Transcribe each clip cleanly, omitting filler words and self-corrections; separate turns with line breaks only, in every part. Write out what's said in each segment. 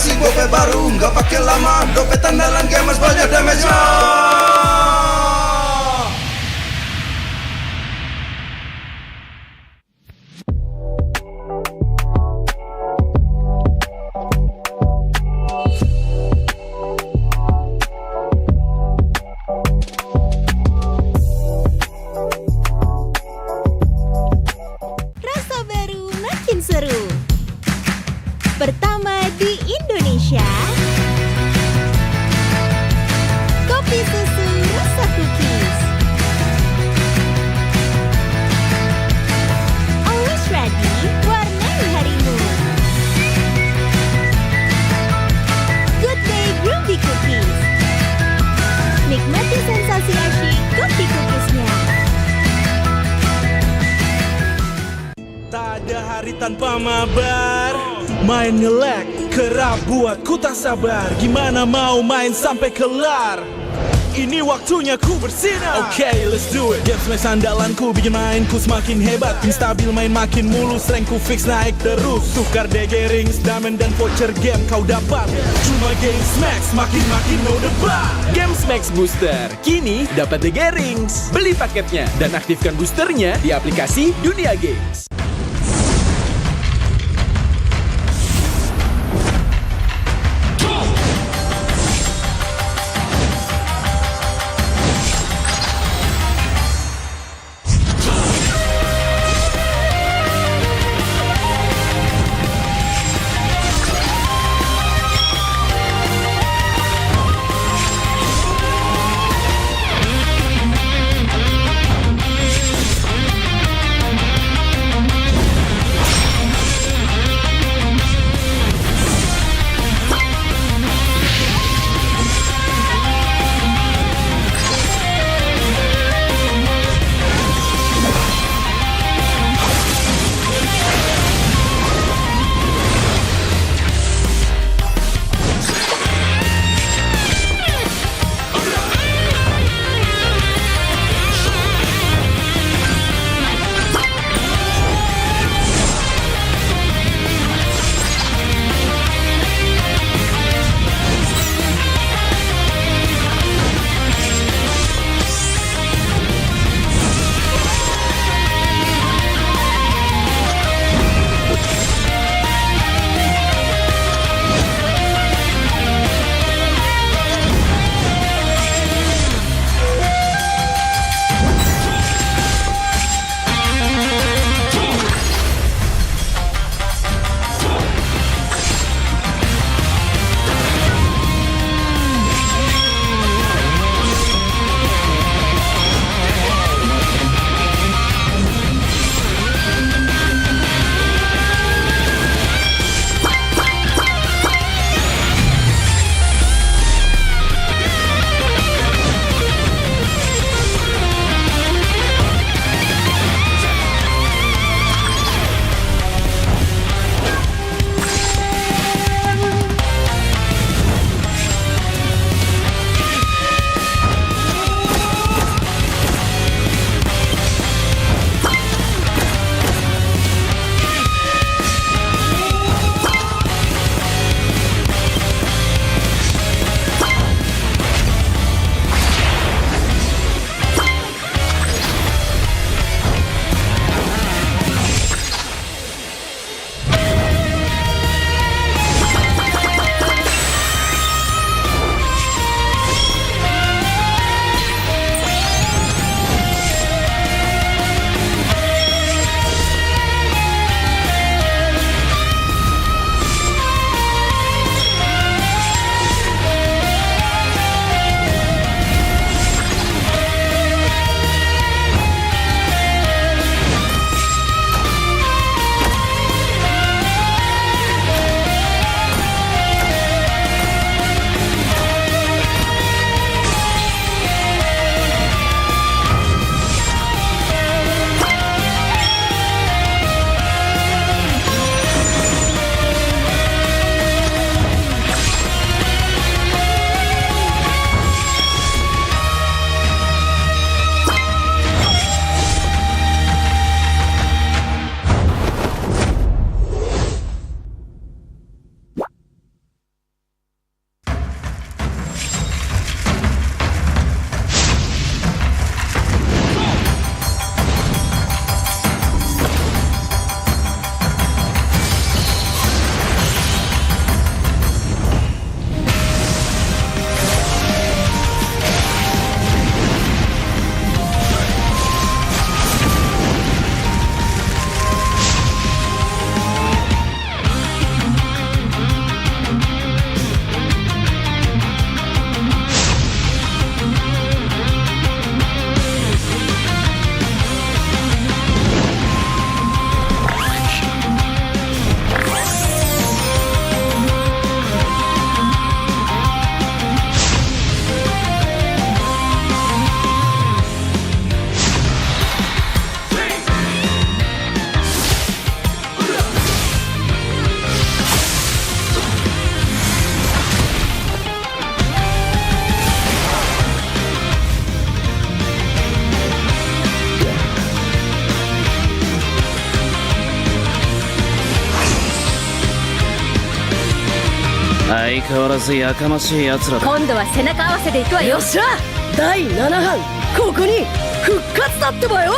kasih gope baru, nggak pakai lama. Dompet andalan gamers banyak damage-nya.
Rasa baru makin seru. Pertama di Indonesia, kopi susu rasa cookies. Always ready, warnai harimu. Good Day Groovy Cookies. Nikmati sensasi asyik kopi cookiesnya.
Tak ada hari tanpa mabar. Main ngelek, kerap buat ku tak sabar. Gimana mau main sampai kelar? Ini waktunya ku bersinar. Oke, let's do it. Game smash andalanku bikin mainku semakin hebat. Tim stabil main makin mulus, rankku fix naik terus. Tukar DG rings, diamond dan voucher game kau dapat. Cuma Game Max, makin no debat.
Game Max Booster, kini dapat DG Rings. Beli paketnya dan aktifkan boosternya di aplikasi Dunia Games.
相変わらずやかましい奴らだ。
今度は背中合わせでいくわよ。
よっしゃ第7班ここに復活だってばよ。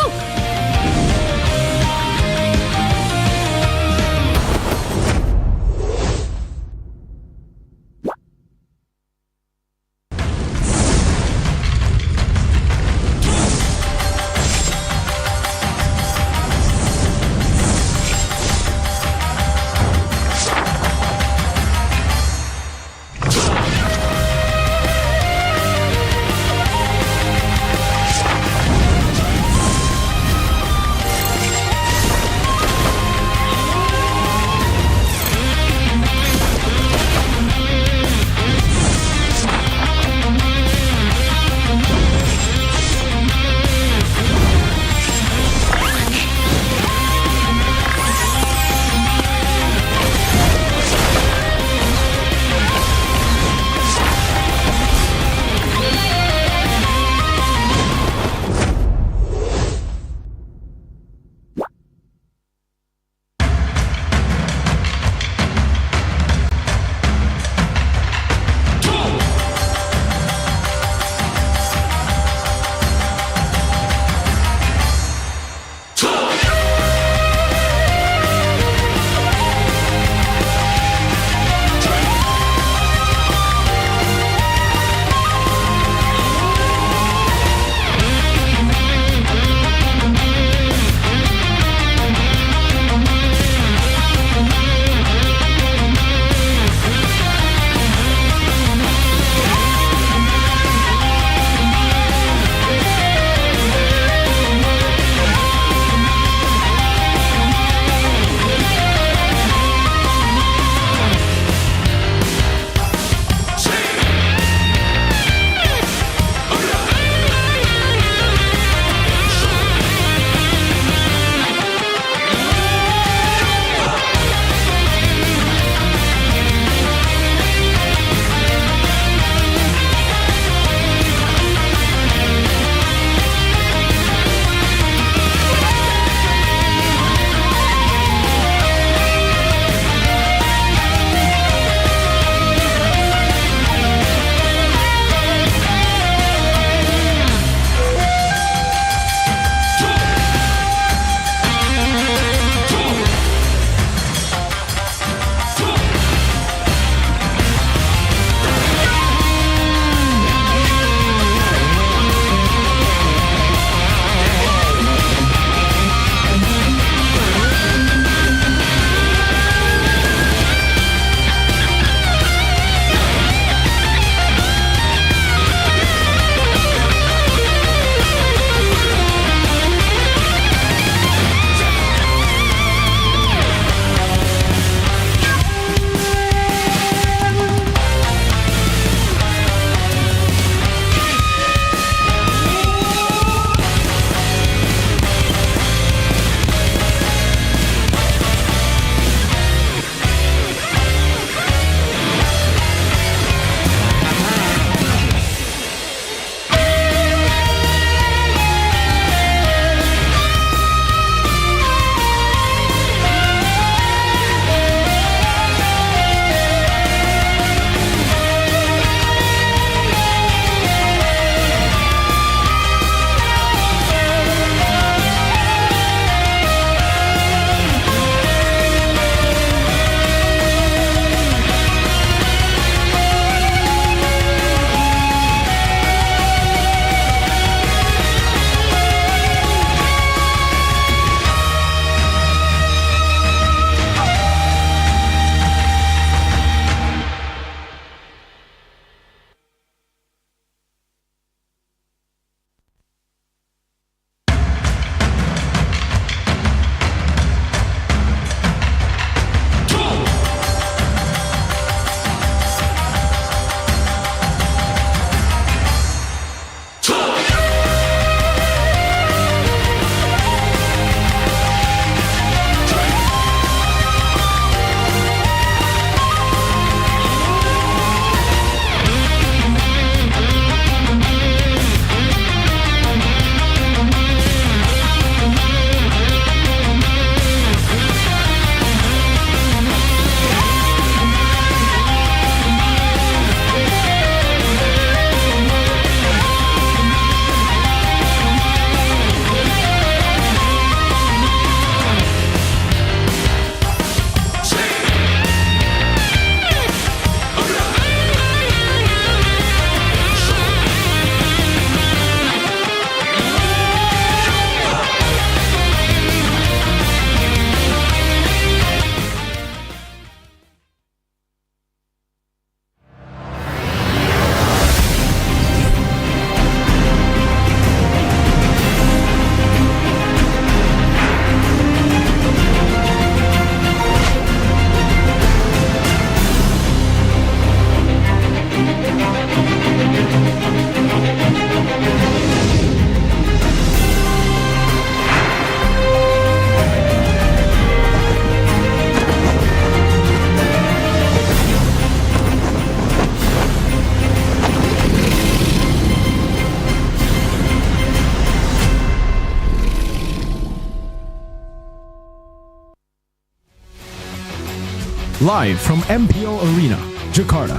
Live from MPL Arena, Jakarta,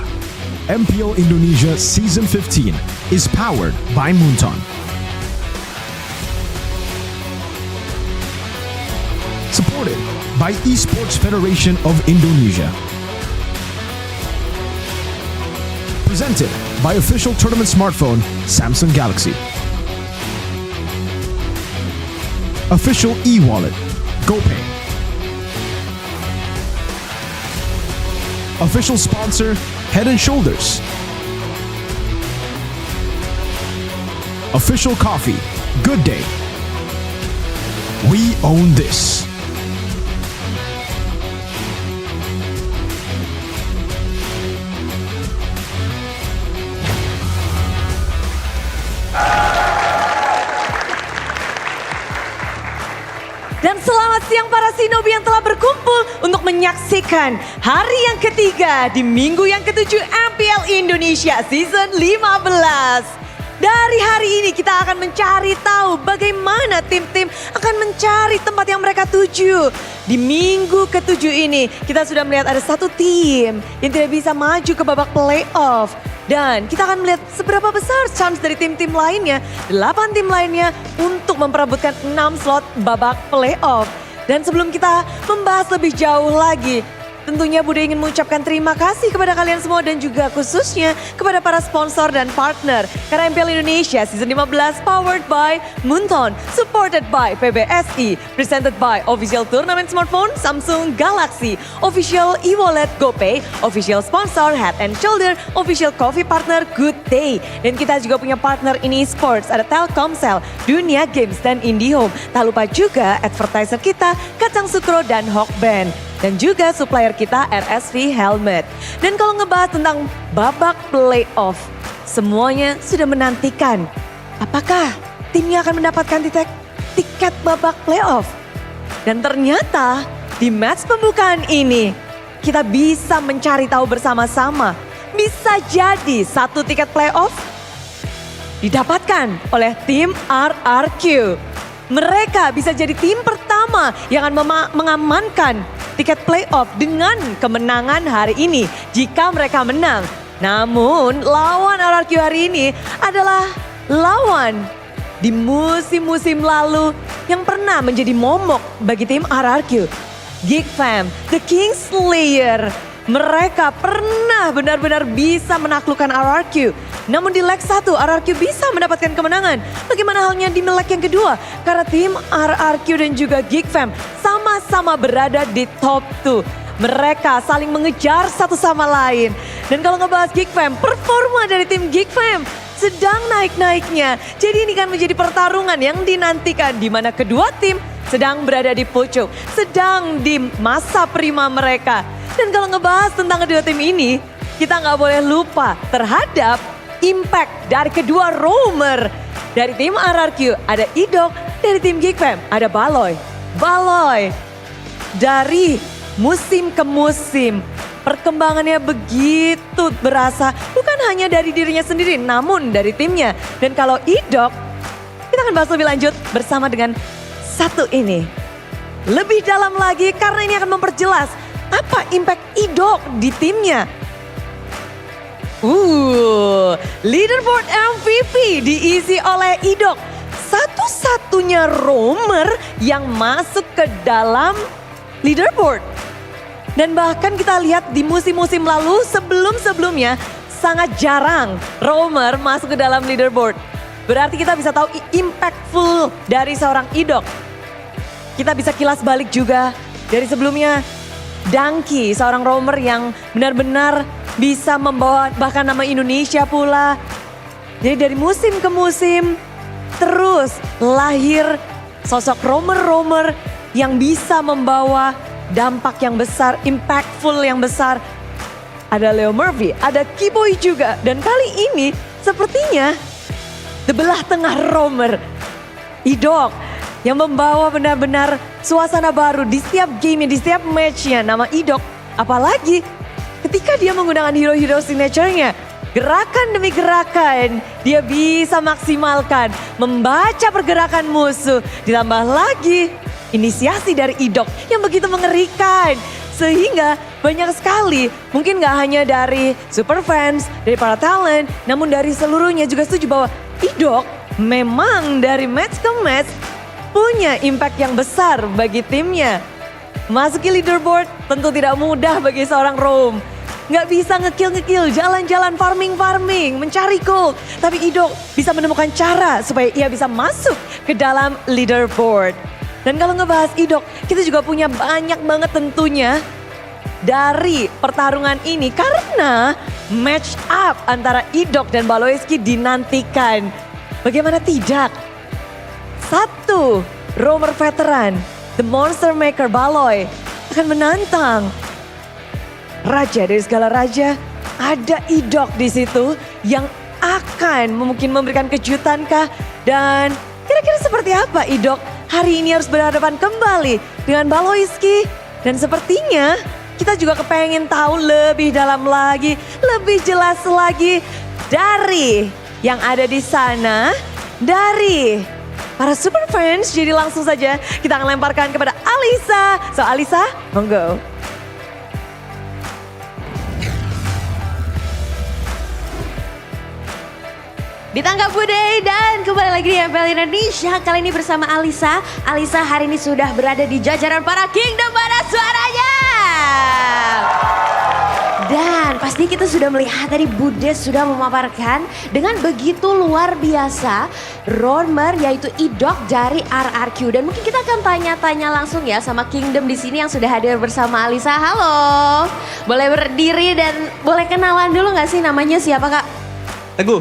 MPL Indonesia Season 15 is powered by Moonton. Supported by Esports Federation of Indonesia. Presented by official tournament smartphone Samsung Galaxy. Official e-wallet GoPay. Official sponsor Head and Shoulders. Official coffee Good Day. We own this.
Dan selamat siang para Shinobi yang telah berkumpul untuk menyaksikan hari yang ketiga di minggu yang ketujuh MPL Indonesia Season 15. Dari hari ini kita akan mencari tahu bagaimana tim-tim akan mencari tempat yang mereka tuju. Di minggu ketujuh ini kita sudah melihat ada satu tim yang tidak bisa maju ke babak playoff. Dan kita akan melihat seberapa besar chance dari tim-tim lainnya, 8 tim lainnya untuk memperebutkan 6 slot babak playoff. Dan sebelum kita membahas lebih jauh lagi, tentunya Bude ingin mengucapkan terima kasih kepada kalian semua dan juga khususnya kepada para sponsor dan partner. Karena MPL Indonesia Season 15 powered by Moonton, supported by PBSI, presented by official tournament smartphone Samsung Galaxy, official e-wallet GoPay, official sponsor Head and Shoulder, official coffee partner Good Day. Dan kita juga punya partner ini esports, ada Telkomsel, Dunia Games dan IndiHome. Tak lupa juga advertiser kita Kacang Sukro dan Hawkband. Dan juga supplier kita RSV Helmet. Dan kalau ngebahas tentang babak playoff, semuanya sudah menantikan. Apakah timnya akan mendapatkan tiket babak playoff? Dan ternyata di match pembukaan ini, kita bisa mencari tahu bersama-sama. Bisa jadi satu tiket playoff didapatkan oleh tim RRQ. Mereka bisa jadi tim pertama yang akan mengamankan tiket playoff dengan kemenangan hari ini jika mereka menang. Namun lawan RRQ hari ini adalah lawan di musim-musim lalu yang pernah menjadi momok bagi tim RRQ. Geek Fam, The Kingslayer, mereka pernah benar-benar bisa menaklukkan RRQ. Namun di leg 1 RRQ bisa mendapatkan kemenangan. Bagaimana halnya di leg yang kedua? Karena tim RRQ dan juga Geek Fam sama-sama berada di top 2. Mereka saling mengejar satu sama lain. Dan kalau ngebahas Geek Fam, performa dari tim Geek Fam sedang naik-naiknya. Jadi ini kan menjadi pertarungan yang dinantikan di mana kedua tim sedang berada di pucuk, sedang di masa prima mereka. Dan kalau ngebahas tentang kedua tim ini, kita nggak boleh lupa terhadap impact dari kedua roamer. Dari tim RRQ ada Idok, dari tim Geek Fam ada Baloy. Baloy dari musim ke musim perkembangannya begitu berasa bukan hanya dari dirinya sendiri namun dari timnya. Dan kalau Idok, kita akan bahas lebih lanjut bersama dengan satu ini. Lebih dalam lagi karena ini akan memperjelas apa impact Idok di timnya. Leaderboard MVP diisi oleh Idok. Satu-satunya roamer yang masuk ke dalam leaderboard. Dan bahkan kita lihat di musim-musim lalu sebelum-sebelumnya sangat jarang roamer masuk ke dalam leaderboard. Berarti kita bisa tahu impactful dari seorang Idok. Kita bisa kilas balik juga dari sebelumnya Dangki, seorang roamer yang benar-benar bisa membawa bahkan nama Indonesia pula. Jadi dari musim ke musim terus lahir sosok roamer-roamer yang bisa membawa dampak yang besar, impactful yang besar. Ada Leo Murphy, ada Kiboy juga. Dan kali ini sepertinya di belah tengah roamer Idok yang membawa benar-benar suasana baru di setiap game, di setiap matchnya. Nama Idok, apalagi ketika dia menggunakan hero-hero signature-nya, gerakan demi gerakan dia bisa maksimalkan, membaca pergerakan musuh. Ditambah lagi inisiasi dari Idok yang begitu mengerikan. Sehingga banyak sekali, mungkin gak hanya dari super fans, dari para talent, namun dari seluruhnya juga setuju bahwa Idok memang dari match ke match punya impact yang besar bagi timnya. Masuki leaderboard tentu tidak mudah bagi seorang Rome. Nggak bisa ngekill, jalan-jalan farming, mencari gold. Tapi Idok bisa menemukan cara supaya ia bisa masuk ke dalam leaderboard. Dan kalau ngebahas Idok, kita juga punya banyak banget tentunya dari pertarungan ini. Karena match up antara Idok dan Baloyski dinantikan. Bagaimana tidak? Satu, roamer veteran, the monster maker Baloy akan menantang raja dari segala raja. Ada Idok di situ yang akan mungkin memberikan kejutan kah? Dan kira-kira seperti apa Idok hari ini harus berhadapan kembali dengan Baloyski? Dan sepertinya kita juga kepengen tahu lebih dalam lagi, lebih jelas lagi dari yang ada di sana, dari para super fans. Jadi langsung saja kita akan lemparkan kepada Alisa. So Alisa, monggo.
Ditangkap Budaya dan kembali lagi di MPL Indonesia. Kali ini bersama Alisa. Alisa hari ini sudah berada di jajaran para Kingdom. Mana suaranya? Dan pasti kita sudah melihat tadi Bude sudah memaparkan dengan begitu luar biasa roamer yaitu Idok dari RRQ. Dan mungkin kita akan tanya-tanya langsung ya sama Kingdom di sini yang sudah hadir bersama Alisa. Halo, boleh berdiri dan boleh kenalan dulu gak sih, namanya siapa Kak?
Teguh.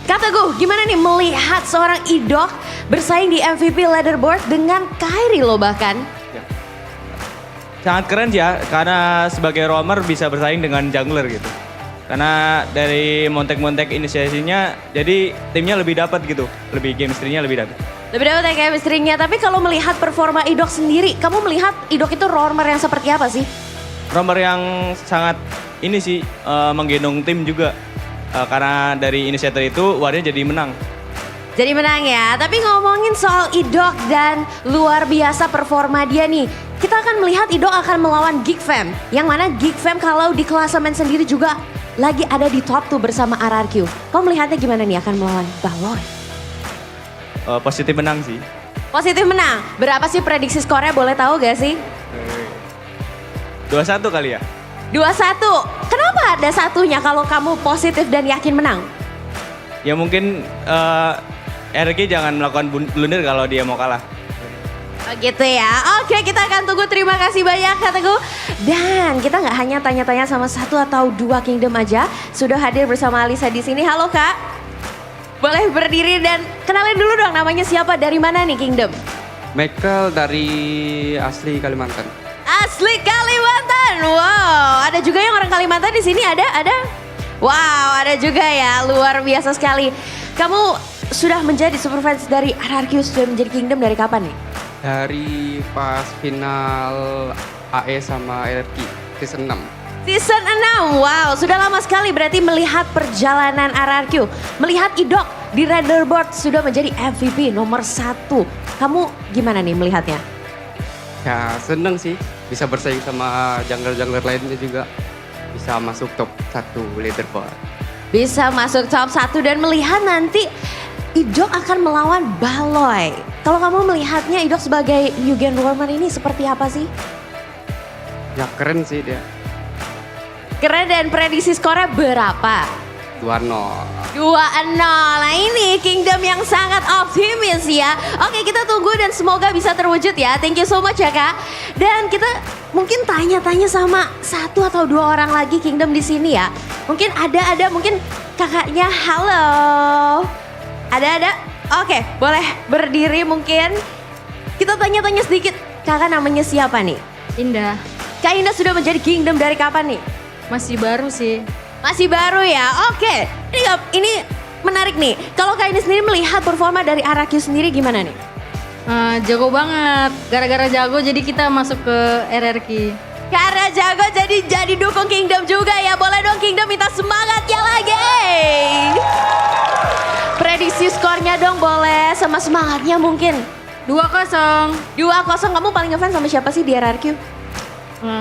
Kak Teguh, gimana nih melihat seorang Idok bersaing di MVP leaderboard dengan Kairi loh bahkan?
Sangat keren sih ya, karena sebagai roamer bisa bersaing dengan jungler gitu. Karena dari montek-montek inisiasinya, jadi timnya lebih dapat gitu, lebih chemistry-nya lebih dapat.
Lebih dapat ya chemistry-nya, tapi kalau melihat performa Idok sendiri, kamu melihat Idok itu roamer yang seperti apa sih?
Roamer yang sangat ini sih, menggendong tim juga. Karena dari inisiator itu warnanya jadi menang.
Jadi menang ya, tapi ngomongin soal Idok dan luar biasa performa dia nih. Kita akan melihat Idok akan melawan Geek Fam. Yang mana Geek Fam kalau di klasemen sendiri juga lagi ada di top 2 bersama RRQ. Kamu melihatnya gimana nih akan melawan Baloy?
Positif menang sih.
Positif menang, berapa sih prediksi skornya boleh tahu gak sih?
2-1 kali ya?
2-1, kenapa ada satunya kalau kamu positif dan yakin menang?
Ya mungkin RRQ jangan melakukan blunder kalau dia mau kalah.
Oh gitu ya, oke kita akan tunggu, terima kasih banyak Kak Teguh. Dan kita nggak hanya tanya-tanya sama 1 atau 2 Kingdom aja, sudah hadir bersama Alisa di sini. Halo Kak, boleh berdiri dan kenalin dulu dong namanya siapa, dari mana nih Kingdom?
Michael dari asli Kalimantan.
Asli Kalimantan, wow ada juga yang orang Kalimantan di sini, ada? Wow ada juga ya, luar biasa sekali. Kamu sudah menjadi super fans dari RRQ, sudah menjadi Kingdom dari kapan nih?
Dari pas final AE sama RRQ season 6.
Season 6, wow sudah lama sekali berarti melihat perjalanan RRQ. Melihat Idok di leaderboard sudah menjadi MVP nomor 1. Kamu gimana nih melihatnya?
Ya seneng sih, bisa bersaing sama jungler-jungler lainnya juga. Bisa masuk top 1 leaderboard.
Bisa masuk top 1 dan melihat nanti Idok akan melawan Baloy. Kalau kamu melihatnya Idok sebagai new gen roamer ini seperti apa sih?
Ya keren sih dia.
Keren, dan prediksi skornya berapa?
2-0.
2-0. Nah ini Kingdom yang sangat optimis ya. Oke kita tunggu dan semoga bisa terwujud ya. Thank you so much ya Kak. Dan kita mungkin tanya-tanya sama 1 atau 2 orang lagi Kingdom di sini ya. Mungkin ada mungkin kakaknya. Halo. Ada? Oke, boleh berdiri mungkin. Kita tanya-tanya sedikit. Kakak namanya siapa nih?
Indah.
Kak Indah sudah menjadi Kingdom dari kapan nih?
Masih baru sih.
Masih baru ya, oke. Ini menarik nih. Kalau Kak Indah sendiri melihat performa dari RRQ sendiri gimana nih?
Jago banget. Gara-gara jago jadi kita masuk ke RRQ.
Karena jago jadi dukung Kingdom juga ya. Boleh dong Kingdom minta semangatnya lagi. Prediksi skornya dong boleh, sama semangatnya mungkin.
2-0.
2-0, kamu paling ngefans sama siapa sih di RRQ?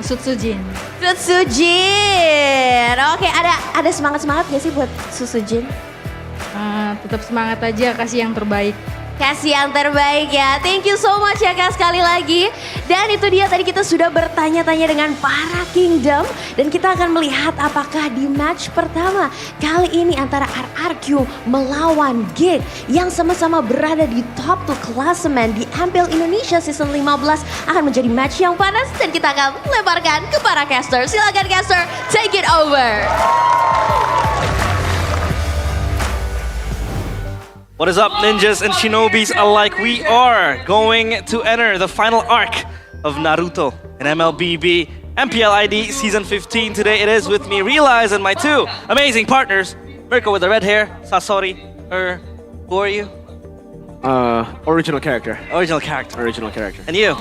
Sutsujin.
Sutsujin. Oke, ada semangat gak sih buat Sutsujin?
Tetap semangat aja, kasih yang terbaik.
Kasih yang terbaik ya. Thank you so much ya Kak sekali lagi. Dan itu dia tadi kita sudah bertanya-tanya dengan para Kingdom. Dan kita akan melihat apakah di match pertama kali ini antara RRQ melawan Geek. Yang sama-sama berada di top 2 klasemen di MPL Indonesia Season 15 akan menjadi match yang panas. Dan kita akan lemparkan ke para caster. Silakan caster, take it over.
What is up, ninjas and shinobis alike? We are going to enter the final arc of Naruto in MLBB MPL ID Season 15. Today it is with me, Realize, and my two amazing partners, Mirko with the red hair, Sasori, who are you?
Original character.
Original character.
Original character.
And you?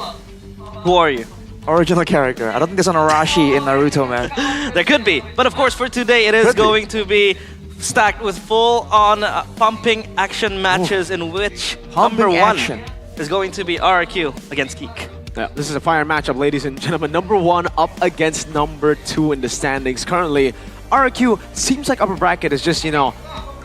Who are you?
Original character. I don't think there's an Arashi in Naruto, man.
There could be, but of course for today it is going to be stacked with full-on pumping action matches in which number one is going to be RRQ against Geek.
Yeah, this is a fire matchup, ladies and gentlemen. Number one up against number two in the standings. Currently, RRQ seems like upper bracket is just, a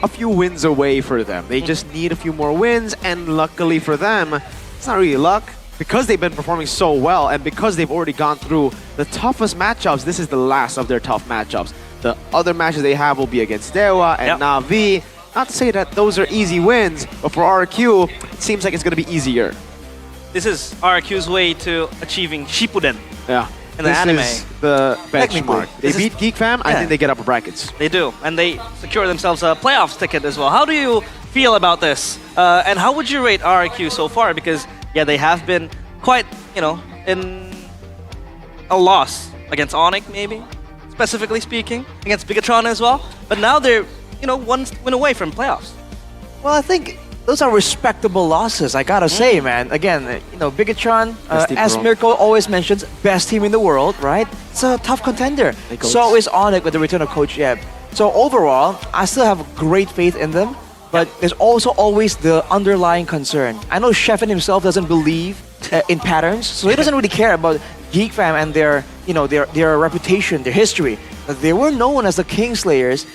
few wins away for them. They just need a few more wins, and luckily for them, it's not really luck. Because they've been performing so well, and because they've already gone through the toughest matchups, this is the last of their tough matchups. The other matches they have will be against Dewa and Na'Vi. Not to say that those are easy wins, but for RRQ, it seems like it's going to be easier.
This is RRQ's way to achieving Shippuden in the anime.
This is the benchmark. They beat Geek Fam, I think they get upper brackets.
They do, and they secure themselves a playoffs ticket as well. How do you feel about this? And how would you rate RRQ so far? Because, they have been quite, in a loss against Onyx, maybe? Specifically speaking, against Bigatron as well. But now they're, one win away from playoffs.
Well, I think those are respectable losses, I gotta say, man. Again, Bigatron, as Mirko always mentions, best team in the world, right? It's a tough contender. So is Onyx with the return of Coach Yeb. So overall, I still have great faith in them, but there's also always the underlying concern. I know Sheffin himself doesn't believe in patterns, so he doesn't really care about Geek Fam and their reputation, their history. But they were known as the Kingslayers.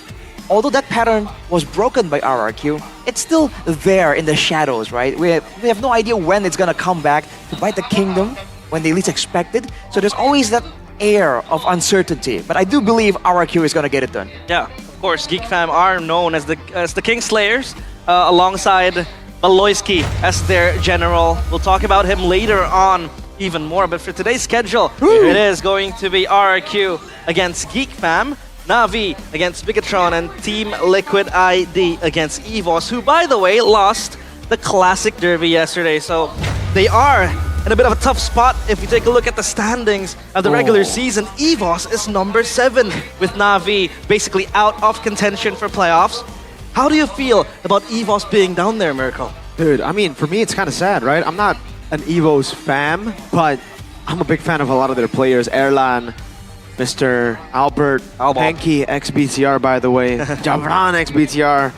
Although that pattern was broken by RRQ, it's still there in the shadows, right? We have no idea when it's gonna come back to bite the kingdom when they least expect it. So there's always that air of uncertainty. But I do believe RRQ is gonna get it done.
Yeah, of course, Geek Fam are known as the Kingslayers, alongside Baloyski as their general. We'll talk about him later on even more, but for today's schedule, it is going to be RRQ against Geek Fam, Na'Vi against Bigatron, and Team Liquid ID against EVOS, who, by the way, lost the Classic Derby yesterday. So they are in a bit of a tough spot. If you take a look at the standings of the regular season, EVOS is number 7, with Na'Vi basically out of contention for playoffs. How do you feel about EVOS being down there, Mirko?
Dude, I mean, for me, it's kind of sad, right? I'm not an EVOS fan, but I'm a big fan of a lot of their players. Erlan, Mr. Albert, Henky, ex-BTR, by the way, Javran, ex-BTR.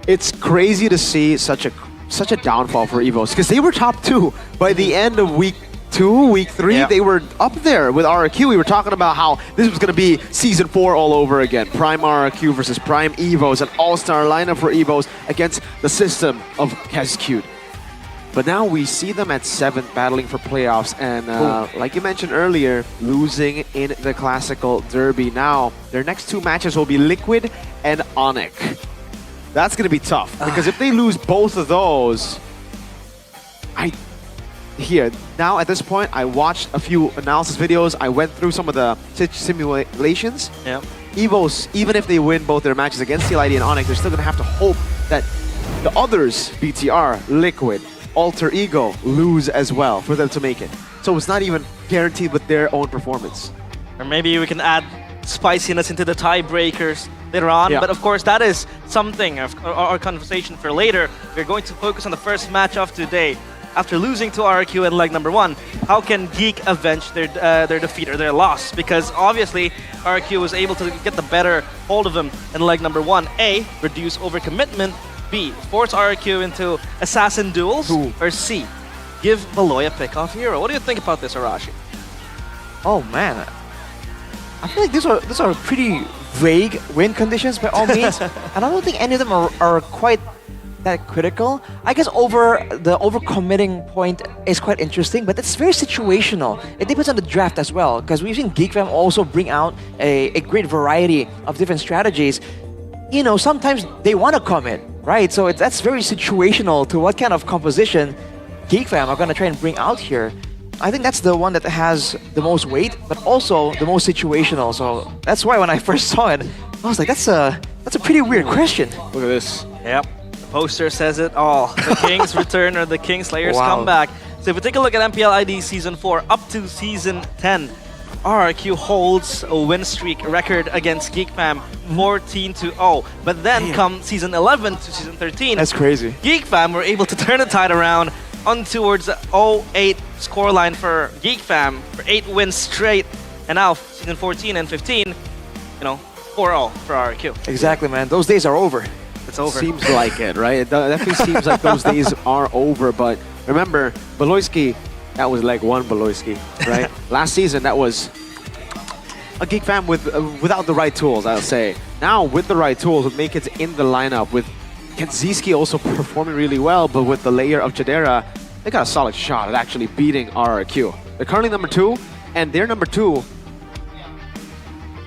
It's crazy to see such a downfall for EVOS, because they were top 2 by the end of week 2, week 3. They were up there with RRQ. We were talking about how this was going to be Season 4 all over again. Prime RRQ versus Prime EVOS, an all-star lineup for EVOS against the system of Cascute. But now we see them at 7th, battling for playoffs, and like you mentioned earlier, losing in the Classical Derby. Now, their next 2 matches will be Liquid and Onyx. That's going to be tough, because if they lose both of those, now at this point, I watched a few analysis videos, I went through some of the simulations. EVOS, even if they win both their matches against TLID and Onyx, they're still going to have to hope that the others, BTR, Liquid, Alter Ego, lose as well for them to make it. So it's not even guaranteed with their own performance.
Or maybe we can add spiciness into the tiebreakers later on. But of course, that is something, our conversation for later. We're going to focus on the first match of today. After losing to RRQ in leg number 1, how can Geek avenge their defeat or their loss? Because obviously, RRQ was able to get the better hold of them in leg number 1. A, reduce overcommitment. B, force RRQ into assassin duels. Or C, give Valoy a pick-off hero. What do you think about this, Arashi?
Oh man, I feel like these are pretty vague win conditions by all means, and I don't think any of them are quite that critical. I guess the overcommitting point is quite interesting, but it's very situational. It depends on the draft as well, because we've seen GeekFam also bring out a great variety of different strategies. You know, sometimes they want to commit, right? So that's very situational to what kind of composition GeekFam are going to try and bring out here. I think that's the one that has the most weight, but also the most situational. So that's why when I first saw it, I was like, that's a pretty weird question.
Look at this.
Yep. The poster says it all. The King's return or the Kingslayer's
Wow.
comeback. So if we take a look at MPL ID Season 4 up to Season 10, RRQ holds a win streak record against GeekFam 14-0. But then come Season 11 to Season 13,
That's crazy.
GeekFam were able to turn the tide around on towards the 0-8 scoreline for GeekFam for 8 wins straight. And now Season 14 and 15, you know, 4-0 for RRQ.
Exactly, man. Those days are over.
It's over.
Seems like it, right? It definitely seems like those days are over. But remember, Beloyski, that was like one Beloyski, right? Last season, that was a GeekFam without the right tools, I'll say. Now, with the right tools, with Make It in the lineup, with Kenziski also performing really well, but with the layer of Jadera, they got a solid shot at actually beating RRQ. They're currently number 2, and they're number 2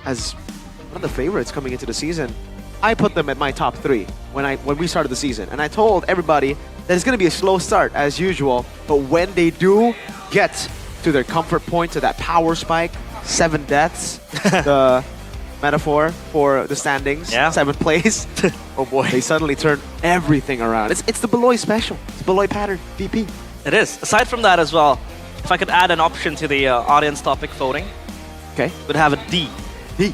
as one of the favorites coming into the season. I put them at my top 3 when we started the season, and I told everybody that it's going to be a slow start as usual, but when they do get to their comfort point, to that power spike, 7 deaths, the metaphor for the standings, 7th place. Oh boy, they suddenly turn everything around. It's the Beloy special. It's Beloy pattern, VP.
It is. Aside from that as well, if I could add an option to the audience topic voting,
okay,
would have a D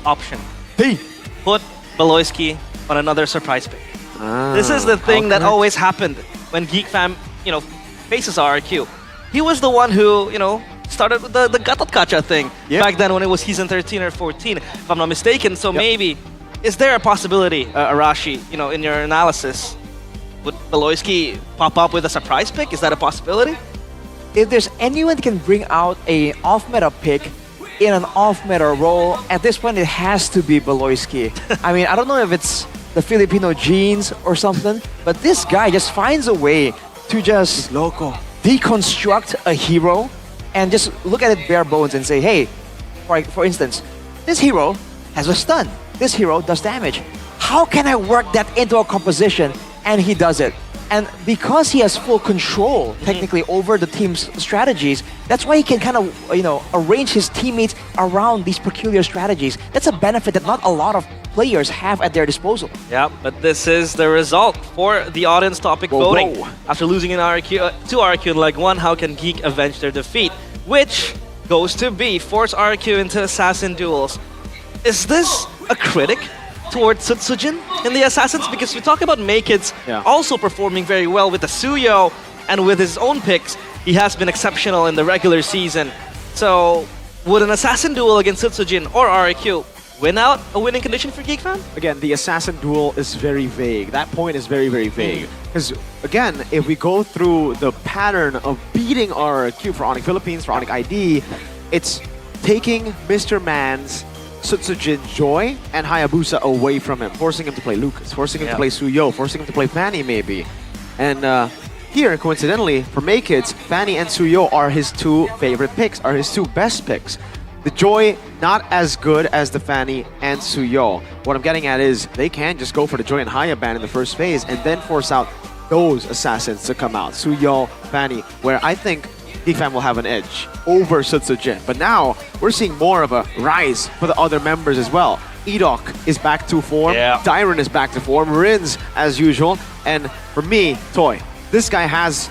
option.
D.
Put Beloyski on another surprise pick.
Ah,
This is the thing that
correct.
always happened when GeekFam, you know, faces RRQ. He was the one who, you know, started with the Gatot Kacha thing back then when it was Season 13 or 14, if I'm not mistaken. So maybe, is there a possibility, Arashi, you know, in your analysis, would Beloyski pop up with a surprise pick? Is that a possibility?
If there's anyone that can bring out a off-meta pick in an off-meta role, at this point it has to be Beloyski. I mean, I don't know if it's the Filipino genes or something, but this guy just finds a way to just deconstruct a hero and just look at it bare bones and say, hey, for instance, this hero has a stun. This hero does damage. How can I work that into a composition? And he does it. And because he has full control, technically, over the team's strategies, that's why he can kind of, you know, arrange his teammates around these peculiar strategies. That's a benefit that not a lot of players have at their disposal.
Yeah, but this is the result for the audience topic voting. After losing in RRQ, to RRQ in Leg 1, how can Geek avenge their defeat? Which goes to B, force RRQ into assassin duels. Is this a critic towards Sutsujin in the Assassins? Because we talk about Makids also performing very well with the Suyo, and with his own picks, he has been exceptional in the regular season. So, would an Assassin duel against Sutsujin or RRQ win out a winning condition for GeekFam?
Again, the Assassin duel is very vague. That point is very, very vague. Because, again, if we go through the pattern of beating RRQ for Onyx Philippines, for Onyx ID, it's taking Mr. Man's Sutsujin Joy and Hayabusa away from him, forcing him to play Lucas, forcing him to play Suyo, forcing him to play Fanny maybe. And here, coincidentally, for Makids, Fanny and Suyo are his 2 favorite picks, are his 2 best picks. The Joy, not as good as the Fanny and Suyo. What I'm getting at is, they can just go for the Joy and Haya ban in the first phase and then force out those assassins to come out. Suyo, Fanny, where I think GeekFam will have an edge over Sutsujin. But now, we're seeing more of a rise for the other members as well. Edok is back to form, Dyron is back to form, Rins as usual, and for me, Toy, this guy has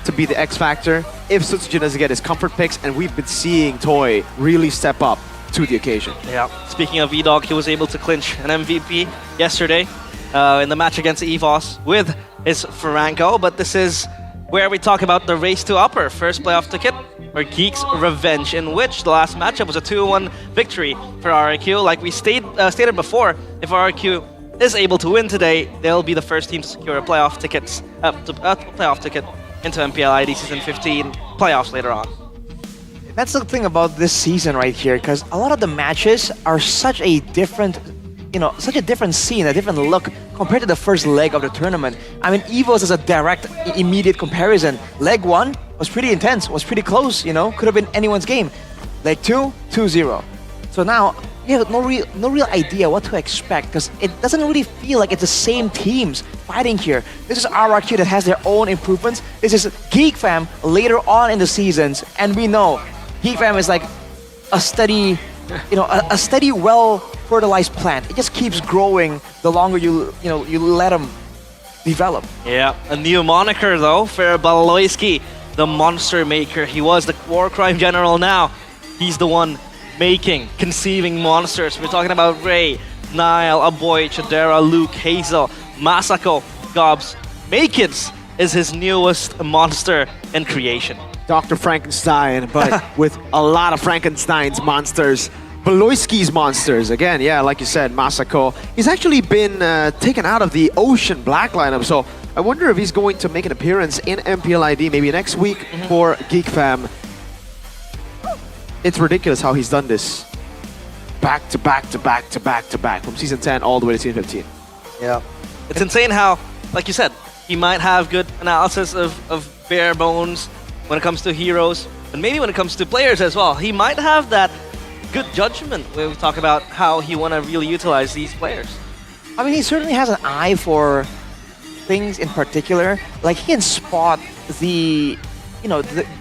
to be the X factor if Sutsujin doesn't get his comfort picks, and we've been seeing Toy really step up to the occasion.
Yeah, speaking of Edok, he was able to clinch an MVP yesterday in the match against EVOS with his Franco, but this is where we talk about the race to upper, first playoff ticket, or Geek's Revenge, in which the last matchup was a 2-1 victory for RRQ. Like we stated before, if RRQ is able to win today, they'll be the first team to secure a playoff ticket into MPL ID Season 15 playoffs later on.
That's the thing about this season right here, because a lot of the matches are such a different, such a different scene, a different look compared to the first leg of the tournament. I mean, EVOS is a direct, immediate comparison. Leg 1 was pretty intense, was pretty close, could have been anyone's game. Leg 2, 2-0. So now, you have no real idea what to expect, because it doesn't really feel like it's the same teams fighting here. This is RRQ that has their own improvements. This is Geek Fam later on in the seasons, and we know Geek Fam is like a steady, a steady, well-fertilized plant. It just keeps growing the longer you let them develop.
Yeah, a new moniker though for Baloyski, the monster maker. He was the war crime general. Now he's the one making, conceiving monsters. We're talking about Ray, Nile, Aboy, Chadera, Luke, Hazel, Masako, Gobs. Makids is his newest monster in creation.
Dr. Frankenstein, but with a lot of Frankenstein's monsters. Baloyski's monsters. Again, yeah, like you said, Masako. He's actually been taken out of the Ocean Black lineup, so I wonder if he's going to make an appearance in MPL ID maybe next week for Geek Fam. It's ridiculous how he's done this. Back to back to back to back to back from season 10 all the way to season 15.
Yeah. It's insane how, like you said, he might have good analysis of bare bones when it comes to heroes, and maybe when it comes to players as well. He might have that good judgment when we talk about how he want to really utilize these players.
I mean, he certainly has an eye for things in particular. Like, he can spot the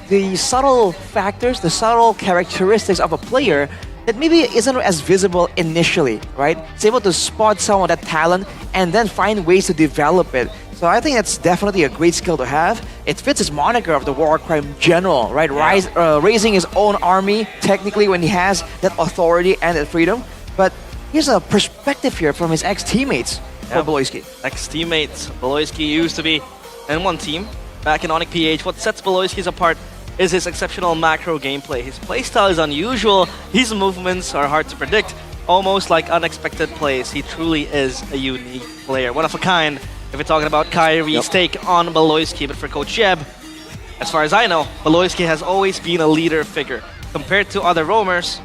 the subtle factors, the subtle characteristics of a player that maybe isn't as visible initially, right? He's able to spot some of that talent and then find ways to develop it. So I think that's definitely a great skill to have. It fits his moniker of the war crime general, right? Raising his own army, technically, when he has that authority and that freedom. But here's a perspective here from his ex-teammates for Baloyski.
Ex-teammates. Baloyski used to be in one team back in Onyx PH. What sets Baloyski's apart is his exceptional macro gameplay. His playstyle is unusual. His movements are hard to predict, almost like unexpected plays. He truly is a unique player, one of a kind. If we're talking about Kyrie's take on Baloyski, but for Coach Yeb, as far as I know, Baloyski has always been a leader figure. Compared to other roamers,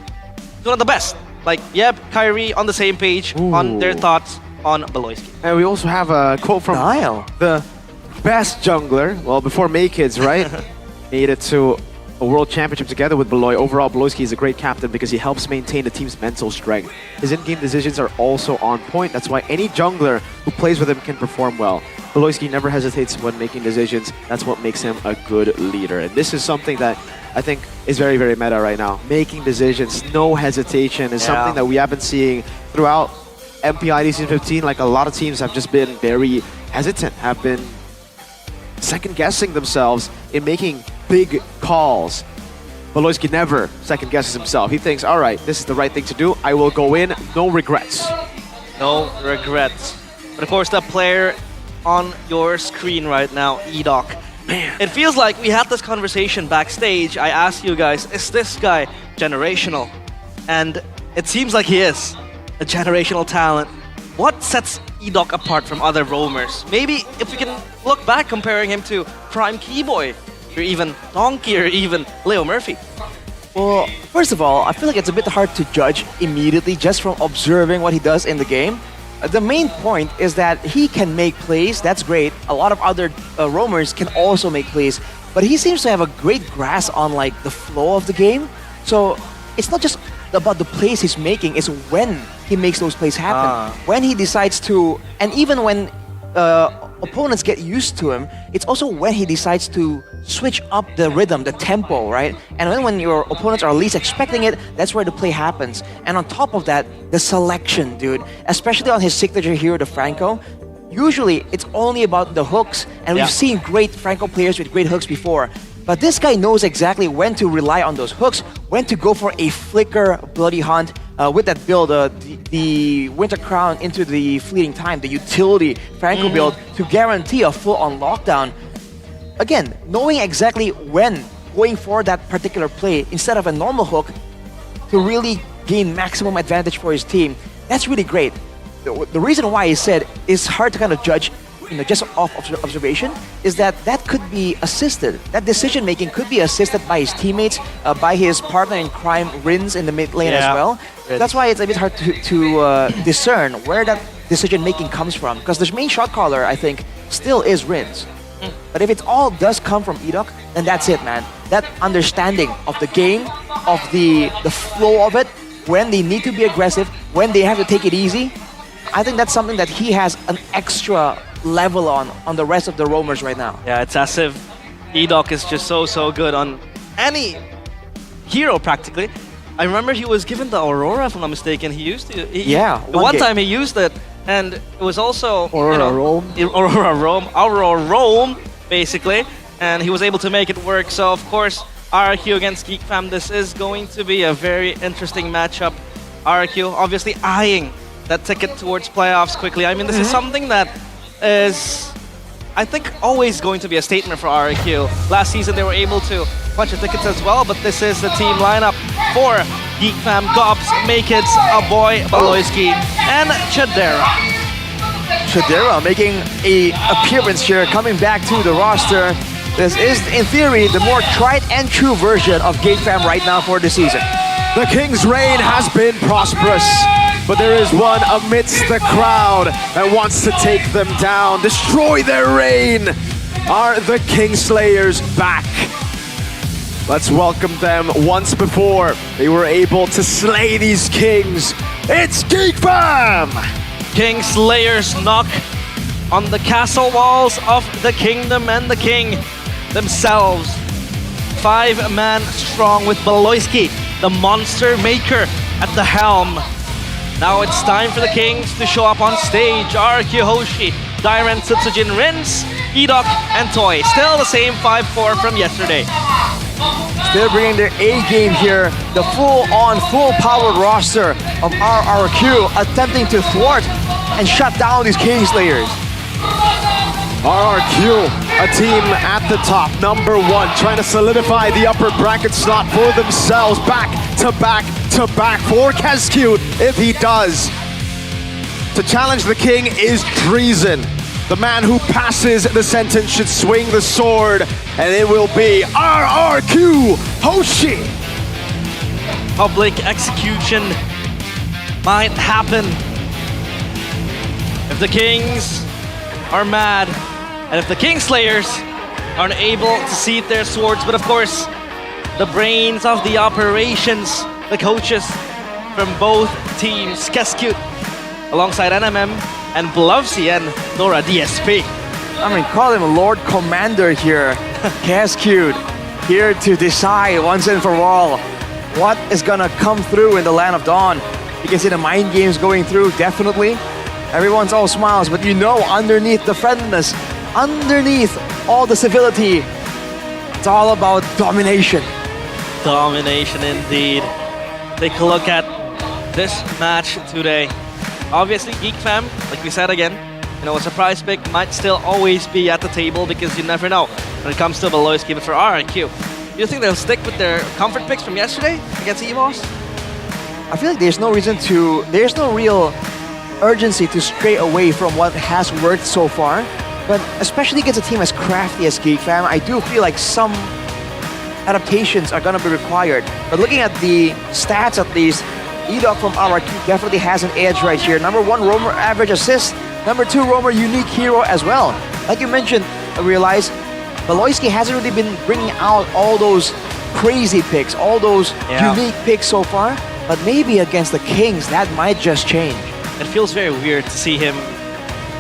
he's one of the best. Like Yeb, Kyrie on the same page on their thoughts on Baloyski.
And we also have a quote from
Nile,
the best jungler, well, before Makids, right? Made it to a world championship together with Baloy. Overall, Baloyski is a great captain because he helps maintain the team's mental strength. His in-game decisions are also on point. That's why any jungler who plays with him can perform well. Baloyski never hesitates when making decisions. That's what makes him a good leader. And this is something that I think is very, very meta right now. Making decisions, no hesitation, is something that we have been seeing throughout MPL ID Season 15. Like, a lot of teams have just been very hesitant, have been second-guessing themselves in making big calls. Baloyski never second-guesses himself. He thinks, all right, this is the right thing to do. I will go in, no regrets.
No regrets. But of course, the player on your screen right now, Edok. Man, it feels like we had this conversation backstage. I asked you guys, is this guy generational? And it seems like he is a generational talent. What sets Edok apart from other roamers? Maybe if we can look back comparing him to Prime Keyboy, or even Donkey, or even Leo Murphy.
Well, first of all, I feel like it's a bit hard to judge immediately just from observing what he does in the game. The main point is that he can make plays, that's great. A lot of other roamers can also make plays, but he seems to have a great grasp on like the flow of the game. So it's not just about the plays he's making, it's when he makes those plays happen. When he decides to, and even when opponents get used to him, it's also when he decides to switch up the rhythm, the tempo, right? And when your opponents are least expecting it, that's where the play happens. And on top of that, the selection, dude, especially on his signature hero, the Franco, usually it's only about the hooks, and we've seen great Franco players with great hooks before. But this guy knows exactly when to rely on those hooks, when to go for a flicker bloody hunt with that build, the Winter Crown into the Fleeting Time, the utility Franco build to guarantee a full-on lockdown. Again, knowing exactly when going for that particular play instead of a normal hook to really gain maximum advantage for his team, that's really great. The reason why he said it's hard to kind of judge just off observation, is that could be assisted. That decision making could be assisted by his teammates, by his partner in crime, Rins, in the mid lane as well. That's why it's a bit hard to discern where that decision making comes from. Because the main shot caller, I think, still is Rins. But if it all does come from Edok, then that's it, man. That understanding of the game, of the flow of it, when they need to be aggressive, when they have to take it easy, I think that's something that he has an extra level on the rest of the roamers right now.
Yeah, it's as if Edok is just so good on any hero practically. I remember he was given the Aurora, if I'm not mistaken. He used to. One time he used it, and it was also Aurora Roam, basically, and he was able to make it work. So of course, RRQ against Geek Fam, this is going to be a very interesting matchup. RRQ obviously eyeing that ticket towards playoffs quickly. I mean, this is something that is, I think, always going to be a statement for RRQ. Last season they were able to punch the tickets as well, but this is the team lineup for Geek Fam: Gobs, Makids, Aboy, Baloyski, and Chadera.
Chadera making an appearance here, coming back to the roster. This is, in theory, the more tried and true version of Geek Fam right now for the season.
The King's reign has been prosperous, but there is one amidst the crowd that wants to take them down, destroy their reign. Are the Kingslayers back? Let's welcome them. Once before, they were able to slay these kings. It's Geek Fam!
Kingslayers knock on the castle walls of the kingdom and the king themselves. 5-man strong with Baloyski, the monster maker, at the helm. Now it's time for the Kings to show up on stage. RRQ Hoshi, Dairen, Tsujin, Rins, Edok, and Toy. Still the same 5-4 from yesterday.
Still bringing their A-game here. The full-on, full-powered roster of RRQ attempting to thwart and shut down these Kingslayers.
RRQ, a team at the top, number 1, trying to solidify the upper bracket slot for themselves. Back to back to back for Kescute if he does. To challenge the king is treason. The man who passes the sentence should swing the sword, and it will be RRQ Hoshi.
Public execution might happen if the Kings are mad, and if the Kingslayers are unable to seat their swords. But of course, the brains of the operations, the coaches from both teams, Kescute alongside NMM and Blovsy and Nora DSP.
I mean, call him Lord Commander here. Kescute here to decide once and for all what is gonna come through in the Land of Dawn. You can see the mind games going through, definitely. Everyone's all smiles, but you know, underneath the friendliness, underneath all the civility, it's all about domination.
Domination indeed. Take a look at this match today. Obviously, Geek Fam, like we said again, you know, a surprise pick might still always be at the table because you never know when it comes to Baloyski. But for RRQ, do you think they'll stick with their comfort picks from yesterday against EVOS?
I feel like there's no real urgency to stray away from what has worked so far. But especially against a team as crafty as Geek Fam, I do feel like some adaptations are gonna be required. But looking at the stats at least, Edok from RRQ definitely has an edge right here. Number 1 roamer average assist, number 2 roamer unique hero as well. Like you mentioned, I realize Baloyski hasn't really been bringing out all those crazy picks, all those unique picks so far. But maybe against the Kings, that might just change.
It feels very weird to see him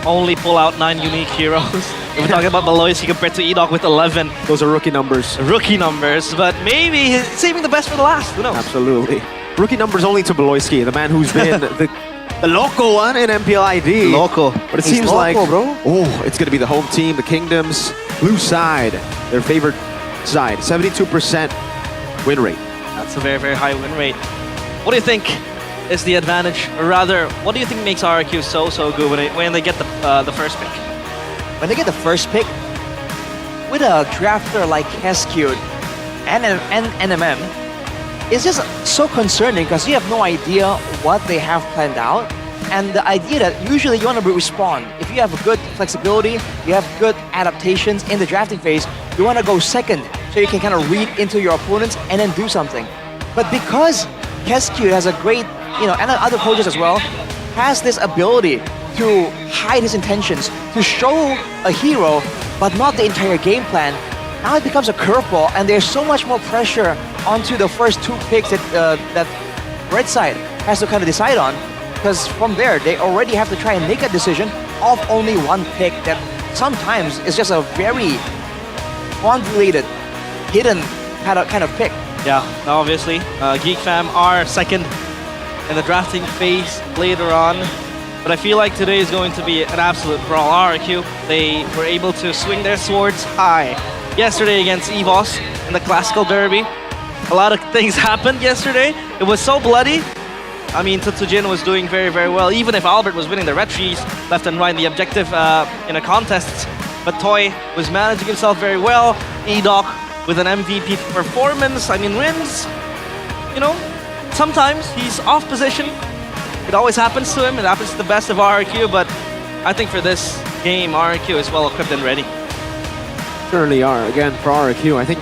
only pull out 9 unique heroes. If we're talking about Baloyski compared to Edok with 11.
Those are rookie numbers.
Rookie numbers, but maybe he's saving the best for the last, who knows?
Absolutely. Rookie numbers only to Baloyski, the man who's been the local one in MPL ID.
Local.
But it seems like, it's going to be the home team, the Kingdom's blue side, their favorite side. 72% win rate.
That's a very, very high win rate. What do you think is the advantage? Or rather, what do you think makes RRQ so good when they get the first pick?
When they get the first pick, with a drafter like Kescute and NMM, it's just so concerning because you have no idea what they have planned out. And the idea that usually you want to respond. If you have a good flexibility, you have good adaptations in the drafting phase, you want to go second so you can kind of read into your opponents and then do something. But because Kescu has a great, and other coaches as well, has this ability to hide his intentions, to show a hero, but not the entire game plan, now it becomes a curveball, and there's so much more pressure onto the first 2 picks that red side has to kind of decide on, because from there, they already have to try and make a decision of only 1 pick that sometimes is just a very convoluted, hidden kind of pick.
Yeah, obviously, Geek Fam are second in the drafting phase later on. But I feel like today is going to be an absolute brawl. RRQ, they were able to swing their swords high yesterday against EVOS in the Classical Derby. A lot of things happened yesterday. It was so bloody. I mean, Tsutsujin was doing very, very well, even if Albert was winning the red trees left and right in the objective in the contests. But Toy was managing himself very well. Edoc with an MVP performance. I mean, wins, sometimes he's off position. It always happens to him. It happens to the best of RRQ, but I think for this game, RRQ is well equipped and ready.
Certainly are. Again, for RRQ, I think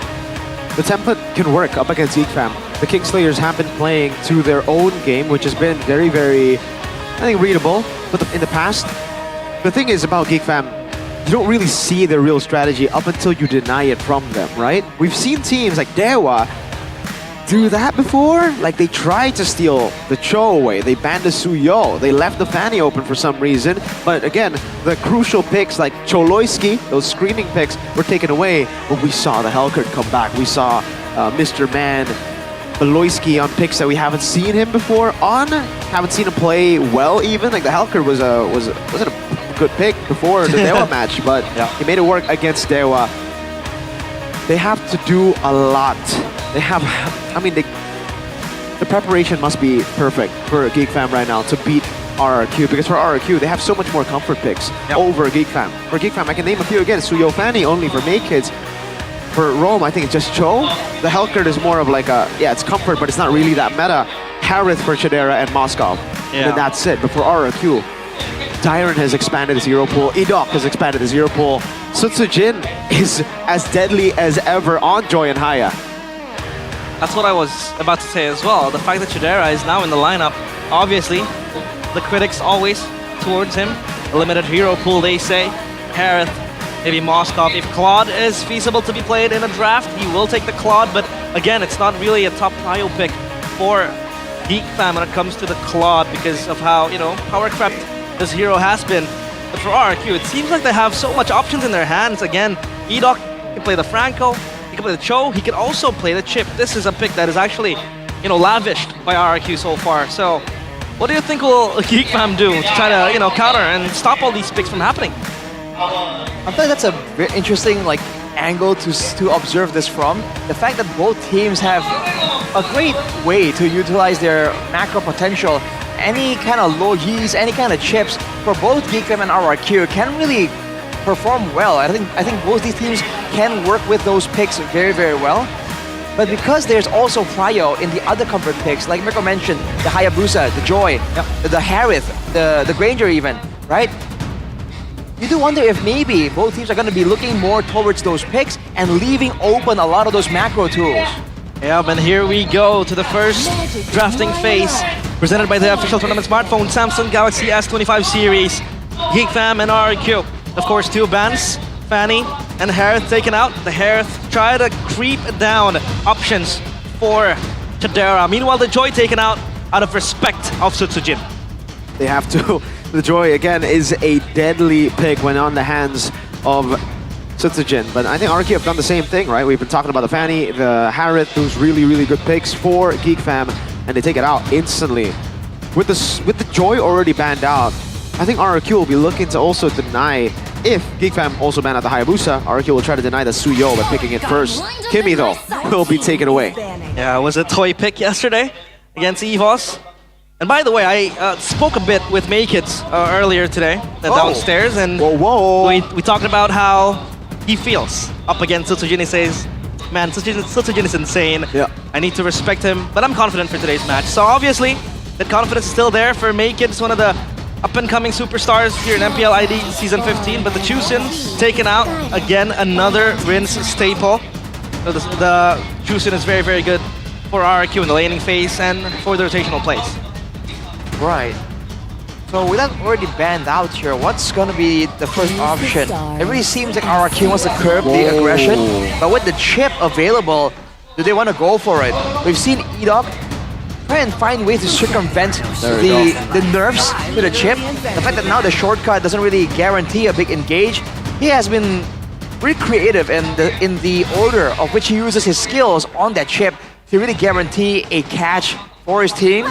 the template can work up against Geek Fam. The Kingslayers have been playing to their own game, which has been very, very, I think, readable. But in the past, the thing is about Geek Fam, you don't really see their real strategy up until you deny it from them, right? We've seen teams like Dewa do that before. Like, they tried to steal the Cho away. They banned the Suyo. They left the Fanny open for some reason. But again, the crucial picks like Choloyski, those screening picks, were taken away. But we saw the Hellcurt come back. We saw Mr. Man, Beloyski on picks that we haven't seen him before on. Haven't seen him play well even. Like, the Hellcurt wasn't a good pick before the Dewa match, but he made it work against Dewa. They have to do a lot. They have, the preparation must be perfect for Geek Fam right now to beat RRQ, because for RRQ, they have so much more comfort picks over Geek Fam. For Geek Fam, I can name a few again. Suyo Fanny only for May Kids. For Rome, I think it's just Cho. The Hellcurt is more of like it's comfort, but it's not really that meta. Harith for Chidera and Moscow. And then that's it. But for RRQ, Tyron has expanded his hero pool. Edoc has expanded his hero pool. Tsutsujin is as deadly as ever on Joy and Haya.
That's what I was about to say as well. The fact that Chidera is now in the lineup, obviously, the critics always towards him. A limited hero pool, they say. Harith, maybe Moskov. If Claude is feasible to be played in a draft, he will take the Claude. But again, it's not really a top prio pick for Geek Fam when it comes to the Claude because of how, power crept this hero has been. But for RRQ, it seems like they have so much options in their hands. Again, Edoc can play the Franco. He can play the Cho, he can also play the Chip. This is a pick that is actually, lavished by RRQ so far. So, what do you think will Geek Fam do to try to, counter and stop all these picks from happening?
I feel like that's a very interesting, angle to observe this from. The fact that both teams have a great way to utilize their macro potential. Any kind of low Ys, any kind of chips for both Geek Fam and RRQ can really perform well. I think both these teams can work with those picks very, very well. But because there's also prio in the other comfort picks, like Mirko mentioned, the Hayabusa, the Joy, the Harith, the Granger even, right? You do wonder if maybe both teams are going to be looking more towards those picks and leaving open a lot of those macro tools.
Yeah, and here we go to the first drafting phase, presented by the official tournament smartphone, Samsung Galaxy S25 series, Geek Fam and RRQ. Of course, 2 bans, Fanny and Harith taken out. The Harith try to creep down options for Chidera. Meanwhile, the Joy taken out of respect of Tsutsujin.
They have to. The Joy, again, is a deadly pick when on the hands of Tsutsujin. But I think RRQ have done the same thing, right? We've been talking about the Fanny, the Harith, those really, really good picks for Geek Fam, and they take it out instantly. With the Joy already banned out, I think RRQ will be looking to also deny, if Geek Fam also ban out the Hayabusa, RRQ will try to deny the Suyo by picking it first. Kimmy, though, will be taken away.
Yeah, it was a toy pick yesterday against EVOS. And by the way, I spoke a bit with Maykids earlier today, downstairs, and we talked about how he feels up against Tsutsujin. He says, man, Tsutsujin is insane. I need to respect him, but I'm confident for today's match. So obviously, that confidence is still there for Maykids, one of the up-and-coming superstars here in MPL ID Season 15, but the Chusin taken out. Again, another Rin's staple. So the Chusin is very, very good for RRQ in the laning phase and for the rotational plays.
Right. So with that already banned out here, what's gonna be the first option? It really seems like RRQ wants to curb the aggression, but with the chip available, do they want to go for it? We've seen Edok try and find ways to circumvent the nerfs to the chip. The fact that now the shortcut doesn't really guarantee a big engage. He has been really creative in the order of which he uses his skills on that chip to really guarantee a catch for his team.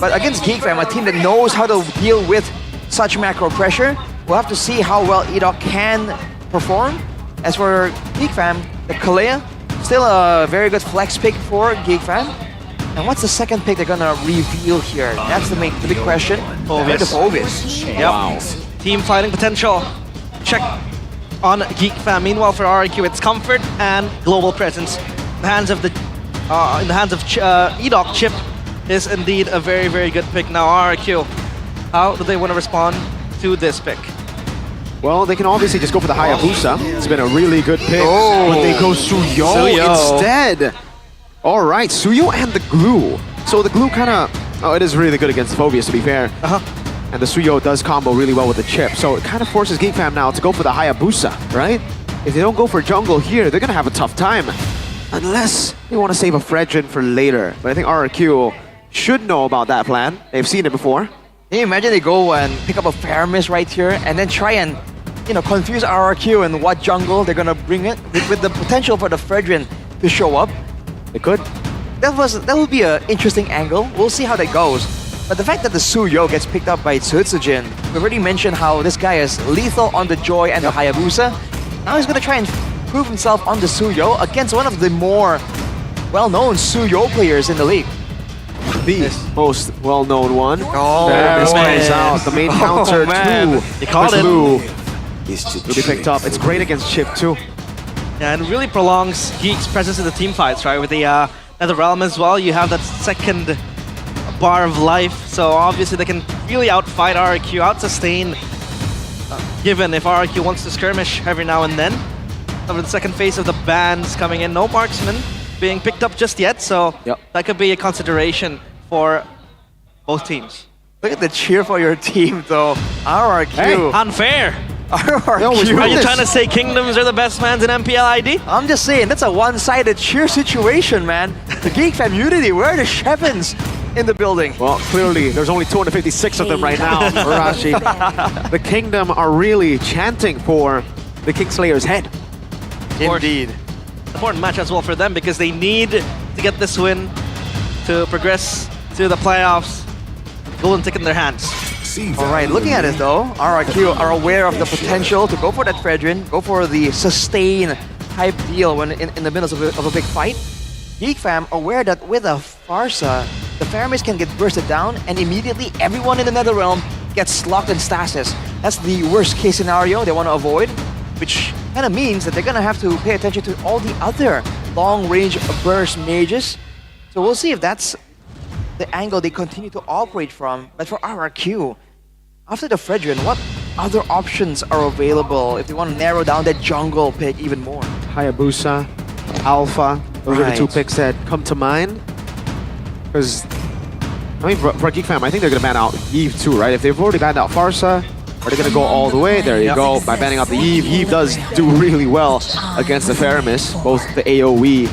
But against GeekFam, a team that knows how to deal with such macro pressure, we'll have to see how well Edok can perform. As for GeekFam, the Kalea, still a very good flex pick for GeekFam. And what's the second pick they're gonna reveal here? That's the big question.
Phoveus.
The Phoveus.
Yep. Wow. Team fighting potential. Check on GeekFam. Meanwhile, for RRQ, it's comfort and global presence. In the hands of Edok, Chip is indeed a very, very good pick. Now RRQ, how do they want to respond to this pick?
Well, they can obviously just go for the Hayabusa. It's been a really good pick. But they go Suyo instead. All right, Suyo and the glue. So the glue kind of, it is really good against Phoveus, to be fair. And the Suyo does combo really well with the chip. So it kind of forces GeekFam now to go for the Hayabusa, right? If they don't go for jungle here, they're going to have a tough time. Unless they want to save a Fredrin for later. But I think RRQ should know about that plan. They've seen it before.
Can you imagine they go and pick up a Faramis right here and then try and, confuse RRQ and what jungle they're gonna bring it with the potential for the Fredrin to show up?
They could.
That would be an interesting angle. We'll see how that goes. But the fact that the Suyo gets picked up by Tsutsujin, we already mentioned how this guy is lethal on the Joy and the Hayabusa. Now he's gonna try and prove himself on the Suyo against one of the more well-known Suyo players in the league.
The most well-known one.
Oh,
this man is out. The main counter too.
He called it.
Really picked up. It's great against Chip too.
Yeah, and really prolongs Geek's presence in the team fights, right? With the Nether Realm as well, you have that second bar of life. So obviously they can really outfight RRQ, out-sustain. Given if RRQ wants to skirmish every now and then. Over the second phase of the bans coming in, no marksman being picked up just yet, so that could be a consideration for both teams.
Look at the cheer for your team, though. RRQ.
Hey, unfair.
RRQ.
Are you trying to say Kingdoms are the best fans in MPL ID?
I'm just saying, that's a one-sided cheer situation, man. The GeekFam unity, where are the Shevens in the building?
Well, clearly, there's only 256 of them right now, Arashi. The Kingdom are really chanting for the Kingslayer's head.
Indeed.
Important match as well for them because they need to get this win to progress to the playoffs. Golden ticket in their hands.
All right, looking at it though, RRQ are aware of the potential to go for that Fredrin, go for the sustain type deal when in the middle of a big fight. GeekFam aware that with a Farsa, the Faramis can get bursted down and immediately everyone in the Netherrealm gets locked in stasis. That's the worst case scenario they want to avoid, which kind of means that they're going to have to pay attention to all the other long-range burst mages. So we'll see if that's the angle they continue to operate from. But for RRQ, after the Fredrin, what other options are available if they want to narrow down that jungle pick even more?
Hayabusa, Alpha, those are the two picks that come to mind. Because, I mean, for GeekFam, I think they're going to ban out Eve too, right? If they've already banned out Farsa, are they going to go all the way? There you go, by banning out the Eve. Eve does do really well against the Faramis, both the AoE,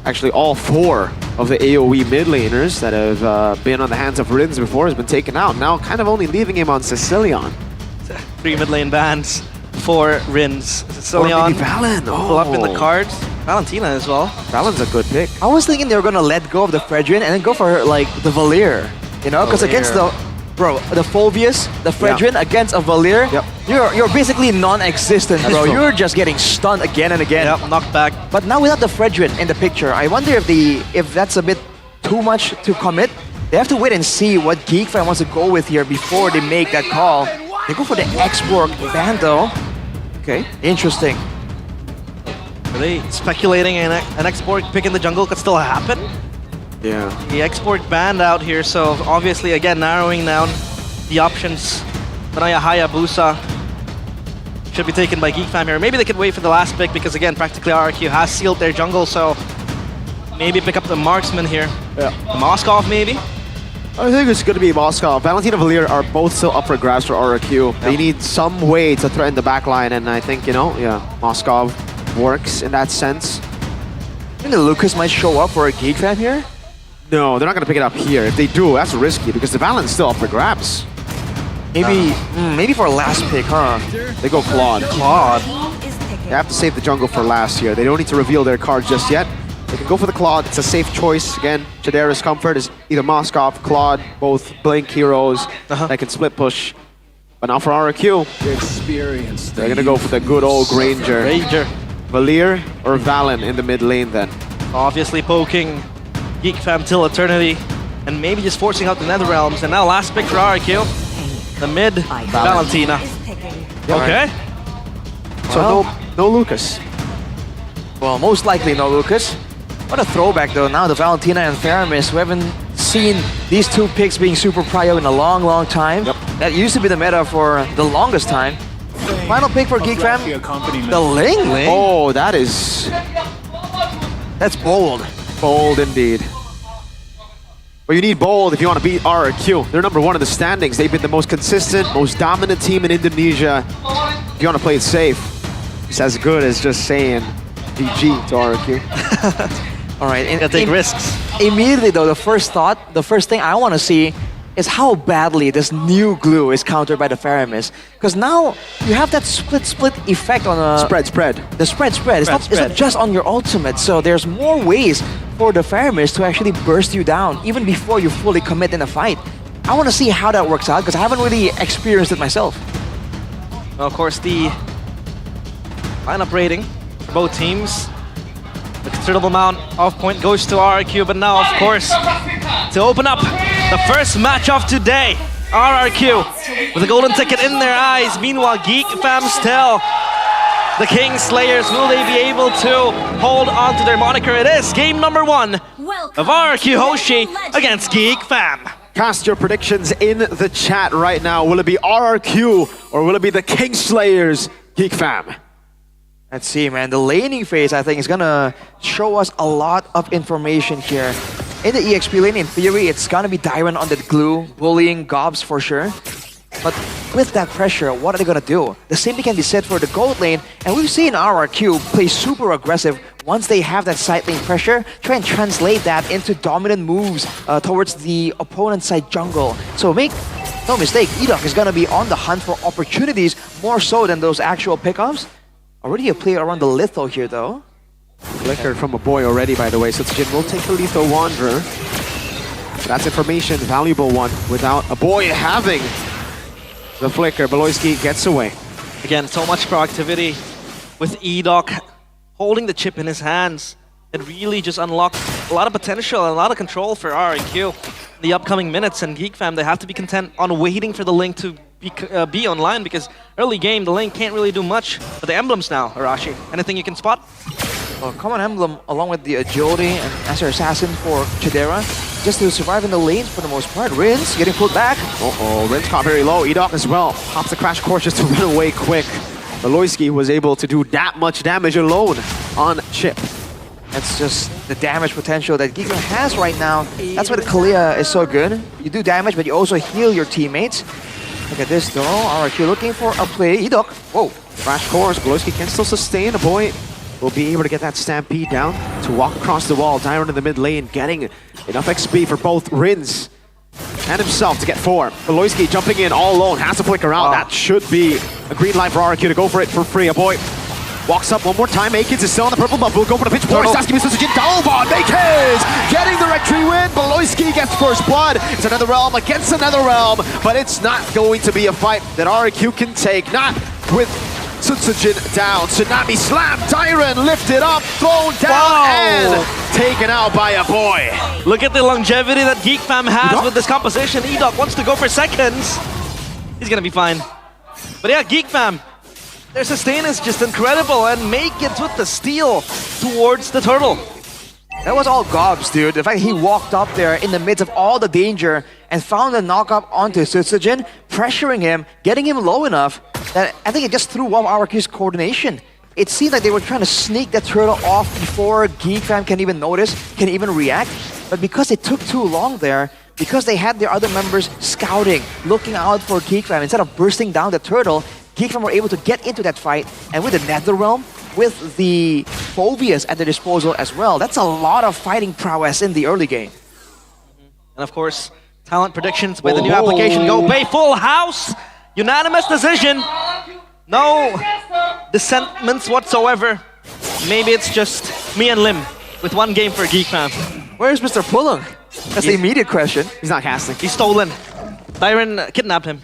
actually all four of the AoE mid laners that have been on the hands of Rins before has been taken out. Now kind of only leaving him on Sicilian.
3 mid lane bans for Rins. Sicilian,
or maybe Valen.
Pull up in the cards. Valentina as well.
Valen's a good pick.
I was thinking they were going to let go of the Fredrin and then go for like the Valir. You know, because against the Phoveus, the Fredrin against a Valir, you're basically non-existent, bro. You're just getting stunned again and again.
Yep, knocked back.
But now without the Fredrin in the picture, I wonder if that's a bit too much to commit. They have to wait and see what GeekFam wants to go with here before they make that call. They go for the X-Borg ban though. Okay, interesting.
Are they speculating an X-Borg pick in the jungle could still happen?
Yeah.
The X-Borg banned out here, so obviously again narrowing down the options Manaya Hayabusa should be taken by Geek Fam here. Maybe they could wait for the last pick because again, practically RRQ has sealed their jungle, so maybe pick up the marksman here.
Yeah.
Moskov maybe?
I think it's going to be Moskov. Valentina and Valier are both still up for grabs for RRQ. They need some way to threaten the backline, and I think, Moskov works in that sense.
I think Lucas might show up for a Geek Fam here.
No, they're not going to pick it up here. If they do, that's risky because the Valent's still up for grabs.
Maybe for a last pick, huh?
They go Claude. They have to save the jungle for last here. They don't need to reveal their cards just yet. They can go for the Claude. It's a safe choice. Again, Chidera's comfort is either Moskov, Claude, both Blink heroes that can split push. But now for RRQ, they're going to go for the good old Granger. Valier or Valen in the mid lane then.
Obviously poking Geek Fam till eternity and maybe just forcing out the Netherrealms. And now last pick for RRQ, the mid Valentina. Okay.
So
no Lucas.
Well, most likely no Lucas. What a throwback though, now the Valentina and Faramis. We haven't seen these two picks being super prio in a long, long time. That used to be the meta for the longest time. Final pick for Geek Fam, the Ling Ling.
Oh, that's bold. Bold indeed. But you need bold if you want to beat RRQ. They're number one in the standings. They've been the most consistent, most dominant team in Indonesia. If you want to play it safe, it's as good as just saying GG to RRQ.
All right, and
take risks.
Immediately though, the first thing I want to see is how badly this new glue is countered by the Faramis. Because now you have that split effect on a...
Spread.
The spread. It's not just on your ultimate, so there's more ways for the Faramis to actually burst you down, even before you fully commit in a fight. I want to see how that works out, because I haven't really experienced it myself.
Well, of course, the lineup rating for both teams, a considerable amount of point goes to RRQ, but now, of course, to open up the first match of today, RRQ with a golden ticket in their eyes. Meanwhile, Geek Fam still the King Slayers. Will they be able to hold on to their moniker? It is game number 1 of RRQ Hoshi against Geek Fam.
Cast your predictions in the chat right now. Will it be RRQ or will it be the King Slayers, Geek Fam?
Let's see, man. The laning phase, I think, is gonna show us a lot of information here. In the EXP lane, in theory, it's gonna be Dyron on the glue, bullying Gobs for sure. But with that pressure, what are they gonna do? The same thing can be said for the gold lane, and we've seen RRQ play super aggressive once they have that side lane pressure, try and translate that into dominant moves towards the opponent's side jungle. So make no mistake, Edok is gonna be on the hunt for opportunities more so than those actual pickups. Already a play around the Litho here though.
Flickered from a boy already, by the way. So Jin will take the Lethal Wanderer. That's information, valuable one, without a boy having the flicker. Beloyski gets away.
Again, so much proactivity with Edok holding the chip in his hands. It really just unlocked a lot of potential and a lot of control for RRQ in the upcoming minutes. And Geek Fam, they have to be content on waiting for the Link to be online, because early game, the Link can't really do much. But the emblems now, Arashi, anything you can spot?
Well, common emblem along with the agility and Master Assassin for Chidera, just to survive in the lanes for the most part. Rins getting pulled back.
Rins caught very low. Edok as well. Pops the crash course just to run away quick. Beloyski was able to do that much damage alone on Chip.
That's just the damage potential that Geek Fam has right now. That's why the Kalia is so good. You do damage, but you also heal your teammates. Look at this though. RRQ looking for a play. Edok. Whoa.
Crash course. Beloyski can still sustain. A boy will be able to get that Stampede down to walk across the wall. Dyron in the mid lane getting enough XP for both Rins and himself to get 4. Beloyski jumping in all alone, has to flicker out. That should be a green light for RRQ to go for it for free. A boy walks up one more time. Akids is still on the purple buff. Will go for the pitch forward. Sasuke misses Jin. Dalvon. Akids getting the victory win. Beloyski gets first blood. It's another realm against another realm, but it's not going to be a fight that RRQ can take. Not with Sutsujin down. Tsunami slam. Dyron lifted up, thrown down, and taken out by a boy.
Look at the longevity that Geek Fam has with this composition. Edok wants to go for seconds. He's gonna be fine. But yeah, Geek Fam, their sustain is just incredible, and make it with the steal towards the turtle.
That was all Gobs, dude. In fact, he walked up there in the midst of all the danger and found a knockup onto Sutsujin, pressuring him, getting him low enough that I think it just threw off RRQ's coordination. It seemed like they were trying to sneak the turtle off before GeekFam can even notice, can even react. But because it took too long there, because they had their other members scouting, looking out for GeekFam, instead of bursting down the turtle, GeekFam were able to get into that fight, and with the Netherrealm, with the Phobias at their disposal as well, that's a lot of fighting prowess in the early game.
And of course, talent predictions with the new application Go Bay full house, unanimous decision, no dissentments whatsoever. Maybe it's just me and Lim with one game for GeekFam.
Where's Mr. Pulung? That's the immediate question.
He's not casting.
He's stolen. Tyron kidnapped him.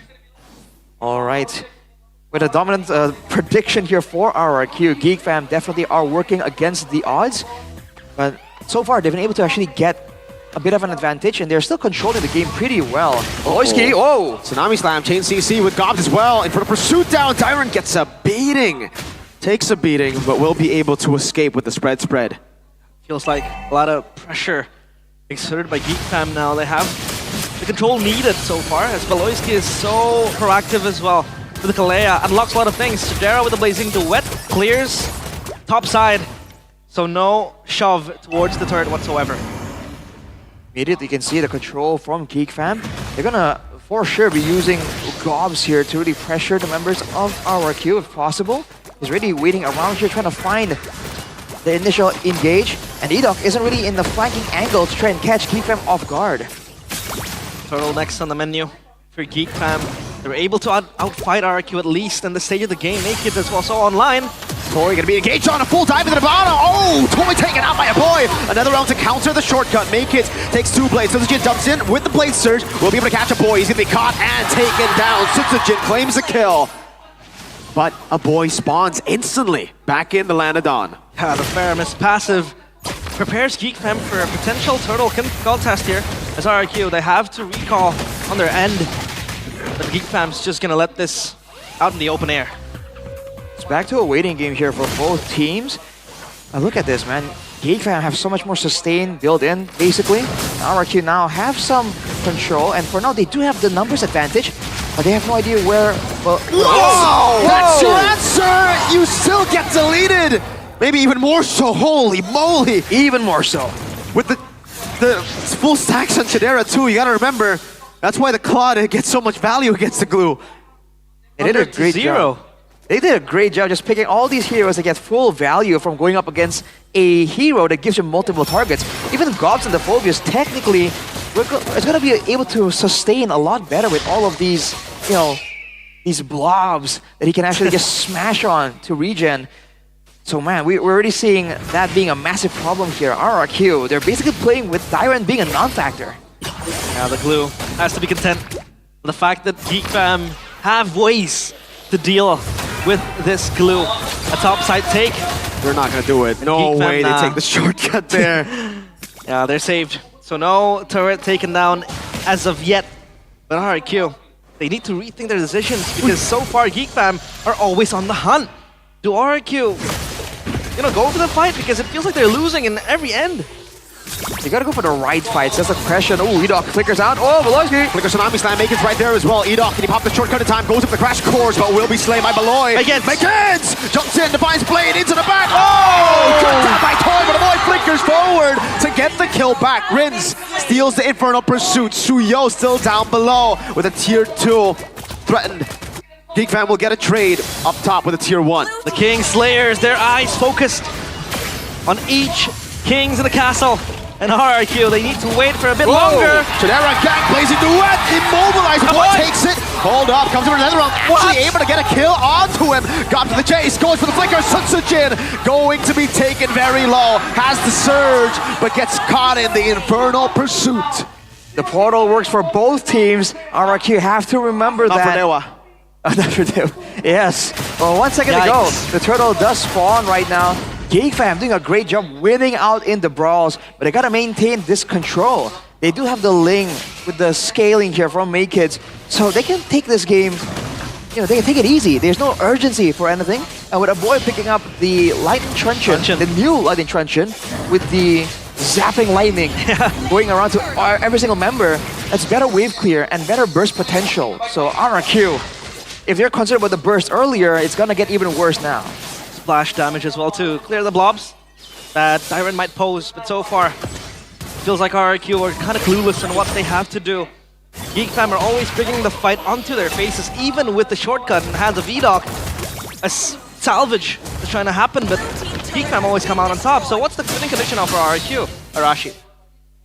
All right. With a dominant prediction here for RRQ, GeekFam definitely are working against the odds. But so far, they've been able to actually get a bit of an advantage, and they're still controlling the game pretty well. Loiski, oh!
Tsunami Slam, Chain CC with Gobs as well. In for the pursuit down, Tyron gets a beating. Takes a beating, but will be able to escape with the spread.
Feels like a lot of pressure exerted by GeekFam now. They have the control needed so far, as Beloyski is so proactive as well. With the Kalea, unlocks a lot of things. Shadera with the Blazing Duet, clears top side. So no shove towards the turret whatsoever.
Immediately you can see the control from GeekFam. They're gonna for sure be using Gobs here to really pressure the members of RRQ if possible. He's really waiting around here trying to find the initial engage, and Edok isn't really in the flanking angle to try and catch GeekFam off guard.
Turtle next on the menu for GeekFam. They were able to outfight RRQ at least in the stage of the game. Naked as well, so online.
Toy gonna be engaged on a full dive into the bottom. Oh, Toy taken out by a boy. Another round to counter the shortcut. Make it takes 2 blades. Sutsujin dumps in with the blade surge. Will be able to catch a boy. He's gonna be caught and taken down. Sutsujin claims the kill. But a boy spawns instantly back in the land of Dawn.
Yeah, the Faramis passive prepares GeekFam for a potential turtle contest here. As RRQ, they have to recall on their end. But GeekFam's just gonna let this out in the open air.
It's back to a waiting game here for both teams. Look at this, man. GeekFam have so much more sustain built in, basically. RRQ now have some control, and for now they do have the numbers advantage, but they have no idea where... Well,
whoa! That's your answer! You still get deleted! Maybe even more so, holy moly!
Even more so.
With the full stacks on Shadera too, you gotta remember, that's why the Claw gets so much value against the glue.
They did a great job. They did a great job just picking all these heroes that get full value from going up against a hero that gives you multiple targets. Even Gobs and the Phobias, technically, it's going to be able to sustain a lot better with all of these, you know, these blobs that he can actually just smash on to regen. So man, we're already seeing that being a massive problem here. RRQ, they're basically playing with Tyron being a non-factor.
Yeah, the glue has to be content with the fact that GeekFam have ways to deal with this glue. A topside take.
They're not gonna do it. No way they take the shortcut there.
Yeah, they're saved. So no turret taken down as of yet. But RRQ, they need to rethink their decisions because so far GeekFam are always on the hunt. Do RRQ, go for the fight because it feels like they're losing in every end?
You gotta go for the right fights. That's the question. Oh, Edok flickers out. Oh, Beloy!
Flicker Tsunami Slam. Makin's right there as well. Edok, can he pop the shortcut in time? Goes up the crash course, but will be slain by Beloy. Makins! Jumps in, Defiance Blade into the back. Oh! Cut down by Toy, but the boy flickers forward to get the kill back. Rins steals the Infernal Pursuit. Suyo still down below with a tier 2 threatened. GeekFam will get a trade up top with a tier 1.
The King Slayers, their eyes focused on each Kings in the castle. And RRQ, they need to wait for a bit longer.
Shadera gang, Blazing Duet, immobilized. Boy takes it. Hold up, comes over another round. Actually able to get a kill onto him. Got to the chase, goes for the flicker. Sutsujin going to be taken very low. Has the surge, but gets caught in the Infernal Pursuit.
The portal works for both teams. RRQ have to remember
Not
that.
for Dewa.
Not for Dewa. Yes. Well, 1 second to go. The turtle does spawn right now. GeekFam doing a great job winning out in the brawls, but they gotta maintain this control. They do have the Ling with the scaling here from Maykids, so they can take this game, they can take it easy. There's no urgency for anything. And with a boy picking up the Lightning Truncheon, the new Lightning Truncheon, with the zapping lightning going around to every single member, That's better wave clear and better burst potential. So RRQ, if they're concerned about the burst earlier, it's gonna get even worse now.
Splash damage as well to clear the blobs that Dyron might pose, but so far feels like RRQ are kind of clueless on what they have to do. Geek Fam are always bringing the fight onto their faces, even with the shortcut in the hands of Edoc. A salvage is trying to happen, but Geek Fam always come out on top. So what's the winning condition now for RRQ, Arashi?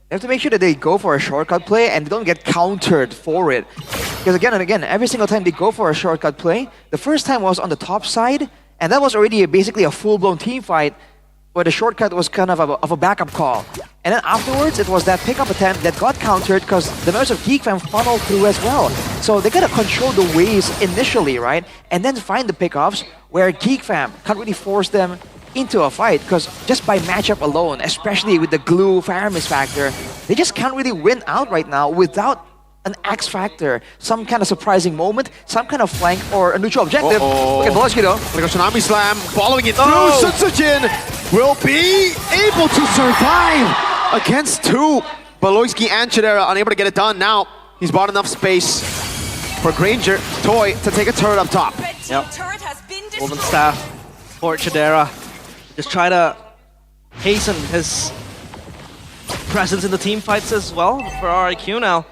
They have to make sure that they go for a shortcut play and they don't get countered for it. Because again and again, every single time they go for a shortcut play, the first time was on the top side, and that was already basically a full-blown team fight, where the shortcut was kind of a backup call. And then afterwards, it was that pickup attempt that got countered because the members of Geek Fam funneled through as well. So they gotta control the waves initially, right? And then find the pickups where Geek Fam can't really force them into a fight, because just by matchup alone, especially with the glue fire miss factor, they just can't really win out right now without an X factor, some kind of surprising moment, some kind of flank or a neutral objective. Look at Boloski though.
Look at Tsunami Slam, following it through. Sutsujin will be able to survive against two. Baloyski and Chidera unable to get it done. Now he's bought enough space for Granger, Toy, to take a turret up top.
Yep. Golden Staff for Chidera. Just try to hasten his presence in the team fights as well for RIQ now.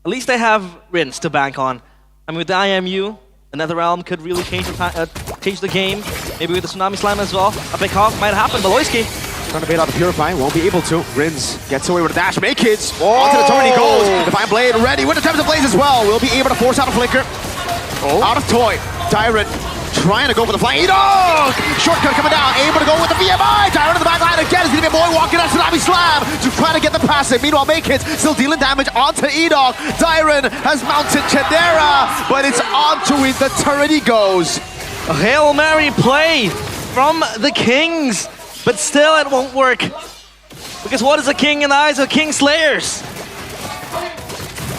At least they have Rinse to bank on. I mean, with the IMU, the Netherrealm could really change the game. Maybe with the Tsunami Slam as well. A big hawk might happen. Baloyski
trying to bait out the Purify, won't be able to. Rins gets away with a dash. Make kids. Onto the turret he goes. Divine Blade ready with the Attempts of Blaze as well. Will be able to force out a flicker. Out of Toy. Tyrant trying to go for the flying dog. Shortcut coming down. Able to go with the VMI. Tyrant in the back line again. It's going to be a boy walking on Tsunami Slam to try to get the passive. Meanwhile, Make Hits still dealing damage onto Edog. Dyron has mounted Chedera, but it's onto it. The turret he goes.
A Hail Mary play from the Kings, but still it won't work. Because what is a king in the eyes of King Slayers?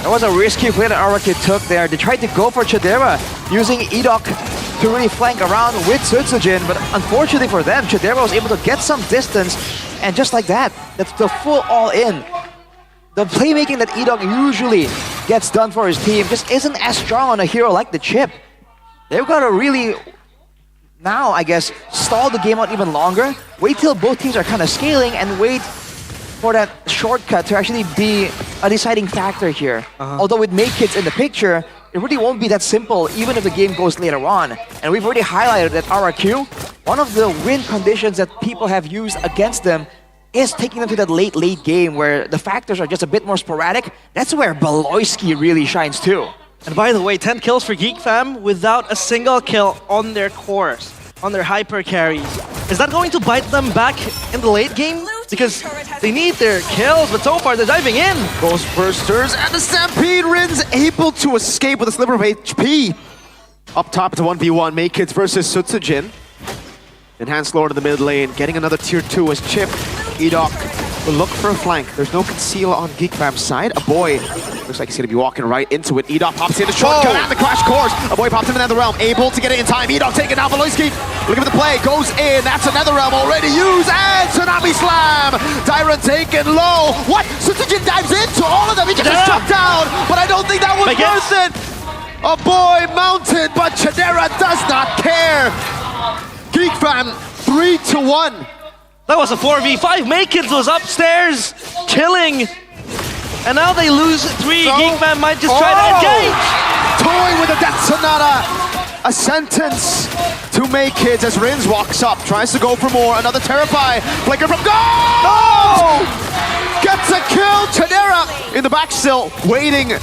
That was a risky play that Araki took there. They tried to go for Chedera, using Edok to really flank around with Sutsujin, but unfortunately for them, Chedera was able to get some distance, and just like that, that's the full all-in. The playmaking that Edok usually gets done for his team just isn't as strong on a hero like the Chip. They've got to really, now I guess, stall the game out even longer, wait till both teams are kind of scaling, and wait for that shortcut to actually be a deciding factor here. Although with Make Kids in the picture, it really won't be that simple even if the game goes later on. And we've already highlighted that RRQ, one of the win conditions that people have used against them is taking them to that late game where the factors are just a bit more sporadic. That's where Baloyski really shines too.
And by the way, 10 kills for Geek Fam without a single kill on their cores, on their hyper carries. Is that going to bite them back in the late game? Because they need their kills, but so far they're diving in.
Ghostbursters and the Stampede. Rins able to escape with a sliver of HP. Up top, it's a 1v1. Make Kids versus Sutsujin. Enhanced Lord in the mid lane, getting another tier 2 as Chip. Edok will look for a flank. There's no conceal on Geek Fam's side. A boy looks like he's going to be walking right into it. Edok pops in the shortcut and the crash course. A boy pops into the Netherrealm, able to get it in time. Edok taking down Baloyski. Looking for the play, goes in. That's a Netherrealm already used, and Tsunami Slam. Dyron taken low. What? Sutsujin dives into all of them. He just struck down, but I don't think that was worth it. A boy mounted, but Chedera does not care. Geek Fam 3-1.
That was a 4v5. Makins was upstairs, chilling. And now they lose 3. Geek Fam might just try to engage.
Toy with a Death Sonata. A sentence to Make Kids as Rins walks up, tries to go for more. Another Terrify. Flicker from goal! Gets a kill. Chedera in the back still, waiting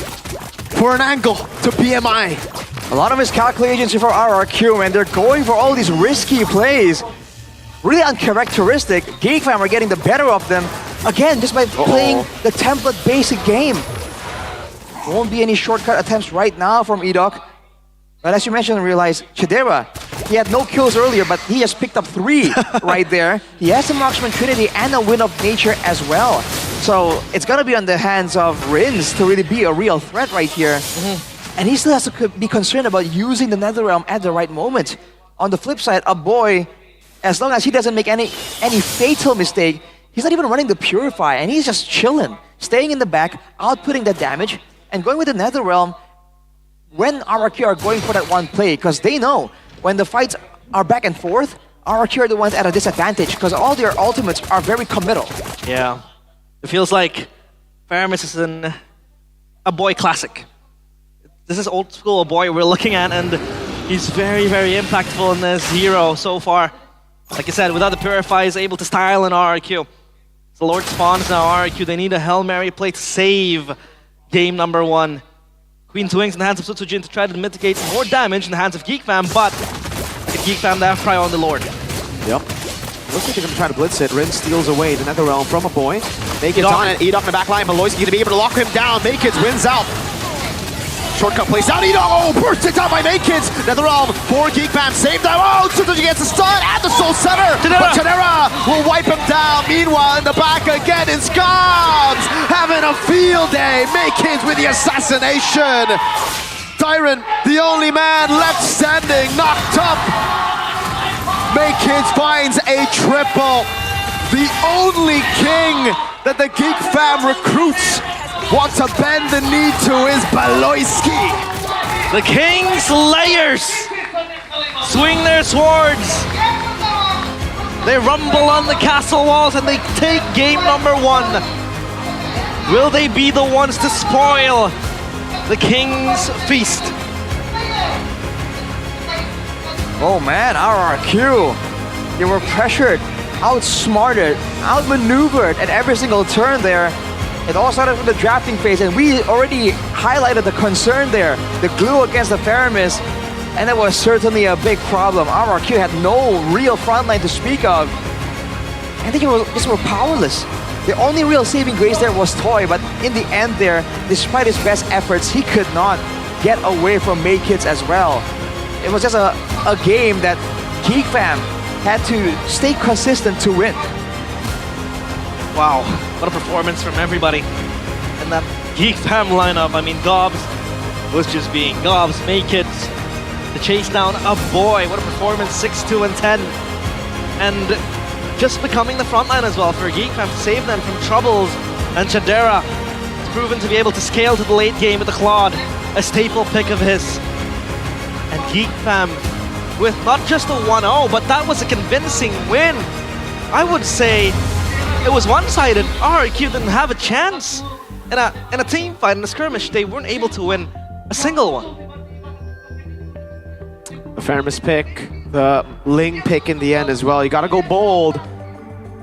for an angle to BMI.
A lot of miscalculations for RRQ, and they're going for all these risky plays. Really uncharacteristic. Geek Fam are getting the better of them, again, just by playing the template basic game. Won't be any shortcut attempts right now from Edok. But as you mentioned, realize Chedera, he had no kills earlier, but he has picked up 3 right there. He has a Marksman Trinity and a Wind of Nature as well. So it's gonna be on the hands of Rins to really be a real threat right here. And he still has to be concerned about using the Netherrealm at the right moment. On the flip side, a boy, as long as he doesn't make any fatal mistake, he's not even running the Purify, and he's just chilling staying in the back, outputting the damage, and going with the Netherrealm when RRQ are going for that one play, because they know when the fights are back and forth, RRQ are the ones at a disadvantage because all their ultimates are very committal.
Yeah. It feels like Faramis is a boy classic. This is old school boy we're looking at, and he's very, very impactful in this hero so far. Like I said, without the Purify, he's able to style an RRQ. The Lord spawns now RRQ. They need a Hail Mary play to save game number 1. Queen's Wings in the hands of Sutsujin to try to mitigate more damage in the hands of GeekFam, but GeekFam they have prio on the Lord.
Yep. Looks like they're gonna try to blitz it. Rin steals away the Netherrealm from a boy. Maked's on it. Edok in the back line. Maloyski gonna be able to lock him down. Maked's wins out. Shortcut plays down. Edok, oh, bursted down by Maked's. Netherrealm for GeekFam. Save them. Oh, Suzuki gets the stun and the Soul Center. But Chidera will wipe him down. Meanwhile, in the back again is Gobs having a field day. Maked's with the assassination. Tyrant, the only man left standing, knocked up. Maked's finds a triple. The only king that the GeekFam recruits want to bend the knee to is Baloyski.
The King Slayers swing their swords. They rumble on the castle walls and they take game number 1. Will they be the ones to spoil the King's feast?
Oh man, RRQ. They were pressured, outsmarted, outmaneuvered at every single turn there. It all started from the drafting phase, and we already highlighted the concern there. The glue against the Faramis, and that was certainly a big problem. RRQ had no real frontline to speak of. I think just were powerless. The only real saving grace there was Toy, but in the end there, despite his best efforts, he could not get away from Makekids as well. It was just a game that GeekFam had to stay consistent to win.
Wow, what a performance from everybody. And that GeekFam lineup, I mean, Gobs was just being Gobs, Makekids, to chase down a boy. What a performance, 6-2 and 10. And just becoming the frontline as well for GeekFam to save them from troubles. And Chidera has proven to be able to scale to the late game with the Claude, a staple pick of his. And GeekFam with not just a 1-0, but that was a convincing win. I would say it was one-sided. RRQ didn't have a chance. In a team fight, in a skirmish, they weren't able to win a single one.
The Faramis pick, the Ling pick in the end as well. You gotta go bold.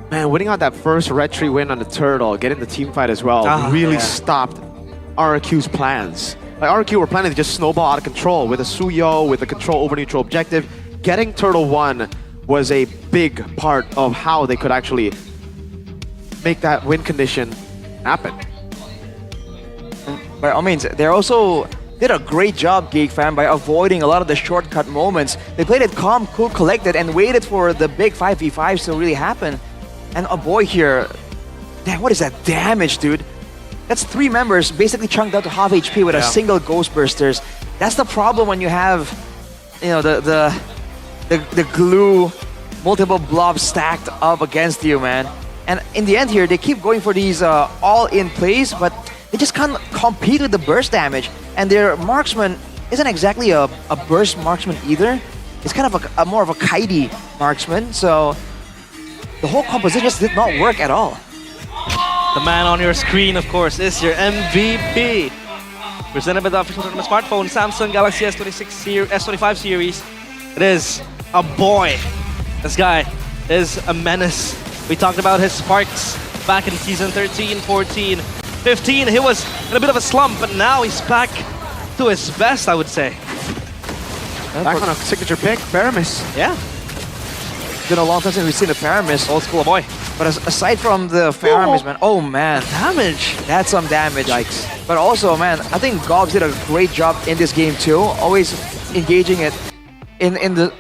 Man, winning out that first red tree win on the Turtle, getting the team fight as well, really stopped RRQ's plans. Like RRQ were planning to just snowball out of control with a Suyo, with a control over neutral objective. Getting Turtle 1 was a big part of how they could actually make that win condition happen.
By all means, they also did a great job, GeekFam, by avoiding a lot of the shortcut moments. They played it calm, cool, collected, and waited for the big 5v5s to really happen. And a boy here, damn, what is that damage, dude? That's 3 members basically chunked out to half HP with a single Ghost Bursters. That's the problem when you have, you know, the glue, multiple blobs stacked up against you, man. And in the end here, they keep going for these all-in plays, but they just can't compete with the burst damage. And their marksman isn't exactly a burst marksman either. It's kind of a more of a kitey marksman, so the whole composition just did not work at all.
The man on your screen, of course, is your MVP. Presented by the official tournament smartphone, Samsung Galaxy S25 series. It is a boy. This guy is a menace. We talked about his sparks back in season 13, 14, 15. He was in a bit of a slump, but now he's back to his best, I would say.
Back on a signature pick, Faramis.
Yeah.
It's been a long time since we've seen a Faramis.
Old school boy.
But aside from the Faramis, man, oh man.
Damage.
That's some damage. Yikes. But also, man, I think Gobs did a great job in this game too. Always engaging it in the...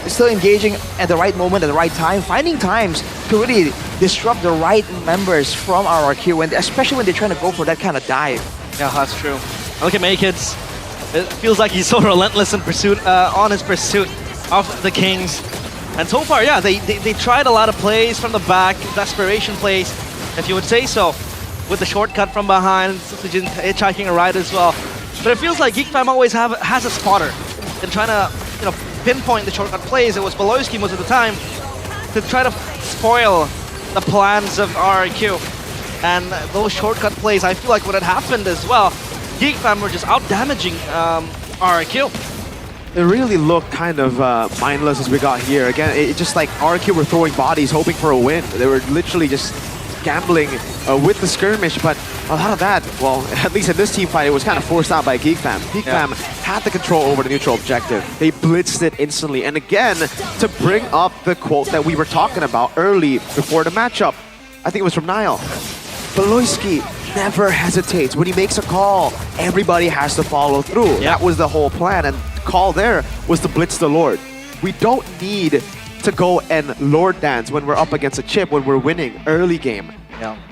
Still engaging at the right moment, at the right time, finding times to really disrupt the right members from RRQ, when, especially when they're trying to go for that kind of dive.
Yeah, that's true. Look at Makekids. It feels like he's so relentless in pursuit, on his pursuit of the Kings. And so far, yeah, they tried a lot of plays from the back, desperation plays, if you would say so. with the shortcut from behind, Sujin hitchhiking a ride as well. But it feels like Geek Fam always has a spotter and trying to, you know, pinpoint the shortcut plays. It was Beloyski most of the time to try to spoil the plans of RRQ. And those shortcut plays, I feel like what had happened as well, Geek Fam were just out-damaging RRQ.
It really looked kind of mindless as we got here. Again, it just like RRQ were throwing bodies, hoping for a win. They were literally just gambling with the skirmish, but a lot of that, well, at least in this team fight, it was kind of forced out by Geek Fam. Geek Fam had the control over the neutral objective. They blitzed it instantly. And again, to bring up the quote that we were talking about early before the matchup, I think it was from Niall. Beloyski never hesitates. When he makes a call, everybody has to follow through. That was the whole plan, and the call there was to blitz the Lord. We don't need to go and Lord dance when we're up against a chip, when we're winning early game.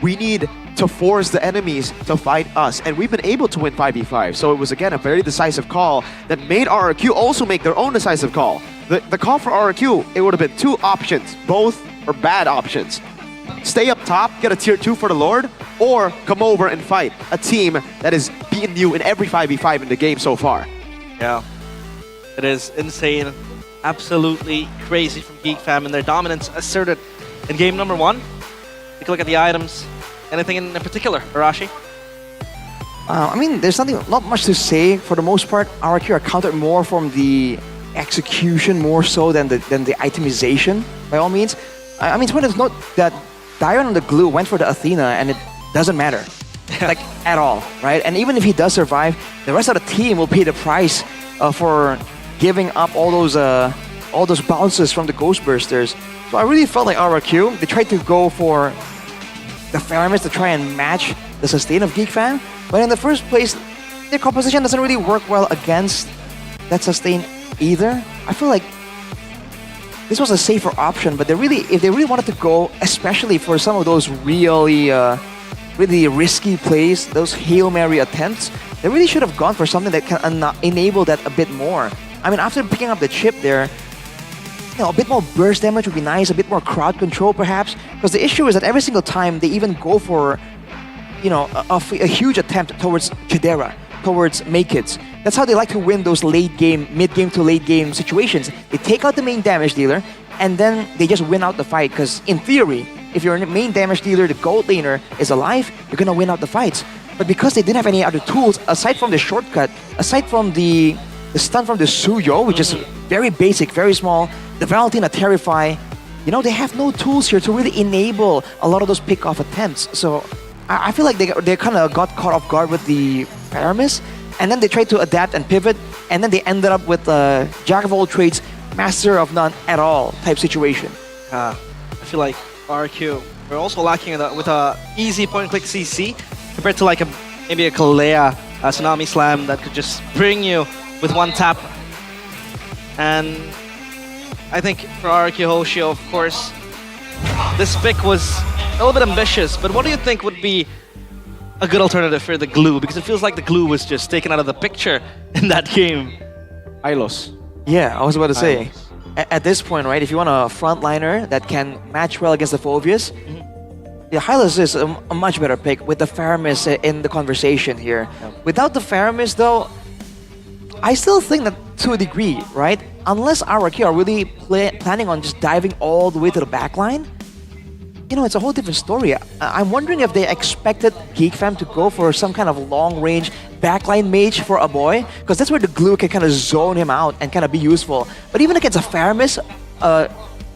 We need to force the enemies to fight us, and we've been able to win 5v5. So it was, again, a very decisive call that made RRQ also make their own decisive call. The call for RRQ, it would have been two options. Both are bad options. Stay up top, get a tier 2 for the Lord, or come over and fight a team that has beaten you in every 5v5 in the game so far.
Yeah, it is insane. Absolutely crazy from Geek Fam, and their dominance asserted in game number 1. Take a look at the items. Anything in particular, Arashi?
I mean, there's not much to say. For the most part, RRQ are counted more from the execution more so than the itemization, by all means. I mean, it's one to note that Diron on the glue went for the Athena, and it doesn't matter, like, at all, right? And even if he does survive, the rest of the team will pay the price for giving up all those bounces from the Ghostbusters. So I really felt like RRQ, they tried to go for the Faramis to try and match the sustain of Geek Fam, but in the first place, their composition doesn't really work well against that sustain either. I feel like this was a safer option, but if they really wanted to go, especially for some of those really risky plays, those Hail Mary attempts, they really should have gone for something that can enable that a bit more. I mean, after picking up the chip there, you know, a bit more burst damage would be nice, a bit more crowd control perhaps, because the issue is that every single time they even go for, you know, a huge attempt towards Chidera, towards Make-Its. That's how they like to win those late game, mid-game to late game situations. They take out the main damage dealer, and then they just win out the fight, because in theory, if your main damage dealer, the gold laner, is alive, you're gonna win out the fights. But because they didn't have any other tools, aside from the shortcut, aside from the stun from the Suyo, which is very basic, very small, the Valentina Terrify, you know, they have no tools here to really enable a lot of those pick-off attempts. So I feel like they kind of got caught off guard with the Paramis, and then they tried to adapt and pivot, and then they ended up with a jack of all trades, master of none at all type situation.
I feel like RQ, we're also lacking with a easy point-click CC compared to like maybe a Kalea Tsunami Slam that could just bring you with one tap. And I think for RQ Hoshio, of course, this pick was a little bit ambitious, but what do you think would be a good alternative for the glue? Because it feels like the glue was just taken out of the picture in that game.
Ilos.
Yeah, I was about to say, at this point, right, if you want a frontliner that can match well against the Phobias, yeah, Hylos is a much better pick with the Faramis in the conversation here. Without the Faramis, though, I still think that to a degree, right, unless RRQ are really planning on just diving all the way to the backline, you know, it's a whole different story. I'm wondering if they expected Geek Fam to go for some kind of long-range backline mage for a boy, because that's where the glue can kind of zone him out and kind of be useful. But even against a Faramis,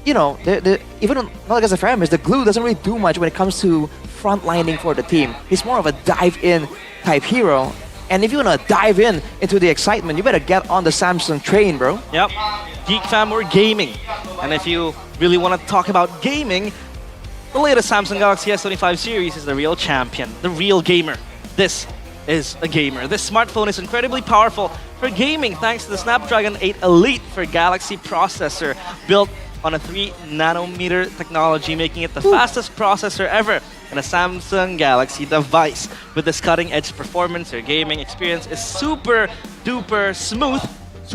you know, even not against a Faramis, the glue doesn't really do much when it comes to frontlining for the team. He's more of a dive-in type hero. And if you want to dive into the excitement, you better get on the Samsung train, bro.
Yep. Geek Fam, we're gaming. And if you really want to talk about gaming, the latest Samsung Galaxy S25 series is the real champion, the real gamer. This is a gamer. This smartphone is incredibly powerful for gaming thanks to the Snapdragon 8 Elite for Galaxy processor built on a 3nm technology, making it the fastest processor ever in a Samsung Galaxy device. With this cutting-edge performance, your gaming experience is super duper smooth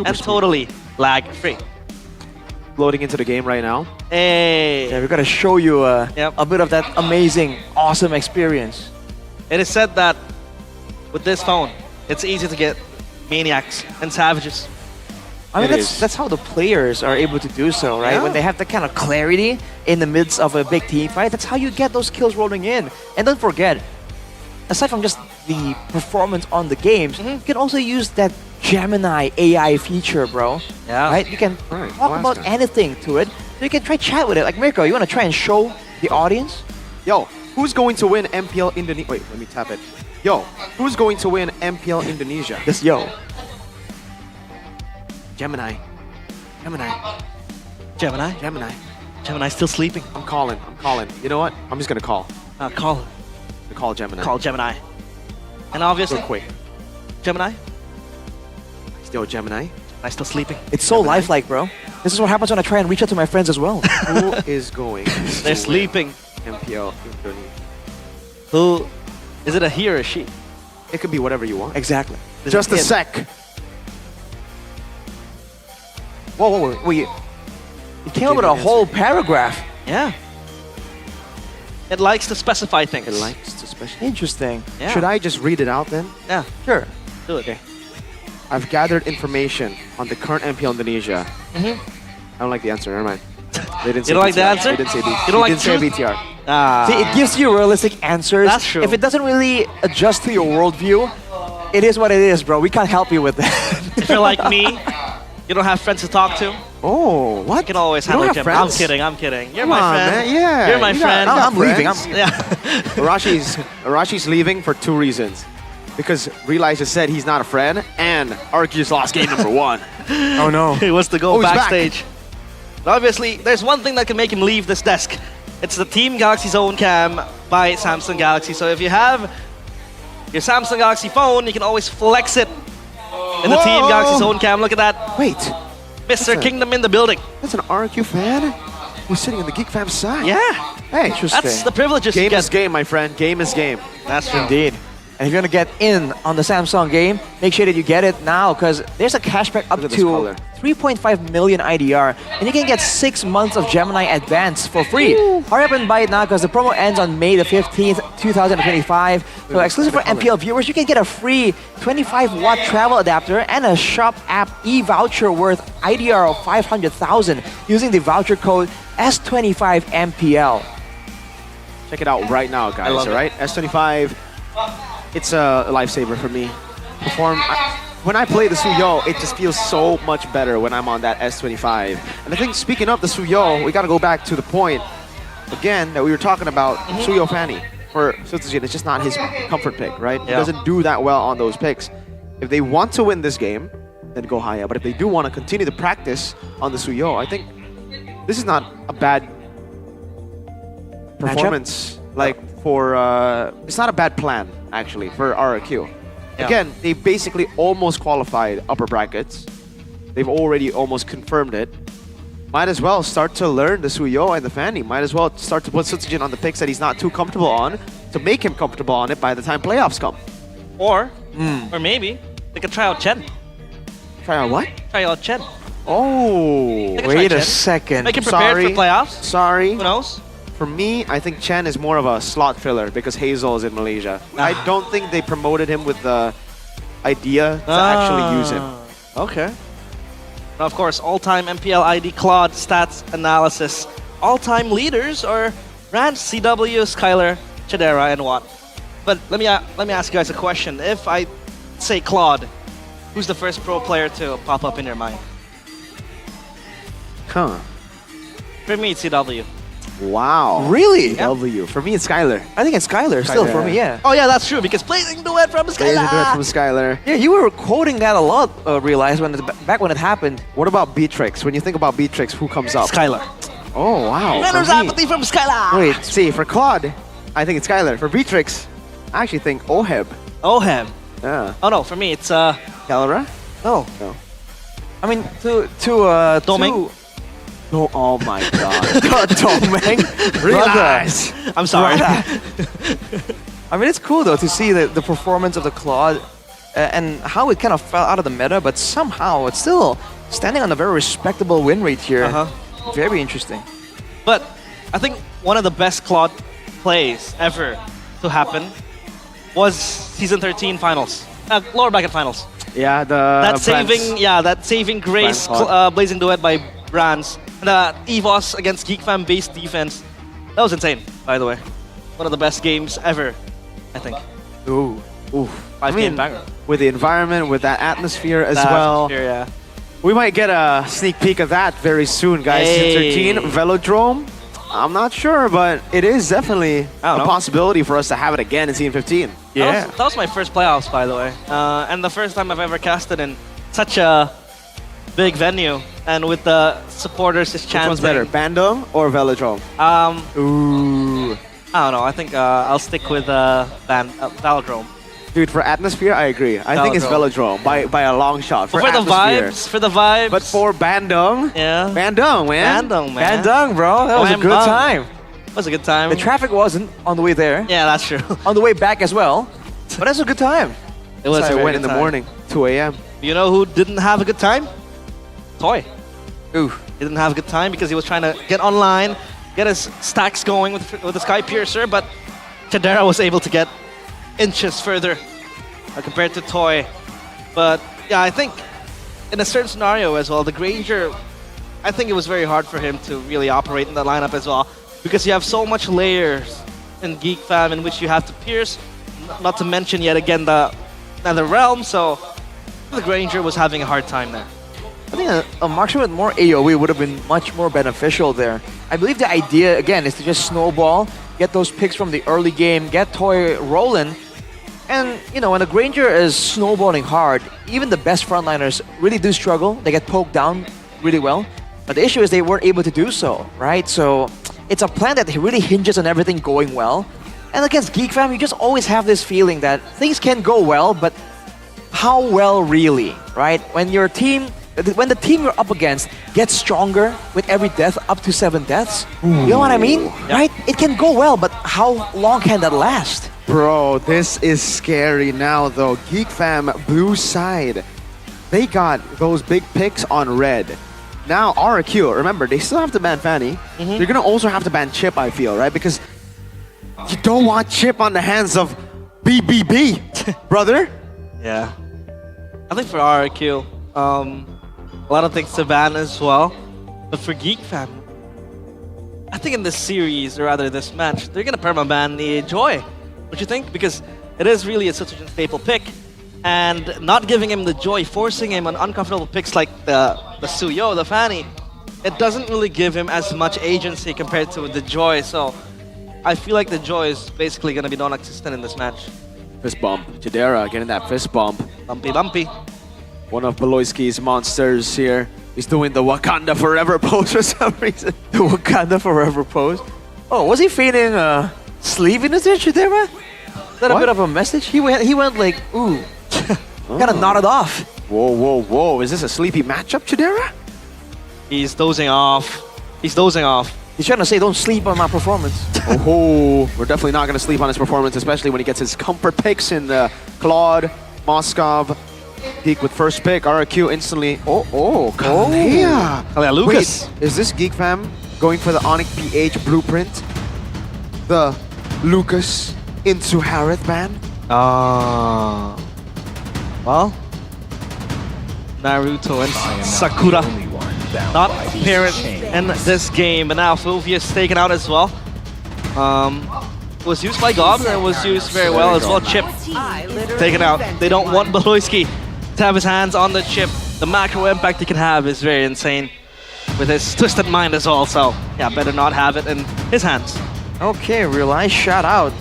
and totally lag-free.
Loading into the game right now.
Hey! Yeah, we gotta show you a bit of that amazing, awesome experience.
It is said that with this phone, it's easy to get maniacs and savages.
I mean, that's how the players are able to do so, right?
Yeah.
When they have that kind of clarity in the midst of a big team fight, that's how you get those kills rolling in. And don't forget, aside from just the performance on the games, you can also use that Gemini AI feature, bro.
Yeah.
Right? You can talk about anything to it. So you can try chat with it. Like, Mirko, you want to try and show the audience?
Yo, who's going to win MPL Indonesia? Wait, let me tap it. Yo, who's going to win MPL Indonesia?
This yo.
Gemini. Gemini.
Gemini?
Gemini.
Gemini's still sleeping.
I'm calling. You know what? I'm just gonna call.
Call.
Call Gemini.
Call Gemini. And obviously,
Real quick.
Gemini?
Still Gemini.
I'm still sleeping.
It's so lifelike, bro. This is what happens when I try and reach out to my friends as well.
Who is going?
They're sleeping.
MPL Indonesia.
Who? Is it a he or a she?
It could be whatever you want.
Exactly.
Just a sec.
Whoa. You came up with a whole paragraph.
Yeah. It likes to specify things.
It likes to specify.
Interesting.
Yeah.
Should I just read it out then?
Yeah.
Sure.
Do it.
Okay. I've gathered information on the current MPL Indonesia. I don't like the answer. Never mind. They didn't say
You don't like the
BTR.
answer?
They didn't say
You don't like
didn't say
truth?
BTR.
See, it gives you realistic answers.
That's true.
If it doesn't really adjust to your worldview, it is what it is, bro. We can't help you with that.
If you're like me, you don't have friends to talk to,
Oh, what?
you can always
You don't
handle
have
Gemini. I'm
friends?
kidding. You're
Come
my
on,
friend.
man. Yeah.
You're my
you
friend.
you
I'm leaving.
friends.
Yeah.
Arashi's leaving for 2 reasons. Because Realize just said he's not a friend, and Arceus lost game number 1.
Oh no.
He wants to go
Oh, he's back.
backstage. But obviously, there's one thing that can make him leave this desk. It's the Team Galaxy Zone Cam by Samsung Galaxy. So if you have your Samsung Galaxy phone, you can always flex it in the Team Galaxy Zone Cam. Look at that.
Wait,
Mr. Kingdom in the building.
that's an RQ fan who's sitting on the Geek Fam side.
Yeah.
Hey,
That's the privileges you
game
get.
is game, my friend. Game is game.
That's true.
Indeed. And if you're going to get in on the Samsung game, make sure that you get it now because there's a cashback up
Look at this
to
color.
3.5 million IDR. And you can get 6 months of Gemini Advance for free. Hurry up and buy it now because the promo ends on May the 15th, 2025. So exclusive for MPL viewers, you can get a free 25-watt travel adapter and a shop app e-voucher worth IDR of 500,000 using the voucher code S25MPL.
Check it out right now, guys.
love
All right, S25. It's a lifesaver for me. When I play the Suyo, it just feels so much better when I'm on that S25. And I think speaking of the Suyo, we got to go back to the point again that we were talking about. Suyo Fanny for Sutsujin, it's just not his comfort pick, right? He doesn't do that well on those picks. If they want to win this game, then go higher. But if they do want to continue to practice on the Suyo, I think this is not a bad performance. Like for it's not a bad plan actually for RRQ.
Yeah.
Again, they basically almost qualified upper brackets. They've already almost confirmed it. Might as well start to learn the Suyo and the Fanny. Might as well start to put Sutsujin on the picks that he's not too comfortable on to make him comfortable on it by the time playoffs come.
Or maybe they could try out Chen.
Try out what?
Try out Chen.
Oh,
They can
Wait
try
a
Chen.
second.
Make him prepared for playoffs.
Sorry.
Who knows?
For me, I think Chen is more of a slot filler because Hazel is in Malaysia. I don't think they promoted him with the idea to actually use him.
Okay. Now, of course, all-time MPL ID Claude stats analysis. All-time leaders are Rand, CW, Skylar, Chidera, and Watt. But let me ask you guys a question. If I say Claude, who's the first pro player to pop up in your mind?
Huh.
For me, it's CW.
Wow.
Really?
W. For me, it's Skylar.
I think it's Skylar still for me, yeah.
Oh yeah, that's true because playing duet from
There's a duet
Skylar.
from Skylar.
Yeah, you were quoting that a lot, Realize, back when it happened.
What about Beatrix? When you think about Beatrix, who comes up?
Skylar.
Oh, wow.
Runner's
For me-
apathy from Skylar.
Wait, see, for Claude, I think it's Skylar. For Beatrix, I actually think Oheb.
Oheb.
Yeah.
Oh no, for me it's
Calara?
No.
No.
I mean,
Domeng.
No, oh my god.
Domeng.
Realize.
I'm sorry.
I mean, it's cool though to see the performance of the Claude and how it kind of fell out of the meta, but somehow it's still standing on a very respectable win rate here. Very interesting.
But I think one of the best Claude plays ever to happen was Season 13 finals. Lower bracket finals.
Yeah,
that saving grace blazing duet by Brands. And EVOS against GeekFam based defense. That was insane, by the way. One of the best games ever, I think.
Ooh.
5 banger.
With the environment, with that atmosphere as well.
Yeah.
We might get a sneak peek of that very soon, guys.
Hey.
13 Velodrome. I'm not sure, but it is definitely a possibility for us to have it again in Season 15.
Yeah. That was my first playoffs, by the way. And the first time I've ever casted in such a big venue. And with the supporters just chanting.
Which one's better, Bandung or Velodrome?
Ooh. I don't know. I think I'll stick with Velodrome.
Dude, for atmosphere, I agree. I think it's Velodrome by a long shot.
For the vibes,
But for Bandung, Bandung, man.
Bandung, bro. That was a good time.
It was a good time.
The traffic wasn't on the way there.
Yeah, that's true.
On the way back as well. But that's a good time.
It was
I went in the morning, 2 a.m.
You know who didn't have a good time? Toy.
Ooh.
He didn't have a good time because he was trying to get online, get his stacks going with the Sky Piercer, but Chadera was able to get inches further compared to Toy. But yeah, I think in a certain scenario as well, the Granger, I think it was very hard for him to really operate in the lineup as well, because you have so much layers in GeekFam in which you have to pierce, not to mention yet again the realm, so the Granger was having a hard time there.
I think a marksman with more AoE would have been much more beneficial there. I believe the idea, again, is to just snowball, get those picks from the early game, get Toy rolling. And, you know, when a Granger is snowballing hard, even the best frontliners really do struggle. They get poked down really well. But the issue is they weren't able to do so, right? So it's a plan that really hinges on everything going well. And against GeekFam, you just always have this feeling that things can go well, but how well really, right? When the team you're up against gets stronger with every death, up to 7 deaths, you know what I mean?
Yeah.
Right? It can go well, but how long can that last?
Bro, this is scary now though. GeekFam blue side, they got those big picks on red. Now RQ, remember, they still have to ban Fanny. They're gonna also have to ban Chip, I feel, right? Because you don't want Chip on the hands of BBB, brother.
Yeah. I think for RQ, a lot of things to ban as well. But for GeekFam, I think in this series, or rather this match, they're gonna permaban the Joy. What you think? Because it is really a such a staple pick, and not giving him the Joy, forcing him on uncomfortable picks like the Suyo, the Fanny, it doesn't really give him as much agency compared to the Joy. So I feel like the Joy is basically gonna be non-existent in this match.
Fist bump. Chadera getting that fist bump.
Bumpy.
One of Beloyski's monsters here. He's doing the Wakanda Forever pose for some reason.
The Wakanda Forever pose? Oh, was he feigning sleeviness there, Chadera? Is that a bit of a message? He went like, ooh. Kind of nodded off.
Whoa. Is this a sleepy matchup, Chadera?
He's dozing off. He's
trying to say, don't sleep on my performance.
We're definitely not going to sleep on his performance, especially when he gets his comfort picks in Claude, Moskov. Peak with first pick, RQ instantly. Kalea
Lucas.
Wait, is this GeekFam going for the Onyx PH blueprint? The Lucas into Harith ban?
Well, Naruto and Sakura not apparent in this game, but now Fulvius taken out as well. Was used by Gob and was used very well as well. Chip taken out. They don't want Beloyski to have his hands on the chip. The macro impact he can have is very insane with his twisted mind as well. So yeah, better not have it in his hands.
Okay, realize shout out.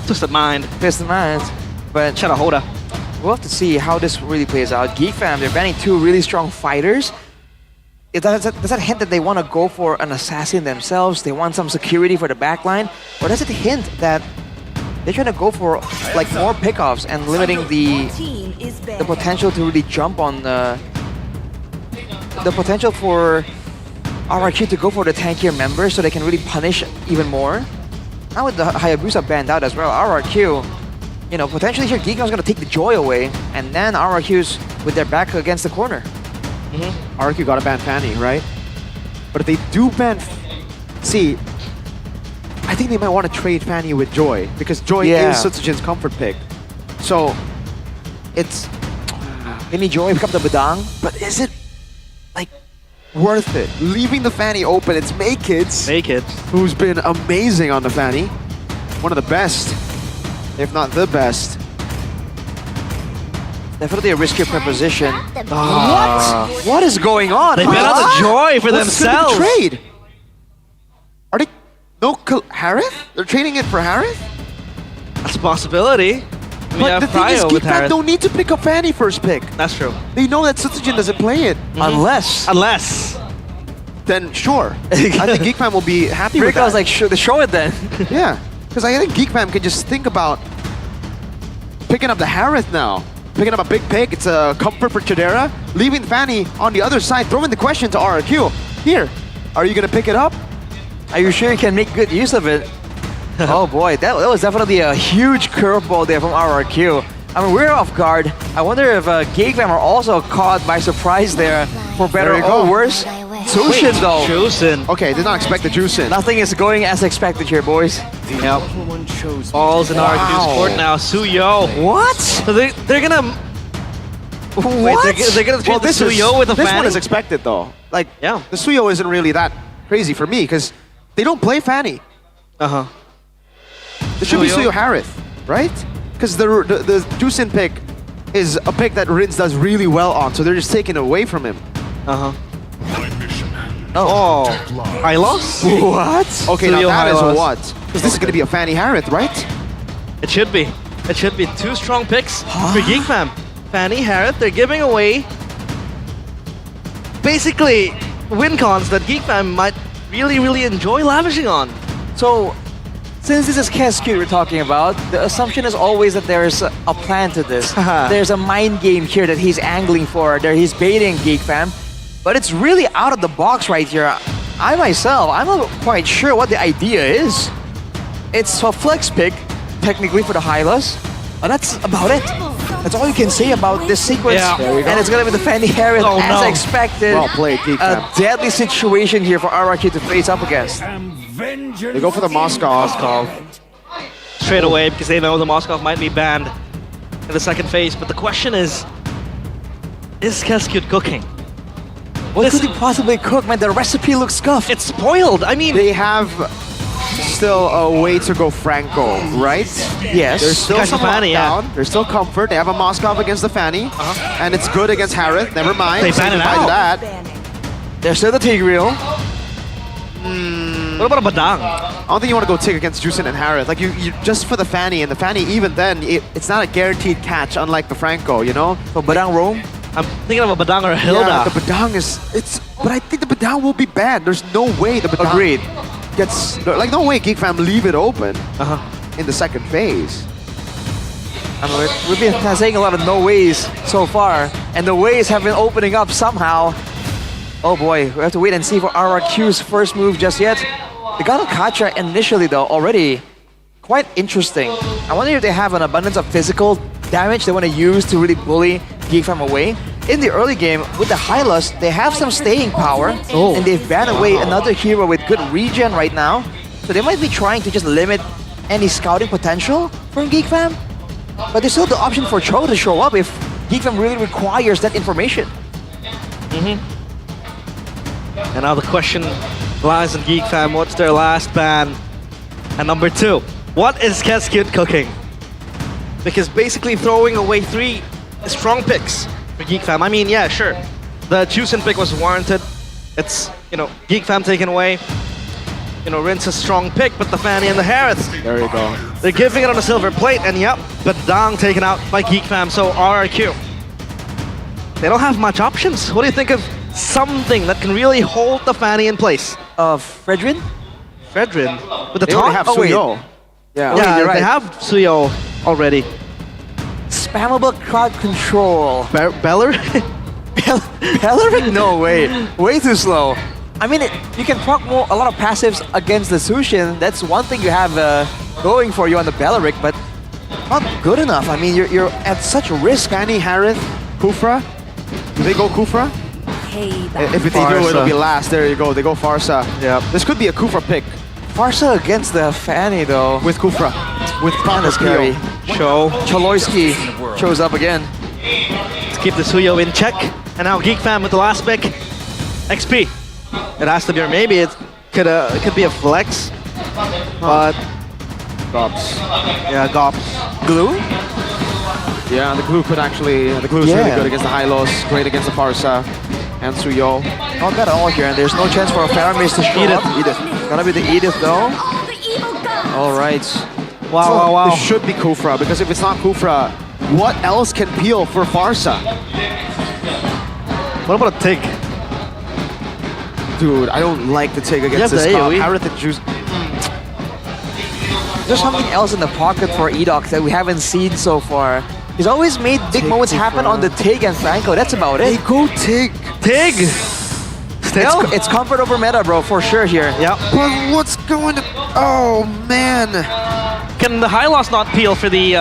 Twisted mind.
But
Charahoda.
We'll have to see how this really plays out. GeekFam, they're banning 2 really strong fighters. Does that hint that they want to go for an assassin themselves? They want some security for the backline? Or does it hint that they're trying to go for like more pickoffs and limiting the potential to really jump on the potential for RRQ to go for the tankier members so they can really punish even more? Now with the Hayabusa banned out as well, RRQ, you know, potentially here GeekFam's gonna take the Joy away, and then RRQ's with their back against the corner.
RQ got to ban Fanny, right? But if they do ban... See, I think they might want to trade Fanny with Joy because Joy
Yeah.
is Sutsujin's comfort pick. So it's
Can Joy pick up the Badang?
but is it like worth it? Leaving the Fanny open, it's Kids, who's been amazing on the Fanny. One of the best, if not the best.
Definitely a riskier proposition. What? What is going on?
They bet on the Joy for
What's gonna
themselves.
be the trade? Are they Harith? They're trading it for Harith?
That's a possibility. We
But
have
the thing is,
Pryo with
Geekfam
Harith.
don't need to pick up Fanny first pick.
That's true.
They know that Sutsujin doesn't play it.
Unless.
Then sure. I think Geekfam will be happy with
Rick, I was
that.
like, show it then.
Yeah. Because I think Geekfam can just think about picking up the Harith now. Picking up a big pick. It's a comfort for Chidera. Leaving Fanny on the other side. Throwing the question to RRQ. Here, are you going to pick it up?
Are you sure you can make good use of it? Oh boy, that was definitely a huge curveball there from RRQ. I mean, we're off guard. I wonder if Geekfam are also caught by surprise there, for better
There you
or
go.
worse. Jushin though.
Jushin.
Okay, did not expect the Jushin.
Nothing is going as expected here, boys.
Yep. Balls in RQ's court now. Suyo.
What?
So they're gonna. Wait, they're gonna trade the Suyo with the
This one
Fanny?
is expected though. Like,
Yeah.
the Suyo isn't really that crazy for me because they don't play Fanny.
Uh-huh.
There should be
Suyo?
Suyo Harith, right? Because the Jushin pick is a pick that Rins does really well on, so they're just taking it away from him.
Uh-huh. Oh. Hylos?
What? Okay, now
Suyo
that is
Hylos.
a what? Because this is going to be a Fanny Harith, right?
It should be. It should be two strong picks for Geek Fam. Fanny, Harith, they're giving away basically win cons that Geek Fam might really enjoy lavishing on.
So, since this is Cascade we're talking about, the assumption is always that there's a plan to this. There's a mind game here that he's angling for, that he's baiting Geekfam. But it's really out of the box right here. I myself, I'm not quite sure what the idea is. It's a flex pick, technically for the Hylas, but that's about it. That's all you can say about this sequence.
Yeah. There we go.
And it's gonna be the Fanny Harith
Oh,
as
no.
expected.
Well played, Geekfam.
A deadly situation here for RRQ to face up against.
They go for the Moskov.
Straight away because they know the Moskov might be banned in the second phase. But the question is Cascade cooking?
What could he possibly cook, man? The recipe looks scuffed.
It's spoiled. I mean,
They have still a way to go Franco, right?
Yes.
There's still
Guys,
some
the Fanny,
lockdown.
yeah.
There's still comfort. They have a Moskov against the Fanny. And it's good against Harith. Never mind.
They
Say
ban it
goodbye to
out.
that.
There's still the Tigreal.
what about a Badang?
I don't think you want to go tick against Jushin and Harith. Like you just for the Fanny, and the Fanny even then it's not a guaranteed catch, unlike the Franco, you know.
So Badang roam.
I'm thinking of a Badang or a Hilda.
Yeah, the Badang but I think the Badang will be banned. There's no way the Badang
Agreed.
gets like no way Geek Fam leave it open in the second phase.
I mean, we've been saying a lot of no ways so far, and the ways have been opening up somehow. Oh boy, we have to wait and see for RRQ's first move just yet. They got a Kacha initially though, already quite interesting. I wonder if they have an abundance of physical damage they want to use to really bully Geek Fam away. In the early game, with the Hylas, they have some staying power, and they've banned away another hero with good regen right now. So they might be trying to just limit any scouting potential from Geek Fam. But there's still the option for Cho to show up if Geek Fam really requires that information.
And now the question lies in Geek Fam. What's their last ban? And number two, what is Cascade cooking? Because basically throwing away three strong picks for Geek Fam. I mean, yeah, sure. The Jushin pick was warranted. It's, Geek Fam taken away. Rince's strong pick, but the Fanny and the Harith.
There you go.
They're giving it on a silver plate, and yep, Badang taken out by Geek Fam, so RRQ. They don't have much options. What do you think of something that can really hold the Fanny in place?
Fredrin?
Fredrin? With the
They
top?
already have Suyo. Yeah.
Yeah,
you're right.
they have Suyo already.
Spammable crowd control.
Bellerin?
Bellerin? No way. Way too slow. I mean, you can proc a lot of passives against the Sushin. That's one thing you have going for you on the Belleric, but not good enough. I mean, you're at such risk.
Fanny, Harith, Kufra. Do they go Kufra? If they do, it'll be last. There you go. They go Farsa.
Yeah.
This could be a Kufra pick
Farsa against the Fanny though.
With Kufra. With proper
scary.
Cho.
Choloyski shows up again.
Let's keep the Suyo in check. And now Geek Fam with the last pick. XP. It has to be, or maybe it could be a flex. But
Gops.
yeah, Gops.
Glue?
Yeah, the glue could actually, the glue is really good against the Hylos, great against the Farsa and Suyo.
Not bad at all here, and there's no chance for a Faramis to show up.
Edith.
Gonna be the Edith though. All right.
Wow. It should be Kufra, because if it's not Kufra, what else can peel for Farsa?
What about a Tig?
Dude, I don't like the take against this Heretic Juice.
There's something else in the pocket for Edoc that we haven't seen so far. He's always made big moments happen on the Tig and Franco. That's about it.
They go Tig.
Tig! Still?
It's comfort over meta, bro, for sure here.
Yeah.
But what's going to... Oh, man.
Can the high loss not peel for the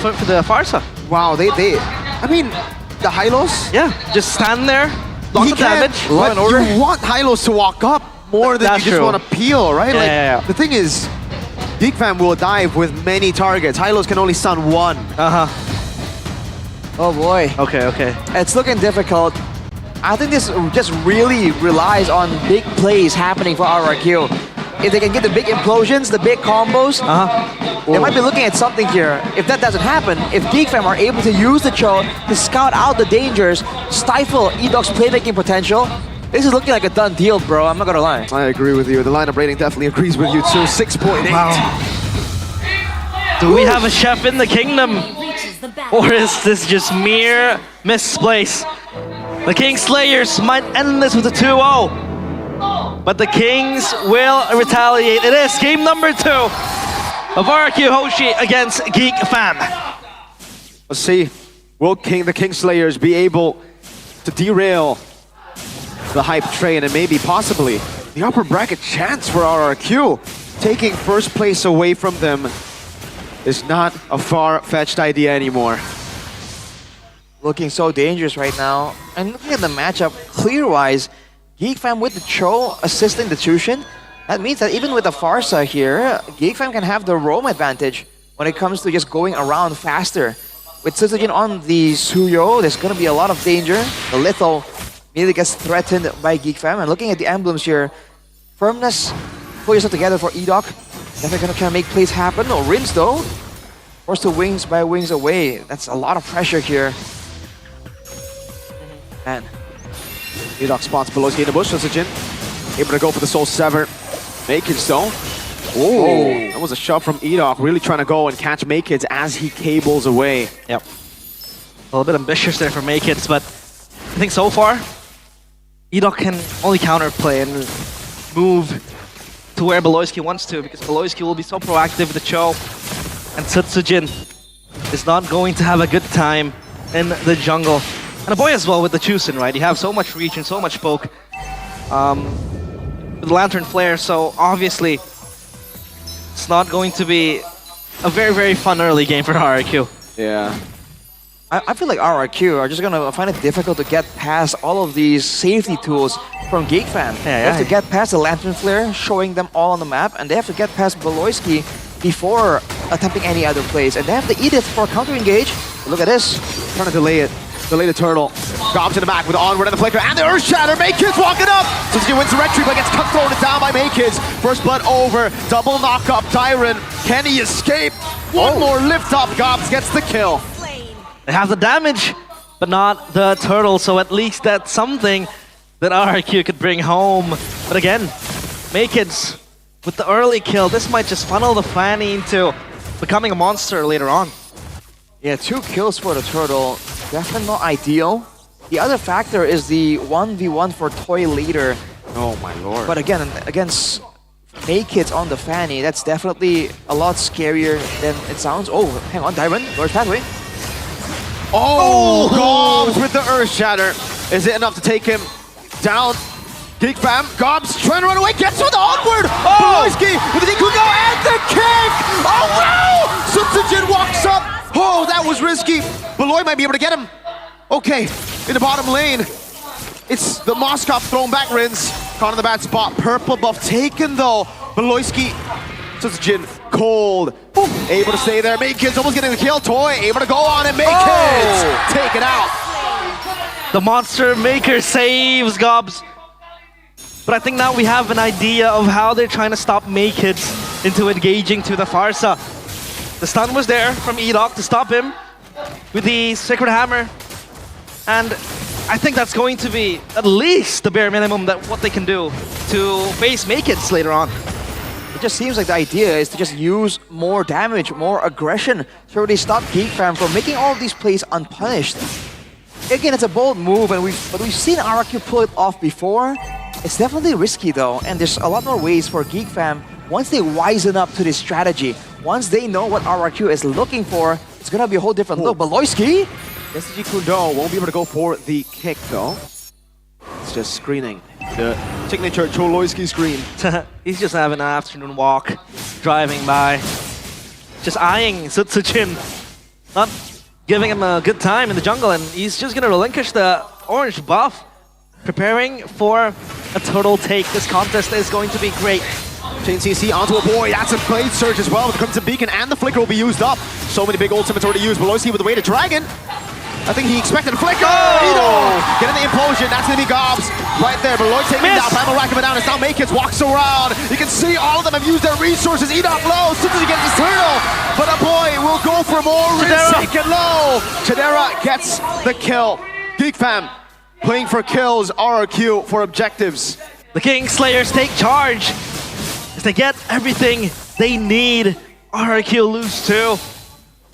for the Farsa?
Wow, they... I mean, the Hylos?
Yeah, just stand there, block the damage,
but you want Hylos to walk up more than you just want to peel, right?
Yeah,
The thing is, Geek Fam will dive with many targets. Hylos can only stun one.
Oh boy.
Okay.
It's looking difficult. I think this just really relies on big plays happening for RRQ. If they can get the big implosions, the big combos, they might be looking at something here. If that doesn't happen, if Geek Fam are able to use the Cho to scout out the dangers, stifle Edoc's playmaking potential, this is looking like a done deal, bro. I'm not gonna lie.
I agree with you. The lineup rating definitely agrees with you too. 6.8.
Wow. Do we have a chef in the kingdom? Or is this just mere misplace? The King Slayers might end this with a 2-0. But the Kings will retaliate. It is game number 2 of RRQ Hoshi against Geek Fam.
Let's see. Will the King Slayers be able to derail the hype train and maybe possibly the upper bracket chance for RRQ? Taking first place away from them is not a far-fetched idea anymore.
Looking so dangerous right now. And looking at the matchup, clear-wise, Geek Fam with the Cho assisting the Tushin. That means that even with the Farsa here, Geek Fam can have the roam advantage when it comes to just going around faster. With Sisujin on the Suyo, there's going to be a lot of danger. The Lethal immediately gets threatened by Geek Fam. And looking at the emblems here, Firmness, pull yourself together for Edoc. Definitely going to try to make plays happen. No Rins though. Forced to wings by wings away. That's a lot of pressure here. Man.
Edoc spots below in the bush. Sisujin able to go for the Soul Sever. Makids though. Oh, that was a shove from Edoc. Really trying to go and catch Makids as he cables away.
Yep. A little bit ambitious there for Makids, but I think so far, Edoc can only counterplay and move to where Beloyski wants to, because Beloyski will be so proactive with the Cho, and Setsujin is not going to have a good time in the jungle. And a boy as well with the Chusin, right? You have so much reach and so much poke with the Lantern Flare, so obviously it's not going to be a very, very fun early game for RRQ.
Yeah.
I feel like RRQ are just gonna find it difficult to get past all of these safety tools from Geek Fam. They have to get past the Lantern Flare, showing them all on the map, and they have to get past Beloyski before attempting any other plays. And they have the Edith for counter-engage. Look at this.
Trying to delay it. Delay the turtle. Gobs in the back with Onward and the Flicker and the Earth Shatter. Makids walking up. Sisujin wins the retreat but gets thrown down by Makids. First blood over. Double knock up. Tyron. Can he escape? One more lift up. Gobs gets the kill.
They have the damage, but not the turtle, so at least that's something that RRQ could bring home. But again, Makids with the early kill, this might just funnel the Fanny into becoming a monster later on.
Yeah, 2 kills for the turtle. Definitely not ideal. The other factor is the 1v1 for Toy later.
Oh my lord.
But again, against Makids on the Fanny, that's definitely a lot scarier than it sounds. Oh, hang on, Dyron, Lord's Pathway.
Oh, Gobs with the Earth Shatter. Is it enough to take him down? Geek Fam, Gobs trying to run away, gets with the Onward! Beloyski with the Dikugo and the kick! Oh wow! Setsujin walks up! Oh, that was risky. Beloy might be able to get him. Okay, in the bottom lane. It's the Moskov thrown back rinse. Caught in the bad spot. Purple buff taken though. Beloyski, Jin, cold. Able to stay there. Make Kids almost getting the kill. Toy able to go on and make Kids take it out.
The Monster Maker saves Gobs. But I think now we have an idea of how they're trying to stop Make-Kids into engaging to the Farsa. The stun was there from Edok to stop him with the Sacred Hammer. And I think that's going to be at least the bare minimum that what they can do to face Make-Kids later on.
It just seems like the idea is to just use more damage, more aggression to really stop GeekFam from making all of these plays unpunished. Again, it's a bold move, but we've seen RRQ pull it off before. It's definitely risky though, and there's a lot more ways for GeekFam once they wisen up to this strategy. Once they know what RRQ is looking for, it's gonna be a whole different look. Beloyski?
SG Kundo won't be able to go for the kick though. It's just screening. The signature Choloyski screen.
He's just having an afternoon walk, driving by, just eyeing Sutsujin, not giving him a good time in the jungle, and he's just gonna relinquish the orange buff, preparing for a total take. This contest is going to be great.
Chain CC onto a boy, that's a Blade Surge as well with the Crimson Beacon, and the Flicker will be used up. So many big ultimates already used. Beloyski with the Weighted Dragon. I think he expected a Flicker! Getting the Implosion, that's gonna be Gobs right there. Beloy taking him down, Primal racking him down, it's now Make-Kids walks around. You can see all of them have used their resources. Edok low, as soon as he gets his turtle, but a boy will go for more. Taken low. Chidera gets the kill. GeekFam playing for kills, RRQ for objectives.
The King Slayers take charge as they get everything they need. RRQ lose too.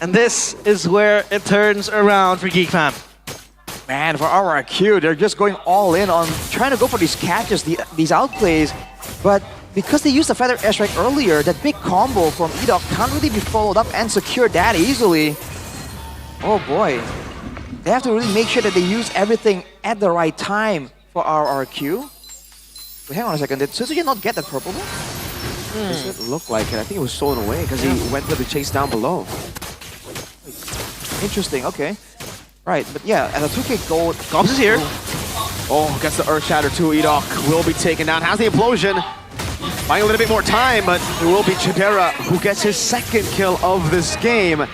And this is where it turns around for GeekFam.
Man, for RRQ, they're just going all in on trying to go for these catches, these outplays. But because they used the Feather Airstrike earlier, that big combo from Edok can't really be followed up and secured that easily. Oh boy. They have to really make sure that they use everything at the right time for RRQ. Wait, hang on a second, did Suzuki not get that purple one?
Does it look like it? I think it was stolen away because he went for the chase down below.
Interesting, okay. Right, but yeah, and a 2K gold.
Gobs is here.
Oh, gets the Earth Shatter too. Edok will be taken down. Has the Implosion. Buying a little bit more time, but it will be Chidera who gets his second kill of this game.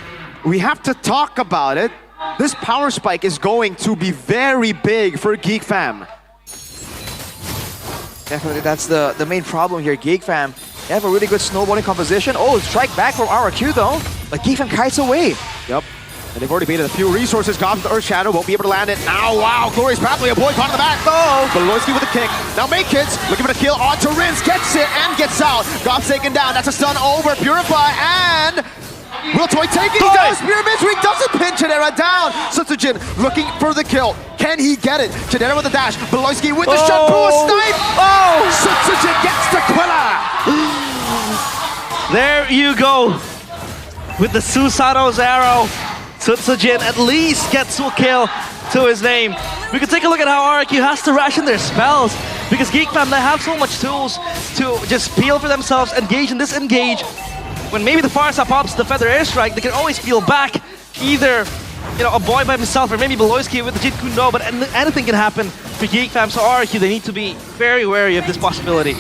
We have to talk about it. This power spike is going to be very big for GeekFam.
Definitely, that's the main problem here. GeekFam, they have a really good snowballing composition. Oh, strike back from RRQ though, but GeekFam kites away.
Yep. And they've already baited a few resources. Gobs the Earth Shadow won't be able to land it. Now, wow, Glorious Pathway, a boy caught in the back. Oh, Beloyski with a kick. Now Make-Kids looking for the kill onto Rinse, gets it and gets out. Gobs taken down. That's a stun over Purify and will Toy take it? He does. Spear Misery doesn't pin Chidera down. Sutsujin looking for the kill. Can he get it? Chidera with the dash. Beloyski with the shot. Pull a snipe. Oh, Sutsujin gets the Quilla.
There you go. With the Susaro's arrow, Sutsujin at least gets a kill to his name. We can take a look at how RRQ has to ration their spells, because GeekFam, they have so much tools to just peel for themselves, engage and disengage. When maybe the Farsa pops the Feather Airstrike, they can always peel back. Either, you know, a boy by himself or maybe Beloyski with the Jit Kundo, but anything can happen for GeekFam, so RRQ, they need to be very wary of this possibility.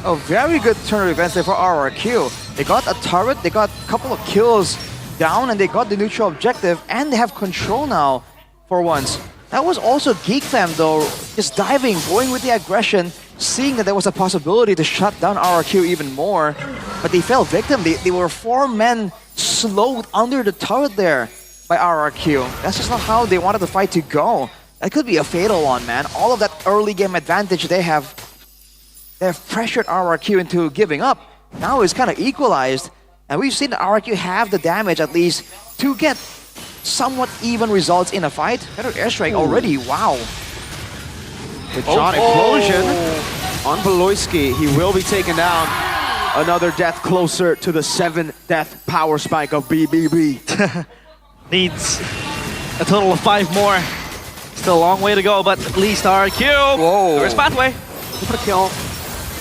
Oh, very good turn of events there for RRQ. They got a turret, they got a couple of kills down, and they got the neutral objective, and they have control now for once. That was also GeekFam though, just diving, going with the aggression, seeing that there was a possibility to shut down RRQ even more, but they fell victim. They were 4 men slowed under the turret there by RRQ. That's just not how they wanted the fight to go. That could be a fatal one, man. All of that early game advantage they have pressured RRQ into giving up. Now it's kind of equalized, and we've seen RRQ have the damage at least to get somewhat even results in a fight. Better airstrike already, wow.
With John Implosion on Beloyski, he will be taken down. Another death closer to the 7th death power spike of BBB.
Needs a total of 5 more. Still a long way to go, but at least RRQ.
Whoa.
There's Pathway.
Put a kill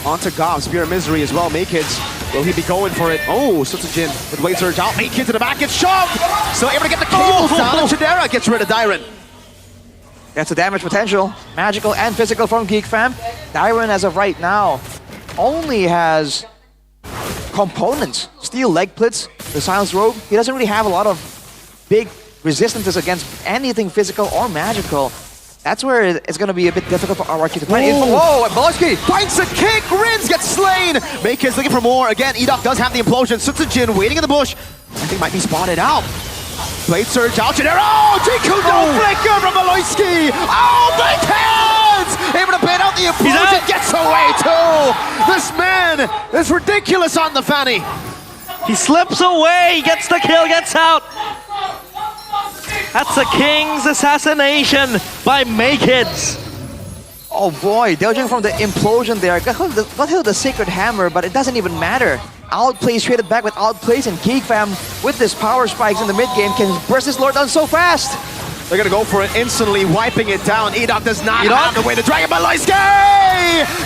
onto Gobs. Spear of Misery as well. Make-Kids, will he be going for it? Oh, Sutsujin with Blade Surge out. Make-Kids in the back, gets shoved. So able to get the cables down, and Chidera gets rid of Dyron.
That's the damage potential, magical and physical from Geek Fam. Dyron, as of right now, only has components. Steel leg plates, the Silence Robe. He doesn't really have a lot of big resistances against anything physical or magical. That's where it's going to be a bit difficult for RRQ to find. Whoa, and Boloski
Finds a kick, Rins gets slain! Makekids looking for more. Again, Edok does have the implosion. Sutsujin waiting in the bush. I think might be spotted out. Blade Surge out, Janero! Oh, Jiku no flicker from Maloyski! Oh, Makekids! Able to bait out the implosion, gets away too! This man is ridiculous on the Fanny.
He slips away, gets the kill, gets out. That's the King's assassination by Makekids.
Oh boy, dodging from the implosion there. Got hit with the Sacred Hammer, but it doesn't even matter. Outplays, traded back with outplays, and Geek Fam with this power spikes in the mid game can burst his lord down so fast.
They're gonna go for it instantly, wiping it down. Edok does not have the way to Dragon Maloyski!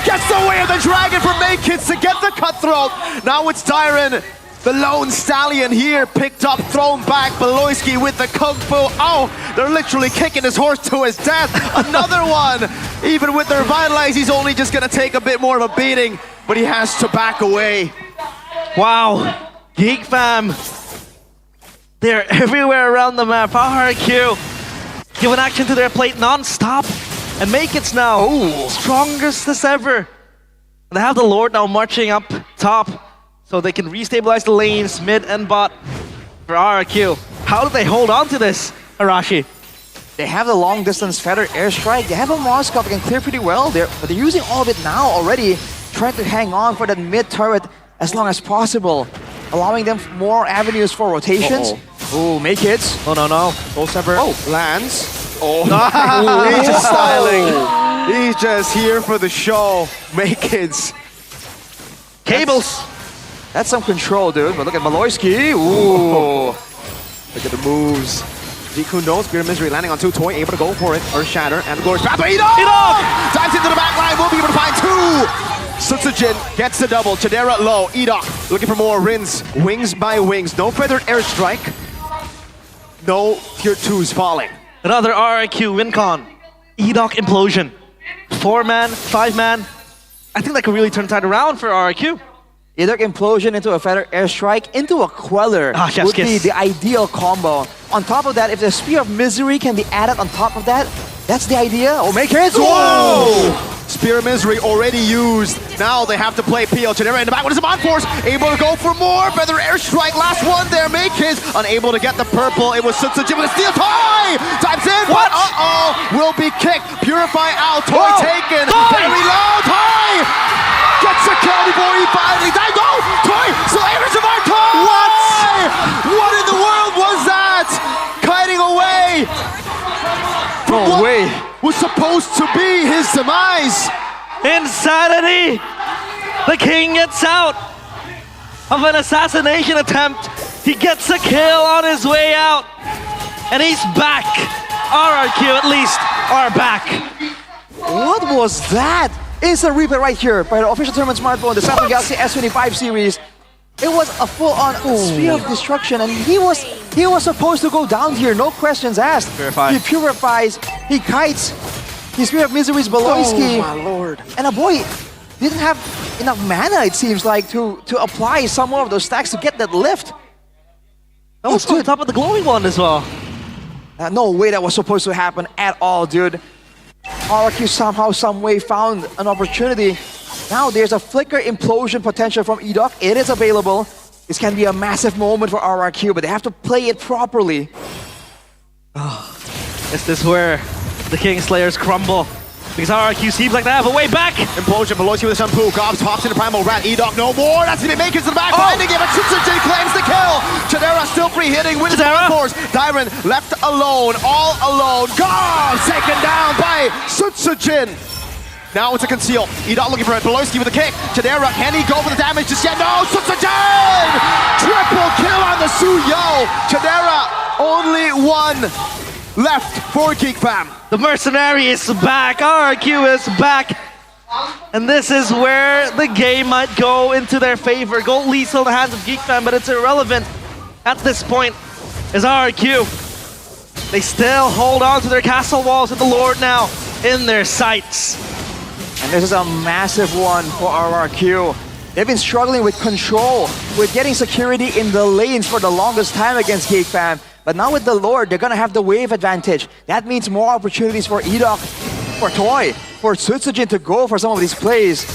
Gets the way of the Dragon for Makekids to get the cutthroat. Now it's Dyron. The lone stallion here picked up, thrown back. Maloyski with the Kung Fu. Oh, they're literally kicking his horse to his death. Another one. Even with the Revitalize, he's only just gonna take a bit more of a beating, but he has to back away.
Wow, Geek Fam. They're everywhere around the map. RRQ giving action to their plate non-stop. And Makekids now strongest as ever. They have the Lord now marching up top, so they can restabilize the lanes, mid and bot for RRQ. How do they hold on to this, Arashi?
They have the long distance feather airstrike. They have a Moskov that can clear pretty well there, but they're using all of it now already, trying to hang on for that mid turret as long as possible, allowing them more avenues for rotations. Oh, Makekids.
Oh, no.
Goal sever.
Lands. He's just styling. He's just here for the show. Makekids.
Cables.
That's some control, dude. But look at Maloyski. Ooh.
Look at the moves. Jiku knows Spear of Misery landing on 2 Toy, able to go for it. Earth Shatter and Glorious Path. Edok! Dives into the back line, will be able to find 2! Sutsujin gets the double. Chidera low. Edok looking for more. Rins. Wings by wings. No feathered airstrike. No tier 2s falling.
Another RRQ win con. Edok implosion. 4-man, 5-man. I think that could really turn the tide around for RRQ.
Edok implosion into a feather airstrike into a queller would be the ideal combo. On top of that, if the Spear of Misery can be added on top of that, that's the idea. Oh, Makekids!
Whoa! Spear of Misery already used. Now they have to play PL. Chidera in the back. What is the Bond Force? Able to go for more. Feather airstrike. Last one there. Makekids unable to get the purple. It was Sutsujin with a steel toy. Types in. What? Will be kicked. Purify out. Toy taken. Very low. Toy gets a kill before he finally dies. No! Toy slayers of our Toy. What in the world was that? Kiting away.
No way.
Was supposed to be his demise.
Insanity! The King gets out of an assassination attempt. He gets a kill on his way out. And he's back. RRQ at least are back.
What was that? Instant replay right here by the official tournament smartphone, the Samsung Galaxy S25 series. It was a full-on Spear of Destruction, and he was supposed to go down here, no questions asked.
Purify.
He purifies, he kites, his Spear of Misery is Maloyski.
Oh my lord.
And a boy didn't have enough mana, it seems like, to apply some more of those stacks to get that lift.
That was on top of the glowing one as well.
No way that was supposed to happen at all, dude. RRQ somehow, some way found an opportunity. Now there's a flicker implosion potential from Edok. It is available. This can be a massive moment for RRQ, but they have to play it properly.
Is this where the King Slayers crumble? Because RRQ seems like they have a way back.
Implosion, Maloyski with a shampoo. Gobs pops into Primal Rat. Edok no more. That's gonna be Makekids in the back. Finding it, but Sutsujin claims the kill. Chidera still free hitting with his force. Dyron left alone, all alone. Gobs taken down by Sutsujin. Now it's a conceal. Edok looking for it. Maloyski with a kick. Chidera, can he go for the damage just yet? No! Sutsujin! Triple kill on the Suyo. Chidera, only one left for Geek Fam.
The Mercenary is back. RRQ is back. And this is where the game might go into their favor. Gold lethal in the hands of Geek Fam, but it's irrelevant at this point as RRQ They still hold on to their castle walls with the Lord now in their sights.
And this is a massive one for RRQ. They've been struggling with control, with getting security in the lanes for the longest time against Geek Fam. But now with the Lord, they're gonna have the wave advantage. That means more opportunities for Edok, for Toy, for Sutsujin to go for some of these plays.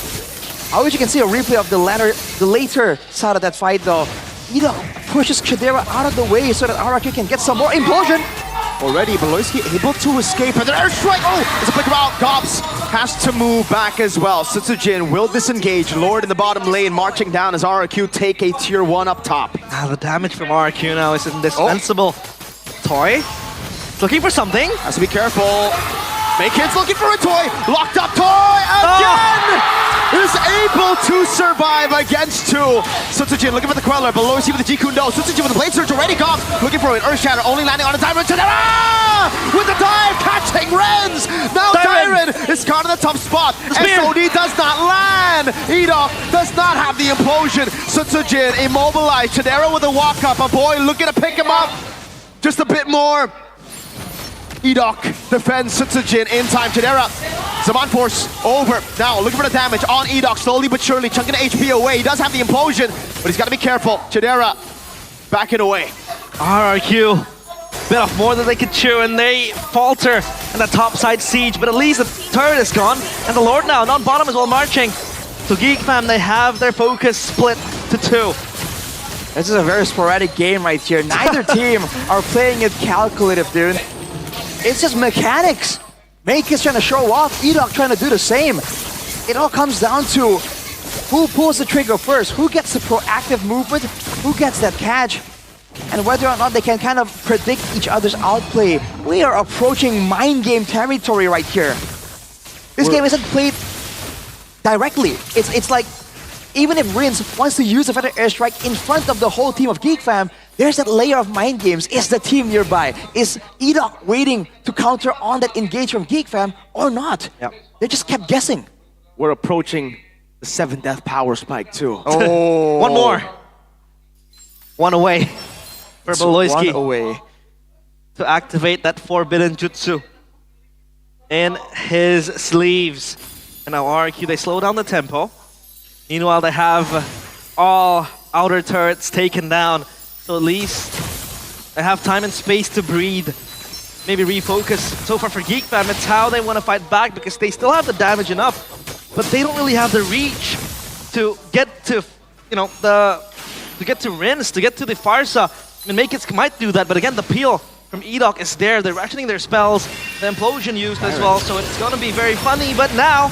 I wish you can see a replay of the later side of that fight though. Edok pushes Chidera out of the way so that RRQ can get some more implosion.
Already, Beloyski able to escape, and then airstrike! Oh, it's a flicker out. Gops has to move back as well. Sutsujin will disengage. Lord in the bottom lane, marching down as RRQ take a tier 1 up top.
The damage from RRQ now is indispensable. Toy, looking for something.
Has to be careful. Makehead's looking for a Toy. Locked up Toy again! Is able to survive against 2. Sutsujin looking for the Queller. Beloyski with the Jikundo. Sutsujin with the Blade Surge already comes. Looking for an Earth Shatter, only landing on a Diamond. Chidera! With the dive, catching Rens! Now Tyron is caught in the tough spot. SOD does not land! Edok does not have the implosion. Sutsujin immobilized. Chidera with a walk up. A boy looking to pick him up. Just a bit more. Edok defends Sutsujin in time. Chidera, Zaman Force over. Now looking for the damage on Edok, slowly but surely chunking the HP away. He does have the implosion, but he's got to be careful. Chidera backing away.
RRQ, bit off more than they could chew, and they falter in the top side siege, but at least the turret is gone, and the Lord now, not bottom as well, marching. So Geek Fam, they have their focus split to 2.
This is a very sporadic game right here. Neither team are playing it calculative, dude. It's just mechanics. Make is trying to show off, Edok trying to do the same. It all comes down to who pulls the trigger first, who gets the proactive movement, who gets that catch, and whether or not they can kind of predict each other's outplay. We are approaching mind game territory right here. This game isn't played directly. It's like, even if Rins wants to use a Feather Airstrike in front of the whole team of Geek Fam, there's that layer of mind games. Is the team nearby? Is Edok waiting to counter on that engage from Geek Fam or not?
Yep.
They just kept guessing.
We're approaching the 7th death power spike too.
Oh.
One more. One away for Beloyski.
One away.
To activate that forbidden jutsu in his sleeves. And now RRQ, they slow down the tempo. Meanwhile, they have all outer turrets taken down. So at least they have time and space to breathe. Maybe refocus. So far for Geek Fam, it's how they want to fight back because they still have the damage enough. But they don't really have the reach to get to, you know, to get to Rins, to get to the Farsa. I mean, Makits might do that, but again, the peel from Edok is there. They're rationing their spells. The implosion used as well, so it's going to be very funny. But now,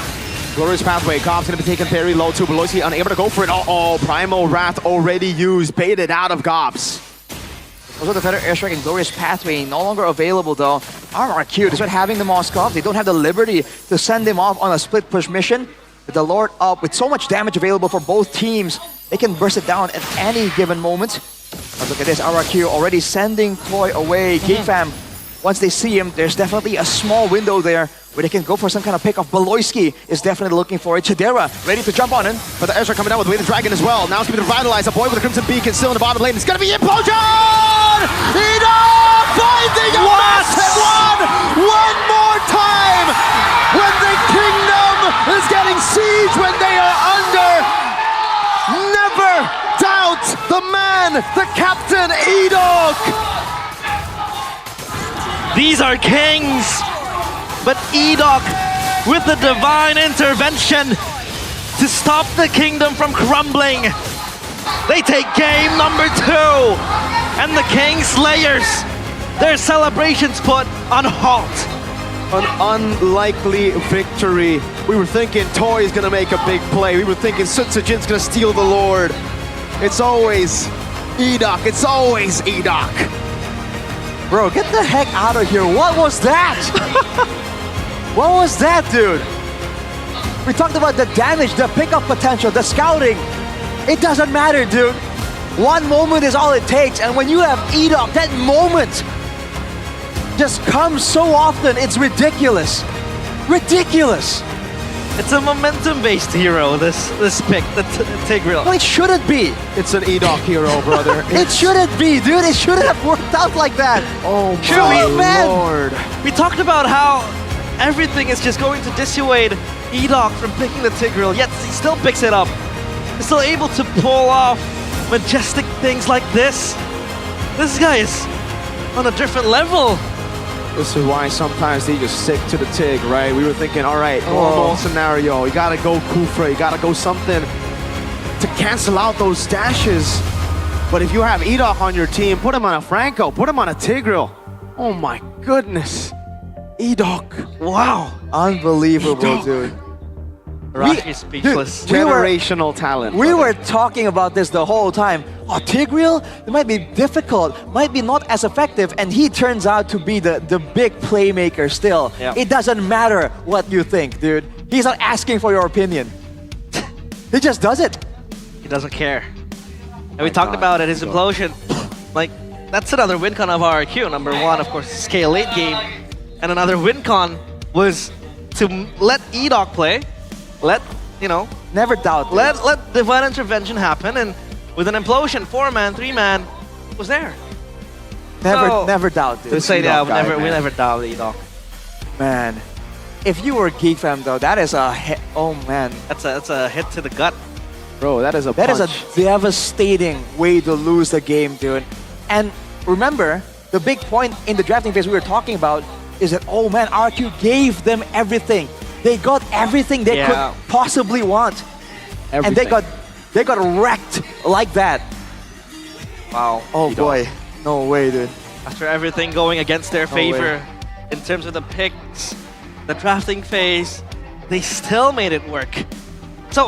Glorious Pathway, Gob's gonna be taken very low too. Beloyski unable to go for it. Oh, Primal Wrath already used, baited out of Gobs.
Also, the Feather Airstrike and Glorious Pathway no longer available though. RRQ, despite having the Moskov, they don't have the liberty to send him off on a split push mission. With the Lord up, with so much damage available for both teams, they can burst it down at any given moment. But look at this, RRQ already sending Toy away. Geek Fam, once they see him, there's definitely a small window there where they can go for some kind of pick off. Beloyski is definitely looking for it. Chidera ready to jump on him.
But the Ezra coming down with Way the Dragon as well. Now it's going to be revitalized. A boy with a Crimson Beacon still in the bottom lane. It's going to be implosion! Edok finding a massive one! One more time! When the kingdom is getting siege, when they are under, never doubt the man, the captain, Edok!
these are kings! But Edok, with the divine intervention to stop the kingdom from crumbling, they take game number 2. And the King Slayers, their celebrations put on halt.
An unlikely victory. We were thinking Toy is gonna make a big play. We were thinking Sutsujin's gonna steal the Lord. It's always Edok. It's always Edok.
Bro, get the heck out of here. What was that? What was that, dude? We talked about the damage, the pickup potential, the scouting. It doesn't matter, dude. One moment is all it takes, and when you have Edok, that moment just comes so often, it's ridiculous. Ridiculous.
It's a momentum-based hero, this pick, the Tigreal.
No, it shouldn't be.
It's an Edok hero, brother.
It shouldn't be, dude. It shouldn't have worked out like that.
Oh
man.
lord.
We talked about how everything is just going to dissuade Edok from picking the Tigreal, yet he still picks it up. He's still able to pull off majestic things like this. This guy is on a different level.
This is why sometimes they just stick to the Tig, right? We were thinking, all right, normal scenario. You gotta go Kufra, you gotta go something to cancel out those dashes. But if you have Edok on your team, put him on a Franco, put him on a Tigreal. Oh my goodness. Edok.
Wow.
Unbelievable, dude.
Raki's speechless.
Generational talent.
We were talking about this the whole time. Oh, Tigreal, it might be difficult, might be not as effective, and he turns out to be the big playmaker still.
Yeah.
It doesn't matter what you think, dude. He's not asking for your opinion. He just does it.
He doesn't care. And we talked about it, his implosion. Like, that's another win con of RRQ. Number one, of course, scale late game. And another win con was to let Edok play. Let, you know,
never doubt.
Let divine intervention happen, and with an implosion, 4-man, 3-man was there.
Never doubt. Dude.
To say that, we never doubt Edok.
Man, if you were Geek Fam though, that is a hit. Oh man,
that's a hit to the gut,
bro. That is a
devastating way to lose the game, dude. And remember, the big point in the drafting phase we were talking about is that, oh man, RQ gave them everything. They got everything they could possibly want.
Everything.
And they got wrecked like that.
Wow.
Oh boy. No way, dude.
After everything going against their favor in terms of the picks, the drafting phase, they still made it work. So,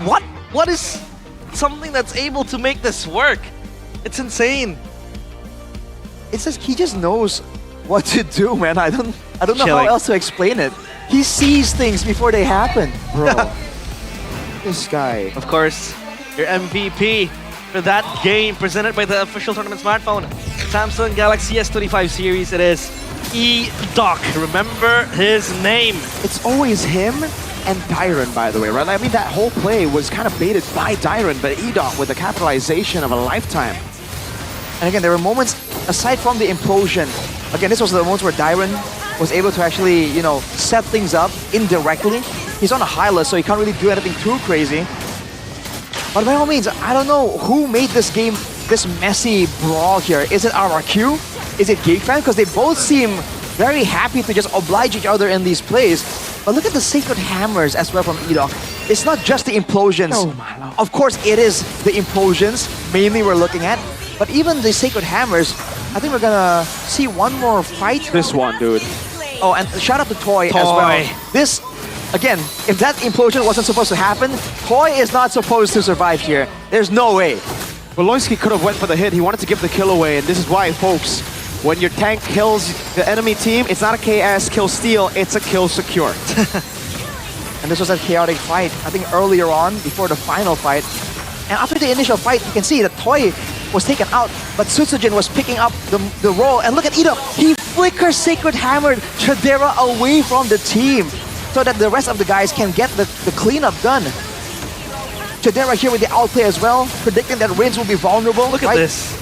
what is something that's able to make this work? It's insane.
It's just he just knows what to do, man. I don't know how else to explain it. He sees things before they happen,
bro. This guy.
Of course, your MVP for that game presented by the official tournament smartphone, Samsung Galaxy S25 series. It is Edok. Remember his name.
It's always him and Dyron, by the way, right? I mean, that whole play was kind of baited by Dyron, but Edok with the capitalization of a lifetime.
And again, there were moments, aside from the implosion, again, this was the moments where Dyron was able to actually, you know, set things up indirectly. He's on a high list, so he can't really do anything too crazy. But by all means, I don't know who made this game this messy brawl here. Is it RRQ? Is it Geek Fam? Because they both seem very happy to just oblige each other in these plays. But look at the Sacred Hammers as well from Edok. It's not just the implosions.
Oh my lord.
Of course, it is the implosions mainly we're looking at. But even the Sacred Hammers, I think we're gonna see one more fight.
This one, dude.
Oh, and shout out to Toy as well. This, again, if that implosion wasn't supposed to happen, Toy is not supposed to survive here. There's no way.
Voloisky could have went for the hit. He wanted to give the kill away, and this is why, folks, when your tank kills the enemy team, it's not a KS kill steal, it's a kill secure.
And this was a chaotic fight, I think earlier on, before the final fight. And after the initial fight, you can see that Toy was taken out, but Sutsujin was picking up the role. And look at Edok, he flickers Sacred Hammer Chadera away from the team so that the rest of the guys can get the cleanup done. Chadera here with the outplay as well, predicting that Rins will be vulnerable.
Look at this.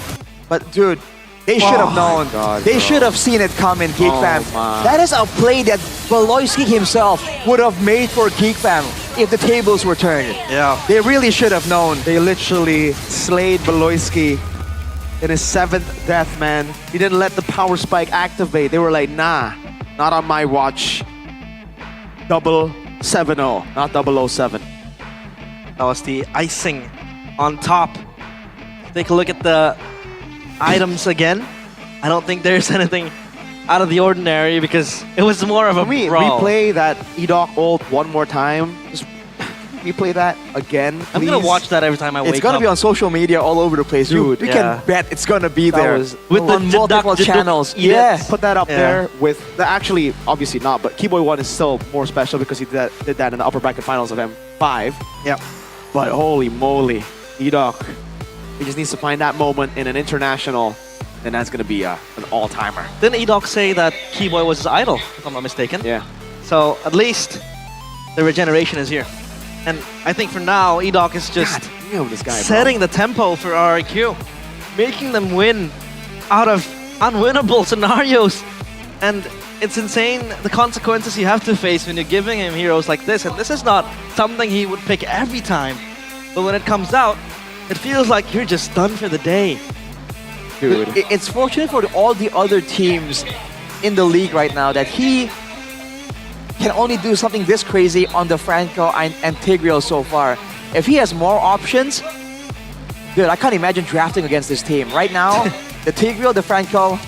But dude, they should have known. They should have seen it coming, Geek Fam. That is a play that Voloisky himself would have made for Geek Fam if the tables were turned.
Yeah.
They really should have known.
They literally slayed Voloisky in his 7th death, man. He didn't let the power spike activate. They were like, nah, not on my watch. 070, not 007.
That was the icing on top. Take a look at the items again. I don't think there's anything out of the ordinary because it was more of a brawl.
Replay that Edok ult one more time. Just replay that again, please.
I'm gonna watch that every time I wake up.
It's gonna be on social media all over the place.
Dude,
we can bet it's gonna be there.
With
on multiple channels.
Yeah. Put that up there with the, actually, obviously not, but Keyboy 1 is still more special because he did that in the upper bracket finals of M5.
Yep.
But holy moly, Edok. He just needs to find that moment in an international, and that's gonna be an all-timer.
Didn't Edok say that Keyboy was his idol, if I'm not mistaken?
Yeah.
So at least the regeneration is here. And I think for now, Edok is just
this guy,
setting the tempo for RRQ, making them win out of unwinnable scenarios. And it's insane the consequences you have to face when you're giving him heroes like this. And this is not something he would pick every time. But when it comes out, it feels like you're just done for the day.
Dude. It's fortunate for all the other teams in the league right now that he can only do something this crazy on the Franco and Tigreal so far. If he has more options, dude, I can't imagine drafting against this team. Right now, the Tigreal, the Franco,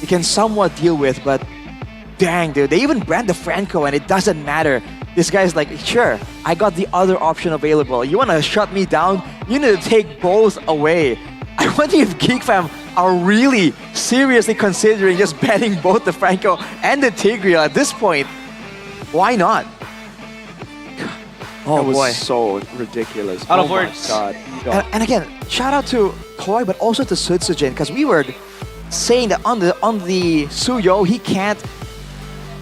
you can somewhat deal with, but dang, dude, they even brand the Franco and it doesn't matter. This guy's like, sure, I got the other option available. You want to shut me down? You need to take both away. I wonder if GeekFam are really seriously considering just banning both the Franco and the Tigreal at this point. Why not?
Oh, that was so ridiculous.
Out of words.
God.
And again, shout out to Toy, but also to Sutsujin, because we were saying that on the Suyo, he can't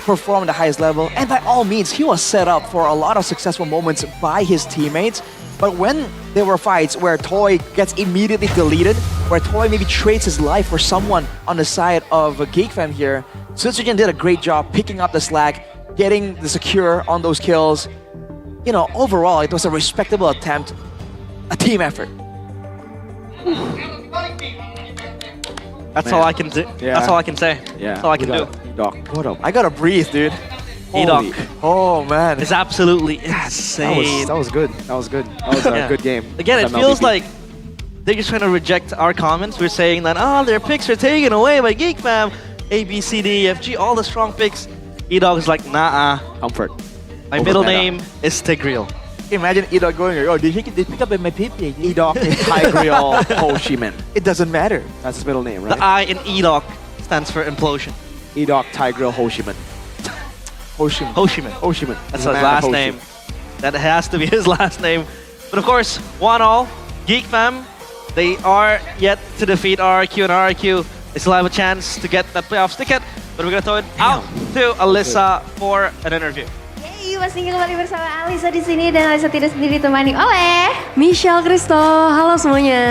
perform at the highest level. And by all means, he was set up for a lot of successful moments by his teammates. But when there were fights where Toy gets immediately deleted, where Toy maybe trades his life for someone on the side of GeekFam here, Sutsujin did a great job picking up the slack, getting the secure on those kills. You know, overall, it was a respectable attempt, a team effort.
That's all I can do.
Yeah.
That's all I can say.
Yeah.
That's all I can do.
Edok, what up?
I gotta breathe, dude.
Edok.
Oh man,
it's absolutely insane.
That was good. That was good. That was a good game.
Again, it feels like they're just trying to reject our comments. We're saying that, their picks are taken away by GeekFam. A, B, C, D, E, F, G, all the strong picks. Edok is like, nah.
Comfort.
My middle name is Tigreal.
Imagine Edok going, oh, did he pick up my PP?
Edok Tigreal Ho Chi Minh.
It doesn't matter.
That's his middle name, right?
The I in Edok stands for implosion.
Edok Tigreal Ho Chi Minh.
Ho Chi Minh.
Ho Chi Minh.
Ho Chi Minh.
That's his last name. That has to be his last name. But of course, 1-all, GeekFam, they are yet to defeat RRQ, and RRQ, they still have a chance to get that playoffs ticket. But we're gonna throw it out to Alyssa for an interview.
Yeay, masih kembali bersama Alisa di sini dan Alisa tidak sendiri ditemani oleh
Michelle Kristo. Halo semuanya.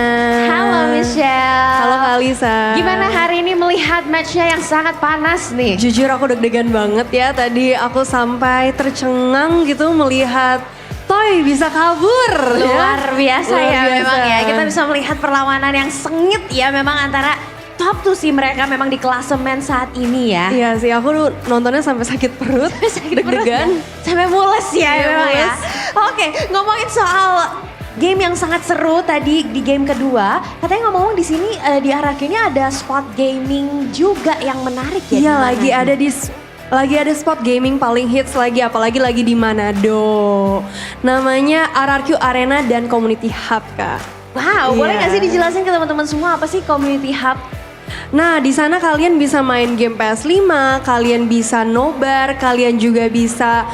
Halo Michelle.
Halo Kak Alisa.
Gimana hari ini melihat matchnya yang sangat panas nih?
Jujur aku deg-degan banget ya. Tadi aku sampai tercengang gitu melihat Toy bisa kabur.
Luar biasa
Luar
ya
biasa.
memang ya. Kita bisa melihat perlawanan yang sengit ya memang antara top tuh sih mereka memang di klasemen saat ini ya.
Iya sih, aku nontonnya sampai sakit perut, deg-degan.
Sampai mules ya
Iya,
memang ya.
mules.
Oke, ngomongin soal game yang sangat seru tadi di game kedua. Katanya ngomong di sini di RRQ ini ada spot gaming juga yang menarik ya.
Iya,
di mana?
lagi ada spot gaming paling hits lagi, apalagi lagi di Manado. Namanya RRQ Arena dan Community Hub, Kak.
Wow, boleh
Iya.
nggak sih dijelasin ke teman-teman semua apa sih Community Hub?
Nah, di sana kalian bisa main game PS5, kalian bisa nobar, kalian juga bisa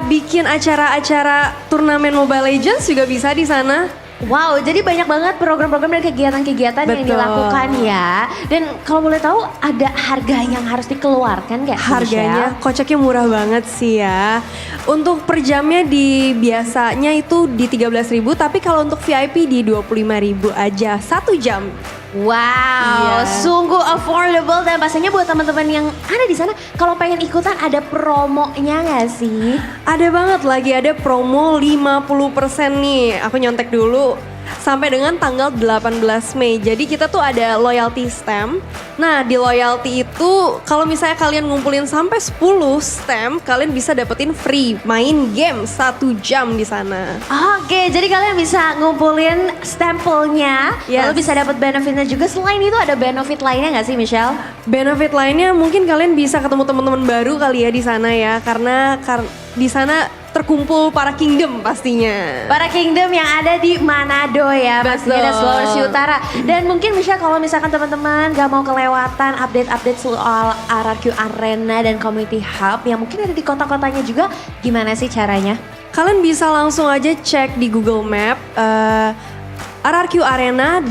bikin acara-acara turnamen Mobile Legends juga bisa di sana.
Wow, jadi banyak banget program-program dan kegiatan-kegiatan yang
Betul.
dilakukan ya. Dan kalau boleh tahu ada harga yang harus dikeluarkan nggak?
Harganya kocaknya murah banget sih ya. Untuk per jamnya biasanya itu di 13.000, tapi kalau untuk VIP di 25.000 aja 1 jam.
Wow,
Iya.
sungguh affordable dan pastinya buat teman-teman yang ada di sana kalau pengen ikutan ada promonya nggak sih?
Ada banget, lagi ada promo 50% nih. Aku nyontek dulu. Sampai dengan tanggal 18 Mei. Jadi kita tuh ada loyalty stamp. Nah, di loyalty itu kalau misalnya kalian ngumpulin sampai 10 stamp, kalian bisa dapetin free main game 1 jam di sana.
Oke, jadi kalian bisa ngumpulin stempelnya,
Yes.
lalu bisa dapat benefitnya juga. Selain itu ada benefit lainnya nggak sih, Michelle?
Benefit lainnya mungkin kalian bisa ketemu teman-teman baru kali ya di sana ya, karena di sana terkumpul para kingdom pastinya.
Para kingdom yang ada di Manado ya, pastinya dan Sulawesi Utara. Dan mungkin Michelle kalau misalkan teman-teman gak mau kelewatan update-update soal RRQ Arena dan Community Hub yang mungkin ada di kota-kotanya juga, gimana sih caranya?
Kalian bisa langsung aja cek di Google Map RRQ Arena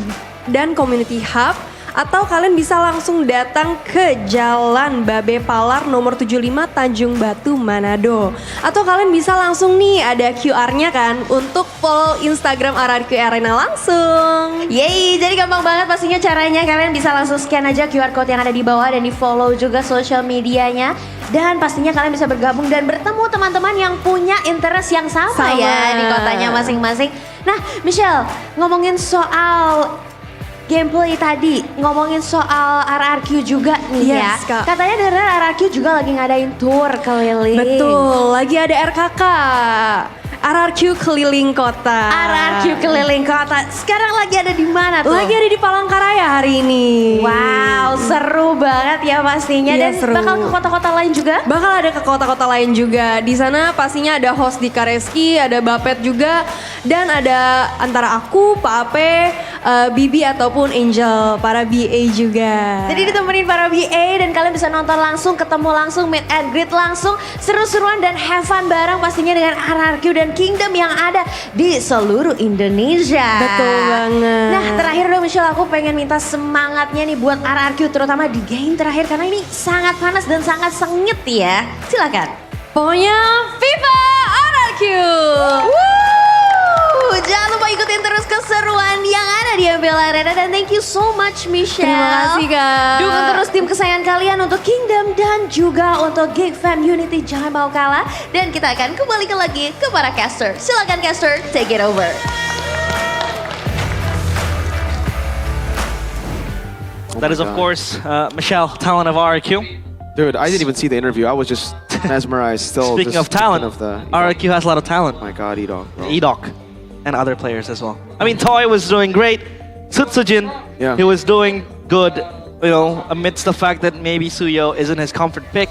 dan Community Hub. Atau kalian bisa langsung datang ke Jalan Babe Palar nomor 75 Tanjung Batu, Manado. Atau kalian bisa langsung nih, ada QR-nya kan, untuk follow Instagram RRQ Arena langsung.
Yeay, jadi gampang banget pastinya caranya. Kalian bisa langsung scan aja QR code yang ada di bawah dan di follow juga social medianya. Dan pastinya kalian bisa bergabung dan bertemu teman-teman yang punya interest yang sama ya di kotanya masing-masing. Nah, Michelle, ngomongin soal gameplay tadi, ngomongin soal RRQ juga nih ya.
Yes, Kak.
Katanya dari RRQ juga lagi ngadain tour keliling.
Betul, lagi ada RKK. RRQ keliling kota.
RRQ keliling kota. Sekarang lagi ada di mana tuh?
Lagi ada di Palangkaraya hari ini.
Wow, seru banget ya pastinya.
Iya,
Dan
seru.
bakal ke kota-kota lain juga?
Bakal ada ke kota-kota lain juga. Di sana pastinya ada host di Kareski, ada Bapet juga, dan ada antara aku, Pak Ape, Bibi ataupun Angel, para BA juga.
Jadi ditemenin para BA dan kalian bisa nonton langsung, ketemu langsung, meet and greet langsung, seru-seruan dan have fun bareng pastinya dengan RRQ dan Kingdom yang ada di seluruh Indonesia.
Betul banget.
Nah, terakhir dong Michelle, aku pengen minta semangatnya nih buat RRQ terutama di game terakhir karena ini sangat panas dan sangat sengit ya. Silakan.
Pokoknya FIFA RRQ.
Jangan lupa ikutin terus keseruan yang ada di MPL Arena dan thank you so much Michelle.
Terima kasih Kak.
Dukung terus tim kesayangan kalian untuk Kingdom dan juga untuk Geek Fam Unity, jangan mau kalah. Dan kita akan kembalikan lagi ke para caster. Silakan caster, take it over.
That is, of course, Michelle, talent of RRQ.
Dude, I didn't even see the interview. I was just mesmerized still.
Speaking
just
of talent,
of the
RRQ has a lot of talent.
My God, Edok, bro.
Edok and other players as well. I mean, Toy was doing great. Sutsujin,
Yeah.
he was doing good, you know, amidst the fact that maybe Suyo isn't his comfort pick.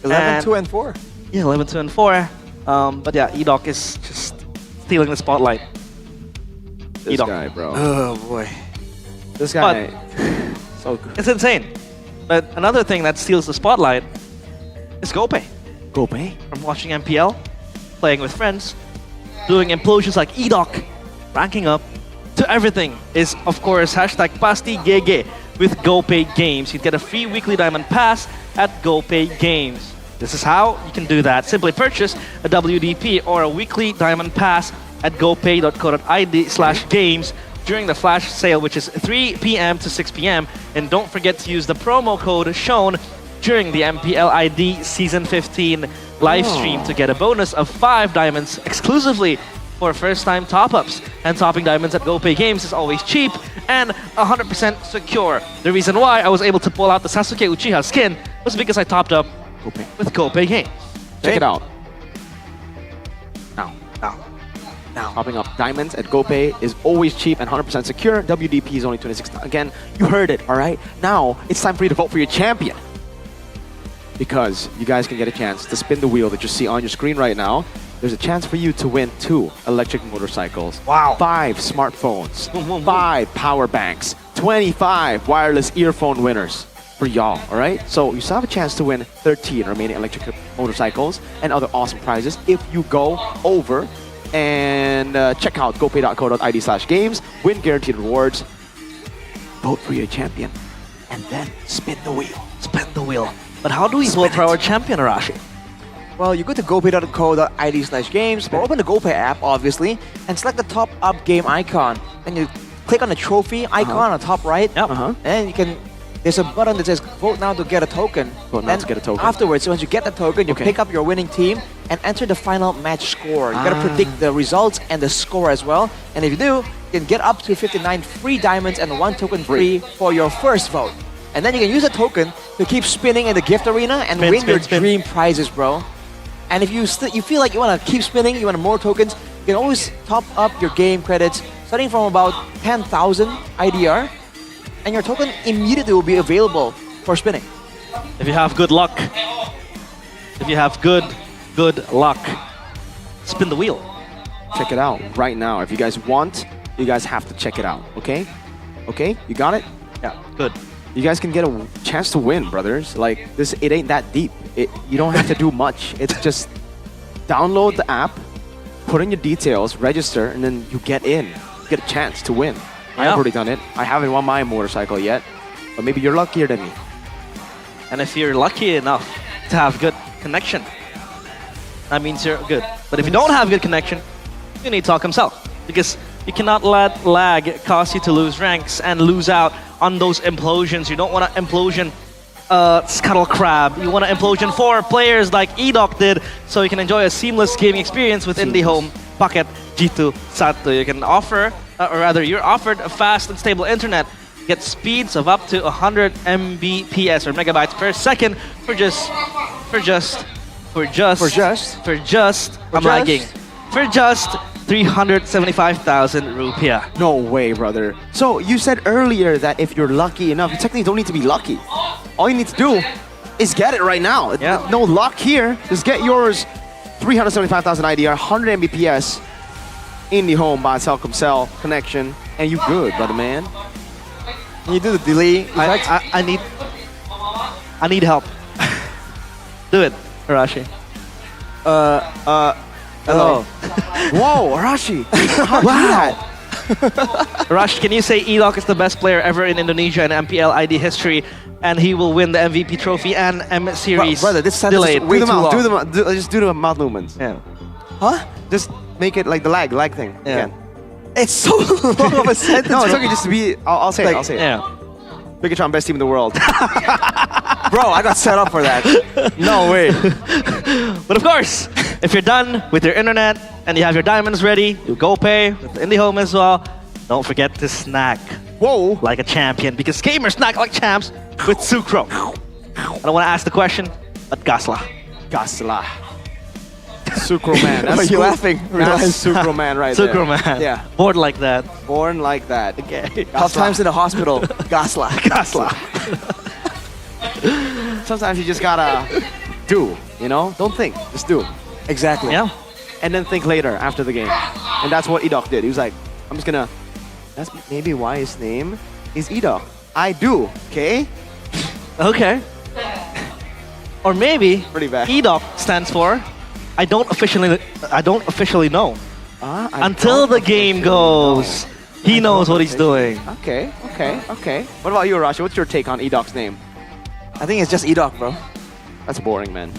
11, 2, and 4.
Yeah, 11, 2, and 4. But yeah, Edok is just stealing the spotlight.
This
Edok.
guy, bro.
Oh boy.
This guy, so good.
It's insane. But another thing that steals the spotlight is Gope.
Gope?
From watching MPL, playing with friends, doing implosions like Edok, ranking up, to everything is, of course, hashtag PastiGG with GoPay Games. You get a free weekly diamond pass at GoPay Games. This is how you can do that. Simply purchase a WDP or a weekly diamond pass at gopay.co.id/games during the flash sale, which is 3 p.m. to 6 p.m. And don't forget to use the promo code shown during the MPL ID Season 15 live stream to get a bonus of 5 diamonds exclusively for first-time top-ups. And topping diamonds at GoPay Games is always cheap and 100% secure. The reason why I was able to pull out the Sasuke Uchiha skin was because I topped up with GoPay Games.
Check it out.
Now.
Popping up diamonds at GoPay is always cheap and 100% secure. WDP is only 26. Again, you heard it, all right? Now, it's time for you to vote for your champion. Because you guys can get a chance to spin the wheel that you see on your screen right now. There's a chance for you to win 2 electric motorcycles,
wow,
5 smartphones, 5 power banks, 25 wireless earphone winners for y'all, all right? So you still have a chance to win 13 remaining electric motorcycles and other awesome prizes if you go over and check out gopay.co.id/games, win guaranteed rewards, vote for your champion, and then spin the wheel.
Spin the wheel. But how do we vote for our champion, Arashi?
Well, you go to gopay.co.id/games, or open the GoPay app, obviously, and select the top up game icon. Then you click on the trophy icon on the top right, and you can. There's a button that says vote now to get a token.
Vote now to get a token.
Afterwards, once you get the token, you pick up your winning team and enter the final match score. You gotta predict the results and the score as well. And if you do, you can get up to 59 free diamonds and 1 token free for your first vote. And then you can use a token to keep spinning in the gift arena and win your dream prizes, bro. And if you feel like you want to keep spinning, you want more tokens, you can always top up your game credits starting from about 10,000 IDR. And your token immediately will be available for spinning.
If you have good luck, good luck, spin the wheel.
Check it out right now. If you guys want, you guys have to check it out, okay? Okay, you got it?
Yeah, good.
You guys can get a chance to win, brothers. Like, this, it ain't that deep. You don't have to do much. It's just download the app, put in your details, register, and then you get in. You get a chance to win. I've already done it. I haven't won my motorcycle yet. but maybe you're luckier than me.
And if you're lucky enough to have good connection, that means you're good. But if you don't have good connection, you need Talk himself. Because you cannot let lag cause you to lose ranks and lose out on those implosions. You don't want to implosion Scuttle Crab. You want to implosion 4 players like Edok did, so you can enjoy a seamless gaming experience with IndiHome Paket G2 Satu. You can offer, or rather you're offered a fast and stable internet. Get speeds of up to 100 Mbps or megabytes per second for just I'm lagging. For just 375,000 rupiah.
No way, brother. So you said earlier that if you're lucky enough, you technically don't need to be lucky. All you need to do is get it right now.
Yeah.
No luck here. Just get yours. 375,000 IDR, 100 Mbps, IndiHome by Telkomsel connection, and you good, brother man.
Can you do the delay?
I need help. Do it, Arashi.
Hello.
Whoa, Arashi.
Wow. Arashi, can you say Edok is the best player ever in Indonesia in MPL ID history, and he will win the MVP trophy and M series?
Brother, this sentence
delayed.
is way too long.
Just do the mouth movements.
Yeah.
Huh?
Just make it like the lag thing.
Yeah.
Again.
It's so long of a sentence.
No, it's okay. Just to be. I'll say it. I'll say it.
Yeah.
Bigatron, best team in the world.
Bro, I got set up for that. No way.
But of course, if you're done with your internet and you have your diamonds ready, you go pay with the IndiHome as well. Don't forget to snack.
Whoa.
Like a champion, because gamers snack like champs with Sucro. I don't want to ask the question, but Gasla.
Sucro Man.
Why are you laughing?
That's Sucro Man right there.
Sucro Man.
Yeah.
Bored like that.
Born like that.
Okay.
Tough times in the hospital. Gasla.
Sometimes you just gotta do, you know? Don't think, just do.
Exactly.
Yeah.
And then think later after the game. And that's what Edok did. He was like, I'm just gonna, that's maybe why his name is Edok. I do, okay?
Okay. Or maybe
Pretty bad.
Edok stands for I don't officially know. Until the game goes, he knows what he's doing.
Okay. What about you, Arashi? What's your take on Edok's name?
I think it's just Edok, bro.
That's boring, man.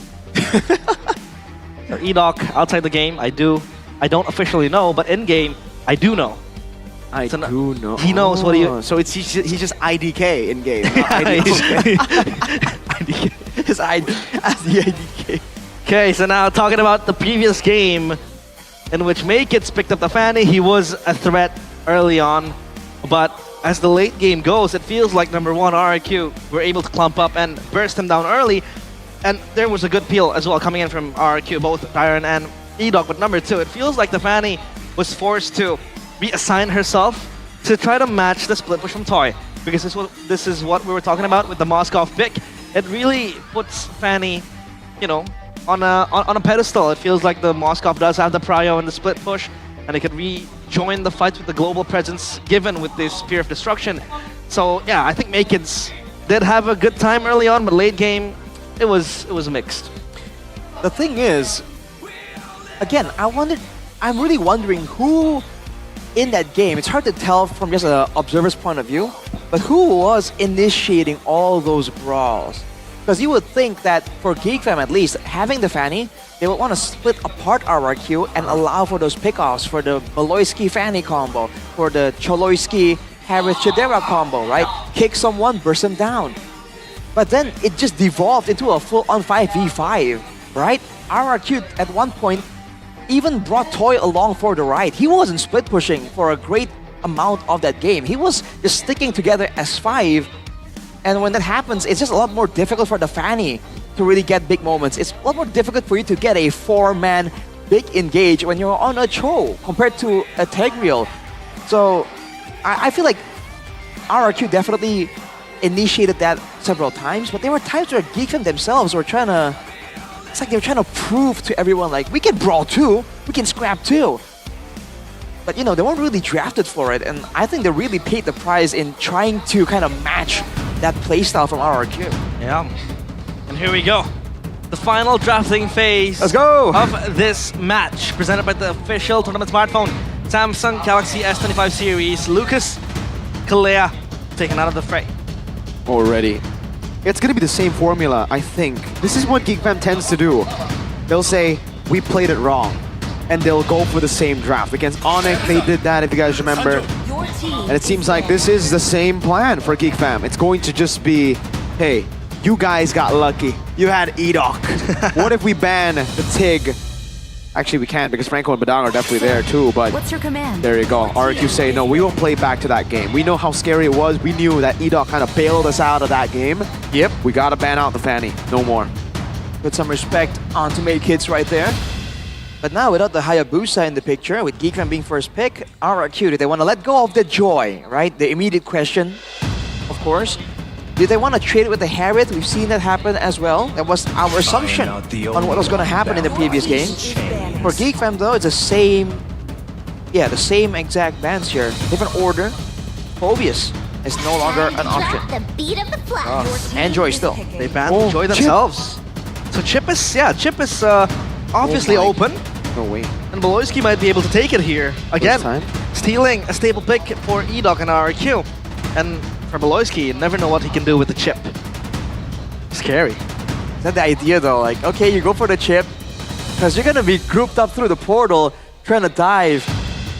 So Edok, outside the game, I don't officially know, but in game, I do know.
I do know.
He knows what he.
So he's just IDK in game.
IDK.
His IDK.
Okay, so now talking about the previous game in which Maykits picked up the Fanny, he was a threat early on, but as the late game goes, it feels like number 1 RRQ were able to clump up and burst him down early, and there was a good peel as well coming in from RRQ, both Tyron and Edok, but number 2, it feels like the Fanny was forced to reassign herself to try to match the split push from Toy, because this is what we were talking about with the Moskov pick. It really puts Fanny, you know, on a pedestal. It feels like the Moskov does have the prio in the split push, and it could rejoin the fight with the global presence given with this Spear of Destruction. So yeah, I think Maykits did have a good time early on, but late game, it was mixed.
The thing is, again, I'm really wondering who in that game, it's hard to tell from just an observer's point of view, but who was initiating all those brawls? Because you would think that for GeekFam at least, having the Fanny, they would want to split apart RRQ and allow for those pickoffs for the Maloyski Fanny combo, for the Choloyski Harris Chidera combo, right? Kick someone, burst them down. But then it just devolved into a full-on 5v5, right? RRQ at one point even brought Toy along for the ride. He wasn't split pushing for a great amount of that game. He was just sticking together as 5. And when that happens, it's just a lot more difficult for the Fanny to really get big moments. It's a lot more difficult for you to get a 4-man big engage when you're on a Cho compared to a Tegriel. So I feel like RRQ definitely initiated that several times, but there were times where GeekFam themselves were trying to, it's like they were trying to prove to everyone like, we can brawl too, we can scrap too. But you know, they weren't really drafted for it, and I think they really paid the price in trying to kind of match that playstyle from RRQ.
Yeah. And here we go. The final drafting phase
Let's go!
of this match, presented by the official tournament smartphone, Samsung Galaxy S25 series. Lucas Kalea taken out of the fray.
already. It's gonna be the same formula, I think. This is what GeekFam tends to do. They'll say, we played it wrong. And they'll go for the same draft. Against Onyx, they did that, if you guys remember. And it seems like this is the same plan for GeekFam. It's going to just be, hey, you guys got lucky. You had Edok. What if we ban the TIG? Actually, we can't because Franco and Badang are definitely there too, but
What's your command?
there you go. RQ say, no, we won't play back to that game. We know how scary it was. We knew that Edok kind of bailed us out of that game.
Yep.
We gotta ban out the Fanny. No more.
Put some respect on to make kids right there. But now without the Hayabusa in the picture, with GeekFam being first pick, RRQ, do they want to let go of the joy, right? The immediate question, of course. Do they want to trade it with the Harriet? We've seen that happen as well. That was our assumption on what was going to happen in the previous game. For GeekFam though, it's the same exact bans here. Different order. Phobius is no longer an option.
The beat of the flag.
And Joy still.
They banned Joy themselves. So Chip is obviously open.
No way.
And Beloyski might be able to take it here. Again, stealing a stable pick for Edok and RRQ. And for Beloyski, you never know what he can do with the chip. Scary.
Is that the idea though? Like, okay, you go for the chip, because you're gonna be grouped up through the portal, trying to dive.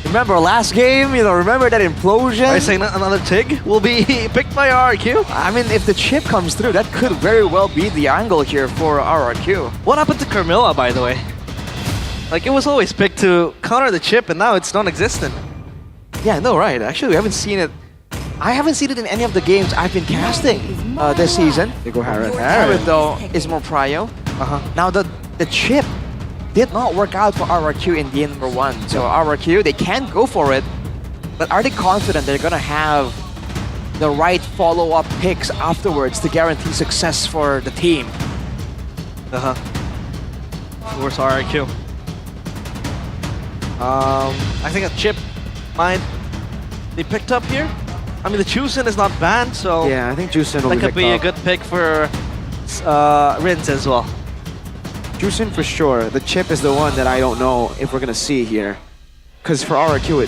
Remember last game, remember that implosion?
Are you saying that another TIG will be picked by RRQ?
I mean, if the chip comes through, that could very well be the angle here for RRQ.
What happened to Carmilla, by the way? Like, it was always picked to counter the chip, and now it's non-existent.
Yeah, no, right. Actually, we haven't seen it. I haven't seen it in any of the games I've been casting this season.
They go Harriet.
Harriet, though, is more prio. Now, the chip did not work out for RRQ in game number 1. So RRQ, they can go for it, but are they confident they're gonna have the right follow-up picks afterwards to guarantee success for the team?
Of course, RRQ. I think a chip might be picked up here. I mean, the Juicin is not banned, so
yeah, I think Juicin will
that could be a good pick for Rins as well.
Juicin for sure. The chip is the one that I don't know if we're gonna see here. Because for RRQ,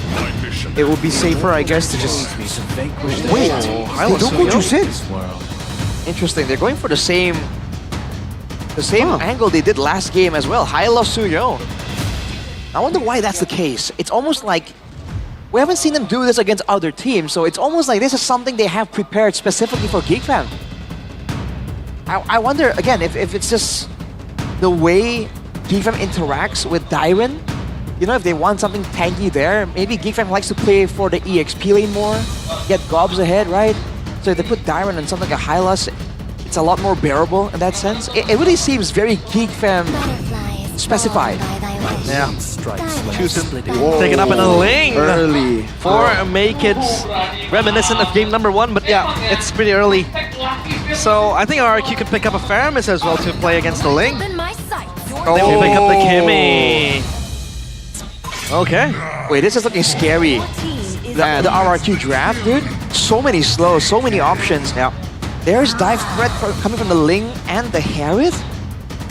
it would be safer, I guess, to just wait. They don't go Juicin.
Interesting. They're going for the same angle they did last game as well. Hyla Suyo. I wonder why that's the case. It's almost like we haven't seen them do this against other teams, so it's almost like this is something they have prepared specifically for GeekFam. I wonder, again, if it's just the way GeekFam interacts with Dairen. If they want something tanky there, maybe GeekFam likes to play for the EXP lane more, get gobs ahead, right? So if they put Dairen on something like a Hylas, it's a lot more bearable in that sense. It really seems very GeekFam specified.
Yeah. Juicin taken up in a lane
early
for Make It reminiscent of game number 1, but yeah, it's pretty early. So I think RRQ could pick up a Faramis as well to play against the Ling. They will pick up the Kimmy. Okay.
Wait, this is looking scary. The RRQ draft, dude. So many slows, so many options.
Yeah.
There's dive threat coming from the Ling and the Harriet.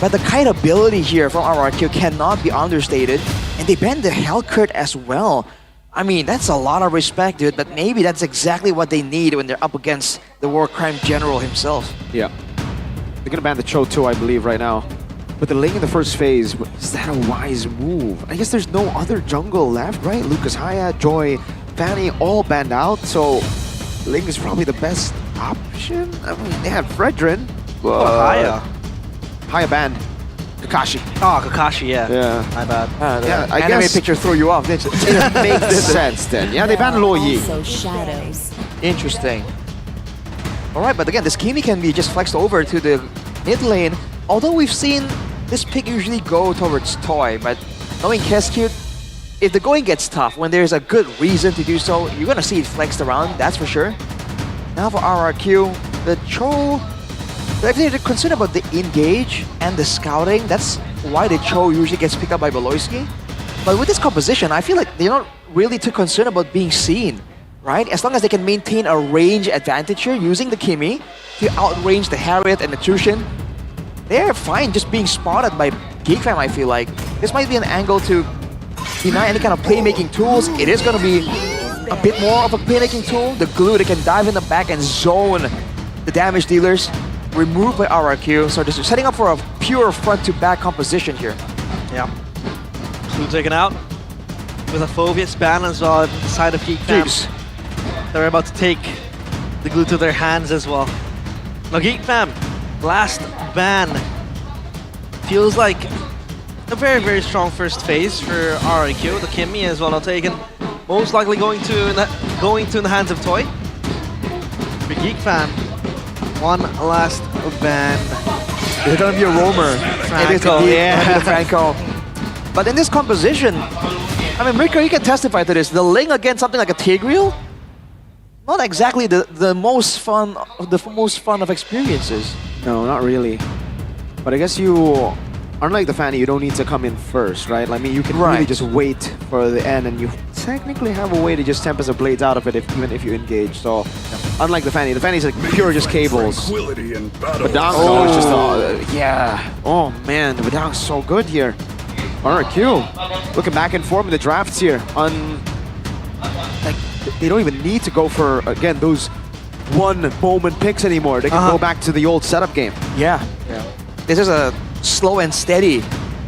But the kite ability here from RRQ cannot be understated. And they banned the Hellcurt as well. I mean, that's a lot of respect, dude. But maybe that's exactly what they need when they're up against the War Crime General himself.
Yeah. They're gonna ban the Cho too, I believe, right now. But the Ling in the first phase, is that a wise move? I guess there's no other jungle left, right? Lucas Haya, Joy, Fanny, all banned out. So Ling is probably the best option. I mean, they have Fredrin.
Haya.
Haya banned. Kakashi.
Oh, Kakashi, yeah.
Yeah.
My bad.
Yeah, I
anime
guess
picture threw you off, didn't it?
it makes sense then. Yeah, they banned Luo Yi.
Shadows.
Interesting. Alright, but again, this Kimi can be just flexed over to the mid lane. Although we've seen this pick usually go towards Toy, but knowing Keskute, if the going gets tough, when there's a good reason to do so, you're gonna see it flexed around, that's for sure. Now for RRQ, the Cho, they're concerned about the engage and the scouting. That's why the Cho usually gets picked up by Beloyski. But with this composition, I feel like they're not really too concerned about being seen, right? As long as they can maintain a range advantage here using the Kimi to outrange the Harriet and the Tushin, they're fine just being spotted by GeekFam, I feel like. This might be an angle to deny any kind of playmaking tools. It is going to be a bit more of a playmaking tool. The glue, they can dive in the back and zone the damage dealers removed by RRQ. So just setting up for a pure front-to-back composition here.
Yeah. Blue taken out with a Phobius ban as well at the side of GeekFam. They're about to take the glue to their hands as well. Now GeekFam, last ban. Feels like a very, very strong first phase for RRQ. The Kimmy as well now taken. Most likely going to in the hands of Toy. For GeekFam, one last ban.
It's gonna be a roamer.
Franco, yeah.
Franco. But in this composition, I mean, Rico, you can testify to this. The Ling against something like a Tigreal, not exactly the most fun of experiences.
No, not really. But I guess you, unlike the Fanny, you don't need to come in first, right? I mean, you can really just wait for the end, and you technically have a way to just Tempest the blades out of it, even if you engage. So, unlike the Fanny's like pure just cables. Badang is just, yeah. Oh man, Badang's so good here. RRQ, looking back and forth in the drafts here. Like, they don't even need to go for, again, those one moment picks anymore. They can go back to the old setup game.
Yeah. This is a slow and steady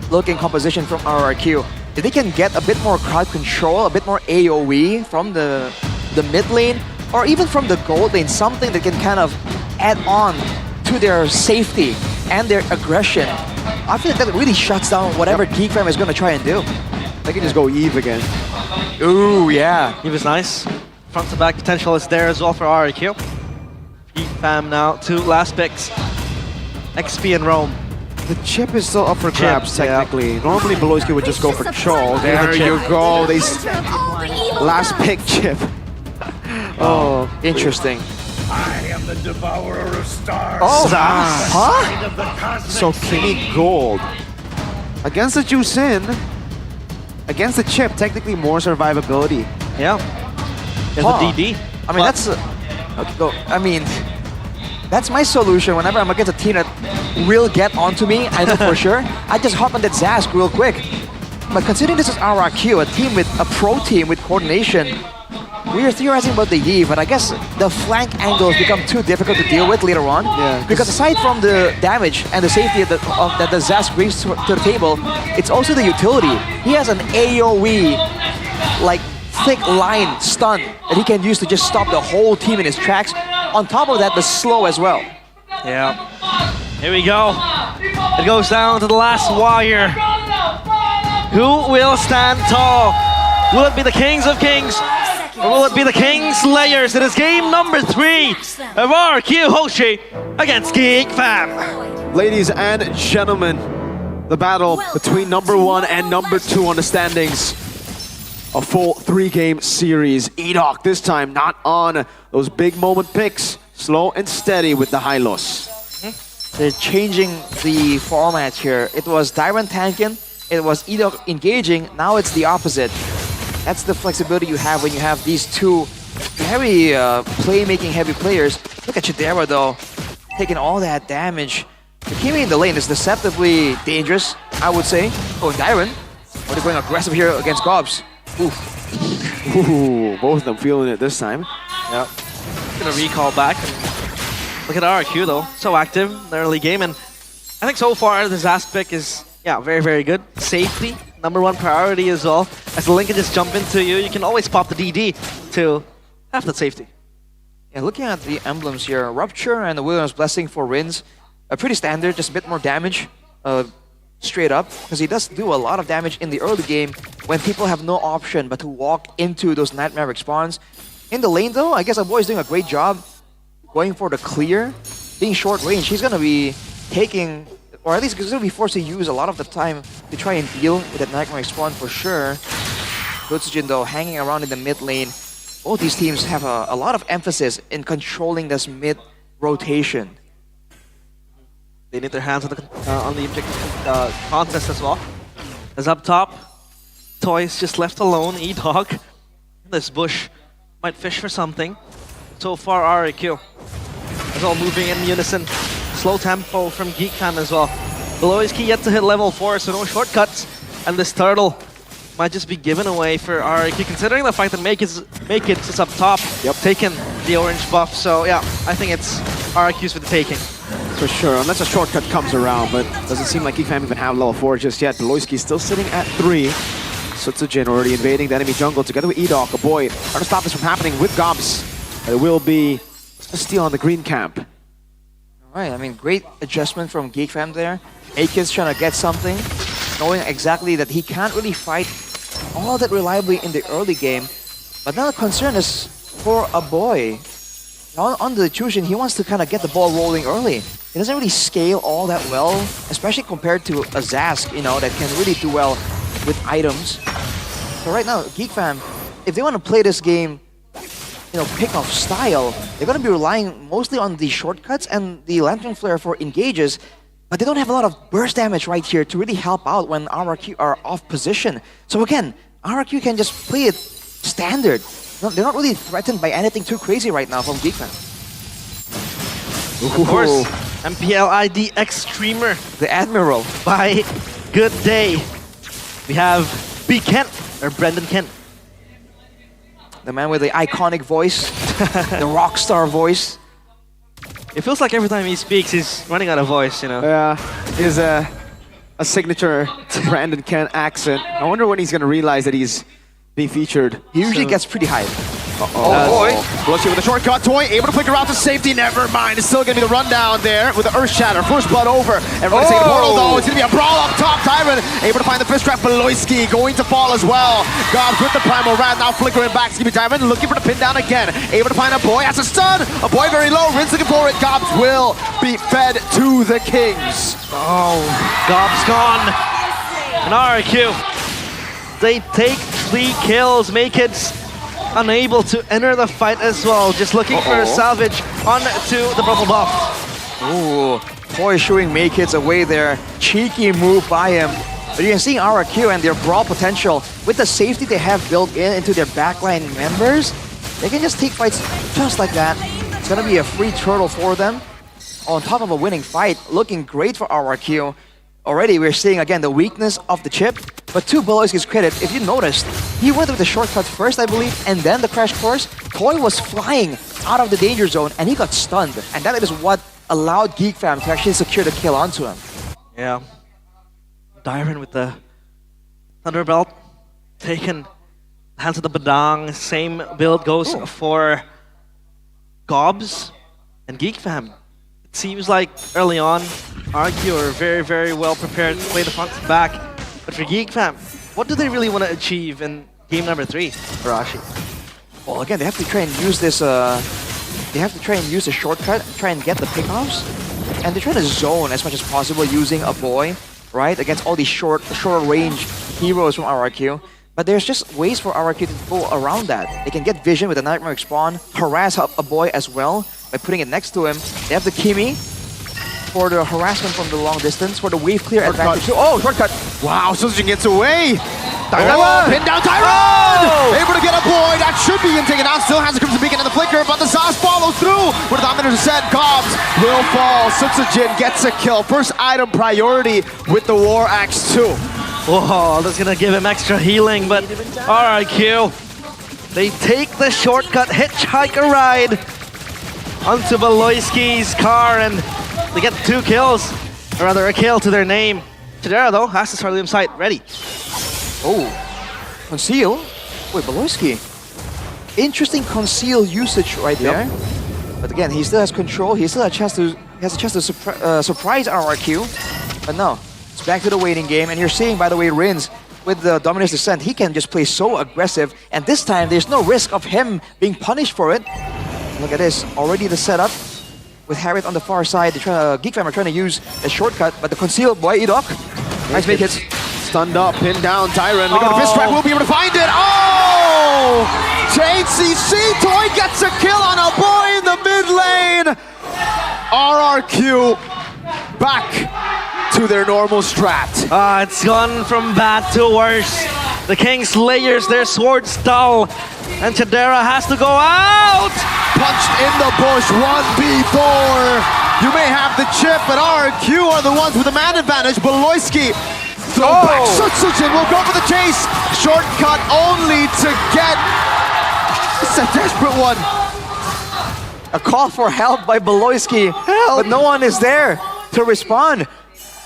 looking composition from RRQ. If they can get a bit more crowd control, a bit more AoE from the mid lane, or even from the gold lane, something that can kind of add on to their safety and their aggression, I feel like that really shuts down whatever GeekFam is going to try and do.
They can just go Eve again.
Ooh, yeah.
Eve is nice. Front to back potential is there as well for RRQ. GeekFam now, 2 last picks. XP and Rome.
The chip is still up for grabs, technically. Normally, Beloyski would just go for Chol. There you go. Last pick chip.
Oh, interesting.
I am the devourer of stars.
Oh, huh? So Kimmy Gold. Against the Jusin, against the chip, technically more survivability.
Yeah. There's a DD.
I mean, that's... okay, go. I mean, that's my solution whenever I'm against a team that will get onto me, I know for sure. I just hop on that Zask real quick. But considering this is RRQ, a team with a pro team with coordination, we are theorizing about the Yi, but I guess the flank angles become too difficult to deal with later on.
Yeah,
because aside from the damage and the safety that the Zask brings to the table, it's also the utility. He has an AoE, like thick line stun that he can use to just stop the whole team in his tracks. On top of that, the slow as well.
Yeah. Here we go. It goes down to the last wire. Who will stand tall? Will it be the Kings of Kings? Or will it be the King Slayers? It is game number 3 of RRQ Hoshi against GeekFam.
Ladies and gentlemen, the battle between number 1 and number 2 on the standings. A full 3-game series. Edok this time not on those big moment picks. Slow and steady with the Hylos.
They're changing the format here. It was Dairon tanking, it was Edok engaging, now it's the opposite. That's the flexibility you have when you have these two very playmaking heavy players. Look at Chidera though, taking all that damage. The Kimi in the lane is deceptively dangerous, I would say. Oh, and Dairon, but they're going aggressive here against Gobs. Oof.
Ooh, both of them feeling it this time.
Yep. Gonna recall back. Look at RRQ though, so active in the early game, and I think so far this Zask pick is very, very good. Safety, #1 priority as well. As the link can just jump into you, you can always pop the DD to have that safety.
Yeah, looking at the emblems here, Rupture and the Williams Blessing for Rins are pretty standard, just a bit more damage straight up, because he does do a lot of damage in the early game when people have no option but to walk into those Nightmare spawns. In the lane though, I guess our boy is doing a great job going for the clear, being short range. He's gonna be taking, or at least he's gonna be forced to use a lot of the time to try and deal with that Nightmare spawn for sure. Gotsujin though, hanging around in the mid lane. Both these teams have a lot of emphasis in controlling this mid rotation.
They need their hands on the objective contest as well. As up top, Toys just left alone, E-Dog. This bush might fish for something. So far, RRQ is all moving in unison. Slow tempo from GeekFam as well. Beloyski yet to hit level 4, so no shortcuts. And this turtle might just be given away for RRQ, considering the fact that Make It is up top, taken the orange buff. So yeah, I think it's RRQs for the taking.
For sure, unless a shortcut comes around, but doesn't seem like GeekFam even have level 4 just yet. Beloyski still sitting at 3. Sutsujin already invading the enemy jungle together with Edok. A boy trying to stop this from happening with Gobs. It will be a steal on the green camp.
All right, I mean, great adjustment from GeekFam there. Akid's trying to get something, knowing exactly that he can't really fight all that reliably in the early game. But now the concern is for a boy. On the Chushin, he wants to kind of get the ball rolling early. He doesn't really scale all that well, especially compared to a Zask, you know, that can really do well with items. So right now, GeekFam, if they want to play this game, you know, pick-off style, they're going to be relying mostly on the shortcuts and the Lantern Flare for engages, but they don't have a lot of burst damage right here to really help out when RRQ are off position. So again, RRQ can just play it standard. They're not really threatened by anything too crazy right now from GeekFam.
Of course, MPL ID X-Streamer.
The Admiral.
By Good Day. We have B. Kent, or Brendan Kent.
The man with the iconic voice, the rock star voice.
It feels like every time he speaks, he's running out of voice, you know.
Yeah, is a signature Brandon Kent accent. I wonder when he's going to realize that he's being featured.
He usually gets pretty hype.
Oh boy. Beloyski with a shortcut toy, able to flicker out to safety. Never mind. It's still going to be the rundown there with the Earth Shatter. First blood over. Everybody's taking the portal though. It's going to be a brawl up top. Tyrant able to find the fist trap. Beloyski going to fall as well. Gobs with the Primal Rat now flickering back. Skippy Tyrant looking for the pin down again. Able to find a boy. Has a stun. A boy very low. Rinse looking for it. Gobs will be fed to the Kings.
Oh, Gobs gone. And RRQ. They take 3 kills. Make it unable to enter the fight as well. Just looking for a salvage onto the purple buff.
Ooh, Toy shooing Makeits away there. Cheeky move by him. But you can see RRQ and their brawl potential with the safety they have built into their backline members. They can just take fights just like that. It's gonna be a free turtle for them. On top of a winning fight, looking great for RRQ. Already we're seeing again the weakness of the chip. But to Beloyski's credit, if you noticed, he went with the shortcut first, I believe, and then the crash course. Toy was flying out of the danger zone and he got stunned. And that is what allowed GeekFam to actually secure the kill onto him.
Yeah. Dyron with the Thunderbelt. Taken hands of the Badang. Same build goes for Gobs and GeekFam. It seems like early on, RRQ are very, very well prepared to play the front to back. But for GeekFam, what do they really want to achieve in game number 3, Arashi?
Well, again, they have to try and use this. They have to try and use the shortcut, try and get the pickoffs, and they're trying to zone as much as possible using a boy, right, against all these shorter range heroes from RRQ. But there's just ways for RRQ to go around that. They can get vision with a Nightmare Spawn, harass a boy as well by putting it next to him. They have the Kimi for the harassment from the long distance, for the wave clear advantage. Oh, shortcut!
Wow, Sutsujin gets away! Tyrant! Pin down Tyrant! Able to get a boy, that should be him taken out. Still has the Crimson Beacon and the Flicker, but the Zaz follows through! With the Dominator set, Gobs will fall. Sutsujin gets a kill. First item priority with the War Axe 2.
Whoa, that's gonna give him extra healing, but RRQ, they take the shortcut hitchhiker ride onto Beloyski's car and they get 2 kills, or rather a kill to their name. Chidera though has the Starlium sight ready.
Oh, conceal? Wait, Beloyski. Interesting conceal usage right there. But again, he still has control. He still has a chance to surprise RRQ. But no, it's back to the waiting game. And you're seeing, by the way, Rins with the Dominus Descent, he can just play so aggressive. And this time, there's no risk of him being punished for it. Look at this, already the setup. With Harriet on the far side, GeekFam are trying to use a shortcut, but the concealed boy, Edok. Nice make hits.
Stunned up, pinned down, Tyrant. Look at the fist trap, we'll be able to find it. Oh! JCC Toy gets a kill on a boy in the mid lane. RRQ back to their normal strat.
It's gone from bad to worse. The King Slayers, their swords dull. And Chidera has to go out!
Punched in the bush, 1v4. You may have the chip, but RRQ are the ones with the man advantage. Beloyski, throw back. Sutsujin will go for the chase. Shortcut only to get... It's a desperate one.
A call for help by Beloyski, but no one is there to respond.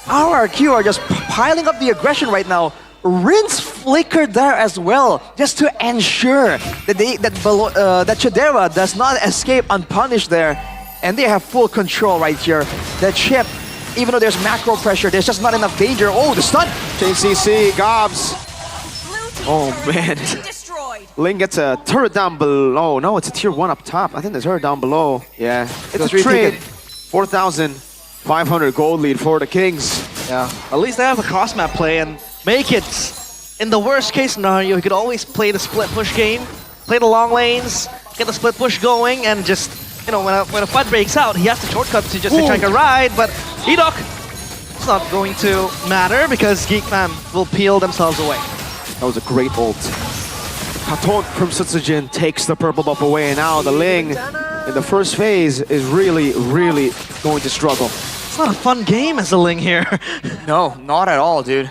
RRQ are just piling up the aggression right now. Rinse flickered there as well, just to ensure that that Chidera does not escape unpunished there. And they have full control right here. The chip, even though there's macro pressure, there's just not enough danger. Oh, the stun!
JCC, Gobs. Oh man. Ling gets a turret down below. No, it's a tier 1 up top. I think there's turret down below. Yeah, it's a trade. 4,500 gold lead for the Kings.
Yeah, at least they have a cross-map play and make it. In the worst case scenario, he could always play the split push game, play the long lanes, get the split push going, and just, you know, when a fight breaks out, he has the shortcut to just take a ride, but Edok, it's not going to matter because Geek Fam will peel themselves away.
That was a great ult. Katon from Sutsujin takes the purple buff away, and now the Ling in the first phase is really going to struggle.
It's not a fun game as a Ling here.
No, not at all, dude.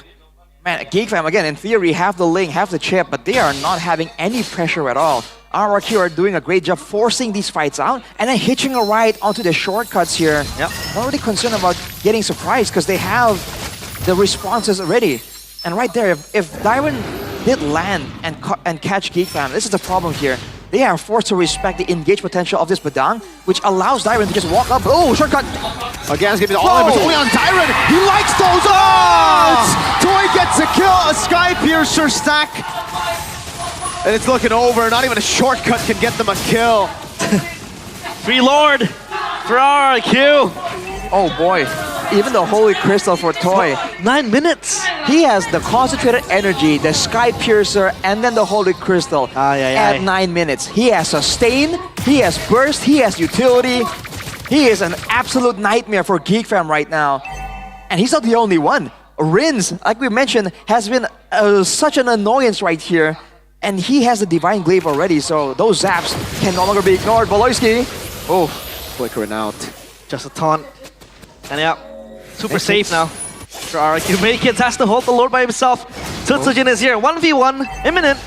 Man, Geek Fam, again, in theory, have the Ling, have the chip, but they are not having any pressure at all. RRQ are doing a great job forcing these fights out and then hitching a ride onto the shortcuts here.
Yep.
Not really concerned about getting surprised because they have the responses already. And right there, if Dyron did land and catch Geek Fam, this is the problem here. They are forced to respect the engage potential of this Badang, which allows Dyron to just walk up. Oh, shortcut!
Again, it's gonna be the all-in, but only on Dyron. He likes those ults! Toy gets a kill, a Sky Piercer stack. And it's looking over. Not even a shortcut can get them a kill.
Free Lord for RRQ.
Oh boy. Even the Holy Crystal for Toy.
9 minutes.
He has the concentrated energy, the Sky Piercer, and then the Holy Crystal at 9 minutes. He has Sustain, he has Burst, he has Utility. He is an absolute nightmare for Geek Fam right now. And he's not the only one. Rins, like we mentioned, has been such an annoyance right here. And he has the Divine Glaive already, so those zaps can no longer be ignored. Beloyski.
Oh, flickering out.
Just a taunt. And yeah, super safe now. For RRQ. Maykins has to hold the Lord by himself. Tutsujin is here. 1v1, imminent.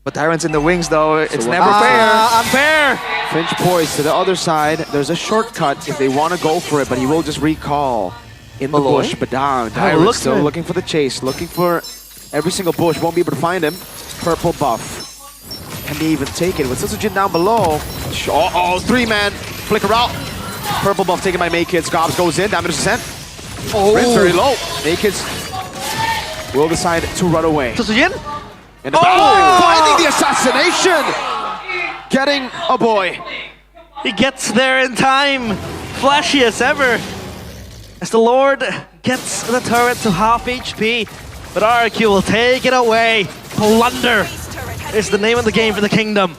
But Dyron's in the wings though. It's never fair.
Unfair.
Finch poised to the other side. There's a shortcut if they want to go for it, but he will just recall in the bush. But down. Dyron's still looking for the chase, looking for every single bush. Won't be able to find him. Purple buff. Can they even take it? With Sutsujin down below. Oh, 3-man. Flicker out. Purple buff taken by Maykids. Gobs goes in. Damage descent. Oh, Rinse very low. Maykids will decide to run away.
Sutsujin?
In the finding the assassination! Getting a boy.
He gets there in time. Flashy as ever. As the Lord gets the turret to half HP. But RRQ will take it away. Plunder is the name of the game for the Kingdom.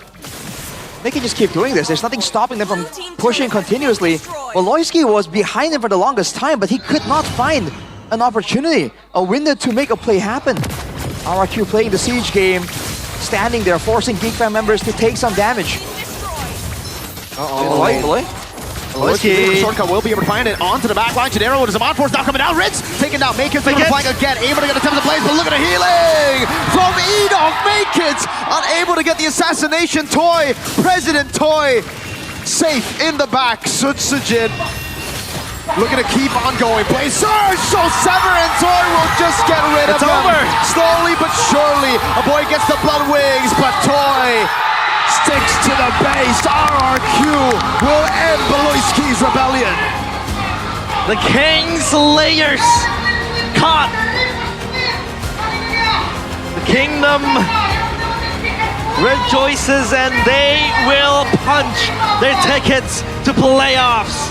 They can just keep doing this. There's nothing stopping them from pushing continuously. Beloyski was behind him for the longest time, but he could not find an opportunity, a window to make a play happen. RRQ playing the siege game, standing there, forcing Geek Fam members to take some damage.
Beloyski. Shortcut will be able to find it onto the back line. Chidera with his Amon Force now coming down. Ritz taking down Maykids. Flying again. Able to get a attempt to place, but look at the healing from Edok. Maykids unable to get the assassination. Toy, President Toy, safe in the back. Sutsujin looking to keep on going. Play surge. So Sever and Toy will just get rid of him. Over. Slowly but surely. A boy gets the blood wings, but Toy sticks to the base. RRQ will end Beloyski's rebellion.
The Kingslayers caught. The Kingdom rejoices and they will punch their tickets to playoffs.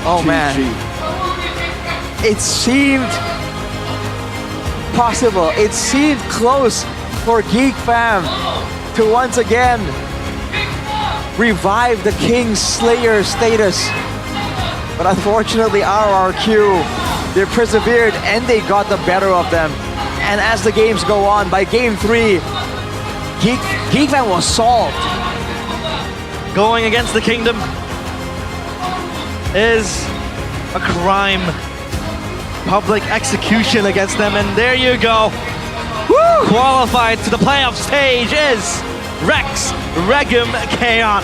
Oh man. It seemed possible. It seemed close for Geek Fam to once again revive the Kingslayer status. But unfortunately RRQ, they persevered and they got the better of them. And as the games go on, by game 3, Geek Fam was solved.
Going against the Kingdom is a crime. Public execution against them, and there you go. Woo! Qualified to the playoff stage is Rex Regum Kaon.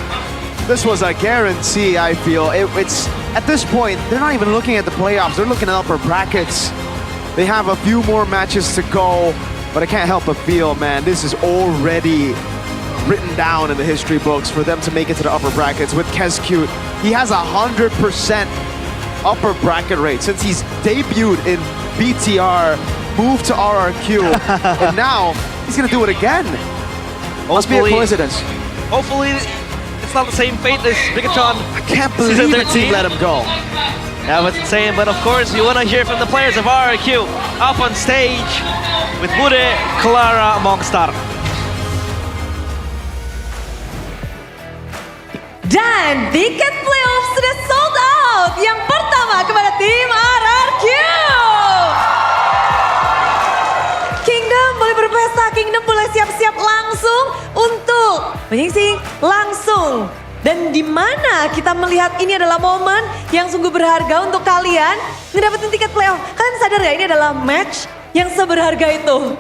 This was a guarantee, I feel. It's at this point, they're not even looking at the playoffs. They're looking at upper brackets. They have a few more matches to go, but I can't help but feel, man, this is already written down in the history books for them to make it to the upper brackets with Kescute. He has 100% upper bracket rate since he's debuted in BTR, moved to RRQ, and now he's gonna do it again. Must be a coincidence.
Hopefully, it's not the same fate as Bigatron.
I can't believe the team let him go.
Yeah, that's insane. But of course, you want to hear from the players of RRQ up on stage with Bude, Clara, Mongstar.
Dan tiket playoff sudah sold out. Yang pertama kepada tim RRQ. Kingdom boleh berpesta, Kingdom boleh siap-siap langsung untuk menyingsing langsung. Dan di mana kita melihat ini adalah momen yang sungguh berharga untuk kalian ngedapetin tiket playoff. Kalian sadar gak ini adalah match yang seberharga itu?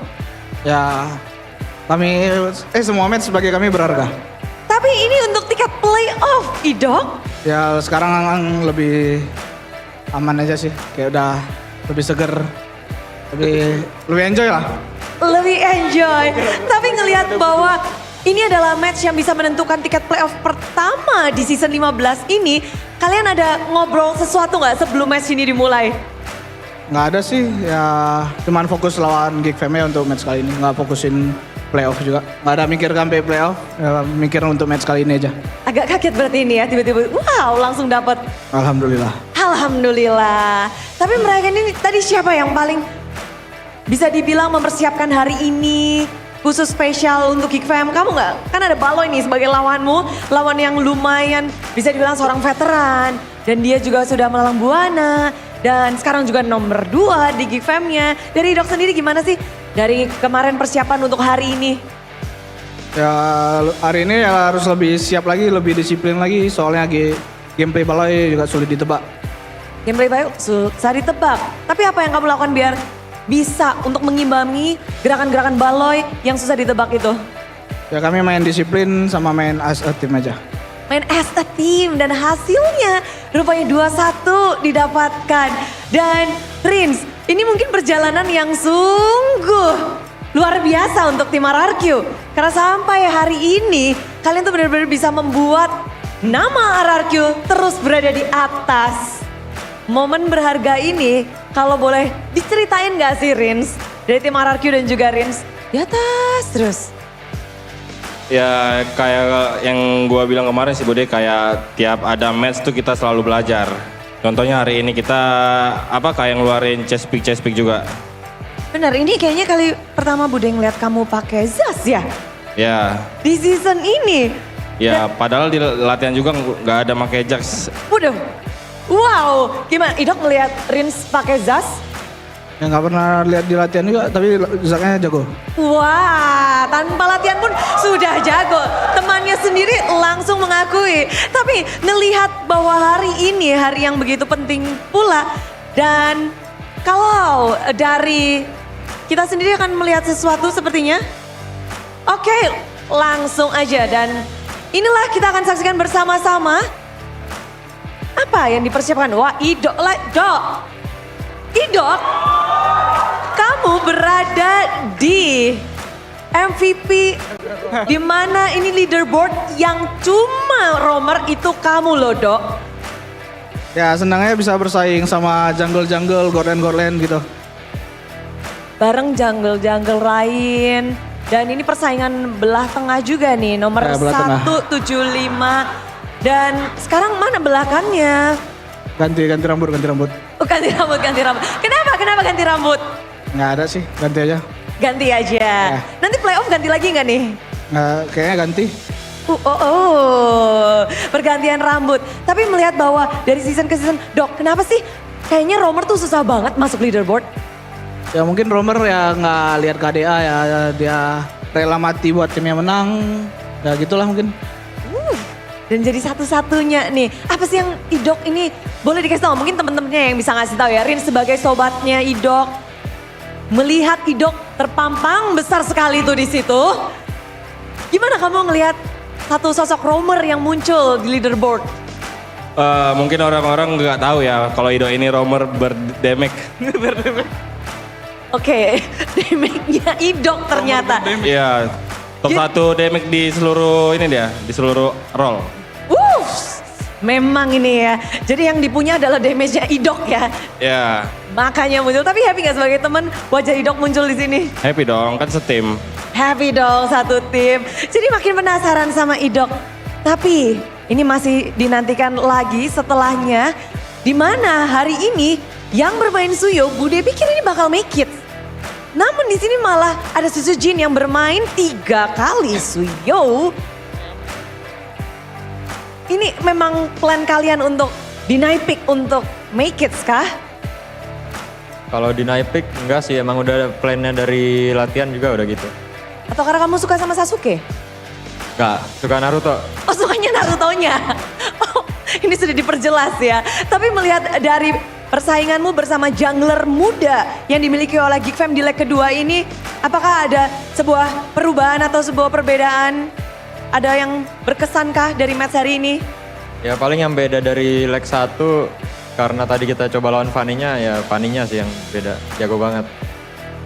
Ya, kami semua match bagi kami berharga.
Tapi ini untuk tiket playoff, Idok.
Ya sekarang lebih aman aja sih, kayak udah lebih seger, lebih enjoy lah.
Lebih enjoy. Tapi ngelihat bahwa ini adalah match yang bisa menentukan tiket playoff pertama di season 15 ini. Kalian ada ngobrol sesuatu nggak sebelum match ini dimulai?
Nggak ada sih, ya cuman fokus lawan Geek Fame untuk match kali ini, nggak fokusin playoff juga. Nggak ada mikir sampai playoff, ya, mikir untuk match kali ini aja.
Agak kaget berarti ini ya, tiba-tiba wow langsung dapat.
Alhamdulillah.
Alhamdulillah. Tapi mereka ini tadi siapa yang paling bisa dibilang mempersiapkan hari ini khusus spesial untuk Geek Fam? Kamu nggak? Kan ada Baloy nih sebagai lawanmu, lawan yang lumayan bisa dibilang seorang veteran. Dan dia juga sudah melalang Buana. Dan sekarang juga nomor 2 di Geek Fam-nya. Dari Idok sendiri gimana sih? Dari kemarin persiapan untuk hari ini?
Ya hari ini ya harus lebih siap lagi, lebih disiplin lagi. Soalnya gameplay Baloy juga sulit ditebak.
Gameplay Baloy susah ditebak. Tapi apa yang kamu lakukan biar bisa untuk mengimbangi gerakan-gerakan Baloy yang susah ditebak itu?
Ya kami main disiplin sama main as a team aja.
Main as a team dan hasilnya rupanya 2-1 didapatkan. Dan Rins, ini mungkin perjalanan yang sungguh luar biasa untuk tim RRQ. Karena sampai hari ini kalian tuh benar-benar bisa membuat nama RRQ terus berada di atas. Momen berharga ini kalau boleh diceritain gak sih Rins? Dari tim RRQ dan juga Rins di atas terus.
Ya kayak yang gua bilang kemarin sih Bude, kayak tiap ada match tuh kita selalu belajar. Contohnya hari ini kita kayak ngeluarin chest pick juga.
Bener, ini kayaknya kali pertama Bude ngeliat kamu pakai Zas ya?
Ya.
Di season ini?
Ya padahal di latihan juga nggak ada pakai Jax.
Waduh, wow, gimana Idok ngeliat Rins pakai Zas?
Ya nggak pernah lihat di latihan juga, tapi Zaknya jago.
Wah, tanpa latihan pun sudah jago. Temannya sendiri langsung mengakui. Tapi ngelihat bahwa hari ini hari yang begitu penting pula. Dan kalau dari kita sendiri akan melihat sesuatu sepertinya. Oke, langsung aja. Dan inilah kita akan saksikan bersama-sama. Apa yang dipersiapkan? Wah, Idok. Idok, kamu berada di MVP di mana ini leaderboard yang cuma romer itu kamu loh Dok.
Ya senangnya bisa bersaing sama jungle-jungle, Gordon gitu.
Bareng jungle-jungle lain. Dan ini persaingan belah tengah juga nih, nomor 175. Dan sekarang mana belakangnya?
Ganti rambut.
Oh, ganti rambut. Kenapa ganti rambut?
Nggak ada sih, ganti aja.
Ganti aja. Nanti playoff ganti lagi nggak nih?
Nggak, kayaknya ganti.
Pergantian rambut. Tapi melihat bahwa dari season ke season, Dok, kenapa sih kayaknya romer tuh susah banget masuk leaderboard?
Ya mungkin romer ya nggak lihat KDA ya, dia rela mati buat timnya menang. Ya gitulah mungkin.
Dan jadi satu-satunya nih, apa sih yang Idok ini boleh dikasih tahu? Mungkin temen-temennya yang bisa ngasih tahu ya. Rin sebagai sobatnya Idok, melihat Idok terpampang besar sekali tuh di situ. Gimana kamu ngelihat satu sosok roamer yang muncul di leaderboard?
Mungkin orang-orang nggak tahu ya kalau Ido ini roamer berdemek.
Oke, damage-nya Idok ternyata.
Iya, top 1 damage di seluruh ini dia, di seluruh roll.
Memang ini ya. Jadi yang dipunya adalah damage-nya Idok ya.
Ya,
Makanya muncul. Tapi happy gak sebagai teman wajah Idok muncul di sini?
happy dong, kan setim.
Happy dong, satu tim. Jadi makin penasaran sama Idok. Tapi ini masih dinantikan lagi setelahnya. Dimana hari ini yang bermain Suyo, Bude pikir ini bakal make it. Namun di sini malah ada Susu Jin yang bermain 3 kali Suyo. Ini memang plan kalian untuk deny pick untuk make it kah?
Kalau di naik pick enggak sih, emang udah plannya dari latihan juga udah gitu.
Atau karena kamu suka sama Sasuke?
Enggak, suka Naruto.
Oh sukanya Naruto-nya. Oh, ini sudah diperjelas ya. Tapi melihat dari persainganmu bersama jungler muda yang dimiliki oleh Geek Fam di leg kedua ini, apakah ada sebuah perubahan atau sebuah perbedaan? Ada yang berkesankah dari match hari ini?
Ya paling yang beda dari leg 1 karena tadi kita coba lawan Fanny-nya, ya Fanny-nya sih yang beda, jago banget.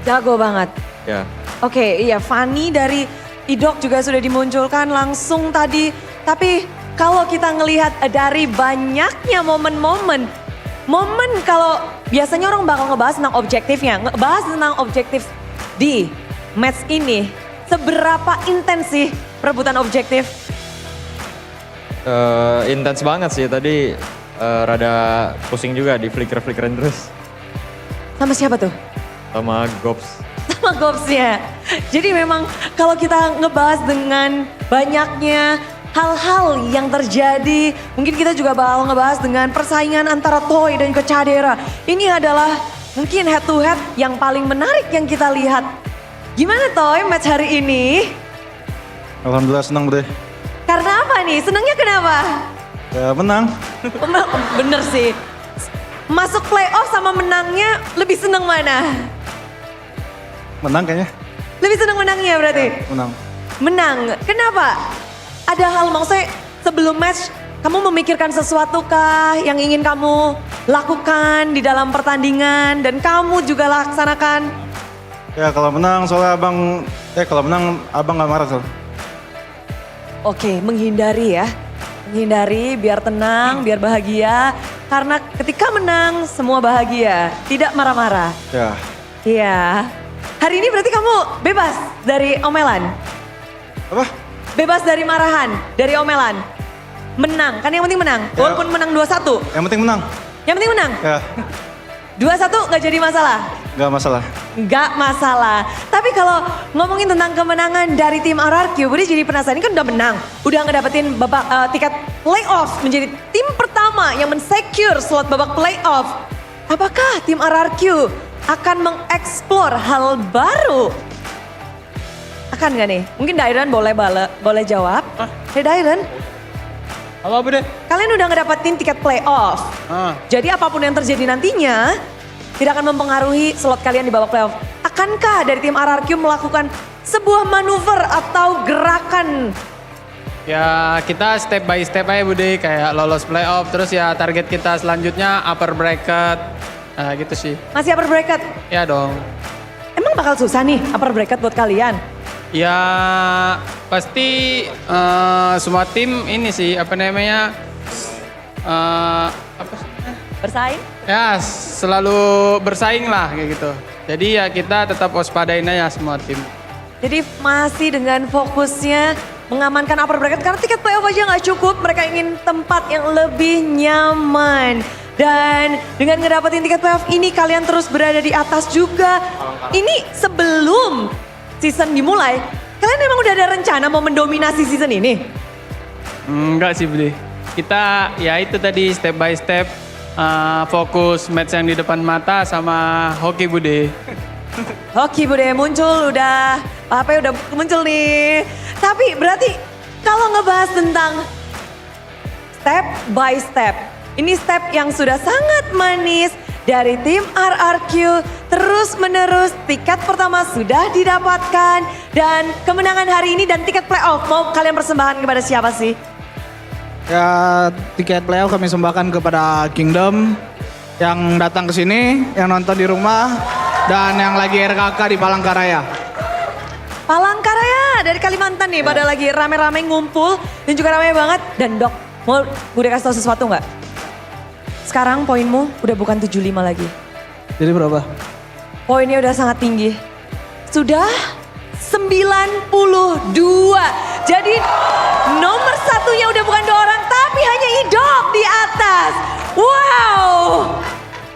Jago banget.
Ya.
Oke, iya Fanny dari Idok juga sudah dimunculkan langsung tadi. Tapi kalau kita ngelihat dari banyaknya momen-momen kalau biasanya orang bakal ngebahas tentang objektifnya, ngebahas tentang objektif di match ini. Seberapa intens sih perebutan objektif?
Intens banget sih, tadi rada pusing juga di flicker-flickerin terus.
Sama siapa tuh?
Sama Gops.
Sama Gopsnya. Jadi memang kalau kita ngebahas dengan banyaknya hal-hal yang terjadi, mungkin kita juga bakal ngebahas dengan persaingan antara Toy dan Kecadera. Ini adalah mungkin head to head yang paling menarik yang kita lihat. Gimana Toy match hari ini?
Alhamdulillah senang Bre.
Karena apa nih? Senangnya kenapa?
Ya menang.
Bener sih. Masuk playoff sama menangnya lebih seneng mana?
Menang kayaknya.
Lebih seneng menangnya berarti?
Ya, menang.
Menang. Kenapa? Ada hal maksudnya sebelum match kamu memikirkan sesuatu kah yang ingin kamu lakukan di dalam pertandingan dan kamu juga laksanakan?
Ya kalau menang soalnya kalau menang abang gak marah soalnya.
Oke, menghindari ya. Menghindari biar tenang, biar bahagia. Karena ketika menang semua bahagia, tidak marah-marah.
Ya.
Iya. Hari ini berarti kamu bebas dari omelan?
Apa?
Bebas dari marahan, dari omelan. Menang, kan yang penting menang.
Ya.
Walaupun menang 2-1.
Yang penting menang.
Yang penting menang?
Ya.
2-1 gak jadi masalah?
Gak masalah.
Gak masalah. Tapi kalau ngomongin tentang kemenangan dari tim RRQ, Budi jadi penasaran, ini kan udah menang. Udah ngedapetin babak tiket playoff menjadi tim pertama yang men-secure slot babak playoff. Apakah tim RRQ akan mengeksplor hal baru? Akan gak nih? Mungkin Dairen boleh jawab. Hey Dairen.
Apa deh?
Kalian udah ngedapetin tiket playoff. Jadi apapun yang terjadi nantinya tidak akan mempengaruhi slot kalian di babak playoff. Akankah dari tim RRQ melakukan sebuah manuver atau gerakan?
Ya kita step by step aja Bude, kayak lolos playoff, terus ya target kita selanjutnya upper bracket. Nah gitu sih.
Masih upper bracket?
Ya dong.
Emang bakal susah nih upper bracket buat kalian?
Ya pasti semua tim ini sih apa namanya
bersaing?
Ya selalu bersaing lah kayak gitu. Jadi ya kita tetap waspadain aja semua tim.
Jadi masih dengan fokusnya mengamankan upper bracket karena tiket playoff aja nggak cukup. Mereka ingin tempat yang lebih nyaman. Dan dengan ngedapetin tiket playoff ini kalian terus berada di atas juga. Ini sebelum season dimulai, kalian emang udah ada rencana mau mendominasi season ini?
Enggak sih Bude. Kita ya itu tadi step by step fokus match yang di depan mata sama hoki Bude.
Hoki Bude muncul udah, apa udah muncul nih. Tapi berarti kalau ngebahas tentang step by step, ini step yang sudah sangat manis dari tim RRQ. Terus menerus tiket pertama sudah didapatkan. Dan kemenangan hari ini dan tiket playoff mau kalian persembahkan kepada siapa sih?
Ya, tiket playoff kami sembahkan kepada Kingdom yang datang ke sini, yang nonton di rumah, dan yang lagi RKK di Palangkaraya.
Palangkaraya dari Kalimantan nih, pada lagi rame-rame ngumpul dan juga rame banget. Dan Dok, mau gue kasih tau sesuatu nggak? Sekarang poinmu udah bukan 75 lagi.
Jadi berapa?
Poinnya udah sangat tinggi. Sudah 92. Jadi nomor satunya udah bukan 2 orang, tapi hanya Idok di atas. Wow.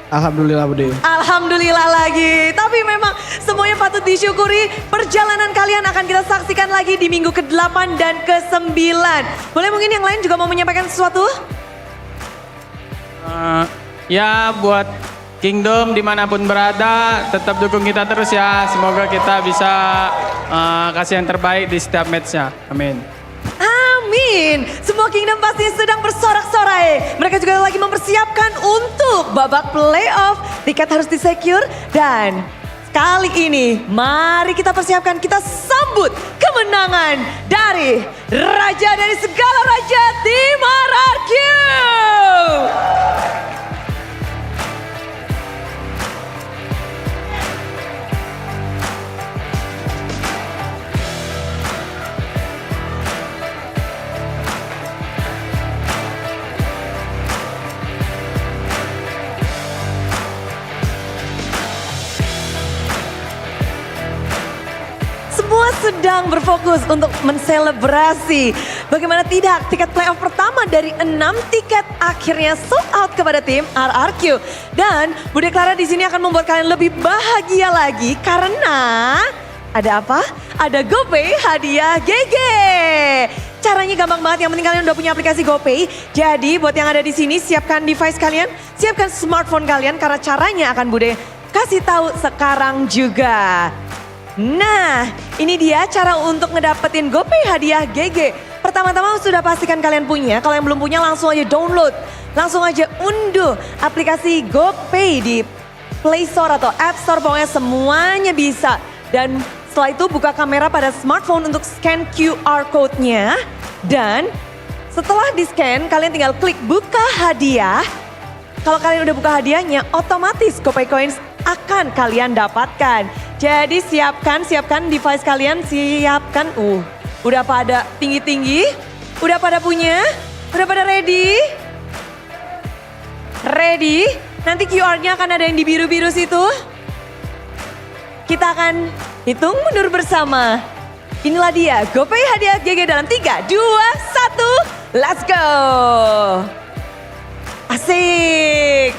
Alhamdulillah Bude.
Alhamdulillah lagi. Tapi memang semuanya patut disyukuri. Perjalanan kalian akan kita saksikan lagi di minggu ke-8 dan ke-9. Boleh mungkin yang lain juga mau menyampaikan sesuatu?
Ya buat Kingdom dimanapun berada, tetap dukung kita terus ya. Semoga kita bisa kasih yang terbaik di setiap matchnya. Amin.
Amin. Semua Kingdom pasti sedang bersorak-sorai. Mereka juga lagi mempersiapkan untuk babak playoff. Tiket harus disecure dan kali ini mari kita persiapkan, kita sambut kemenangan dari Raja dari segala raja tim RRQ. Semua sedang berfokus untuk menselebrasi. Bagaimana tidak, tiket playoff pertama dari 6 tiket akhirnya sold out kepada tim RRQ. Dan Bude Clara di sini akan membuat kalian lebih bahagia lagi karena ada apa? Ada GoPay hadiah GG. Caranya gampang banget, yang penting kalian udah punya aplikasi GoPay. Jadi buat yang ada di sini, siapkan device kalian, siapkan smartphone kalian karena caranya akan Bude kasih tahu sekarang juga. Nah, ini dia cara untuk ngedapetin GoPay hadiah GG. Pertama-tama sudah pastikan kalian punya. Kalau yang belum punya langsung aja download. Langsung aja unduh aplikasi GoPay di Play Store atau App Store. Pokoknya semuanya bisa. Dan setelah itu buka kamera pada smartphone untuk scan QR code-nya. Dan setelah di-scan kalian tinggal klik buka hadiah. Kalau kalian udah buka hadiahnya, otomatis GoPay Coins akan kalian dapatkan. Jadi siapkan device kalian, siapkan. Udah pada tinggi-tinggi, udah pada punya, udah pada ready? Ready? Nanti QR-nya akan ada yang di biru-biru situ. Kita akan hitung mundur bersama. Inilah dia GoPay hadiah GG dalam 3, 2, 1, let's go. Asik.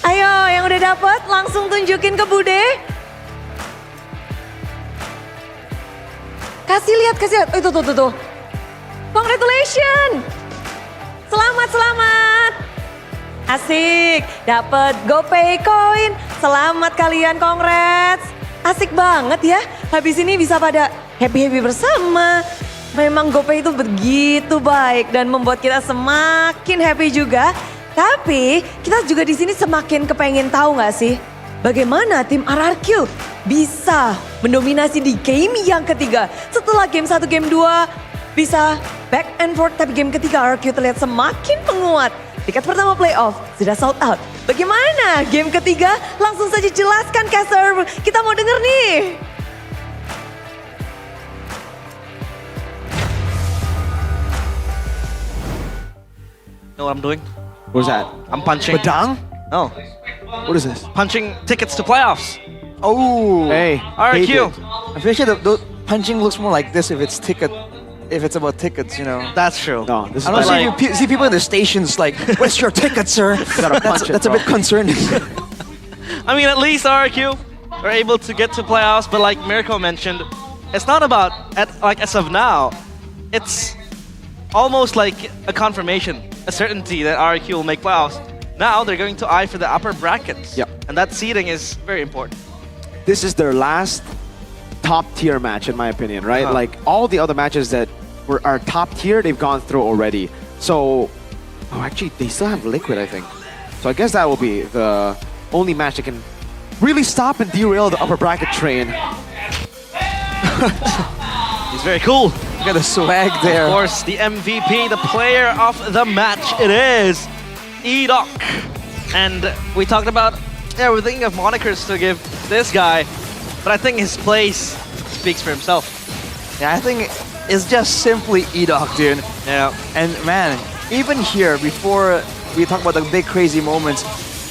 Ayo yang udah dapet langsung tunjukin ke Bude. Kasih lihat. Tuh. Congratulations. Selamat. Asik, dapat GoPay Coin. Selamat kalian, congrats. Asik banget ya. Habis ini bisa pada happy-happy bersama. Memang GoPay itu begitu baik dan membuat kita semakin happy juga. Tapi kita juga di sini semakin kepengen tahu nggak sih bagaimana tim RRQ bisa mendominasi di game yang ketiga. Setelah game 1, game 2 bisa back and forth, tapi game ketiga RRQ terlihat semakin menguat. Tiket pertama playoff sudah sold out. Bagaimana game ketiga? Langsung saja jelaskan caster, kita mau denger nih.
Know what I'm doing?
What's that?
I'm punching.
Badang?
No.
What is this?
Punching tickets to playoffs.
Oh.
Hey.
RRQ.
I'm pretty sure the punching looks more like this if it's about tickets, you know.
That's true.
No, this is
I don't
like,
see people in the stations like, where's your ticket, sir? That's a bit concerning.
I mean, at least RRQ are able to get to playoffs, but like Mirko mentioned, it's not about, as of now, it's almost like a confirmation, a certainty that RRQ will make playoffs. Now they're going to eye for the upper brackets.
Yep.
And that seeding is very important.
This is their last top tier match in my opinion, right? Like all the other matches that are top tier, they've gone through already. So Oh, actually, they still have Liquid, I think. So I guess that will be the only match that can really stop and derail the upper bracket train.
He's very cool.
Look at the swag there.
Of course, the MVP, the player of the match, it is E-Doc. And we talked about, yeah, we're thinking of monikers to give this guy, but I think his place speaks for himself.
Yeah, I think it's just simply E-Doc, dude.
Yeah.
And man, even here, before we talk about the big crazy moments,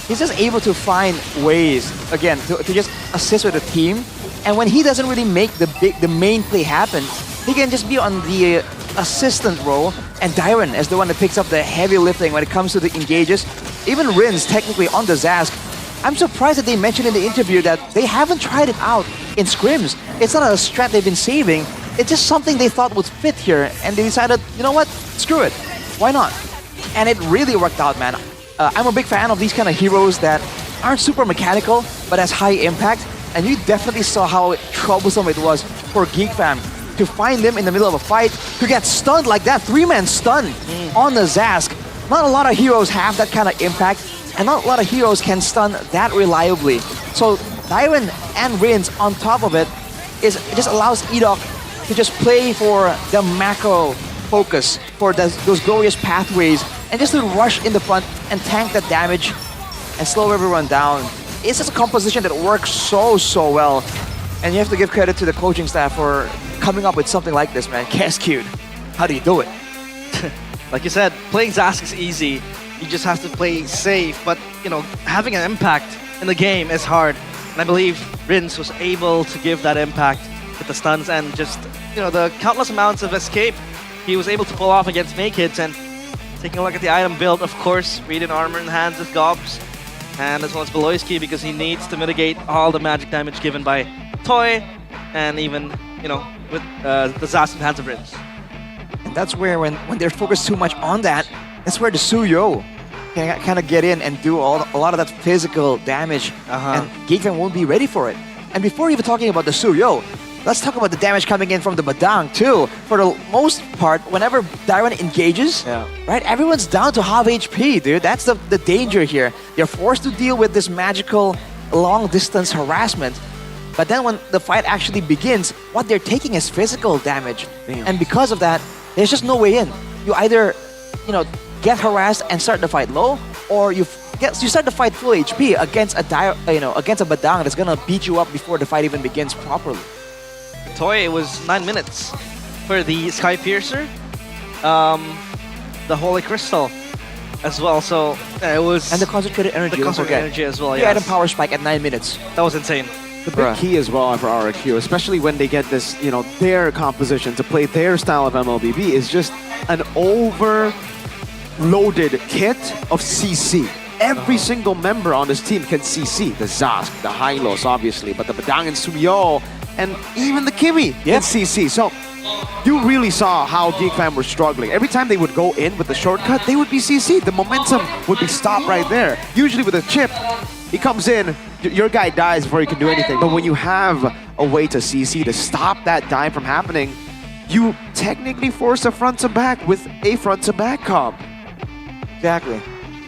he's just able to find ways, again, to just assist with the team. And when he doesn't really make the main play happen, he can just be on the assistant role, and Dyron as the one that picks up the heavy lifting when it comes to the engages. Even Rins, technically on the Zask. I'm surprised that they mentioned in the interview that they haven't tried it out in scrims. It's not a strat they've been saving. It's just something they thought would fit here, and they decided, you know what, screw it. Why not? And it really worked out, man. I'm a big fan of these kind of heroes that aren't super mechanical, but has high impact. And you definitely saw how troublesome it was for Geek Fam to find them in the middle of a fight, to get stunned like that, 3-man stun on the Zask. Not a lot of heroes have that kind of impact, and not a lot of heroes can stun that reliably. So Dyron and Rins on top of it, it just allows E-Doc to just play for the macro focus, for those glorious pathways, and just to rush in the front and tank that damage and slow everyone down. It's just a composition that works so well. And you have to give credit to the coaching staff for coming up with something like this, man. Cascade, how do you do it?
Like you said, playing Zask is easy. You just have to play safe, but you know, having an impact in the game is hard. And I believe Rins was able to give that impact with the stuns and just, you know, the countless amounts of escape he was able to pull off against Makehids. And taking a look at the item build, of course, Radiant Armor in hands with Gobs, and as well as Beloyski, because he needs to mitigate all the magic damage given by Toy, and even, you know, with the Zask in hands of Rins.
And that's where, when they're focused too much on that, that's where the Suyo can kind of get in and do a lot of that physical damage, and Geek Fam won't be ready for it. And before even talking about the Suyo, let's talk about the damage coming in from the Badang too. For the most part, whenever Dyron engages, right, everyone's down to half HP, dude. That's the danger here. You're forced to deal with this magical long-distance harassment. But then when the fight actually begins, what they're taking is physical damage. Damn. And because of that, there's just no way in. You either, you know, get harassed and start the fight low, or you start the fight full HP against against a Badang that's gonna beat you up before the fight even begins properly.
Toy, it was 9 minutes for the Sky Piercer, the Holy Crystal as well. So it was,
and the concentrated energy.
The concentrated energy as well.
You had a power spike at 9 minutes.
That was insane.
The big key as well for RRQ, especially when they get this, you know, their composition to play their style of MLBB, is just an overloaded kit of CC. Every single member on this team can CC. The Zask, the Hylos, obviously, but the Badang and Suyo, and even the Kimi can CC. So you really saw how Geek Fam were struggling. Every time they would go in with the shortcut, they would be CC. The momentum would be stopped right there. Usually with a chip, he comes in, your guy dies before you can do anything. But when you have a way to CC to stop that dive from happening, you technically force a front to back with a front to back comp.
Exactly.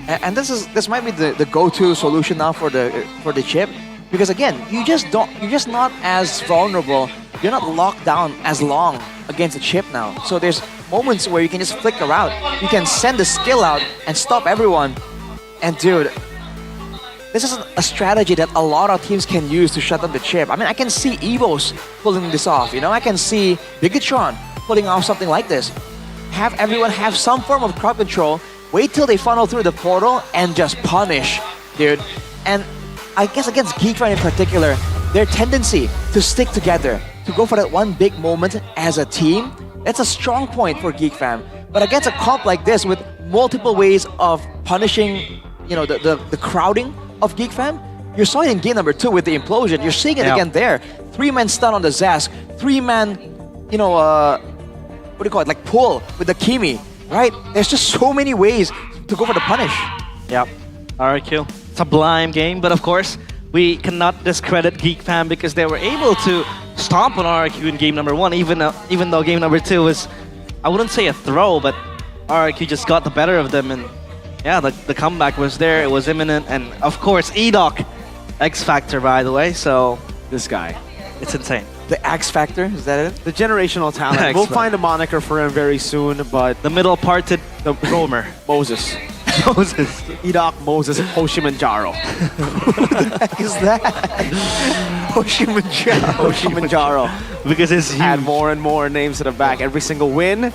And this might be the go-to solution now for the chip, because again, you're just not as vulnerable. You're not locked down as long against the chip now. So there's moments where you can just flicker out. You can send the skill out and stop everyone. And dude, this is a strategy that a lot of teams can use to shut down the chip. I mean, I can see Evos pulling this off. You know, I can see Bigatron pulling off something like this. Have everyone have some form of crowd control. Wait till they funnel through the portal and just punish, dude. And I guess against Geek Fam in particular, their tendency to stick together, to go for that one big moment as a team, that's a strong point for Geek Fam. But against a comp like this with multiple ways of punishing, you know, the crowding of Geek Fam, you saw it in game number 2 with the implosion. You're seeing it again there. 3-man stun on the Zask, 3-man, you know, what do you call it, like pull with the Kimi. Right? There's just so many ways to go for the punish.
Yep. RRQ. Sublime game, but of course, we cannot discredit Geek Fam because they were able to stomp on RRQ in game number 1, even though game number 2 was, I wouldn't say a throw, but RRQ just got the better of them, and yeah, the comeback was there. It was imminent, and of course, Edok, X Factor, by the way. So
this guy,
it's insane.
The X Factor, is that it?
The generational talent. We'll find a moniker for him very soon, but
the middle parted the roamer,
Moses.
Moses,
Edok, Moses, Hoshimanjaro.
Who the heck is that? Hoshimanjaro.
Hoshimanjaro.
Because it's
add more and more names to the back. Every single win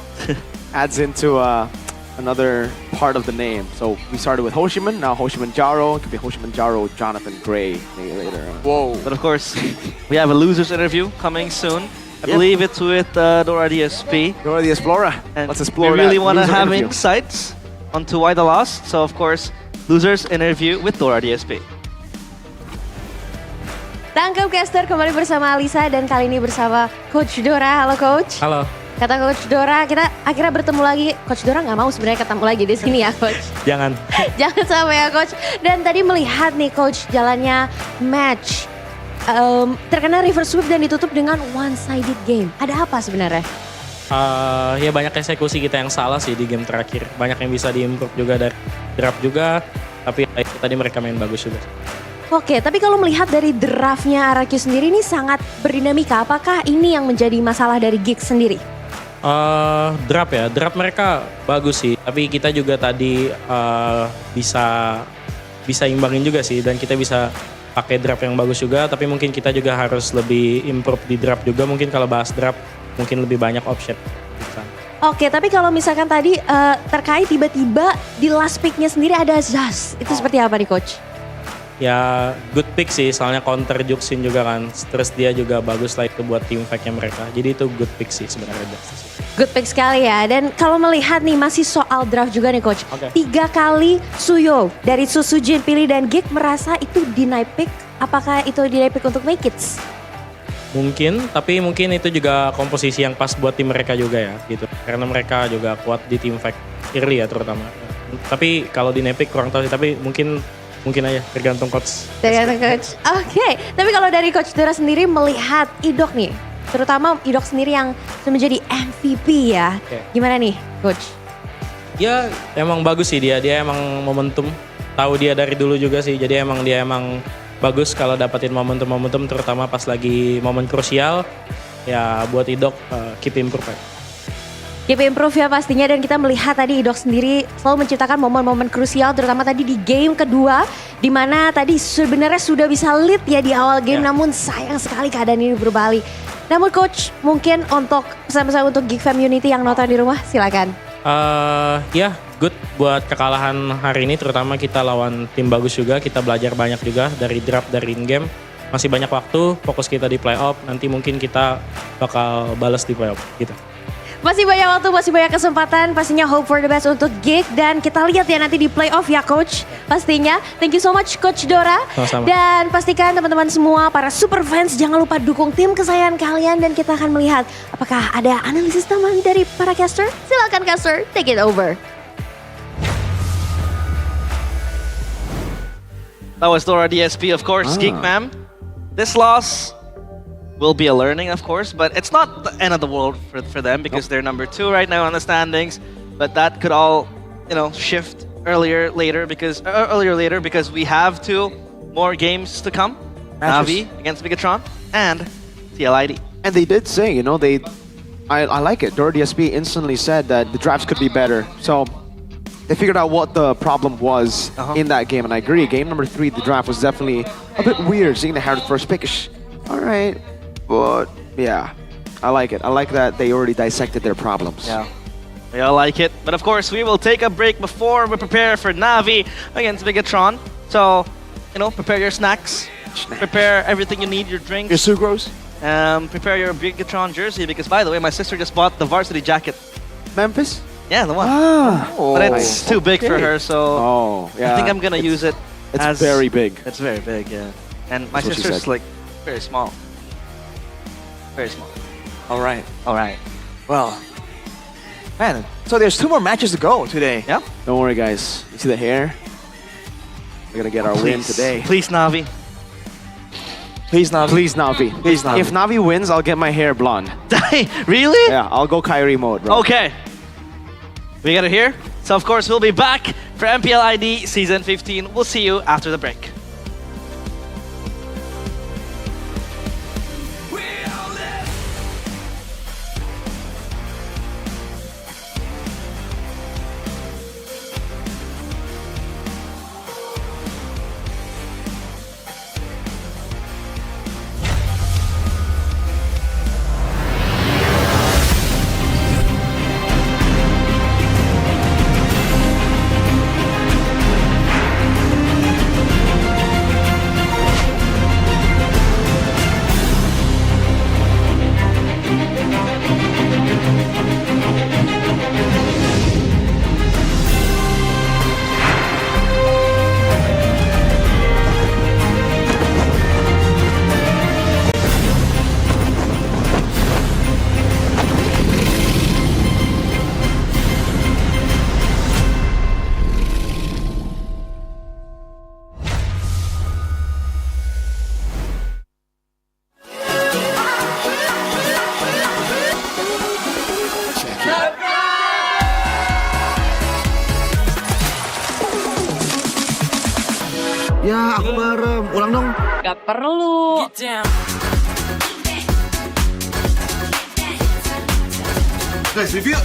adds into another part of the name. So we started with Hoshiman, now Hoshimanjaro. It could be Hoshimanjaro Jonathan Gray maybe later.
Whoa.
But of course, we have a losers interview coming soon. I believe it's with Dora DSP.
Dora the Explorer.
And
let's explore
we really
that
want to
loser
have
interview.
insights onto why the loss. So of course, losers interview with Dora DSP.
Tangkap caster kembali bersama Alisa dan kali ini bersama Coach Dora. Halo Coach.
Halo.
Kata Coach Dora, kita akhirnya bertemu lagi. Coach Dora nggak mau sebenarnya ketemu lagi di sini ya Coach.
Jangan.
Jangan sampai ya Coach. Dan tadi melihat nih Coach jalannya match. Terkena reverse sweep dan ditutup dengan one-sided game. Ada apa sebenarnya?
Ya banyak eksekusi kita yang salah sih di game terakhir. Banyak yang bisa diimprove juga dari draft juga. Tapi tadi mereka main bagus juga.
Oke, tapi kalau melihat dari draftnya RRQ sendiri ini sangat berdinamika. Apakah ini yang menjadi masalah dari Gig sendiri?
Draft mereka bagus sih. Tapi kita juga tadi bisa imbangin juga sih. Dan kita bisa pakai draft yang bagus juga. Tapi mungkin kita juga harus lebih improve di draft juga. Mungkin kalau bahas draft mungkin lebih banyak option.
Oke, tapi kalau misalkan tadi terkait tiba-tiba di last pick-nya sendiri ada Zaz. Itu seperti apa nih Coach?
Ya good pick sih, soalnya counter Juxin juga kan. Terus dia juga bagus lah itu buat team fight-nya mereka. Jadi itu good pick sih sebenarnya.
Good pick sekali ya. Dan kalau melihat nih masih soal draft juga nih Coach. 3 kali Suyo dari Susujin pilih dan Gig merasa itu deny pick. Apakah itu deny pick untuk Make It?
Mungkin, tapi mungkin itu juga komposisi yang pas buat tim mereka juga ya gitu. Karena mereka juga kuat di team fight early ya terutama. Tapi kalau di Nepik kurang tahu sih, tapi mungkin aja tergantung coach.
Tergantung coach. Oke, tapi kalau dari Coach Dora sendiri melihat Edok nih, terutama Edok sendiri yang sudah menjadi MVP ya. Gimana nih Coach?
Ya emang bagus sih dia emang momentum. Tahu dia dari dulu juga sih, jadi dia emang bagus kalau dapetin momentum terutama pas lagi momen krusial. Ya buat Edok keep improve.
Keep improve ya pastinya, dan kita melihat tadi Edok sendiri selalu menciptakan momen-momen krusial terutama tadi di game kedua di mana tadi sebenarnya sudah bisa lead ya di awal game namun sayang sekali keadaan ini berbalik. Namun Coach mungkin untuk pesan-pesan untuk Geek Fam Unity yang nonton di rumah silakan.
Ya good buat kekalahan hari ini, terutama kita lawan tim bagus juga, kita belajar banyak juga dari draft, dari in-game. Masih banyak waktu, fokus kita di playoff, nanti mungkin kita bakal balas di playoff gitu.
Masih banyak waktu, masih banyak kesempatan, pastinya hope for the best untuk Geek dan kita lihat ya nanti di playoff ya Coach pastinya. Thank you so much Coach Dora.
Sama-sama.
Dan pastikan teman-teman semua para super fans jangan lupa dukung tim kesayangan kalian dan kita akan melihat apakah ada analisis teman dari para caster. Silakan caster, take it over.
That was Dora DSP, of course, Geek Ma'am. This loss will be a learning, of course, but it's not the end of the world for them because they're number 2 right now on the standings. But that could all, shift earlier later because we have 2 more games to come. Navi against Megatron and TLID.
And they did say, I like it. Dora DSP instantly said that the drafts could be better. So they figured out what the problem was in that game, and I agree. Game number 3, the draft was definitely a bit weird, seeing the Harrod first pick. All right. But yeah, I like it. I like that they already dissected their problems.
Yeah, we all like it. But of course, we will take a break before we prepare for Navi against Megatron. So, prepare your snacks. Prepare everything you need, your drinks.
Your sucrose.
Prepare your Megatron jersey because, by the way, my sister just bought the varsity jacket.
Memphis?
Yeah, the one. But it's too big for her, so I think I'm gonna use it.
It's very big.
It's very big, yeah. And my sister's like very small. Very small.
All right.
Well,
man, so there's 2 more matches to go today.
Yeah?
Don't worry, guys. You see the hair? We're going to get our win today.
Please, Navi.
Please, Navi. Please, Navi.
Please, Navi.
If Navi wins, I'll get my hair blonde.
Really?
Yeah, I'll go Kyrie mode, bro.
Okay. We got it here. So, of course, we'll be back for MPL ID Season 15. We'll see you after the break.
Ya, aku merem. Ulang dong.
Gak perlu.
Guys, review.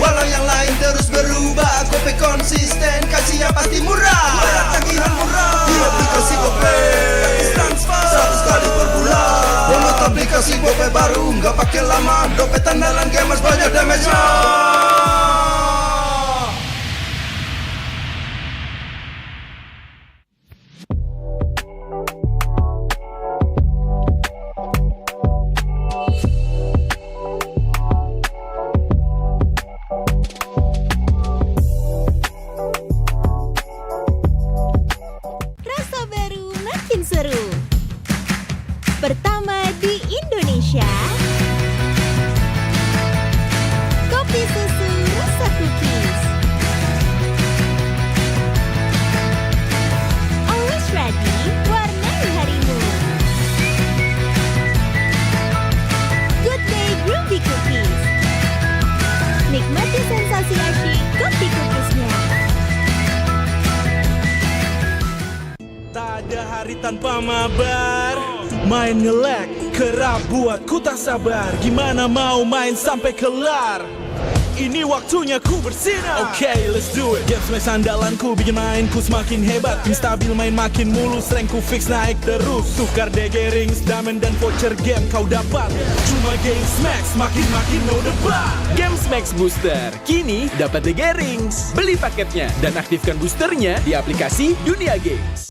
Walau yang lain terus berubah, Gope konsisten, kasih yang pasti murah. Bayar tagihan murah di aplikasi Gope. Gratis transfer 100 kali per bulan. Download aplikasi Gope baru, nggak pakai lama. Dompet andalan gamers banyak damage-nya.
Rasa baru makin seru. Pertama di Indonesia. Kopi susu rasa cookies. Always ready, warnai harimu. Good day groovy cookies. Nikmati sensasi asyik kopi cookiesnya.
Tak ada hari tanpa mabar. Main nge-lag, kerap buat ku tak sabar. Gimana mau main sampai kelar? Ini waktunya ku bersinar. Okay, let's do it. Games main sandalanku bikin mainku semakin hebat. Tim stabil main makin mulus, rankku fix naik terus. Tukar DG rings, diamond dan voucher game kau dapat. Cuma Games Max, makin no debat.
Games Max Booster, kini dapat DG Rings. Beli paketnya dan aktifkan boosternya di aplikasi Dunia Games.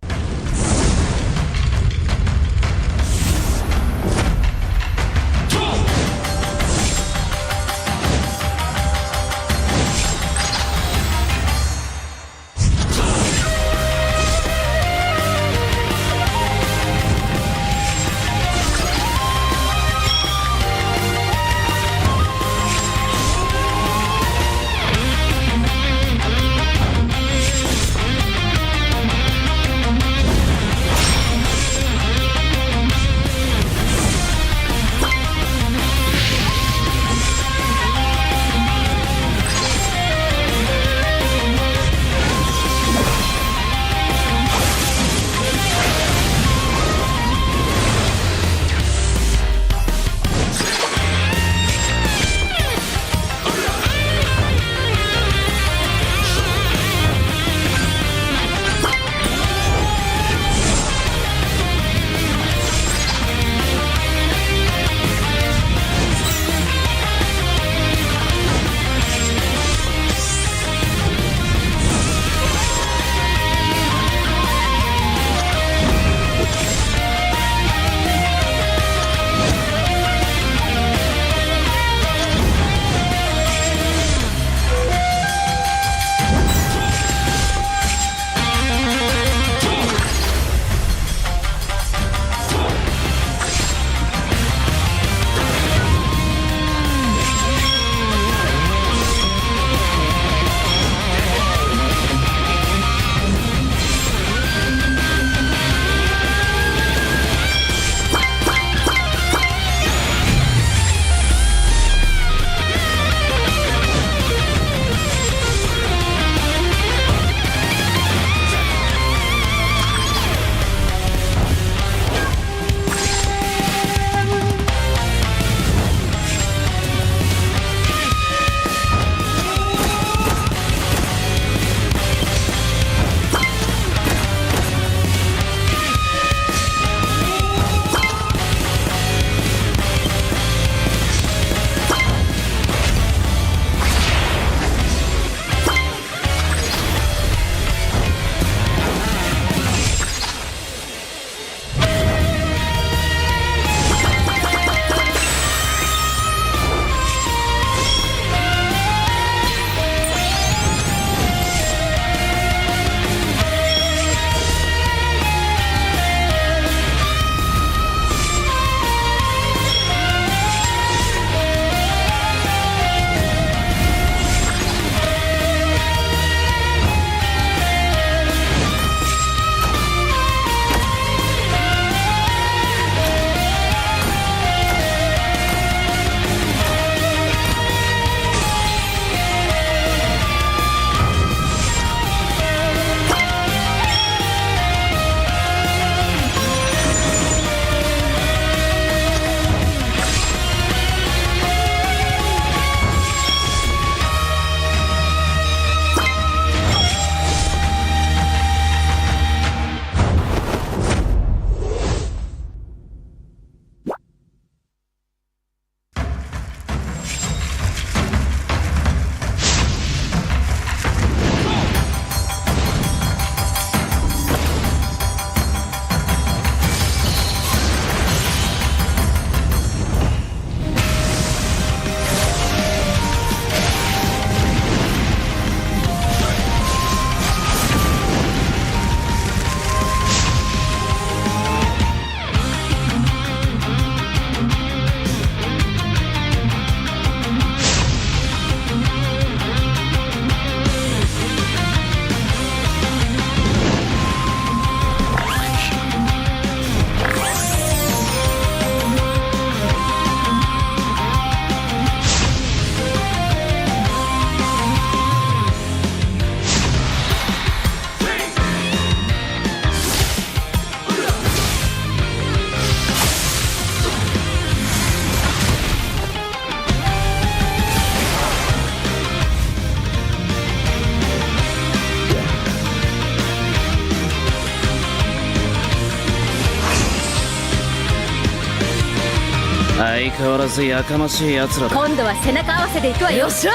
相変わらずやかましい奴らだ。
今度は背中合わせでいくわよ。
よっしゃ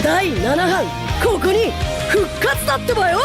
第7班ここに復活だってばよ。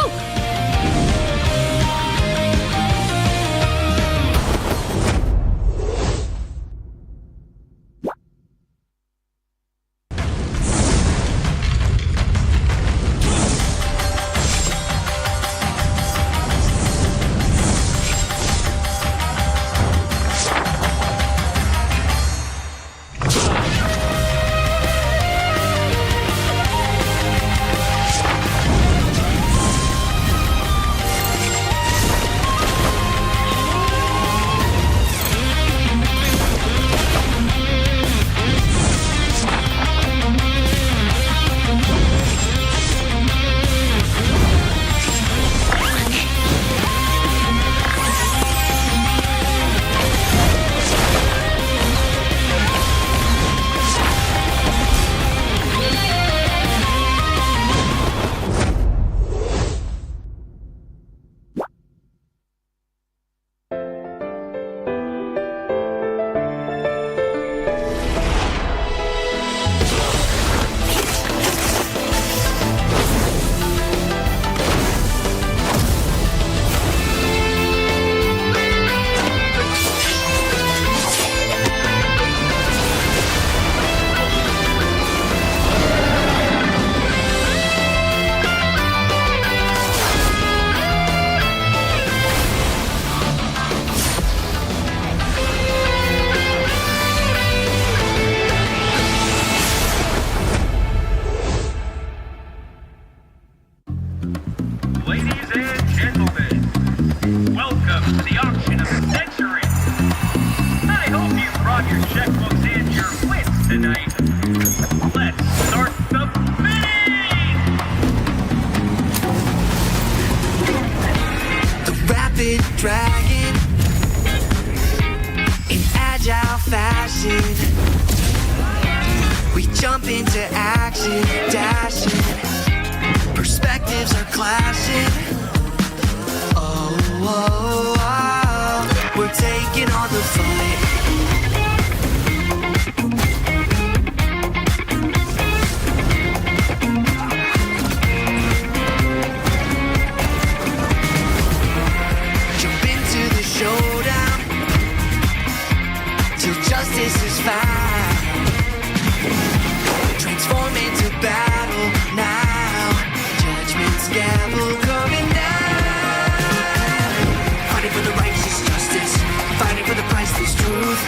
Dragon in agile fashion, we jump into action, dashing, perspectives are clashing. Oh, oh, oh, we're taking on the fight. Justice is found. Transform into battle now. Judgment's gavel coming down. Fighting for the righteous justice. Fighting for the priceless truth.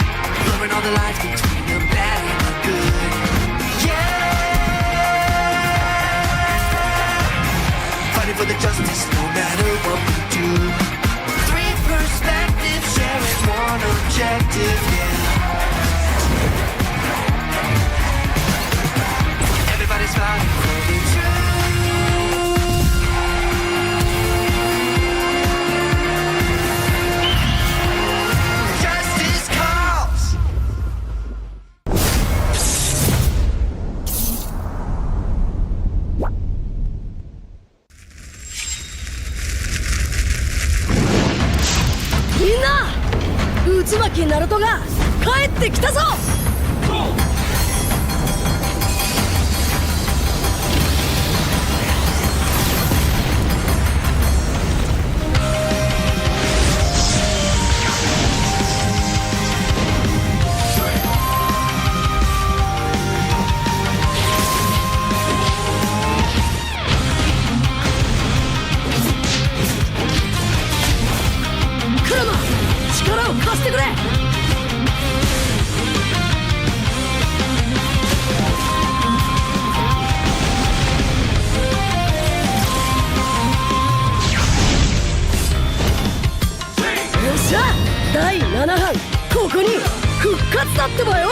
Blurring all the lines between the bad and the good. Yeah. Fighting for the justice no matter what we do. Three perspectives sharing one objective, yeah. Everybody's fighting for the truth. Justice calls.
Minna! 渦巻きナルトが帰ってきたぞ。クラマ、力を貸してくれ。よっしゃ、第7班ここに復活だってばよ。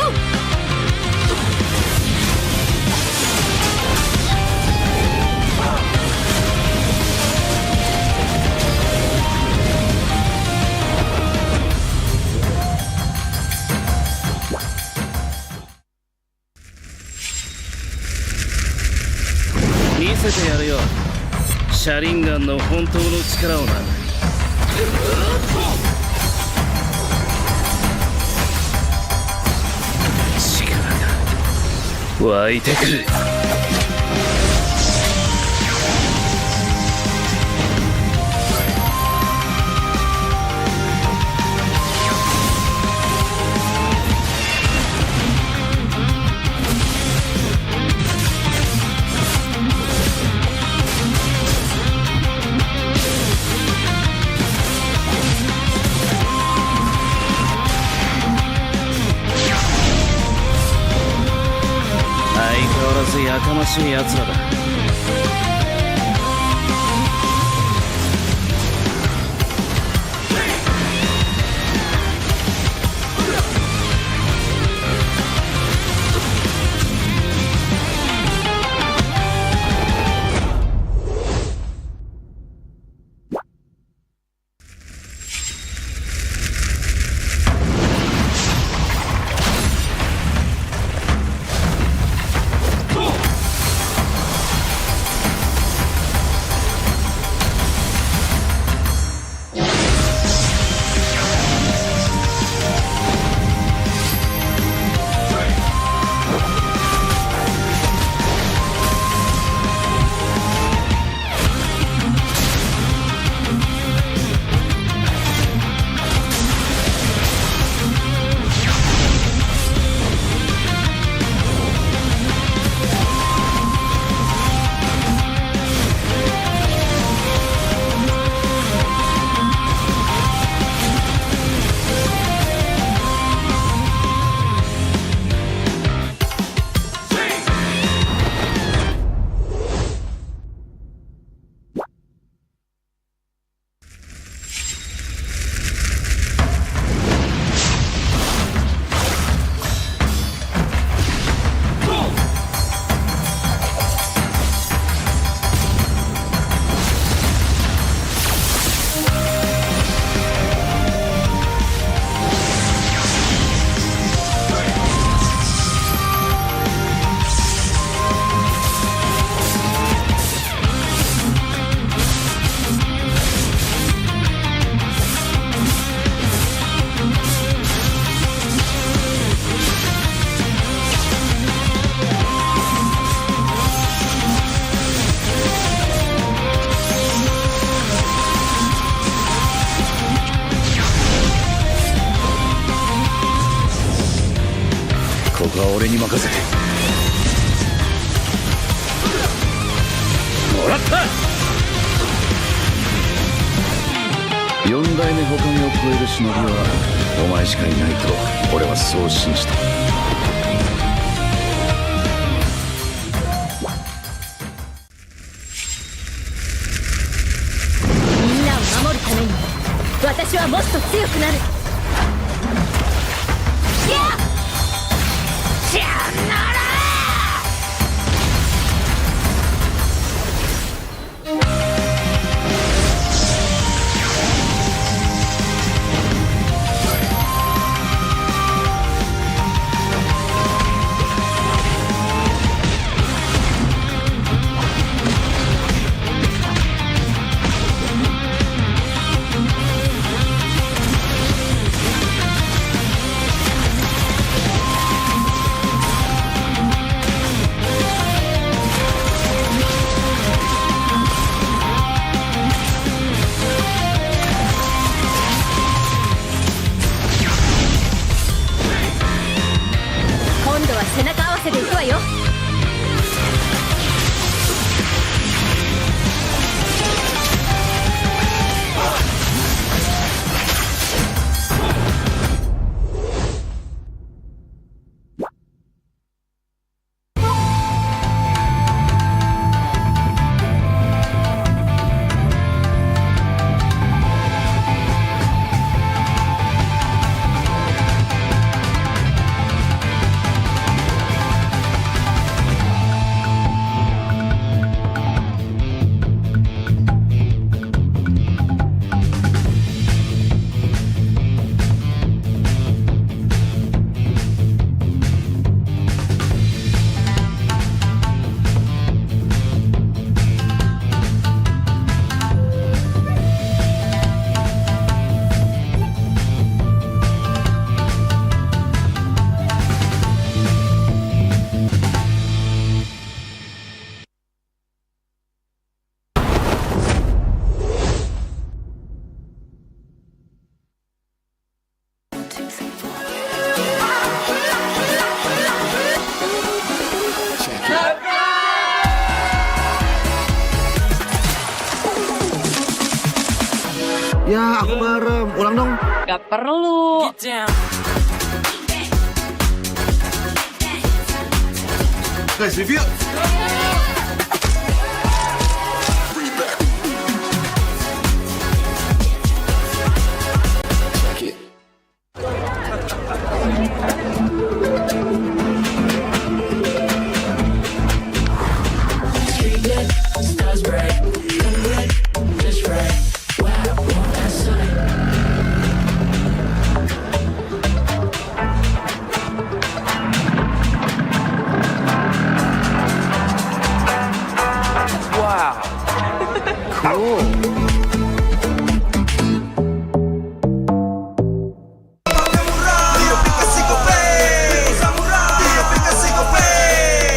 見せてやるよ、シャリンガンの本当の力をな。湧いてくる。相変わらずやかましい奴らだ。ここは俺に任せて。もらった。4代目他目を超える忍びはお前しかいないと俺はそう信じた。
みんなを守るために私はもっと強くなる。背中合わせでいくわよ。
Ya, aku merem. Ulang dong.
Gak perlu.
Guys, review.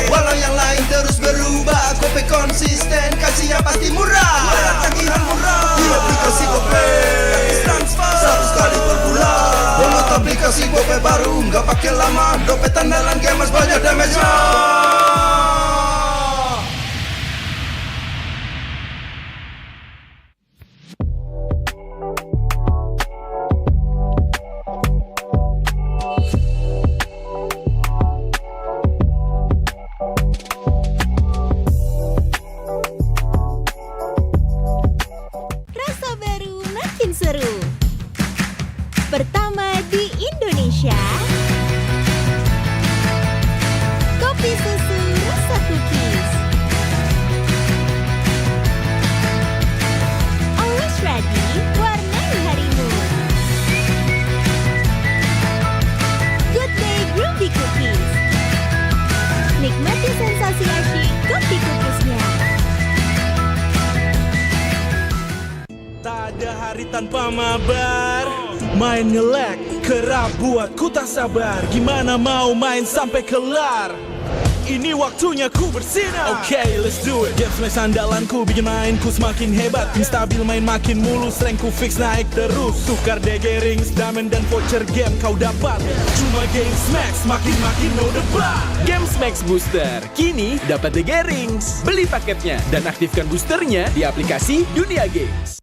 Walau yang lain terus berubah, Gope konsisten, kasihnya pasti murah. Bayar tagihan murah di aplikasi Gope, gratis transfer 100 kali per bulan. Download aplikasi Gope baru, nggak pakai lama. Dompet andalan gamers banyak damage-nya.
Rasa baru makin seru. Pertama di Indonesia. Kopi susu rasa cookies. Always ready, warnai harimu. Good day groovy cookies. Nikmati sensasi asyik kopi cookiesnya.
Tak ada hari tanpa mabar. Main nge-lag, kerap buat ku tak sabar. Gimana mau main sampai kelar? Ini waktunya ku bersinar. Okay, let's do it. Game smash andalanku bikin mainku semakin hebat. Tim stabil main makin mulus, rankku fix naik terus. Tukar DG rings, diamond dan voucher game kau dapat. Cuma Game Max makin no debat.
Games Max Booster, kini dapat DG Rings. Beli paketnya dan aktifkan boosternya di aplikasi Dunia Games.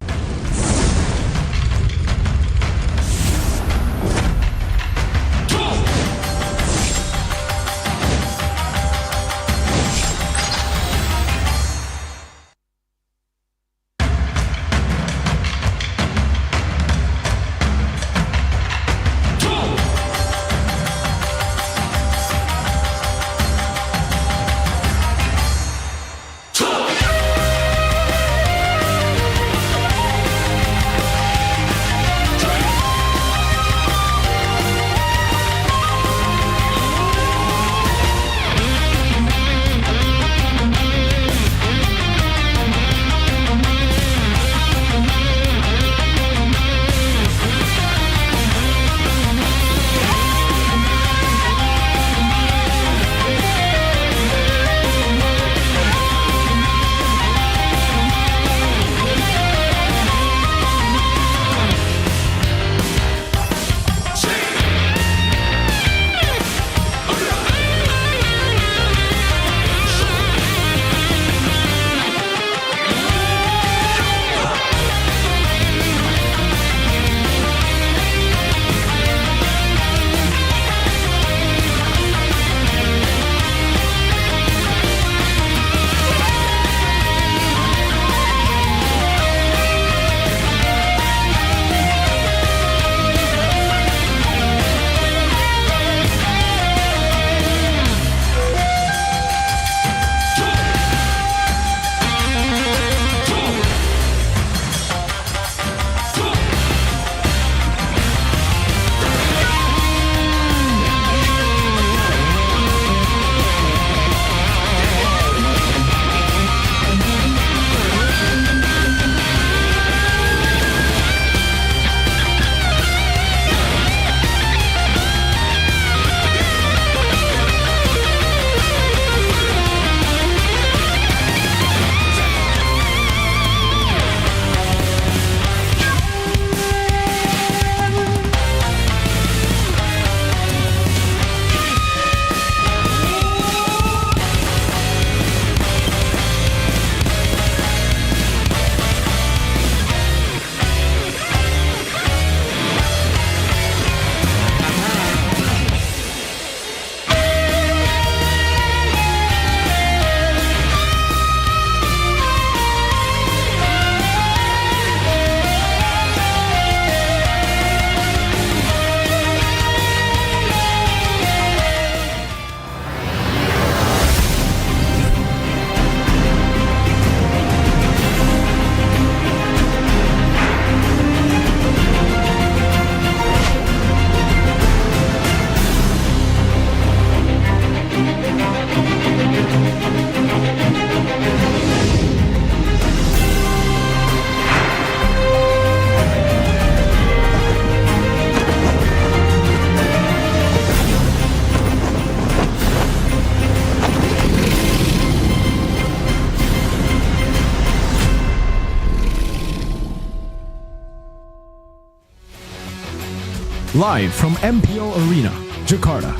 Live from MPL Arena, Jakarta.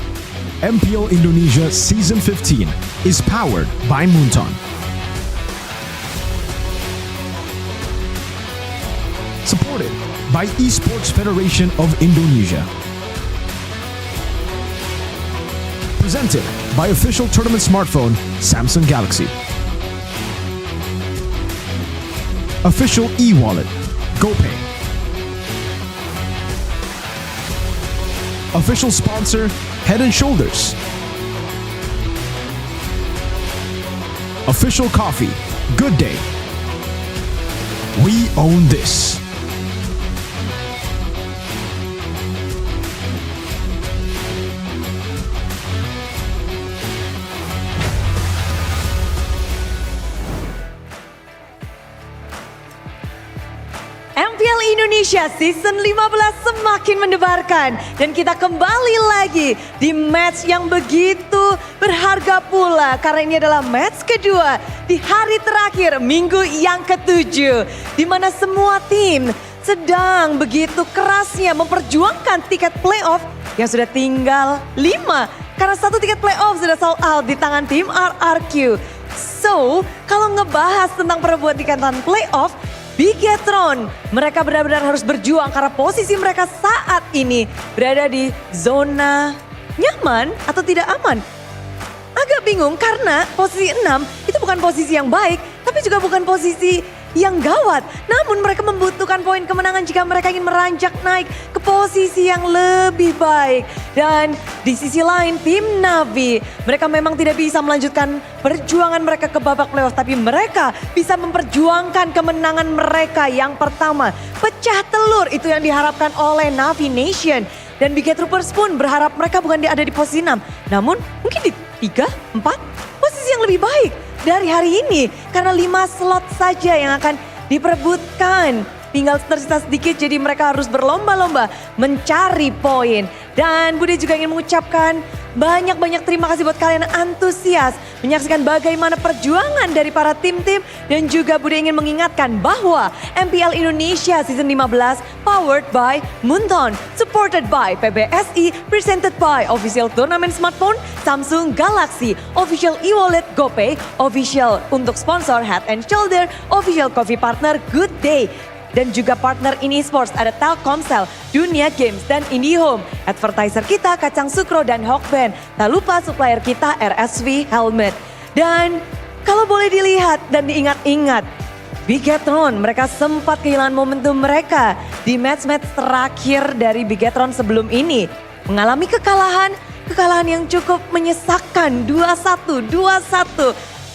MPL Indonesia Season 15 is powered by Moonton. Supported by Esports Federation of Indonesia. Presented by official tournament smartphone Samsung Galaxy. Official e-wallet GoPay. Official sponsor Head & Shoulders. Official coffee Good Day. We own this.
MPL Indonesia Season 15 semakin mendebarkan dan kita kembali lagi di match yang begitu berharga pula karena ini adalah match kedua di hari terakhir minggu yang ke-7 di mana semua tim sedang begitu kerasnya memperjuangkan tiket playoff yang sudah tinggal 5 karena satu tiket playoff sudah sold out di tangan tim RRQ. So, kalau ngebahas tentang perebutan tikatan playoff, Bigetron, mereka benar-benar harus berjuang karena posisi mereka saat ini berada di zona nyaman atau tidak aman. Agak bingung karena posisi 6 itu bukan posisi yang baik, tapi juga bukan posisi yang gawat. Namun mereka membutuhkan poin kemenangan jika mereka ingin meranjak naik ke posisi yang lebih baik. Dan di sisi lain tim Navi, mereka memang tidak bisa melanjutkan perjuangan mereka ke babak playoff. Tapi mereka bisa memperjuangkan kemenangan mereka yang pertama. Pecah telur itu yang diharapkan oleh Navi Nation. Dan Big Troopers pun berharap mereka bukan ada di posisi 6. Namun mungkin di 3, 4 posisi yang lebih baik dari hari ini. Karena 5 slot saja yang akan diperebutkan. Tinggal tersisa sedikit jadi mereka harus berlomba-lomba mencari poin. Dan Bude juga ingin mengucapkan banyak-banyak terima kasih buat kalian yang antusias menyaksikan bagaimana perjuangan dari para tim-tim. Dan juga Bude ingin mengingatkan bahwa MPL Indonesia Season 15 powered by Moonton, supported by PBSI, presented by official tournament smartphone Samsung Galaxy, official e-wallet GoPay, official untuk sponsor Head & Shoulder, official coffee partner Good Day. Dan juga partner in esports ada Telkomsel, Dunia Games, dan IndiHome. Advertiser kita Kacang Sukro dan Hawkband. Tak lupa supplier kita RSV Helmet. Dan kalau boleh dilihat dan diingat-ingat, Bigetron mereka sempat kehilangan momentum mereka di match-match terakhir dari Bigetron sebelum ini. Mengalami kekalahan yang cukup menyesakkan 2-1.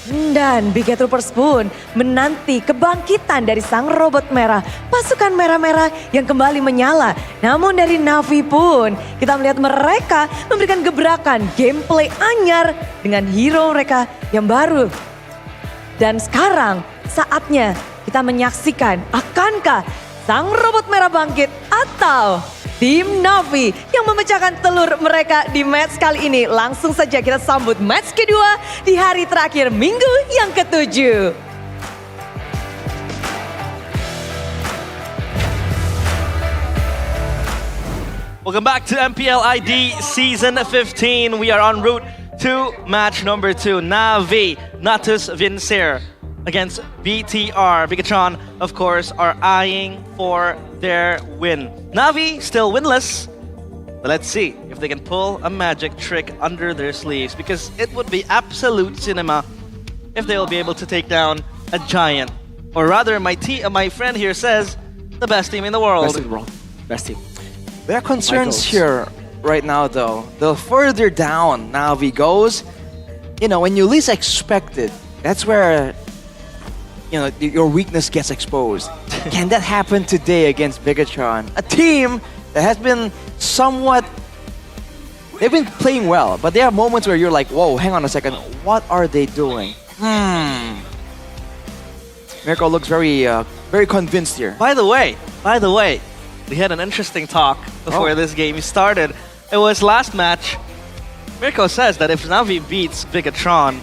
Dan Big Troopers pun menanti kebangkitan dari sang robot merah, pasukan merah-merah yang kembali menyala. Namun dari Navi pun kita melihat mereka memberikan gebrakan gameplay anyar dengan hero mereka yang baru. Dan sekarang saatnya kita menyaksikan akankah sang robot merah bangkit atau tim Navi yang memecahkan telur mereka di match kali ini. Langsung saja kita sambut match kedua di hari terakhir minggu yang ke-7.
Welcome back to MPL ID Season 15. We are en route to match number 2. Navi, Natus Vincere against BTR. Bigetron, of course, are eyeing for their win. Navi still winless, but let's see if they can pull a magic trick under their sleeves, because it would be absolute cinema if they will be able to take down a giant. Or rather, my friend here says, the best team in the world.
Best team in the world. Best team. There are concerns here right now though. The further down Navi goes, when you least expect it, that's where your weakness gets exposed. Can that happen today against Bigetron? A team that has been they've been playing well, but there are moments where you're like, whoa, hang on a second, what are they doing? Mirko looks very convinced here.
By the way, we had an interesting talk before this game started. It was last match. Mirko says that if Navi beats Bigetron,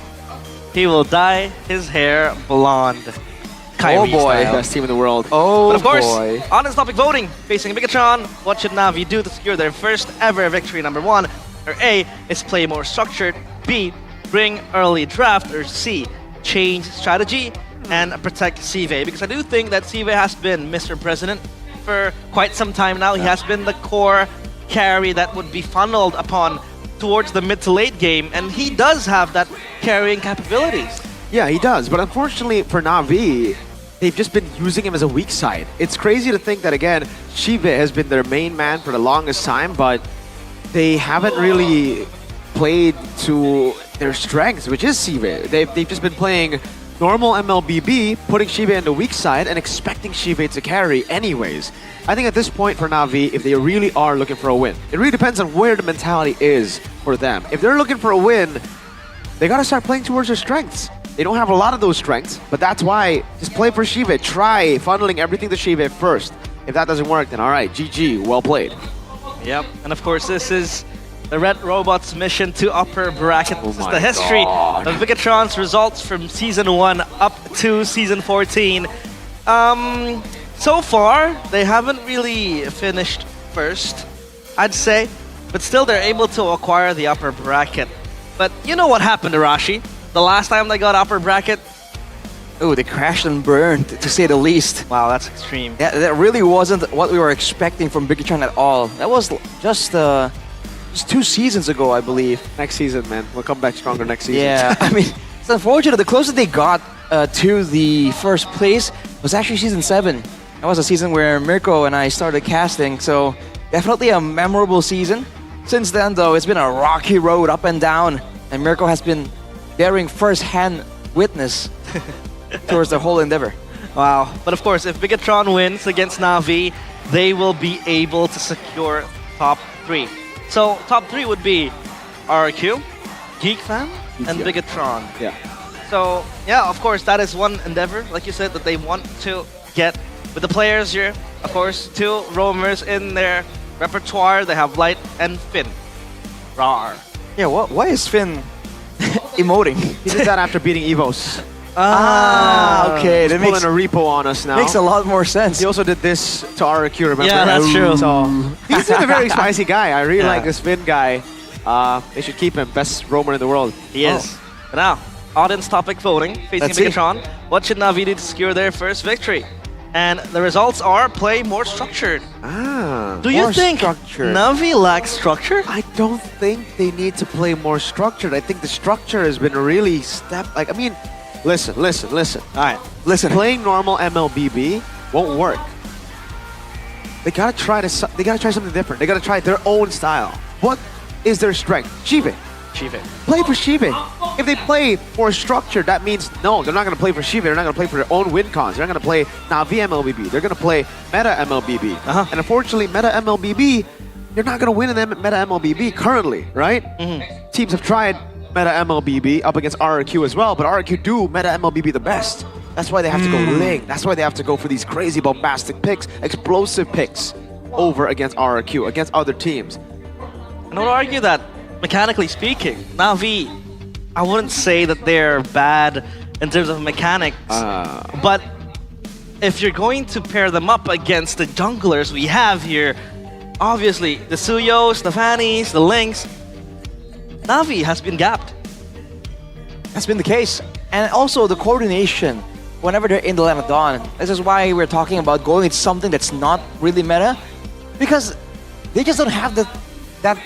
he will dye his hair blonde. Kyrie
boy.
style.
Best team in the world.
Oh
But of course,
boy.
on this topic voting, facing Bigatron, what should Navi do to secure their first ever victory? Number one, or A, is play more structured. B, bring early draft. Or C, change strategy and protect CV. Because I do think that CV has been Mr. President for quite some time now. He has been the core carry that would be funneled upon towards the mid to late game, and he does have that carrying capabilities.
Yeah, he does. But unfortunately for Na'Vi, they've just been using him as a weak side. It's crazy to think that, again, Shive has been their main man for the longest time, but they haven't really played to their strengths, which is Shive. They've just been playing normal MLBB, putting Shive in the weak side and expecting Shive to carry anyways. I think at this point for Na'Vi, if they really are looking for a win, it really depends on where the mentality is for them. If they're looking for a win, they gotta start playing towards their strengths. They don't have a lot of those strengths, but that's why just play for Shive. Try funneling everything to Shive first. If that doesn't work, then all right, GG, well played.
Yep, and of course this is the Red Robot's mission to upper bracket. This is the history of Bigatron's results from Season 1 up to Season 14. So far, they haven't really finished first, I'd say, but still they're able to acquire the upper bracket. But you know what happened, Arashi? The last time they got upper bracket?
Oh, they crashed and burned, to say the least.
Wow, that's extreme.
Yeah, that really wasn't what we were expecting from Bigatron at all. That was just 2 seasons ago, I believe.
Next season, man. We'll come back stronger next season.
Yeah, I mean, it's unfortunate. The closest they got to the first place was actually Season 7. That was a season where Mirko and I started casting, so definitely a memorable season. Since then, though, it's been a rocky road up and down, and Mirko has been bearing first-hand witness towards the whole endeavor.
Wow. But of course, if Bigatron wins against Na'Vi, they will be able to secure top 3. So top 3 would be RRQ, GeekFam, and Bigatron.
Yeah.
So yeah, of course, that is one endeavor, like you said, that they want to get with the players here. Of course, 2 roamers in their repertoire. They have Light and Finn. Rawr.
Yeah, why is Finn emoting?
He did that after beating Evos.
Okay.
He's
That
pulling
makes
a repo on us now.
makes a lot more sense.
He also did this to RRQ, remember?
Yeah, that's true.
So he's a very spicy guy. I really like this Finn guy. They should keep him. Best roamer in the world.
He is. But now, audience topic voting, facing
Let's see.
Bigatron. What should Na'Vi do to secure their first victory? And the results are play more structured. Do you
more
think
structured.
Na'Vi lacks structure?
I don't think they need to play more structured. I think the structure has been really listen.
All right.
Listen.
Playing normal MLBB won't work. They gotta try something different. They gotta try their own style. What is their strength? Shive. Play for Shive. If they play more structured, that means no, they're not gonna play for Shive. They're not gonna play for their own win cons. They're not gonna play Na'Vi MLBB. They're gonna play meta MLBB. And unfortunately, meta MLBB, you're not gonna win in meta MLBB currently, right? Teams have tried meta MLBB up against RRQ as well, but RRQ do meta MLBB the best. That's why they have to go Ling. That's why they have to go for these crazy bombastic picks, explosive picks over against RRQ, against other teams.
And I would argue that, mechanically speaking, Na'Vi, I wouldn't say that they're bad in terms of mechanics, but if you're going to pair them up against the junglers we have here, obviously the Suyos, the Fannies, the Lynx, Na'Vi has been gapped.
That's been the case. And also the coordination whenever they're in the Land of Dawn. This is why we're talking about going with something that's not really meta. Because they just don't have that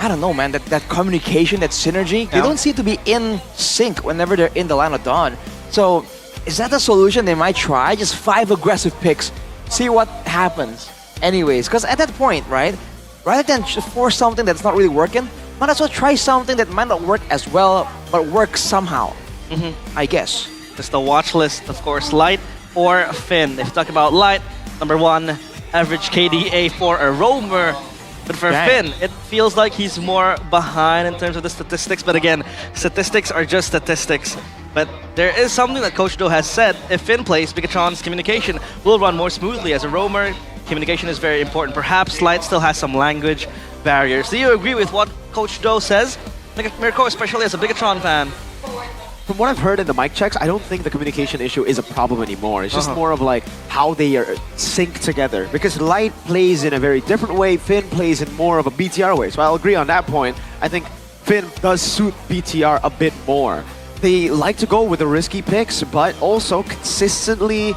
I don't know, man, that communication, that synergy. They don't seem to be in sync whenever they're in the Land of Dawn. So is that the solution they might try? Just 5 aggressive picks, see what happens. Anyways, because at that point, right, rather than force something that's not really working, might as well try something that might not work as well, but works somehow, I guess.
Just the watch list, of course, Light or Finn. If you talk about Light, number 1, average KDA for a roamer. But for Finn, it feels like he's more behind in terms of the statistics. But again, statistics are just statistics. But there is something that Coach Do has said. If Finn plays, Bigatron's communication will run more smoothly. As a roamer, communication is very important. Perhaps Light still has some language barriers. Do you agree with what Coach Do says? Mirko, especially as a Bigatron fan.
from what I've heard in the mic checks, I don't think the communication issue is a problem anymore. It's just more of like how they are synced together. Because Light plays in a very different way, Finn plays in more of a BTR way. So I'll agree on that point. I think Finn does suit BTR a bit more. They like to go with the risky picks, but also consistently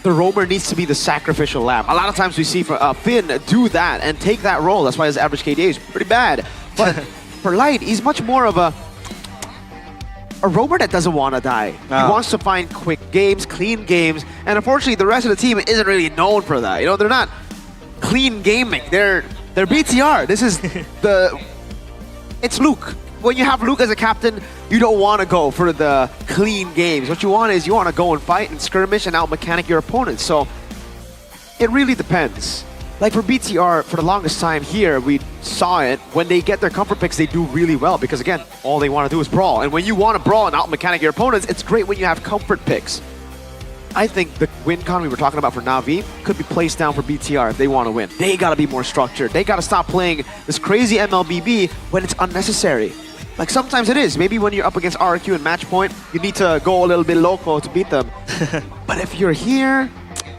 the roamer needs to be the sacrificial lamb. A lot of times we see Finn do that and take that role. That's why his average KDA is pretty bad. But for Light, he's much more of a roamer that doesn't want to die. He wants to find quick games, clean games, and unfortunately the rest of the team isn't really known for that. You know, they're not clean gaming. They're BTR. This is it's Luke. When you have Luke as a captain, you don't want to go for the clean games. What you want is you want to go and fight and skirmish and out-mechanic your opponents. So it really depends. Like for BTR, for the longest time here, we saw it. When they get their comfort picks, they do really well because, again, all they want to do is brawl. And when you want to brawl and out-mechanic your opponents, it's great when you have comfort picks. I think the win con we were talking about for Na'Vi could be placed down for BTR if they want to win. They got to be more structured. They got to stop playing this crazy MLBB when it's unnecessary. Like sometimes it is. Maybe when you're up against RQ and match point, you need to go a little bit loco to beat them. But if you're here,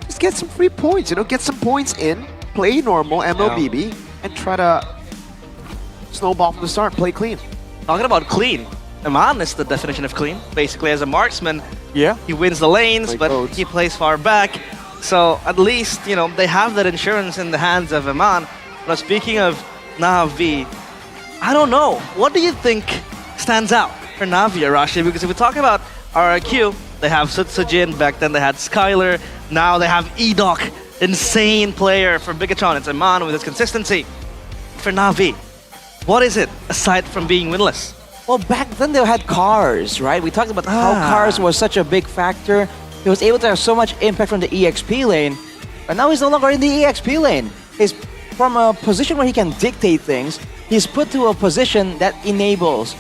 just get some free points. You know, get some points in, play normal MLBB, and try to snowball from the start. Play clean.
Talking about clean, Eman is the definition of clean. Basically, as a marksman, he wins the lanes, but he plays far back. So at least, you know, they have that insurance in the hands of Eman. But speaking of Na'Vi, I don't know. What do you think stands out for Na'Vi, Arashi? Because if we talk about RRQ, they have Sutsujin, back then they had Skylar, now they have Edok, insane player for Bigatron. It's Eman with his consistency. For Na'Vi, what is it aside from being winless?
Well, back then they had Cars, right? We talked about how Cars was such a big factor. He was able to have so much impact from the EXP lane, but now he's no longer in the EXP lane. He's from a position where he can dictate things. He's put to a position that enables.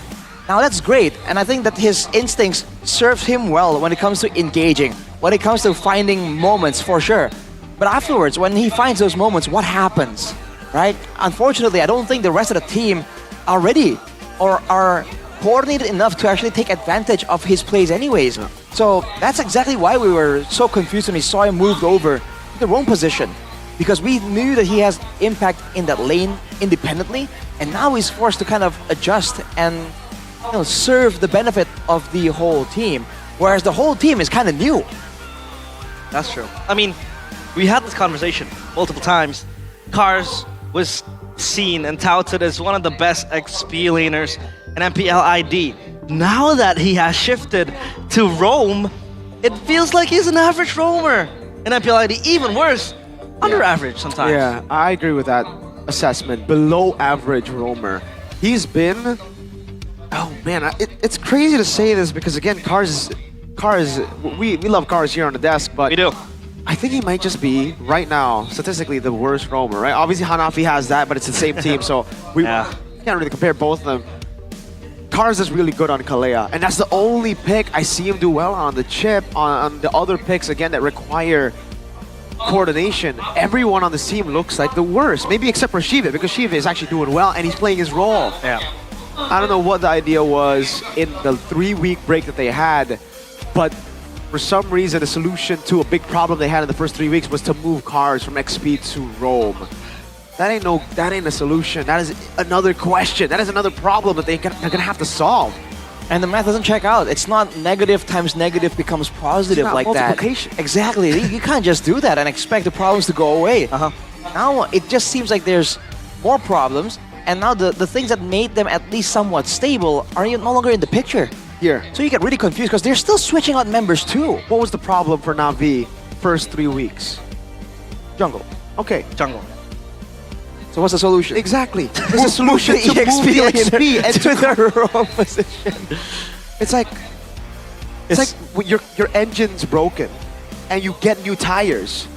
Now that's great, and I think that his instincts serves him well when it comes to engaging, when it comes to finding moments for sure. But afterwards, when he finds those moments, what happens, right? Unfortunately, I don't think the rest of the team are ready or are coordinated enough to actually take advantage of his plays anyways. So that's exactly why we were so confused when we saw him moved over to the wrong position. Because we knew that he has impact in that lane independently, and now he's forced to kind of adjust and, you know, serve the benefit of the whole team, whereas the whole team is kind of new.
That's true. I mean, we had this conversation multiple times. Cars was seen and touted as one of the best XP laners in MPL ID. Now that he has shifted to roam, it feels like he's an average roamer in MPL ID. Even worse, under average sometimes.
Yeah, I agree with that assessment. Below average roamer. He's been... Oh man, it's crazy to say this because again, Cars, we love Cars here on the desk, but...
We do.
I think he might just be, right now, statistically the worst roamer, right? Obviously Hanafi has that, but it's the same team, so we can't really compare both of them. Cars is really good on Kalea, and that's the only pick I see him do well on the chip. On the other picks, again, that require coordination, everyone on the team looks like the worst. Maybe except for Shiva, because Shiva is actually doing well and he's playing his role.
Yeah.
I don't know what the idea was in the 3-week break that they had, but for some reason the solution to a big problem they had in the first 3 weeks was to move Cars from XP to roam. That ain't a solution. That is another question. That is another problem that they're gonna have to solve.
And the math doesn't check out. It's not negative times negative becomes positive like that. Exactly. You can't just do that and expect the problems to go away. Now it just seems like there's more problems, and now the things that made them at least somewhat stable are no longer in the picture.
Here.
So you get really confused because they're still switching out members too.
What was the problem for Na'Vi first 3 weeks?
Jungle.
Okay.
Jungle.
So what's the solution?
Exactly. There's a solution to move the XP and to
the wrong position.
It's like your engine's broken and you get new tires.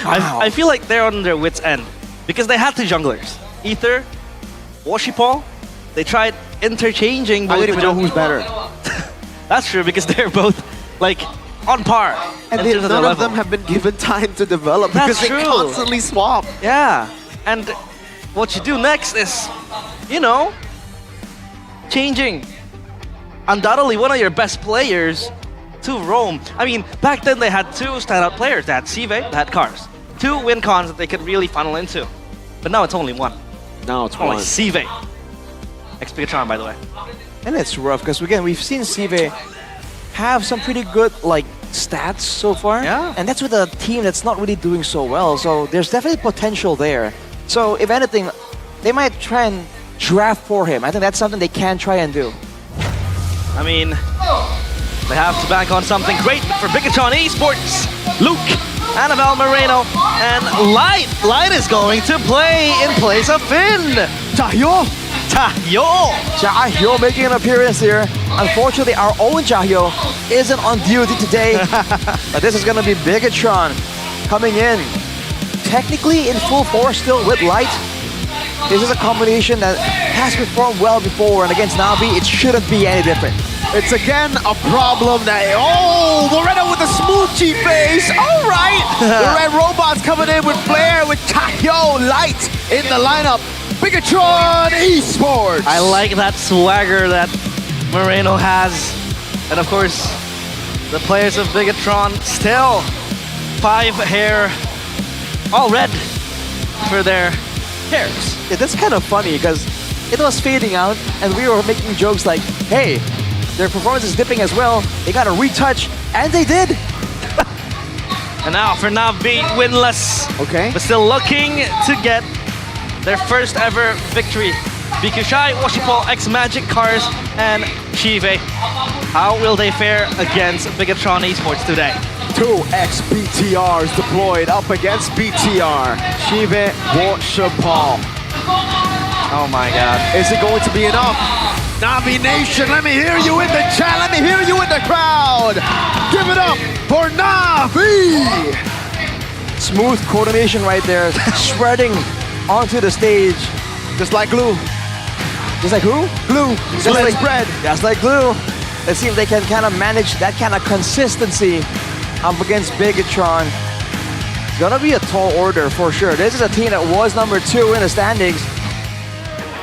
Wow. I feel like they're on their wits' end because they had two junglers, Ether, Washipol. They tried interchanging.
I don't even know who's better.
That's true because they're both like on par.
And none of them have been given time to develop because they constantly swap.
Yeah. And what you do next is, you know, changing undoubtedly one of your best players to roam. I mean, back then they had two standout players. They had Sive, they had Cars. Two win cons that they could really funnel into. But now it's only one.
Now it's
only
one.
Sive. Ex-Bigatron, by the way.
And it's rough because again, we've seen Sive have some pretty good like stats so far.
Yeah.
And that's with a team that's not really doing so well. So there's definitely potential there. So if anything, they might try and draft for him. I think that's something they can try and do.
I mean, they have to bank on something great for Bigatron Esports. Luke, Annabelle Moreno, and Light. Light is going to play in place of Finn.
Chahyo!
Chahyo
making an appearance here. Unfortunately, our own Chahyo isn't on duty today. But this is going to be Bigatron coming in. Technically in full force still with Light. This is a combination that has performed well before, and against Na'Vi, it shouldn't be any different.
It's again a problem that, oh, Moreno with a smoochie face. All right. The Red Robots coming in with Flair, with Chahyo, Light in the lineup. Bigatron Esports.
I like that swagger that Moreno has. And of course, the players of Bigatron still 5 hair, all red for their hairs.
Yeah, that's kind of funny because it was fading out and we were making jokes like, hey, their performance is dipping as well. They got a retouch, and they did.
And now for Na'Vi, winless.
Okay.
But still looking to get their first ever victory. Bikushai, Washipol, X-Magic, Cars, and Chive. How will they fare against Bigatron Esports today?
2 XBTRs deployed up against BTR. Chive, Washipol.
Oh my god.
Is it going to be enough? Na'Vi Nation, let me hear you in the chat. Let me hear you in the crowd. Give it up for Na'Vi.
Smooth coordination right there. Spreading onto the stage.
Just like glue.
Just like who?
Glue.
Just
Split
like
spread.
Just like glue. Let's see if they can kind of manage that kind of consistency up against Bigatron. It's gonna be a tall order for sure. This is a team that was number 2 in the standings.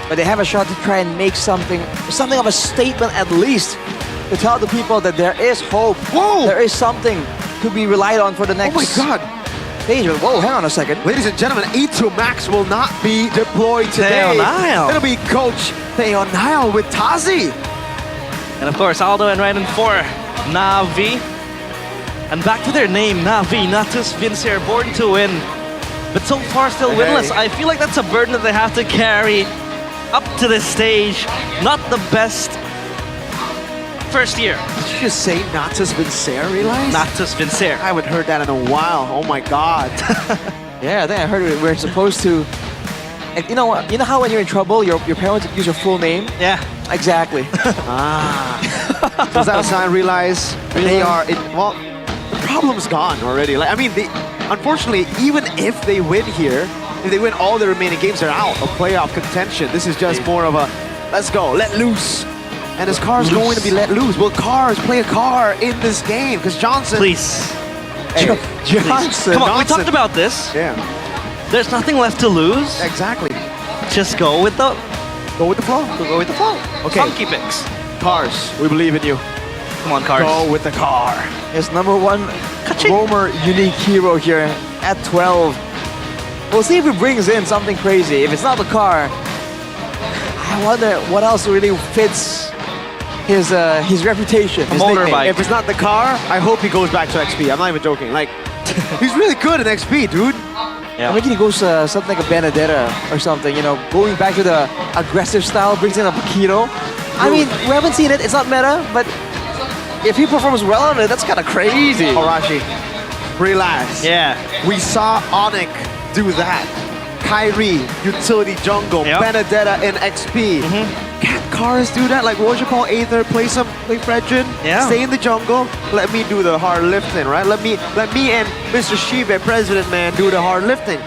But they have a shot to try and make something of a statement at least, to tell the people that there is hope.
Whoa!
There is something to be relied on for the next.
Oh my god!
Stage. Whoa, hang on a second.
Ladies and gentlemen, E2 Max will not be deployed today.
Theo
It'll be Coach Theo Nile with Tazi.
And of course, Aldo and Raiden for Na'Vi. And back to their name, Na'Vi, Natus Vincere, born to win. But so far still winless. I feel like that's a burden that they have to carry up to this stage. Not the best first year.
Did you just say Natus Vincere, realize?
Natus Vincere.
I haven't heard that in a while. Oh my god.
Yeah, I think I heard we're supposed to. And you know what? You know how when you're in trouble, your parents use your full name?
Yeah.
Exactly.
Does that sign realize they are in, well, the problem's gone already. Like, I mean, unfortunately, even if they win here, if they win all the remaining games, they're out of playoff contention. This is just more of a, let's go, let loose. And is Cars going to be let loose? Will Cars play a car in this game? Because Johnson...
Please.
Hey,
Johnson.
Come on, we talked about this.
Yeah.
There's nothing left to lose.
Exactly.
Just go with the...
Go with the flow.
Go with the flow.
Okay.
Funky picks.
Cars, we believe in you.
Come on, Cars.
Go with the car.
It's #1 roamer unique hero here at 12. We'll see if he brings in something crazy. If it's not the car, I wonder what else really fits his reputation, his nickname.
If it's not the car, I hope he goes back to XP. I'm not even joking. Like, he's really good in XP, dude.
Yeah. I think he goes something like a Benedetta or something, you know, going back to the aggressive style, brings in a Paquito. I mean, we haven't seen it, it's not meta, but if he performs well on it, that's kind of crazy.
Horashi, relax.
Yeah.
We saw Onyx do that. Kyrie, utility jungle, Benedetta in XP. Can't Cars do that? Like, what you call Aether, play Fredrin, stay in the jungle, let me do the hard lifting, right? Let me and Mr. Shive, President Man, do the hard lifting.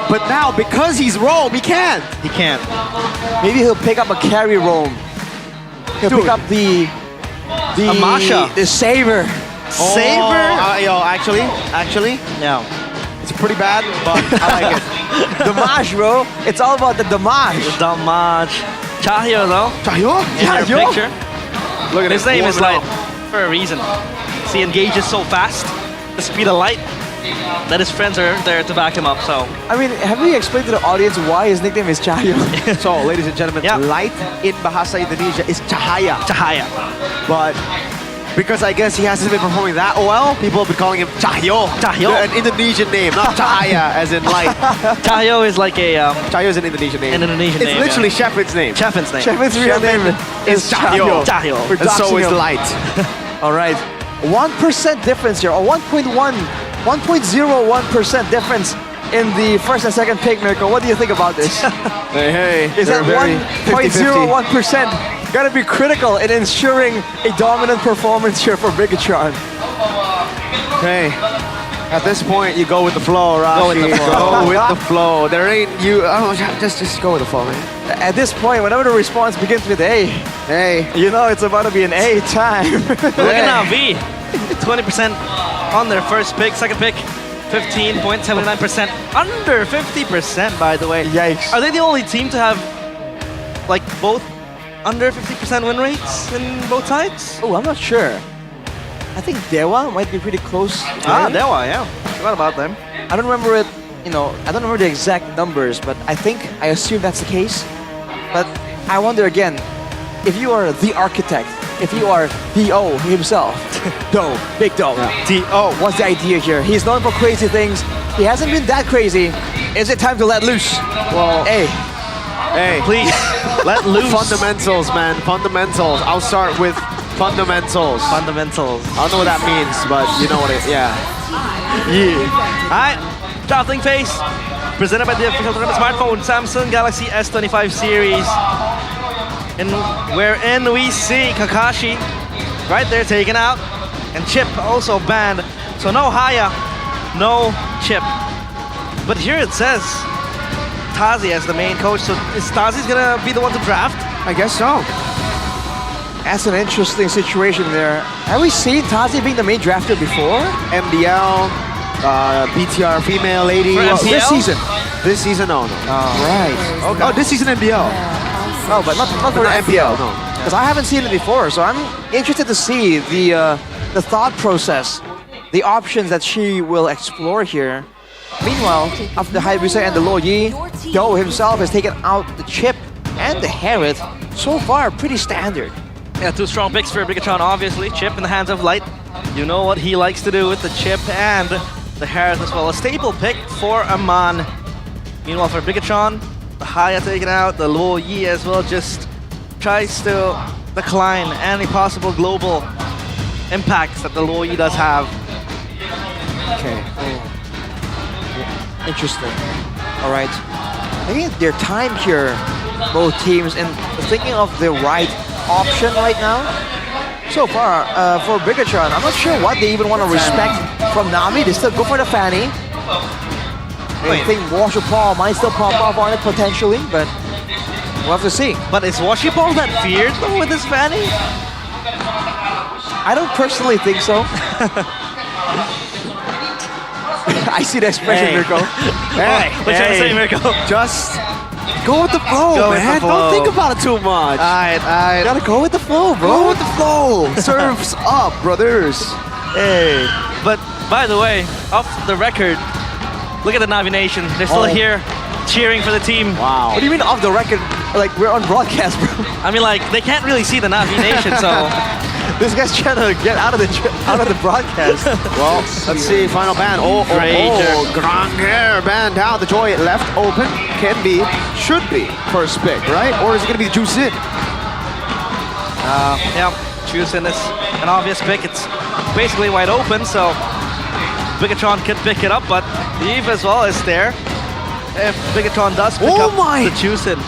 But now, because he's roam, he can't.
He can't.
Maybe he'll pick up a carry roam. He'll pick up the
Amasha.
The Saver.
Saver?
Yo, actually,
yeah.
It's pretty bad, but I like it.
Damage, bro. It's all about the damage.
Damage. Chahyo, though.
Chahyo?
In your picture.
Look at
His
him
name is
warming
Light for a reason. He engages so fast, the speed of Light, that his friends are there to back him up. So
I mean, have we explained to the audience why his nickname is Cahyo?
So, ladies and gentlemen, light in Bahasa Indonesia is cahaya.
Cahaya.
But because I guess he hasn't been performing that well, people have been calling him Cahyo.
Cahyo.
An Indonesian name, not cahaya as in light.
Cahyo is like a...
Cahyo is an Indonesian name.
An Indonesian
it's
name,
literally Cheffin's name.
Cheffin's name.
Cheffin's real name is Cahyo.
Cahyo.
And so is light.
All right. 1% difference here, or 1.01% difference in the first and second pick, Mirko. What do you think about this?
Hey,
Is that 1.01%? Gotta be critical in ensuring a dominant performance here for Bigatron.
Hey, at this point, you go with the flow, Rashi.
Go with the flow.
Go with the flow. There ain't you. Oh, just go with the flow, man.
At this point, whenever the response begins with A,
hey,
you know it's about to be an A time.
Look at now, V. 20% on their first pick, second pick. 15.79%, under 50% by the way.
Yikes.
Are they the only team to have like both under 50% win rates in both sides?
Oh, I'm not sure. I think Dewa might be pretty close.
Dewa, yeah. Forgot about them.
I don't remember it, I don't remember the exact numbers, but I assume that's the case. But I wonder again, if you are the architect, if you are D.O. himself, Big Doe, D.O., what's the idea here? He's known for crazy things. He hasn't been that crazy. Is it time to let loose?
Well,
hey,
please, let loose.
Fundamentals, man. Fundamentals. I'll start with fundamentals.
Fundamentals.
I don't know what that means, but you know what it is. Yeah.
Alright, drafting phase. Presented by the official tournament smartphone, Samsung Galaxy S25 series. Wherein we see Kakashi right there taken out, and Chip also banned. So no Haya, no Chip. But here it says Tazi as the main coach. So is Tazi's gonna be the one to draft?
I guess so.
That's an interesting situation there. Have we seen Tazi being the main drafter before?
MDL, BTR female lady.
For MPL?
This season.
This season, no.
Right.
Okay. Oh, this season MBL.
No, but not for the MPL.
No.
Because I haven't seen it before, so I'm interested to see the thought process, the options that she will explore here. Meanwhile, after the Hayabusa and the Lo Yi, Do himself has taken out the Chip and the Harith. So far, pretty standard.
Yeah, two strong picks for Bigatron, obviously. Chip in the hands of Light. You know what he likes to do with the Chip and the Harith as well. A staple pick for Aman. Meanwhile, for Bigatron, the Haya taken out, the Lo Yi as well, just tries to decline any possible global impacts that the Lo Yi does have.
Okay. Interesting. All right. I think their time here, both teams, and thinking of the right option right now. So far, for Bigatron, I'm not sure what they even want to respect from Na'Vi. They still go for the Fanny. I think Washer Paul might still pop off on it potentially, but we'll have to see.
But is Washer Paul that feared though with his Fanny?
I don't personally think so. I see the expression, Mirko.
Hey, what you trying to say, Mirko?
Just go with the flow,
Go
man.
with the flow.
Don't think about it too much.
Alright.
You gotta go with the flow, bro.
Go with the flow. Serves up, brothers.
Hey. But by the way, off the record, look at the Na'Vi Nation. They're still here cheering for the team.
Wow.
What do you mean off the record? Like, we're on broadcast, bro.
I mean, like, they can't really see the Na'Vi Nation, so...
This guy's trying to get out of the broadcast.
Well, let's see. Final ban. Granger banned out. The Joy left open. Can be, should be first pick, right? Or is it going to be Juice In?
Yeah, Juice In is an obvious pick. It's basically wide open, so Bigatron can pick it up, but Eve as well is there. If Bigatron does pick up the Juice In.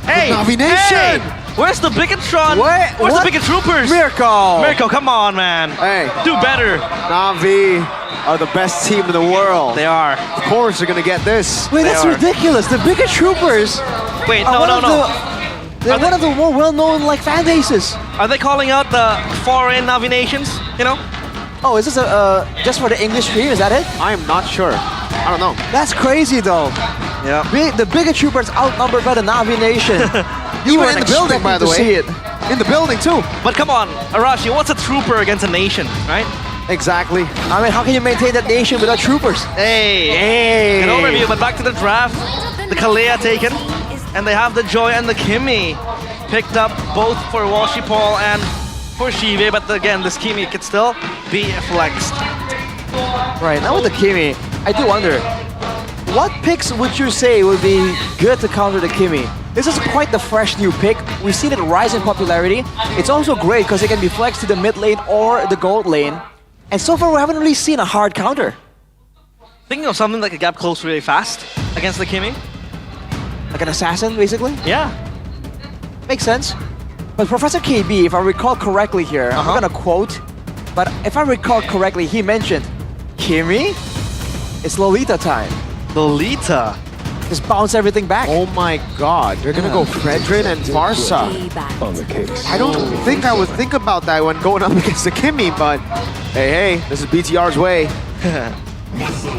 Hey!
Na'Vi Nation!
Hey! Where's the Bigatron? Where's the Bigat Troopers?
Mirko,
come on, man.
Hey.
Do better.
Na'Vi are the best team in the world.
They are.
Of course they're going to get this.
Wait, that's ridiculous. The Bigat Troopers.
Wait, no.
They're one of the more well-known fan bases.
Are they calling out the foreign Na'Vi nations? You know?
Oh, is this just for the English stream? Is that it?
I am not sure. I don't know.
That's crazy, though.
Yeah.
The Bigat Troopers outnumbered by the Na'Vi nation.
You were in the building, by the way.
See it.
in the building too.
But come on, Arashi, what's a trooper against a nation, right?
Exactly.
I mean, how can you maintain that nation without troopers?
Hey, good overview, but back to the draft. The Kalea taken, and they have the Joy and the Kimi picked up both for Washipol and for Shive, but again, this Kimi could still be flexed.
Right, now with the Kimi, I do wonder, what picks would you say would be good to counter the Kimi? This is quite the fresh new pick. We've seen it rise in popularity. It's also great because it can be flexed to the mid lane or the gold lane. And so far, we haven't really seen a hard counter.
Thinking of something that could gap close really fast against the Kimi.
Like an assassin, basically?
Yeah.
Makes sense. But Professor KB, if I recall correctly here, I'm not gonna quote, but if I recall correctly, he mentioned, Kimi, it's Lolita time.
Lolita?
Just bounce everything back.
Oh my god, they're gonna go Fredrin and Farsa.
On the case.
I don't think I would think about that when going up against the Kimi, but hey, this is BTR's way.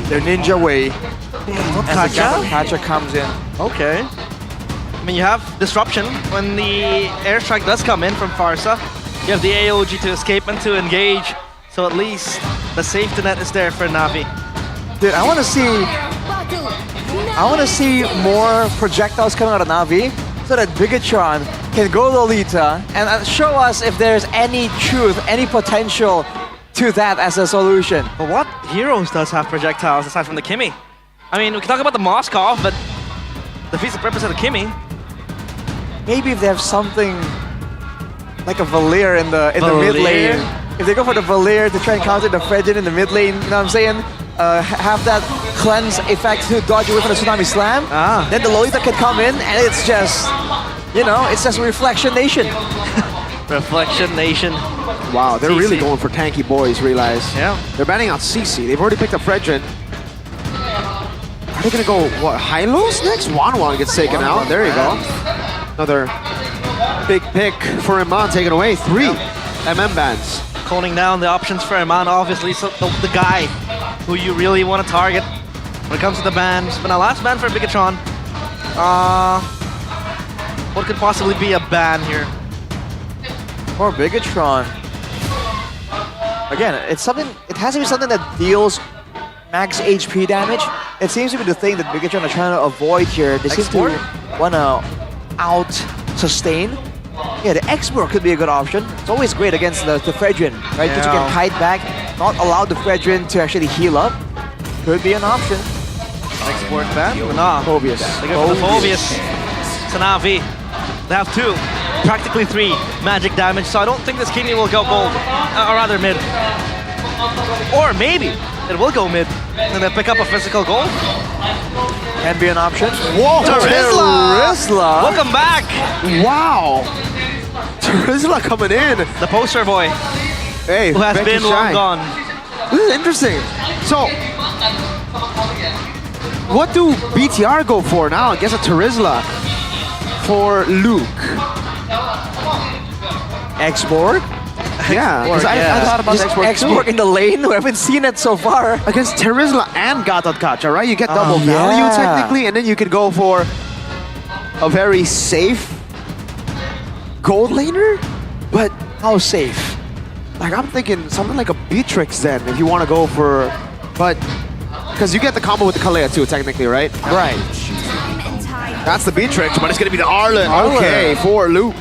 Their ninja way.
As the Kacha comes in.
Okay. I mean, you have disruption when the airstrike does come in from Farsa. You have the AOG to escape and to engage. So at least the safety net is there for Na'Vi.
Dude, I want to see more projectiles coming out of Na'Vi so that Bigatron can go Lolita and show us if there's any truth, any potential to that as a solution.
But what heroes does have projectiles aside from the Kimi? I mean, we can talk about the Moskov, but defeats the purpose of the Kimi.
Maybe if they have something like a Valir in the mid lane. If they go for the Valir to try and counter the Fredrin in the mid lane, you know what I'm saying? Have that cleanse effect to dodge away from the Tsunami Slam. Then the Lolita can come in and it's just, you know, it's just Reflection Nation.
Reflection Nation.
Wow, they're really going for tanky boys, realize.
Yeah.
They're banning out CC. They've already picked up Fredrin. Are they gonna go, what, Hylos next? Wanwan gets taken out. There you go. Another big pick for Iman taken away. 3 MM bans.
Coning down the options for Iman, obviously, so the guy who you really want to target when it comes to the bans. But now last ban for Bigatron. What could possibly be a ban here?
For Bigatron. Again, it's something, it has to be something that deals max HP damage. It seems to be the thing that Bigatron are trying to avoid here. They seem to want to out-sustain. Yeah, the export could be a good option. It's always great against the Fredrin, right? Because you can kite back, not allow the Fredrin to actually heal up. Could be an option.
Export ban? Nah.
Phobius.
They go for the Phobius. It's an Na'Vi. They have 2, practically 3 magic damage, so I don't think this Kimi will go gold, or rather mid. Or maybe it will go mid, and then pick up a physical gold.
Can be an option.
Whoa,
Terizla!
Welcome back!
Wow! Terizla coming in.
The poster boy.
Hey,
who has been long gone.
This is interesting. So, what do BTR go for now? I guess a Terizla for Luke.
X-Borg?
Yeah, because I thought about
X-Borg in the lane. We haven't seen it so far.
Against Terizla and Gatatkacha, right? You get double value technically, and then you could go for a very safe gold laner. But
how safe?
Like, I'm thinking something like a Beatrix then, if you want to go for, but because you get the combo with the Kalea too, technically, right?
Right.
That's the Beatrix, but it's gonna be the Arlen. Okay, for Luke.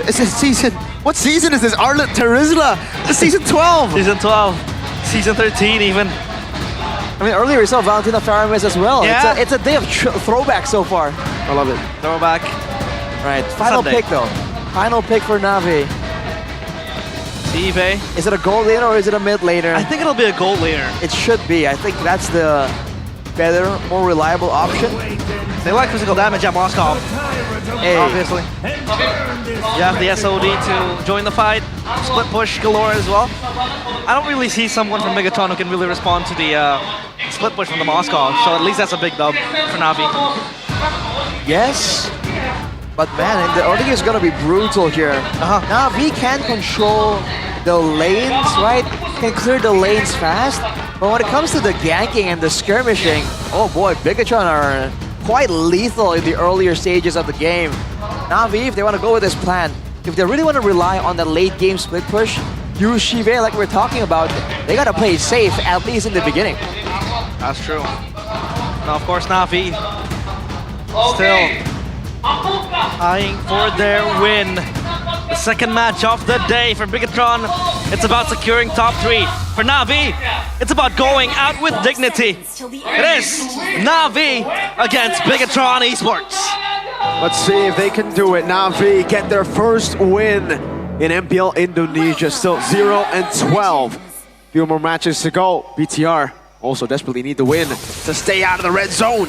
It's a season. What season is this? Arlen Terizla. It's season 12.
Season 12. Season 13 even.
I mean, earlier we saw Valentina Faramis as well.
Yeah.
It's a day of throwback so far.
I love it.
Throwback.
Right. Final pick though. Final pick for Na'Vi.
Sive.
Is it a gold laner or is it a mid laner?
I think it'll be a gold laner.
It should be. I think that's the better, more reliable option.
They like physical damage at Moskov.
Hey.
Obviously. You have the SOD to join the fight. Split push galore as well. I don't really see someone from Megatron who can really respond to the split push from the Moskov. So at least that's a big dub for Na'Vi.
Yes. But man, the early is gonna be brutal here. Na'Vi can control the lanes, right? Can clear the lanes fast. But when it comes to the ganking and the skirmishing, oh boy, Bigatron are quite lethal in the earlier stages of the game. Na'Vi, if they want to go with this plan, if they really want to rely on the late game split push, use Shive like we're talking about, they gotta play safe, at least in the beginning.
That's true. Now, of course, Na'Vi still eyeing for their win. The second match of the day for Bigatron. It's about securing top 3. For Na'Vi, it's about going out with dignity. It is Na'Vi against Bigatron Esports.
Let's see if they can do it. Na'Vi get their first win in MPL Indonesia. Still 0-12. Few more matches to go. BTR also desperately need the win to stay out of the red zone.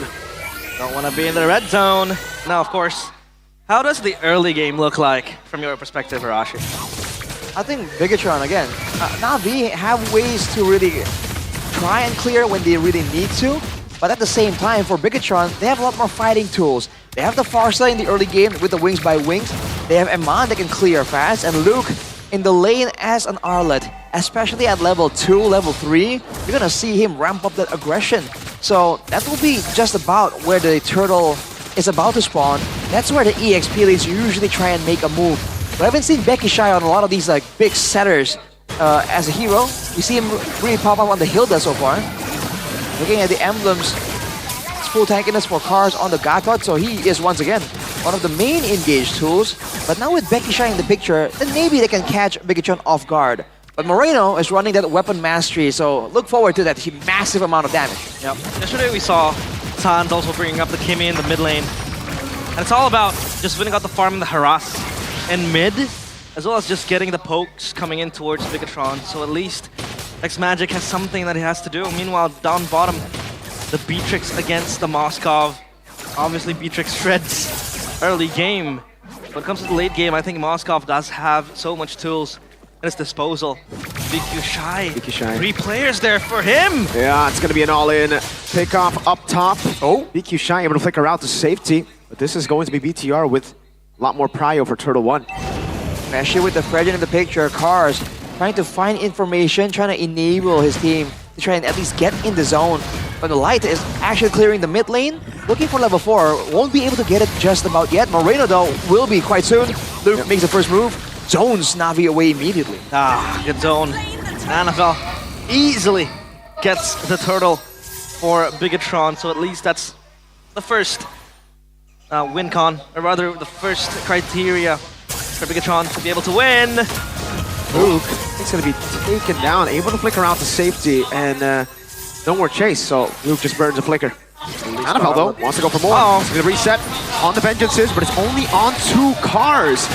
Don't want to be in the red zone. Now, of course, how does the early game look like from your perspective, Arashi?
I think Bigatron, again, Na'Vi have ways to really try and clear when they really need to. But at the same time, for Bigatron, they have a lot more fighting tools. They have the Farsa in the early game with the Wings by Wings. They have Eman that can clear fast. And Luke in the lane as an Arlet. Especially at level 2, level 3, you're gonna see him ramp up that aggression. So that will be just about where the turtle is about to spawn. That's where the EXP lanes usually try and make a move. We haven't seen Becky Shy on a lot of these like big setters as a hero. We see him really pop up on the Hilda so far. Looking at the emblems, it's full tankiness for cars on the Gatot, so he is once again one of the main engaged tools. But now with Becky Shy in the picture, then maybe they can catch Bigatron off guard. But Moreno is running that weapon mastery, so look forward to that massive amount of damage.
Yep. Yesterday we saw Sans also bringing up the Kimmy in the mid lane. And it's all about just winning out the farm and the harass in mid, as well as just getting the pokes coming in towards Bigatron. So at least X-Magic has something that he has to do. Meanwhile, down bottom, the Beatrix against the Moskov. Obviously, Beatrix shreds early game. When it comes to the late game, I think Moskov does have so much tools at his disposal. BQ Shy. 3 players there for him.
Yeah, it's going to be an all-in pick-off up top. Oh, BQ Shy able to flicker out to safety. But this is going to be BTR with a lot more prio for Turtle 1.
Especially with the Fredgen in the picture, Cars trying to find information, trying to enable his team to try and at least get in the zone. But the Light is actually clearing the mid lane, looking for level 4. Won't be able to get it just about yet. Moreno, though, will be quite soon. Luke makes the first move. Zones Na'Vi away immediately.
Ah, good zone. NFL easily gets the turtle for Bigatron, so at least that's the first win con, or rather the first criteria for Bigatron to be able to win.
Luke is going to be taken down, able to flicker out to safety, and no more chase, so Luke just burns a flicker. Annabelle, though, wants to go for more. He's going to reset on the Vengeances, but it's only on 2 cars.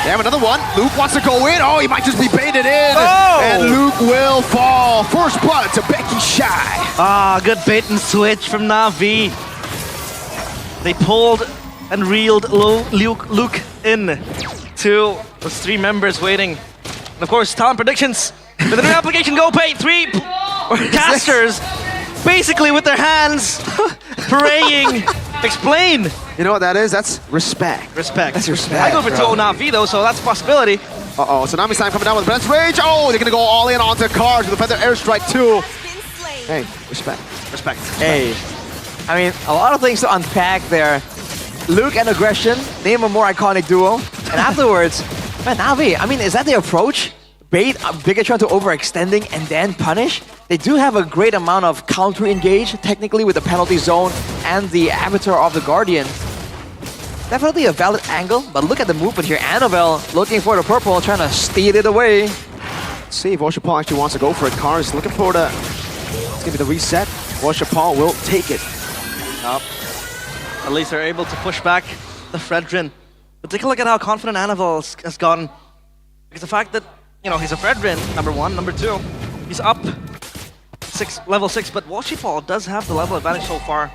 They have another one. Luke wants to go in. Oh, he might just be baited in. Oh! And Luke will fall. First blood to Becky Shy.
Ah, good bait and switch from Na'Vi. They pulled and reeled Luke in to those 3 members waiting. And of course, talent predictions. With a new application, go pay 3 casters, basically with their hands, praying. Explain.
You know what that is? That's respect.
Respect.
That's respect.
I go for 2-0 Na'Vi though, so that's a possibility.
Uh-oh, Tsunami Slime coming down with Brent's Rage. Oh, they're gonna go all in onto Cars with a Feather Airstrike too. Hey, respect.
Respect.
Hey, I mean, a lot of things to unpack there. Luke and Aggression, name a more iconic duo. And afterwards, man, Na'Vi, I mean, is that the approach? Bait Bigatron to overextending and then punish? They do have a great amount of counter-engage, technically with the penalty zone and the Avatar of the Guardian. Definitely a valid angle, but look at the movement here. Annabelle looking for the purple, trying to steal it away.
Let's see if Oshapal actually wants to go for it. Cars looking for the... It's going to be the reset. Oshapal will take it.
Nope. At least they're able to push back the Fredrin. But take a look at how confident Annabelle has gotten. Because the fact that, you know, he's a Fredrin, number 1, number 2. He's up level 6, but Washipal does have the level advantage so far.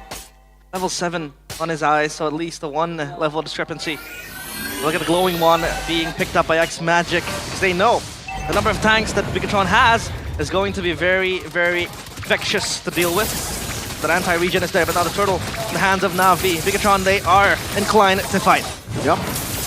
Level 7 on his eyes, so at least a 1 level discrepancy. Look at the glowing one being picked up by X-Magic, because they know the number of tanks that Bigatron has is going to be very, very vexatious to deal with. That anti-regen is there, but now the turtle in the hands of Na'Vi. Bigatron, they are inclined to fight.
Yep.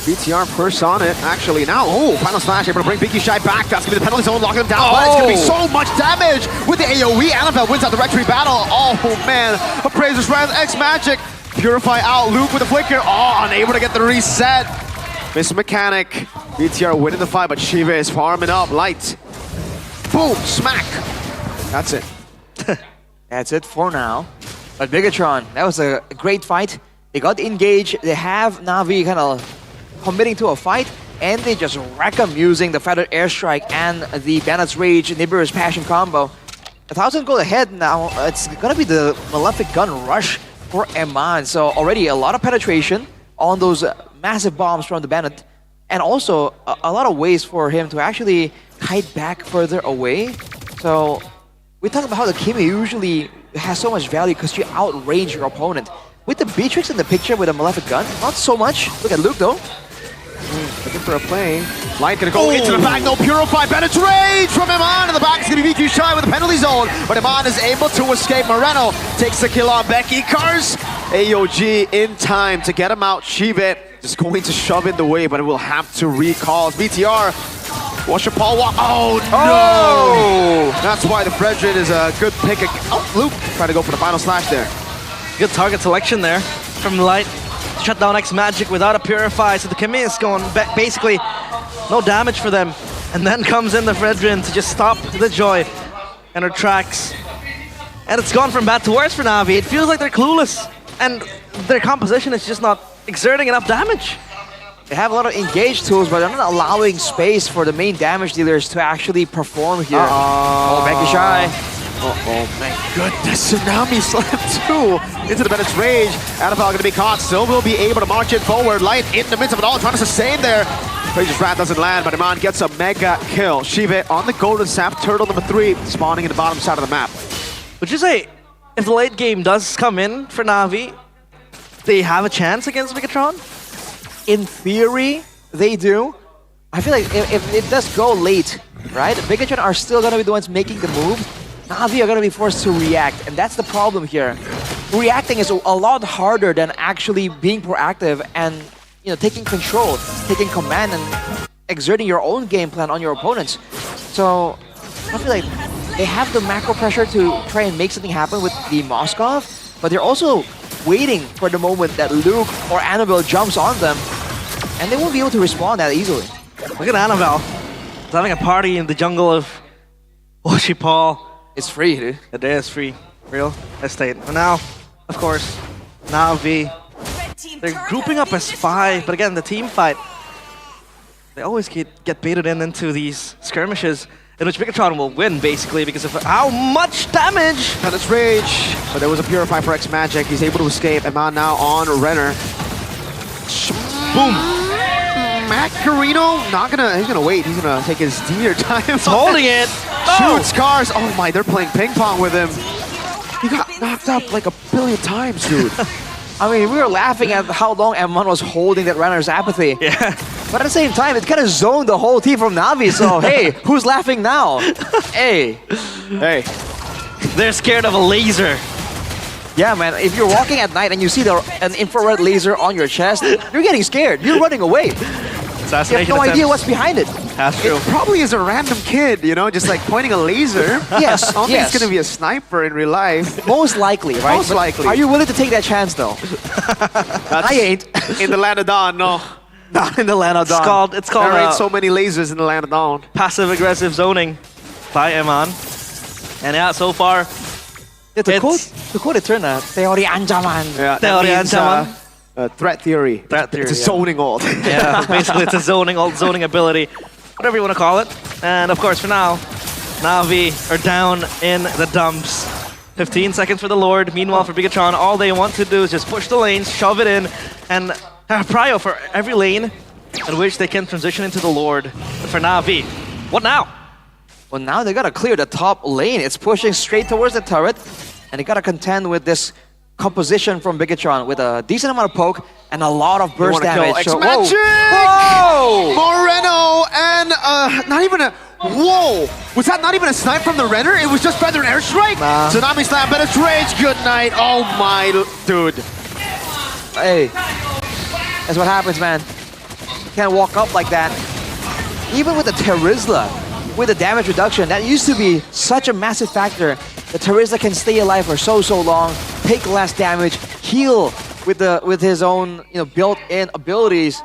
BTR first on it, actually. Now, oh, final slash able to bring BQ Shy back. That's going to be the penalty zone, locking him down. Oh. But it's going to be so much damage with the AoE. Annabelle wins out the retreat battle. Oh, man. Appraiser's Wrath, X-Magic. Purify out, Luke with a flicker. Oh, unable to get the reset. Miss Mechanic. BTR winning the fight, but Shiva is farming up. Light. Boom, smack. That's it.
That's it for now. But Bigatron, that was a great fight. They got engaged. They have Na'Vi kind of committing to a fight, and they just wreck them using the Feathered Airstrike and the Bandit's Rage, Nibiru's Passion combo. 1,000 gold ahead now. It's gonna be the Malefic Gun rush for Eman. So already a lot of penetration on those massive bombs from the Bandit, and also a lot of ways for him to actually kite back further away. So we talk about how the Kimi usually has so much value because you outrange your opponent. With the Beatrix in the picture with a Malefic Gun, not so much. Look at Luke though.
Looking for a play. Light gonna go into the back, no Purify. Bandit's Rage from Eman in the back. It's gonna be VQ shy with the penalty zone, but Eman is able to escape. Moreno takes the kill on Becky. Cars AOG in time to get him out. Shivet just going to shove in the way, but it will have to recall. BTR. Watch your Paul walk. Oh no! That's why the Fredrin is a good pick. Oh, Luke trying to go for the final slash there.
Good target selection there from Light. Shut down X Magic without a Purify, so the Kimi is going back, basically no damage for them. And then comes in the Fredrin to just stop the Joy and her tracks. And it's gone from bad to worse for Na'Vi. It feels like they're clueless, and their composition is just not exerting enough damage.
They have a lot of engaged tools, but they're not allowing space for the main damage dealers to actually perform here. Oh, Becky Shy.
Oh my goodness, Tsunami Slam 2 into the Bandit's Rage. Annabelle gonna be caught, still will be able to march it forward. Light in the midst of it all, trying to sustain there. Rage's Wrath doesn't land, but Eman gets a mega kill. Shiva on the Golden Sap, turtle number 3, spawning in the bottom side of the map.
Would you say, if the late game does come in for Na'Vi, they have a chance against Bigatron?
In theory, they do. I feel like if it does go late, right, Bigatron are still gonna be the ones making the move. Na'Vi are going to be forced to react, and that's the problem here. Reacting is a lot harder than actually being proactive and taking control, taking command, and exerting your own game plan on your opponents. So I feel like they have the macro pressure to try and make something happen with the Moskov, but they're also waiting for the moment that Luke or Annabelle jumps on them, and they won't be able to respond that easily.
Look at Annabelle. She's having a party in the jungle of Oshipal.
It's free, dude.
It is free. Real estate. And now, of course, Na'Vi. They're grouping up as 5, but again, the team fight, they always get baited into these skirmishes in which Bigatron will win, basically, because of how much damage!
Bandit's Rage, but there was a Purify for X Magic. He's able to escape. Eman now on Renner.
Boom!
Macarino, he's gonna wait. He's gonna take his dear time.
He's holding it.
Shoots cars. Oh my, they're playing ping pong with him. He got knocked up like a billion times, dude.
I mean, we were laughing at how long Eman was holding that Renner's apathy.
Yeah.
But at the same time, it kind of zoned the whole team from Na'Vi. So hey, who's laughing now? Hey.
They're scared of a laser.
Yeah, man. If you're walking at night and you see an infrared laser on your chest, you're getting scared. You're running away. You have no idea what's behind it.
That's true.
It probably is a random kid, just like pointing a laser.
Yes,
I don't think it's going to be a sniper in real life.
Most likely, right?
Most likely.
Are you willing to take that chance, though? I ain't.
In the land of Dawn, no.
Not in the land of Dawn.
It's called
there ain't so many lasers in the land of Dawn.
Passive-aggressive zoning by Eman. And yeah, so far,
to quote it, teori ancaman.
Yeah,
teori ancaman.
Threat theory. It's a zoning ult.
Yeah, basically it's a zoning ability, whatever you want to call it. And of course, for now, Na'Vi are down in the dumps. 15 seconds for the Lord. Meanwhile, for Bigatron, all they want to do is just push the lanes, shove it in, and have prio for every lane in which they can transition into the Lord. But for Na'Vi, what now?
Well, now they gotta clear the top lane. It's pushing straight towards the turret, and they gotta contend with this composition from Bigatron with a decent amount of poke and a lot of burst damage.
So, whoa! Moreno and not even a... Whoa! Was that not even a snipe from the Renner? It was just Feather Airstrike? Tsunami Slam, Bandit's Rage, good night. Oh my, dude.
Hey, that's what happens, man. You can't walk up like that. Even with the Terizla, with the damage reduction, that used to be such a massive factor. The Terizla can stay alive for so long, take less damage, heal with his own built-in abilities.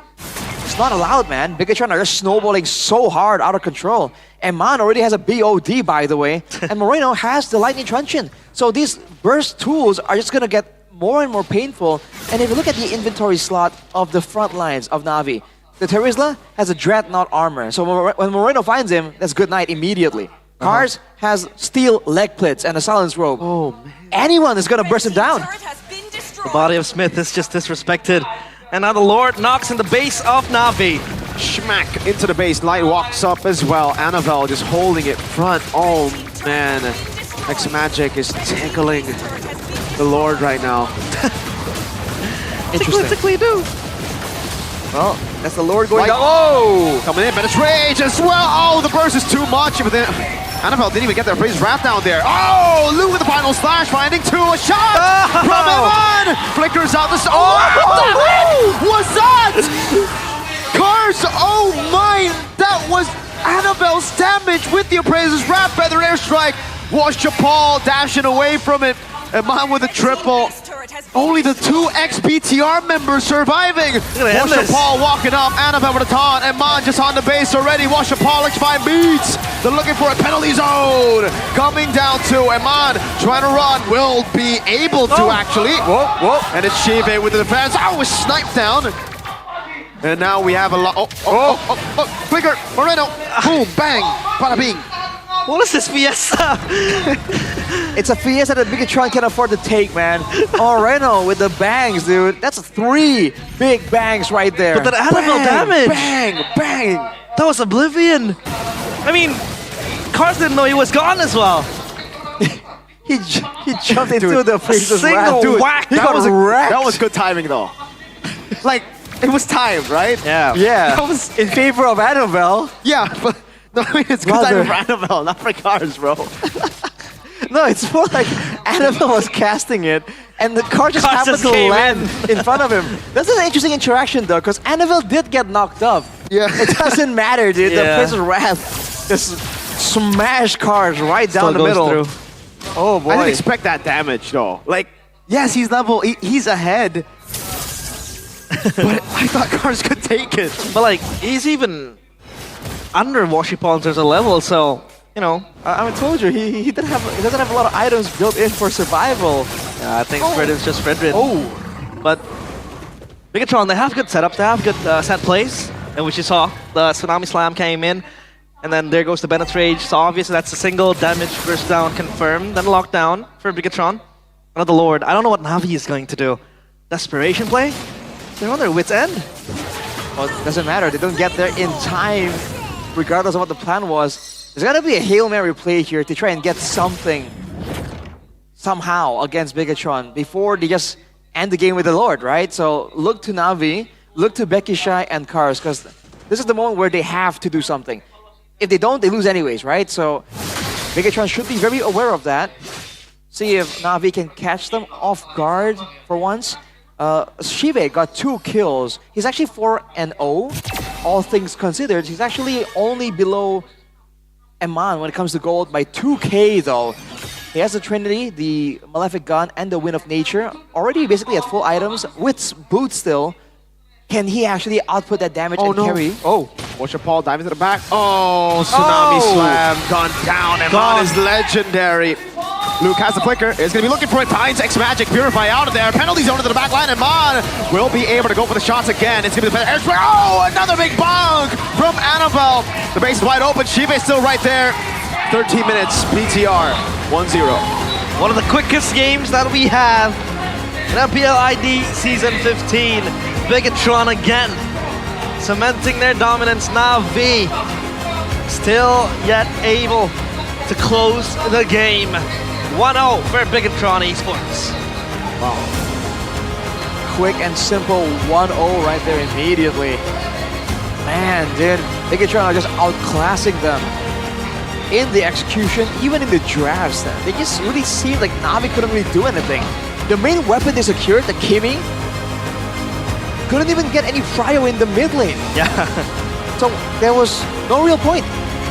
It's not allowed, man. Bigatron are just snowballing so hard, out of control. And Man already has a BOD, by the way. And Moreno has the Lightning Truncheon. So these burst tools are just gonna get more and more painful. And if you look at the inventory slot of the front lines of Na'Vi, the Terizla has a Dreadnought armor. So when Moreno finds him, that's good night immediately. Cars has steel leg plates and a silence robe.
Oh, man.
Anyone is gonna burst him down.
The body of Smith is just disrespected. And now the Lord knocks in the base of Na'Vi.
Schmack into the base. Light walks up as well. Annabelle just holding it front. Oh, man. X-Magic is tickling the Lord right now.
Interesting.
Tickly do.
Well, that's the Lord going
Light,
down.
oh! Coming in, but it's Rage as well. Oh, the burst is too much. But then Annabelle didn't even get their face wrapped down there. Oh, Lou with the final slash, finding two. A shot from Iman. Flickers out the... Oh, what's that? Cars, oh my, that was Annabelle's damage with the Appraiser's Wrap Feather Airstrike. Watch Chapal dashing away from it. Iman with a triple. Only the two ex-BTR members surviving. Watch Chapal walking up, Annabelle with a taunt, and Man just on the base already. Watch Chapal find beats. They're looking for a penalty zone. Coming down to Iman, trying to run, will be able to actually.
Whoa, whoa.
And it's Shive with the defense. Oh, was sniped down. And now we have a lot. Flicker, Moreno, boom, bang, bada bing.
What is this fiesta?
It's a fiesta that Bigatron can afford to take, man. Moreno with the bangs, dude. That's 3 big bangs right there.
But that Annabelle damage.
Bang, bang.
That was Oblivion. I mean, Cars didn't know he was gone as well.
he jumped into the Appraiser's Wrap.
Single whack.
He got wrecked.
That was good timing though. Like, it was timed, right?
Yeah.
Yeah.
That was
in favor of Annabelle.
Yeah, but no, I mean, it's good timing for Annabelle, not for Cars, bro.
No, it's more like Annabelle was casting it, and the car just happened to land in front of him. That's an interesting interaction, though, because Annabelle did get knocked up.
Yeah.
It doesn't matter, dude.
Yeah.
The Appraiser's Wrath just smashed Cars right down the middle.
Through.
Oh, boy.
I didn't expect that damage, though. Like, yes, he's level, he's ahead. But I thought Cars could take it.
But like, he's even under Washipal in terms of level, so, you know.
I told you, he doesn't have a lot of items built in for survival.
Yeah, I think Fredrin's just Fredrin. Oh! But Bigatron, they have good setups, they have good set plays, and which you saw. The Tsunami Slam came in, and then there goes the Bennett's Rage. So obviously that's a single damage burst down confirmed, then lockdown for Bigatron. Another Lord. I don't know what Na'Vi is going to do. Desperation play? They're on their wits' end.
Well, it doesn't matter. They don't get there in time, regardless of what the plan was. There's gotta be a Hail Mary play here to try and get something somehow against Bigatron before they just end the game with the Lord, right? So look to Na'Vi, look to Becky Shy and Cars, because this is the moment where they have to do something. If they don't, they lose anyways, right? So Bigatron should be very aware of that. See if Na'Vi can catch them off guard for once. Shive got 2 kills. He's actually 4-0. All things considered, he's actually only below Eman when it comes to gold by 2k though. He has the Trinity, the Malefic Gun, and the Wind of Nature. Already basically at full items with boots still. Can he actually output that damage and carry?
Oh, watch Paul dive into the back. Oh, Tsunami Slam gone down. Eman is legendary. Luke has the flicker. Is going to be looking for it. Finds X-Magic Purify out of there. Penalty zone into the back line. And Man will be able to go for the shots again. It's going to be the air. Oh, another big bonk from Annabelle. The base is wide open. Shive still right there. 13 minutes. PTR 1-0.
One of the quickest games that we have in MPL ID Season 15. Bigatron again, cementing their dominance. Na'Vi still yet able to close the game. 1-0 for Bigatron Esports.
Wow. Quick and simple 1-0 right there immediately. Man, dude, Bigatron are just outclassing them in the execution, even in the drafts. They just really seemed like Na'Vi couldn't really do anything. The main weapon they secured, the Kimi, couldn't even get any prio in the mid lane.
Yeah.
So there was no real point.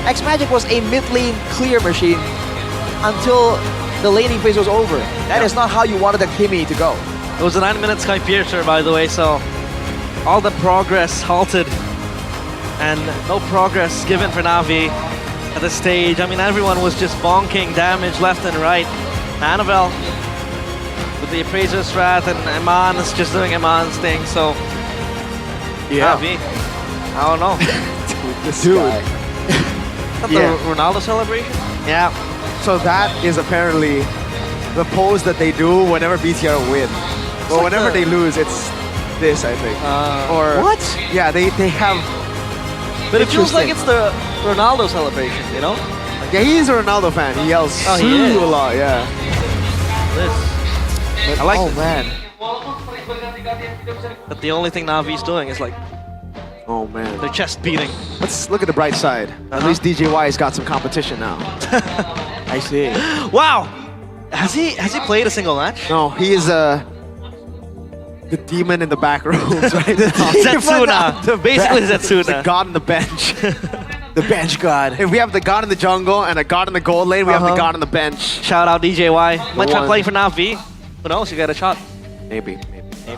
X-Magic was a mid lane clear machine until the laning phase was over. That is not how you wanted the Kimi to go.
It was a 9-minute Sky Piercer, by the way, so all the progress halted and no progress given for Na'Vi at this stage. I mean, everyone was just bonking damage left and right. Annabelle with the Appraiser's Wrath, and Eman is just doing Eman's thing, so
Yeah.
Na'Vi, I don't know.
Dude.
Is that
Yeah.
the Ronaldo celebration?
Yeah. So that is apparently the pose that they do whenever BTR win. But
like
whenever
the-
they lose, it's this, I think. Or
What?
Yeah, they have.
But it feels like
interesting-
it's the Ronaldo celebration, you know?
Yeah, he's a Ronaldo fan. He yells
Oh, he
"Sue"
is.
a lot. Yeah.
This. I like
oh
this.
man.
But the only thing Na'Vi's doing is like
Oh man.
their chest beating.
Let's look at the bright side. At least DJY's got some competition now.
I see.
Wow! Has he played a single match?
No, he is the demon in the back rows, right?
Zetsuna. Basically Zetsuna.
The god on the bench.
The bench god.
If we have the god in the jungle and a god in the gold lane, we have the god on the bench.
Shout out DJY. Might try
one.
playing for Na'Vi. Who knows? You got a shot.
Maybe.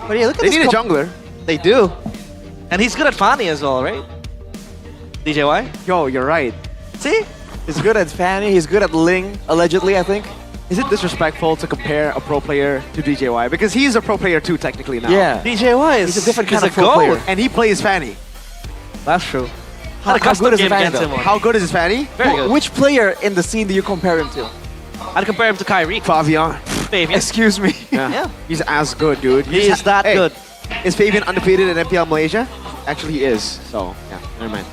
But yeah, look at
They
this
need a jungler.
They do. And he's good at Fanny as well, right? DJY?
Yo, you're right.
See?
He's good at Fanny. He's good at Ling, allegedly, I think.
Is it disrespectful to compare a pro player to DJY? Because he's a pro player too, technically now.
Yeah.
DJY is
He's a different kind
he's
of pro player.
And he plays Fanny.
That's true.
How,
Had a custom
good is
game
Fanny,
against
though?
him once.
How good is his Fanny?
Very good.
Which player in the scene do you compare him to?
I'd compare him to Kyrie.
Fabian.
Fabian.
Excuse me.
Yeah.
He's as good, dude.
He is that good.
Is Fabian undefeated in MPL Malaysia? Actually, he is. So, yeah, never mind.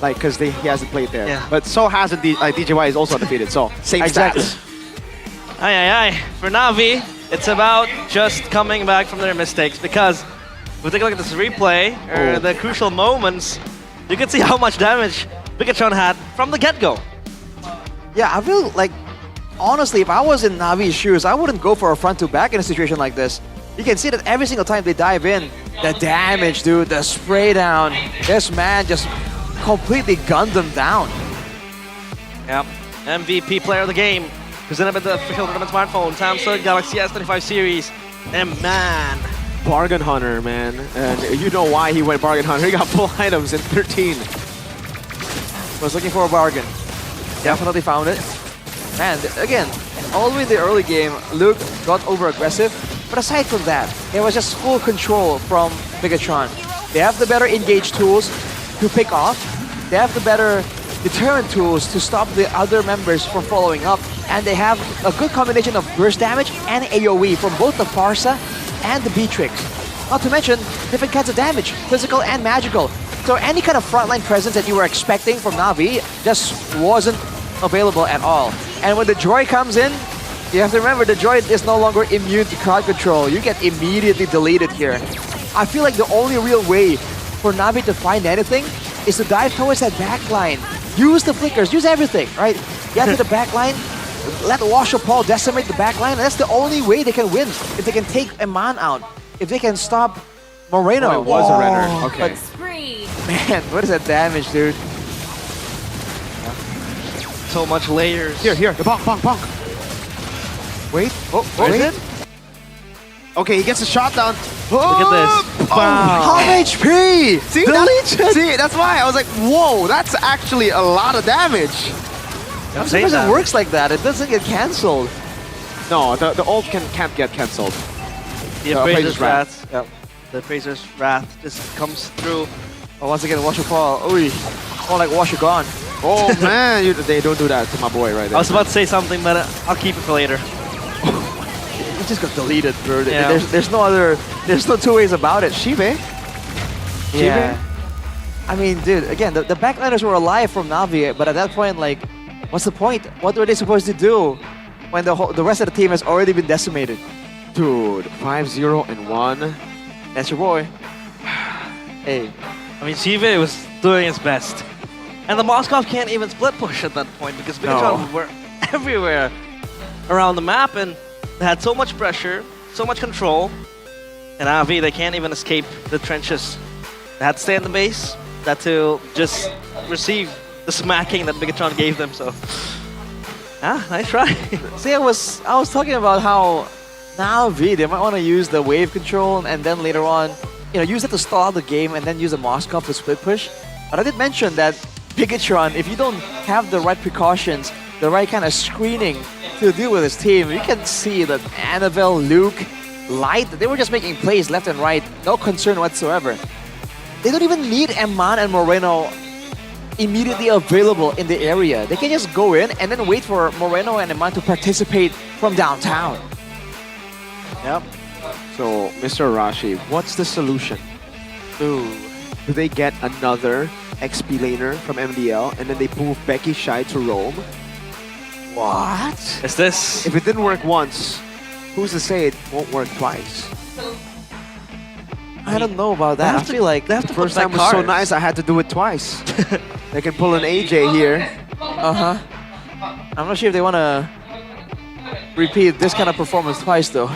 Like, because he hasn't played there.
Yeah.
But so hasn't DJY is also undefeated. So, same
Exactly.
stats.
Aye, aye, aye. For Na'Vi, it's about just coming back from their mistakes, because if we take a look at this replay, or the crucial moments, you can see how much damage Bigatron had from the get-go.
Yeah, I feel like, honestly, if I was in Navi's shoes, I wouldn't go for a front to back in a situation like this. You can see that every single time they dive in, the damage, dude, the spray down, this man just completely gunned them down.
Yep. MVP player of the game, presented by the official tournament smartphone, Samsung Galaxy S25 series. And man,
Bargain Hunter, man. And you know why he went Bargain Hunter. He got full items in 13.
Was looking for a bargain. Definitely found it. And again, all the way in the early game, Luke got over aggressive. But aside from that, it was just full control from Bigatron. They have the better engage tools to pick off. They have the better deterrent tools to stop the other members from following up. And they have a good combination of burst damage and AoE from both the Farsa and the Beatrix. Not to mention, different kinds of damage, physical and magical. So any kind of frontline presence that you were expecting from Na'Vi just wasn't available at all. And when the Droid comes in, you have to remember the Droid is no longer immune to crowd control. You get immediately deleted here. I feel like the only real way for Na'Vi to find anything is to dive towards that backline. Use the flickers, use everything, right? Get to the backline, let Washer Paul decimate the backline. That's the only way they can win. If they can take Eman out, if they can stop Moreno.
Oh, it was a Renner. Okay.
Man, what is that damage, dude?
so much layers.
Here, the bonk. Wait. Oh,
Where is
wait.
it?
Okay, he gets a shot down.
Look at this. Wow.
Half HP! See,
The
see, that's why I was like, whoa, that's actually a lot of damage.
Sometimes it works like that. It doesn't get cancelled.
No, the ult can't get cancelled.
The Appraiser's Wrath. Yep. The Appraiser's Wrath just comes through.
Oh, once again, Washer Paul. Ooh, more like Washer gone.
Oh man, they don't do that to my boy right there.
I was about to say something, but I'll keep it for later.
It just got deleted, bro.
Yeah.
There's no two ways about it.
Shive?
Yeah. I mean, dude, again, the backliners were alive from Na'Vi, but at that point, like, what's the point? What were they supposed to do when the rest of the team has already been decimated?
Dude, 5-0-1.
That's your boy. Hey.
I mean, Shive was doing his best. And the Moskov can't even split push at that point because Bigatron were everywhere around the map and they had so much pressure, so much control. And Na'Vi, they can't even escape the trenches. They had to stay in the base. They had to just receive the smacking that Bigatron gave them, so. Nice try.
See, I was talking about how Na'Vi, they might want to use the wave control and then later on, use it to stall out the game and then use the Moskov to split push. But I did mention that Bigatron, if you don't have the right precautions, the right kind of screening to deal with his team, you can see that Annabelle, Luke, Light, they were just making plays left and right, no concern whatsoever. They don't even need Eman and Moreno immediately available in the area. They can just go in and then wait for Moreno and Eman to participate from downtown.
Yep. So, Mr. Arashi, what's the solution? Do they get another XP laner from MDL and then they move Becky Shy to roam?
What?
Is this?
If it didn't work once, who's to say it won't work twice?
I don't know about that. I feel like
the first time was so nice I had to do it twice. They can pull an AJ here.
Uh-huh. I'm not sure if they want to repeat this kind of performance twice though.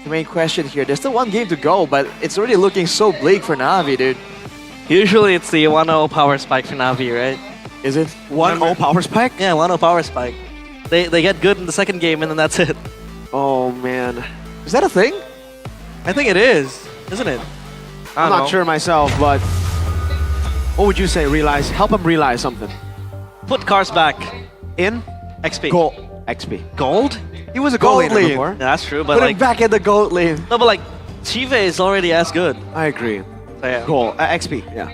The main question here. There's still one game to go, but it's already looking so bleak for Na'Vi, dude.
Usually it's the 1-0 power spike for Na'Vi, right?
Is it?
1-0 power spike?
Yeah, 1-0 power spike. They get good in the second game and then that's it.
Oh man.
Is that a thing?
I think it is, isn't it?
I'm not sure myself, but what would you say, realize? Help him realize something.
Put cars back.
In?
XP.
Gold. XP.
Gold?
He was a gold laner
lane.
before.
Yeah, that's true, but
Put
like...
him back in the gold lane.
No, but like, Chive is already as good.
I agree.
So, yeah.
Gold. XP, yeah.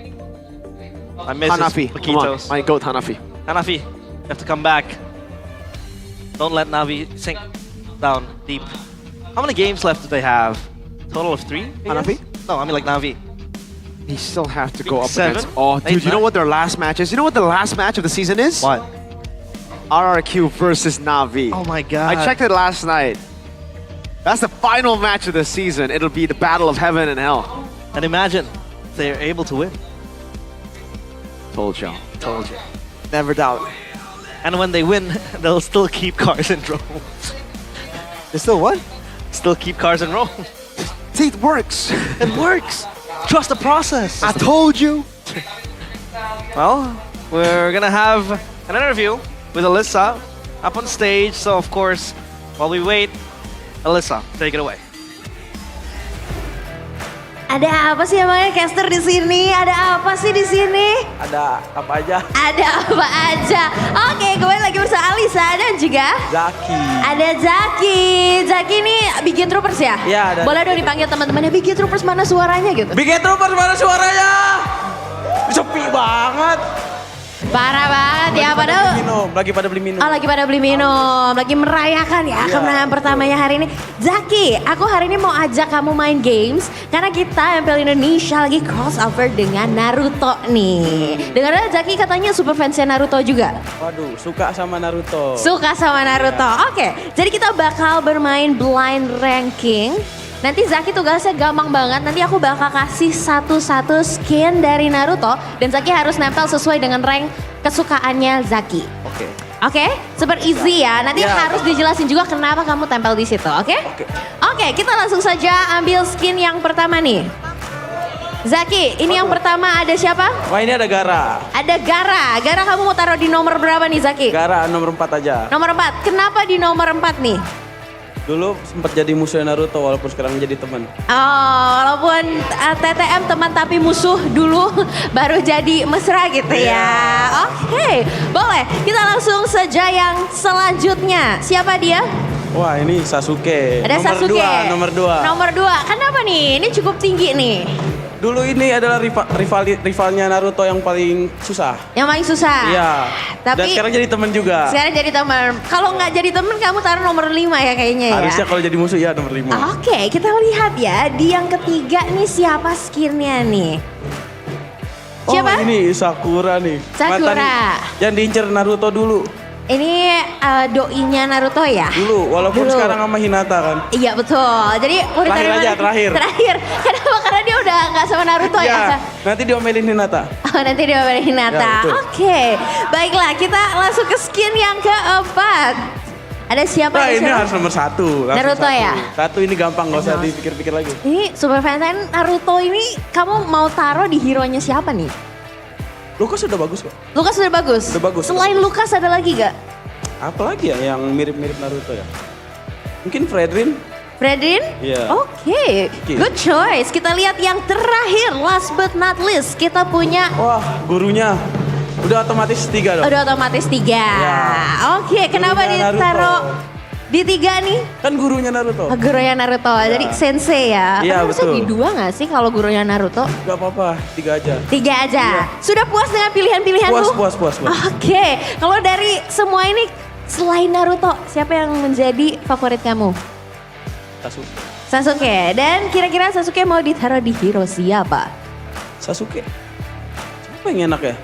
I miss
Hanafi,
his
come on.
Paquitos.
My goat Hanafi.
Hanafi, you have to come back. Don't let Na'Vi sink down deep. How many games left do they have? Total of 3?
Hanafi?
No, I mean like Na'Vi.
He still have to go up
7?
against... Oh, dude, you know what their last match is? You know what the last match of the season is?
What?
RRQ versus Na'Vi.
Oh my god.
I checked it last night. That's the final match of the season. It'll be the battle of heaven and hell.
And imagine, they're able to win.
Told y'all.
Told you.
Never doubt.
And when they win, they'll still keep cars in row.
They still what?
Still keep cars in row.
See, it works.
It works. Trust the process.
I told you.
Well, we're gonna have an interview with Alyssa up on stage. So of course, while we wait, Alyssa, take it away.
Ada apa sih emangnya caster di sini? Ada apa sih di sini?
Ada apa aja?
Ada apa aja? Oke, kembali lagi bersama Alisa dan juga
Zaki.
ada Zaki. Zaki ini Bikin Troopers ya?
Iya, ada.
Boleh dong dipanggil teman-temannya Bikin Troopers, mana suaranya gitu?
Bikin Troopers, mana suaranya? Sepi banget.
Parah banget ya, padahal
Lagi pada beli minum.
oh, lagi pada beli minum, lagi merayakan ya kemenangan pertamanya hari ini. Zaki, aku hari ini mau ajak kamu main games karena kita MPL Indonesia lagi crossover dengan Naruto nih. Dengar Zaki katanya super fansnya Naruto juga.
Waduh, suka sama Naruto.
Suka sama Naruto. Oke, jadi kita bakal bermain blind ranking. Nanti Zaki tugasnya gampang banget, nanti aku bakal kasih satu-satu skin dari Naruto dan Zaki harus nempel sesuai dengan rank kesukaannya Zaki.
Oke.
Oke, super easy ya. Nanti
Ya.
harus dijelasin juga kenapa kamu tempel di situ, oke? Oke, kita langsung saja ambil skin yang pertama nih. Zaki, ini yang pertama ada siapa?
Wah, ini ada Gara.
Ada Gara. Gara kamu mau taruh di nomor berapa nih Zaki?
Gara nomor 4 aja.
Nomor 4. Kenapa di nomor 4 nih?
Dulu sempat jadi musuh Naruto walaupun sekarang jadi teman.
Oh, walaupun TTM teman tapi musuh dulu baru jadi mesra gitu ya. Oke, boleh. Kita langsung saja yang selanjutnya. Siapa dia?
Wah, ini Sasuke.
Ada
nomor
Sasuke.
2, nomor 2.
Nomor 2. Kenapa nih? Ini cukup tinggi nih.
Dulu ini adalah rivalnya Naruto yang paling susah.
Yang paling susah.
Iya.
Tapi
dan sekarang jadi teman juga.
Sekarang jadi teman. Kalau nggak jadi teman kamu taruh nomor 5 ya kayaknya ya.
Harusnya kalau jadi musuh ya nomor 5.
Oke, kita lihat ya di yang ketiga nih siapa skinnya nih. Siapa?
Oh, ini Sakura nih.
Sakura.
Mantan yang diincar Naruto dulu.
Ini doinya Naruto ya?
Dulu, walaupun sekarang sama Hinata kan.
Iya betul. Jadi mau
Terakhir
ditaruh
aja,
mana?
terakhir.
Terakhir. Kenapa? Karena dia udah nggak sama Naruto ya?
Nanti diomelin Hinata.
Oh, nanti diomelin Hinata.
Ya, betul.
Oke. Baiklah, kita langsung ke skin yang keempat. Ada siapa?
Nah,
Ada
ini
siapa?
harus nomor 1.
Naruto ya?
Satu ini gampang, gak usah dipikir-pikir lagi.
Ini super fan Naruto ini kamu mau taruh di hero-nya siapa nih?
Lukas sudah bagus kok.
Lukas sudah bagus?
Udah bagus.
Selain Lukas ada lagi gak?
Apalagi ya yang mirip-mirip Naruto ya? Mungkin Fredrin.
Fredrin?
Iya.
Oke, good choice. Kita lihat yang terakhir, last but not least. Kita punya...
Wah, gurunya udah otomatis 3 dong.
Udah otomatis 3. Oke, kenapa
Gurunya
ditaruh di 3 nih?
Kan gurunya Naruto.
Gurunya Naruto, jadi sensei ya.
Iya,
Kan harusnya
betul.
di 2 nggak sih kalau gurunya Naruto?
Gak apa-apa, 3 aja.
3 aja. Sudah puas dengan pilihan-pilihanmu?
Puas.
Oke, kalau dari semua ini selain Naruto, siapa yang menjadi favorit kamu? Sasuke. Dan kira-kira Sasuke mau ditaruh di hero siapa?
Sasuke. Siapa yang enak ya?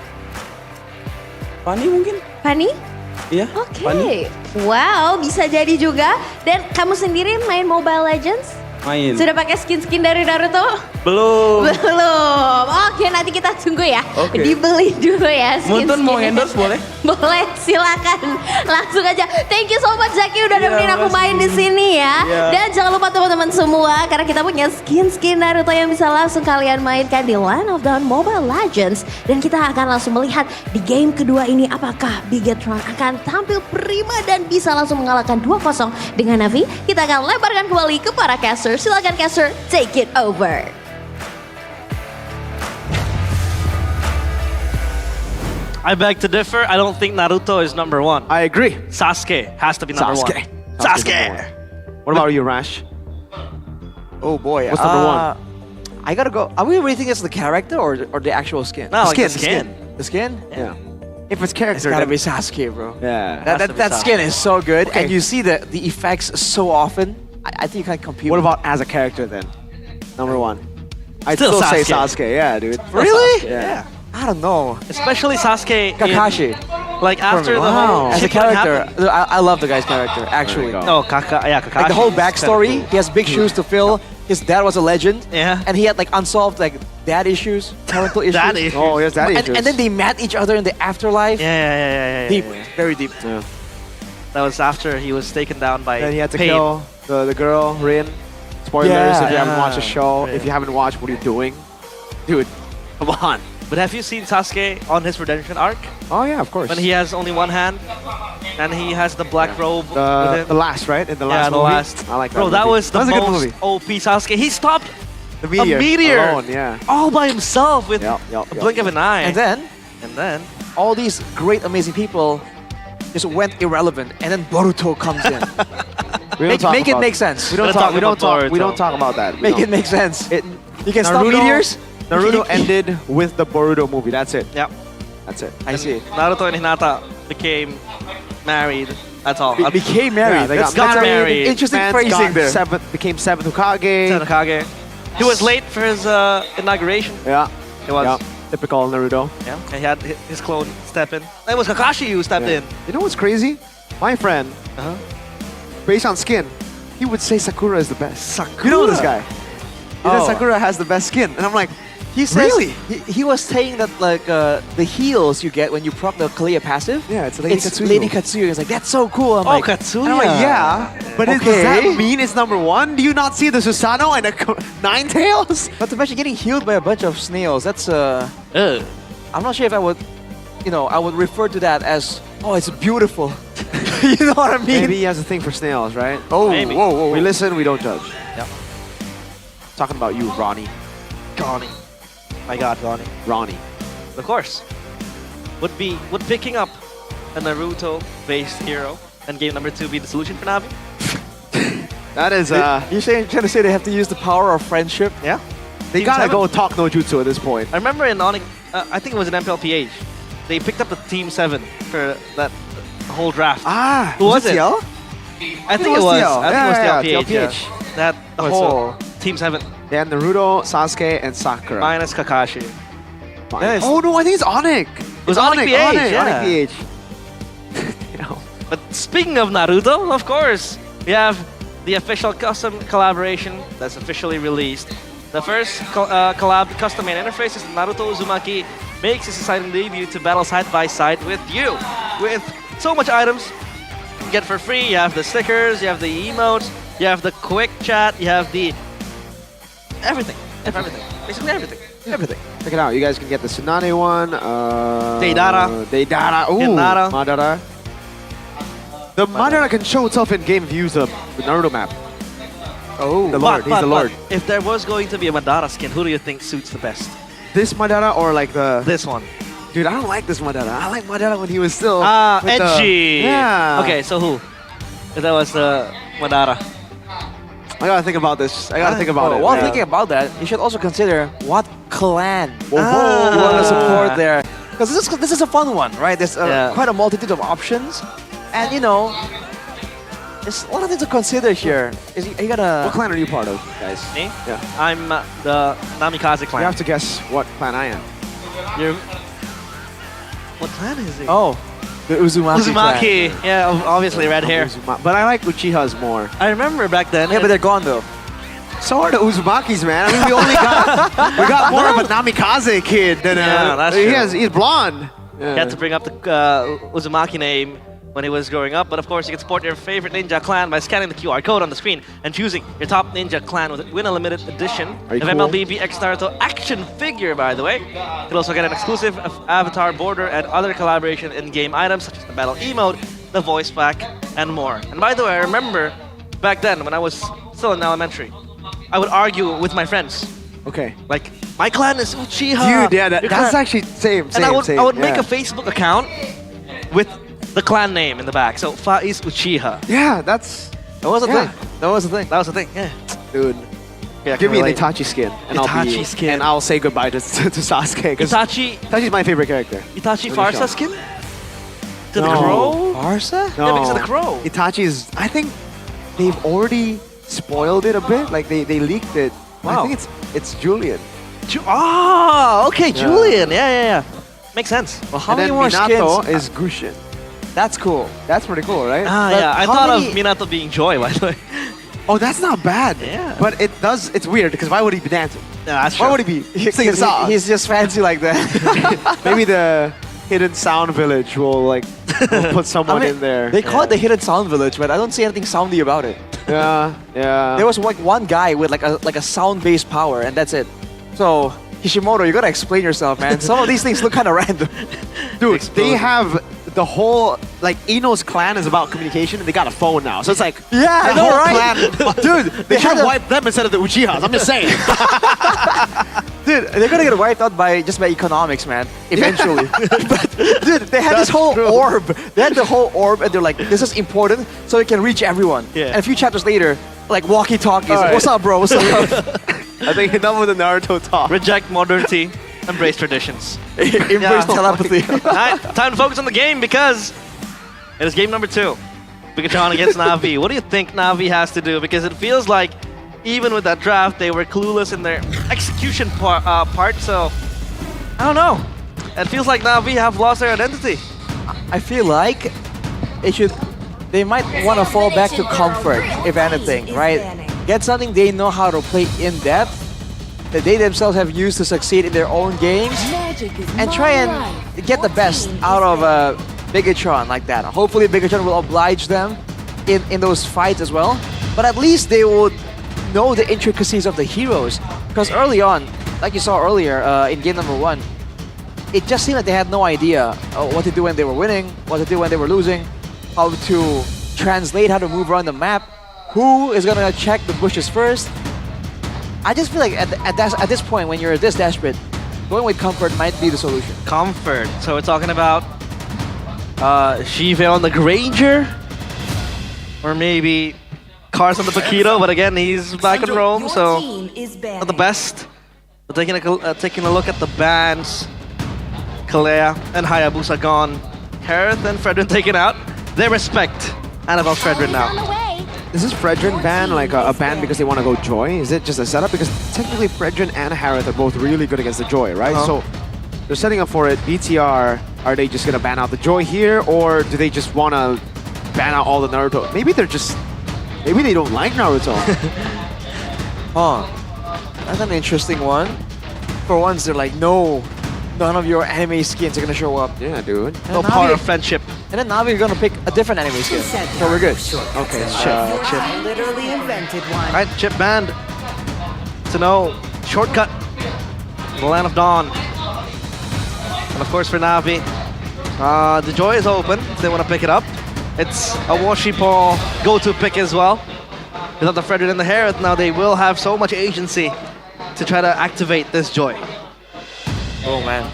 Fanny mungkin?
Fanny?
Iya.
Oke. Wow, bisa jadi juga. Dan kamu sendiri main Mobile Legends?
Main.
Sudah pakai skin-skin dari Naruto?
Belum.
Belum. Oke, nanti kita tunggu ya.
Oke.
Dibeli dulu ya skin-skin.
Muntun mau endorse boleh?
Boleh, silakan. Langsung aja. Thank you so much Zaki udah nemenin aku main di sini ya.
Iya.
Dan jangan lupa teman-teman semua karena kita punya skin-skin Naruto yang bisa langsung kalian mainkan di Land of Dawn Mobile Legends. Dan kita akan langsung melihat di game kedua ini apakah Bigetron akan tampil prima dan bisa langsung mengalahkan 2-0 dengan Navi. Kita akan lemparkan kembali ke para caster. Silakan caster, take it over.
I beg to differ. I don't think Naruto is number 1.
I agree.
Sasuke has to be number 1. Sasuke.
What about you, Rash?
Oh boy.
What's number 1?
I gotta go. Are we rating it as the character or the actual skin?
No,
The
like
skin.
The skin?
Yeah. If it's character,
It's gotta
then-
be Sasuke, bro.
Yeah.
That skin is so good, and you see the effects so often. I think you can't compete.
What
with
about as a character then? Number 1. I'd
Still
still say
Sasuke.
Sasuke. Yeah, dude.
Really?
Yeah.
I don't know.
Especially Sasuke.
Kakashi.
Like after the whole
As a
shit that
character,
happened.
I love the guy's character, actually.
Oh, Kakashi.
Like the whole
is kinda
backstory,
cool.
he has big shoes to fill. His dad was a legend.
Yeah.
And he had like unsolved like dad issues, parental issues.
Dad issues.
Oh, yes, daddy issues.
And then they met each other in the afterlife.
Yeah.
Deep, very deep.
Yeah.
That was after he was taken down by
Then he had to
Pain.
kill the girl, Rin. Spoilers
Yeah,
if you haven't watched the
yeah.
show.
Rin.
If you haven't watched, what are you doing? Dude, come on.
But have you seen Sasuke on his redemption arc?
Oh yeah, of course.
When he has only one hand and he has the black robe with him.
The last, right? In the last
Yeah, the
movie?
last.
I like that
Bro, that
movie.
was the
That was a good
most
movie.
OP Sasuke. He stopped
The meteor.
a meteor
Alone, yeah.
all by himself with
Yup,
a blink of an eye.
And
then
all these great, amazing people just went irrelevant, and then Boruto comes in.
We don't
make
talk
make it
about-
make sense.
We don't talk. We don't talk. We don't talk about that. We
Make
don't.
it make sense.
It,
You can stop meteors.
Naruto ended with the Boruto movie. That's it.
Yep.
That's it.
I see.
Naruto and Hinata became married. That's all.
Became married.
Yeah, they
That's
got
a
married.
Interesting
Mans
phrasing
got
there.
became seventh Hokage.
Hokage. He was late for his inauguration.
Yeah.
He was.
Yeah. Typical Naruto.
Yeah. And he had his clone step in. It was Kakashi who stepped
Yeah.
in.
You know what's crazy? My friend, based on skin, he would say Sakura is the best. You know this guy? He said
Oh.
Sakura has the best skin, and I'm like,
He says,
really?
He was saying that like the heals you get when you proc the Kalia passive.
Yeah, it's Lady Katsuyo.
Lady Katsuyo. It's like that's so cool. I'm
Oh,
like,
Katsuya.
And I'm like, yeah, but does
Okay.
that mean it's number 1? Do you not see the Susanoo and the Nine Tails?
Not to mention getting healed by a bunch of snails. That's I'm not sure if I would, I would refer to that as it's beautiful. You know what I mean?
Maybe he has a thing for snails, right? Oh,
Maybe.
whoa. We listen, we don't judge.
Yep.
Talking about you, Ronnie.
Ronnie. My God, Ronnie.
Ronnie.
Of course. Would picking up a Naruto-based hero and game number 2 be the solution for Navi?
That is,
You're trying to say they have to use the power of friendship?
Yeah.
they
Team
gotta
7?
go talk no jutsu at this point.
I remember in Onyx, I think it was in MPLPH, they picked up the Team 7 for that whole draft.
Ah,
Who was it?
TL?
I think it was.
TL.
I think it was
Yeah,
TLPH.
TLPH.
Yeah. That the
Oh,
whole Team 7
They had Naruto, Sasuke, and Sakura.
minus Kakashi.
Fine. Oh no, I think it's Onyx.
It was Onyx PH, yeah.
Onyx PH.
But speaking of Naruto, of course, we have the official custom collaboration that's officially released. The first collab custom main interface is Naruto Uzumaki makes his exciting debut to battle side by side with you. With so much items you get for free. You have the stickers, you have the emotes, you have the quick chat, you have the everything. Basically everything.
Everything. Check it out. You guys can get the Tsunade one.
Deidara.
Ooh,
Hinata.
Madara. The Madara can show itself in game if you use the Naruto map. Oh, the Lord. He's the Lord.
If there was going to be a Madara skin, who do you think suits the best?
This Madara or like the...
This one.
Dude, I don't like this Madara. I like Madara when he was still...
edgy.
Yeah.
Okay, so who? If that was the Madara.
I gotta think about this. I gotta think about it.
While thinking about that, you should also consider what clan you want to support there. Because this is a fun one, right? There's quite a multitude of options. And you know, there's a lot of things to consider here. You gotta...
What clan are you part of, guys?
Me?
Yeah.
I'm the Namikaze clan.
You have to guess what clan I am.
You're... What clan is he?
Oh, the Uzumaki
Uzumaki.
clan.
Yeah, obviously red hair.
But I like Uchiha's more.
I remember back then.
Yeah, but they're gone though.
So are the Uzumakis, man. I mean, we got more of a Namikaze kid than
that's
he's blonde.
You had to bring up the Uzumaki name when he was growing up, but of course you can support your favorite ninja clan by scanning the QR code on the screen and choosing your top ninja clan with win a limited edition of MLB BX Naruto action figure, by the way. You can also get an exclusive avatar border and other collaboration in-game items such as the battle emote, the voice pack, and more. And by the way, I remember back then when I was still in elementary, I would argue with my friends.
Okay.
Like, my clan is Uchiha.
Dude, yeah, that's actually same.
And I would make a Facebook account with the clan name in the back. So Faiz Uchiha.
Yeah, that was a thing.
That was the thing. That was the thing. Yeah.
Dude.
Yeah,
Give me an Itachi skin. And
Itachi
I'll say goodbye to Sasuke. Itachi's my favorite character.
Itachi Farsa skin? To the crow?
Farsa?
No.
Yeah, because of the crow.
Itachi's, I think they've already spoiled it a bit. Like they leaked it.
Wow.
I think it's Julian.
Okay, Julian. Yeah. Makes sense.
Well, how
and
many
then
more
Minato
skins?
is Gushin.
That's cool.
That's pretty cool, right?
Yeah. I thought of Minato being Joy, by the way.
Oh, that's not bad.
Yeah.
But it's weird because why would he be dancing?
Yeah, that's
Why
true.
would he be singing songs?
He's just fancy like that.
Maybe the Hidden Sound Village will put someone in there.
They call it the Hidden Sound Village, but I don't see anything soundy about it.
Yeah.
There was like one guy with like a sound-based power, and that's it. So Hishimoto, you gotta explain yourself, man. Some of these things look kind of random.
Dude, they have the whole, like, Ino's clan is about communication, and they got a phone now. So it's like,
yeah, I know, right?
Clan, dude, they should have wiped them instead of the Uchihas. I'm just saying.
Dude, they're gonna get wiped out by economics, man. Eventually. But dude, they had this whole orb. They had the whole orb, and they're like, this is important, so it can reach everyone.
Yeah.
And a few chapters later, like walkie-talkies.
Right.
What's up, bro? What's up?
I think enough with the Naruto talk.
Reject modernity, embrace traditions.
Embrace telepathy.
Alright, time to focus on the game because it is game number 2. Pikachu against Navi. What do you think Navi has to do? Because it feels like even with that draft, they were clueless in their execution part. So, I don't know. It feels like Navi have lost their identity.
I feel like they might want to fall back to comfort, if anything, right? Get something they know how to play in depth, that they themselves have used to succeed in their own games, and try and get the best out of Bigatron like that. Hopefully Bigatron will oblige them in those fights as well, but at least they would know the intricacies of the heroes. Because early on, like you saw earlier in game number 1, it just seemed like they had no idea what to do when they were winning, what to do when they were losing, how to translate, how to move around the map, who is gonna check the bushes first. I just feel like at this point, when you're this desperate, going with comfort might be the solution.
Comfort. So we're talking about Shive on the Granger, or maybe Cars on the Paquito, but again, he's back in Rome, so not the best. But taking a look at the bans, Kalea and Hayabusa gone. Harith and Fredrin taken out. They respect Annabelle Fredrin now.
Is this Fredrin ban like a ban because they want to go Joy? Is it just a setup? Because technically Fredrin and Harith are both really good against the Joy, right? So they're setting up for it. BTR, are they just going to ban out the Joy here? Or do they just want to ban out all the Naruto? Maybe they don't like Naruto.
That's an interesting one. For once, they're like, no, none of your anime skins are going to show up.
Yeah, dude.
No power of friendship.
And then Navi are going to pick a different anime skin. So we're good.
Okay,
Chip.
I literally invented one.
Alright, Chip banned. To know, shortcut. The Land of Dawn. And of course for Navi, the Joy is open if they want to pick it up. It's a Washipo go-to pick as well. without the Frederick and the Herod, now they will have so much agency to try to activate this Joy.
Oh man.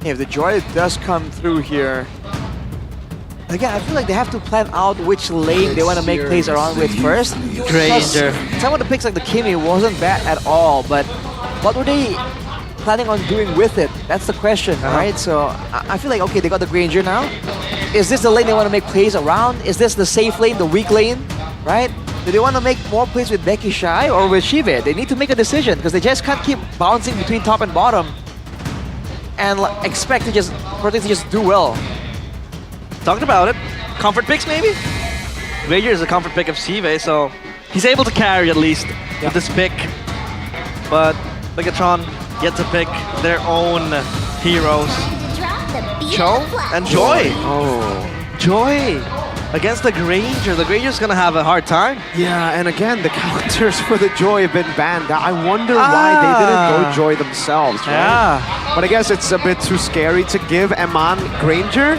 If the Joy does come through here, again, I feel like they have to plan out which lane they want to make plays around with first.
Granger.
Some of the picks like the Kimmy wasn't bad at all, but what were they planning on doing with it? That's the question, right? So I feel like, okay, they got the Granger now. Is this the lane they want to make plays around? Is this the safe lane, the weak lane, right? Do they want to make more plays with Becky Shy or with Shive? They need to make a decision because they just can't keep bouncing between top and bottom and expect to just do well.
Talking about it, comfort picks maybe? Granger is a comfort pick of Shive, so he's able to carry at least with this pick. But Megatron yet to pick their own heroes. Cho and Joy.
Oh.
Joy against the Granger. The Granger's gonna have a hard time.
Yeah, and again, the counters for the Joy have been banned. I wonder why they didn't go Joy themselves, right?
Yeah.
But I guess it's a bit too scary to give Eman Granger.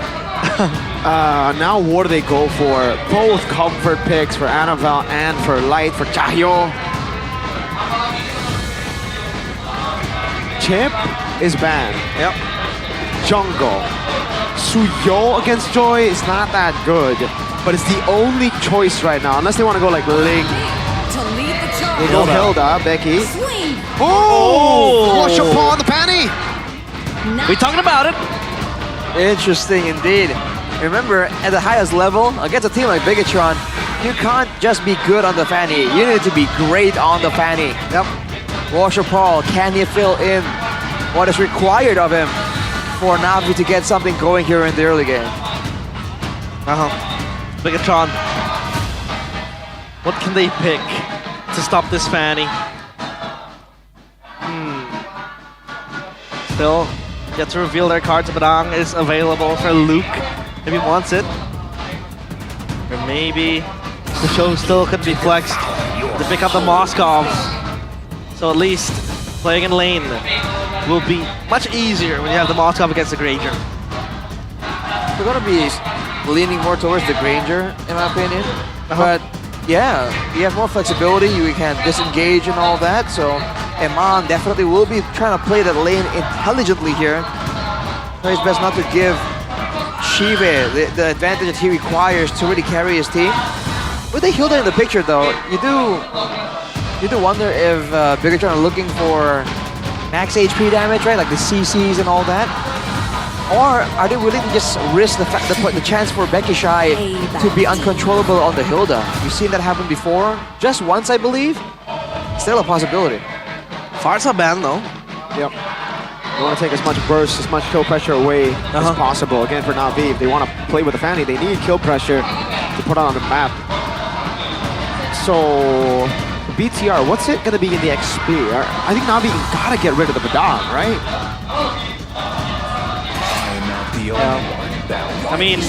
Now what do they go for? Both comfort picks for Annabelle and for Light, for Chahyo. Chip is banned.
Yep.
Jungle. Suyo against Joy is not that good, but it's the only choice right now, unless they want to go like Ling. They go Hilda, Becky. Oh! Flush upon the panty!
We talking about it.
Interesting indeed. Remember, at the highest level, against a team like Bigatron, you can't just be good on the fanny. You need to be great on the fanny.
Yep.
Washer Paul, can he fill in what is required of him for Na'Vi to get something going here in the early game?
Bigatron. What can they pick to stop this fanny? Still, yet to reveal their cards. Badang is available for Luke if he wants it. Or maybe the show still could be flexed to pick up the Moscovs. So at least playing in lane will be much easier when you have the Moskov against the Granger.
We're gonna be leaning more towards the Granger, in my opinion. But yeah, you have more flexibility, you can disengage and all that, so Eman definitely will be trying to play that lane intelligently here. So it's best not to give Shive the advantage that he requires to really carry his team. With the Hilda in the picture though, you do wonder if Bigatron are looking for max HP damage, right? Like the CCs and all that. Or are they willing to just risk the chance for Becky Shy to be uncontrollable on the Hilda? You've seen that happen before. Just once, I believe. Still a possibility.
Farsa ban though.
Yep. They want to take as much burst, as much kill pressure away as possible. Again, for Na'Vi, if they want to play with the Fanny, they need kill pressure to put on the map. So, BTR, what's it going to be in the XP? I think Na'Vi got to get rid of the Badang, right?
I mean,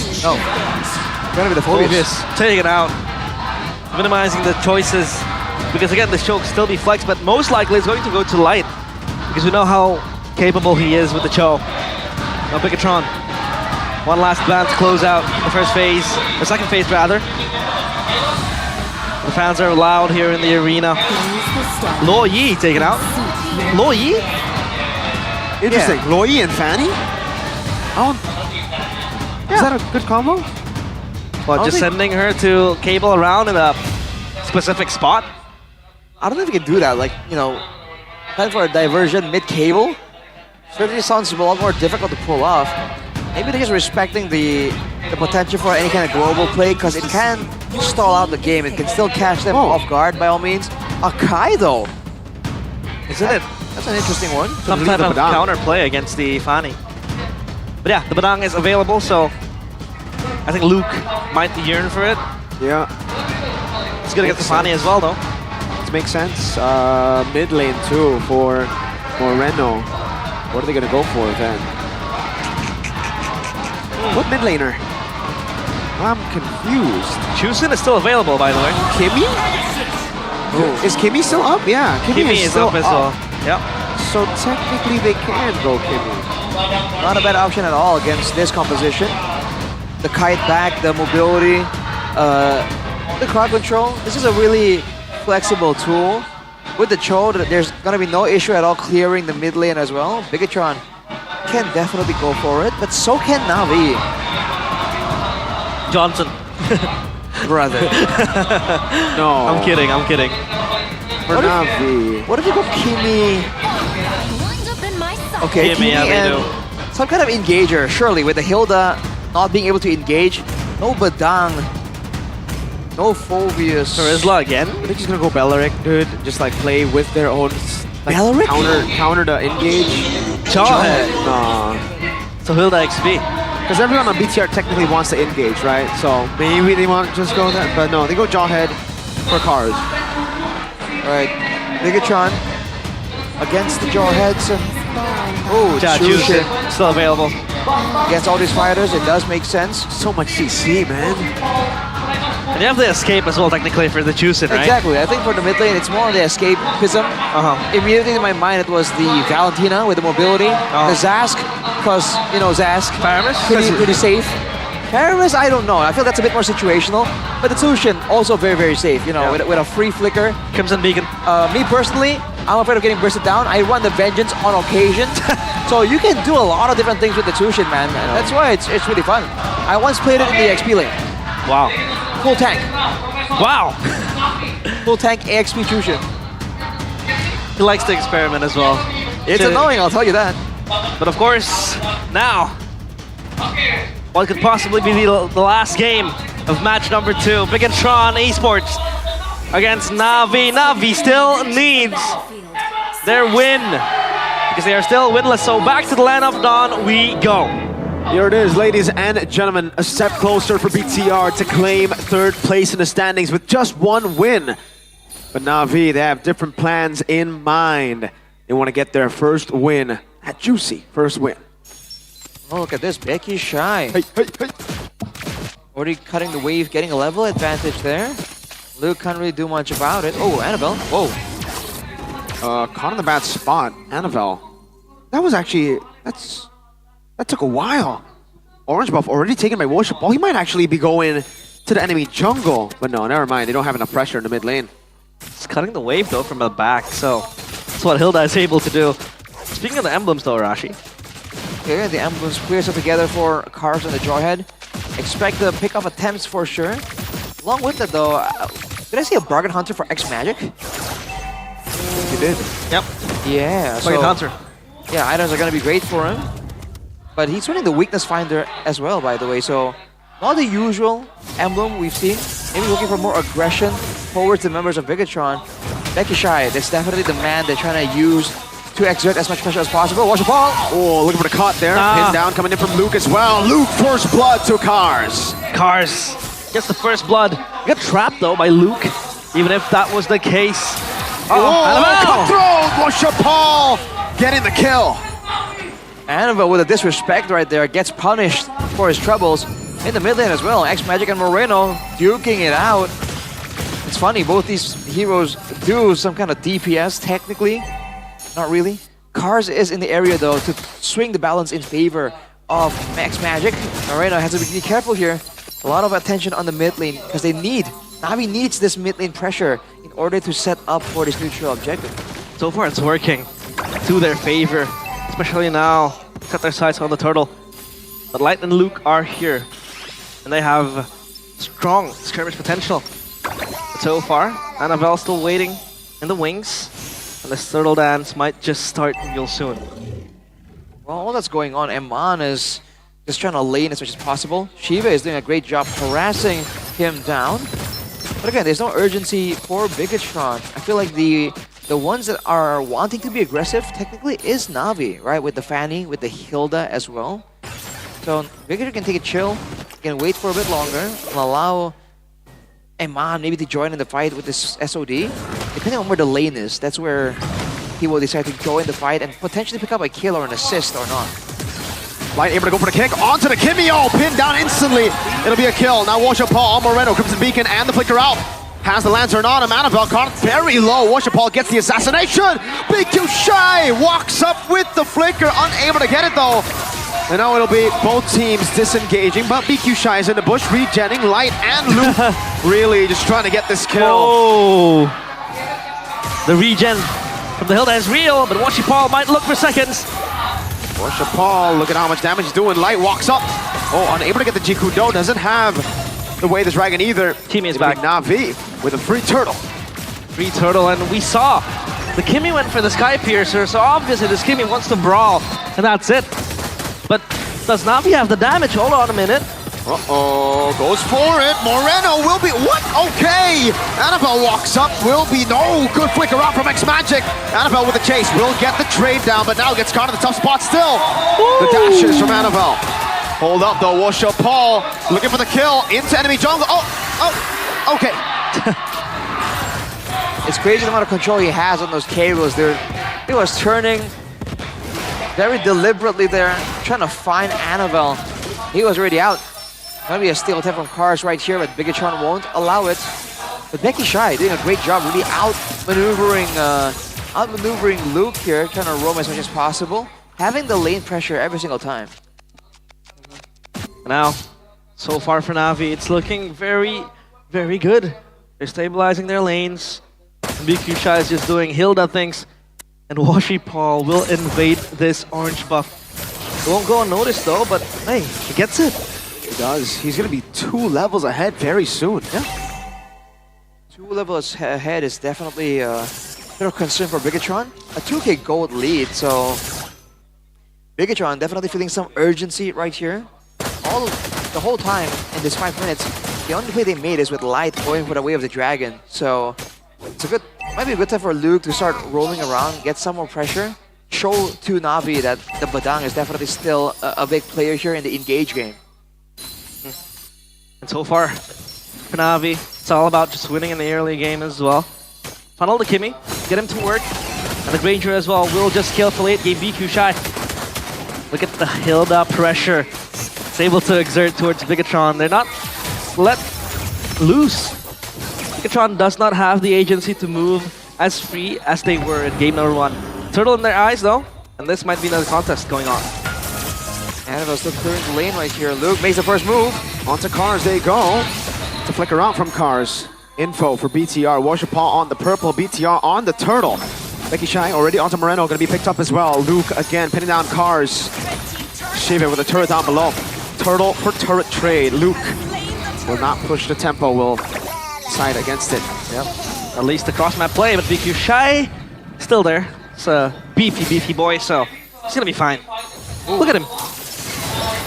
Gonna be the focus.
Take it out. Minimizing the choices. Because again, the show will still be flexed, but most likely it's going to go to Light. Because we know how capable he is with the Cho. Now Bigatron. One last ban to close out the first phase, the second phase rather. The fans are loud here in the arena. Lo Yi taken out. Lo Yi?
Interesting.
Yeah.
Lo Yi and Fanny? Is that a good combo?
Well, just sending her to cable around in a specific spot?
I don't know if you can do that. Like, you know, plan for a diversion mid-cable. Certainly sounds a lot more difficult to pull off. Maybe they're just respecting the potential for any kind of global play because it can stall out the game. It can still catch them off guard by all means. Akai though.
Isn't it?
That's an interesting one.
Some type of counter play against the Fanny. But yeah, the Badang is available, so I think Luke might yearn for it.
Yeah.
He's gonna get the Fanny as well though.
This makes sense. Mid lane too for Reno. What are they gonna go for then? What mid laner? I'm confused.
Chusin is still available, by the way.
Kimmy? Oh. Is Kimmy still up? Yeah,
Kimmy is
still
up as well. Yep.
So technically they can go Kimmy.
Not a bad option at all against this composition. The kite back, the mobility, the crowd control, this is a really flexible tool. With the Cho, there's gonna be no issue at all clearing the mid lane as well. Bigatron can definitely go for it, but so can Na'Vi.
Johnson.
Brother.
No.
I'm kidding.
For Na'Vi.
What if you go Kimi? Okay, Kimi and some kind of engager, surely, with the Hilda not being able to engage. No Badang. No Phobius.
Terizla again?
I think he's gonna go Bellaric, dude. Just like play with their own
Bellaric?
counter to engage.
Jawhead.
Nah.
So Hilda XP.
Because everyone on BTR technically wants to engage, right? So maybe they want to just go that, but no, they go Jawhead for cars.
Alright, Bigatron against the Jawheads. Oh,
Jushin still available.
Against all these fighters, it does make sense.
So much CC, man.
And you have the escape as well, technically, for the Jushin, right?
Exactly. I think for the mid lane, it's more on the escapism. Immediately in my mind, it was the Valentina with the mobility. The Zask, because, you know, Zask.
Paramus?
Pretty safe. Paramus, I don't know. I feel that's a bit more situational. But the Tushin, also very, very safe. You know, with a free flicker.
Crimson Beacon.
Me personally, I'm afraid of getting bursted down. I run the Vengeance on occasion. So you can do a lot of different things with the Tushin, man. That's why it's really fun. I once played it in the XP lane.
Wow.
Full tank.
Wow.
Full tank AXP Tushin.
He likes to experiment as well.
It's annoying, I'll tell you that.
But of course, now, what could possibly be the last game of match number 2? Bigatron Esports against Na'Vi. Na'Vi still needs their win because they are still winless. So back to the land of dawn we go.
Here it is, ladies and gentlemen, a step closer for BTR to claim 3rd place in the standings with just 1 win. But Na'Vi, they have different plans in mind. They want to get their first win at Juicy. First win.
Oh, look at this, Becky Shy.
Hey.
Already cutting the wave, getting a level advantage there. Luke can't really do much about it. Oh, Annabelle. Whoa.
Caught in the bad spot. Annabelle. That was actually, that took a while. Orange buff already taken by Worship Ball. He might actually be going to the enemy jungle. But no, never mind. They don't have enough pressure in the mid lane.
It's cutting the wave though from the back, so that's what Hilda is able to do. Speaking of the emblems though, Rashi.
Okay, the emblems clears up together for Cars on the Jawhead. Expect the pick-off attempts for sure. Along with that though, did I see a Bargain Hunter for X Magic?
You did.
Yep.
Yeah.
Bargain Hunter.
Yeah, items are gonna be great for him. But he's winning the Weakness Finder as well, by the way, so not the usual emblem we've seen. Maybe looking for more aggression towards the members of Bigatron. Becky Shy, that's definitely the man they're trying to use to exert as much pressure as possible. Watch the ball!
Oh, looking for the cut there. Pin down coming in from Luke as well. Luke, first blood to Cars.
Cars gets the first blood. Got trapped though by Luke, even if that was the case.
Cutthroat! Watch Paul getting the kill.
Annabelle with a disrespect right there gets punished for his troubles in the mid lane as well. X Magic and Moreno duking it out. It's funny, both these heroes do some kind of DPS technically. Not really. Cars is in the area though to swing the balance in favor of X Magic. Moreno has to be careful here. A lot of attention on the mid lane because Na'Vi needs this mid lane pressure in order to set up for this neutral objective.
So far it's working to their favor. Especially now, cut their sights on the turtle. But Light and Luke are here. And they have strong skirmish potential. But so far, Annabelle still waiting in the wings. And this turtle dance might just start real soon.
Well, all that's going on, Eman is just trying to lane as much as possible. Shiva is doing a great job harassing him down. But again, there's no urgency for Bigatron. I feel like the ones that are wanting to be aggressive technically is Na'Vi, right? With the Fanny, with the Hilda as well. So Bigatron can take a chill, can wait for a bit longer, and allow Eman maybe to join in the fight with this SOD. Depending on where the lane is, that's where he will decide to go in the fight and potentially pick up a kill or an assist or not.
Light able to go for the kick, onto the Kimio, pinned down instantly. It'll be a kill. Now Watch Paul on Moreno, Crimson Beacon and the flicker out. Has the Lantern on him, Annabelle caught very low. Watch Paul gets the assassination. Big Q Shy walks up with the flicker, unable to get it though. And now it'll be both teams disengaging, but BQ Shy is in the bush, regenning. Light and Luke really just trying to get this kill.
Oh! The regen from the Hilda is real, but Washi Paul might look for seconds.
Washi Paul, look at how much damage he's doing. Light walks up. Oh, unable to get the Jikudo, doesn't have the way this dragon either.
Kimi is back.
Na'Vi with a free turtle.
Free turtle, and we saw the Kimi went for the Sky Piercer, so obviously this Kimi wants to brawl, and that's it. But does Na'Vi have the damage? Hold on a minute.
Uh-oh, goes for it. Moreno will be, what? Okay. Annabelle walks up, will be, no, good flicker out from X-Magic. Annabelle with the chase, will get the trade down, but now gets caught in the tough spot still. Ooh. The dashes from Annabelle. Hold up though, Washo Paul looking for the kill into enemy jungle. Oh, okay.
It's crazy the amount of control he has on those cables. He was turning very deliberately there, trying to find Annabelle. He was already out. Maybe a steal attempt from Cars right here, but Bigatron won't allow it. But Becky Shy doing a great job, really outmaneuvering Luke here, trying to roam as much as possible, having the lane pressure every single time.
Now, so far for Na'Vi, it's looking very, very good. They're stabilizing their lanes. BQ Shy is just doing Hilda things, and Washi Paul will invade this orange buff. It won't go unnoticed though, but hey, he gets it.
He does. He's going to be 2 levels ahead very soon.
Yeah. 2 levels ahead is definitely a bit of concern for Bigatron. A 2k gold lead, so Bigatron definitely feeling some urgency right here. The whole time in this 5 minutes, the only play they made is with Light going for the way of the dragon. So it's might be a good time for Luke to start rolling around, get some more pressure, show to Na'Vi that the Badang is definitely still a big player here in the engage game.
And so far, for Na'Vi, it's all about just winning in the early game as well. Funnel the Kimi, get him to work, and the Granger as well will just kill for late game BQ Shy. Look at the Hilda pressure. It's able to exert towards Bigatron. They're not let loose. Bigatron does not have the agency to move as free as they were in game number 1. Turtle in their eyes though, and this might be another contest going on.
Annabelle still clearing the lane right here. Luke makes the first move.
Onto Cars they go. To flicker out from Cars. Info for BTR. Washer Paw on the purple. BTR on the turtle. Becky Shy already onto Moreno. Going to be picked up as well. Luke again pinning down Cars. Shiva with a turret down below. Turtle for turret trade. Luke will not push the tempo. Will side against it.
Yep. At least the cross map play, but BQ Shy still there. It's a beefy boy, so he's going to be fine. Ooh. Look at him.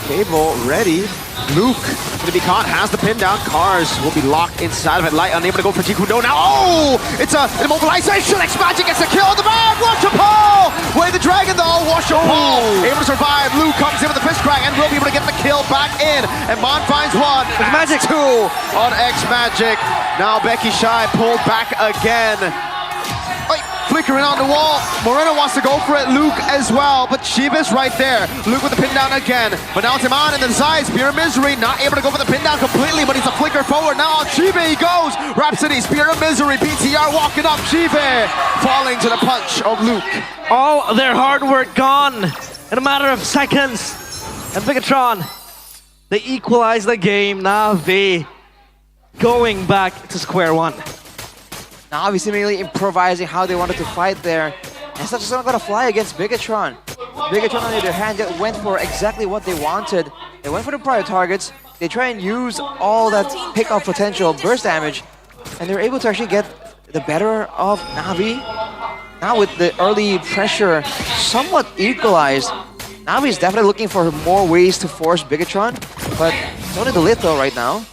Cable ready. Luke going to be caught, has the pin down. Cars will be locked inside of it. Light unable to go for Jikudo now. Oh! It's an immobilization. X-Magic gets a kill on the back. Washo Paul! Way the dragon though. Washo Paul able to survive. Luke comes in with the fist crack and will be able to get the kill back in. And Mon finds 1. Magic 2 on X-Magic. Now Becky Shy pulled back again. Flickering on the wall. Moreno wants to go for it. Luke as well, but Shiva's right there. Luke with the pin down again. But now Timon and then Zai, Spear of Misery, not able to go for the pin down completely, but he's a flicker forward. Now on Shiva he goes. Rhapsody, Spear of Misery, BTR walking up. Shiva falling to the punch of Luke.
All their hard work gone in a matter of seconds. And Bigatron, they equalize the game. Na'Vi going back to square one.
Na'Vi seemingly improvising how they wanted to fight there. And such is not gonna fly against Bigatron. Bigatron on the other hand went for exactly what they wanted. They went for the prior targets. They try and use all that pick-off potential, burst damage, and they're able to actually get the better of Na'Vi. Now with the early pressure somewhat equalized, Na'Vi is definitely looking for more ways to force Bigatron, but it's only the Litho right now.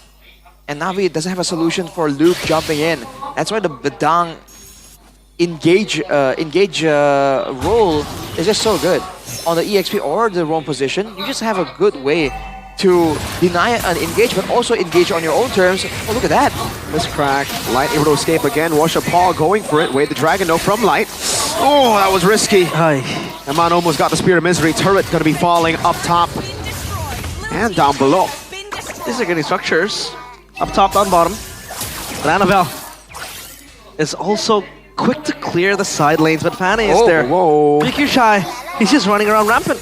And Na'Vi doesn't have a solution for Luke jumping in. That's why the Badang engage role is just so good. On the EXP or the roam position, you just have a good way to deny an engage, but also engage on your own terms. Oh, look at that.
This crack. Light able to escape again. Washer Paul going for it. Wade the Dragon, no, from Light. Oh, that was risky. Aman almost got the Spear of Misery. Turret going to be falling up top and down below.
These are getting structures. Up top, down bottom. But Annabelle is also quick to clear the side lanes, but Fanny is there.
Whoa.
BQ Shy, he's just running around rampant.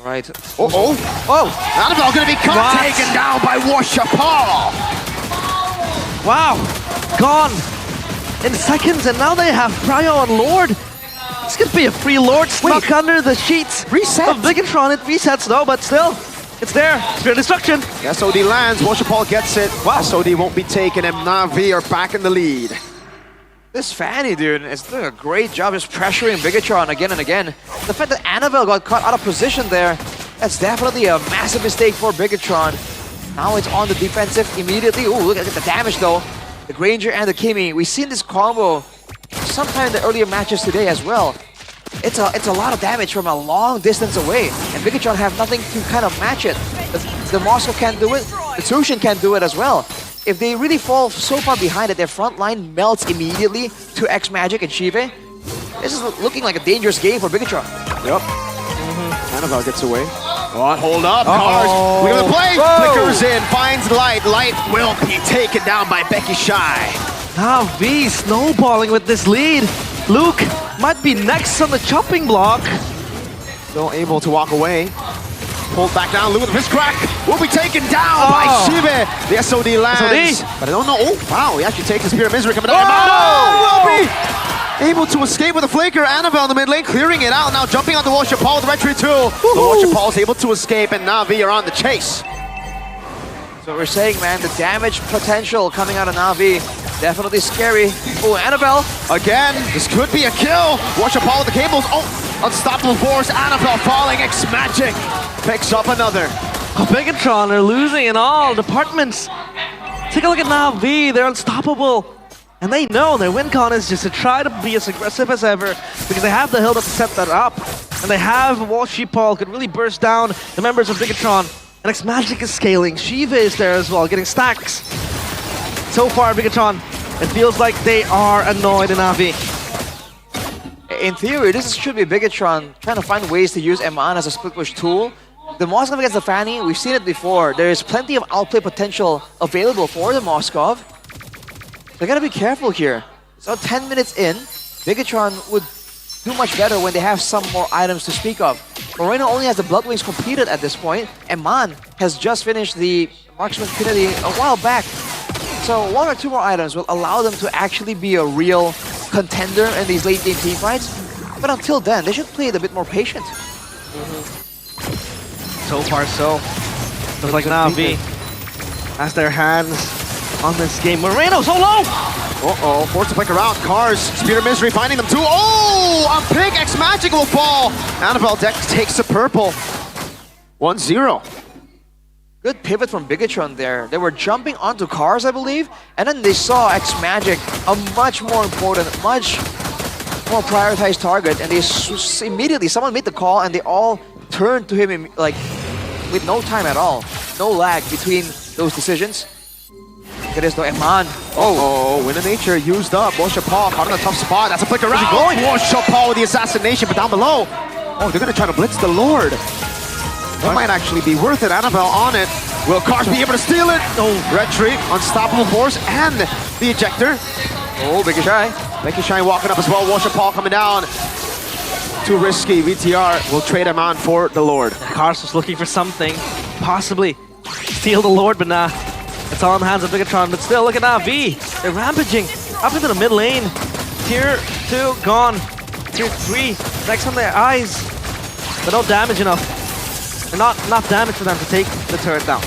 Right. Annabelle gonna be caught, taken down by Washapal.
Wow, gone in seconds, and now they have Pryo on Lord. This could be a free Lord stuck under the sheets.
Reset.
Of Bigatron, it resets though, but still, it's there. Spirit Destruction.
The SOD lands, Washapal gets it. Wow. SOD won't be taken, and Na'Vi are back in the lead.
This Fanny, dude, is doing a great job just pressuring Bigatron again and again. The fact that Annabelle got caught out of position there, that's definitely a massive mistake for Bigatron. Now it's on the defensive immediately. Ooh, look at the damage though. The Granger and the Kimi. We've seen this combo sometime in the earlier matches today as well. It's a lot of damage from a long distance away, and Bigatron have nothing to kind of match it. The Moscow can't do it, the Tushin can't do it as well. If they really fall so far behind that their front line melts immediately to X Magic and Shive, this is looking like a dangerous game for Bigatron.
Yep. Annabelle gets away. Hold up, Cars. Look at the play. Flickers in, finds Light. Light will be taken down by Becky Shy.
Na'Vi snowballing with this lead. Luke might be next on the chopping block.
Still able to walk away. Pulled back down, Luke with the fist crack. Will be taken down by Shive. The SOD lands. But I don't know. Oh, wow. He actually takes the Spear of Misery coming down. Will be able to escape with a flicker. Annabelle in the mid lane, clearing it out. Now jumping on the Washapal with the retreat too. The Washapal is able to escape, and Na'Vi are on the chase.
So we're saying, man, the damage potential coming out of Na'Vi, definitely scary. Oh, Annabelle.
Again, this could be a kill. Washapal with the cables. Oh, unstoppable force. Annabelle falling. X Magic picks up another.
Bigatron are losing in all departments. Take a look at Na'Vi. They're unstoppable. And they know their win con is just to try to be as aggressive as ever because they have the hill to set that up. And they have Washapal could really burst down the members of Bigatron. And X Magic is scaling. Shiva is there as well, getting stacks. So far, Bigatron, it feels like they are annoyed in Na'Vi.
In theory, this should be Bigatron trying to find ways to use Eman as a split push tool. The Moskov against the Fanny, we've seen it before. There is plenty of outplay potential available for the Moskov. They gotta be careful here. So 10 minutes in, Bigatron would do much better when they have some more items to speak of. Moreno only has the Blood Wings completed at this point. Eman has just finished the Marksman Trinity a while back. So 1 or 2 more items will allow them to actually be a real contender in these late game team fights. But until then, they should play it a bit more patient.
So far, so. Looks like Na'Vi has their hands on this game. Moreno so low!
Uh-oh, forced to flick around. Cars, Spear of Misery finding them too. Oh, a big X Magic will fall. Annabelle Dex takes the purple. 1-0.
Good pivot from Bigatron there. They were jumping onto Cars, I believe, and then they saw X Magic, a much more important, much more prioritized target, and they immediately, someone made the call, and they all turned to him like with no time at all. No lag between those decisions. Look at this though, Eman.
Oh, Winner Nature used up. Washapal caught in a tough spot. That's a flick around. Washapal with the assassination, but down below. Oh, they're gonna try to blitz the Lord. That might actually be worth it. Annabelle on it. Will Cars be able to steal it? Oh, retreat, unstoppable force, and the ejector.
Oh, Becky Shy.
Becky Shy walking up as well. Washapal coming down. Too risky. VTR will trade him on for the Lord.
Cars was looking for something. Possibly steal the Lord, but nah. It's all in the hands of Bigatron. But still, look at Na'Vi. They're rampaging up into the mid lane. Tier 2 gone. Tier 3 next on their eyes. But no damage enough. And not enough damage for them to take the turret down.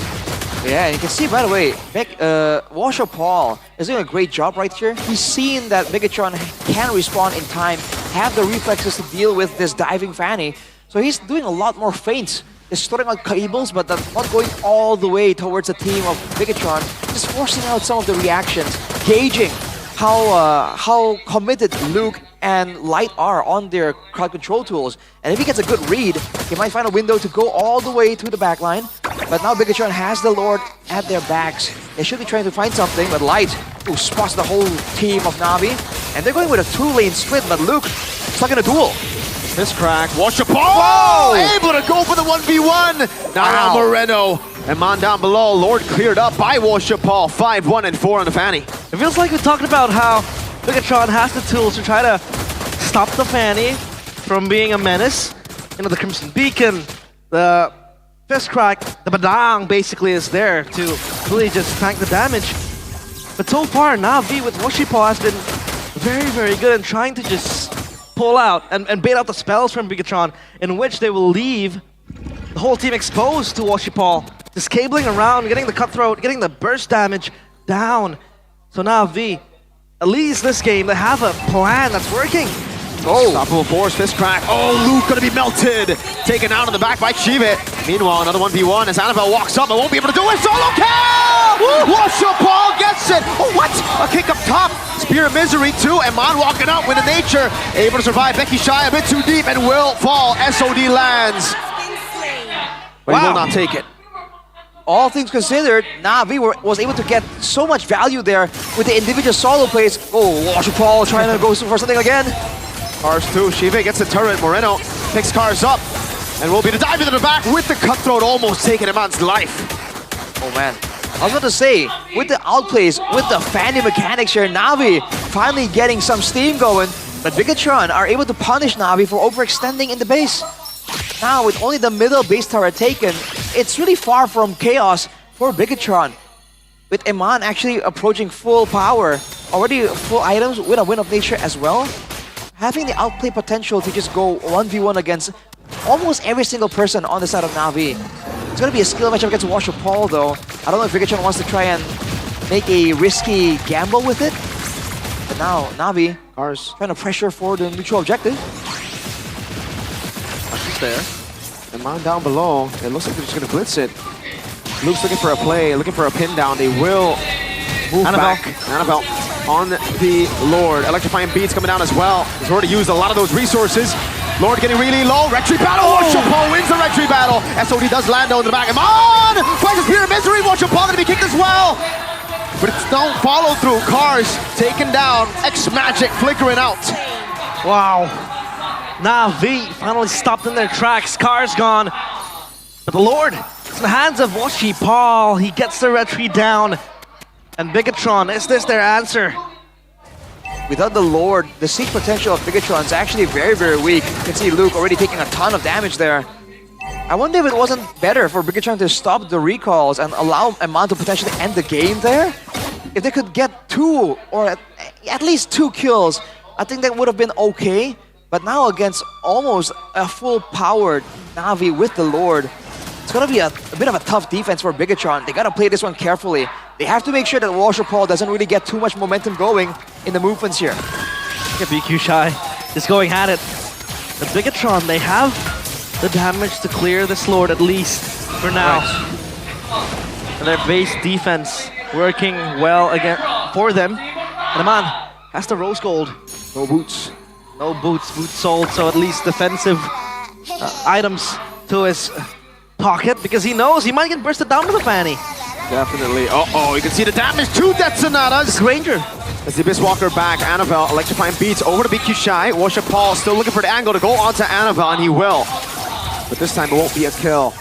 Yeah, and you can see, by the way, Washapal is doing a great job right here. He's seen that Bigatron can respawn in time, have the reflexes to deal with this diving Fanny. So he's doing a lot more feints. He's throwing out cables, but not going all the way towards the team of Bigatron. Just forcing out some of the reactions, gauging how committed Luke and Light are on their crowd control tools. And if he gets a good read, he might find a window to go all the way to the backline. But now Bigatron has the Lord at their backs. They should be trying to find something, but Light, who spots the whole team of Na'Vi. And they're going with a 2-lane split, but Luke stuck in a duel.
This crack, Washapal able to go for the 1v1. Now Moreno. Eman down below, Lord cleared up by Washapal. 5-1 and 4 on the Fanny.
It feels like we talked about how Bigatron has the tools to try to stop the Fanny from being a menace. You know, the Crimson Beacon, The fist crack, the badang basically is there to really just tank the damage. But so far, Na'Vi with Washipal has been very, very good in trying to just pull out and bait out the spells from Bigatron, in which they will leave the whole team exposed to Washipal, just cabling around, getting the cutthroat, getting the burst damage down. So Na'Vi, at least this game, they have a plan that's working.
Oh, stoppable force, fist crack. Oh, Luke gonna be melted. Taken out in the back by Chive. Meanwhile, another 1v1 as Annabelle walks up, but won't be able to do it. Solo kill! Washipal gets it. Oh, what? A kick up top. Spear of Misery too. Eman walking out with the nature. Able to survive. Becky Shy a bit too deep and will fall. SOD lands. But he will not take it.
All things considered, Na'Vi was able to get so much value there with the individual solo plays. Oh, Washipal trying to go for something again.
Cars too. Shive gets the turret. Moreno picks Cars up and will be to dive into the back with the cutthroat, almost taking Eman's life.
Oh man. I was about to say, with the outplays, with the Fanny mechanics here, Na'Vi finally getting some steam going, but Bigatron are able to punish Na'Vi for overextending in the base. Now, with only the middle base turret taken, it's really far from chaos for Bigatron. With Eman actually approaching full power, already full items with a Win of Nature as well, having the outplay potential to just go 1v1 against almost every single person on the side of Na'Vi. It's going to be a skill matchup against Washipal though. I don't know if Bigatron wants to try and make a risky gamble with it. But now, Na'Vi are trying to pressure for the neutral objective.
She's there. Eman down below. It looks like they're just going to blitz it. Luke's looking for a play, looking for a pin down. They will move back. Annabelle on the Lord. Electrifying beats coming down as well. He's already used a lot of those resources. Lord getting really low. Retry battle. Washipal wins the retry battle. SOD does land on the back. Eman finds a Spear of Misery. Washipal going to be kicked as well. But it's no follow through. Cars taken down. X-Magic flickering out.
Wow. Na'Vi finally stopped in their tracks. Cars gone. But the Lord, it's in the hands of Washipal. He gets the retry down. And Bigatron, is this their answer?
Without the Lord, the siege potential of Bigatron is actually very, very weak. You can see Luke already taking a ton of damage there. I wonder if it wasn't better for Bigatron to stop the recalls and allow Eman to potentially end the game there. If they could get 2 or at least 2 kills, I think that would have been okay. But now against almost a full-powered Na'Vi with the Lord, it's going to be a bit of a tough defense for Bigatron. They got to play this one carefully. They have to make sure that Washipal doesn't really get too much momentum going in the movements here.
Look at BQ Shy just going at it. The Bigatron, they have the damage to clear this Lord at least for now. Right. And their base defense working well again for them. And Eman has the rose gold.
No boots.
No boots, boots sold, so at least defensive items to his pocket because he knows he might get bursted down with a Fanny.
Definitely. Uh-oh, you can see the damage. 2 detonatas.
Ranger.
As the Abyss Walker back, Annabelle electrifying beats over to BQ Shy. Washipal still looking for the angle to go onto Annabelle, and he will. But this time it won't be a kill.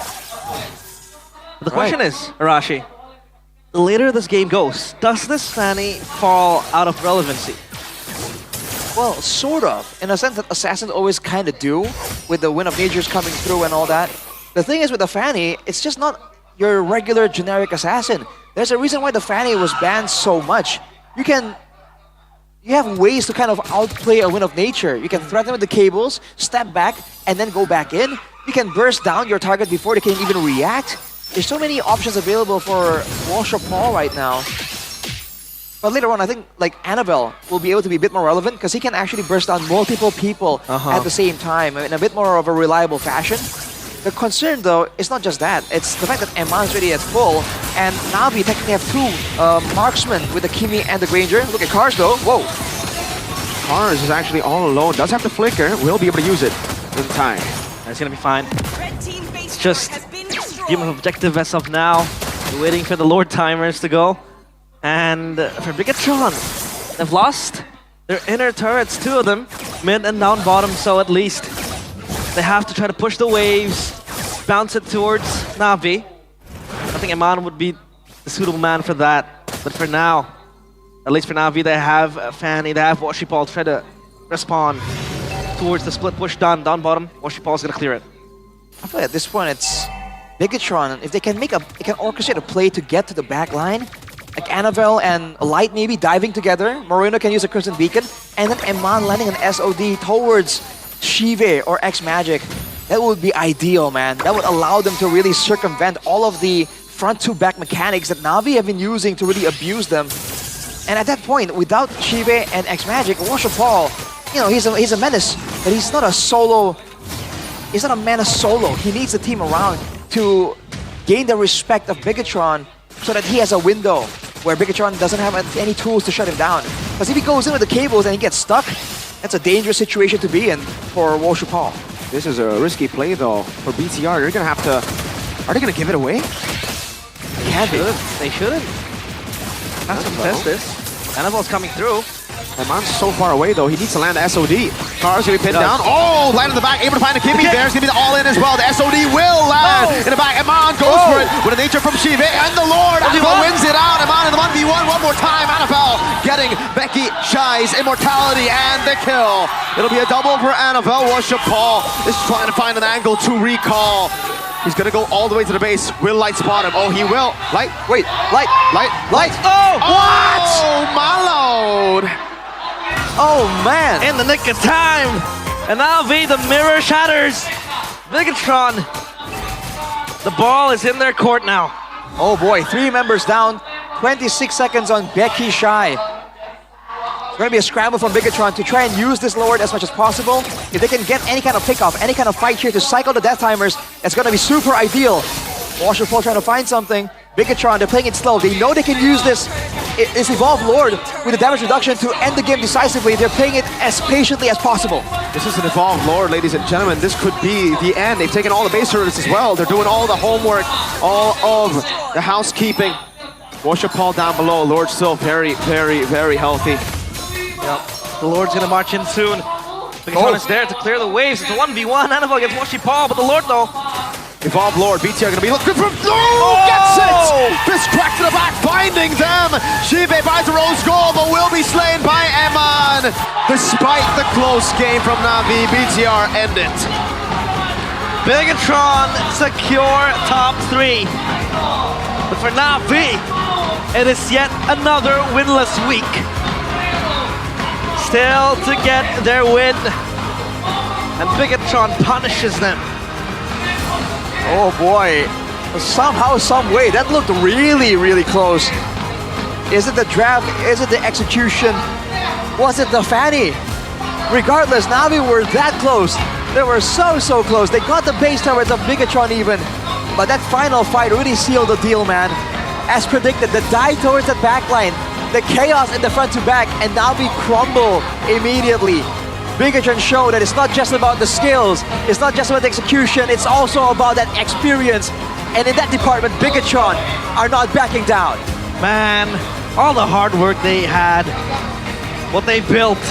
But the question is, Arashi, the later this game goes, does this Fanny fall out of relevancy?
Well, sort of. In a sense that Assassins always kind of do, with the Win of Natures coming through and all that. The thing is with the Fanny, it's just not your regular generic assassin. There's a reason why the Fanny was banned so much. You have ways to kind of outplay a Win of Nature. You can threaten with the cables, step back, and then go back in. You can burst down your target before they can even react. There's so many options available for Washipal right now. But later on, I think like Annabelle will be able to be a bit more relevant because he can actually burst down multiple people at the same time in a bit more of a reliable fashion. The concern though is not just that, it's the fact that Eman is already at full and Na'Vi technically have 2 marksmen with the Kimi and the Granger. Look at Cars though, whoa.
Cars is actually all alone, does have the flicker, will be able to use it in time.
That's gonna be fine. It's just game of objective as of now. We're waiting for the Lord timers to go. And for Bigatron, they've lost their inner turrets, 2 of them, mid and down bottom, so at least they have to try to push the waves, bounce it towards Na'Vi. I think Eman would be the suitable man for that. But for now, at least for Na'Vi, they have Fanny, they have Washipal to try to respond towards the split push down bottom. Washipal's gonna clear it.
I feel at this point it's Bigatron. If they can orchestrate a play to get to the back line, like Annabelle and Light maybe diving together. Moreno can use a Crimson Beacon, and then Eman landing an SOD towards Shive or X-Magic. That would be ideal, man. That would allow them to really circumvent all of the front-to-back mechanics that Na'Vi have been using to really abuse them. And at that point, without Shive and X-Magic, Worship Paul, you know, he's a menace, but he's not a solo. He's not a menace solo. He needs the team around to gain the respect of Bigatron so that he has a window where Bigatron doesn't have any tools to shut him down. Because if he goes in with the cables and he gets stuck, that's a dangerous situation to be in for Worship Paul.
This is a risky play though for BTR. They're gonna have to. Are they gonna give it away?
They shouldn't. Have to test this. Annabelle's coming through.
Eman's so far away though. He needs to land the SOD. Car's gonna be pinned down. Oh, land in the back, able to find a Kimmy. There's gonna be the all-in as well. The SOD will land in the back. Eman goes for it with a nature from Shive and the Lord. Annabelle wins it out. Eman in the 1v1 one more time. Annabelle getting Becky Shy's immortality and the kill. It'll be a double for Annabelle. Worship Paul is trying to find an angle to recall. He's gonna go all the way to the base. Will Light spot him? Oh, he will. Light, wait, Light.
Oh,
what? Oh, my lord.
Oh, man.
In the nick of time. And now the mirror shatters. Bigatron. The ball is in their court now.
Oh boy, 3 members down. 26 seconds on Becky Shy. It's going to be a scramble from Bigatron to try and use this Lord as much as possible. If they can get any kind of pickoff, any kind of fight here to cycle the death timers, it's going to be super ideal. Worship Paul trying to find something. Bigatron, they're playing it slow. They know they can use this Evolved Lord with the damage reduction to end the game decisively. They're playing it as patiently as possible.
This is an Evolved Lord, ladies and gentlemen. This could be the end. They've taken all the base turrets as well. They're doing all the homework, all of the housekeeping. Worship Paul down below. Lord still very, very, very healthy.
Yep. The Lord's gonna march in soon. Bigatron is there to clear the waves. It's a 1v1. Annabelle against Worship Paul, but the Lord though.
Evolved Lord, BTR gonna be looking for. Oh, gets it! Fist crack to the back, finding them. Shive buys a rose gold, but will be slain by Eman. Despite the close game from Na'Vi, BTR end it.
Bigatron secure top 3. But for Na'Vi, it is yet another winless week. Still to get their win. And Bigatron punishes them.
Oh boy, somehow, some way, that looked really, really close. Is it the draft? Is it the execution? Was it the Fanny? Regardless, Na'Vi were that close. They were so close. They got the base turrets of Bigatron even. But that final fight really sealed the deal, man. As predicted, the dive towards the backline, the chaos in the front to back, and Na'Vi crumble immediately. Bigatron showed that it's not just about the skills, it's not just about the execution, it's also about that experience. And in that department, Bigatron are not backing down.
Man, all the hard work they had, what they built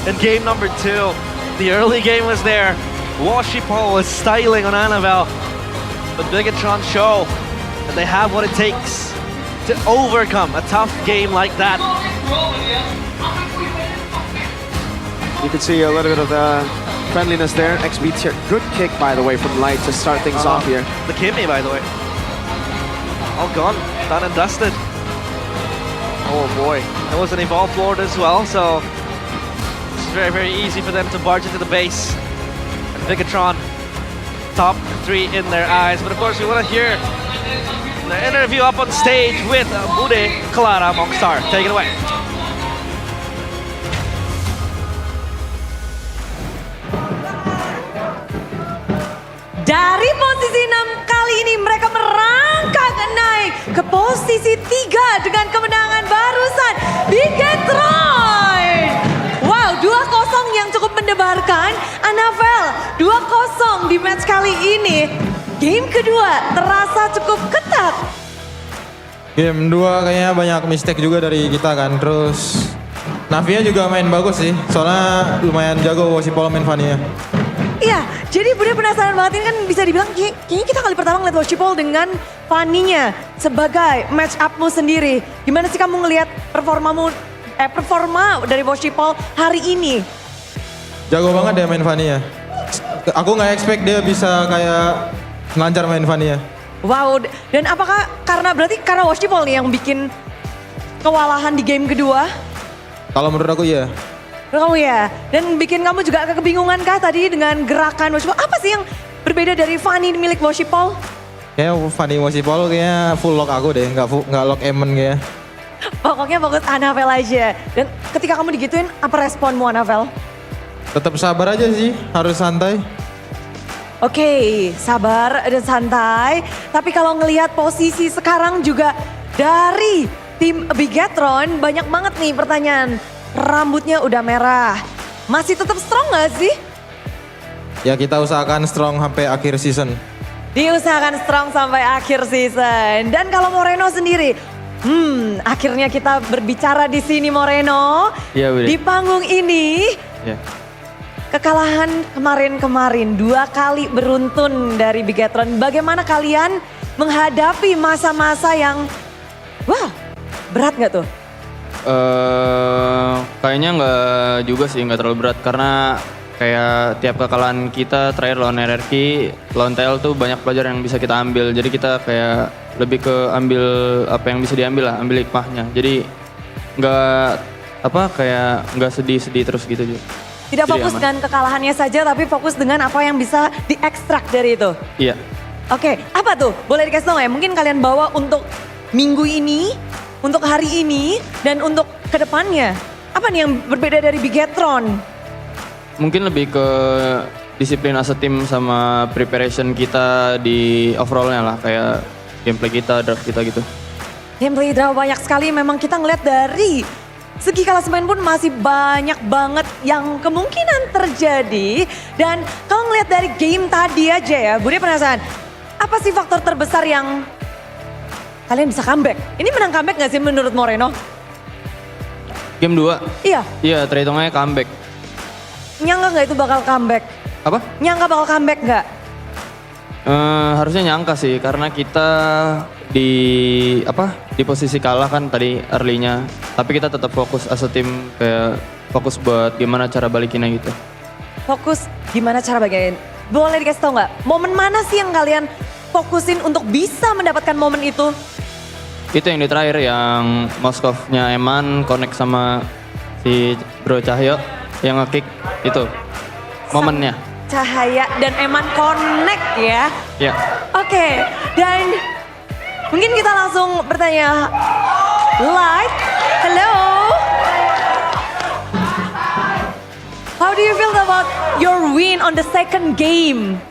in game number 2. The early game was there. Worship Paul was styling on Annabelle. But Bigatron show that they have what it takes to overcome a tough game like that.
You can see a little bit of the friendliness there. XBT, good kick by the way from Light to start things off here.
The Kimmy by the way. All gone, done and dusted. Oh boy, there was an Evolved Lord as well, so it's very, very easy for them to barge into the base. And Bigatron, top 3 in their eyes. But of course we want to hear the interview up on stage with Bude Clara Mongstar. Take it away.
Dari posisi 6 kali ini mereka merangkak naik ke posisi 3 dengan kemenangan barusan Bigatron. Wow, 2-0 yang cukup mendebarkan. Annabelle 2-0 di match kali ini. Game kedua terasa cukup ketat.
Game 2 kayaknya banyak mistake juga dari kita kan. Terus Navia juga main bagus sih. Soalnya lumayan jago Worship Paul main Vania.
Iya, jadi Bude penasaran banget ini kan bisa dibilang kayaknya kita kali pertama ngeliat Worship Paul dengan Fanny-nya sebagai match up-mu sendiri. Gimana sih kamu ngelihat performa dari Worship Paul hari ini?
Jago banget dia main Vania. aku nggak expect dia bisa kayak lancar main Vania.
Wow, dan apakah karena Washipol nih yang bikin kewalahan di game kedua?
Kalau menurut aku ya.
Kamu ya, dan bikin kamu juga agak kebingungan kah tadi dengan gerakan Washipol? Apa sih yang berbeda dari Fanny milik Washipol?
Kayaknya Fanny Washipol kayaknya full lock aku deh, nggak lock Emen kayaknya.
Pokoknya fokus Anavel aja. Dan ketika kamu digituin, apa responmu Anavel?
Tetap sabar aja sih, harus santai.
Oke, sabar dan santai. Tapi kalau ngelihat posisi sekarang juga dari tim Bigetron, banyak banget nih pertanyaan. Rambutnya udah merah, masih tetap strong gak sih?
Ya kita usahakan strong sampai akhir season.
Diusahakan strong sampai akhir season. Dan kalau Moreno sendiri, akhirnya kita berbicara di sini Moreno.
Iya, Bude.
Di panggung ini.
Ya.
Kekalahan kemarin-kemarin 2 kali beruntun dari Bigetron. Bagaimana kalian menghadapi masa-masa yang wah berat gak tuh?
Kayaknya nggak juga sih, nggak terlalu berat karena kayak tiap kekalahan kita terakhir lawan RRQ, lawan TL tuh banyak pelajaran yang bisa kita ambil. Jadi kita kayak lebih ke ambil apa yang bisa diambil lah, ambil hikmahnya. Jadi nggak sedih-sedih terus gitu juga.
Tidak fokus dengan kekalahannya saja, tapi fokus dengan apa yang bisa diekstrak dari itu.
Iya.
Oke, apa tuh? Boleh dikasih tau nggak ya? Mungkin kalian bawa untuk minggu ini, untuk hari ini, dan untuk kedepannya. Apa nih yang berbeda dari Bigetron?
Mungkin lebih ke disiplin as a team sama preparation kita di overallnya lah. Kayak gameplay kita, draft kita gitu.
Gameplay draw banyak sekali, memang kita ngeliat dari segi klasemen pun masih banyak banget yang kemungkinan terjadi. Dan kalau ngeliat dari game tadi aja ya, Bude penasaran, apa sih faktor terbesar yang kalian bisa comeback? Ini menang comeback gak sih menurut Moreno?
Game 2?
Iya.
Iya, terhitungnya comeback.
Nyangka gak itu bakal comeback?
Apa?
Nyangka bakal comeback gak?
Harusnya nyangka sih, karena kita di posisi kalah kan tadi early-nya. Tapi kita tetap fokus as a team, kayak fokus buat gimana cara balikinnya gitu.
Fokus gimana cara balikin? Boleh dikasih tau gak? Momen mana sih yang kalian fokusin untuk bisa mendapatkan momen itu?
Itu yang di terakhir, yang Moskov-nya Eman connect sama si Bro Cahyo yang nge-kick itu momennya.
Cahaya dan Eman connect ya.
Ya.
Oke, dan mungkin kita langsung bertanya. Light, hello. How do you feel about your win on the second game?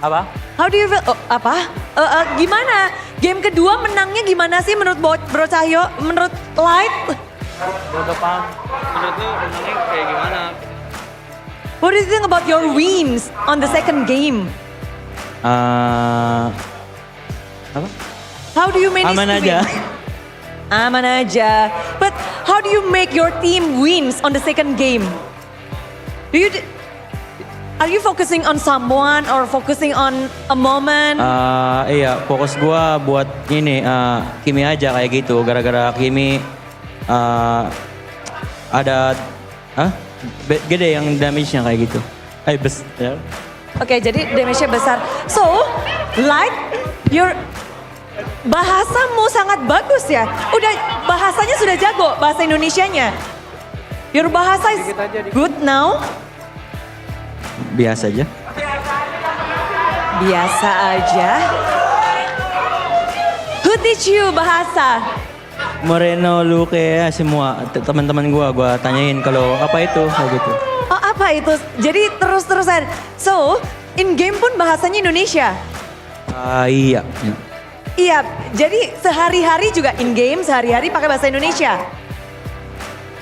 Apa?
How do you feel? Gimana? Game kedua menangnya gimana sih menurut Bro Cahyo? Menurut Light?
Menurut lu menangnya kayak gimana?
What do you think about your wins on the second game?
Apa?
How do you manage
Aman
to
aja.
win? Aman aja. But how do you make your team wins on the second game? Are you focusing on someone or focusing on a moment?
Iya, fokus gua buat ini Kimi aja kayak gitu. Gara-gara Kimi ada gede yang damage-nya kayak gitu. Ya.
Oke, jadi damage-nya besar. So, Light, your bahasamu sangat bagus ya. Bahasanya sudah jago, bahasa Indonesianya. Your bahasa is good now.
Biasa aja.
Biasa aja. Who teach you bahasa?
Moreno, Luke, semua teman-teman gua tanyain kalau apa itu kayak gitu.
Oh, apa itu? Jadi terus-terusan. So, in game pun bahasanya Indonesia?
Iya.
Iya, jadi sehari-hari juga in game, sehari-hari pakai bahasa Indonesia?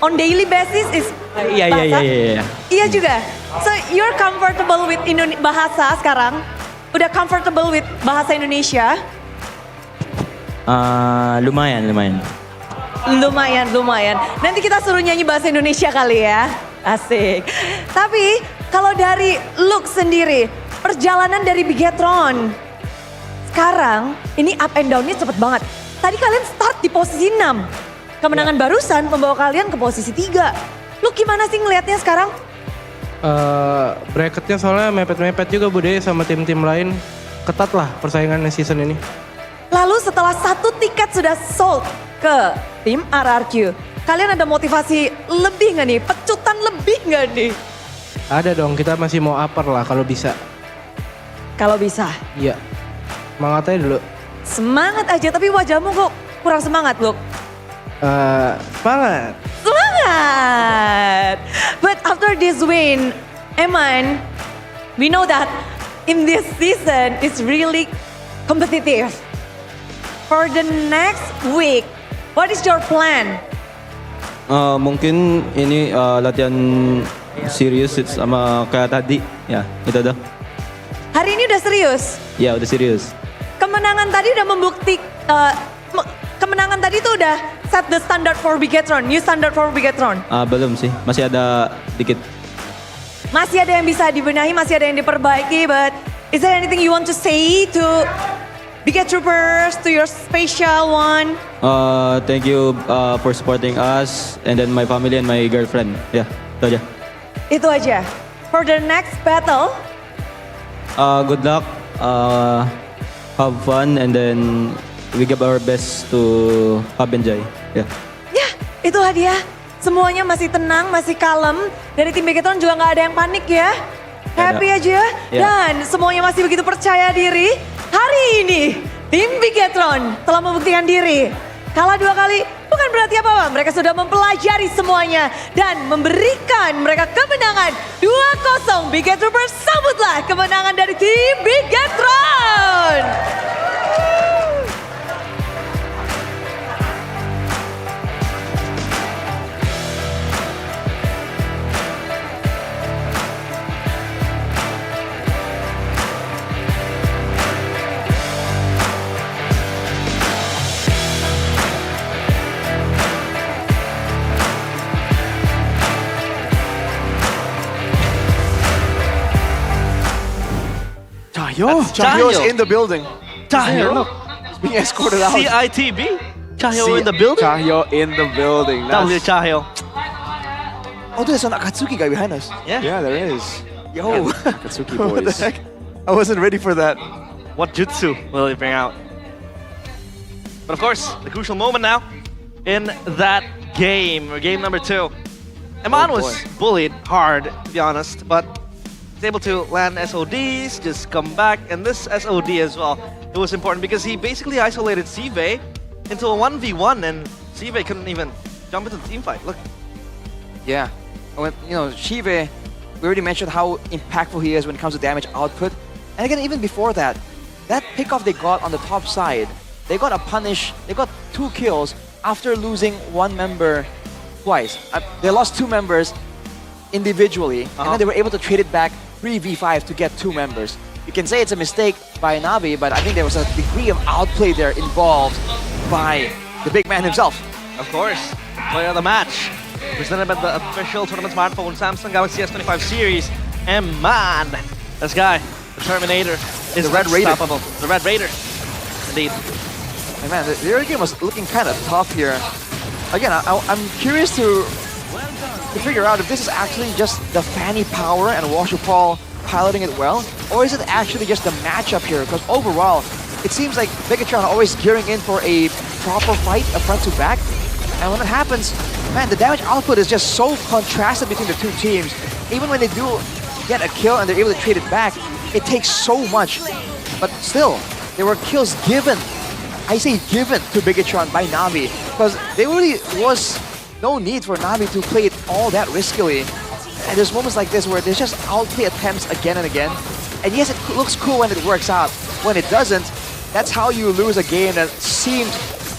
On daily basis is
Iya.
Iya juga. So, you're comfortable with bahasa sekarang? Udah comfortable with bahasa Indonesia?
Lumayan.
Lumayan. Nanti kita suruh nyanyi bahasa Indonesia kali ya. Asik. Tapi kalau dari look sendiri, perjalanan dari Bigetron sekarang ini up and down-nya cepet banget. Tadi kalian start di posisi 6. Kemenangan barusan membawa kalian ke posisi 3. Lu gimana sih ngelihatnya sekarang?
Bracketnya soalnya mepet-mepet juga Bude sama tim-tim lain. Ketat lah persaingannya season ini.
Lalu setelah 1 tiket sudah sold ke tim RRQ, kalian ada motivasi lebih nggak nih? Pecutan lebih nggak nih?
Ada dong, kita masih mau upper lah kalau bisa.
Kalau bisa.
Iya. Semangat aja dulu.
Semangat aja, tapi wajahmu kok kurang semangat, Luk.
Semangat.
Semangat! But after this win, Eman, we know that in this season it's really competitive. For the next week, what is your plan?
Mungkin ini latihan serius sama kayak tadi. Ya, itu dah.
Hari ini udah serius?
Ya, udah serius.
Kemenangan tadi udah kemenangan tadi tuh udah set the standard for Bigetron, new standard for Bigetron.
Belum sih, masih ada dikit.
Masih ada yang bisa dibenahi, masih ada yang diperbaiki, but is there anything you want to say to Biget Troopers, to your special one?
Thank you for supporting us and then my family and my girlfriend. Ya, itu aja.
Itu aja. For the next battle,
good luck, have fun, and then we give our best to have enjoy. Yeah.
Ya, itu hadiah. Semuanya masih tenang, masih kalem. Dari tim Bigetron juga nggak ada yang panik ya. Happy aja.
Yeah.
Dan semuanya masih begitu percaya diri. Hari ini, tim Bigetron telah membuktikan diri. Kalah 2 kali bukan berarti apa-apa. Mereka sudah mempelajari semuanya dan memberikan mereka kemenangan 2-0. Biget Troopers, sambutlah kemenangan dari tim Bigetron.
Chahyo's in the building.
Chahyo?
Look, he's being escorted out.
CITB? Chahyo in the building?
Chahyo in the building.
W Chahyo.
Oh, there's an Akatsuki guy behind us.
Yeah,
there is. Yo.
Akatsuki
What the
boys.
heck? I wasn't ready for that.
What jutsu will he bring out? But of course, the crucial moment now in that game, or game number 2. Eman was bullied hard, to be honest, but he's able to land SODs, just come back, and this SOD as well. It was important because he basically isolated Sive into a 1v1, and Sive couldn't even jump into the team fight. Look.
Yeah. When, Shive, we already mentioned how impactful he is when it comes to damage output. And again, even before that, that pickoff they got on the top side, they got a punish, they got 2 kills after losing 1 member twice. They lost 2 members individually, and then they were able to trade it back 3v5 to get 2 members. You can say it's a mistake by Navi, but I think there was a degree of outplay there involved by the big man himself.
Of course, player of the match, presented by the official tournament smartphone Samsung Galaxy S25 series. And man, this guy, the Terminator, is
The Red Raider.
unstoppable. The Red Raider, indeed.
And man, the early game was looking kind of tough here. Again, I'm curious to figure out if this is actually just the Fanny power and Washupal piloting it well, or is it actually just the matchup here? Because overall, it seems like Bigetron are always gearing in for a proper fight, a front to back. And when it happens, man, the damage output is just so contrasted between the 2 teams. Even when they do get a kill and they're able to trade it back, it takes so much. But still, there were kills given. I say given to Bigetron by Navi, because there really was no need for Navi to play it all that riskily. And there's moments like this where there's just outplay attempts again and again. And yes, it looks cool when it works out. When it doesn't, that's how you lose a game that seemed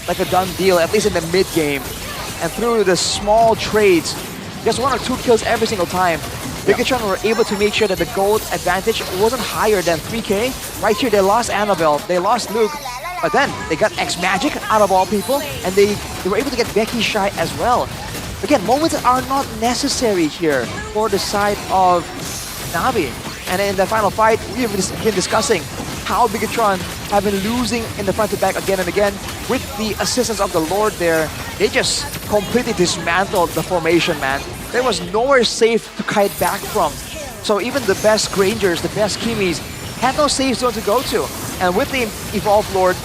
like a done deal, at least in the mid game. And through the small trades, just 1 or 2 kills every single time, Bigetron were able to make sure that the gold advantage wasn't higher than 3K. Right here, they lost Annabelle, they lost Luke, but then they got X-Magic out of all people, and they were able to get Becky Shy as well. Again, moments are not necessary here for the side of Navi. And in the final fight, we've been discussing how Bigetron have been losing in the front to back again and again. With the assistance of the Lord there, they just completely dismantled the formation, man. There was nowhere safe to kite back from. So even the best Grangers, the best Kimis, had no safe zone to go to. And with the Evolved Lord,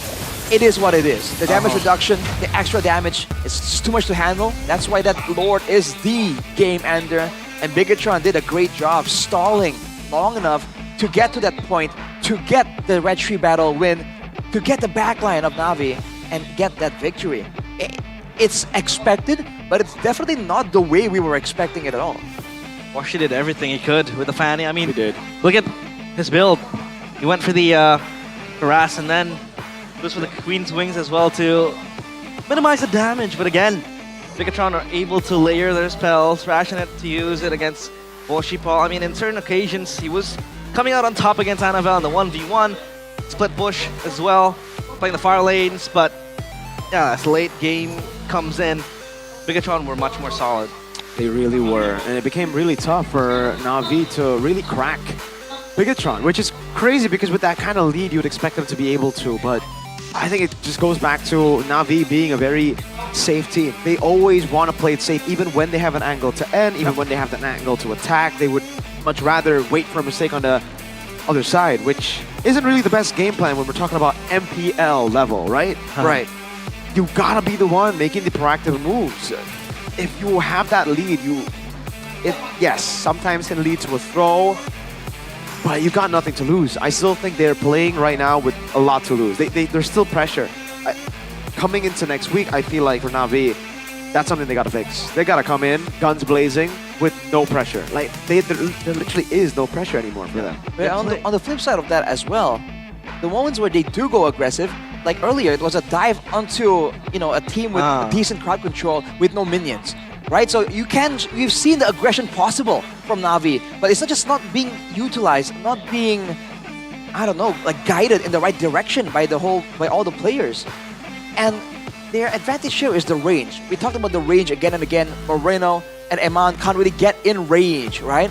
it is what it is. The damage reduction, the extra damage, it's just too much to handle. That's why that Lord is the game ender. And Bigatron did a great job stalling long enough to get to that point, to get the Red Tree battle win, to get the backline of Na'Vi and get that victory. It's expected, but it's definitely not the way we were expecting it at all.
Washi did everything he could with the Fanny. I mean, look at his build. He went for the harass and then goes for the Queen's Wings as well to minimize the damage. But again, Bigatron are able to layer their spells, ration it to use it against Washi Paul. I mean, in certain occasions, he was coming out on top against Annabelle in the 1v1. Split push as well, playing the far lanes. But yeah, as late game comes in, Bigatron were much more solid.
They really were, and it became really tough for Na'Vi to really crack Bigatron, which is crazy because with that kind of lead, you would expect them to be able to, but I think it just goes back to Na'Vi being a very safe team. They always want to play it safe, even when they have an angle to end, even when they have an angle to attack. They would much rather wait for a mistake on the other side, which isn't really the best game plan when we're talking about MPL level, right? Right. You gotta be the one making the proactive moves. If you have that lead, yes, sometimes can lead to a throw, but you got nothing to lose. I still think they're playing right now with a lot to lose. There's still pressure. Coming into next week, I feel like for Na'Vi, that's something they gotta fix. They gotta come in, guns blazing, with no pressure. Like, there literally is no pressure anymore for them.
But on the flip side of that as well, the moments where they do go aggressive, like earlier, it was a dive onto, a team with decent crowd control with no minions, right? So you've seen the aggression possible from Na'Vi, but it's not being utilized, not being, I don't know, like guided in the right direction by all the players. And their advantage here is the range. We talked about the range again and again. Moreno and Eman can't really get in range, right?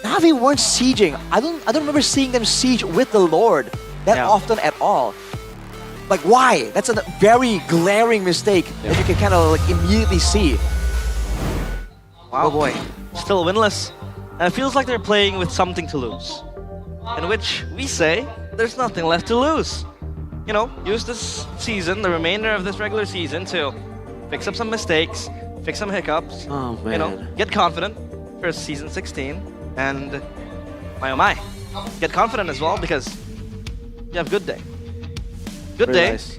Na'Vi weren't sieging. I don't remember seeing them siege with the Lord that often at all. Like, why? That's a very glaring mistake that you can kind of like immediately see.
Wow. Oh boy. Still winless. And it feels like they're playing with something to lose. In which we say, there's nothing left to lose. Use this season, the remainder of this regular season, to fix up some mistakes, fix some hiccups.
Oh, man.
Get confident for season 16. And, oh my, get confident as well because you have good day. Good day.
Nice.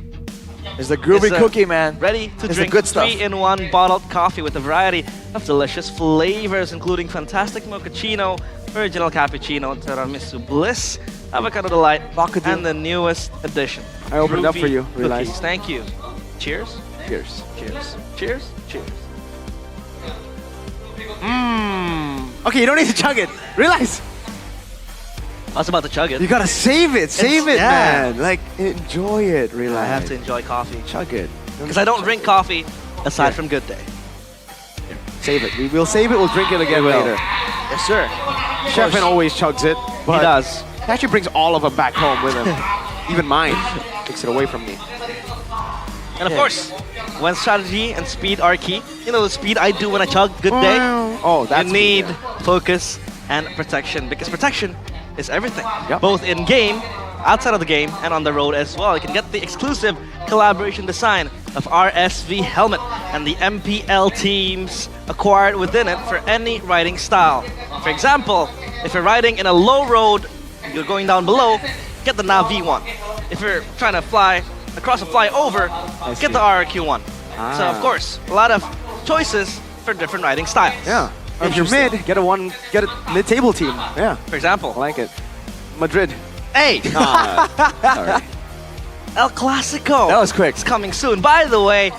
It's the groovy cookie, man.
Ready to drink
good stuff.
3-in-1 bottled coffee with a variety of delicious flavors, including fantastic mochaccino, original cappuccino, tiramisu bliss, avocado delight, and the newest addition.
I opened it up for you.
Cookies.
Realize.
Thank you. Cheers.
Cheers.
Cheers. Cheers. Cheers.
Okay, you don't need to chug it. Realize.
I was about to chug it.
You gotta save it. Save it, man. Like, enjoy it. Realize.
I have to enjoy coffee.
Chug it.
Because I don't drink coffee aside from good day.
Save it. We'll save it. We'll drink it again later.
Yes, sir.
Chefin always chugs it. But
he does.
He actually brings all of them back home with him. Even mine. Takes it away from me.
And of course, when strategy and speed are key, the speed I do when I chug good day.
Oh, that's
you need focus and protection, because protection is everything. Both in game, outside of the game, and on the road as well. You can get the exclusive collaboration design of RSV helmet and the MPL teams acquired within it for any riding style. For example, if you're riding in a low road, you're going down below, get the Na'Vi one. If you're trying to fly across a flyover, get the RRQ one. So of course, a lot of choices for different riding styles.
Yeah. If you're mid, get a mid-table team. Yeah.
For example.
I like it. Madrid.
Hey!
Sorry.
El Clasico.
That was quick.
It's coming soon. By the way,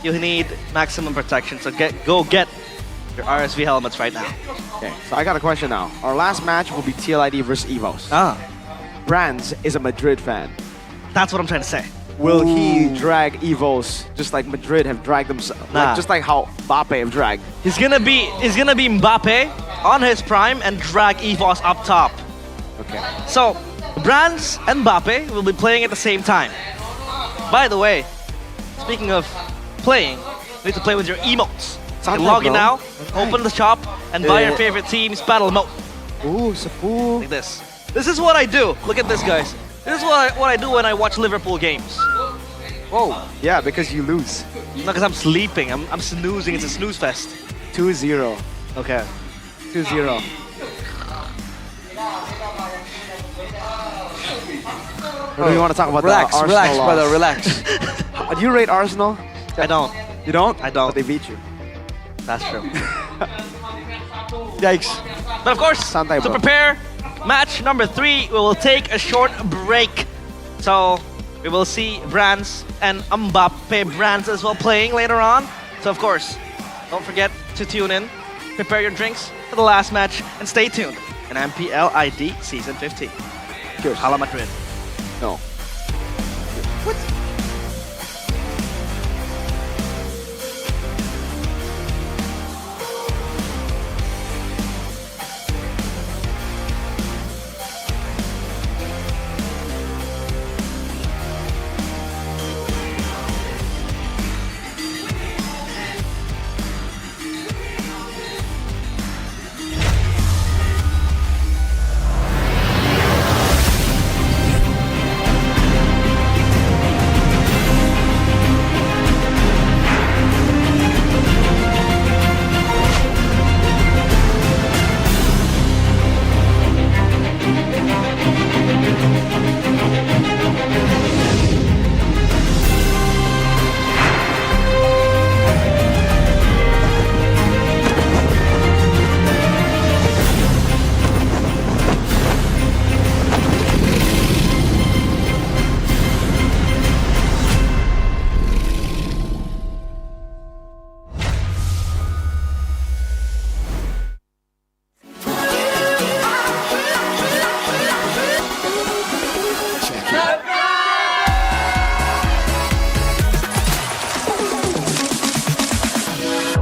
you need maximum protection, so go get your RSV helmets right now.
Okay, so I got a question now. Our last match will be TLID versus EVOS. Brands is a Madrid fan.
That's what I'm trying to say.
Will he drag EVOS just like Madrid have dragged themselves? Just like how Mbappe have dragged.
He's gonna be Mbappe on his prime and drag EVOS up top.
Okay.
So, Brands and Mbappe will be playing at the same time. By the way, speaking of playing, you need to play with your emotes. You can log in now, open the shop, and buy your favorite team's battle mode.
Ooh, sepuh.
Like this. This is what I do. Look at this, guys. This is what I do when I watch Liverpool games.
Whoa. Yeah, because you lose.
No, because I'm sleeping. I'm snoozing. It's a snooze fest.
2-0.
Okay.
2-0. What do you want to talk about?
Relax,
the Arsenal
relax,
loss?
brother, relax.
Do you rate Arsenal?
I don't.
You don't?
I don't.
But they beat you.
That's true.
Yikes.
But of course,
Santai,
to
bro.
prepare match number 3, we will take a short break. So we will see Brands and Mbappe Brands as well playing later on. So of course, don't forget to tune in, prepare your drinks for the last match, and stay tuned in MPL ID Season 15.
Cheers.
Hala Madrid.
No.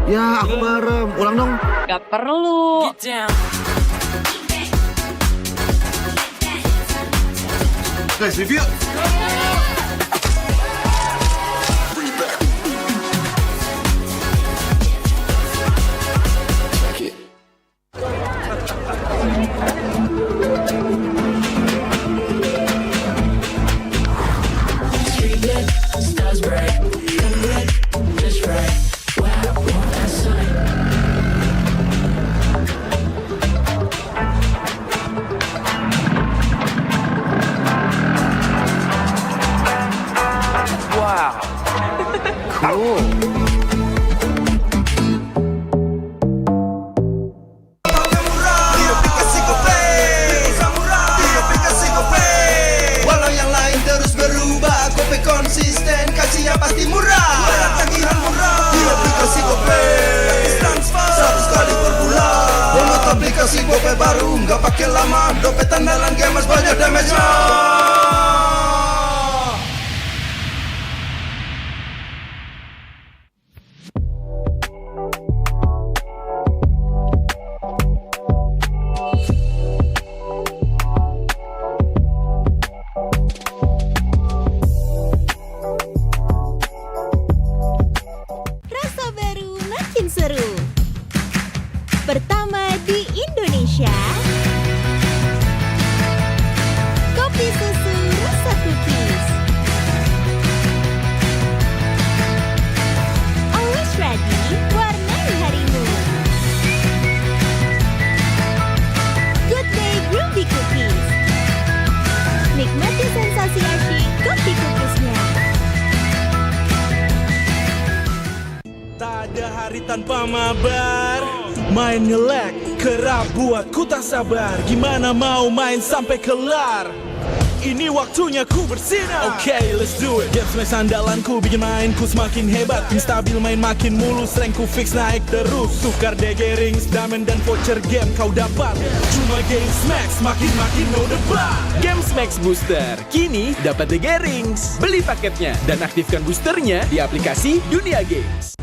Ya, aku merem. Ulang dong.
Gak perlu.
Guys, review.
Wow.
Cool.
Walau yang lain terus berubah, Gope konsisten, kasih yang pasti murah. Bayar tagihan murah di aplikasi Gope. Gratis transfer 100 kali per bulan. Download aplikasi Gope baru, nggak pakai lama. Dompet andalan gamers banyak damage-nya.
Rasa baru makin seru. Pertama di Indonesia. Kopi susu rasa cookies. Always ready, warnai harimu. Good day groovy cookies. Nikmati sensasi asyik kopi cookiesnya.
Tak ada hari tanpa mabar. Main nge-lag, kerap buat ku tak sabar. Gimana mau main sampai kelar? Ini waktunya ku bersinar. Okay, let's do it. Game smash andalanku bikin mainku semakin hebat. Tim stabil main makin mulus, rankku fix naik terus. Tukar DG rings, diamond dan voucher game kau dapat. Cuma Game Max makin no debat.
Games Max Booster, kini dapat DG Rings. Beli paketnya dan aktifkan boosternya di aplikasi Dunia Games.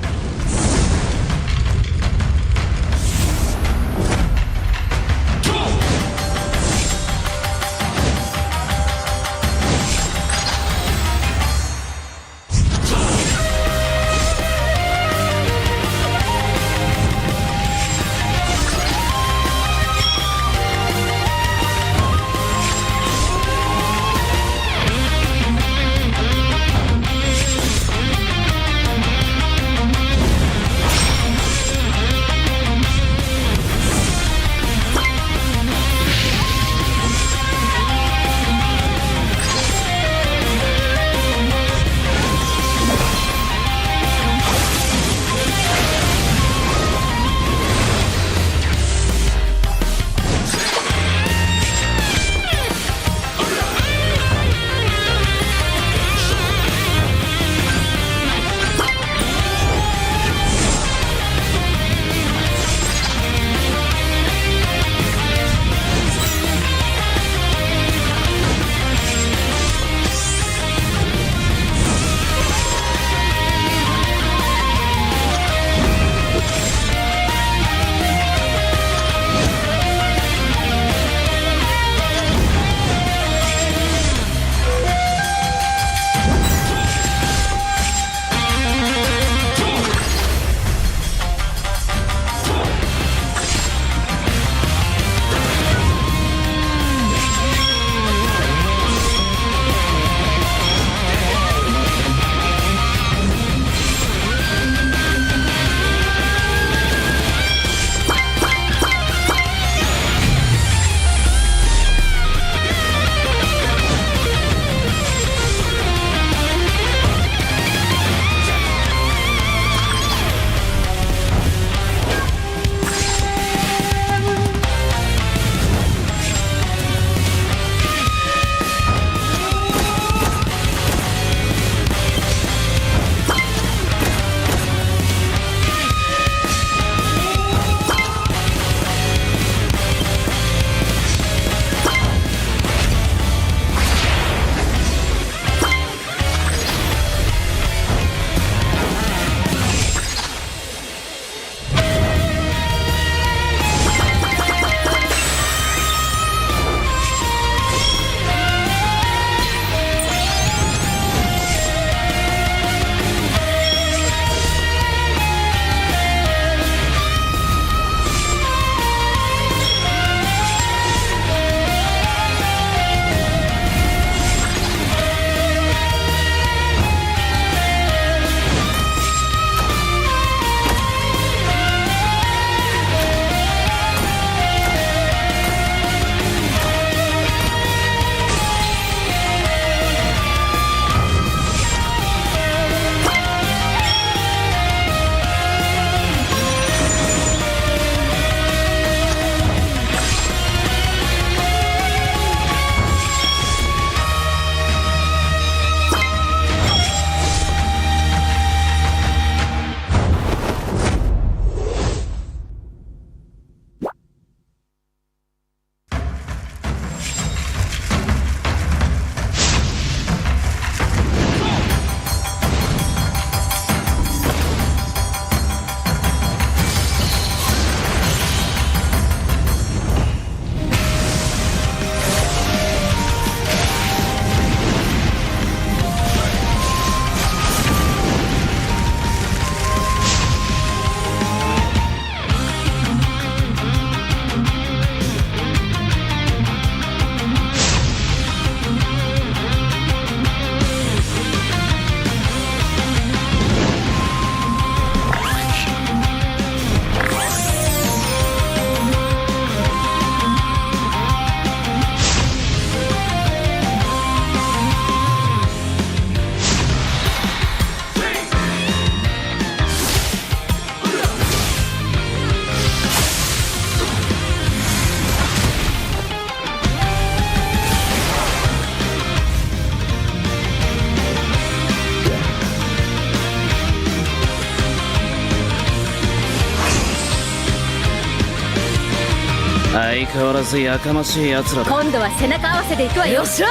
相変わらずやかましい奴らだ。
今度は背中合わせでいくわよ。
よっしゃ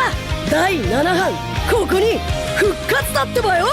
第7班ここに復活だってばよ。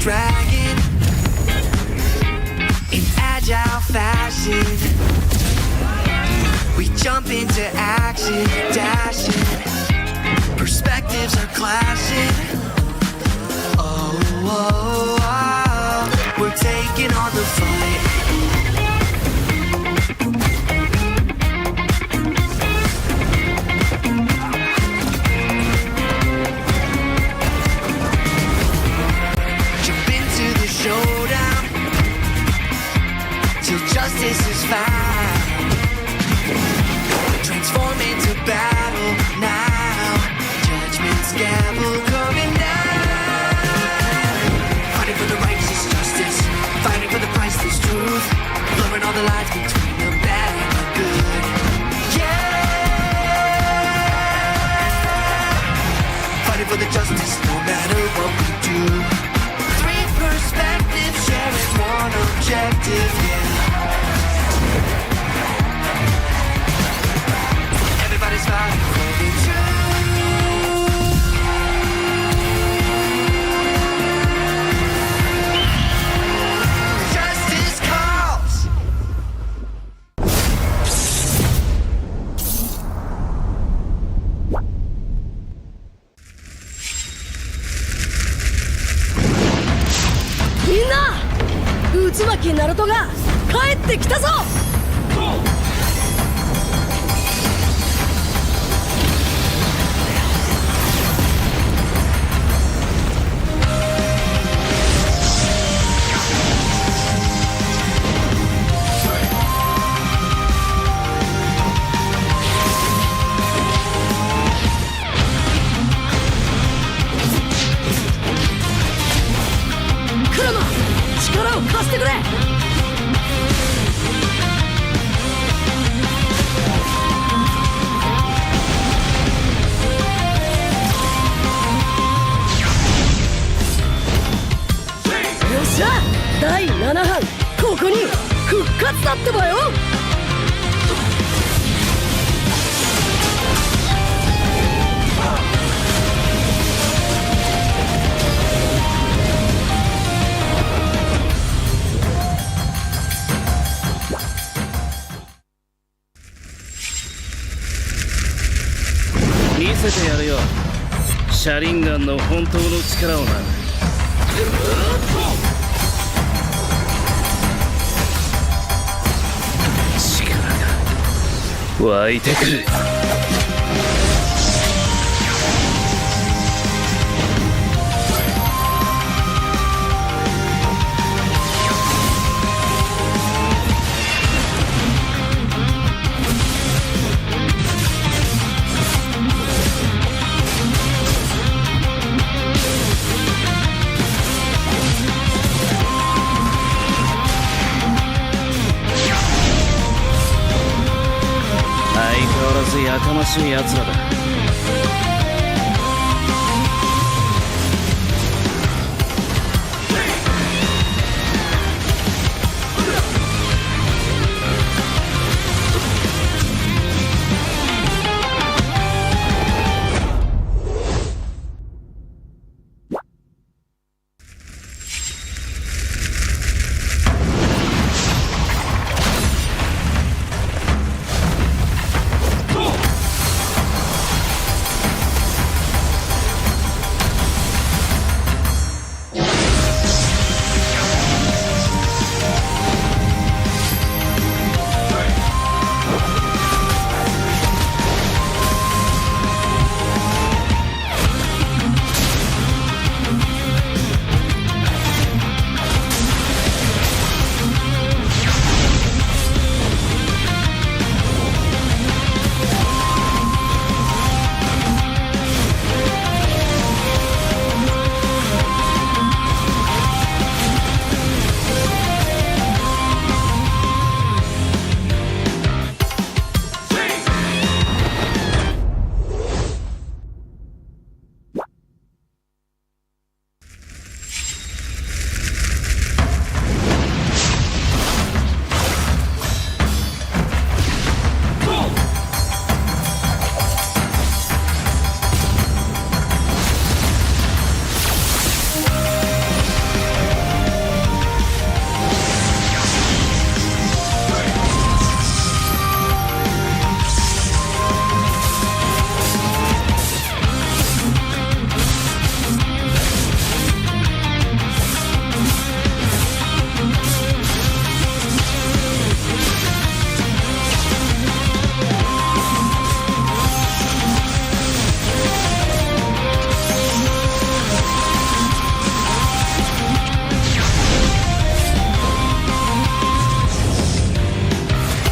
Dragon in agile fashion, we jump into action, dashing, perspectives are clashing. Oh, oh, oh, we're taking on the fight. Showdown till justice is found. Transform into battle now. Judgment's gavel coming down. Fighting for the righteous justice, fighting for the priceless truth, blurring all the lines between the bad and the good. Yeah, fighting for the justice no matter what we do. Perspective, sharing one objective, yeah. Everybody's fighting for the truth. Justice calls.
Minna! 内巻ナルトが帰ってきたぞ。クラマ力を貸してくれ。よっしゃ第7班ここに復活だってばよ。
見せてやるよ、シャリンガンの本当の力をな。湧いてくる。相変わらずやかましい奴らだ。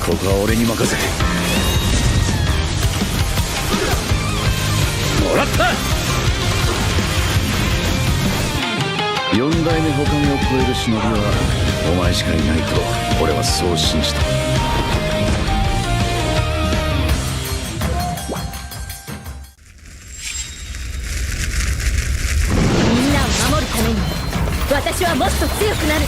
ここは俺に任せて。もらった。四代目ほかげを超える忍びはお前しかいないと俺はそう信じた。
みんなを守るために私はもっと強くなる。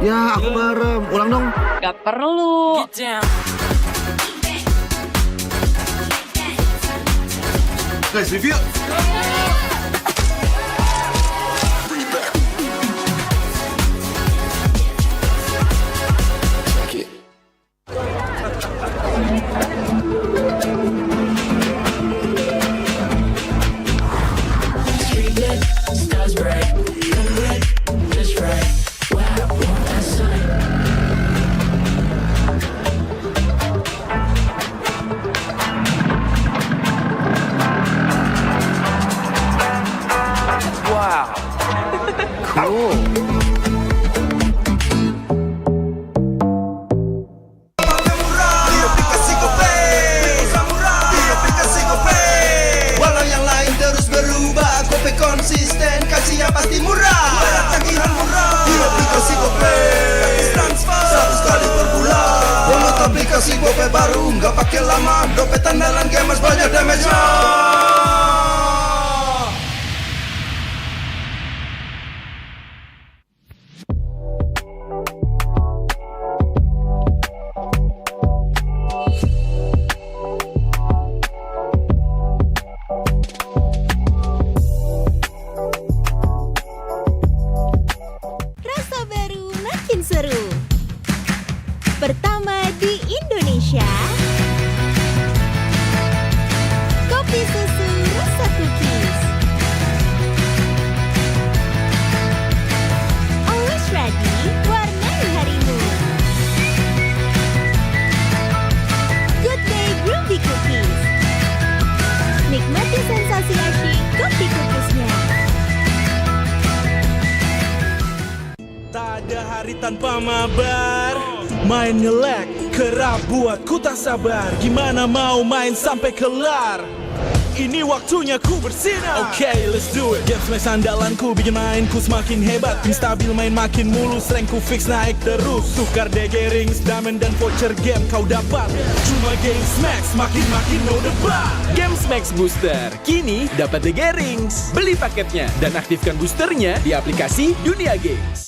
Ya, aku merem. Ulang dong.
Gak perlu.
Guys, review.
Wow. Cool.
Walau yang lain terus berubah, Gope konsisten, kasihnya pasti murah. Bayar tagihan murah di aplikasi Gope. Gratis transfer 100 kali per bulan. Download aplikasi Gope baru, nggak pakai lama. Dompet andalan gamers banyak damage-nya.
Rasa baru makin seru. Pertama di Indonesia. Kopi susu rasa cookies. Always ready, warnai harimu. Good day groovy cookies. Nikmati sensasi asyik kopi cookiesnya.
Tak ada hari tanpa mabar. Main nge-lag, kerap buat ku tak sabar. Gimana mau main sampai kelar? Ini waktunya ku bersinar. Okay, let's do it. Game smash andalanku bikin mainku semakin hebat. Tim stabil main makin mulus, rankku fix naik terus. Tukar DG rings, diamond dan voucher game kau dapat. Cuma Game Max makin no debat.
Games Max Booster, kini dapat DG Rings. Beli paketnya dan aktifkan boosternya di aplikasi Dunia Games.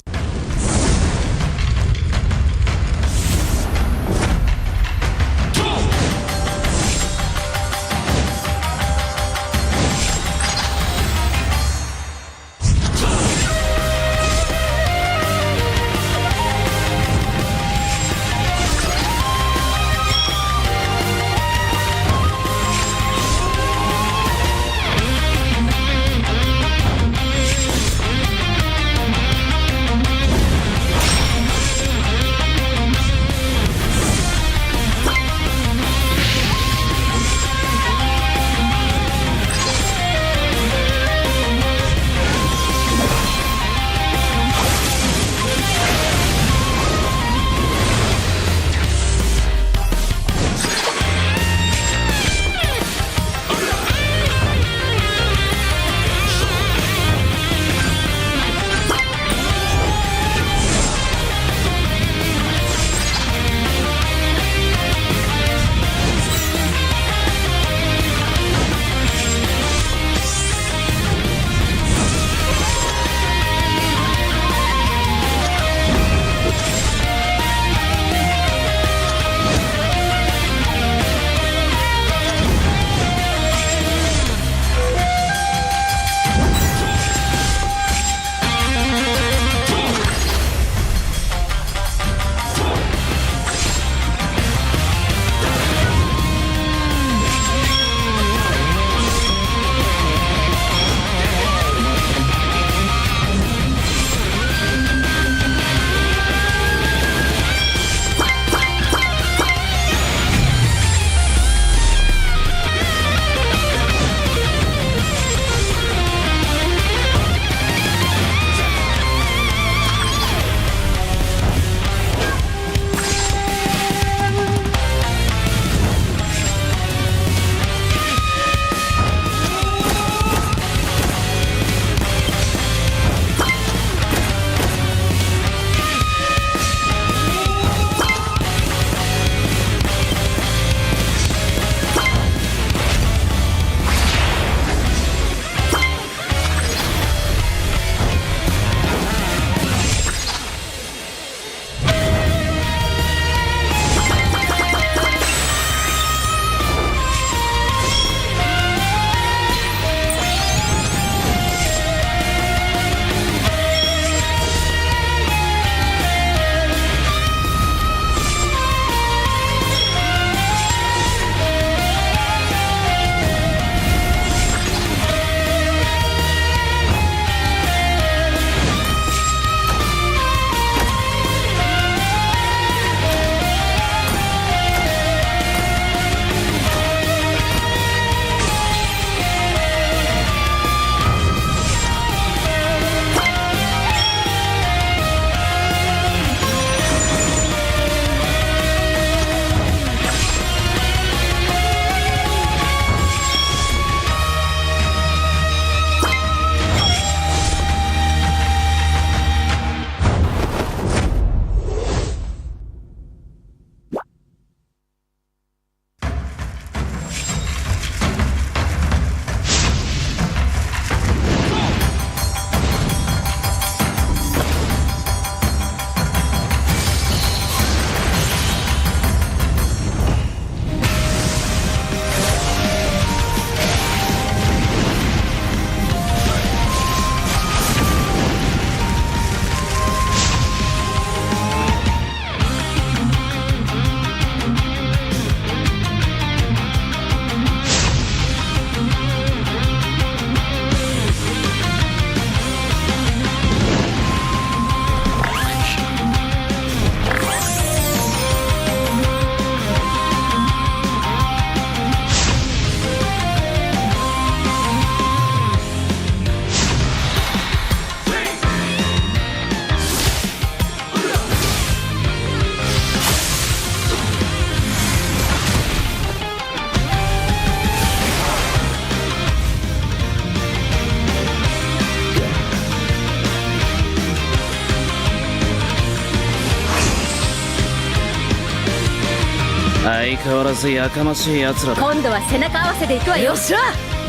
相変わらずやかましい奴らだ。
今度は背中合わせでいくわよ。
よっしゃ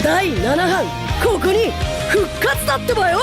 第7班ここに復活だってばよ。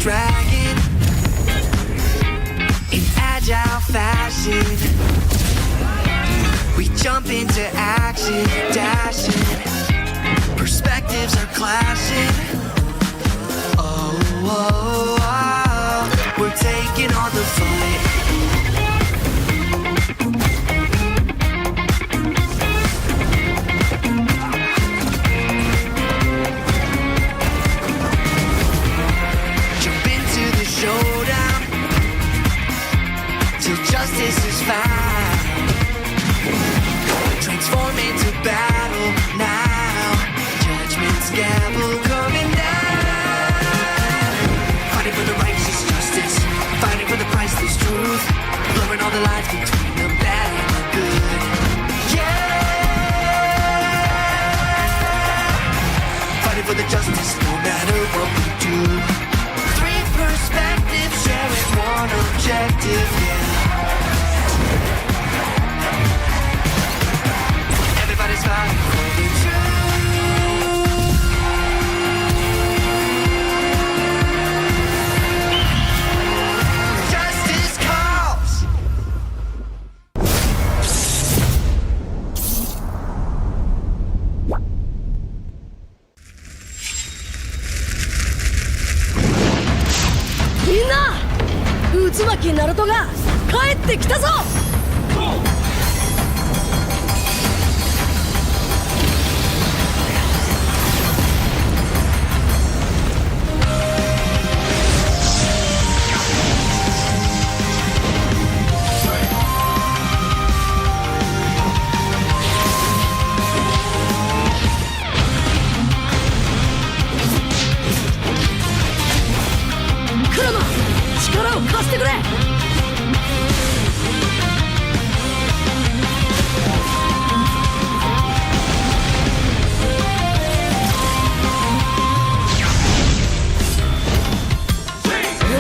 Dragon in agile fashion, we jump into action, dashing, perspectives are clashing. Oh, oh, oh, we're taking on the fight. Justice is found. Transform into battle now. Judgment's gavel coming down. Fighting for the righteous justice. Fighting for the priceless truth. Blurring all the lines between the bad and the good. Yeah. Fighting for the justice no matter what we do. Three perspectives sharing one objective, yeah. Everybody's fighting for the truth. Justice calls.
Minna! 渦巻きナルトが帰ってきたぞ。クラマ力を貸してくれ。よ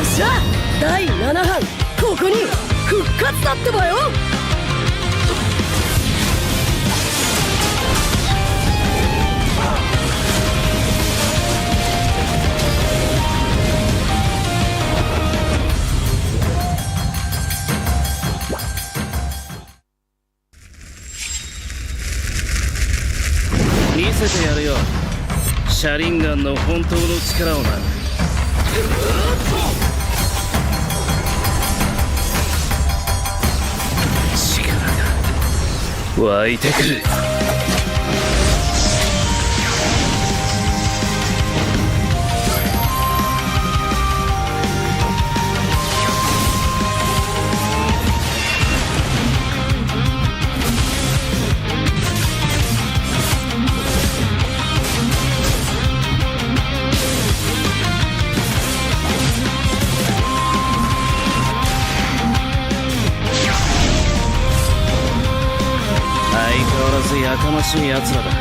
っしゃ第7班ここに復活だってばよ。
見せてやるよ、シャリンガンの本当の力をな。湧いてくる。相変わらずやかましい奴らだ。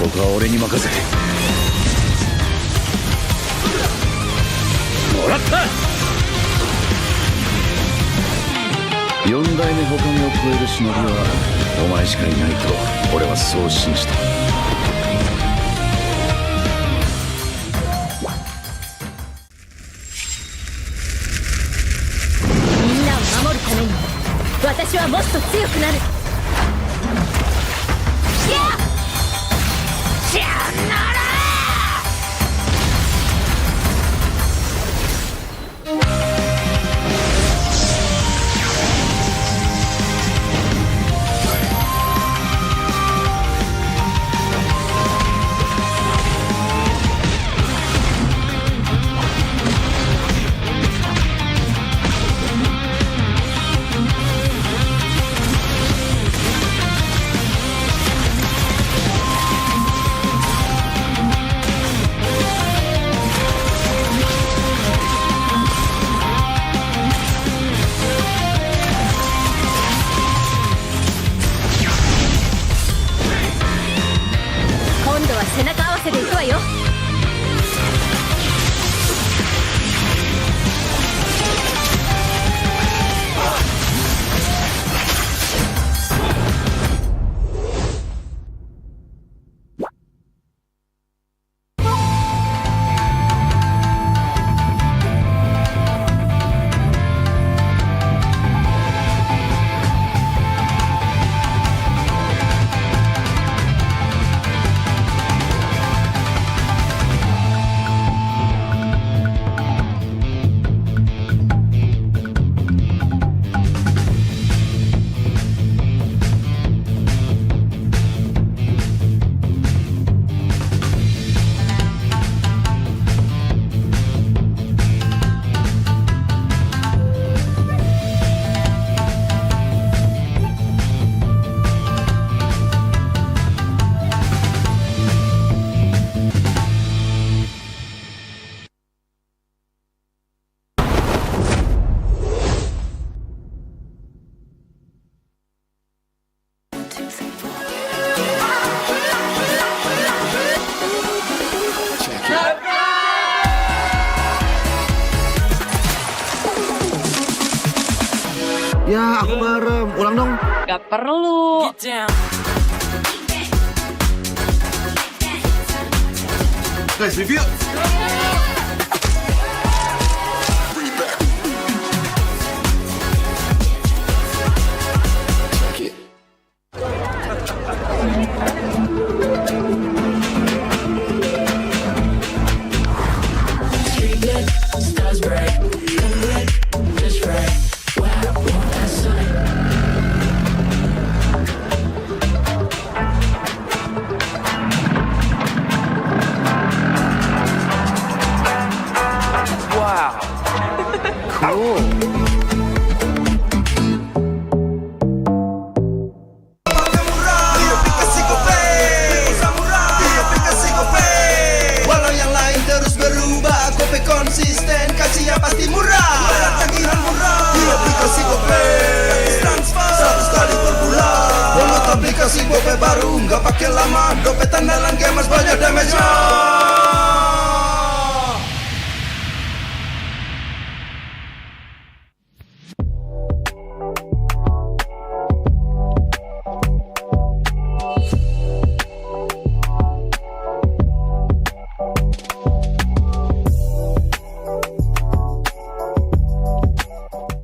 ここは俺に任せて。もらった。4代目他目を超える忍びはお前しかいないと俺はそう信じた。
みんなを守るために私はもっと強くなる。
Ya, aku merem. Ulang dong.
Gak perlu.
Guys, review.
Wow. Cool.
Walau yang lain terus berubah, Gope konsisten, kasih yang pasti murah. Bayar tagihan murah di aplikasi Gope. Gratis transfer 100 kali per bulan. Download aplikasi Gope baru, nggak pakai lama. Gope andalan gamers banyak damage-nya.